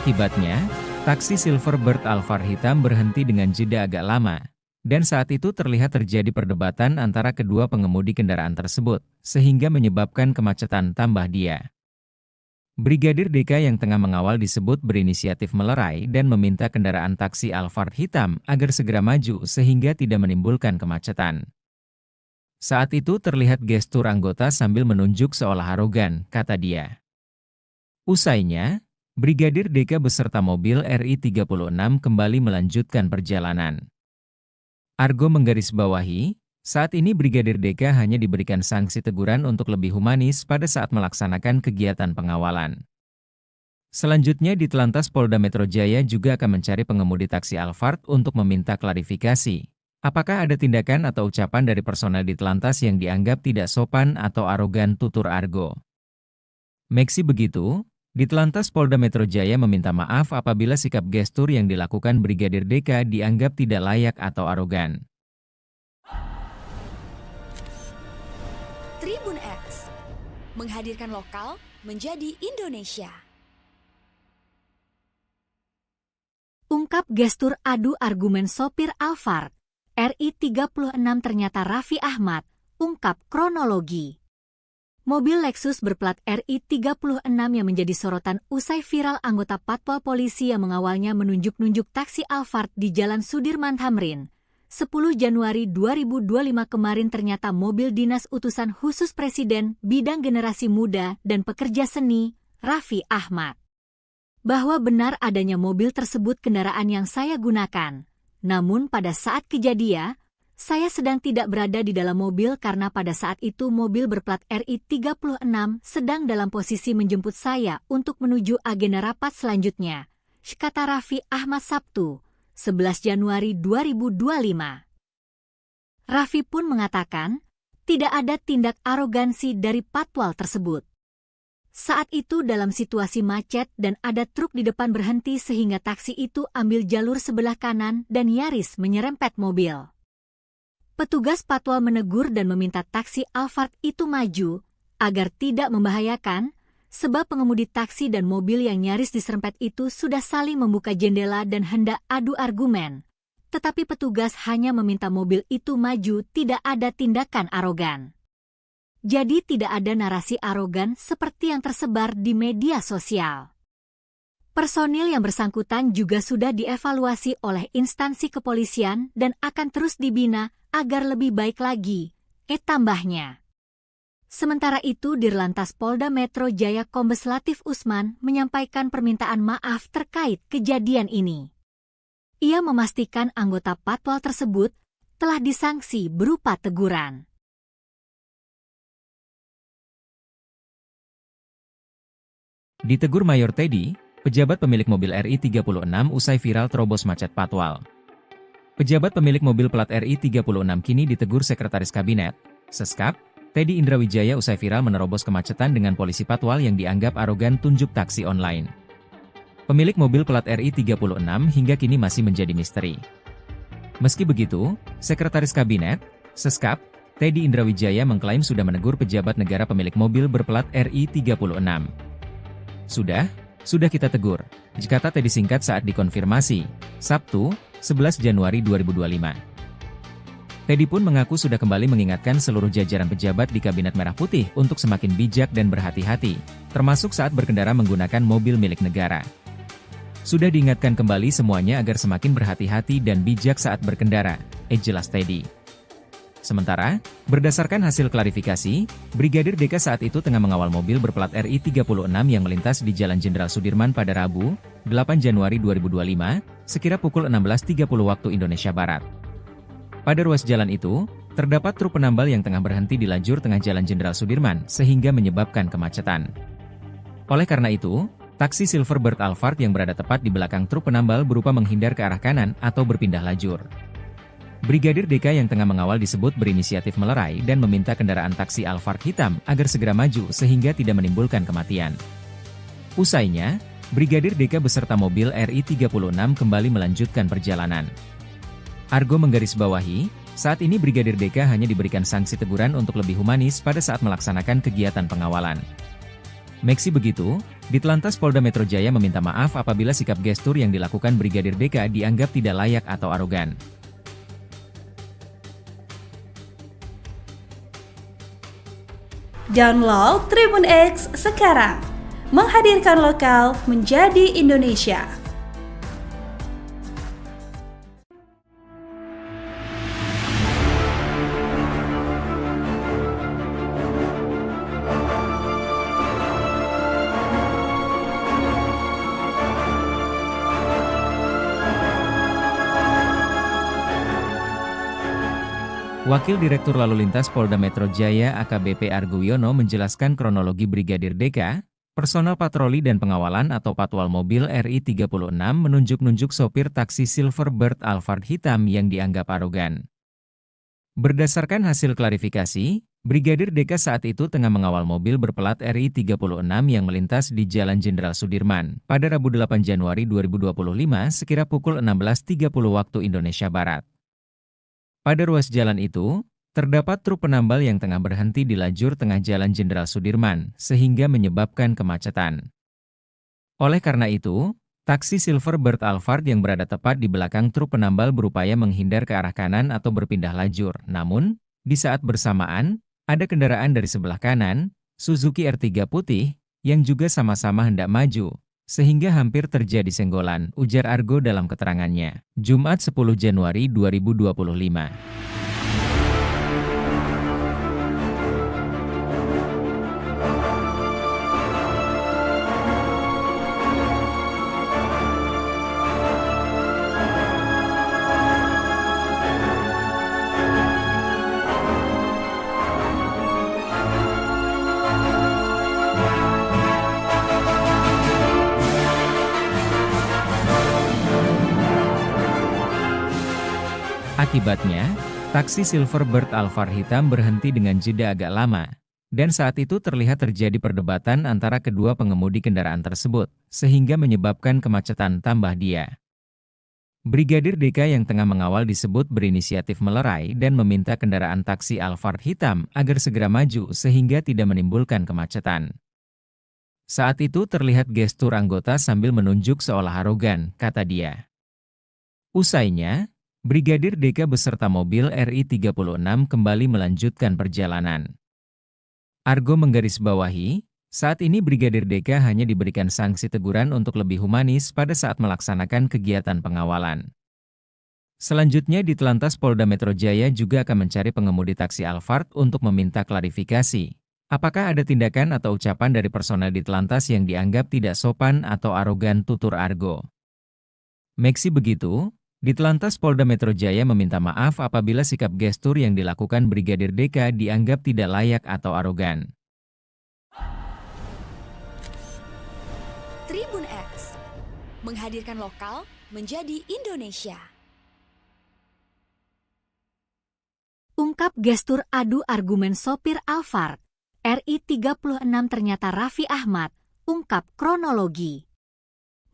Akibatnya, taksi Silverbird Alphard hitam berhenti dengan jeda agak lama, dan saat itu terlihat terjadi perdebatan antara kedua pengemudi kendaraan tersebut, sehingga menyebabkan kemacetan tambah dia. Brigadir DK yang tengah mengawal disebut berinisiatif melerai dan meminta kendaraan taksi Alphard hitam agar segera maju sehingga tidak menimbulkan kemacetan. Saat itu terlihat gestur anggota sambil menunjuk seolah arogan, kata dia. Usainya, Brigadir DK beserta mobil RI 36 kembali melanjutkan perjalanan. Argo menggarisbawahi, saat ini Brigadir DK hanya diberikan sanksi teguran untuk lebih humanis pada saat melaksanakan kegiatan pengawalan. Selanjutnya Ditelantas Polda Metro Jaya juga akan mencari pengemudi taksi Alphard untuk meminta klarifikasi. Apakah ada tindakan atau ucapan dari personel Ditelantas yang dianggap tidak sopan atau arogan, tutur Argo. Meski begitu, Ditelantas Polda Metro Jaya meminta maaf apabila sikap gestur yang dilakukan Brigadir DK dianggap tidak layak atau arogan. Tribun X, menghadirkan lokal menjadi Indonesia. Ungkap gestur adu argumen sopir Alphard, RI 36 ternyata Raffi Ahmad, ungkap kronologi. Mobil Lexus berplat RI 36 yang menjadi sorotan usai viral anggota Patwal Polisi yang mengawalnya menunjuk-nunjuk taksi Alphard di Jalan Sudirman Tamrin. 10 Januari 2025 kemarin ternyata mobil dinas utusan khusus Presiden bidang generasi muda dan pekerja seni, Raffi Ahmad, bahwa benar adanya mobil tersebut kendaraan yang saya gunakan. Namun pada saat kejadian, saya sedang tidak berada di dalam mobil karena pada saat itu mobil berplat RI 36 sedang dalam posisi menjemput saya untuk menuju agenda rapat selanjutnya, kata Raffi Ahmad Sabtu, 11 Januari 2025. Raffi pun mengatakan, tidak ada tindak arogansi dari patwal tersebut. Saat itu dalam situasi macet dan ada truk di depan berhenti sehingga taksi itu ambil jalur sebelah kanan dan nyaris menyerempet mobil. Petugas patwal menegur dan meminta taksi Alphard itu maju agar tidak membahayakan, sebab pengemudi taksi dan mobil yang nyaris diserempet itu sudah saling membuka jendela dan hendak adu argumen. Tetapi petugas hanya meminta mobil itu maju, tidak ada tindakan arogan. Jadi tidak ada narasi arogan seperti yang tersebar di media sosial. Personil yang bersangkutan juga sudah dievaluasi oleh instansi kepolisian dan akan terus dibina agar lebih baik lagi, tambahnya. Sementara itu Dirlantas Polda Metro Jaya Kombes Latif Usman menyampaikan permintaan maaf terkait kejadian ini. Ia memastikan anggota patwal tersebut telah disanksi berupa teguran. Ditegur Mayor Teddy, pejabat pemilik mobil RI 36 usai viral terobos macet patwal. Pejabat pemilik mobil plat RI 36 kini ditegur Sekretaris Kabinet, Seskap, Teddy Indrawijaya usai viral menerobos kemacetan dengan polisi patwal yang dianggap arogan tunjuk taksi online. Pemilik mobil plat RI 36 hingga kini masih menjadi misteri. Meski begitu, Sekretaris Kabinet, Seskap, Teddy Indrawijaya mengklaim sudah menegur pejabat negara pemilik mobil berplat RI 36. Sudah kita tegur, kata Teddy singkat saat dikonfirmasi, Sabtu, 11 Januari 2025. Teddy pun mengaku sudah kembali mengingatkan seluruh jajaran pejabat di Kabinet Merah Putih untuk semakin bijak dan berhati-hati, termasuk saat berkendara menggunakan mobil milik negara. Sudah diingatkan kembali semuanya agar semakin berhati-hati dan bijak saat berkendara, jelas Teddy. Sementara, berdasarkan hasil klarifikasi, Brigadir DK saat itu tengah mengawal mobil berplat RI 36 yang melintas di Jalan Jenderal Sudirman pada Rabu, 8 Januari 2025, sekira pukul 16.30 waktu Indonesia Barat. Pada ruas jalan itu, terdapat truk penambal yang tengah berhenti di lajur tengah Jalan Jenderal Sudirman sehingga menyebabkan kemacetan. Oleh karena itu, taksi Silverbird Alphard yang berada tepat di belakang truk penambal berupa menghindar ke arah kanan atau berpindah lajur. Brigadir DK yang tengah mengawal disebut berinisiatif melerai dan meminta kendaraan taksi Alphard hitam agar segera maju sehingga tidak menimbulkan kematian. Usainya, Brigadir DK beserta mobil RI 36 kembali melanjutkan perjalanan. Argo menggarisbawahi, saat ini Brigadir DK hanya diberikan sanksi teguran untuk lebih humanis pada saat melaksanakan kegiatan pengawalan. Meski begitu, Ditlantas Polda Metro Jaya meminta maaf apabila sikap gestur yang dilakukan Brigadir DK dianggap tidak layak atau arogan. Download Tribun X sekarang, menghadirkan lokal menjadi Indonesia. Wakil Direktur Lalu Lintas Polda Metro Jaya AKBP Argo Wiono menjelaskan kronologi Brigadir DK, personel patroli dan pengawalan atau patwal mobil RI 36 menunjuk-nunjuk sopir taksi Silverbird Alphard hitam yang dianggap arogan. Berdasarkan hasil klarifikasi, Brigadir DK saat itu tengah mengawal mobil berplat RI 36 yang melintas di Jalan Jenderal Sudirman pada Rabu 8 Januari 2025 sekira pukul 16.30 waktu Indonesia Barat. Pada ruas jalan itu, terdapat truk penambal yang tengah berhenti di lajur tengah Jalan Jenderal Sudirman, sehingga menyebabkan kemacetan. Oleh karena itu, taksi Silverbird Alphard yang berada tepat di belakang truk penambal berupaya menghindar ke arah kanan atau berpindah lajur. Namun, di saat bersamaan, ada kendaraan dari sebelah kanan, Suzuki R3 putih, yang juga sama-sama hendak maju, sehingga hampir terjadi senggolan, ujar Argo dalam keterangannya. Jumat 10 Januari 2025. Akibatnya, taksi Silverbird Alphard hitam berhenti dengan jeda agak lama. Dan saat itu terlihat terjadi perdebatan antara kedua pengemudi kendaraan tersebut, sehingga menyebabkan kemacetan tambah dia. Brigadir DK yang tengah mengawal disebut berinisiatif melerai dan meminta kendaraan taksi Alphard hitam agar segera maju sehingga tidak menimbulkan kemacetan. Saat itu terlihat gestur anggota sambil menunjuk seolah arogan, kata dia. Usainya, Brigadir DK beserta mobil RI 36 kembali melanjutkan perjalanan. Argo menggarisbawahi, saat ini Brigadir DK hanya diberikan sanksi teguran untuk lebih humanis pada saat melaksanakan kegiatan pengawalan. Selanjutnya Ditelantas Polda Metro Jaya juga akan mencari pengemudi taksi Alphard untuk meminta klarifikasi. Apakah ada tindakan atau ucapan dari personel Ditelantas yang dianggap tidak sopan atau arogan, tutur Argo. Meski begitu, Ditelantas Polda Metro Jaya meminta maaf apabila sikap gestur yang dilakukan Brigadir DK dianggap tidak layak atau arogan. Tribun X menghadirkan lokal menjadi Indonesia. Ungkap gestur adu argumen sopir Alphard, RI 36 ternyata Raffi Ahmad, ungkap kronologi.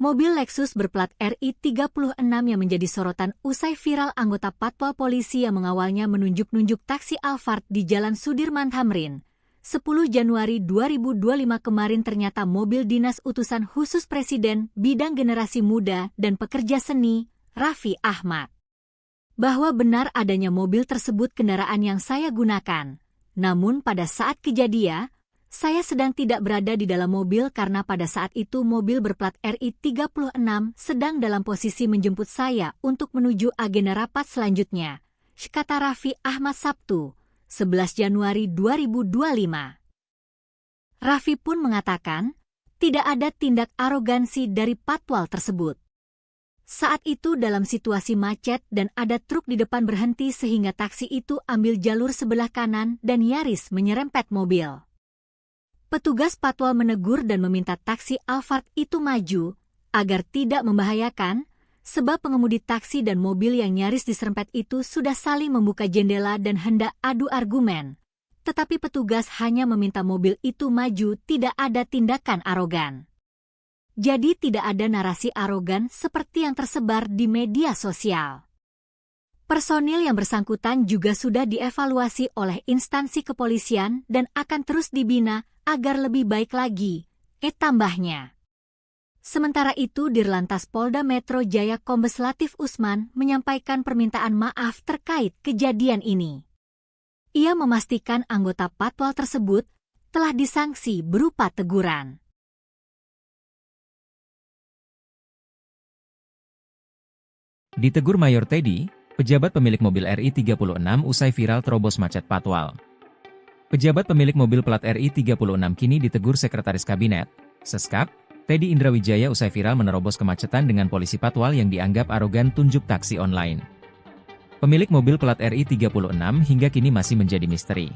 Mobil Lexus berplat RI 36 yang menjadi sorotan usai viral anggota Patwal Polisi yang mengawalnya menunjuk-nunjuk taksi Alphard di Jalan Sudirman Tamrin. 10 Januari 2025 kemarin ternyata mobil dinas utusan khusus Presiden bidang generasi muda dan pekerja seni, Raffi Ahmad. Bahwa benar adanya mobil tersebut kendaraan yang saya gunakan. Namun pada saat kejadian, saya sedang tidak berada di dalam mobil karena pada saat itu mobil berplat RI 36 sedang dalam posisi menjemput saya untuk menuju agenda rapat selanjutnya, kata Raffi Ahmad Sabtu, 11 Januari 2025. Raffi pun mengatakan, tidak ada tindak arogansi dari Patwal tersebut. Saat itu dalam situasi macet dan ada truk di depan berhenti sehingga taksi itu ambil jalur sebelah kanan dan nyaris menyerempet mobil. Petugas Patwal menegur dan meminta taksi Alphard itu maju, agar tidak membahayakan, sebab pengemudi taksi dan mobil yang nyaris diserempet itu sudah saling membuka jendela dan hendak adu argumen. Tetapi petugas hanya meminta mobil itu maju, tidak ada tindakan arogan. Jadi tidak ada narasi arogan seperti yang tersebar di media sosial. Personil yang bersangkutan juga sudah dievaluasi oleh instansi kepolisian dan akan terus dibina agar lebih baik lagi, tambahnya. Sementara itu Dirlantas Polda Metro Jaya Kombes Latif Usman menyampaikan permintaan maaf terkait kejadian ini. Ia memastikan anggota Patwal tersebut telah disanksi berupa teguran. Ditegur Mayor Teddy, pejabat pemilik mobil RI 36 usai viral terobos macet Patwal. Pejabat pemilik mobil plat RI 36 kini ditegur Sekretaris Kabinet, Seskap, Teddy Indrawijaya usai viral menerobos kemacetan dengan polisi Patwal yang dianggap arogan tunjuk taksi online. Pemilik mobil plat RI 36 hingga kini masih menjadi misteri.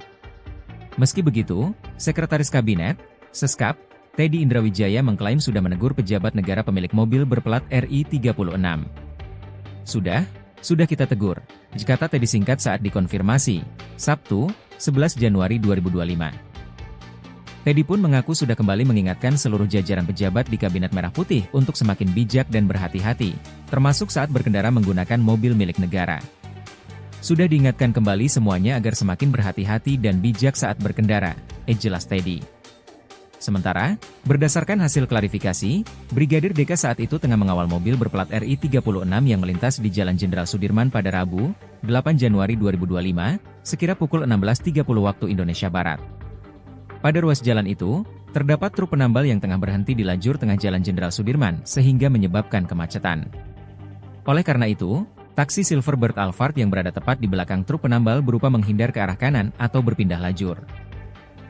Meski begitu, Sekretaris Kabinet, Seskap, Teddy Indrawijaya mengklaim sudah menegur pejabat negara pemilik mobil berplat RI 36. Sudah kita tegur, kata Teddy singkat saat dikonfirmasi, Sabtu, 11 Januari 2025. Teddy pun mengaku sudah kembali mengingatkan seluruh jajaran pejabat di Kabinet Merah Putih untuk semakin bijak dan berhati-hati, termasuk saat berkendara menggunakan mobil milik negara. Sudah diingatkan kembali semuanya agar semakin berhati-hati dan bijak saat berkendara, jelas Teddy. Sementara, berdasarkan hasil klarifikasi, Brigadir DK saat itu tengah mengawal mobil berplat RI 36 yang melintas di Jalan Jenderal Sudirman pada Rabu, 8 Januari 2025, sekira pukul 16.30 waktu Indonesia Barat. Pada ruas jalan itu, terdapat truk penambal yang tengah berhenti di lajur tengah Jalan Jenderal Sudirman sehingga menyebabkan kemacetan. Oleh karena itu, taksi Silverbird Alphard yang berada tepat di belakang truk penambal berupa menghindar ke arah kanan atau berpindah lajur.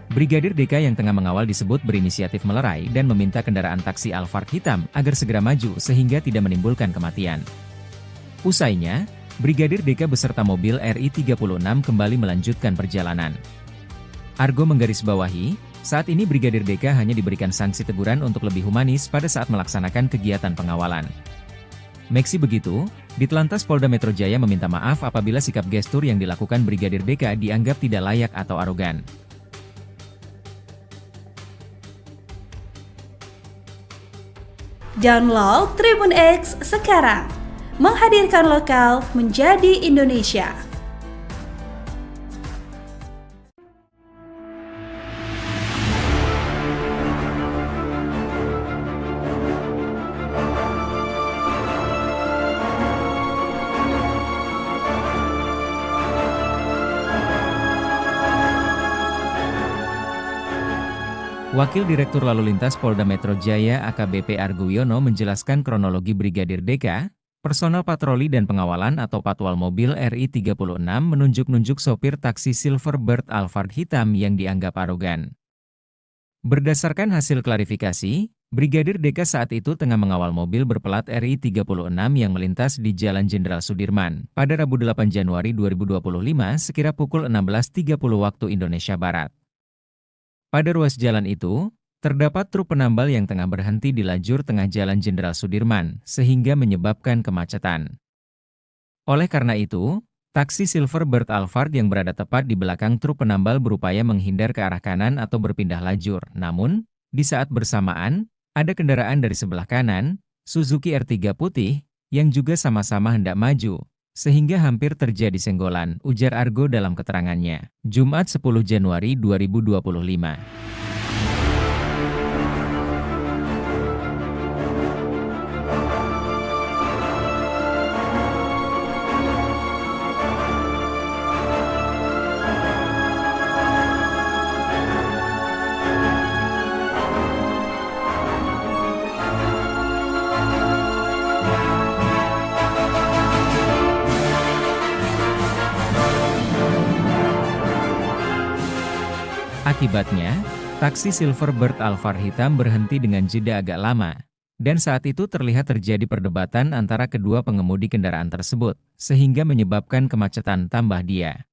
Brigadir DK yang tengah mengawal disebut berinisiatif melerai dan meminta kendaraan taksi Alphard hitam agar segera maju sehingga tidak menimbulkan kematian. Usainya, Brigadir DK beserta mobil RI 36 kembali melanjutkan perjalanan. Argo menggarisbawahi, saat ini Brigadir DK hanya diberikan sanksi teguran untuk lebih humanis pada saat melaksanakan kegiatan pengawalan. Meski begitu, Ditlantas Polda Metro Jaya meminta maaf apabila sikap gestur yang dilakukan Brigadir DK dianggap tidak layak atau arogan. Download Tribun X sekarang, menghadirkan lokal menjadi Indonesia. Wakil Direktur Lalu Lintas Polda Metro Jaya AKBP Argo Wiono menjelaskan kronologi Brigadir DK, personel patroli dan pengawalan atau patwal mobil RI 36 menunjuk-nunjuk sopir taksi Silverbird Alphard hitam yang dianggap arogan. Berdasarkan hasil klarifikasi, Brigadir DK saat itu tengah mengawal mobil berplat RI 36 yang melintas di Jalan Jenderal Sudirman pada Rabu 8 Januari 2025 sekira pukul 16.30 waktu Indonesia Barat. Pada ruas jalan itu, terdapat truk penambal yang tengah berhenti di lajur tengah Jalan Jenderal Sudirman, sehingga menyebabkan kemacetan. Oleh karena itu, taksi Silverbird Alphard yang berada tepat di belakang truk penambal berupaya menghindar ke arah kanan atau berpindah lajur. Namun, di saat bersamaan, ada kendaraan dari sebelah kanan, Suzuki R3 putih, yang juga sama-sama hendak maju, sehingga hampir terjadi senggolan, ujar Argo dalam keterangannya. Jumat 10 Januari 2025. Akibatnya, taksi Silverbird Alphard hitam berhenti dengan jeda agak lama, dan saat itu terlihat terjadi perdebatan antara kedua pengemudi kendaraan tersebut, sehingga menyebabkan kemacetan tambah dia.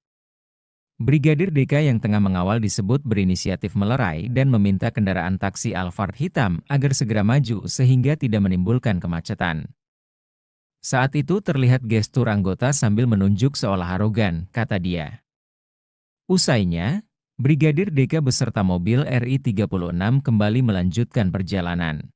Brigadir DK yang tengah mengawal disebut berinisiatif melerai dan meminta kendaraan taksi Alphard hitam agar segera maju sehingga tidak menimbulkan kemacetan. Saat itu terlihat gestur anggota sambil menunjuk seolah arogan, kata dia. Usainya, Brigadir DK beserta mobil RI 36 kembali melanjutkan perjalanan.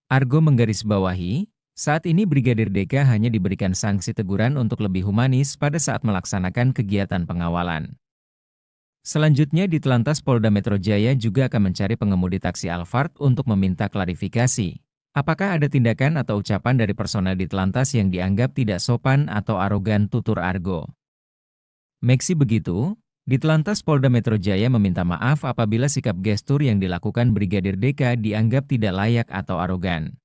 Argo menggarisbawahi, saat ini Brigadir DK hanya diberikan sanksi teguran untuk lebih humanis pada saat melaksanakan kegiatan pengawalan. Selanjutnya Ditlantas Polda Metro Jaya juga akan mencari pengemudi taksi Alphard untuk meminta klarifikasi. Apakah ada tindakan atau ucapan dari personel Ditlantas yang dianggap tidak sopan atau arogan, tutur Argo. Meski begitu, Ditlantas Polda Metro Jaya meminta maaf apabila sikap gestur yang dilakukan Brigadir DK dianggap tidak layak atau arogan.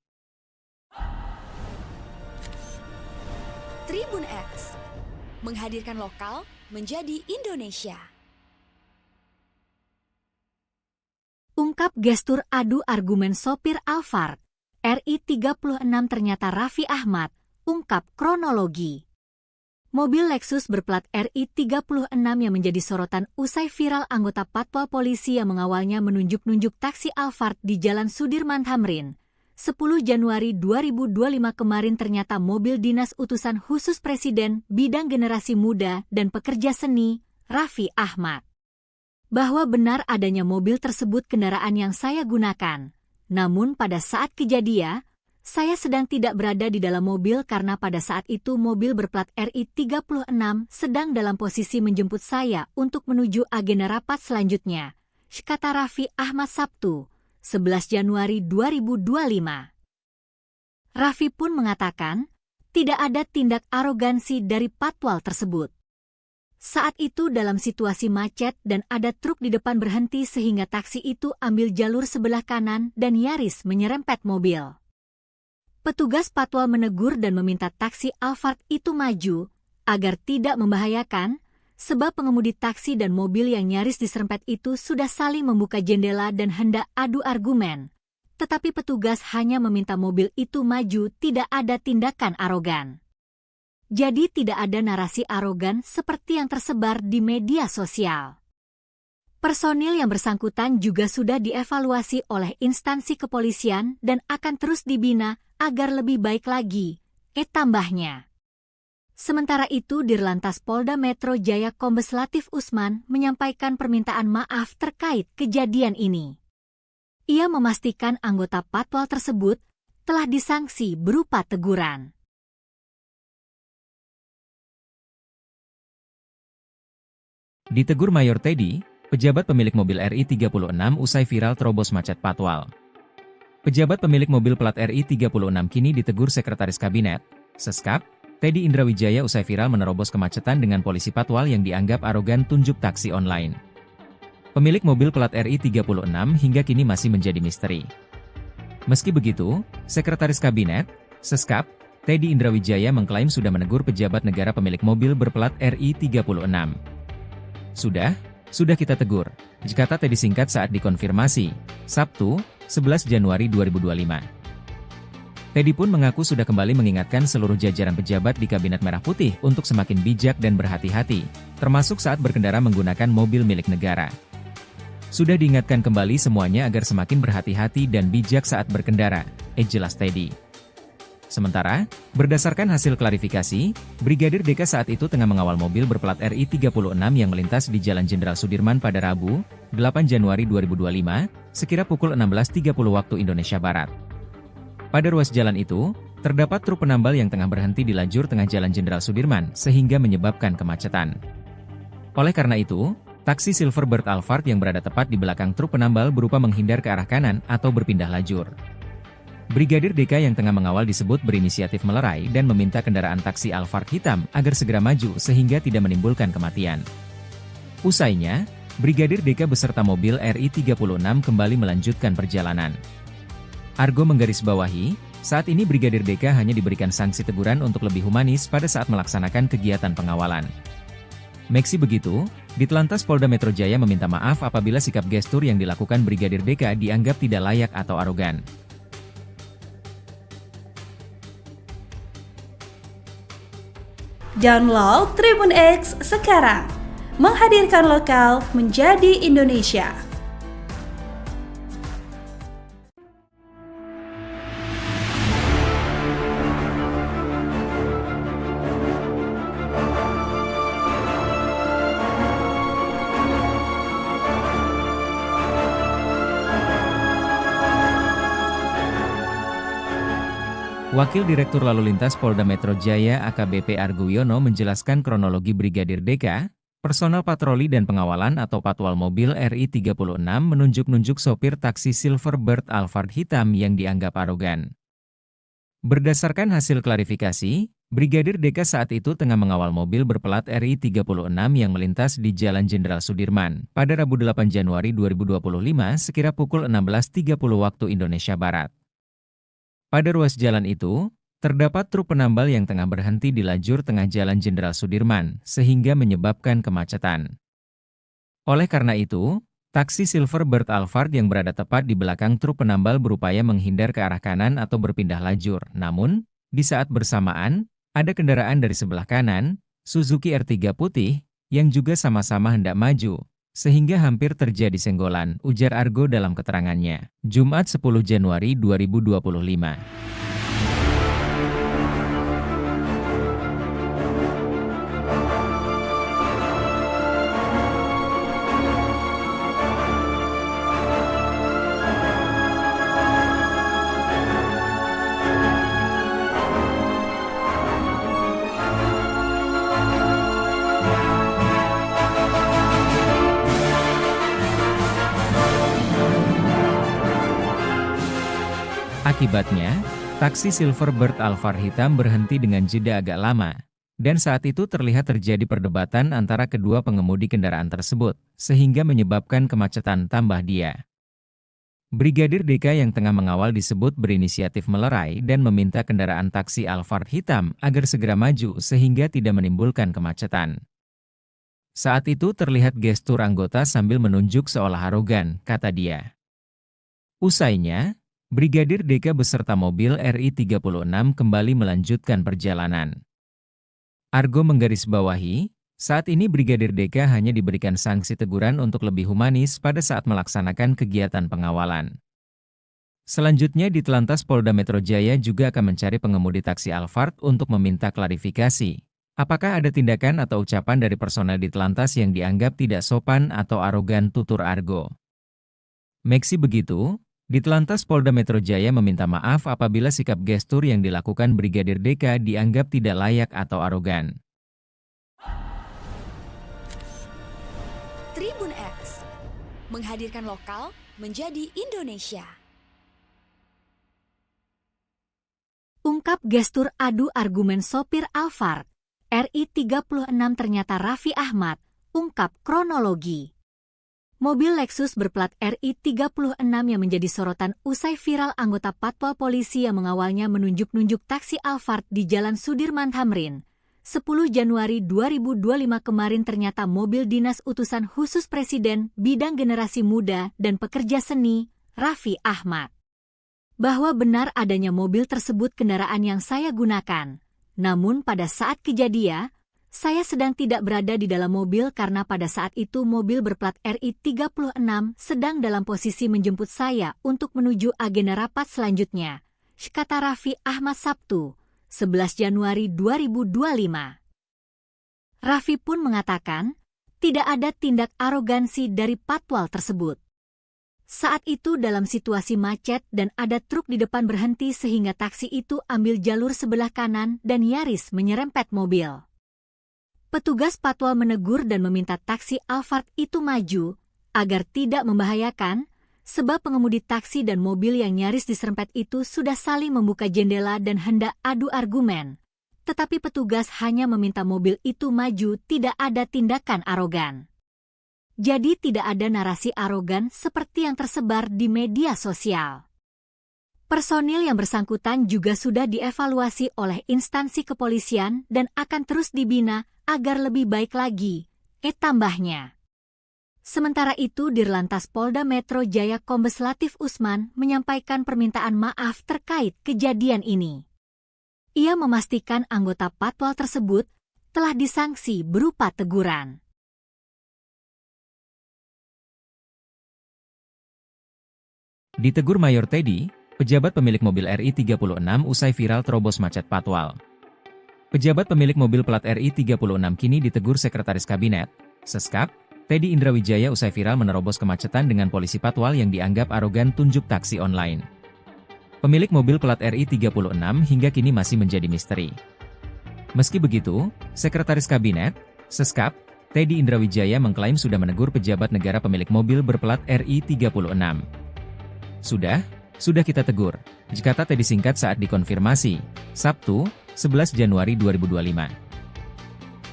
Tribun X, menghadirkan lokal menjadi Indonesia. Ungkap gestur adu argumen sopir Alphard, RI 36 ternyata Raffi Ahmad, ungkap kronologi. Mobil Lexus berplat RI 36 yang menjadi sorotan usai viral anggota patwal polisi yang mengawalnya menunjuk-nunjuk taksi Alphard di Jalan Sudirman Tamrin. 10 Januari 2025 kemarin ternyata mobil dinas utusan khusus Presiden bidang generasi muda dan pekerja seni, Raffi Ahmad. Bahwa benar adanya mobil tersebut kendaraan yang saya gunakan. Namun pada saat kejadian, saya sedang tidak berada di dalam mobil karena pada saat itu mobil berplat RI 36 sedang dalam posisi menjemput saya untuk menuju agenda rapat selanjutnya, kata Raffi Ahmad Sabtu, 11 Januari 2025. Raffi pun mengatakan, tidak ada tindak arogansi dari patwal tersebut. Saat itu dalam situasi macet dan ada truk di depan berhenti sehingga taksi itu ambil jalur sebelah kanan dan nyaris menyerempet mobil. Petugas patwal menegur dan meminta taksi Alphard itu maju, agar tidak membahayakan, sebab pengemudi taksi dan mobil yang nyaris diserempet itu sudah saling membuka jendela dan hendak adu argumen. Tetapi petugas hanya meminta mobil itu maju, tidak ada tindakan arogan. Jadi tidak ada narasi arogan seperti yang tersebar di media sosial. Personil yang bersangkutan juga sudah dievaluasi oleh instansi kepolisian dan akan terus dibina agar lebih baik lagi, tambahnya. Sementara itu Dirlantas Polda Metro Jaya Kombes Latif Usman menyampaikan permintaan maaf terkait kejadian ini. Ia memastikan anggota patwal tersebut telah disanksi berupa teguran. Ditegur Mayor Teddy, pejabat pemilik mobil RI36 usai viral terobos macet patwal. Pejabat pemilik mobil plat RI36 kini ditegur Sekretaris Kabinet, Seskap, Teddy Indrawijaya usai viral menerobos kemacetan dengan polisi patwal yang dianggap arogan tunjuk taksi online. Pemilik mobil plat RI36 hingga kini masih menjadi misteri. Meski begitu, Sekretaris Kabinet, Seskap, Teddy Indrawijaya mengklaim sudah menegur pejabat negara pemilik mobil berplat RI36. Sudah kita tegur, kata Teddy singkat saat dikonfirmasi, Sabtu, 11 Januari 2025. Teddy pun mengaku sudah kembali mengingatkan seluruh jajaran pejabat di Kabinet Merah Putih untuk semakin bijak dan berhati-hati, termasuk saat berkendara menggunakan mobil milik negara. Sudah diingatkan kembali semuanya agar semakin berhati-hati dan bijak saat berkendara, jelas Teddy. Sementara, berdasarkan hasil klarifikasi, Brigadir DK saat itu tengah mengawal mobil berplat RI36 yang melintas di Jalan Jenderal Sudirman pada Rabu, 8 Januari 2025, sekira pukul 16.30 waktu Indonesia Barat. Pada ruas jalan itu, terdapat truk penambal yang tengah berhenti di lajur tengah Jalan Jenderal Sudirman sehingga menyebabkan kemacetan. Oleh karena itu, taksi Silverbird Alphard yang berada tepat di belakang truk penambal berupa menghindar ke arah kanan atau berpindah lajur. Brigadir DK yang tengah mengawal disebut berinisiatif melerai dan meminta kendaraan taksi Alphard hitam agar segera maju sehingga tidak menimbulkan kematian. Usainya, Brigadir DK beserta mobil RI36 kembali melanjutkan perjalanan. Argo menggarisbawahi, saat ini Brigadir DK hanya diberikan sanksi teguran untuk lebih humanis pada saat melaksanakan kegiatan pengawalan. Meski begitu, Ditlantas Polda Metro Jaya meminta maaf apabila sikap gestur yang dilakukan Brigadir DK dianggap tidak layak atau arogan. Download Tribun X sekarang, menghadirkan lokal menjadi Indonesia. Wakil Direktur Lalu Lintas Polda Metro Jaya AKBP Argo Wiono menjelaskan kronologi Brigadir DK, personel patroli dan pengawalan atau patwal mobil RI36 menunjuk-nunjuk sopir taksi Silverbird Alphard hitam yang dianggap arogan. Berdasarkan hasil klarifikasi, Brigadir DK saat itu tengah mengawal mobil berplat RI36 yang melintas di Jalan Jenderal Sudirman pada Rabu 8 Januari 2025 sekira pukul 16.30 waktu Indonesia Barat. Pada ruas jalan itu, terdapat truk penambal yang tengah berhenti di lajur tengah Jalan Jenderal Sudirman, sehingga menyebabkan kemacetan. Oleh karena itu, taksi Silverbird Alphard yang berada tepat di belakang truk penambal berupaya menghindar ke arah kanan atau berpindah lajur. Namun, di saat bersamaan, ada kendaraan dari sebelah kanan, Suzuki R3 putih, yang juga sama-sama hendak maju, sehingga hampir terjadi senggolan, ujar Argo dalam keterangannya, Jumat 10 Januari 2025. Akibatnya, taksi Silverbird Alphard hitam berhenti dengan jeda agak lama, dan saat itu terlihat terjadi perdebatan antara kedua pengemudi kendaraan tersebut, sehingga menyebabkan kemacetan tambah dia. Brigadir DK yang tengah mengawal disebut berinisiatif melerai dan meminta kendaraan taksi Alphard hitam agar segera maju sehingga tidak menimbulkan kemacetan. Saat itu terlihat gestur anggota sambil menunjuk seolah arogan, kata dia. Usainya, Brigadir DK beserta mobil RI36 kembali melanjutkan perjalanan. Argo menggarisbawahi, saat ini Brigadir DK hanya diberikan sanksi teguran untuk lebih humanis pada saat melaksanakan kegiatan pengawalan. Selanjutnya Ditelantas Polda Metro Jaya juga akan mencari pengemudi taksi Alphard untuk meminta klarifikasi. Apakah ada tindakan atau ucapan dari personel Ditelantas yang dianggap tidak sopan atau arogan, tutur Argo. Meski begitu, Ditelantas Polda Metro Jaya meminta maaf apabila sikap gestur yang dilakukan Brigadir DK dianggap tidak layak atau arogan. Tribun X menghadirkan lokal menjadi Indonesia. Ungkap gestur adu argumen sopir Alphard. RI 36 ternyata Raffi Ahmad, ungkap kronologi. Mobil Lexus berplat RI 36 yang menjadi sorotan usai viral anggota Patwal Polisi yang mengawalnya menunjuk-nunjuk taksi Alphard di Jalan Sudirman Tamrin. 10 Januari 2025 kemarin ternyata mobil dinas utusan khusus Presiden bidang generasi muda dan pekerja seni, Raffi Ahmad. Bahwa benar adanya mobil tersebut kendaraan yang saya gunakan. Namun pada saat kejadian, saya sedang tidak berada di dalam mobil karena pada saat itu mobil berplat RI 36 sedang dalam posisi menjemput saya untuk menuju agenda rapat selanjutnya, kata Raffi Ahmad Sabtu, 11 Januari 2025. Raffi pun mengatakan, tidak ada tindak arogansi dari patwal tersebut. Saat itu dalam situasi macet dan ada truk di depan berhenti sehingga taksi itu ambil jalur sebelah kanan dan nyaris menyerempet mobil. Petugas patwal menegur dan meminta taksi Alphard itu maju agar tidak membahayakan sebab pengemudi taksi dan mobil yang nyaris diserempet itu sudah saling membuka jendela dan hendak adu argumen. Tetapi petugas hanya meminta mobil itu maju, tidak ada tindakan arogan. Jadi tidak ada narasi arogan seperti yang tersebar di media sosial. Personil yang bersangkutan juga sudah dievaluasi oleh instansi kepolisian dan akan terus dibina agar lebih baik lagi, tambahnya. Sementara itu Dirlantas Polda Metro Jaya Kombes Latif Usman menyampaikan permintaan maaf terkait kejadian ini. Ia memastikan anggota patwal tersebut telah disanksi berupa teguran. Ditegur Mayor Teddy, pejabat pemilik mobil RI 36 usai viral terobos macet patwal. Pejabat pemilik mobil plat RI 36 kini ditegur Sekretaris Kabinet, Seskap, Teddy Indrawijaya usai viral menerobos kemacetan dengan polisi patwal yang dianggap arogan tunjuk taksi online. Pemilik mobil plat RI 36 hingga kini masih menjadi misteri. Meski begitu, Sekretaris Kabinet, Seskap, Teddy Indrawijaya mengklaim sudah menegur pejabat negara pemilik mobil berplat RI 36. Sudah kita tegur, kata Teddy singkat saat dikonfirmasi, Sabtu, 11 Januari 2025.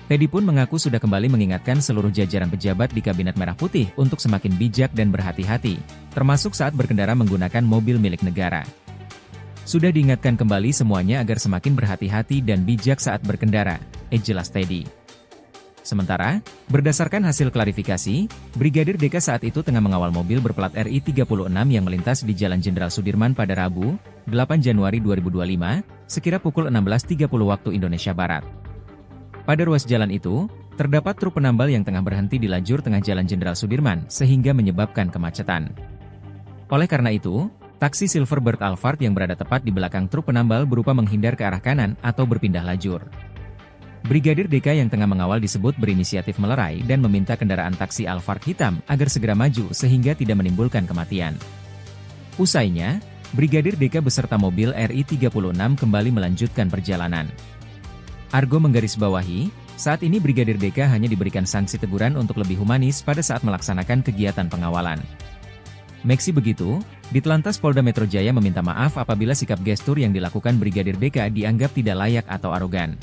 Teddy pun mengaku sudah kembali mengingatkan seluruh jajaran pejabat di Kabinet Merah Putih untuk semakin bijak dan berhati-hati, termasuk saat berkendara menggunakan mobil milik negara. Sudah diingatkan kembali semuanya agar semakin berhati-hati dan bijak saat berkendara, jelas Teddy. Sementara, berdasarkan hasil klarifikasi, Brigadir DK saat itu tengah mengawal mobil berplat RI 36 yang melintas di Jalan Jenderal Sudirman pada Rabu, 8 Januari 2025, sekira pukul 16.30 waktu Indonesia Barat. Pada ruas jalan itu, terdapat truk penambal yang tengah berhenti di lajur tengah Jalan Jenderal Sudirman sehingga menyebabkan kemacetan. Oleh karena itu, taksi Silverbird Alphard yang berada tepat di belakang truk penambal berupa menghindar ke arah kanan atau berpindah lajur. Brigadir DK yang tengah mengawal disebut berinisiatif melerai dan meminta kendaraan taksi Alphard hitam agar segera maju sehingga tidak menimbulkan kematian. Usainya, Brigadir DK beserta mobil RI 36 kembali melanjutkan perjalanan. Argo menggarisbawahi, saat ini Brigadir DK hanya diberikan sanksi teguran untuk lebih humanis pada saat melaksanakan kegiatan pengawalan. Meski begitu, Ditelantas Polda Metro Jaya meminta maaf apabila sikap gestur yang dilakukan Brigadir DK dianggap tidak layak atau arogan.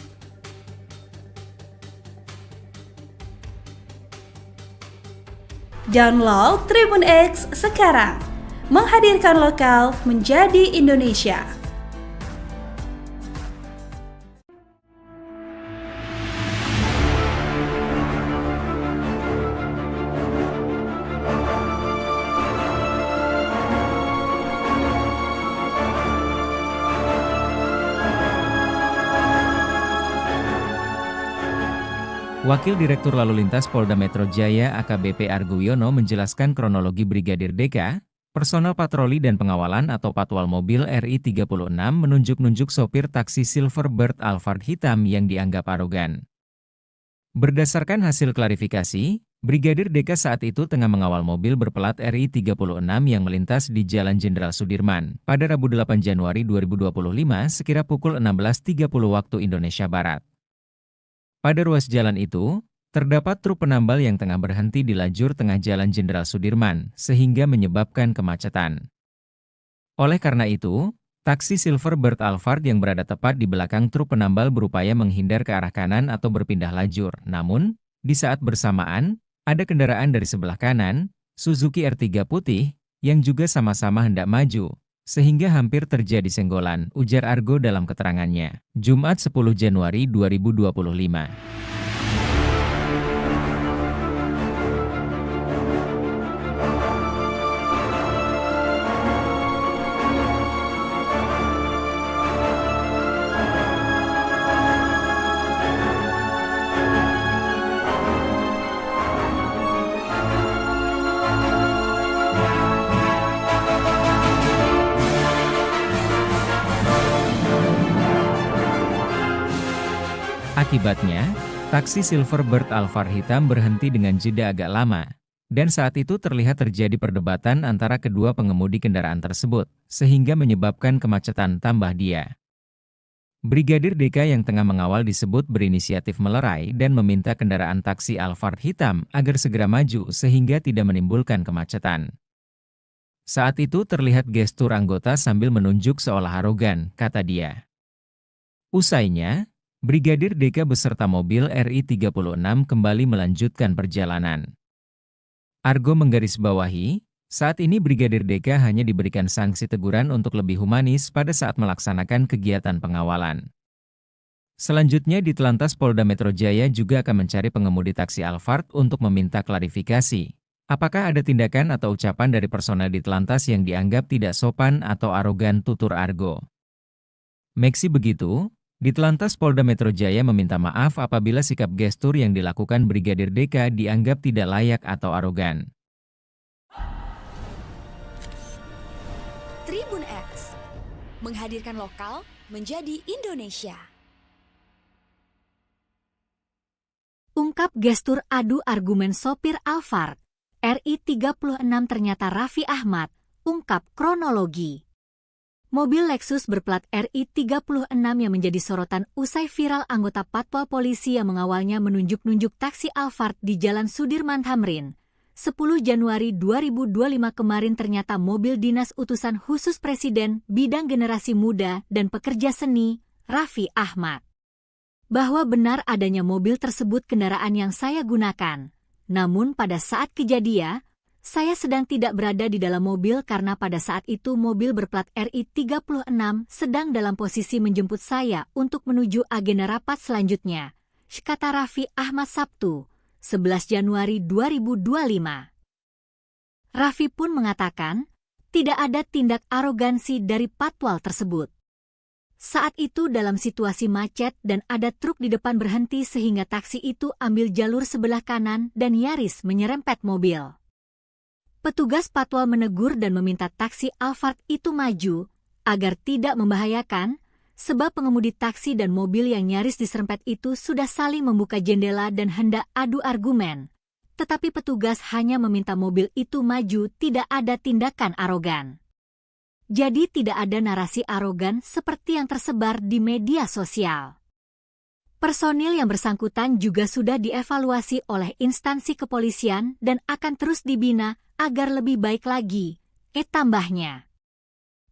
Download Tribun X sekarang, menghadirkan lokal menjadi Indonesia. Wakil Direktur Lalu Lintas Polda Metro Jaya AKBP Argo Wiono menjelaskan kronologi Brigadir DK, Personel patroli dan pengawalan atau patwal mobil RI 36 menunjuk-nunjuk sopir taksi Silverbird Alphard hitam yang dianggap arogan. Berdasarkan hasil klarifikasi, Brigadir DK saat itu tengah mengawal mobil berplat RI 36 yang melintas di Jalan Jenderal Sudirman pada Rabu 8 Januari 2025 sekira pukul 16.30 waktu Indonesia Barat. Pada ruas jalan itu, terdapat truk penambal yang tengah berhenti di lajur tengah Jalan Jenderal Sudirman, sehingga menyebabkan kemacetan. Oleh karena itu, taksi Silverbird Alphard yang berada tepat di belakang truk penambal berupaya menghindar ke arah kanan atau berpindah lajur. Namun, di saat bersamaan, ada kendaraan dari sebelah kanan, Suzuki R3 putih, yang juga sama-sama hendak maju, sehingga hampir terjadi senggolan, ujar Argo dalam keterangannya. Jumat 10 Januari 2025. Akibatnya, taksi Silverbird Alphard hitam berhenti dengan jeda agak lama, dan saat itu terlihat terjadi perdebatan antara kedua pengemudi kendaraan tersebut, sehingga menyebabkan kemacetan tambah dia. Brigadir DK yang tengah mengawal disebut berinisiatif melerai dan meminta kendaraan taksi Alphard hitam agar segera maju sehingga tidak menimbulkan kemacetan. Saat itu terlihat gestur anggota sambil menunjuk seolah arogan, kata dia. Usainya, Brigadir DK beserta mobil RI 36 kembali melanjutkan perjalanan. Argo menggarisbawahi, saat ini Brigadir DK hanya diberikan sanksi teguran untuk lebih humanis pada saat melaksanakan kegiatan pengawalan. Selanjutnya di Telantas Polda Metro Jaya juga akan mencari pengemudi taksi Alphard untuk meminta klarifikasi. Apakah ada tindakan atau ucapan dari personel di Telantas yang dianggap tidak sopan atau arogan, tutur Argo. Meski begitu, di Telantas Polda Metro Jaya meminta maaf apabila sikap gestur yang dilakukan Brigadir DK dianggap tidak layak atau arogan. Tribun X menghadirkan lokal menjadi Indonesia. Ungkap gestur adu argumen sopir Alphard, RI 36 ternyata Raffi Ahmad, ungkap kronologi. Mobil Lexus berplat RI 36 yang menjadi sorotan usai viral anggota Patwal Polisi yang mengawalnya menunjuk-nunjuk taksi Alphard di Jalan Sudirman Tamrin. 10 Januari 2025 kemarin ternyata mobil dinas utusan khusus Presiden bidang generasi muda dan pekerja seni, Raffi Ahmad. Bahwa benar adanya mobil tersebut kendaraan yang saya gunakan. Namun pada saat kejadian, saya sedang tidak berada di dalam mobil karena pada saat itu mobil berplat RI 36 sedang dalam posisi menjemput saya untuk menuju agenda rapat selanjutnya, kata Raffi Ahmad Sabtu, 11 Januari 2025. Raffi pun mengatakan, tidak ada tindak arogansi dari patwal tersebut. Saat itu dalam situasi macet dan ada truk di depan berhenti sehingga taksi itu ambil jalur sebelah kanan dan nyaris menyerempet mobil. Petugas patwal menegur dan meminta taksi Alphard itu maju, agar tidak membahayakan, sebab pengemudi taksi dan mobil yang nyaris diserempet itu sudah saling membuka jendela dan hendak adu argumen. Tetapi petugas hanya meminta mobil itu maju, tidak ada tindakan arogan. Jadi tidak ada narasi arogan seperti yang tersebar di media sosial. Personil yang bersangkutan juga sudah dievaluasi oleh instansi kepolisian dan akan terus dibina agar lebih baik lagi, tambahnya.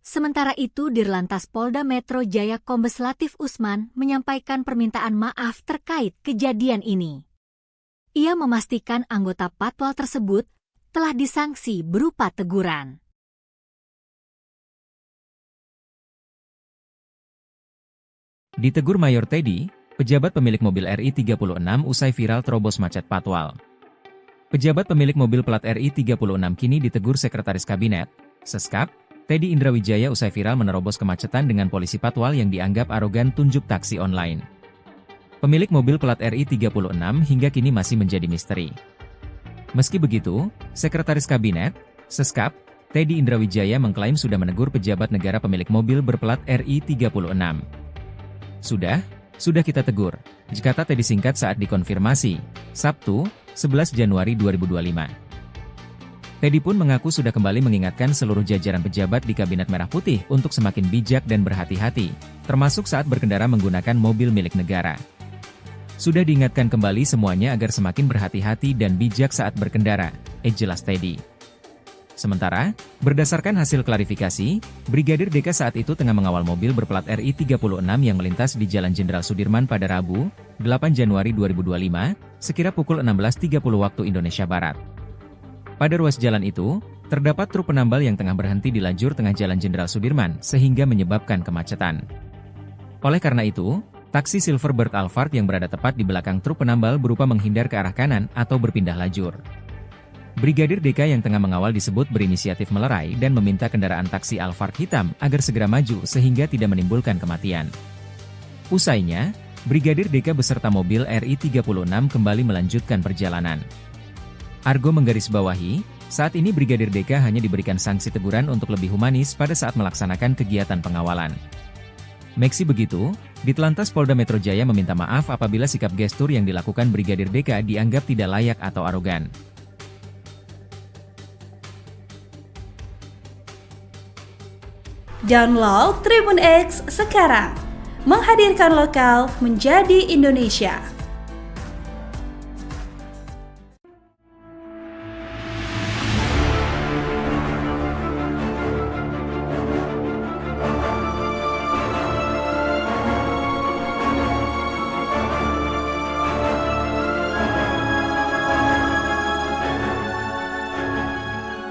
Sementara itu Dirlantas Polda Metro Jaya Kombes Latif Usman menyampaikan permintaan maaf terkait kejadian ini. Ia memastikan anggota patwal tersebut telah disanksi berupa teguran. Ditegur Mayor Teddy, pejabat pemilik mobil RI 36 usai viral terobos macet patwal. Pejabat pemilik mobil plat RI 36 kini ditegur Sekretaris Kabinet, Seskap, Teddy Indrawijaya usai viral menerobos kemacetan dengan polisi patwal yang dianggap arogan tunjuk taksi online. Pemilik mobil plat RI 36 hingga kini masih menjadi misteri. Meski begitu, Sekretaris Kabinet, Seskap, Teddy Indrawijaya mengklaim sudah menegur pejabat negara pemilik mobil berplat RI 36. Sudah kita tegur, kata Teddy singkat saat dikonfirmasi, Sabtu, 11 Januari 2025. Teddy pun mengaku sudah kembali mengingatkan seluruh jajaran pejabat di Kabinet Merah Putih untuk semakin bijak dan berhati-hati, termasuk saat berkendara menggunakan mobil milik negara. Sudah diingatkan kembali semuanya agar semakin berhati-hati dan bijak saat berkendara, jelas Teddy. Sementara, berdasarkan hasil klarifikasi, Brigadir DK saat itu tengah mengawal mobil berplat RI 36 yang melintas di Jalan Jenderal Sudirman pada Rabu, 8 Januari 2025, sekira pukul 16.30 waktu Indonesia Barat. Pada ruas jalan itu, terdapat truk penambal yang tengah berhenti di lajur tengah Jalan Jenderal Sudirman sehingga menyebabkan kemacetan. Oleh karena itu, taksi Silverbird Alphard yang berada tepat di belakang truk penambal berupa menghindar ke arah kanan atau berpindah lajur. Brigadir DK yang tengah mengawal disebut berinisiatif melerai dan meminta kendaraan taksi Alphard hitam agar segera maju sehingga tidak menimbulkan kematian. Usainya, Brigadir DK beserta mobil RI 36 kembali melanjutkan perjalanan. Argo menggarisbawahi, saat ini Brigadir DK hanya diberikan sanksi teguran untuk lebih humanis pada saat melaksanakan kegiatan pengawalan. Meski begitu, Ditlantas Polda Metro Jaya meminta maaf apabila sikap gestur yang dilakukan Brigadir DK dianggap tidak layak atau arogan. Download Tribun X sekarang, menghadirkan lokal menjadi Indonesia.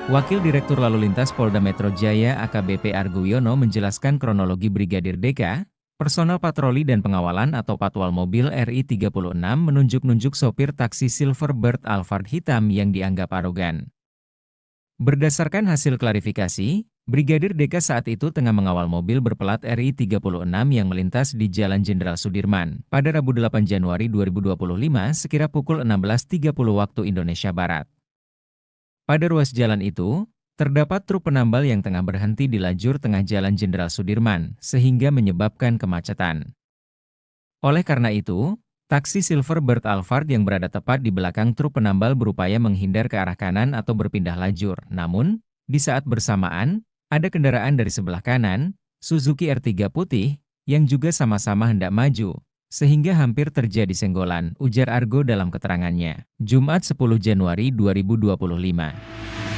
Wakil Direktur Lalu Lintas Polda Metro Jaya AKBP Argo Wiono menjelaskan kronologi Brigadir DK, personel patroli dan pengawalan atau patwal mobil RI 36 menunjuk-nunjuk sopir taksi Silverbird Alphard hitam yang dianggap arogan. Berdasarkan hasil klarifikasi, Brigadir DK saat itu tengah mengawal mobil berplat RI 36 yang melintas di Jalan Jenderal Sudirman pada Rabu 8 Januari 2025 sekira pukul 16.30 waktu Indonesia Barat. Pada ruas jalan itu, terdapat truk penambal yang tengah berhenti di lajur tengah Jalan Jenderal Sudirman, sehingga menyebabkan kemacetan. Oleh karena itu, taksi Silverbird Alphard yang berada tepat di belakang truk penambal berupaya menghindar ke arah kanan atau berpindah lajur. Namun, di saat bersamaan, ada kendaraan dari sebelah kanan, Suzuki R3 putih, yang juga sama-sama hendak maju, sehingga hampir terjadi senggolan, ujar Argo dalam keterangannya. Jumat 10 Januari 2025.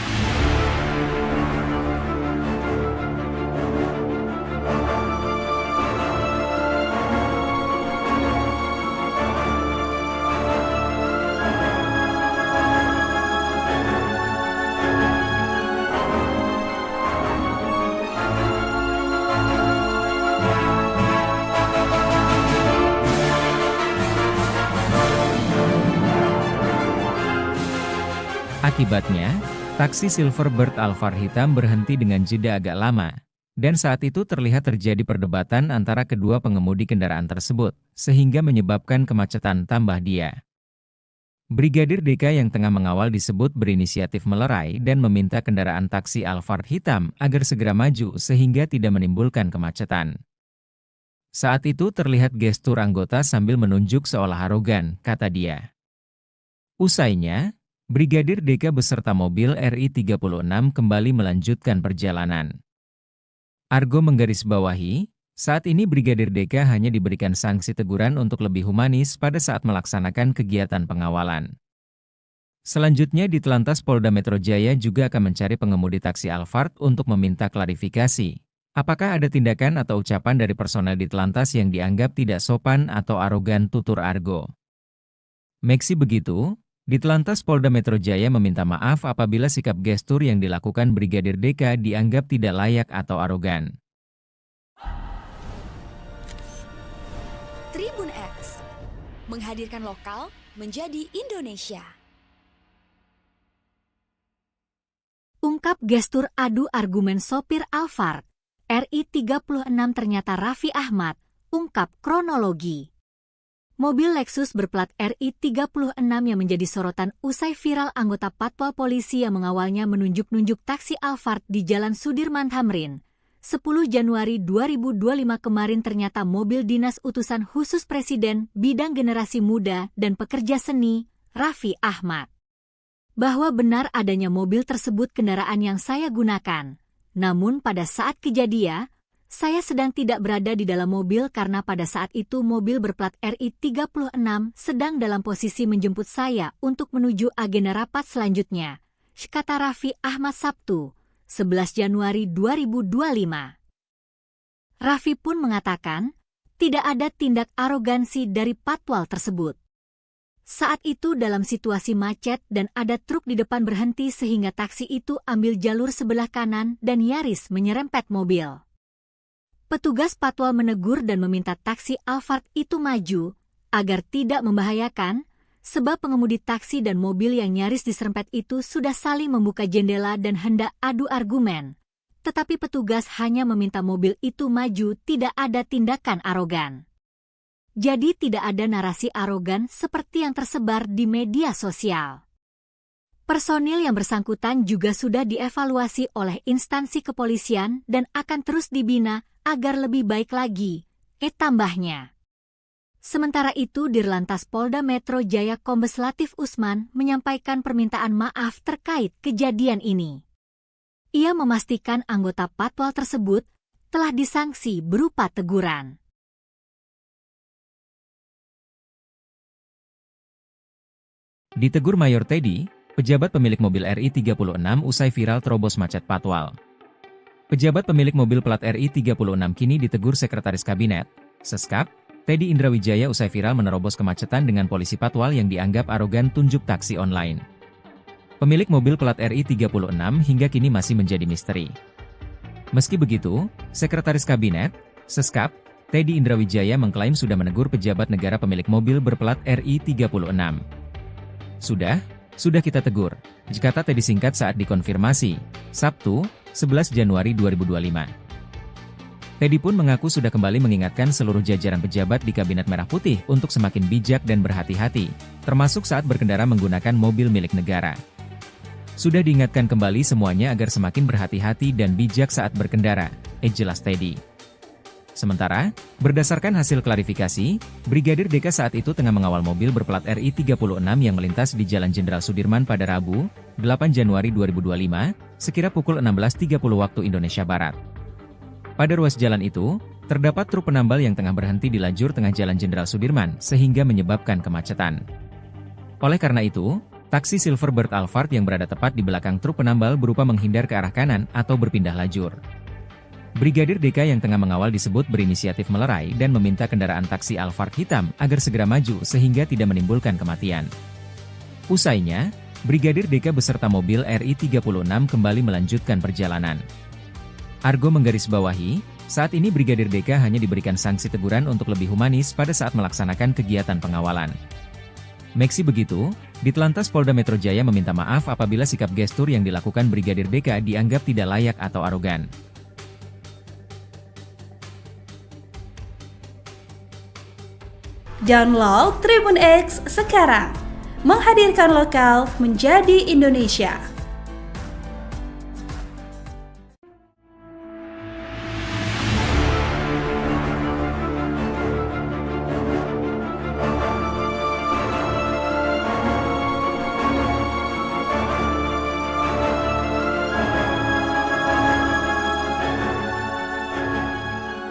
Akibatnya, taksi Silverbird Alphard hitam berhenti dengan jeda agak lama, dan saat itu terlihat terjadi perdebatan antara kedua pengemudi kendaraan tersebut, sehingga menyebabkan kemacetan tambah dia. Brigadir DK yang tengah mengawal disebut berinisiatif melerai dan meminta kendaraan taksi Alphard hitam agar segera maju sehingga tidak menimbulkan kemacetan. Saat itu terlihat gestur anggota sambil menunjuk seolah arogan, kata dia. Usainya, Brigadir DK beserta mobil RI 36 kembali melanjutkan perjalanan. Argo menggarisbawahi, saat ini Brigadir DK hanya diberikan sanksi teguran untuk lebih humanis pada saat melaksanakan kegiatan pengawalan. Selanjutnya Ditlantas Polda Metro Jaya juga akan mencari pengemudi taksi Alphard untuk meminta klarifikasi. Apakah ada tindakan atau ucapan dari personel Ditlantas yang dianggap tidak sopan atau arogan, tutur Argo. Meski begitu, Ditlantas Polda Metro Jaya meminta maaf apabila sikap gestur yang dilakukan Brigadir DK dianggap tidak layak atau arogan. Tribun X, menghadirkan lokal menjadi Indonesia. Ungkap gestur adu argumen sopir Alphard, RI 36 ternyata Raffi Ahmad, ungkap kronologi. Mobil Lexus berplat RI 36 yang menjadi sorotan usai viral anggota Patwal Polisi yang mengawalnya menunjuk-nunjuk taksi Alphard di Jalan Sudirman Tamrin. 10 Januari 2025 kemarin ternyata mobil dinas utusan khusus Presiden bidang generasi muda dan pekerja seni, Raffi Ahmad. Bahwa benar adanya mobil tersebut kendaraan yang saya gunakan. Namun pada saat kejadian, saya sedang tidak berada di dalam mobil karena pada saat itu mobil berplat RI 36 sedang dalam posisi menjemput saya untuk menuju agenda rapat selanjutnya, kata Raffi Ahmad Sabtu, 11 Januari 2025. Raffi pun mengatakan, tidak ada tindak arogansi dari Patwal tersebut. Saat itu dalam situasi macet dan ada truk di depan berhenti sehingga taksi itu ambil jalur sebelah kanan dan nyaris menyerempet mobil. Petugas Patwal menegur dan meminta taksi Alphard itu maju, agar tidak membahayakan, sebab pengemudi taksi dan mobil yang nyaris diserempet itu sudah saling membuka jendela dan hendak adu argumen. Tetapi petugas hanya meminta mobil itu maju, tidak ada tindakan arogan. Jadi tidak ada narasi arogan seperti yang tersebar di media sosial. Personil yang bersangkutan juga sudah dievaluasi oleh instansi kepolisian dan akan terus dibina agar lebih baik lagi, tambahnya. Sementara itu Dirlantas Polda Metro Jaya Kombes Latif Usman menyampaikan permintaan maaf terkait kejadian ini. Ia memastikan anggota Patwal tersebut telah disanksi berupa teguran. Ditegur Mayor Teddy, pejabat pemilik mobil RI 36 usai viral terobos macet Patwal. Pejabat pemilik mobil plat RI 36 kini ditegur Sekretaris Kabinet, Seskap, Teddy Indrawijaya usai viral menerobos kemacetan dengan polisi Patwal yang dianggap arogan tunjuk taksi online. Pemilik mobil plat RI 36 hingga kini masih menjadi misteri. Meski begitu, Sekretaris Kabinet, Seskap, Teddy Indrawijaya mengklaim sudah menegur pejabat negara pemilik mobil berplat RI 36. Sudah kita tegur, kata Teddy singkat saat dikonfirmasi, Sabtu, 11 Januari 2025. Teddy pun mengaku sudah kembali mengingatkan seluruh jajaran pejabat di Kabinet Merah Putih untuk semakin bijak dan berhati-hati, termasuk saat berkendara menggunakan mobil milik negara. Sudah diingatkan kembali semuanya agar semakin berhati-hati dan bijak saat berkendara, jelas Teddy. Sementara, berdasarkan hasil klarifikasi, Brigadir DK saat itu tengah mengawal mobil berplat RI 36 yang melintas di Jalan Jenderal Sudirman pada Rabu, 8 Januari 2025, sekira pukul 16.30 waktu Indonesia Barat. Pada ruas jalan itu, terdapat truk penambal yang tengah berhenti di lajur tengah Jalan Jenderal Sudirman sehingga menyebabkan kemacetan. Oleh karena itu, taksi Silverbird Alphard yang berada tepat di belakang truk penambal berupa menghindar ke arah kanan atau berpindah lajur. Brigadir DK yang tengah mengawal disebut berinisiatif melerai dan meminta kendaraan taksi Alphard hitam agar segera maju sehingga tidak menimbulkan kematian. Usainya, Brigadir DK beserta mobil RI 36 kembali melanjutkan perjalanan. Argo menggarisbawahi, saat ini Brigadir DK hanya diberikan sanksi teguran untuk lebih humanis pada saat melaksanakan kegiatan pengawalan. Meski begitu, Ditlantas Polda Metro Jaya meminta maaf apabila sikap gestur yang dilakukan Brigadir DK dianggap tidak layak atau arogan. Download Tribun X sekarang, menghadirkan lokal menjadi Indonesia.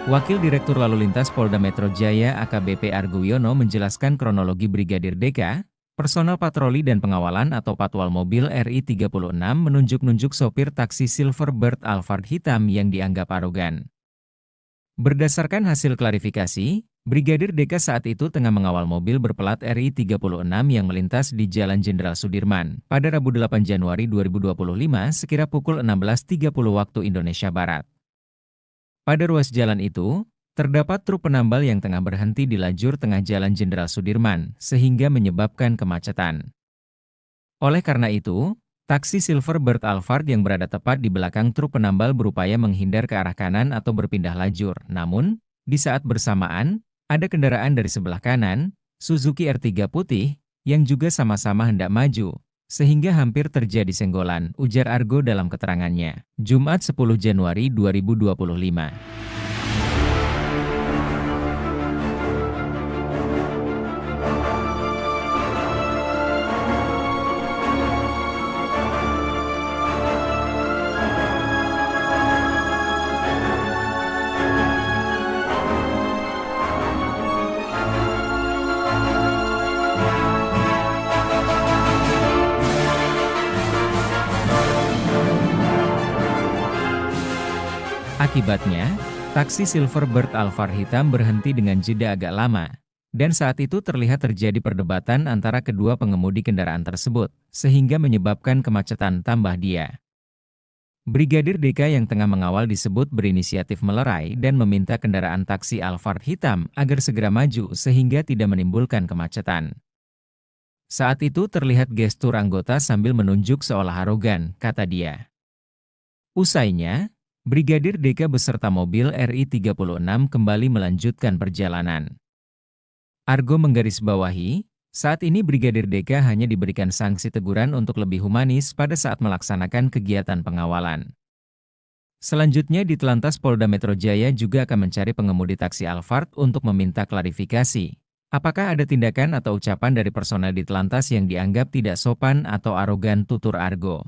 Wakil Direktur Lalu Lintas Polda Metro Jaya AKBP Argo Wiono menjelaskan kronologi Brigadir DK, personel patroli dan pengawalan atau patwal mobil RI 36 menunjuk-nunjuk sopir taksi Silverbird Alphard hitam yang dianggap arogan. Berdasarkan hasil klarifikasi, Brigadir DK saat itu tengah mengawal mobil berplat RI 36 yang melintas di Jalan Jenderal Sudirman pada Rabu 8 Januari 2025 sekira pukul 16.30 waktu Indonesia Barat. Pada ruas jalan itu, terdapat truk penambal yang tengah berhenti di lajur tengah Jalan Jenderal Sudirman, sehingga menyebabkan kemacetan. Oleh karena itu, taksi Silverbird Alphard yang berada tepat di belakang truk penambal berupaya menghindar ke arah kanan atau berpindah lajur. Namun, di saat bersamaan, ada kendaraan dari sebelah kanan, Suzuki R3 putih, yang juga sama-sama hendak maju, sehingga hampir terjadi senggolan, ujar Argo dalam keterangannya. Jumat 10 Januari 2025. Akibatnya, taksi Silverbird Alphard hitam berhenti dengan jeda agak lama, dan saat itu terlihat terjadi perdebatan antara kedua pengemudi kendaraan tersebut, sehingga menyebabkan kemacetan tambah dia. Brigadir DK yang tengah mengawal disebut berinisiatif melerai dan meminta kendaraan taksi Alphard hitam agar segera maju sehingga tidak menimbulkan kemacetan. Saat itu terlihat gestur anggota sambil menunjuk seolah arogan, kata dia. Usainya, Brigadir DK beserta mobil RI-36 kembali melanjutkan perjalanan. Argo menggarisbawahi, saat ini Brigadir DK hanya diberikan sanksi teguran untuk lebih humanis pada saat melaksanakan kegiatan pengawalan. Selanjutnya di Telantas Polda Metro Jaya juga akan mencari pengemudi taksi Alphard untuk meminta klarifikasi. Apakah ada tindakan atau ucapan dari personel di Telantas yang dianggap tidak sopan atau arogan, tutur Argo.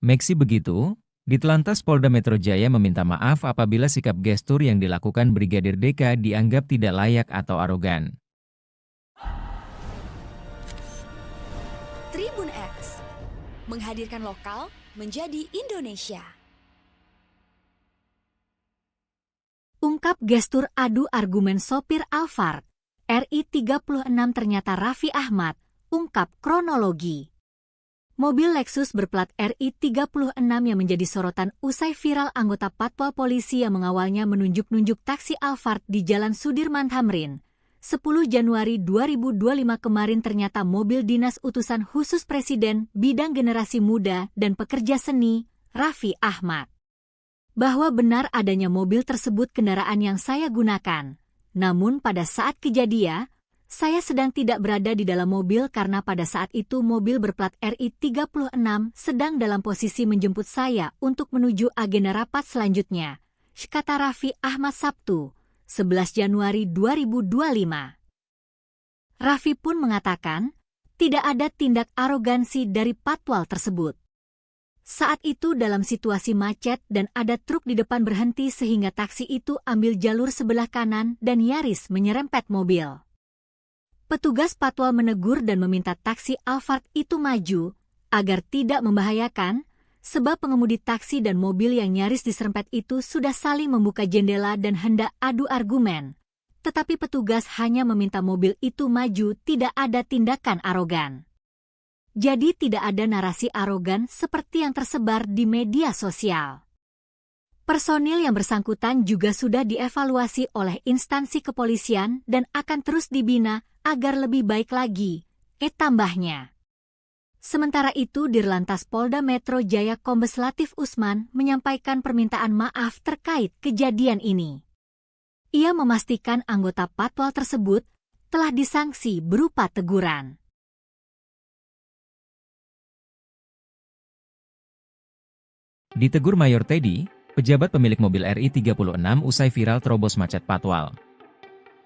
Meski begitu, di Telantas Polda Metro Jaya meminta maaf apabila sikap gestur yang dilakukan Brigadir DK dianggap tidak layak atau arogan. Tribun X menghadirkan lokal menjadi Indonesia. Ungkap gestur adu argumen sopir Alphard, RI-36 ternyata Raffi Ahmad, ungkap kronologi. Mobil Lexus berplat RI-36 yang menjadi sorotan usai viral anggota Patwal Polisi yang mengawalnya menunjuk-nunjuk taksi Alphard di Jalan Sudirman Tamrin. 10 Januari 2025 kemarin ternyata mobil dinas utusan khusus Presiden bidang generasi muda dan pekerja seni, Raffi Ahmad. Bahwa benar adanya mobil tersebut kendaraan yang saya gunakan. Namun pada saat kejadian, saya sedang tidak berada di dalam mobil karena pada saat itu mobil berplat RI-36 sedang dalam posisi menjemput saya untuk menuju agenda rapat selanjutnya, kata Raffi Ahmad Sabtu, 11 Januari 2025. Raffi pun mengatakan, tidak ada tindak arogansi dari patwal tersebut. Saat itu dalam situasi macet dan ada truk di depan berhenti sehingga taksi itu ambil jalur sebelah kanan dan nyaris menyerempet mobil. Petugas patwal menegur dan meminta taksi Alphard itu maju, agar tidak membahayakan, sebab pengemudi taksi dan mobil yang nyaris diserempet itu sudah saling membuka jendela dan hendak adu argumen. Tetapi petugas hanya meminta mobil itu maju, tidak ada tindakan arogan. Jadi tidak ada narasi arogan seperti yang tersebar di media sosial. Personil yang bersangkutan juga sudah dievaluasi oleh instansi kepolisian dan akan terus dibina agar lebih baik lagi, tambahnya. Sementara itu Dirlantas Polda Metro Jaya Kombes Latif Usman menyampaikan permintaan maaf terkait kejadian ini. Ia memastikan anggota patwal tersebut telah disanksi berupa teguran. Ditegur Mayor Teddy, pejabat pemilik mobil RI-36 usai viral terobos macet patwal.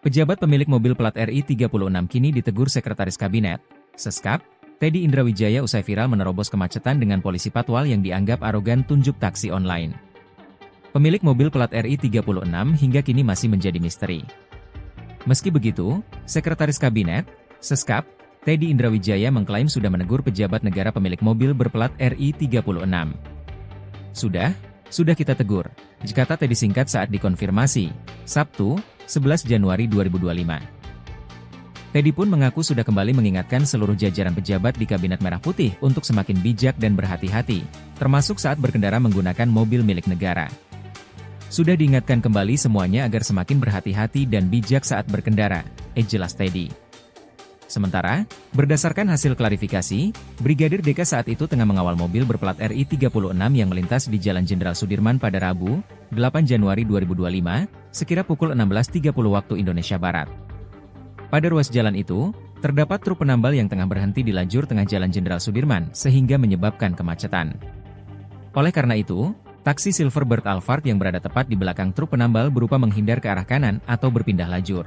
Pejabat pemilik mobil plat RI-36 kini ditegur Sekretaris Kabinet, Seskap, Teddy Indrawijaya usai viral menerobos kemacetan dengan polisi patwal yang dianggap arogan tunjuk taksi online. Pemilik mobil plat RI-36 hingga kini masih menjadi misteri. Meski begitu, Sekretaris Kabinet, Seskap, Teddy Indrawijaya mengklaim sudah menegur pejabat negara pemilik mobil berplat RI-36. Sudah kita tegur, kata Teddy singkat saat dikonfirmasi, Sabtu, 11 Januari 2025. Teddy pun mengaku sudah kembali mengingatkan seluruh jajaran pejabat di Kabinet Merah Putih untuk semakin bijak dan berhati-hati, termasuk saat berkendara menggunakan mobil milik negara. Sudah diingatkan kembali semuanya agar semakin berhati-hati dan bijak saat berkendara, jelas Teddy. Sementara, berdasarkan hasil klarifikasi, Brigadir DK saat itu tengah mengawal mobil berplat RI-36 yang melintas di Jalan Jenderal Sudirman pada Rabu, 8 Januari 2025, sekira pukul 16.30 waktu Indonesia Barat. Pada ruas jalan itu, terdapat truk penambal yang tengah berhenti di lajur tengah Jalan Jenderal Sudirman sehingga menyebabkan kemacetan. Oleh karena itu, taksi Silverbird Alphard yang berada tepat di belakang truk penambal berupa menghindar ke arah kanan atau berpindah lajur.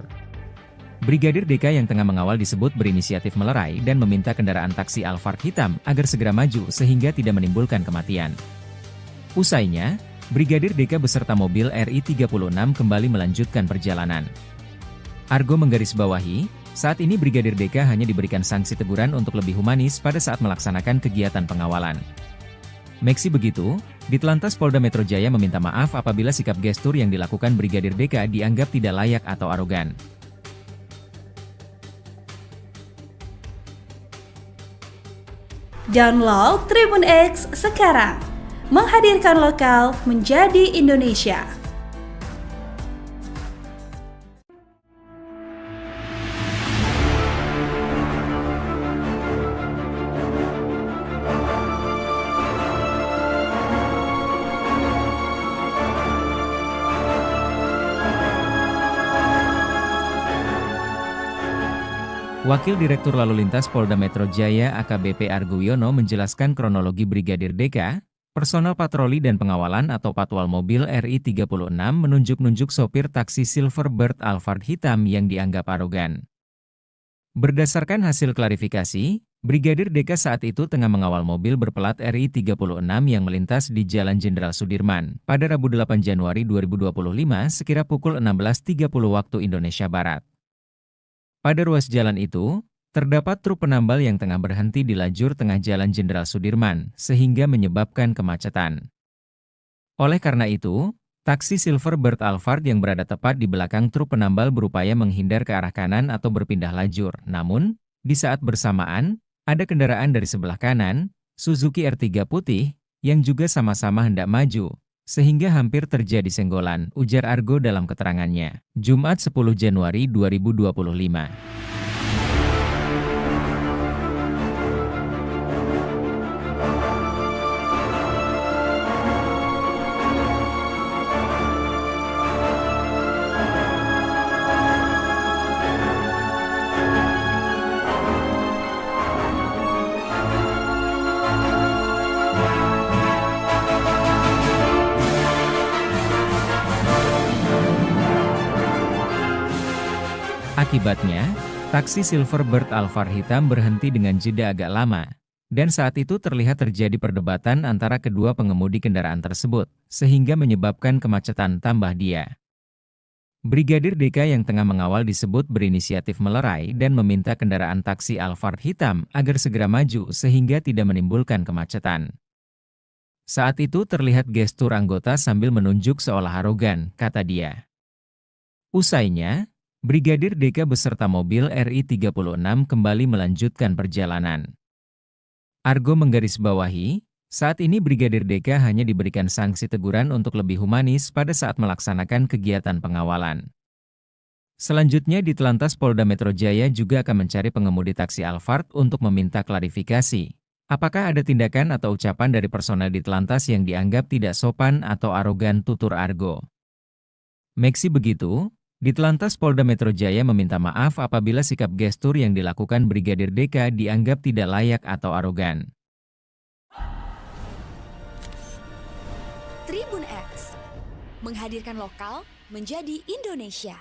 Brigadir DK yang tengah mengawal disebut berinisiatif melerai dan meminta kendaraan taksi Alphard hitam agar segera maju sehingga tidak menimbulkan kematian. Usainya, Brigadir DK beserta mobil RI 36 kembali melanjutkan perjalanan. Argo menggarisbawahi, saat ini Brigadir DK hanya diberikan sanksi teguran untuk lebih humanis pada saat melaksanakan kegiatan pengawalan. Meski begitu, Ditlantas Polda Metro Jaya meminta maaf apabila sikap gestur yang dilakukan Brigadir DK dianggap tidak layak atau arogan. Download Tribun X sekarang, menghadirkan lokal menjadi Indonesia. Wakil Direktur Lalu Lintas Polda Metro Jaya AKBP Argo Wiono menjelaskan kronologi Brigadir DK, personel patroli dan pengawalan atau patwal mobil RI 36 menunjuk-nunjuk sopir taksi Silverbird Alphard hitam yang dianggap arogan. Berdasarkan hasil klarifikasi, Brigadir DK saat itu tengah mengawal mobil berplat RI 36 yang melintas di Jalan Jenderal Sudirman pada Rabu 8 Januari 2025 sekira pukul 16.30 waktu Indonesia Barat. Pada ruas jalan itu, terdapat truk penambal yang tengah berhenti di lajur tengah Jalan Jenderal Sudirman, sehingga menyebabkan kemacetan. Oleh karena itu, taksi Silverbird Alphard yang berada tepat di belakang truk penambal berupaya menghindar ke arah kanan atau berpindah lajur. Namun, di saat bersamaan, ada kendaraan dari sebelah kanan, Suzuki R3 putih, yang juga sama-sama hendak maju, sehingga hampir terjadi senggolan, ujar Argo dalam keterangannya, Jumat 10 Januari 2025. Akibatnya, taksi Silverbird Alphard hitam berhenti dengan jeda agak lama, dan saat itu terlihat terjadi perdebatan antara kedua pengemudi kendaraan tersebut, sehingga menyebabkan kemacetan tambah dia. Brigadir DK yang tengah mengawal disebut berinisiatif melerai dan meminta kendaraan taksi Alphard hitam agar segera maju sehingga tidak menimbulkan kemacetan. Saat itu terlihat gestur anggota sambil menunjuk seolah arogan, kata dia. Usainya, Brigadir DK beserta mobil RI 36 kembali melanjutkan perjalanan. Argo menggarisbawahi, saat ini Brigadir DK hanya diberikan sanksi teguran untuk lebih humanis pada saat melaksanakan kegiatan pengawalan. Selanjutnya Ditlantas Polda Metro Jaya juga akan mencari pengemudi taksi Alphard untuk meminta klarifikasi. Apakah ada tindakan atau ucapan dari personel Ditlantas yang dianggap tidak sopan atau arogan, tutur Argo. Meski begitu, Ditlantas Polda Metro Jaya meminta maaf apabila sikap gestur yang dilakukan Brigadir DK dianggap tidak layak atau arogan. Tribun X, menghadirkan lokal menjadi Indonesia.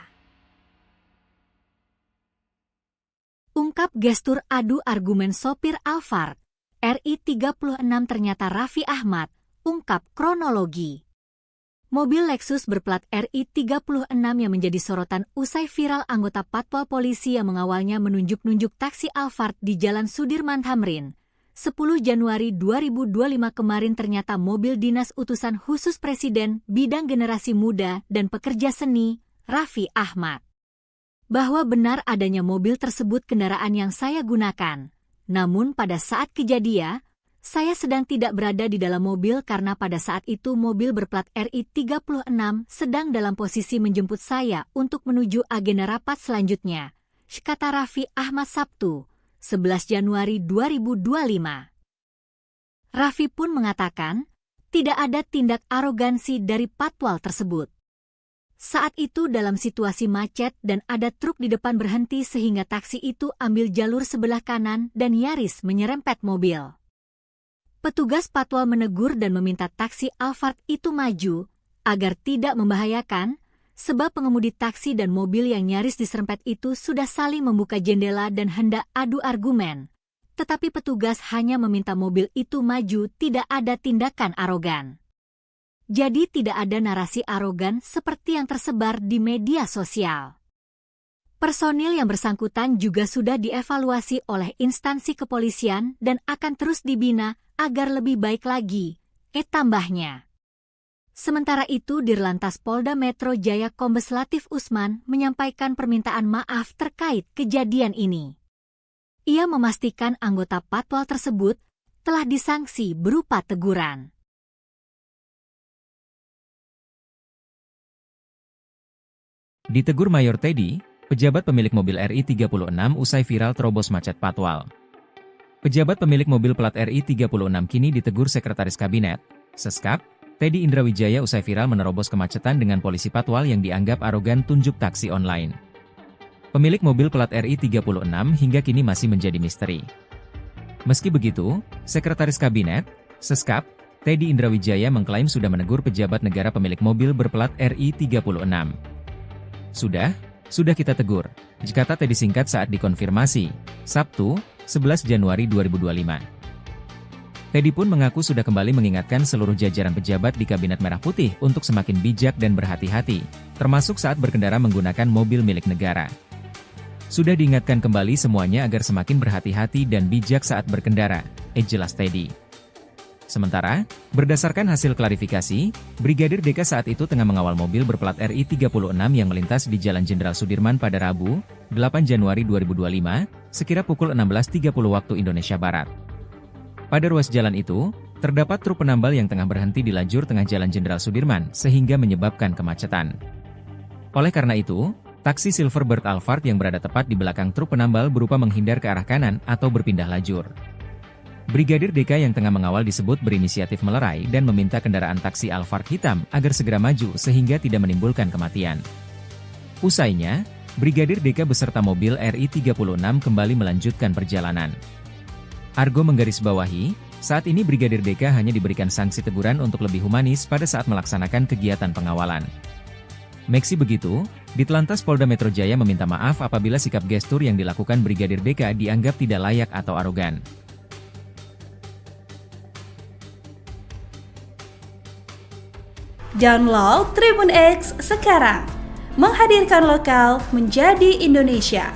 Ungkap gestur adu argumen sopir Alphard, RI 36 ternyata Raffi Ahmad, ungkap kronologi. Mobil Lexus berplat RI 36 yang menjadi sorotan usai viral anggota patwal polisi yang mengawalnya menunjuk-nunjuk taksi Alphard di Jalan Sudirman Tamrin. 10 Januari 2025 kemarin ternyata mobil dinas utusan khusus Presiden bidang generasi muda dan pekerja seni, Raffi Ahmad. Bahwa benar adanya mobil tersebut kendaraan yang saya gunakan. Namun pada saat kejadian, saya sedang tidak berada di dalam mobil karena pada saat itu mobil berplat RI 36 sedang dalam posisi menjemput saya untuk menuju agenda rapat selanjutnya, kata Raffi Ahmad Sabtu, 11 Januari 2025. Raffi pun mengatakan, tidak ada tindak arogansi dari patwal tersebut. Saat itu dalam situasi macet dan ada truk di depan berhenti sehingga taksi itu ambil jalur sebelah kanan dan nyaris menyerempet mobil. Petugas patwal menegur dan meminta taksi Alphard itu maju agar tidak membahayakan, sebab pengemudi taksi dan mobil yang nyaris diserempet itu sudah saling membuka jendela dan hendak adu argumen. Tetapi petugas hanya meminta mobil itu maju, tidak ada tindakan arogan. Jadi tidak ada narasi arogan seperti yang tersebar di media sosial. Personil yang bersangkutan juga sudah dievaluasi oleh instansi kepolisian dan akan terus dibina agar lebih baik lagi, tambahnya. Sementara itu Dirlantas Polda Metro Jaya Kombes Latif Usman menyampaikan permintaan maaf terkait kejadian ini. Ia memastikan anggota patwal tersebut telah disanksi berupa teguran. Ditegur Mayor Teddy, pejabat pemilik mobil RI-36 usai viral terobos macet patwal. Pejabat pemilik mobil plat RI-36 kini ditegur Sekretaris Kabinet, Seskap, Teddy Indrawijaya usai viral menerobos kemacetan dengan polisi patwal yang dianggap arogan tunjuk taksi online. Pemilik mobil plat RI-36 hingga kini masih menjadi misteri. Meski begitu, Sekretaris Kabinet, Seskap, Teddy Indrawijaya mengklaim sudah menegur pejabat negara pemilik mobil berplat RI-36. Sudah kita tegur, kata Teddy singkat saat dikonfirmasi, Sabtu, 11 Januari 2025. Teddy pun mengaku sudah kembali mengingatkan seluruh jajaran pejabat di Kabinet Merah Putih untuk semakin bijak dan berhati-hati, termasuk saat berkendara menggunakan mobil milik negara. Sudah diingatkan kembali semuanya agar semakin berhati-hati dan bijak saat berkendara, jelas Teddy. Sementara, berdasarkan hasil klarifikasi, Brigadir DK saat itu tengah mengawal mobil berplat RI-36 yang melintas di Jalan Jenderal Sudirman pada Rabu, 8 Januari 2025, sekira pukul 16.30 waktu Indonesia Barat. Pada ruas jalan itu, terdapat truk penambal yang tengah berhenti di lajur tengah Jalan Jenderal Sudirman sehingga menyebabkan kemacetan. Oleh karena itu, taksi Silverbird Alphard yang berada tepat di belakang truk penambal berupa menghindar ke arah kanan atau berpindah lajur. Brigadir DK yang tengah mengawal disebut berinisiatif melerai dan meminta kendaraan taksi Alphard hitam agar segera maju sehingga tidak menimbulkan kematian. Usainya, Brigadir DK beserta mobil RI-36 kembali melanjutkan perjalanan. Argo menggarisbawahi, saat ini Brigadir DK hanya diberikan sanksi teguran untuk lebih humanis pada saat melaksanakan kegiatan pengawalan. Meski begitu, Ditlantas Polda Metro Jaya meminta maaf apabila sikap gestur yang dilakukan Brigadir DK dianggap tidak layak atau arogan. Download Tribun X sekarang, menghadirkan lokal menjadi Indonesia.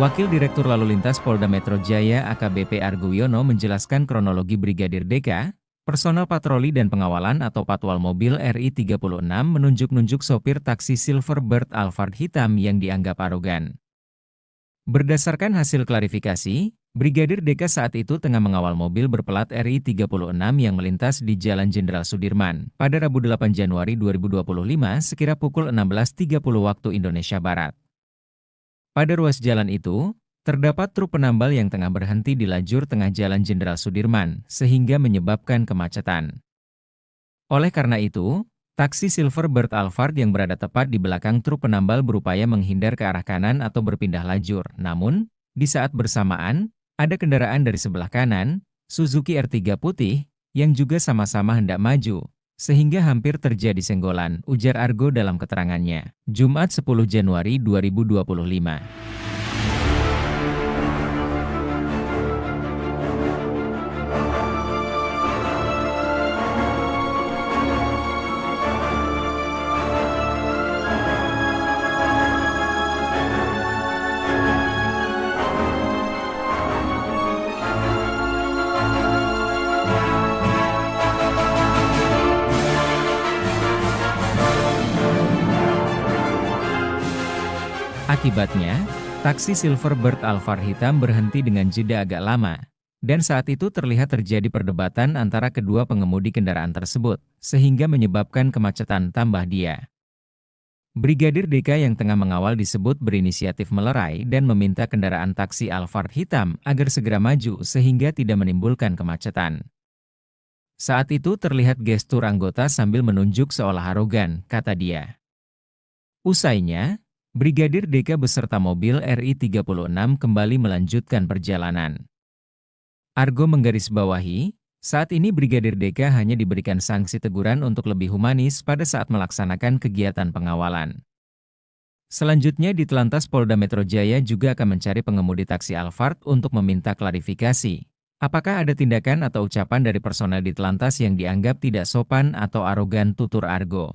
Wakil Direktur Lalu Lintas Polda Metro Jaya AKBP Argo Wiono menjelaskan kronologi Brigadir DK, personel patroli dan pengawalan atau patwal mobil RI-36 menunjuk-nunjuk sopir taksi Silverbird Alphard hitam yang dianggap arogan. Berdasarkan hasil klarifikasi, Brigadir DK saat itu tengah mengawal mobil berplat RI-36 yang melintas di Jalan Jenderal Sudirman pada Rabu 8 Januari 2025 sekira pukul 16.30 waktu Indonesia Barat. Pada ruas jalan itu, terdapat truk penambal yang tengah berhenti di lajur tengah Jalan Jenderal Sudirman, sehingga menyebabkan kemacetan. Oleh karena itu, taksi Silverbird Alphard yang berada tepat di belakang truk penambal berupaya menghindar ke arah kanan atau berpindah lajur. Namun, di saat bersamaan, ada kendaraan dari sebelah kanan, Suzuki R3 putih, yang juga sama-sama hendak maju, sehingga hampir terjadi senggolan, ujar Argo dalam keterangannya, Jumat 10 Januari 2025. Akibatnya, taksi Silverbird Alphard hitam berhenti dengan jeda agak lama, Dan saat itu terlihat terjadi perdebatan antara kedua pengemudi kendaraan tersebut, sehingga menyebabkan kemacetan tambah dia. Brigadir DK yang tengah mengawal disebut berinisiatif melerai dan meminta kendaraan taksi Alphard hitam agar segera maju sehingga tidak menimbulkan kemacetan. Saat itu terlihat gestur anggota sambil menunjuk seolah arogan, kata dia. Usainya, Brigadir DK beserta mobil RI 36 kembali melanjutkan perjalanan. Argo menggarisbawahi, saat ini Brigadir DK hanya diberikan sanksi teguran untuk lebih humanis pada saat melaksanakan kegiatan pengawalan. Selanjutnya di Telantas Polda Metro Jaya juga akan mencari pengemudi taksi Alphard untuk meminta klarifikasi. Apakah ada tindakan atau ucapan dari personel di Telantas yang dianggap tidak sopan atau arogan, tutur Argo.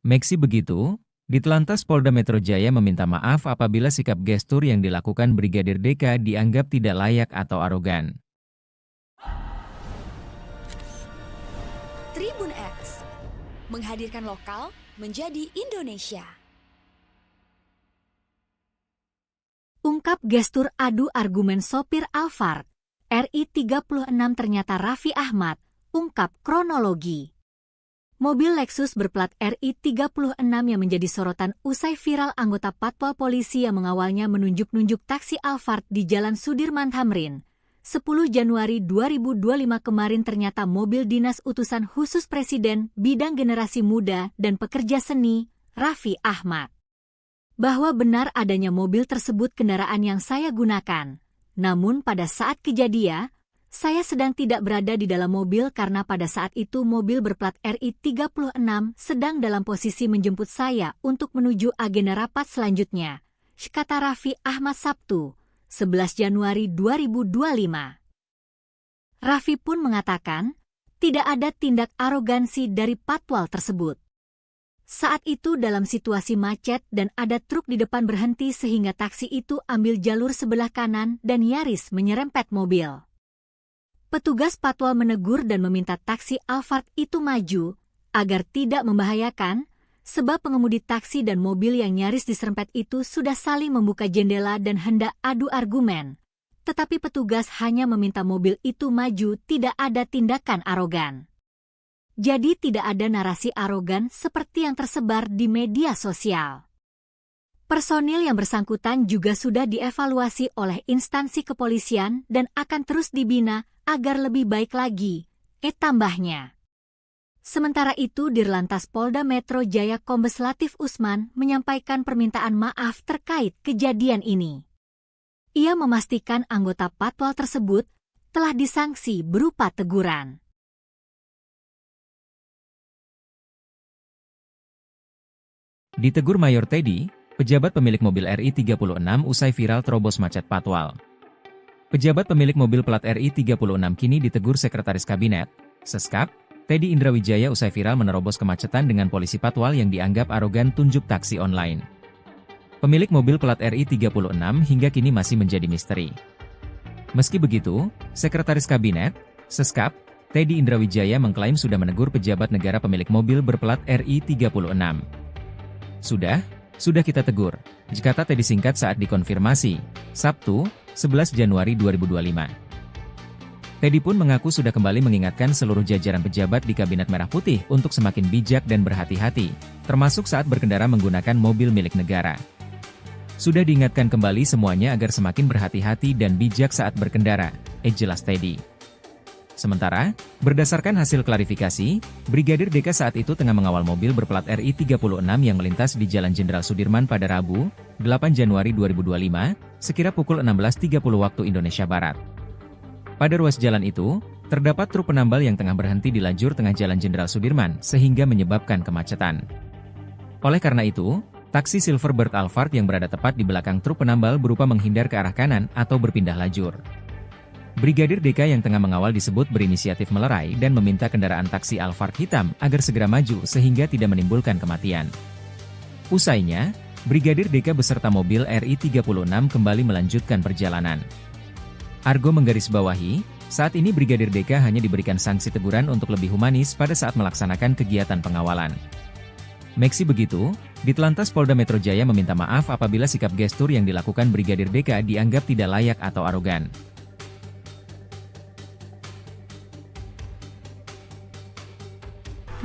Meski begitu, di Telantas Polda Metro Jaya meminta maaf apabila sikap gestur yang dilakukan Brigadir DK dianggap tidak layak atau arogan. Tribun X menghadirkan lokal menjadi Indonesia. Ungkap gestur adu argumen sopir Alphard, RI 36 ternyata Raffi Ahmad, ungkap kronologi. Mobil Lexus berplat RI 36 yang menjadi sorotan usai viral anggota Patwal Polisi yang mengawalnya menunjuk-nunjuk taksi Alphard di Jalan Sudirman Tamrin. 10 Januari 2025 kemarin ternyata mobil dinas utusan khusus Presiden bidang generasi muda dan pekerja seni, Raffi Ahmad. Bahwa benar adanya mobil tersebut kendaraan yang saya gunakan. Namun pada saat kejadian, saya sedang tidak berada di dalam mobil karena pada saat itu mobil berplat RI 36 sedang dalam posisi menjemput saya untuk menuju agenda rapat selanjutnya, kata Raffi Ahmad Sabtu, 11 Januari 2025. Raffi pun mengatakan, tidak ada tindak arogansi dari Patwal tersebut. Saat itu dalam situasi macet dan ada truk di depan berhenti sehingga taksi itu ambil jalur sebelah kanan dan nyaris menyerempet mobil. Petugas Patwal menegur dan meminta taksi Alphard itu maju, agar tidak membahayakan, sebab pengemudi taksi dan mobil yang nyaris diserempet itu sudah saling membuka jendela dan hendak adu argumen. Tetapi petugas hanya meminta mobil itu maju, tidak ada tindakan arogan. Jadi tidak ada narasi arogan seperti yang tersebar di media sosial. Personil yang bersangkutan juga sudah dievaluasi oleh instansi kepolisian dan akan terus dibina agar lebih baik lagi, tambahnya. Sementara itu Dirlantas Polda Metro Jaya Kombes Latif Usman menyampaikan permintaan maaf terkait kejadian ini. Ia memastikan anggota Patwal tersebut telah disanksi berupa teguran. Ditegur Mayor Teddy, pejabat pemilik mobil RI 36 usai viral terobos macet Patwal. Pejabat pemilik mobil plat RI 36 kini ditegur Sekretaris Kabinet, Seskap, Teddy Indrawijaya usai viral menerobos kemacetan dengan polisi Patwal yang dianggap arogan tunjuk taksi online. Pemilik mobil plat RI 36 hingga kini masih menjadi misteri. Meski begitu, Sekretaris Kabinet, Seskap, Teddy Indrawijaya mengklaim sudah menegur pejabat negara pemilik mobil berplat RI 36. Sudah kita tegur, kata Teddy singkat saat dikonfirmasi, Sabtu, 11 Januari 2025. Teddy pun mengaku sudah kembali mengingatkan seluruh jajaran pejabat di Kabinet Merah Putih untuk semakin bijak dan berhati-hati, termasuk saat berkendara menggunakan mobil milik negara. Sudah diingatkan kembali semuanya agar semakin berhati-hati dan bijak saat berkendara, jelas Teddy. Sementara, berdasarkan hasil klarifikasi, Brigadir DK saat itu tengah mengawal mobil berplat RI 36 yang melintas di Jalan Jenderal Sudirman pada Rabu, 8 Januari 2025, sekira pukul 16.30 waktu Indonesia Barat. Pada ruas jalan itu, terdapat truk penambal yang tengah berhenti di lajur tengah Jalan Jenderal Sudirman sehingga menyebabkan kemacetan. Oleh karena itu, taksi Silverbird Alphard yang berada tepat di belakang truk penambal berupa menghindar ke arah kanan atau berpindah lajur. Brigadir DK yang tengah mengawal disebut berinisiatif melerai dan meminta kendaraan taksi Alphard hitam agar segera maju sehingga tidak menimbulkan kematian. Usainya, Brigadir DK beserta mobil RI 36 kembali melanjutkan perjalanan. Argo menggarisbawahi, saat ini Brigadir DK hanya diberikan sanksi teguran untuk lebih humanis pada saat melaksanakan kegiatan pengawalan. Meski begitu, di Telantas Polda Metro Jaya meminta maaf apabila sikap gestur yang dilakukan Brigadir DK dianggap tidak layak atau arogan.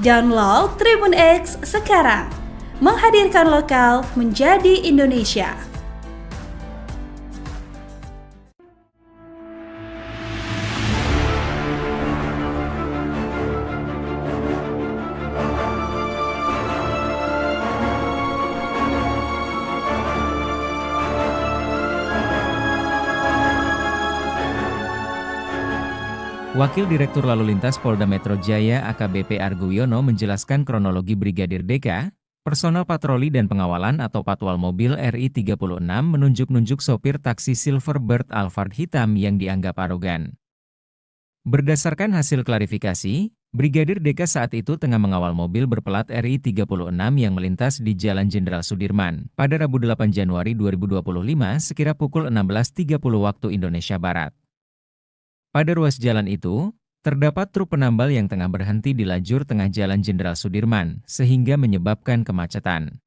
Download Tribun X sekarang. Menghadirkan lokal menjadi Indonesia. Wakil Direktur Lalu Lintas Polda Metro Jaya AKBP Argo Wiono menjelaskan kronologi Brigadir DK, personel patroli dan pengawalan atau patwal mobil RI 36 menunjuk-nunjuk sopir taksi Silverbird Alphard hitam yang dianggap arogan. Berdasarkan hasil klarifikasi, Brigadir DK saat itu tengah mengawal mobil berplat RI 36 yang melintas di Jalan Jenderal Sudirman pada Rabu 8 Januari 2025 sekira pukul 16.30 waktu Indonesia Barat. Pada ruas jalan itu, terdapat truk penambal yang tengah berhenti di lajur tengah Jalan Jenderal Sudirman, sehingga menyebabkan kemacetan.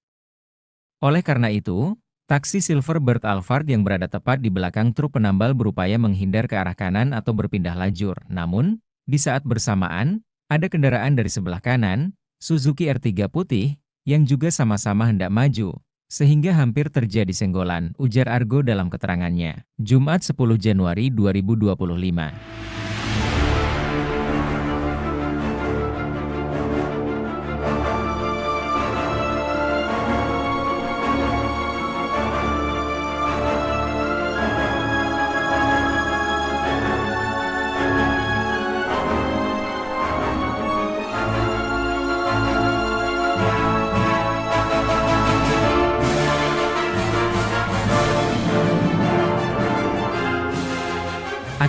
Oleh karena itu, taksi Silverbird Alphard yang berada tepat di belakang truk penambal berupaya menghindar ke arah kanan atau berpindah lajur. Namun, di saat bersamaan, ada kendaraan dari sebelah kanan, Suzuki R3 putih, yang juga sama-sama hendak maju, sehingga hampir terjadi senggolan, ujar Argo dalam keterangannya. Jumat 10 Januari 2025.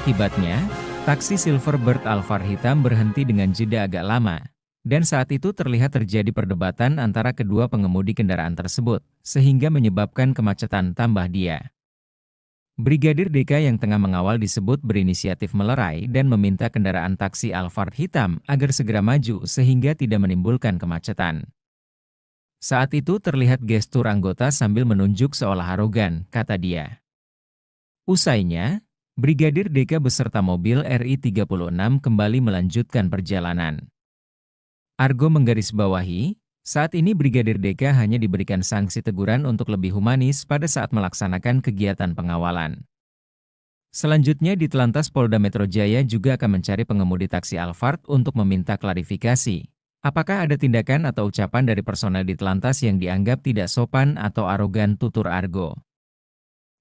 Akibatnya, taksi Silverbird Alphard hitam berhenti dengan jeda agak lama, dan saat itu terlihat terjadi perdebatan antara kedua pengemudi kendaraan tersebut, sehingga menyebabkan kemacetan tambah dia. Brigadir DK yang tengah mengawal disebut berinisiatif melerai dan meminta kendaraan taksi Alphard hitam agar segera maju sehingga tidak menimbulkan kemacetan. Saat itu terlihat gestur anggota sambil menunjuk seolah arogan, kata dia. Usainya, Brigadir DK beserta mobil RI 36 kembali melanjutkan perjalanan. Argo menggarisbawahi, saat ini Brigadir DK hanya diberikan sanksi teguran untuk lebih humanis pada saat melaksanakan kegiatan pengawalan. Selanjutnya di Telantas Polda Metro Jaya juga akan mencari pengemudi taksi Alphard untuk meminta klarifikasi. Apakah ada tindakan atau ucapan dari personel di Telantas yang dianggap tidak sopan atau arogan, tutur Argo.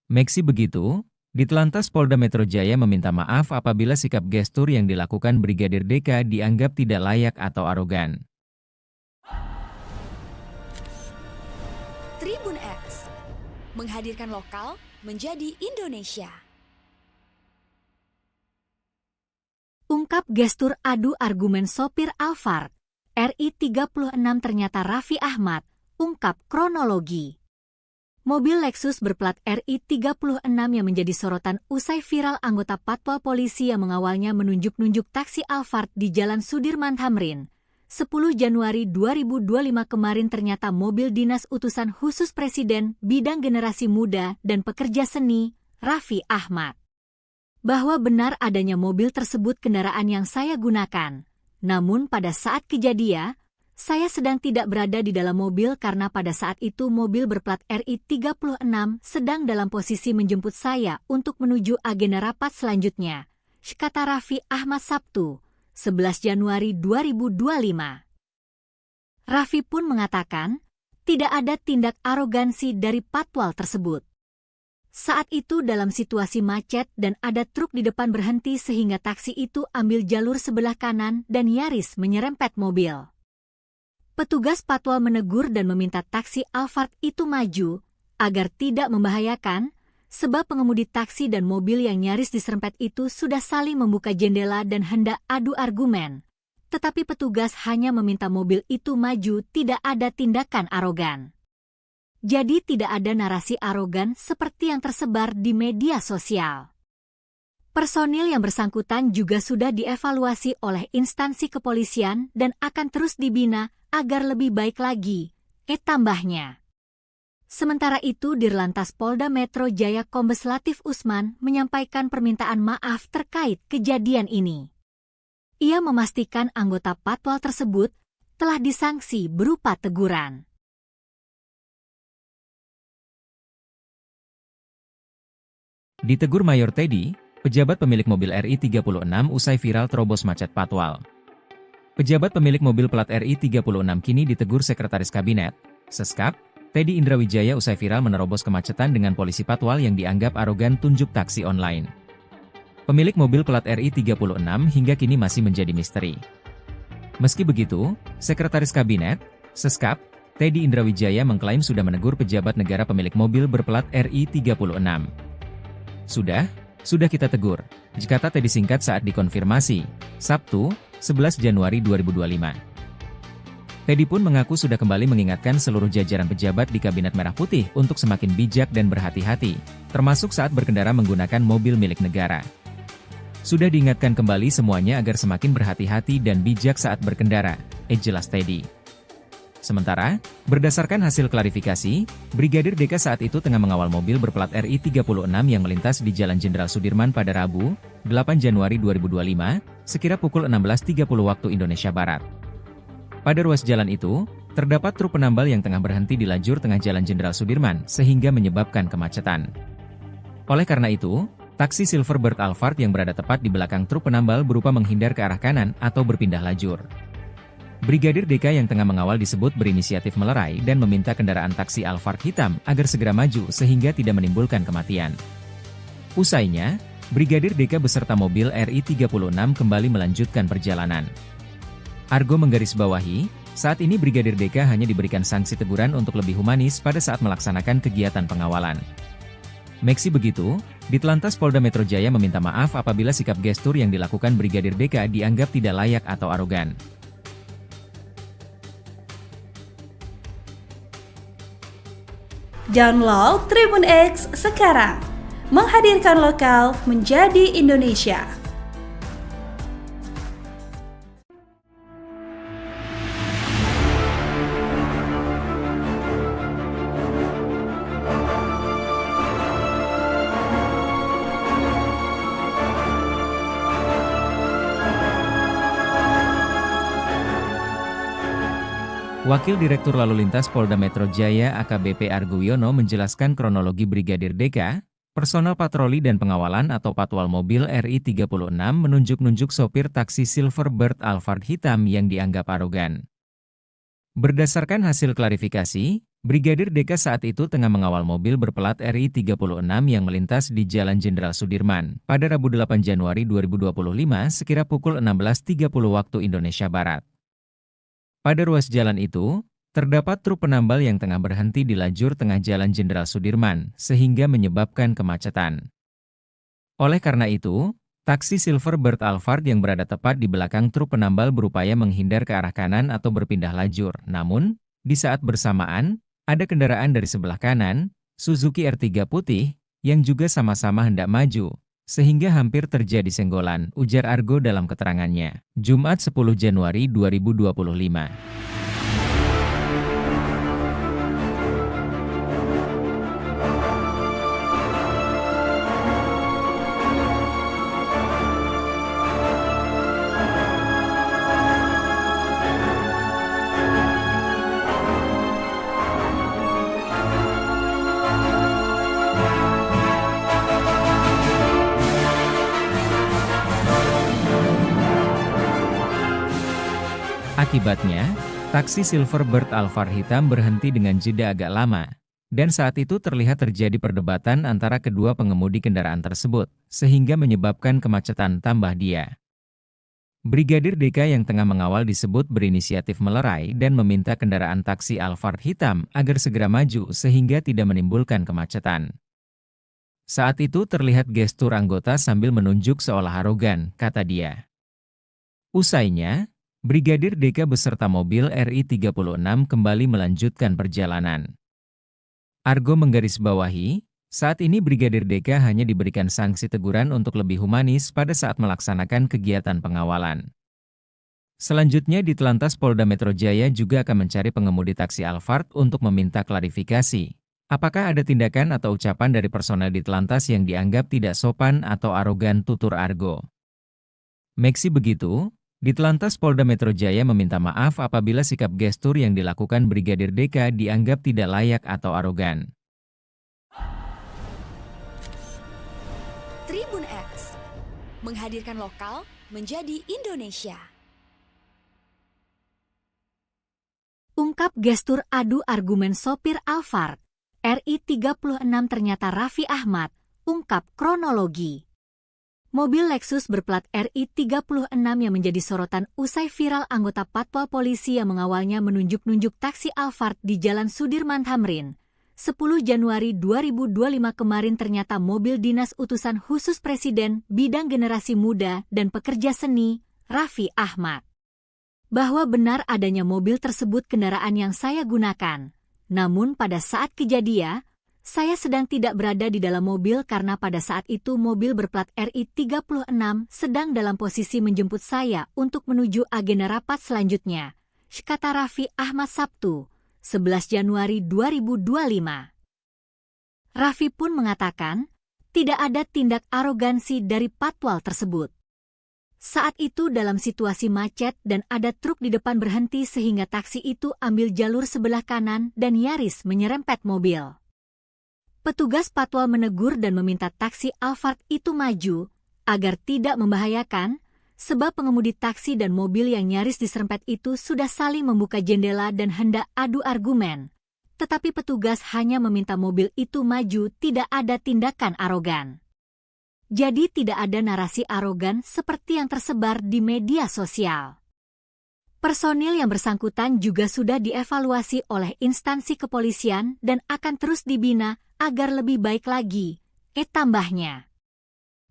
Meski begitu, di Telantas Polda Metro Jaya meminta maaf apabila sikap gestur yang dilakukan Brigadir DK dianggap tidak layak atau arogan. Tribun X menghadirkan lokal menjadi Indonesia. Ungkap gestur adu argumen sopir Alphard, RI 36 ternyata Raffi Ahmad, ungkap kronologi. Mobil Lexus berplat RI 36 yang menjadi sorotan usai viral anggota patwal polisi yang mengawalnya menunjuk-nunjuk taksi Alphard di Jalan Sudirman Tamrin. 10 Januari 2025 kemarin ternyata mobil dinas utusan khusus Presiden bidang generasi muda dan pekerja seni, Raffi Ahmad. Bahwa benar adanya mobil tersebut kendaraan yang saya gunakan. Namun pada saat kejadian, saya sedang tidak berada di dalam mobil karena pada saat itu mobil berplat RI 36 sedang dalam posisi menjemput saya untuk menuju agenda rapat selanjutnya, kata Raffi Ahmad Sabtu, 11 Januari 2025. Raffi pun mengatakan, tidak ada tindak arogansi dari patwal tersebut. Saat itu dalam situasi macet dan ada truk di depan berhenti sehingga taksi itu ambil jalur sebelah kanan dan nyaris menyerempet mobil. Petugas patwal menegur dan meminta taksi Alphard itu maju, agar tidak membahayakan, sebab pengemudi taksi dan mobil yang nyaris diserempet itu sudah saling membuka jendela dan hendak adu argumen. Tetapi petugas hanya meminta mobil itu maju, tidak ada tindakan arogan. Jadi tidak ada narasi arogan seperti yang tersebar di media sosial. Personil yang bersangkutan juga sudah dievaluasi oleh instansi kepolisian dan akan terus dibina agar lebih baik lagi, tambahnya. Sementara itu Dirlantas Polda Metro Jaya Kombes Latif Usman menyampaikan permintaan maaf terkait kejadian ini. Ia memastikan anggota patwal tersebut telah disanksi berupa teguran. Ditegur Mayor Teddy, pejabat pemilik mobil RI36 usai viral terobos macet patwal. Pejabat pemilik mobil plat RI36 kini ditegur Sekretaris Kabinet, Seskap, Teddy Indrawijaya usai viral menerobos kemacetan dengan polisi patwal yang dianggap arogan tunjuk taksi online. Pemilik mobil plat RI36 hingga kini masih menjadi misteri. Meski begitu, Sekretaris Kabinet, Seskap, Teddy Indrawijaya mengklaim sudah menegur pejabat negara pemilik mobil berplat RI36. Sudah kita tegur, kata Teddy singkat saat dikonfirmasi, Sabtu, 11 Januari 2025. Teddy pun mengaku sudah kembali mengingatkan seluruh jajaran pejabat di Kabinet Merah Putih untuk semakin bijak dan berhati-hati, termasuk saat berkendara menggunakan mobil milik negara. Sudah diingatkan kembali semuanya agar semakin berhati-hati dan bijak saat berkendara, jelas Teddy. Sementara, berdasarkan hasil klarifikasi, Brigadir DK saat itu tengah mengawal mobil berplat RI36 yang melintas di Jalan Jenderal Sudirman pada Rabu, 8 Januari 2025, sekira pukul 16.30 waktu Indonesia Barat. Pada ruas jalan itu, terdapat truk penambal yang tengah berhenti di lajur tengah Jalan Jenderal Sudirman sehingga menyebabkan kemacetan. Oleh karena itu, taksi Silverbird Alphard yang berada tepat di belakang truk penambal berupa menghindar ke arah kanan atau berpindah lajur. Brigadir DK yang tengah mengawal disebut berinisiatif melerai dan meminta kendaraan taksi Alphard hitam agar segera maju sehingga tidak menimbulkan kematian. Usainya, Brigadir DK beserta mobil RI36 kembali melanjutkan perjalanan. Argo menggarisbawahi, saat ini Brigadir DK hanya diberikan sanksi teguran untuk lebih humanis pada saat melaksanakan kegiatan pengawalan. Meski begitu, Ditlantas Polda Metro Jaya meminta maaf apabila sikap gestur yang dilakukan Brigadir DK dianggap tidak layak atau arogan. Download Tribun X sekarang, menghadirkan lokal menjadi Indonesia. Wakil Direktur Lalu Lintas Polda Metro Jaya AKBP Argo Wiono menjelaskan kronologi Brigadir DK, personel patroli dan pengawalan atau patwal mobil RI36 menunjuk-nunjuk sopir taksi Silverbird Alphard hitam yang dianggap arogan. Berdasarkan hasil klarifikasi, Brigadir DK saat itu tengah mengawal mobil berplat RI36 yang melintas di Jalan Jenderal Sudirman pada Rabu 8 Januari 2025 sekira pukul 16.30 waktu Indonesia Barat. Pada ruas jalan itu, terdapat truk penambal yang tengah berhenti di lajur tengah Jalan Jenderal Sudirman, sehingga menyebabkan kemacetan. Oleh karena itu, taksi Silverbird Alphard yang berada tepat di belakang truk penambal berupaya menghindar ke arah kanan atau berpindah lajur. Namun, di saat bersamaan, ada kendaraan dari sebelah kanan, Suzuki R3 putih, yang juga sama-sama hendak maju, sehingga hampir terjadi senggolan, ujar Argo dalam keterangannya. Jumat 10 Januari 2025. Akibatnya, taksi Silverbird Alphard hitam berhenti dengan jeda agak lama, dan saat itu terlihat terjadi perdebatan antara kedua pengemudi kendaraan tersebut, sehingga menyebabkan kemacetan tambah dia. Brigadir DK yang tengah mengawal disebut berinisiatif melerai dan meminta kendaraan taksi Alphard hitam agar segera maju sehingga tidak menimbulkan kemacetan. Saat itu terlihat gestur anggota sambil menunjuk seolah arogan, kata dia. Usainya, Brigadir DK beserta mobil RI36 kembali melanjutkan perjalanan. Argo menggarisbawahi, saat ini Brigadir DK hanya diberikan sanksi teguran untuk lebih humanis pada saat melaksanakan kegiatan pengawalan. Selanjutnya Ditlantas Polda Metro Jaya juga akan mencari pengemudi taksi Alphard untuk meminta klarifikasi. Apakah ada tindakan atau ucapan dari personel Ditlantas yang dianggap tidak sopan atau arogan, tutur Argo. Meski begitu, Ditelantas Polda Metro Jaya meminta maaf apabila sikap gestur yang dilakukan Brigadir DK dianggap tidak layak atau arogan. Tribun X menghadirkan lokal menjadi Indonesia. Ungkap gestur adu argumen sopir Alphard. RI 36 ternyata Raffi Ahmad, ungkap kronologi. Mobil Lexus berplat RI 36 yang menjadi sorotan usai viral anggota Patwal Polisi yang mengawalnya menunjuk-nunjuk taksi Alphard di Jalan Sudirman Tamrin. 10 Januari 2025 kemarin ternyata mobil dinas utusan khusus Presiden bidang generasi muda dan pekerja seni, Raffi Ahmad. Bahwa benar adanya mobil tersebut kendaraan yang saya gunakan. Namun pada saat kejadian, saya sedang tidak berada di dalam mobil karena pada saat itu mobil berplat RI 36 sedang dalam posisi menjemput saya untuk menuju agenda rapat selanjutnya, kata Raffi Ahmad Sabtu, 11 Januari 2025. Raffi pun mengatakan, tidak ada tindak arogansi dari patwal tersebut. Saat itu dalam situasi macet dan ada truk di depan berhenti sehingga taksi itu ambil jalur sebelah kanan dan nyaris menyerempet mobil. Petugas patwal menegur dan meminta taksi Alphard itu maju, agar tidak membahayakan, sebab pengemudi taksi dan mobil yang nyaris diserempet itu sudah saling membuka jendela dan hendak adu argumen. Tetapi petugas hanya meminta mobil itu maju, tidak ada tindakan arogan. Jadi tidak ada narasi arogan seperti yang tersebar di media sosial. Personil yang bersangkutan juga sudah dievaluasi oleh instansi kepolisian dan akan terus dibina agar lebih baik lagi, tambahnya.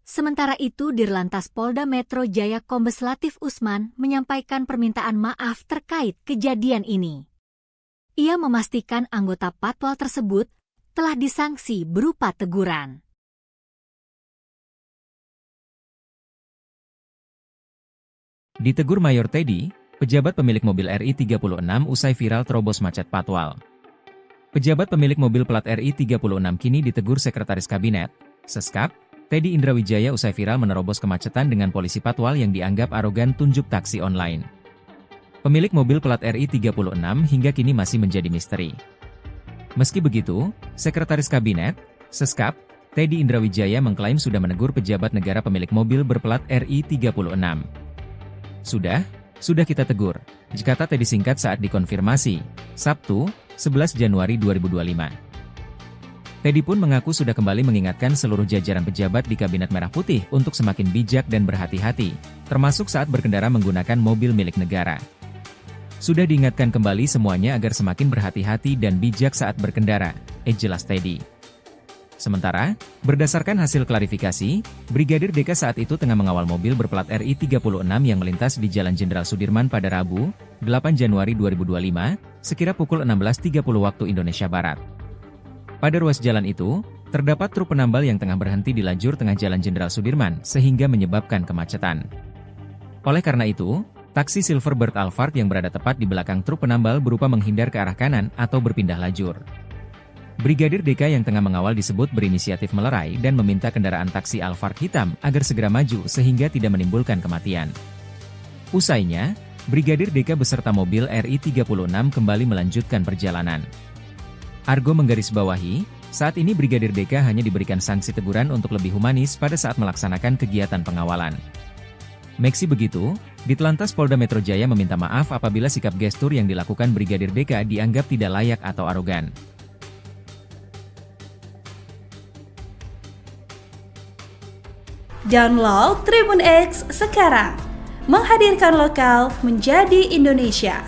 Sementara itu Dirlantas Polda Metro Jaya Kombes Latif Usman menyampaikan permintaan maaf terkait kejadian ini. Ia memastikan anggota patwal tersebut telah disanksi berupa teguran. Ditegur Mayor Teddy, pejabat pemilik mobil RI 36 usai viral terobos macet patwal. Pejabat pemilik mobil plat RI 36 kini ditegur Sekretaris Kabinet, Seskap, Teddy Indrawijaya usai viral menerobos kemacetan dengan polisi patwal yang dianggap arogan tunjuk taksi online. Pemilik mobil plat RI 36 hingga kini masih menjadi misteri. Meski begitu, Sekretaris Kabinet, Seskap, Teddy Indrawijaya mengklaim sudah menegur pejabat negara pemilik mobil berplat RI 36. Sudah kita tegur, kata Teddy singkat saat dikonfirmasi, Sabtu, 11 Januari 2025. Teddy pun mengaku sudah kembali mengingatkan seluruh jajaran pejabat di Kabinet Merah Putih untuk semakin bijak dan berhati-hati, termasuk saat berkendara menggunakan mobil milik negara. Sudah diingatkan kembali semuanya agar semakin berhati-hati dan bijak saat berkendara, jelas Teddy. Sementara, berdasarkan hasil klarifikasi, Brigadir DK saat itu tengah mengawal mobil berplat RI 36 yang melintas di Jalan Jenderal Sudirman pada Rabu, 8 Januari 2025, sekira pukul 16.30 waktu Indonesia Barat. Pada ruas jalan itu, terdapat truk penambal yang tengah berhenti di lajur tengah Jalan Jenderal Sudirman sehingga menyebabkan kemacetan. Oleh karena itu, taksi Silverbird Alphard yang berada tepat di belakang truk penambal berupa menghindar ke arah kanan atau berpindah lajur. Brigadir DK yang tengah mengawal disebut berinisiatif melerai dan meminta kendaraan taksi Alphard hitam agar segera maju sehingga tidak menimbulkan kematian. Usainya, Brigadir DK beserta mobil RI 36 kembali melanjutkan perjalanan. Argo menggarisbawahi, saat ini Brigadir DK hanya diberikan sanksi teguran untuk lebih humanis pada saat melaksanakan kegiatan pengawalan. Meski begitu, Ditlantas Polda Metro Jaya meminta maaf apabila sikap gestur yang dilakukan Brigadir DK dianggap tidak layak atau arogan. Download Tribun X sekarang, menghadirkan lokal menjadi Indonesia.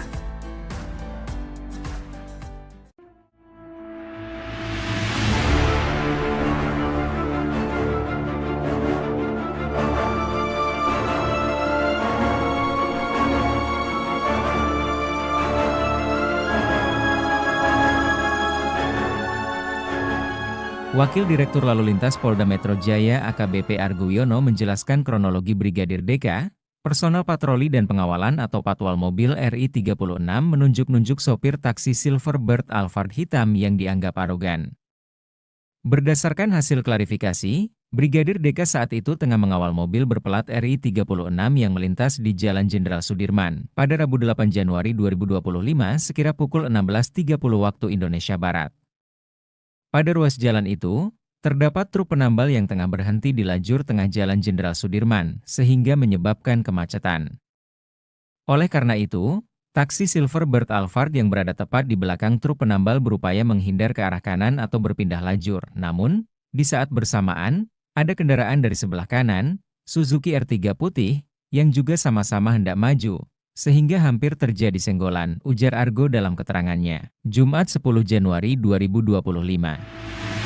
Wakil Direktur Lalu Lintas Polda Metro Jaya AKBP Argo Wiono menjelaskan kronologi Brigadir DK, personel patroli dan pengawalan atau patwal mobil RI 36 menunjuk-nunjuk sopir taksi Silverbird Alphard hitam yang dianggap arogan. Berdasarkan hasil klarifikasi, Brigadir DK saat itu tengah mengawal mobil berplat RI 36 yang melintas di Jalan Jenderal Sudirman pada Rabu 8 Januari 2025 sekira pukul 16.30 waktu Indonesia Barat. Pada ruas jalan itu, terdapat truk penambal yang tengah berhenti di lajur tengah Jalan Jenderal Sudirman sehingga menyebabkan kemacetan. Oleh karena itu, taksi Silverbird Alphard yang berada tepat di belakang truk penambal berupaya menghindar ke arah kanan atau berpindah lajur. Namun, di saat bersamaan, ada kendaraan dari sebelah kanan, Suzuki R3 putih, yang juga sama-sama hendak maju, sehingga hampir terjadi senggolan, ujar Argo dalam keterangannya. Jumat 10 Januari 2025.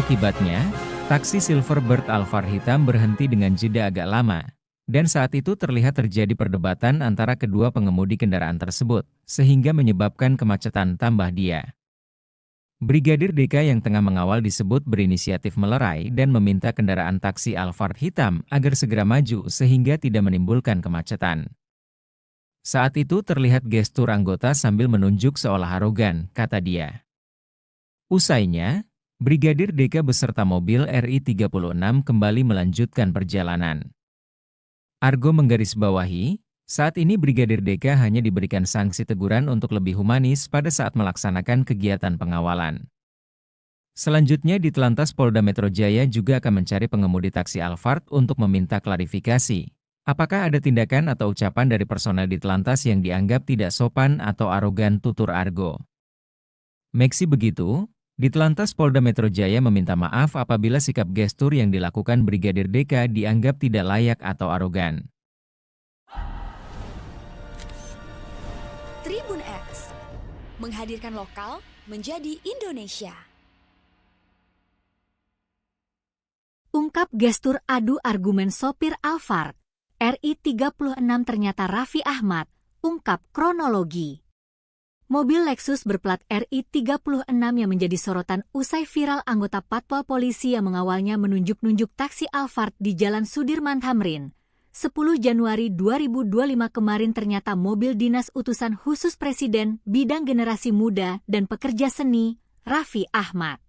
Akibatnya, taksi Silverbird Alphard hitam berhenti dengan jeda agak lama, dan saat itu terlihat terjadi perdebatan antara kedua pengemudi kendaraan tersebut, sehingga menyebabkan kemacetan tambah dia. Brigadir DK yang tengah mengawal disebut berinisiatif melerai dan meminta kendaraan taksi Alphard hitam agar segera maju sehingga tidak menimbulkan kemacetan. Saat itu terlihat gestur anggota sambil menunjuk seolah arogan, kata dia. Usainya, Brigadir DK beserta mobil RI 36 kembali melanjutkan perjalanan. Argo menggarisbawahi, saat ini Brigadir DK hanya diberikan sanksi teguran untuk lebih humanis pada saat melaksanakan kegiatan pengawalan. Selanjutnya di Telantas Polda Metro Jaya juga akan mencari pengemudi taksi Alphard untuk meminta klarifikasi. Apakah ada tindakan atau ucapan dari personel di Telantas yang dianggap tidak sopan atau arogan, tutur Argo. Meski begitu, di Telantas Polda Metro Jaya meminta maaf apabila sikap gestur yang dilakukan Brigadir DK dianggap tidak layak atau arogan. Tribun X menghadirkan lokal menjadi Indonesia. Ungkap gestur adu argumen sopir Alphard, RI 36 ternyata Raffi Ahmad, ungkap kronologi. Mobil Lexus berplat RI 36 yang menjadi sorotan usai viral anggota Patwal Polisi yang mengawalnya menunjuk-nunjuk taksi Alphard di Jalan Sudirman Tamrin. 10 Januari 2025 kemarin ternyata mobil dinas utusan khusus Presiden bidang generasi muda dan pekerja seni, Raffi Ahmad.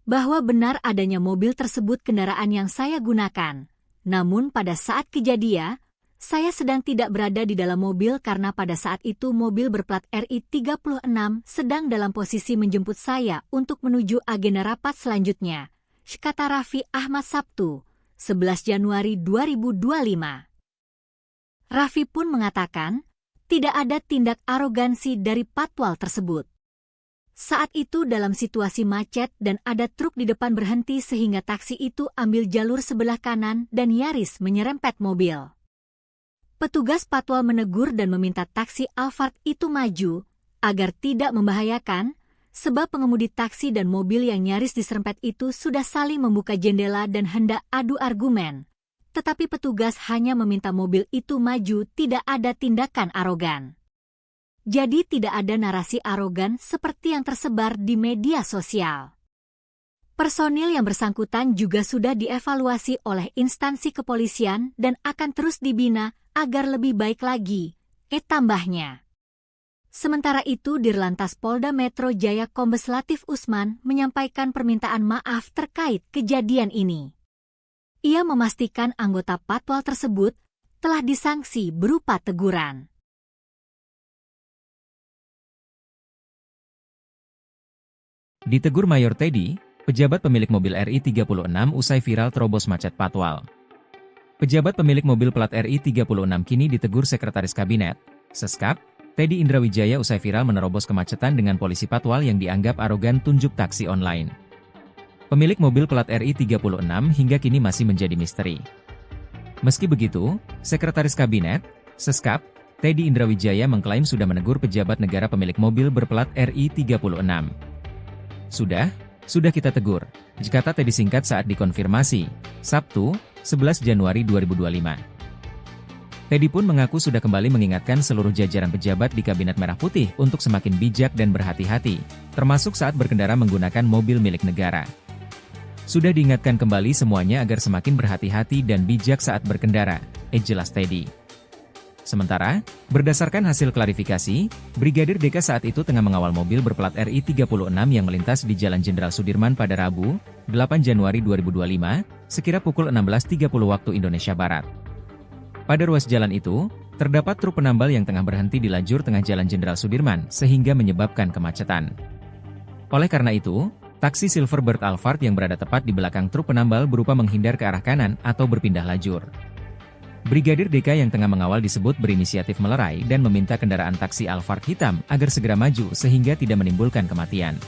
Bahwa benar adanya mobil tersebut kendaraan yang saya gunakan. Namun pada saat kejadian, saya sedang tidak berada di dalam mobil karena pada saat itu mobil berplat RI 36 sedang dalam posisi menjemput saya untuk menuju agenda rapat selanjutnya, kata Raffi Ahmad Sabtu, 11 Januari 2025. Raffi pun mengatakan, tidak ada tindak arogansi dari patwal tersebut. Saat itu dalam situasi macet dan ada truk di depan berhenti sehingga taksi itu ambil jalur sebelah kanan dan nyaris menyerempet mobil. Petugas patwal menegur dan meminta taksi Alphard itu maju, agar tidak membahayakan, sebab pengemudi taksi dan mobil yang nyaris diserempet itu sudah saling membuka jendela dan hendak adu argumen. Tetapi petugas hanya meminta mobil itu maju, tidak ada tindakan arogan. Jadi tidak ada narasi arogan seperti yang tersebar di media sosial. Personil yang bersangkutan juga sudah dievaluasi oleh instansi kepolisian dan akan terus dibina agar lebih baik lagi, tambahnya. Sementara itu Dirlantas Polda Metro Jaya Kombes Latif Usman menyampaikan permintaan maaf terkait kejadian ini. Ia memastikan anggota patwal tersebut telah disanksi berupa teguran. Ditegur Mayor Teddy, pejabat pemilik mobil RI 36 usai viral terobos macet patwal. Pejabat pemilik mobil plat RI 36 kini ditegur Sekretaris Kabinet, Seskap, Teddy Indrawijaya usai viral menerobos kemacetan dengan polisi patwal yang dianggap arogan tunjuk taksi online. Pemilik mobil plat RI 36 hingga kini masih menjadi misteri. Meski begitu, Sekretaris Kabinet, Seskap, Teddy Indrawijaya mengklaim sudah menegur pejabat negara pemilik mobil berplat RI 36. Sudah kita tegur, kata Teddy singkat saat dikonfirmasi, Sabtu, 11 Januari 2025. Teddy pun mengaku sudah kembali mengingatkan seluruh jajaran pejabat di Kabinet Merah Putih untuk semakin bijak dan berhati-hati, termasuk saat berkendara menggunakan mobil milik negara. Sudah diingatkan kembali semuanya agar semakin berhati-hati dan bijak saat berkendara, jelas Teddy. Sementara, berdasarkan hasil klarifikasi, Brigadir DK saat itu tengah mengawal mobil berplat RI 36 yang melintas di Jalan Jenderal Sudirman pada Rabu, 8 Januari 2025, sekira pukul 16.30 waktu Indonesia Barat. Pada ruas jalan itu, terdapat truk penambal yang tengah berhenti di lajur tengah Jalan Jenderal Sudirman sehingga menyebabkan kemacetan. Oleh karena itu, taksi Silverbird Alphard yang berada tepat di belakang truk penambal berupa menghindar ke arah kanan atau berpindah lajur. Brigadir DK yang tengah mengawal disebut berinisiatif melerai dan meminta kendaraan taksi Alphard hitam agar segera maju sehingga tidak menimbulkan kematian.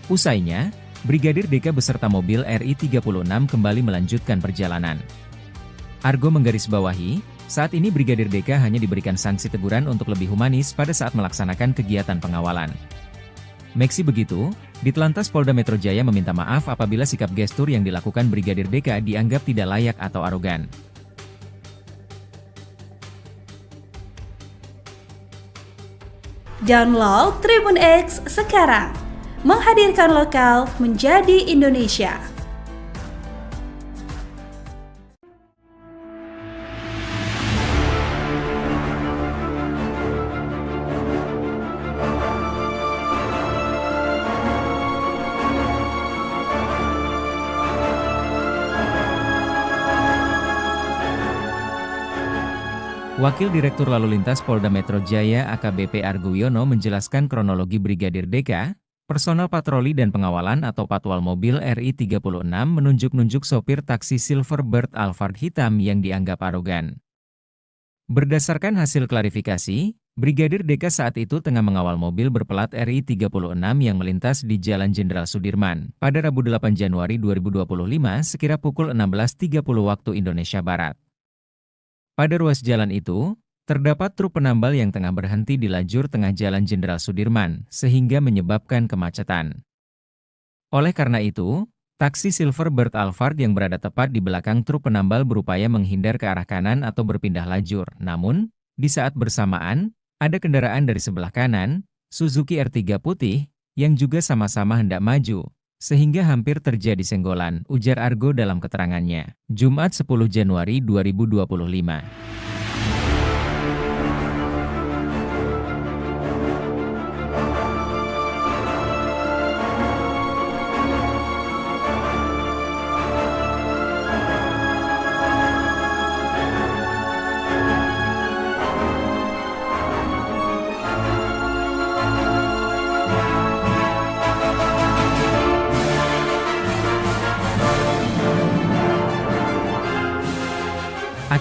Usainya, Brigadir DK beserta mobil RI 36 kembali melanjutkan perjalanan. Argo menggarisbawahi, saat ini Brigadir DK hanya diberikan sanksi teguran untuk lebih humanis pada saat melaksanakan kegiatan pengawalan. Meski begitu, Ditelantas Polda Metro Jaya meminta maaf apabila sikap gestur yang dilakukan Brigadir DK dianggap tidak layak atau arogan. Download Tribun X sekarang, menghadirkan lokal menjadi Indonesia. Wakil Direktur Lalu Lintas Polda Metro Jaya AKBP Argo Wiono menjelaskan kronologi Brigadir DK, personal patroli dan pengawalan atau patwal mobil RI 36 menunjuk-nunjuk sopir taksi Silverbird Alphard hitam yang dianggap arogan. Berdasarkan hasil klarifikasi, Brigadir DK saat itu tengah mengawal mobil berplat RI 36 yang melintas di Jalan Jenderal Sudirman pada Rabu 8 Januari 2025 sekira pukul 16.30 waktu Indonesia Barat. Pada ruas jalan itu, terdapat truk penambal yang tengah berhenti di lajur tengah Jalan Jenderal Sudirman, sehingga menyebabkan kemacetan. Oleh karena itu, taksi Silverbird Alphard yang berada tepat di belakang truk penambal berupaya menghindar ke arah kanan atau berpindah lajur. Namun, di saat bersamaan, ada kendaraan dari sebelah kanan, Suzuki R3 putih, yang juga sama-sama hendak maju, sehingga hampir terjadi senggolan, ujar Argo dalam keterangannya. Jumat 10 Januari 2025.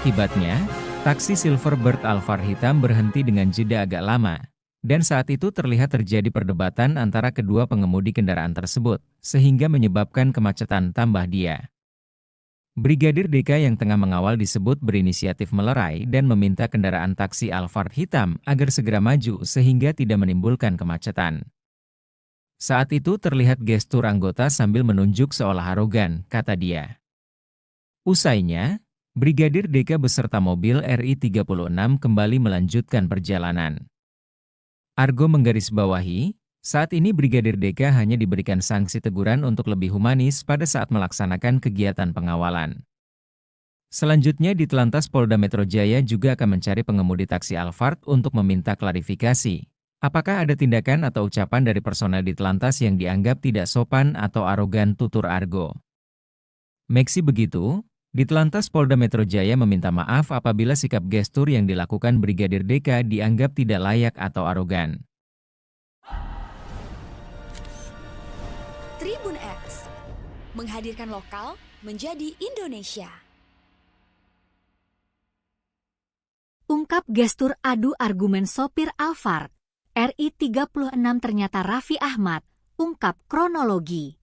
Akibatnya, taksi Silverbird Alphard hitam berhenti dengan jeda agak lama, dan saat itu terlihat terjadi perdebatan antara kedua pengemudi kendaraan tersebut, sehingga menyebabkan kemacetan tambah dia. Brigadir DK yang tengah mengawal disebut berinisiatif melerai dan meminta kendaraan taksi Alphard hitam agar segera maju sehingga tidak menimbulkan kemacetan. Saat itu terlihat gestur anggota sambil menunjuk seolah arogan, kata dia. Usainya, Brigadir DK beserta mobil RI 36 kembali melanjutkan perjalanan. Argo menggarisbawahi, saat ini Brigadir DK hanya diberikan sanksi teguran untuk lebih humanis pada saat melaksanakan kegiatan pengawalan. Selanjutnya Ditelantas Polda Metro Jaya juga akan mencari pengemudi taksi Alphard untuk meminta klarifikasi. Apakah ada tindakan atau ucapan dari personel Ditelantas yang dianggap tidak sopan atau arogan, tutur Argo. Meski begitu, Ditelantas Polda Metro Jaya meminta maaf apabila sikap gestur yang dilakukan Brigadir DK dianggap tidak layak atau arogan. Tribun X, menghadirkan lokal menjadi Indonesia. Ungkap gestur adu argumen sopir Alphard, RI 36 ternyata Raffi Ahmad, ungkap kronologi.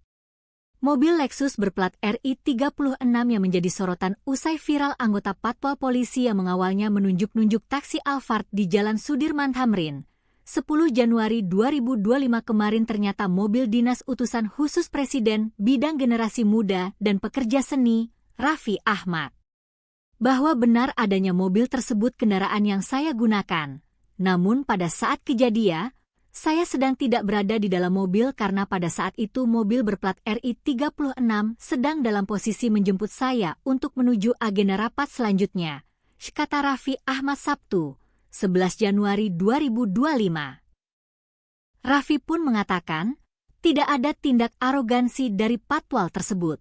Mobil Lexus berplat RI 36 yang menjadi sorotan usai viral anggota Patwal Polisi yang mengawalnya menunjuk-nunjuk taksi Alphard di Jalan Sudirman Tamrin. 10 Januari 2025 kemarin ternyata mobil dinas utusan khusus Presiden bidang generasi muda dan pekerja seni, Raffi Ahmad, bahwa benar adanya mobil tersebut kendaraan yang saya gunakan. Namun pada saat kejadian, saya sedang tidak berada di dalam mobil karena pada saat itu mobil berplat RI 36 sedang dalam posisi menjemput saya untuk menuju agenda rapat selanjutnya, kata Raffi Ahmad Sabtu, 11 Januari 2025. Raffi pun mengatakan, tidak ada tindak arogansi dari patwal tersebut.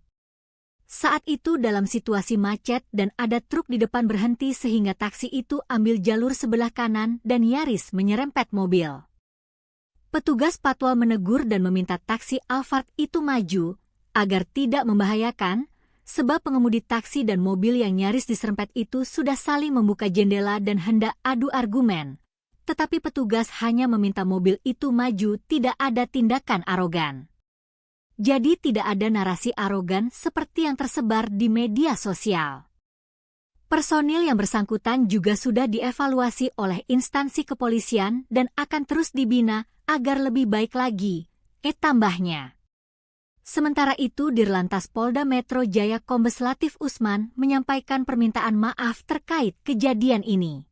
Saat itu dalam situasi macet dan ada truk di depan berhenti sehingga taksi itu ambil jalur sebelah kanan dan nyaris menyerempet mobil. Petugas patwal menegur dan meminta taksi Alphard itu maju agar tidak membahayakan, sebab pengemudi taksi dan mobil yang nyaris diserempet itu sudah saling membuka jendela dan hendak adu argumen. Tetapi petugas hanya meminta mobil itu maju, tidak ada tindakan arogan. Jadi tidak ada narasi arogan seperti yang tersebar di media sosial. Personil yang bersangkutan juga sudah dievaluasi oleh instansi kepolisian dan akan terus dibina agar lebih baik lagi, tambahnya. Sementara itu Dirlantas Polda Metro Jaya Kombes Latif Usman menyampaikan permintaan maaf terkait kejadian ini.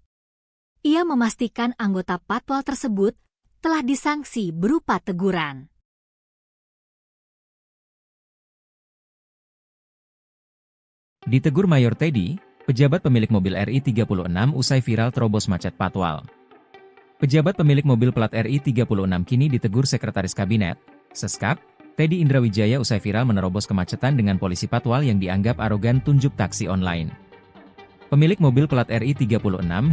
Ia memastikan anggota patwal tersebut telah disanksi berupa teguran. Ditegur Mayor Teddy, pejabat pemilik mobil RI 36 usai viral terobos macet patwal. Pejabat pemilik mobil plat RI 36 kini ditegur Sekretaris Kabinet, Seskap, Teddy Indrawijaya usai viral menerobos kemacetan dengan polisi patwal yang dianggap arogan tunjuk taksi online. Pemilik mobil plat RI 36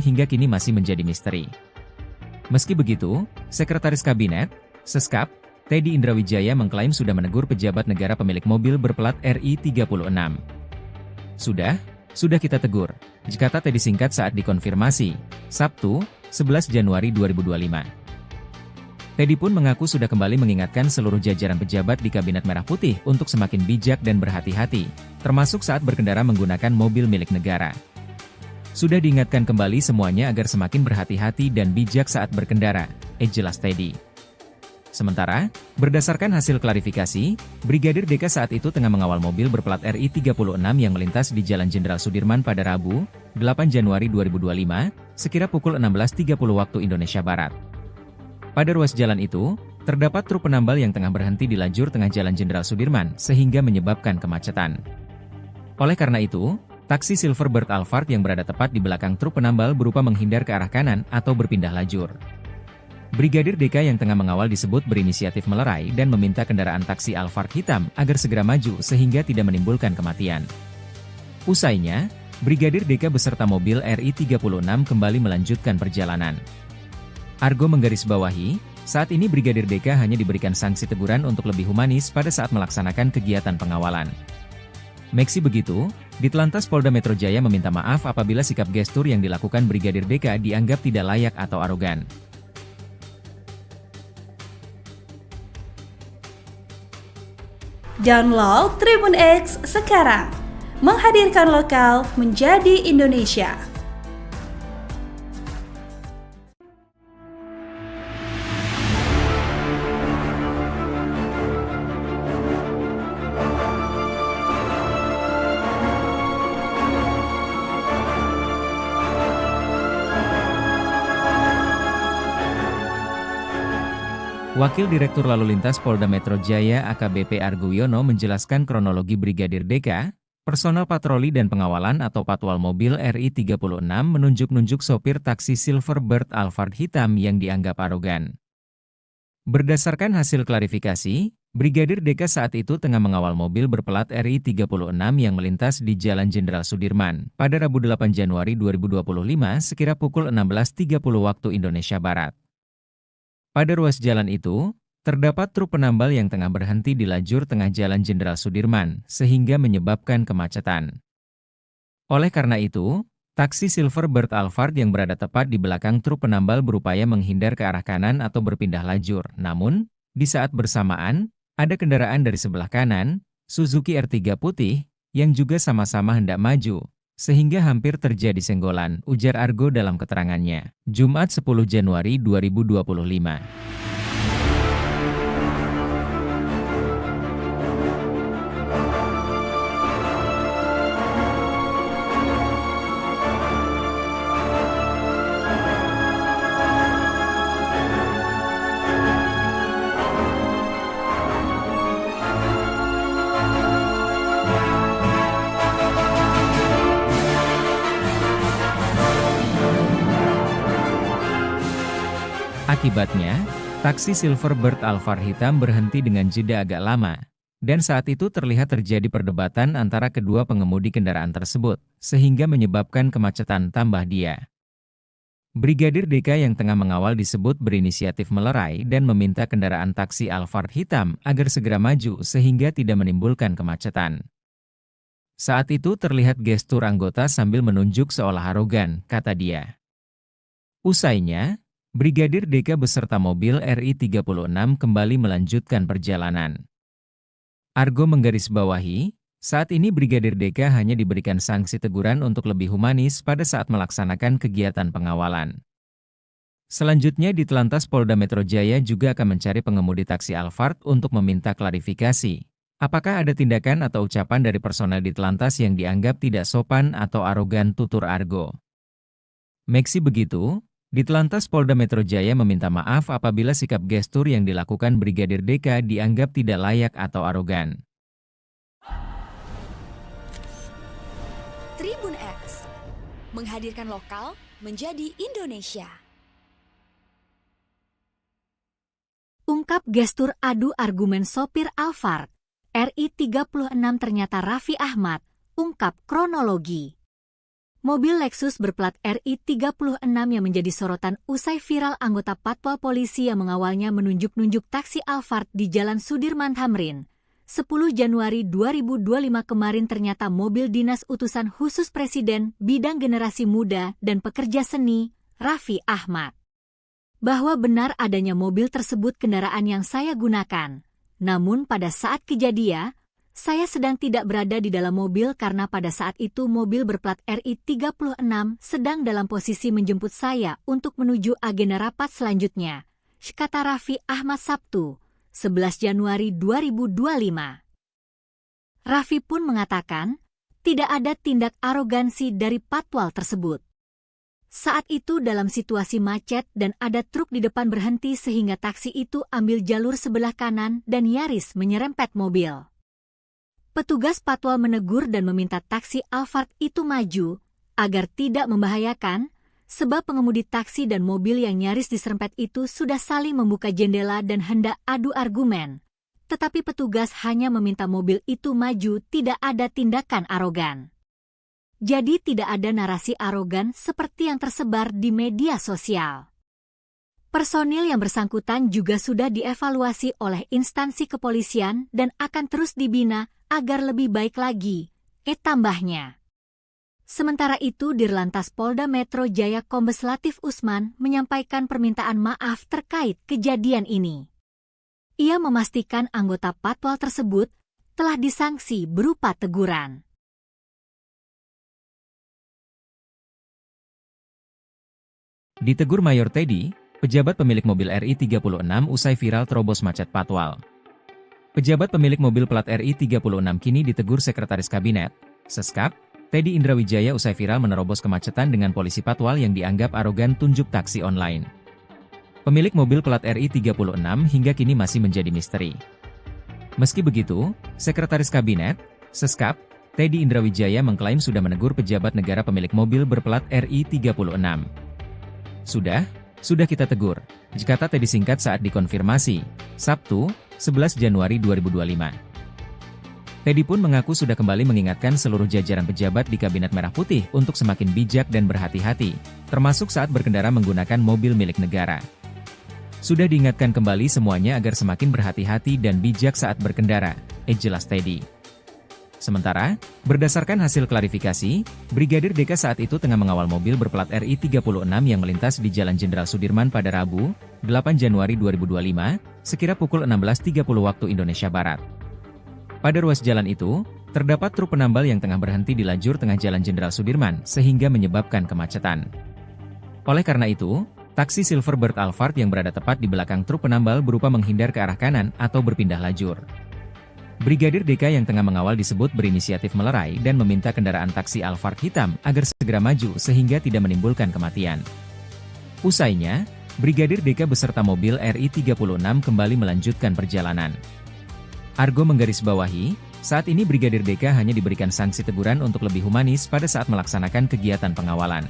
hingga kini masih menjadi misteri. Meski begitu, Sekretaris Kabinet, Seskap, Teddy Indrawijaya mengklaim sudah menegur pejabat negara pemilik mobil berplat RI 36. Sudah kita tegur, kata Teddy singkat saat dikonfirmasi, Sabtu, 11 Januari 2025. Teddy pun mengaku sudah kembali mengingatkan seluruh jajaran pejabat di Kabinet Merah Putih untuk semakin bijak dan berhati-hati, termasuk saat berkendara menggunakan mobil milik negara. Sudah diingatkan kembali semuanya agar semakin berhati-hati dan bijak saat berkendara, jelas Teddy. Sementara, berdasarkan hasil klarifikasi, Brigadir DK saat itu tengah mengawal mobil berplat RI 36 yang melintas di Jalan Jenderal Sudirman pada Rabu, 8 Januari 2025, sekira pukul 16.30 waktu Indonesia Barat. Pada ruas jalan itu, terdapat truk penambal yang tengah berhenti di lajur tengah Jalan Jenderal Sudirman sehingga menyebabkan kemacetan. Oleh karena itu, taksi Silverbird Alphard yang berada tepat di belakang truk penambal berupa menghindar ke arah kanan atau berpindah lajur. Brigadir DK yang tengah mengawal disebut berinisiatif melerai dan meminta kendaraan taksi Alphard hitam agar segera maju sehingga tidak menimbulkan kematian. Usainya, Brigadir DK beserta mobil RI 36 kembali melanjutkan perjalanan. Argo menggarisbawahi, saat ini Brigadir DK hanya diberikan sanksi teguran untuk lebih humanis pada saat melaksanakan kegiatan pengawalan. Meski begitu, Ditlantas Polda Metro Jaya meminta maaf apabila sikap gestur yang dilakukan Brigadir DK dianggap tidak layak atau arogan. Download Tribun X sekarang, menghadirkan lokal menjadi Indonesia. Wakil Direktur Lalu Lintas Polda Metro Jaya AKBP Argo Wiono menjelaskan kronologi Brigadir DK, personel patroli dan pengawalan atau patwal mobil RI 36 menunjuk-nunjuk sopir taksi Silverbird Alphard hitam yang dianggap arogan. Berdasarkan hasil klarifikasi, Brigadir DK saat itu tengah mengawal mobil berplat RI 36 yang melintas di Jalan Jenderal Sudirman pada Rabu 8 Januari 2025 sekira pukul 16.30 waktu Indonesia Barat. Pada ruas jalan itu, terdapat truk penambal yang tengah berhenti di lajur tengah Jalan Jenderal Sudirman, sehingga menyebabkan kemacetan. Oleh karena itu, taksi Silverbird Alphard yang berada tepat di belakang truk penambal berupaya menghindar ke arah kanan atau berpindah lajur. Namun, di saat bersamaan, ada kendaraan dari sebelah kanan, Suzuki R3 putih, yang juga sama-sama hendak maju, sehingga hampir terjadi senggolan, ujar Argo dalam keterangannya. Jumat 10 Januari 2025. Akibatnya, taksi Silverbird Alphard hitam berhenti dengan jeda agak lama. Dan saat itu terlihat terjadi perdebatan antara kedua pengemudi kendaraan tersebut, sehingga menyebabkan kemacetan tambah dia. Brigadir DK yang tengah mengawal disebut berinisiatif melerai dan meminta kendaraan taksi Alphard hitam agar segera maju sehingga tidak menimbulkan kemacetan. Saat itu terlihat gestur anggota sambil menunjuk seolah arogan, kata dia. Usainya, Brigadir DK beserta mobil RI 36 kembali melanjutkan perjalanan. Argo menggarisbawahi, saat ini Brigadir DK hanya diberikan sanksi teguran untuk lebih humanis pada saat melaksanakan kegiatan pengawalan. Selanjutnya Ditelantas Polda Metro Jaya juga akan mencari pengemudi taksi Alphard untuk meminta klarifikasi. Apakah ada tindakan atau ucapan dari personel Ditelantas yang dianggap tidak sopan atau arogan, tutur Argo. Meski begitu, Ditelantas Polda Metro Jaya meminta maaf apabila sikap gestur yang dilakukan Brigadir DK dianggap tidak layak atau arogan. Tribun X menghadirkan lokal menjadi Indonesia. Ungkap gestur adu argumen sopir Alphard, RI 36 ternyata Raffi Ahmad, ungkap kronologi. Mobil Lexus berplat RI 36 yang menjadi sorotan usai viral anggota Patwal Polisi yang mengawalnya menunjuk-nunjuk taksi Alphard di Jalan Sudirman Tamrin. 10 Januari 2025 kemarin ternyata mobil dinas utusan khusus Presiden bidang generasi muda dan pekerja seni, Raffi Ahmad. Bahwa benar adanya mobil tersebut kendaraan yang saya gunakan. Namun pada saat kejadian, saya sedang tidak berada di dalam mobil karena pada saat itu mobil berplat RI 36 sedang dalam posisi menjemput saya untuk menuju agenda rapat selanjutnya, kata Raffi Ahmad Sabtu, 11 Januari 2025. Raffi pun mengatakan, tidak ada tindak arogansi dari Patwal tersebut. Saat itu dalam situasi macet dan ada truk di depan berhenti sehingga taksi itu ambil jalur sebelah kanan dan nyaris menyerempet mobil. Petugas Patwal menegur dan meminta taksi Alphard itu maju, agar tidak membahayakan, sebab pengemudi taksi dan mobil yang nyaris diserempet itu sudah saling membuka jendela dan hendak adu argumen. Tetapi petugas hanya meminta mobil itu maju, tidak ada tindakan arogan. Jadi tidak ada narasi arogan seperti yang tersebar di media sosial. Personil yang bersangkutan juga sudah dievaluasi oleh instansi kepolisian dan akan terus dibina agar lebih baik lagi, tambahnya. Sementara itu Dirlantas Polda Metro Jaya Kombes Latif Usman menyampaikan permintaan maaf terkait kejadian ini. Ia memastikan anggota Patwal tersebut telah disanksi berupa teguran. Ditegur Mayor Teddy, pejabat pemilik mobil RI 36 usai viral terobos macet Patwal. Pejabat pemilik mobil plat RI 36 kini ditegur Sekretaris Kabinet, Seskap, Teddy Indrawijaya usai viral menerobos kemacetan dengan polisi Patwal yang dianggap arogan tunjuk taksi online. Pemilik mobil plat RI 36 hingga kini masih menjadi misteri. Meski begitu, Sekretaris Kabinet, Seskap, Teddy Indrawijaya mengklaim sudah menegur pejabat negara pemilik mobil berplat RI 36. Sudah kita tegur, kata Teddy singkat saat dikonfirmasi, Sabtu, 11 Januari 2025. Teddy pun mengaku sudah kembali mengingatkan seluruh jajaran pejabat di Kabinet Merah Putih untuk semakin bijak dan berhati-hati, termasuk saat berkendara menggunakan mobil milik negara. Sudah diingatkan kembali semuanya agar semakin berhati-hati dan bijak saat berkendara, jelas Teddy. Sementara, berdasarkan hasil klarifikasi, Brigadir DK saat itu tengah mengawal mobil berplat RI 36 yang melintas di Jalan Jenderal Sudirman pada Rabu, 8 Januari 2025, sekira pukul 16.30 waktu Indonesia Barat. Pada ruas jalan itu, terdapat truk penambal yang tengah berhenti di lajur tengah Jalan Jenderal Sudirman sehingga menyebabkan kemacetan. Oleh karena itu, taksi Silverbird Alphard yang berada tepat di belakang truk penambal berupa menghindar ke arah kanan atau berpindah lajur. Brigadir DK yang tengah mengawal disebut berinisiatif melerai dan meminta kendaraan taksi Alphard hitam agar segera maju sehingga tidak menimbulkan kematian. Usainya, Brigadir DK beserta mobil RI 36 kembali melanjutkan perjalanan. Argo menggarisbawahi, saat ini Brigadir DK hanya diberikan sanksi teguran untuk lebih humanis pada saat melaksanakan kegiatan pengawalan.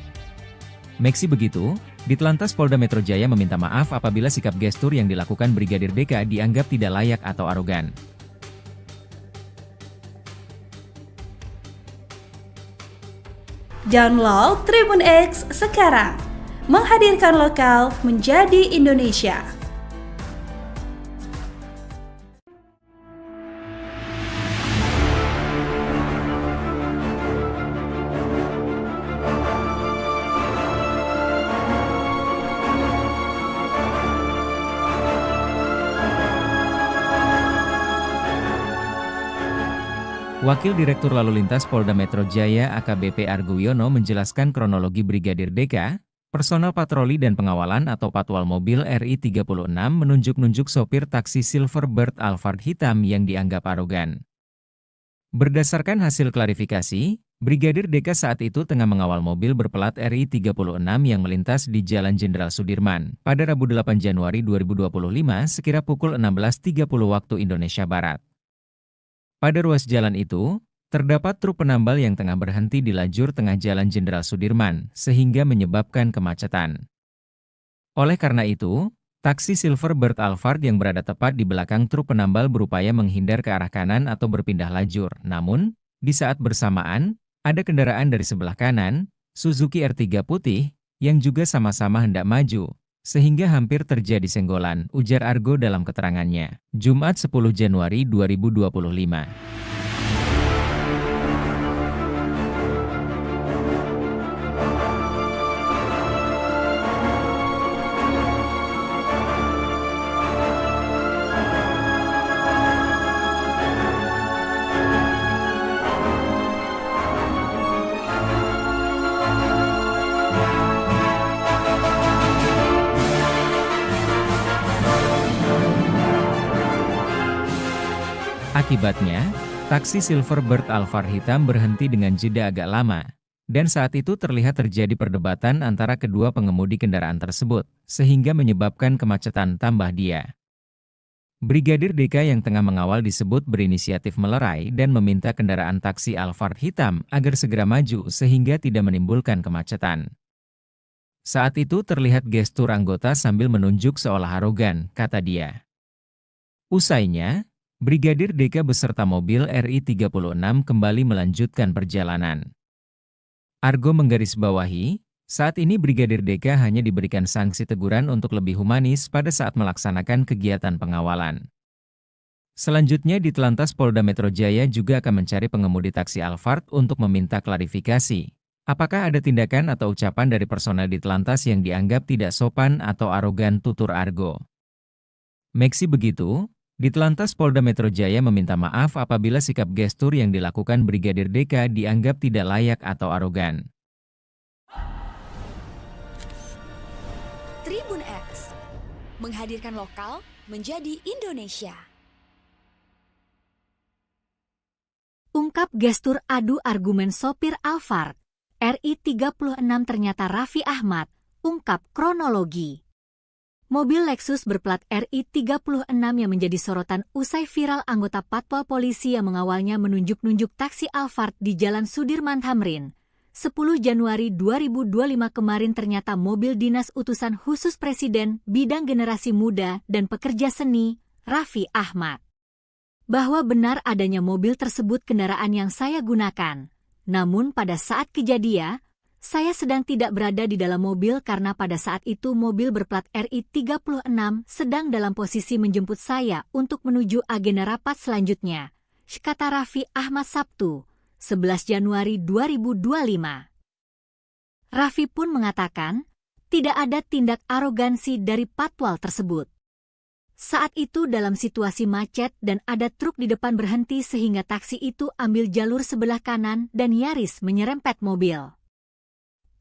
Meski begitu, Ditlantas Polda Metro Jaya meminta maaf apabila sikap gestur yang dilakukan Brigadir DK dianggap tidak layak atau arogan. Download Tribun X sekarang, menghadirkan lokal menjadi Indonesia. Wakil Direktur Lalu Lintas Polda Metro Jaya AKBP Argo Wiono menjelaskan kronologi Brigadir DK, personel patroli dan pengawalan atau patwal mobil RI 36 menunjuk-nunjuk sopir taksi Silverbird Alphard hitam yang dianggap arogan. Berdasarkan hasil klarifikasi, Brigadir DK saat itu tengah mengawal mobil berplat RI 36 yang melintas di Jalan Jenderal Sudirman pada Rabu 8 Januari 2025 sekira pukul 16.30 waktu Indonesia Barat. Pada ruas jalan itu, terdapat truk penambal yang tengah berhenti di lajur tengah Jalan Jenderal Sudirman, sehingga menyebabkan kemacetan. Oleh karena itu, taksi Silverbird Alphard yang berada tepat di belakang truk penambal berupaya menghindar ke arah kanan atau berpindah lajur. Namun, di saat bersamaan, ada kendaraan dari sebelah kanan, Suzuki R3 putih, yang juga sama-sama hendak maju, sehingga hampir terjadi senggolan, ujar Argo dalam keterangannya, Jumat 10 Januari 2025. Akibatnya, taksi Silverbird Alphard hitam berhenti dengan jeda agak lama, dan saat itu terlihat terjadi perdebatan antara kedua pengemudi kendaraan tersebut, sehingga menyebabkan kemacetan tambah dia. Brigadir DK yang tengah mengawal disebut berinisiatif melerai dan meminta kendaraan taksi Alphard hitam agar segera maju sehingga tidak menimbulkan kemacetan. Saat itu terlihat gestur anggota sambil menunjuk seolah arogan, kata dia. Usainya, Brigadir DK beserta mobil RI 36 kembali melanjutkan perjalanan. Argo menggarisbawahi, saat ini Brigadir DK hanya diberikan sanksi teguran untuk lebih humanis pada saat melaksanakan kegiatan pengawalan. Selanjutnya Ditlantas Polda Metro Jaya juga akan mencari pengemudi taksi Alphard untuk meminta klarifikasi. Apakah ada tindakan atau ucapan dari personel Ditlantas yang dianggap tidak sopan atau arogan, tutur Argo. Meski begitu, Ditlantas Polda Metro Jaya meminta maaf apabila sikap gestur yang dilakukan Brigadir DK dianggap tidak layak atau arogan. Tribun X, menghadirkan lokal menjadi Indonesia. Ungkap gestur adu argumen sopir Alphard, RI 36 ternyata Raffi Ahmad, ungkap kronologi. Mobil Lexus berplat RI 36 yang menjadi sorotan usai viral anggota patwal polisi yang mengawalnya menunjuk-nunjuk taksi Alphard di Jalan Sudirman Tamrin. 10 Januari 2025 kemarin ternyata mobil dinas utusan khusus Presiden bidang generasi muda dan pekerja seni, Raffi Ahmad. Bahwa benar adanya mobil tersebut kendaraan yang saya gunakan. Namun pada saat kejadian, saya sedang tidak berada di dalam mobil karena pada saat itu mobil berplat RI 36 sedang dalam posisi menjemput saya untuk menuju agenda rapat selanjutnya, kata Raffi Ahmad Sabtu, 11 Januari 2025. Raffi pun mengatakan, tidak ada tindak arogansi dari patwal tersebut. Saat itu dalam situasi macet dan ada truk di depan berhenti sehingga taksi itu ambil jalur sebelah kanan dan nyaris menyerempet mobil.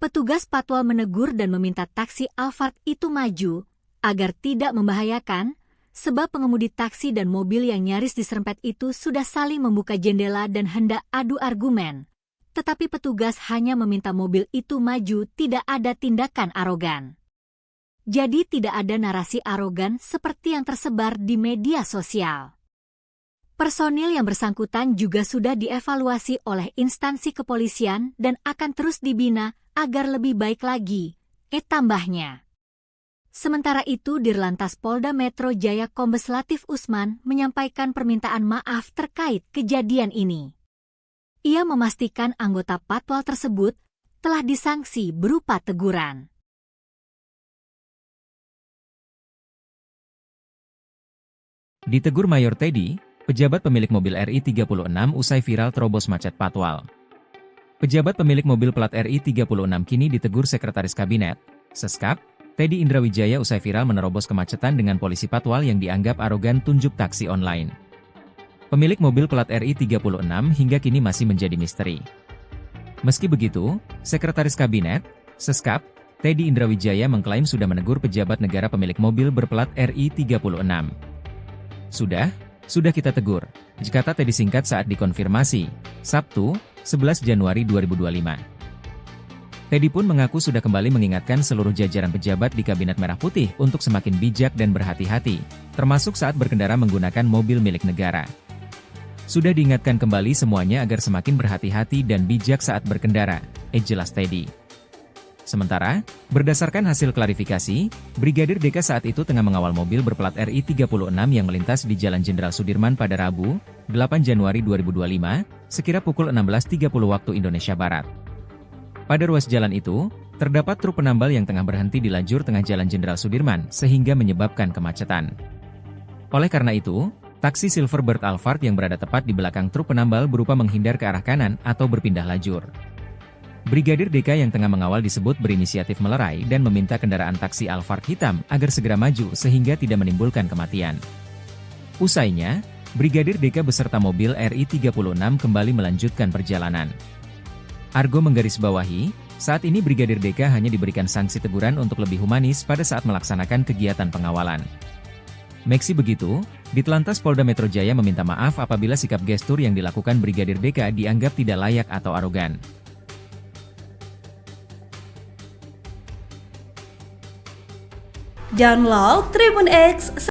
Petugas patwal menegur dan meminta taksi Alphard itu maju, agar tidak membahayakan, sebab pengemudi taksi dan mobil yang nyaris diserempet itu sudah saling membuka jendela dan hendak adu argumen. Tetapi petugas hanya meminta mobil itu maju, tidak ada tindakan arogan. Jadi tidak ada narasi arogan seperti yang tersebar di media sosial. Personil yang bersangkutan juga sudah dievaluasi oleh instansi kepolisian dan akan terus dibina agar lebih baik lagi, tambahnya. Sementara itu Dirlantas Polda Metro Jaya Kombes Latif Usman menyampaikan permintaan maaf terkait kejadian ini. Ia memastikan anggota patwal tersebut telah disanksi berupa teguran. Ditegur Mayor Teddy, pejabat pemilik mobil RI-36 usai viral terobos macet patwal. Pejabat pemilik mobil plat RI-36 kini ditegur Sekretaris Kabinet, Seskap, Teddy Indrawijaya usai viral menerobos kemacetan dengan polisi patwal yang dianggap arogan tunjuk taksi online. Pemilik mobil plat RI-36 hingga kini masih menjadi misteri. Meski begitu, Sekretaris Kabinet, Seskap, Teddy Indrawijaya mengklaim sudah menegur pejabat negara pemilik mobil berplat RI-36. Sudah kita tegur, kata Teddy singkat saat dikonfirmasi, Sabtu, 11 Januari 2025. Teddy pun mengaku sudah kembali mengingatkan seluruh jajaran pejabat di Kabinet Merah Putih untuk semakin bijak dan berhati-hati, termasuk saat berkendara menggunakan mobil milik negara. Sudah diingatkan kembali semuanya agar semakin berhati-hati dan bijak saat berkendara, jelas Teddy. Sementara, berdasarkan hasil klarifikasi, Brigadir DK saat itu tengah mengawal mobil berplat RI-36 yang melintas di Jalan Jenderal Sudirman pada Rabu, 8 Januari 2025, sekira pukul 16.30 waktu Indonesia Barat. Pada ruas jalan itu, terdapat truk penambal yang tengah berhenti di lajur tengah Jalan Jenderal Sudirman sehingga menyebabkan kemacetan. Oleh karena itu, taksi Silverbird Alphard yang berada tepat di belakang truk penambal berupa menghindar ke arah kanan atau berpindah lajur. Brigadir DK yang tengah mengawal disebut berinisiatif melerai dan meminta kendaraan taksi Alphard hitam agar segera maju sehingga tidak menimbulkan kematian. Usainya, Brigadir DK beserta mobil RI-36 kembali melanjutkan perjalanan. Argo menggarisbawahi, saat ini Brigadir DK hanya diberikan sanksi teguran untuk lebih humanis pada saat melaksanakan kegiatan pengawalan. Meski begitu, Ditlantas Polda Metro Jaya meminta maaf apabila sikap gestur yang dilakukan Brigadir DK dianggap tidak layak atau arogan. Download Tribun X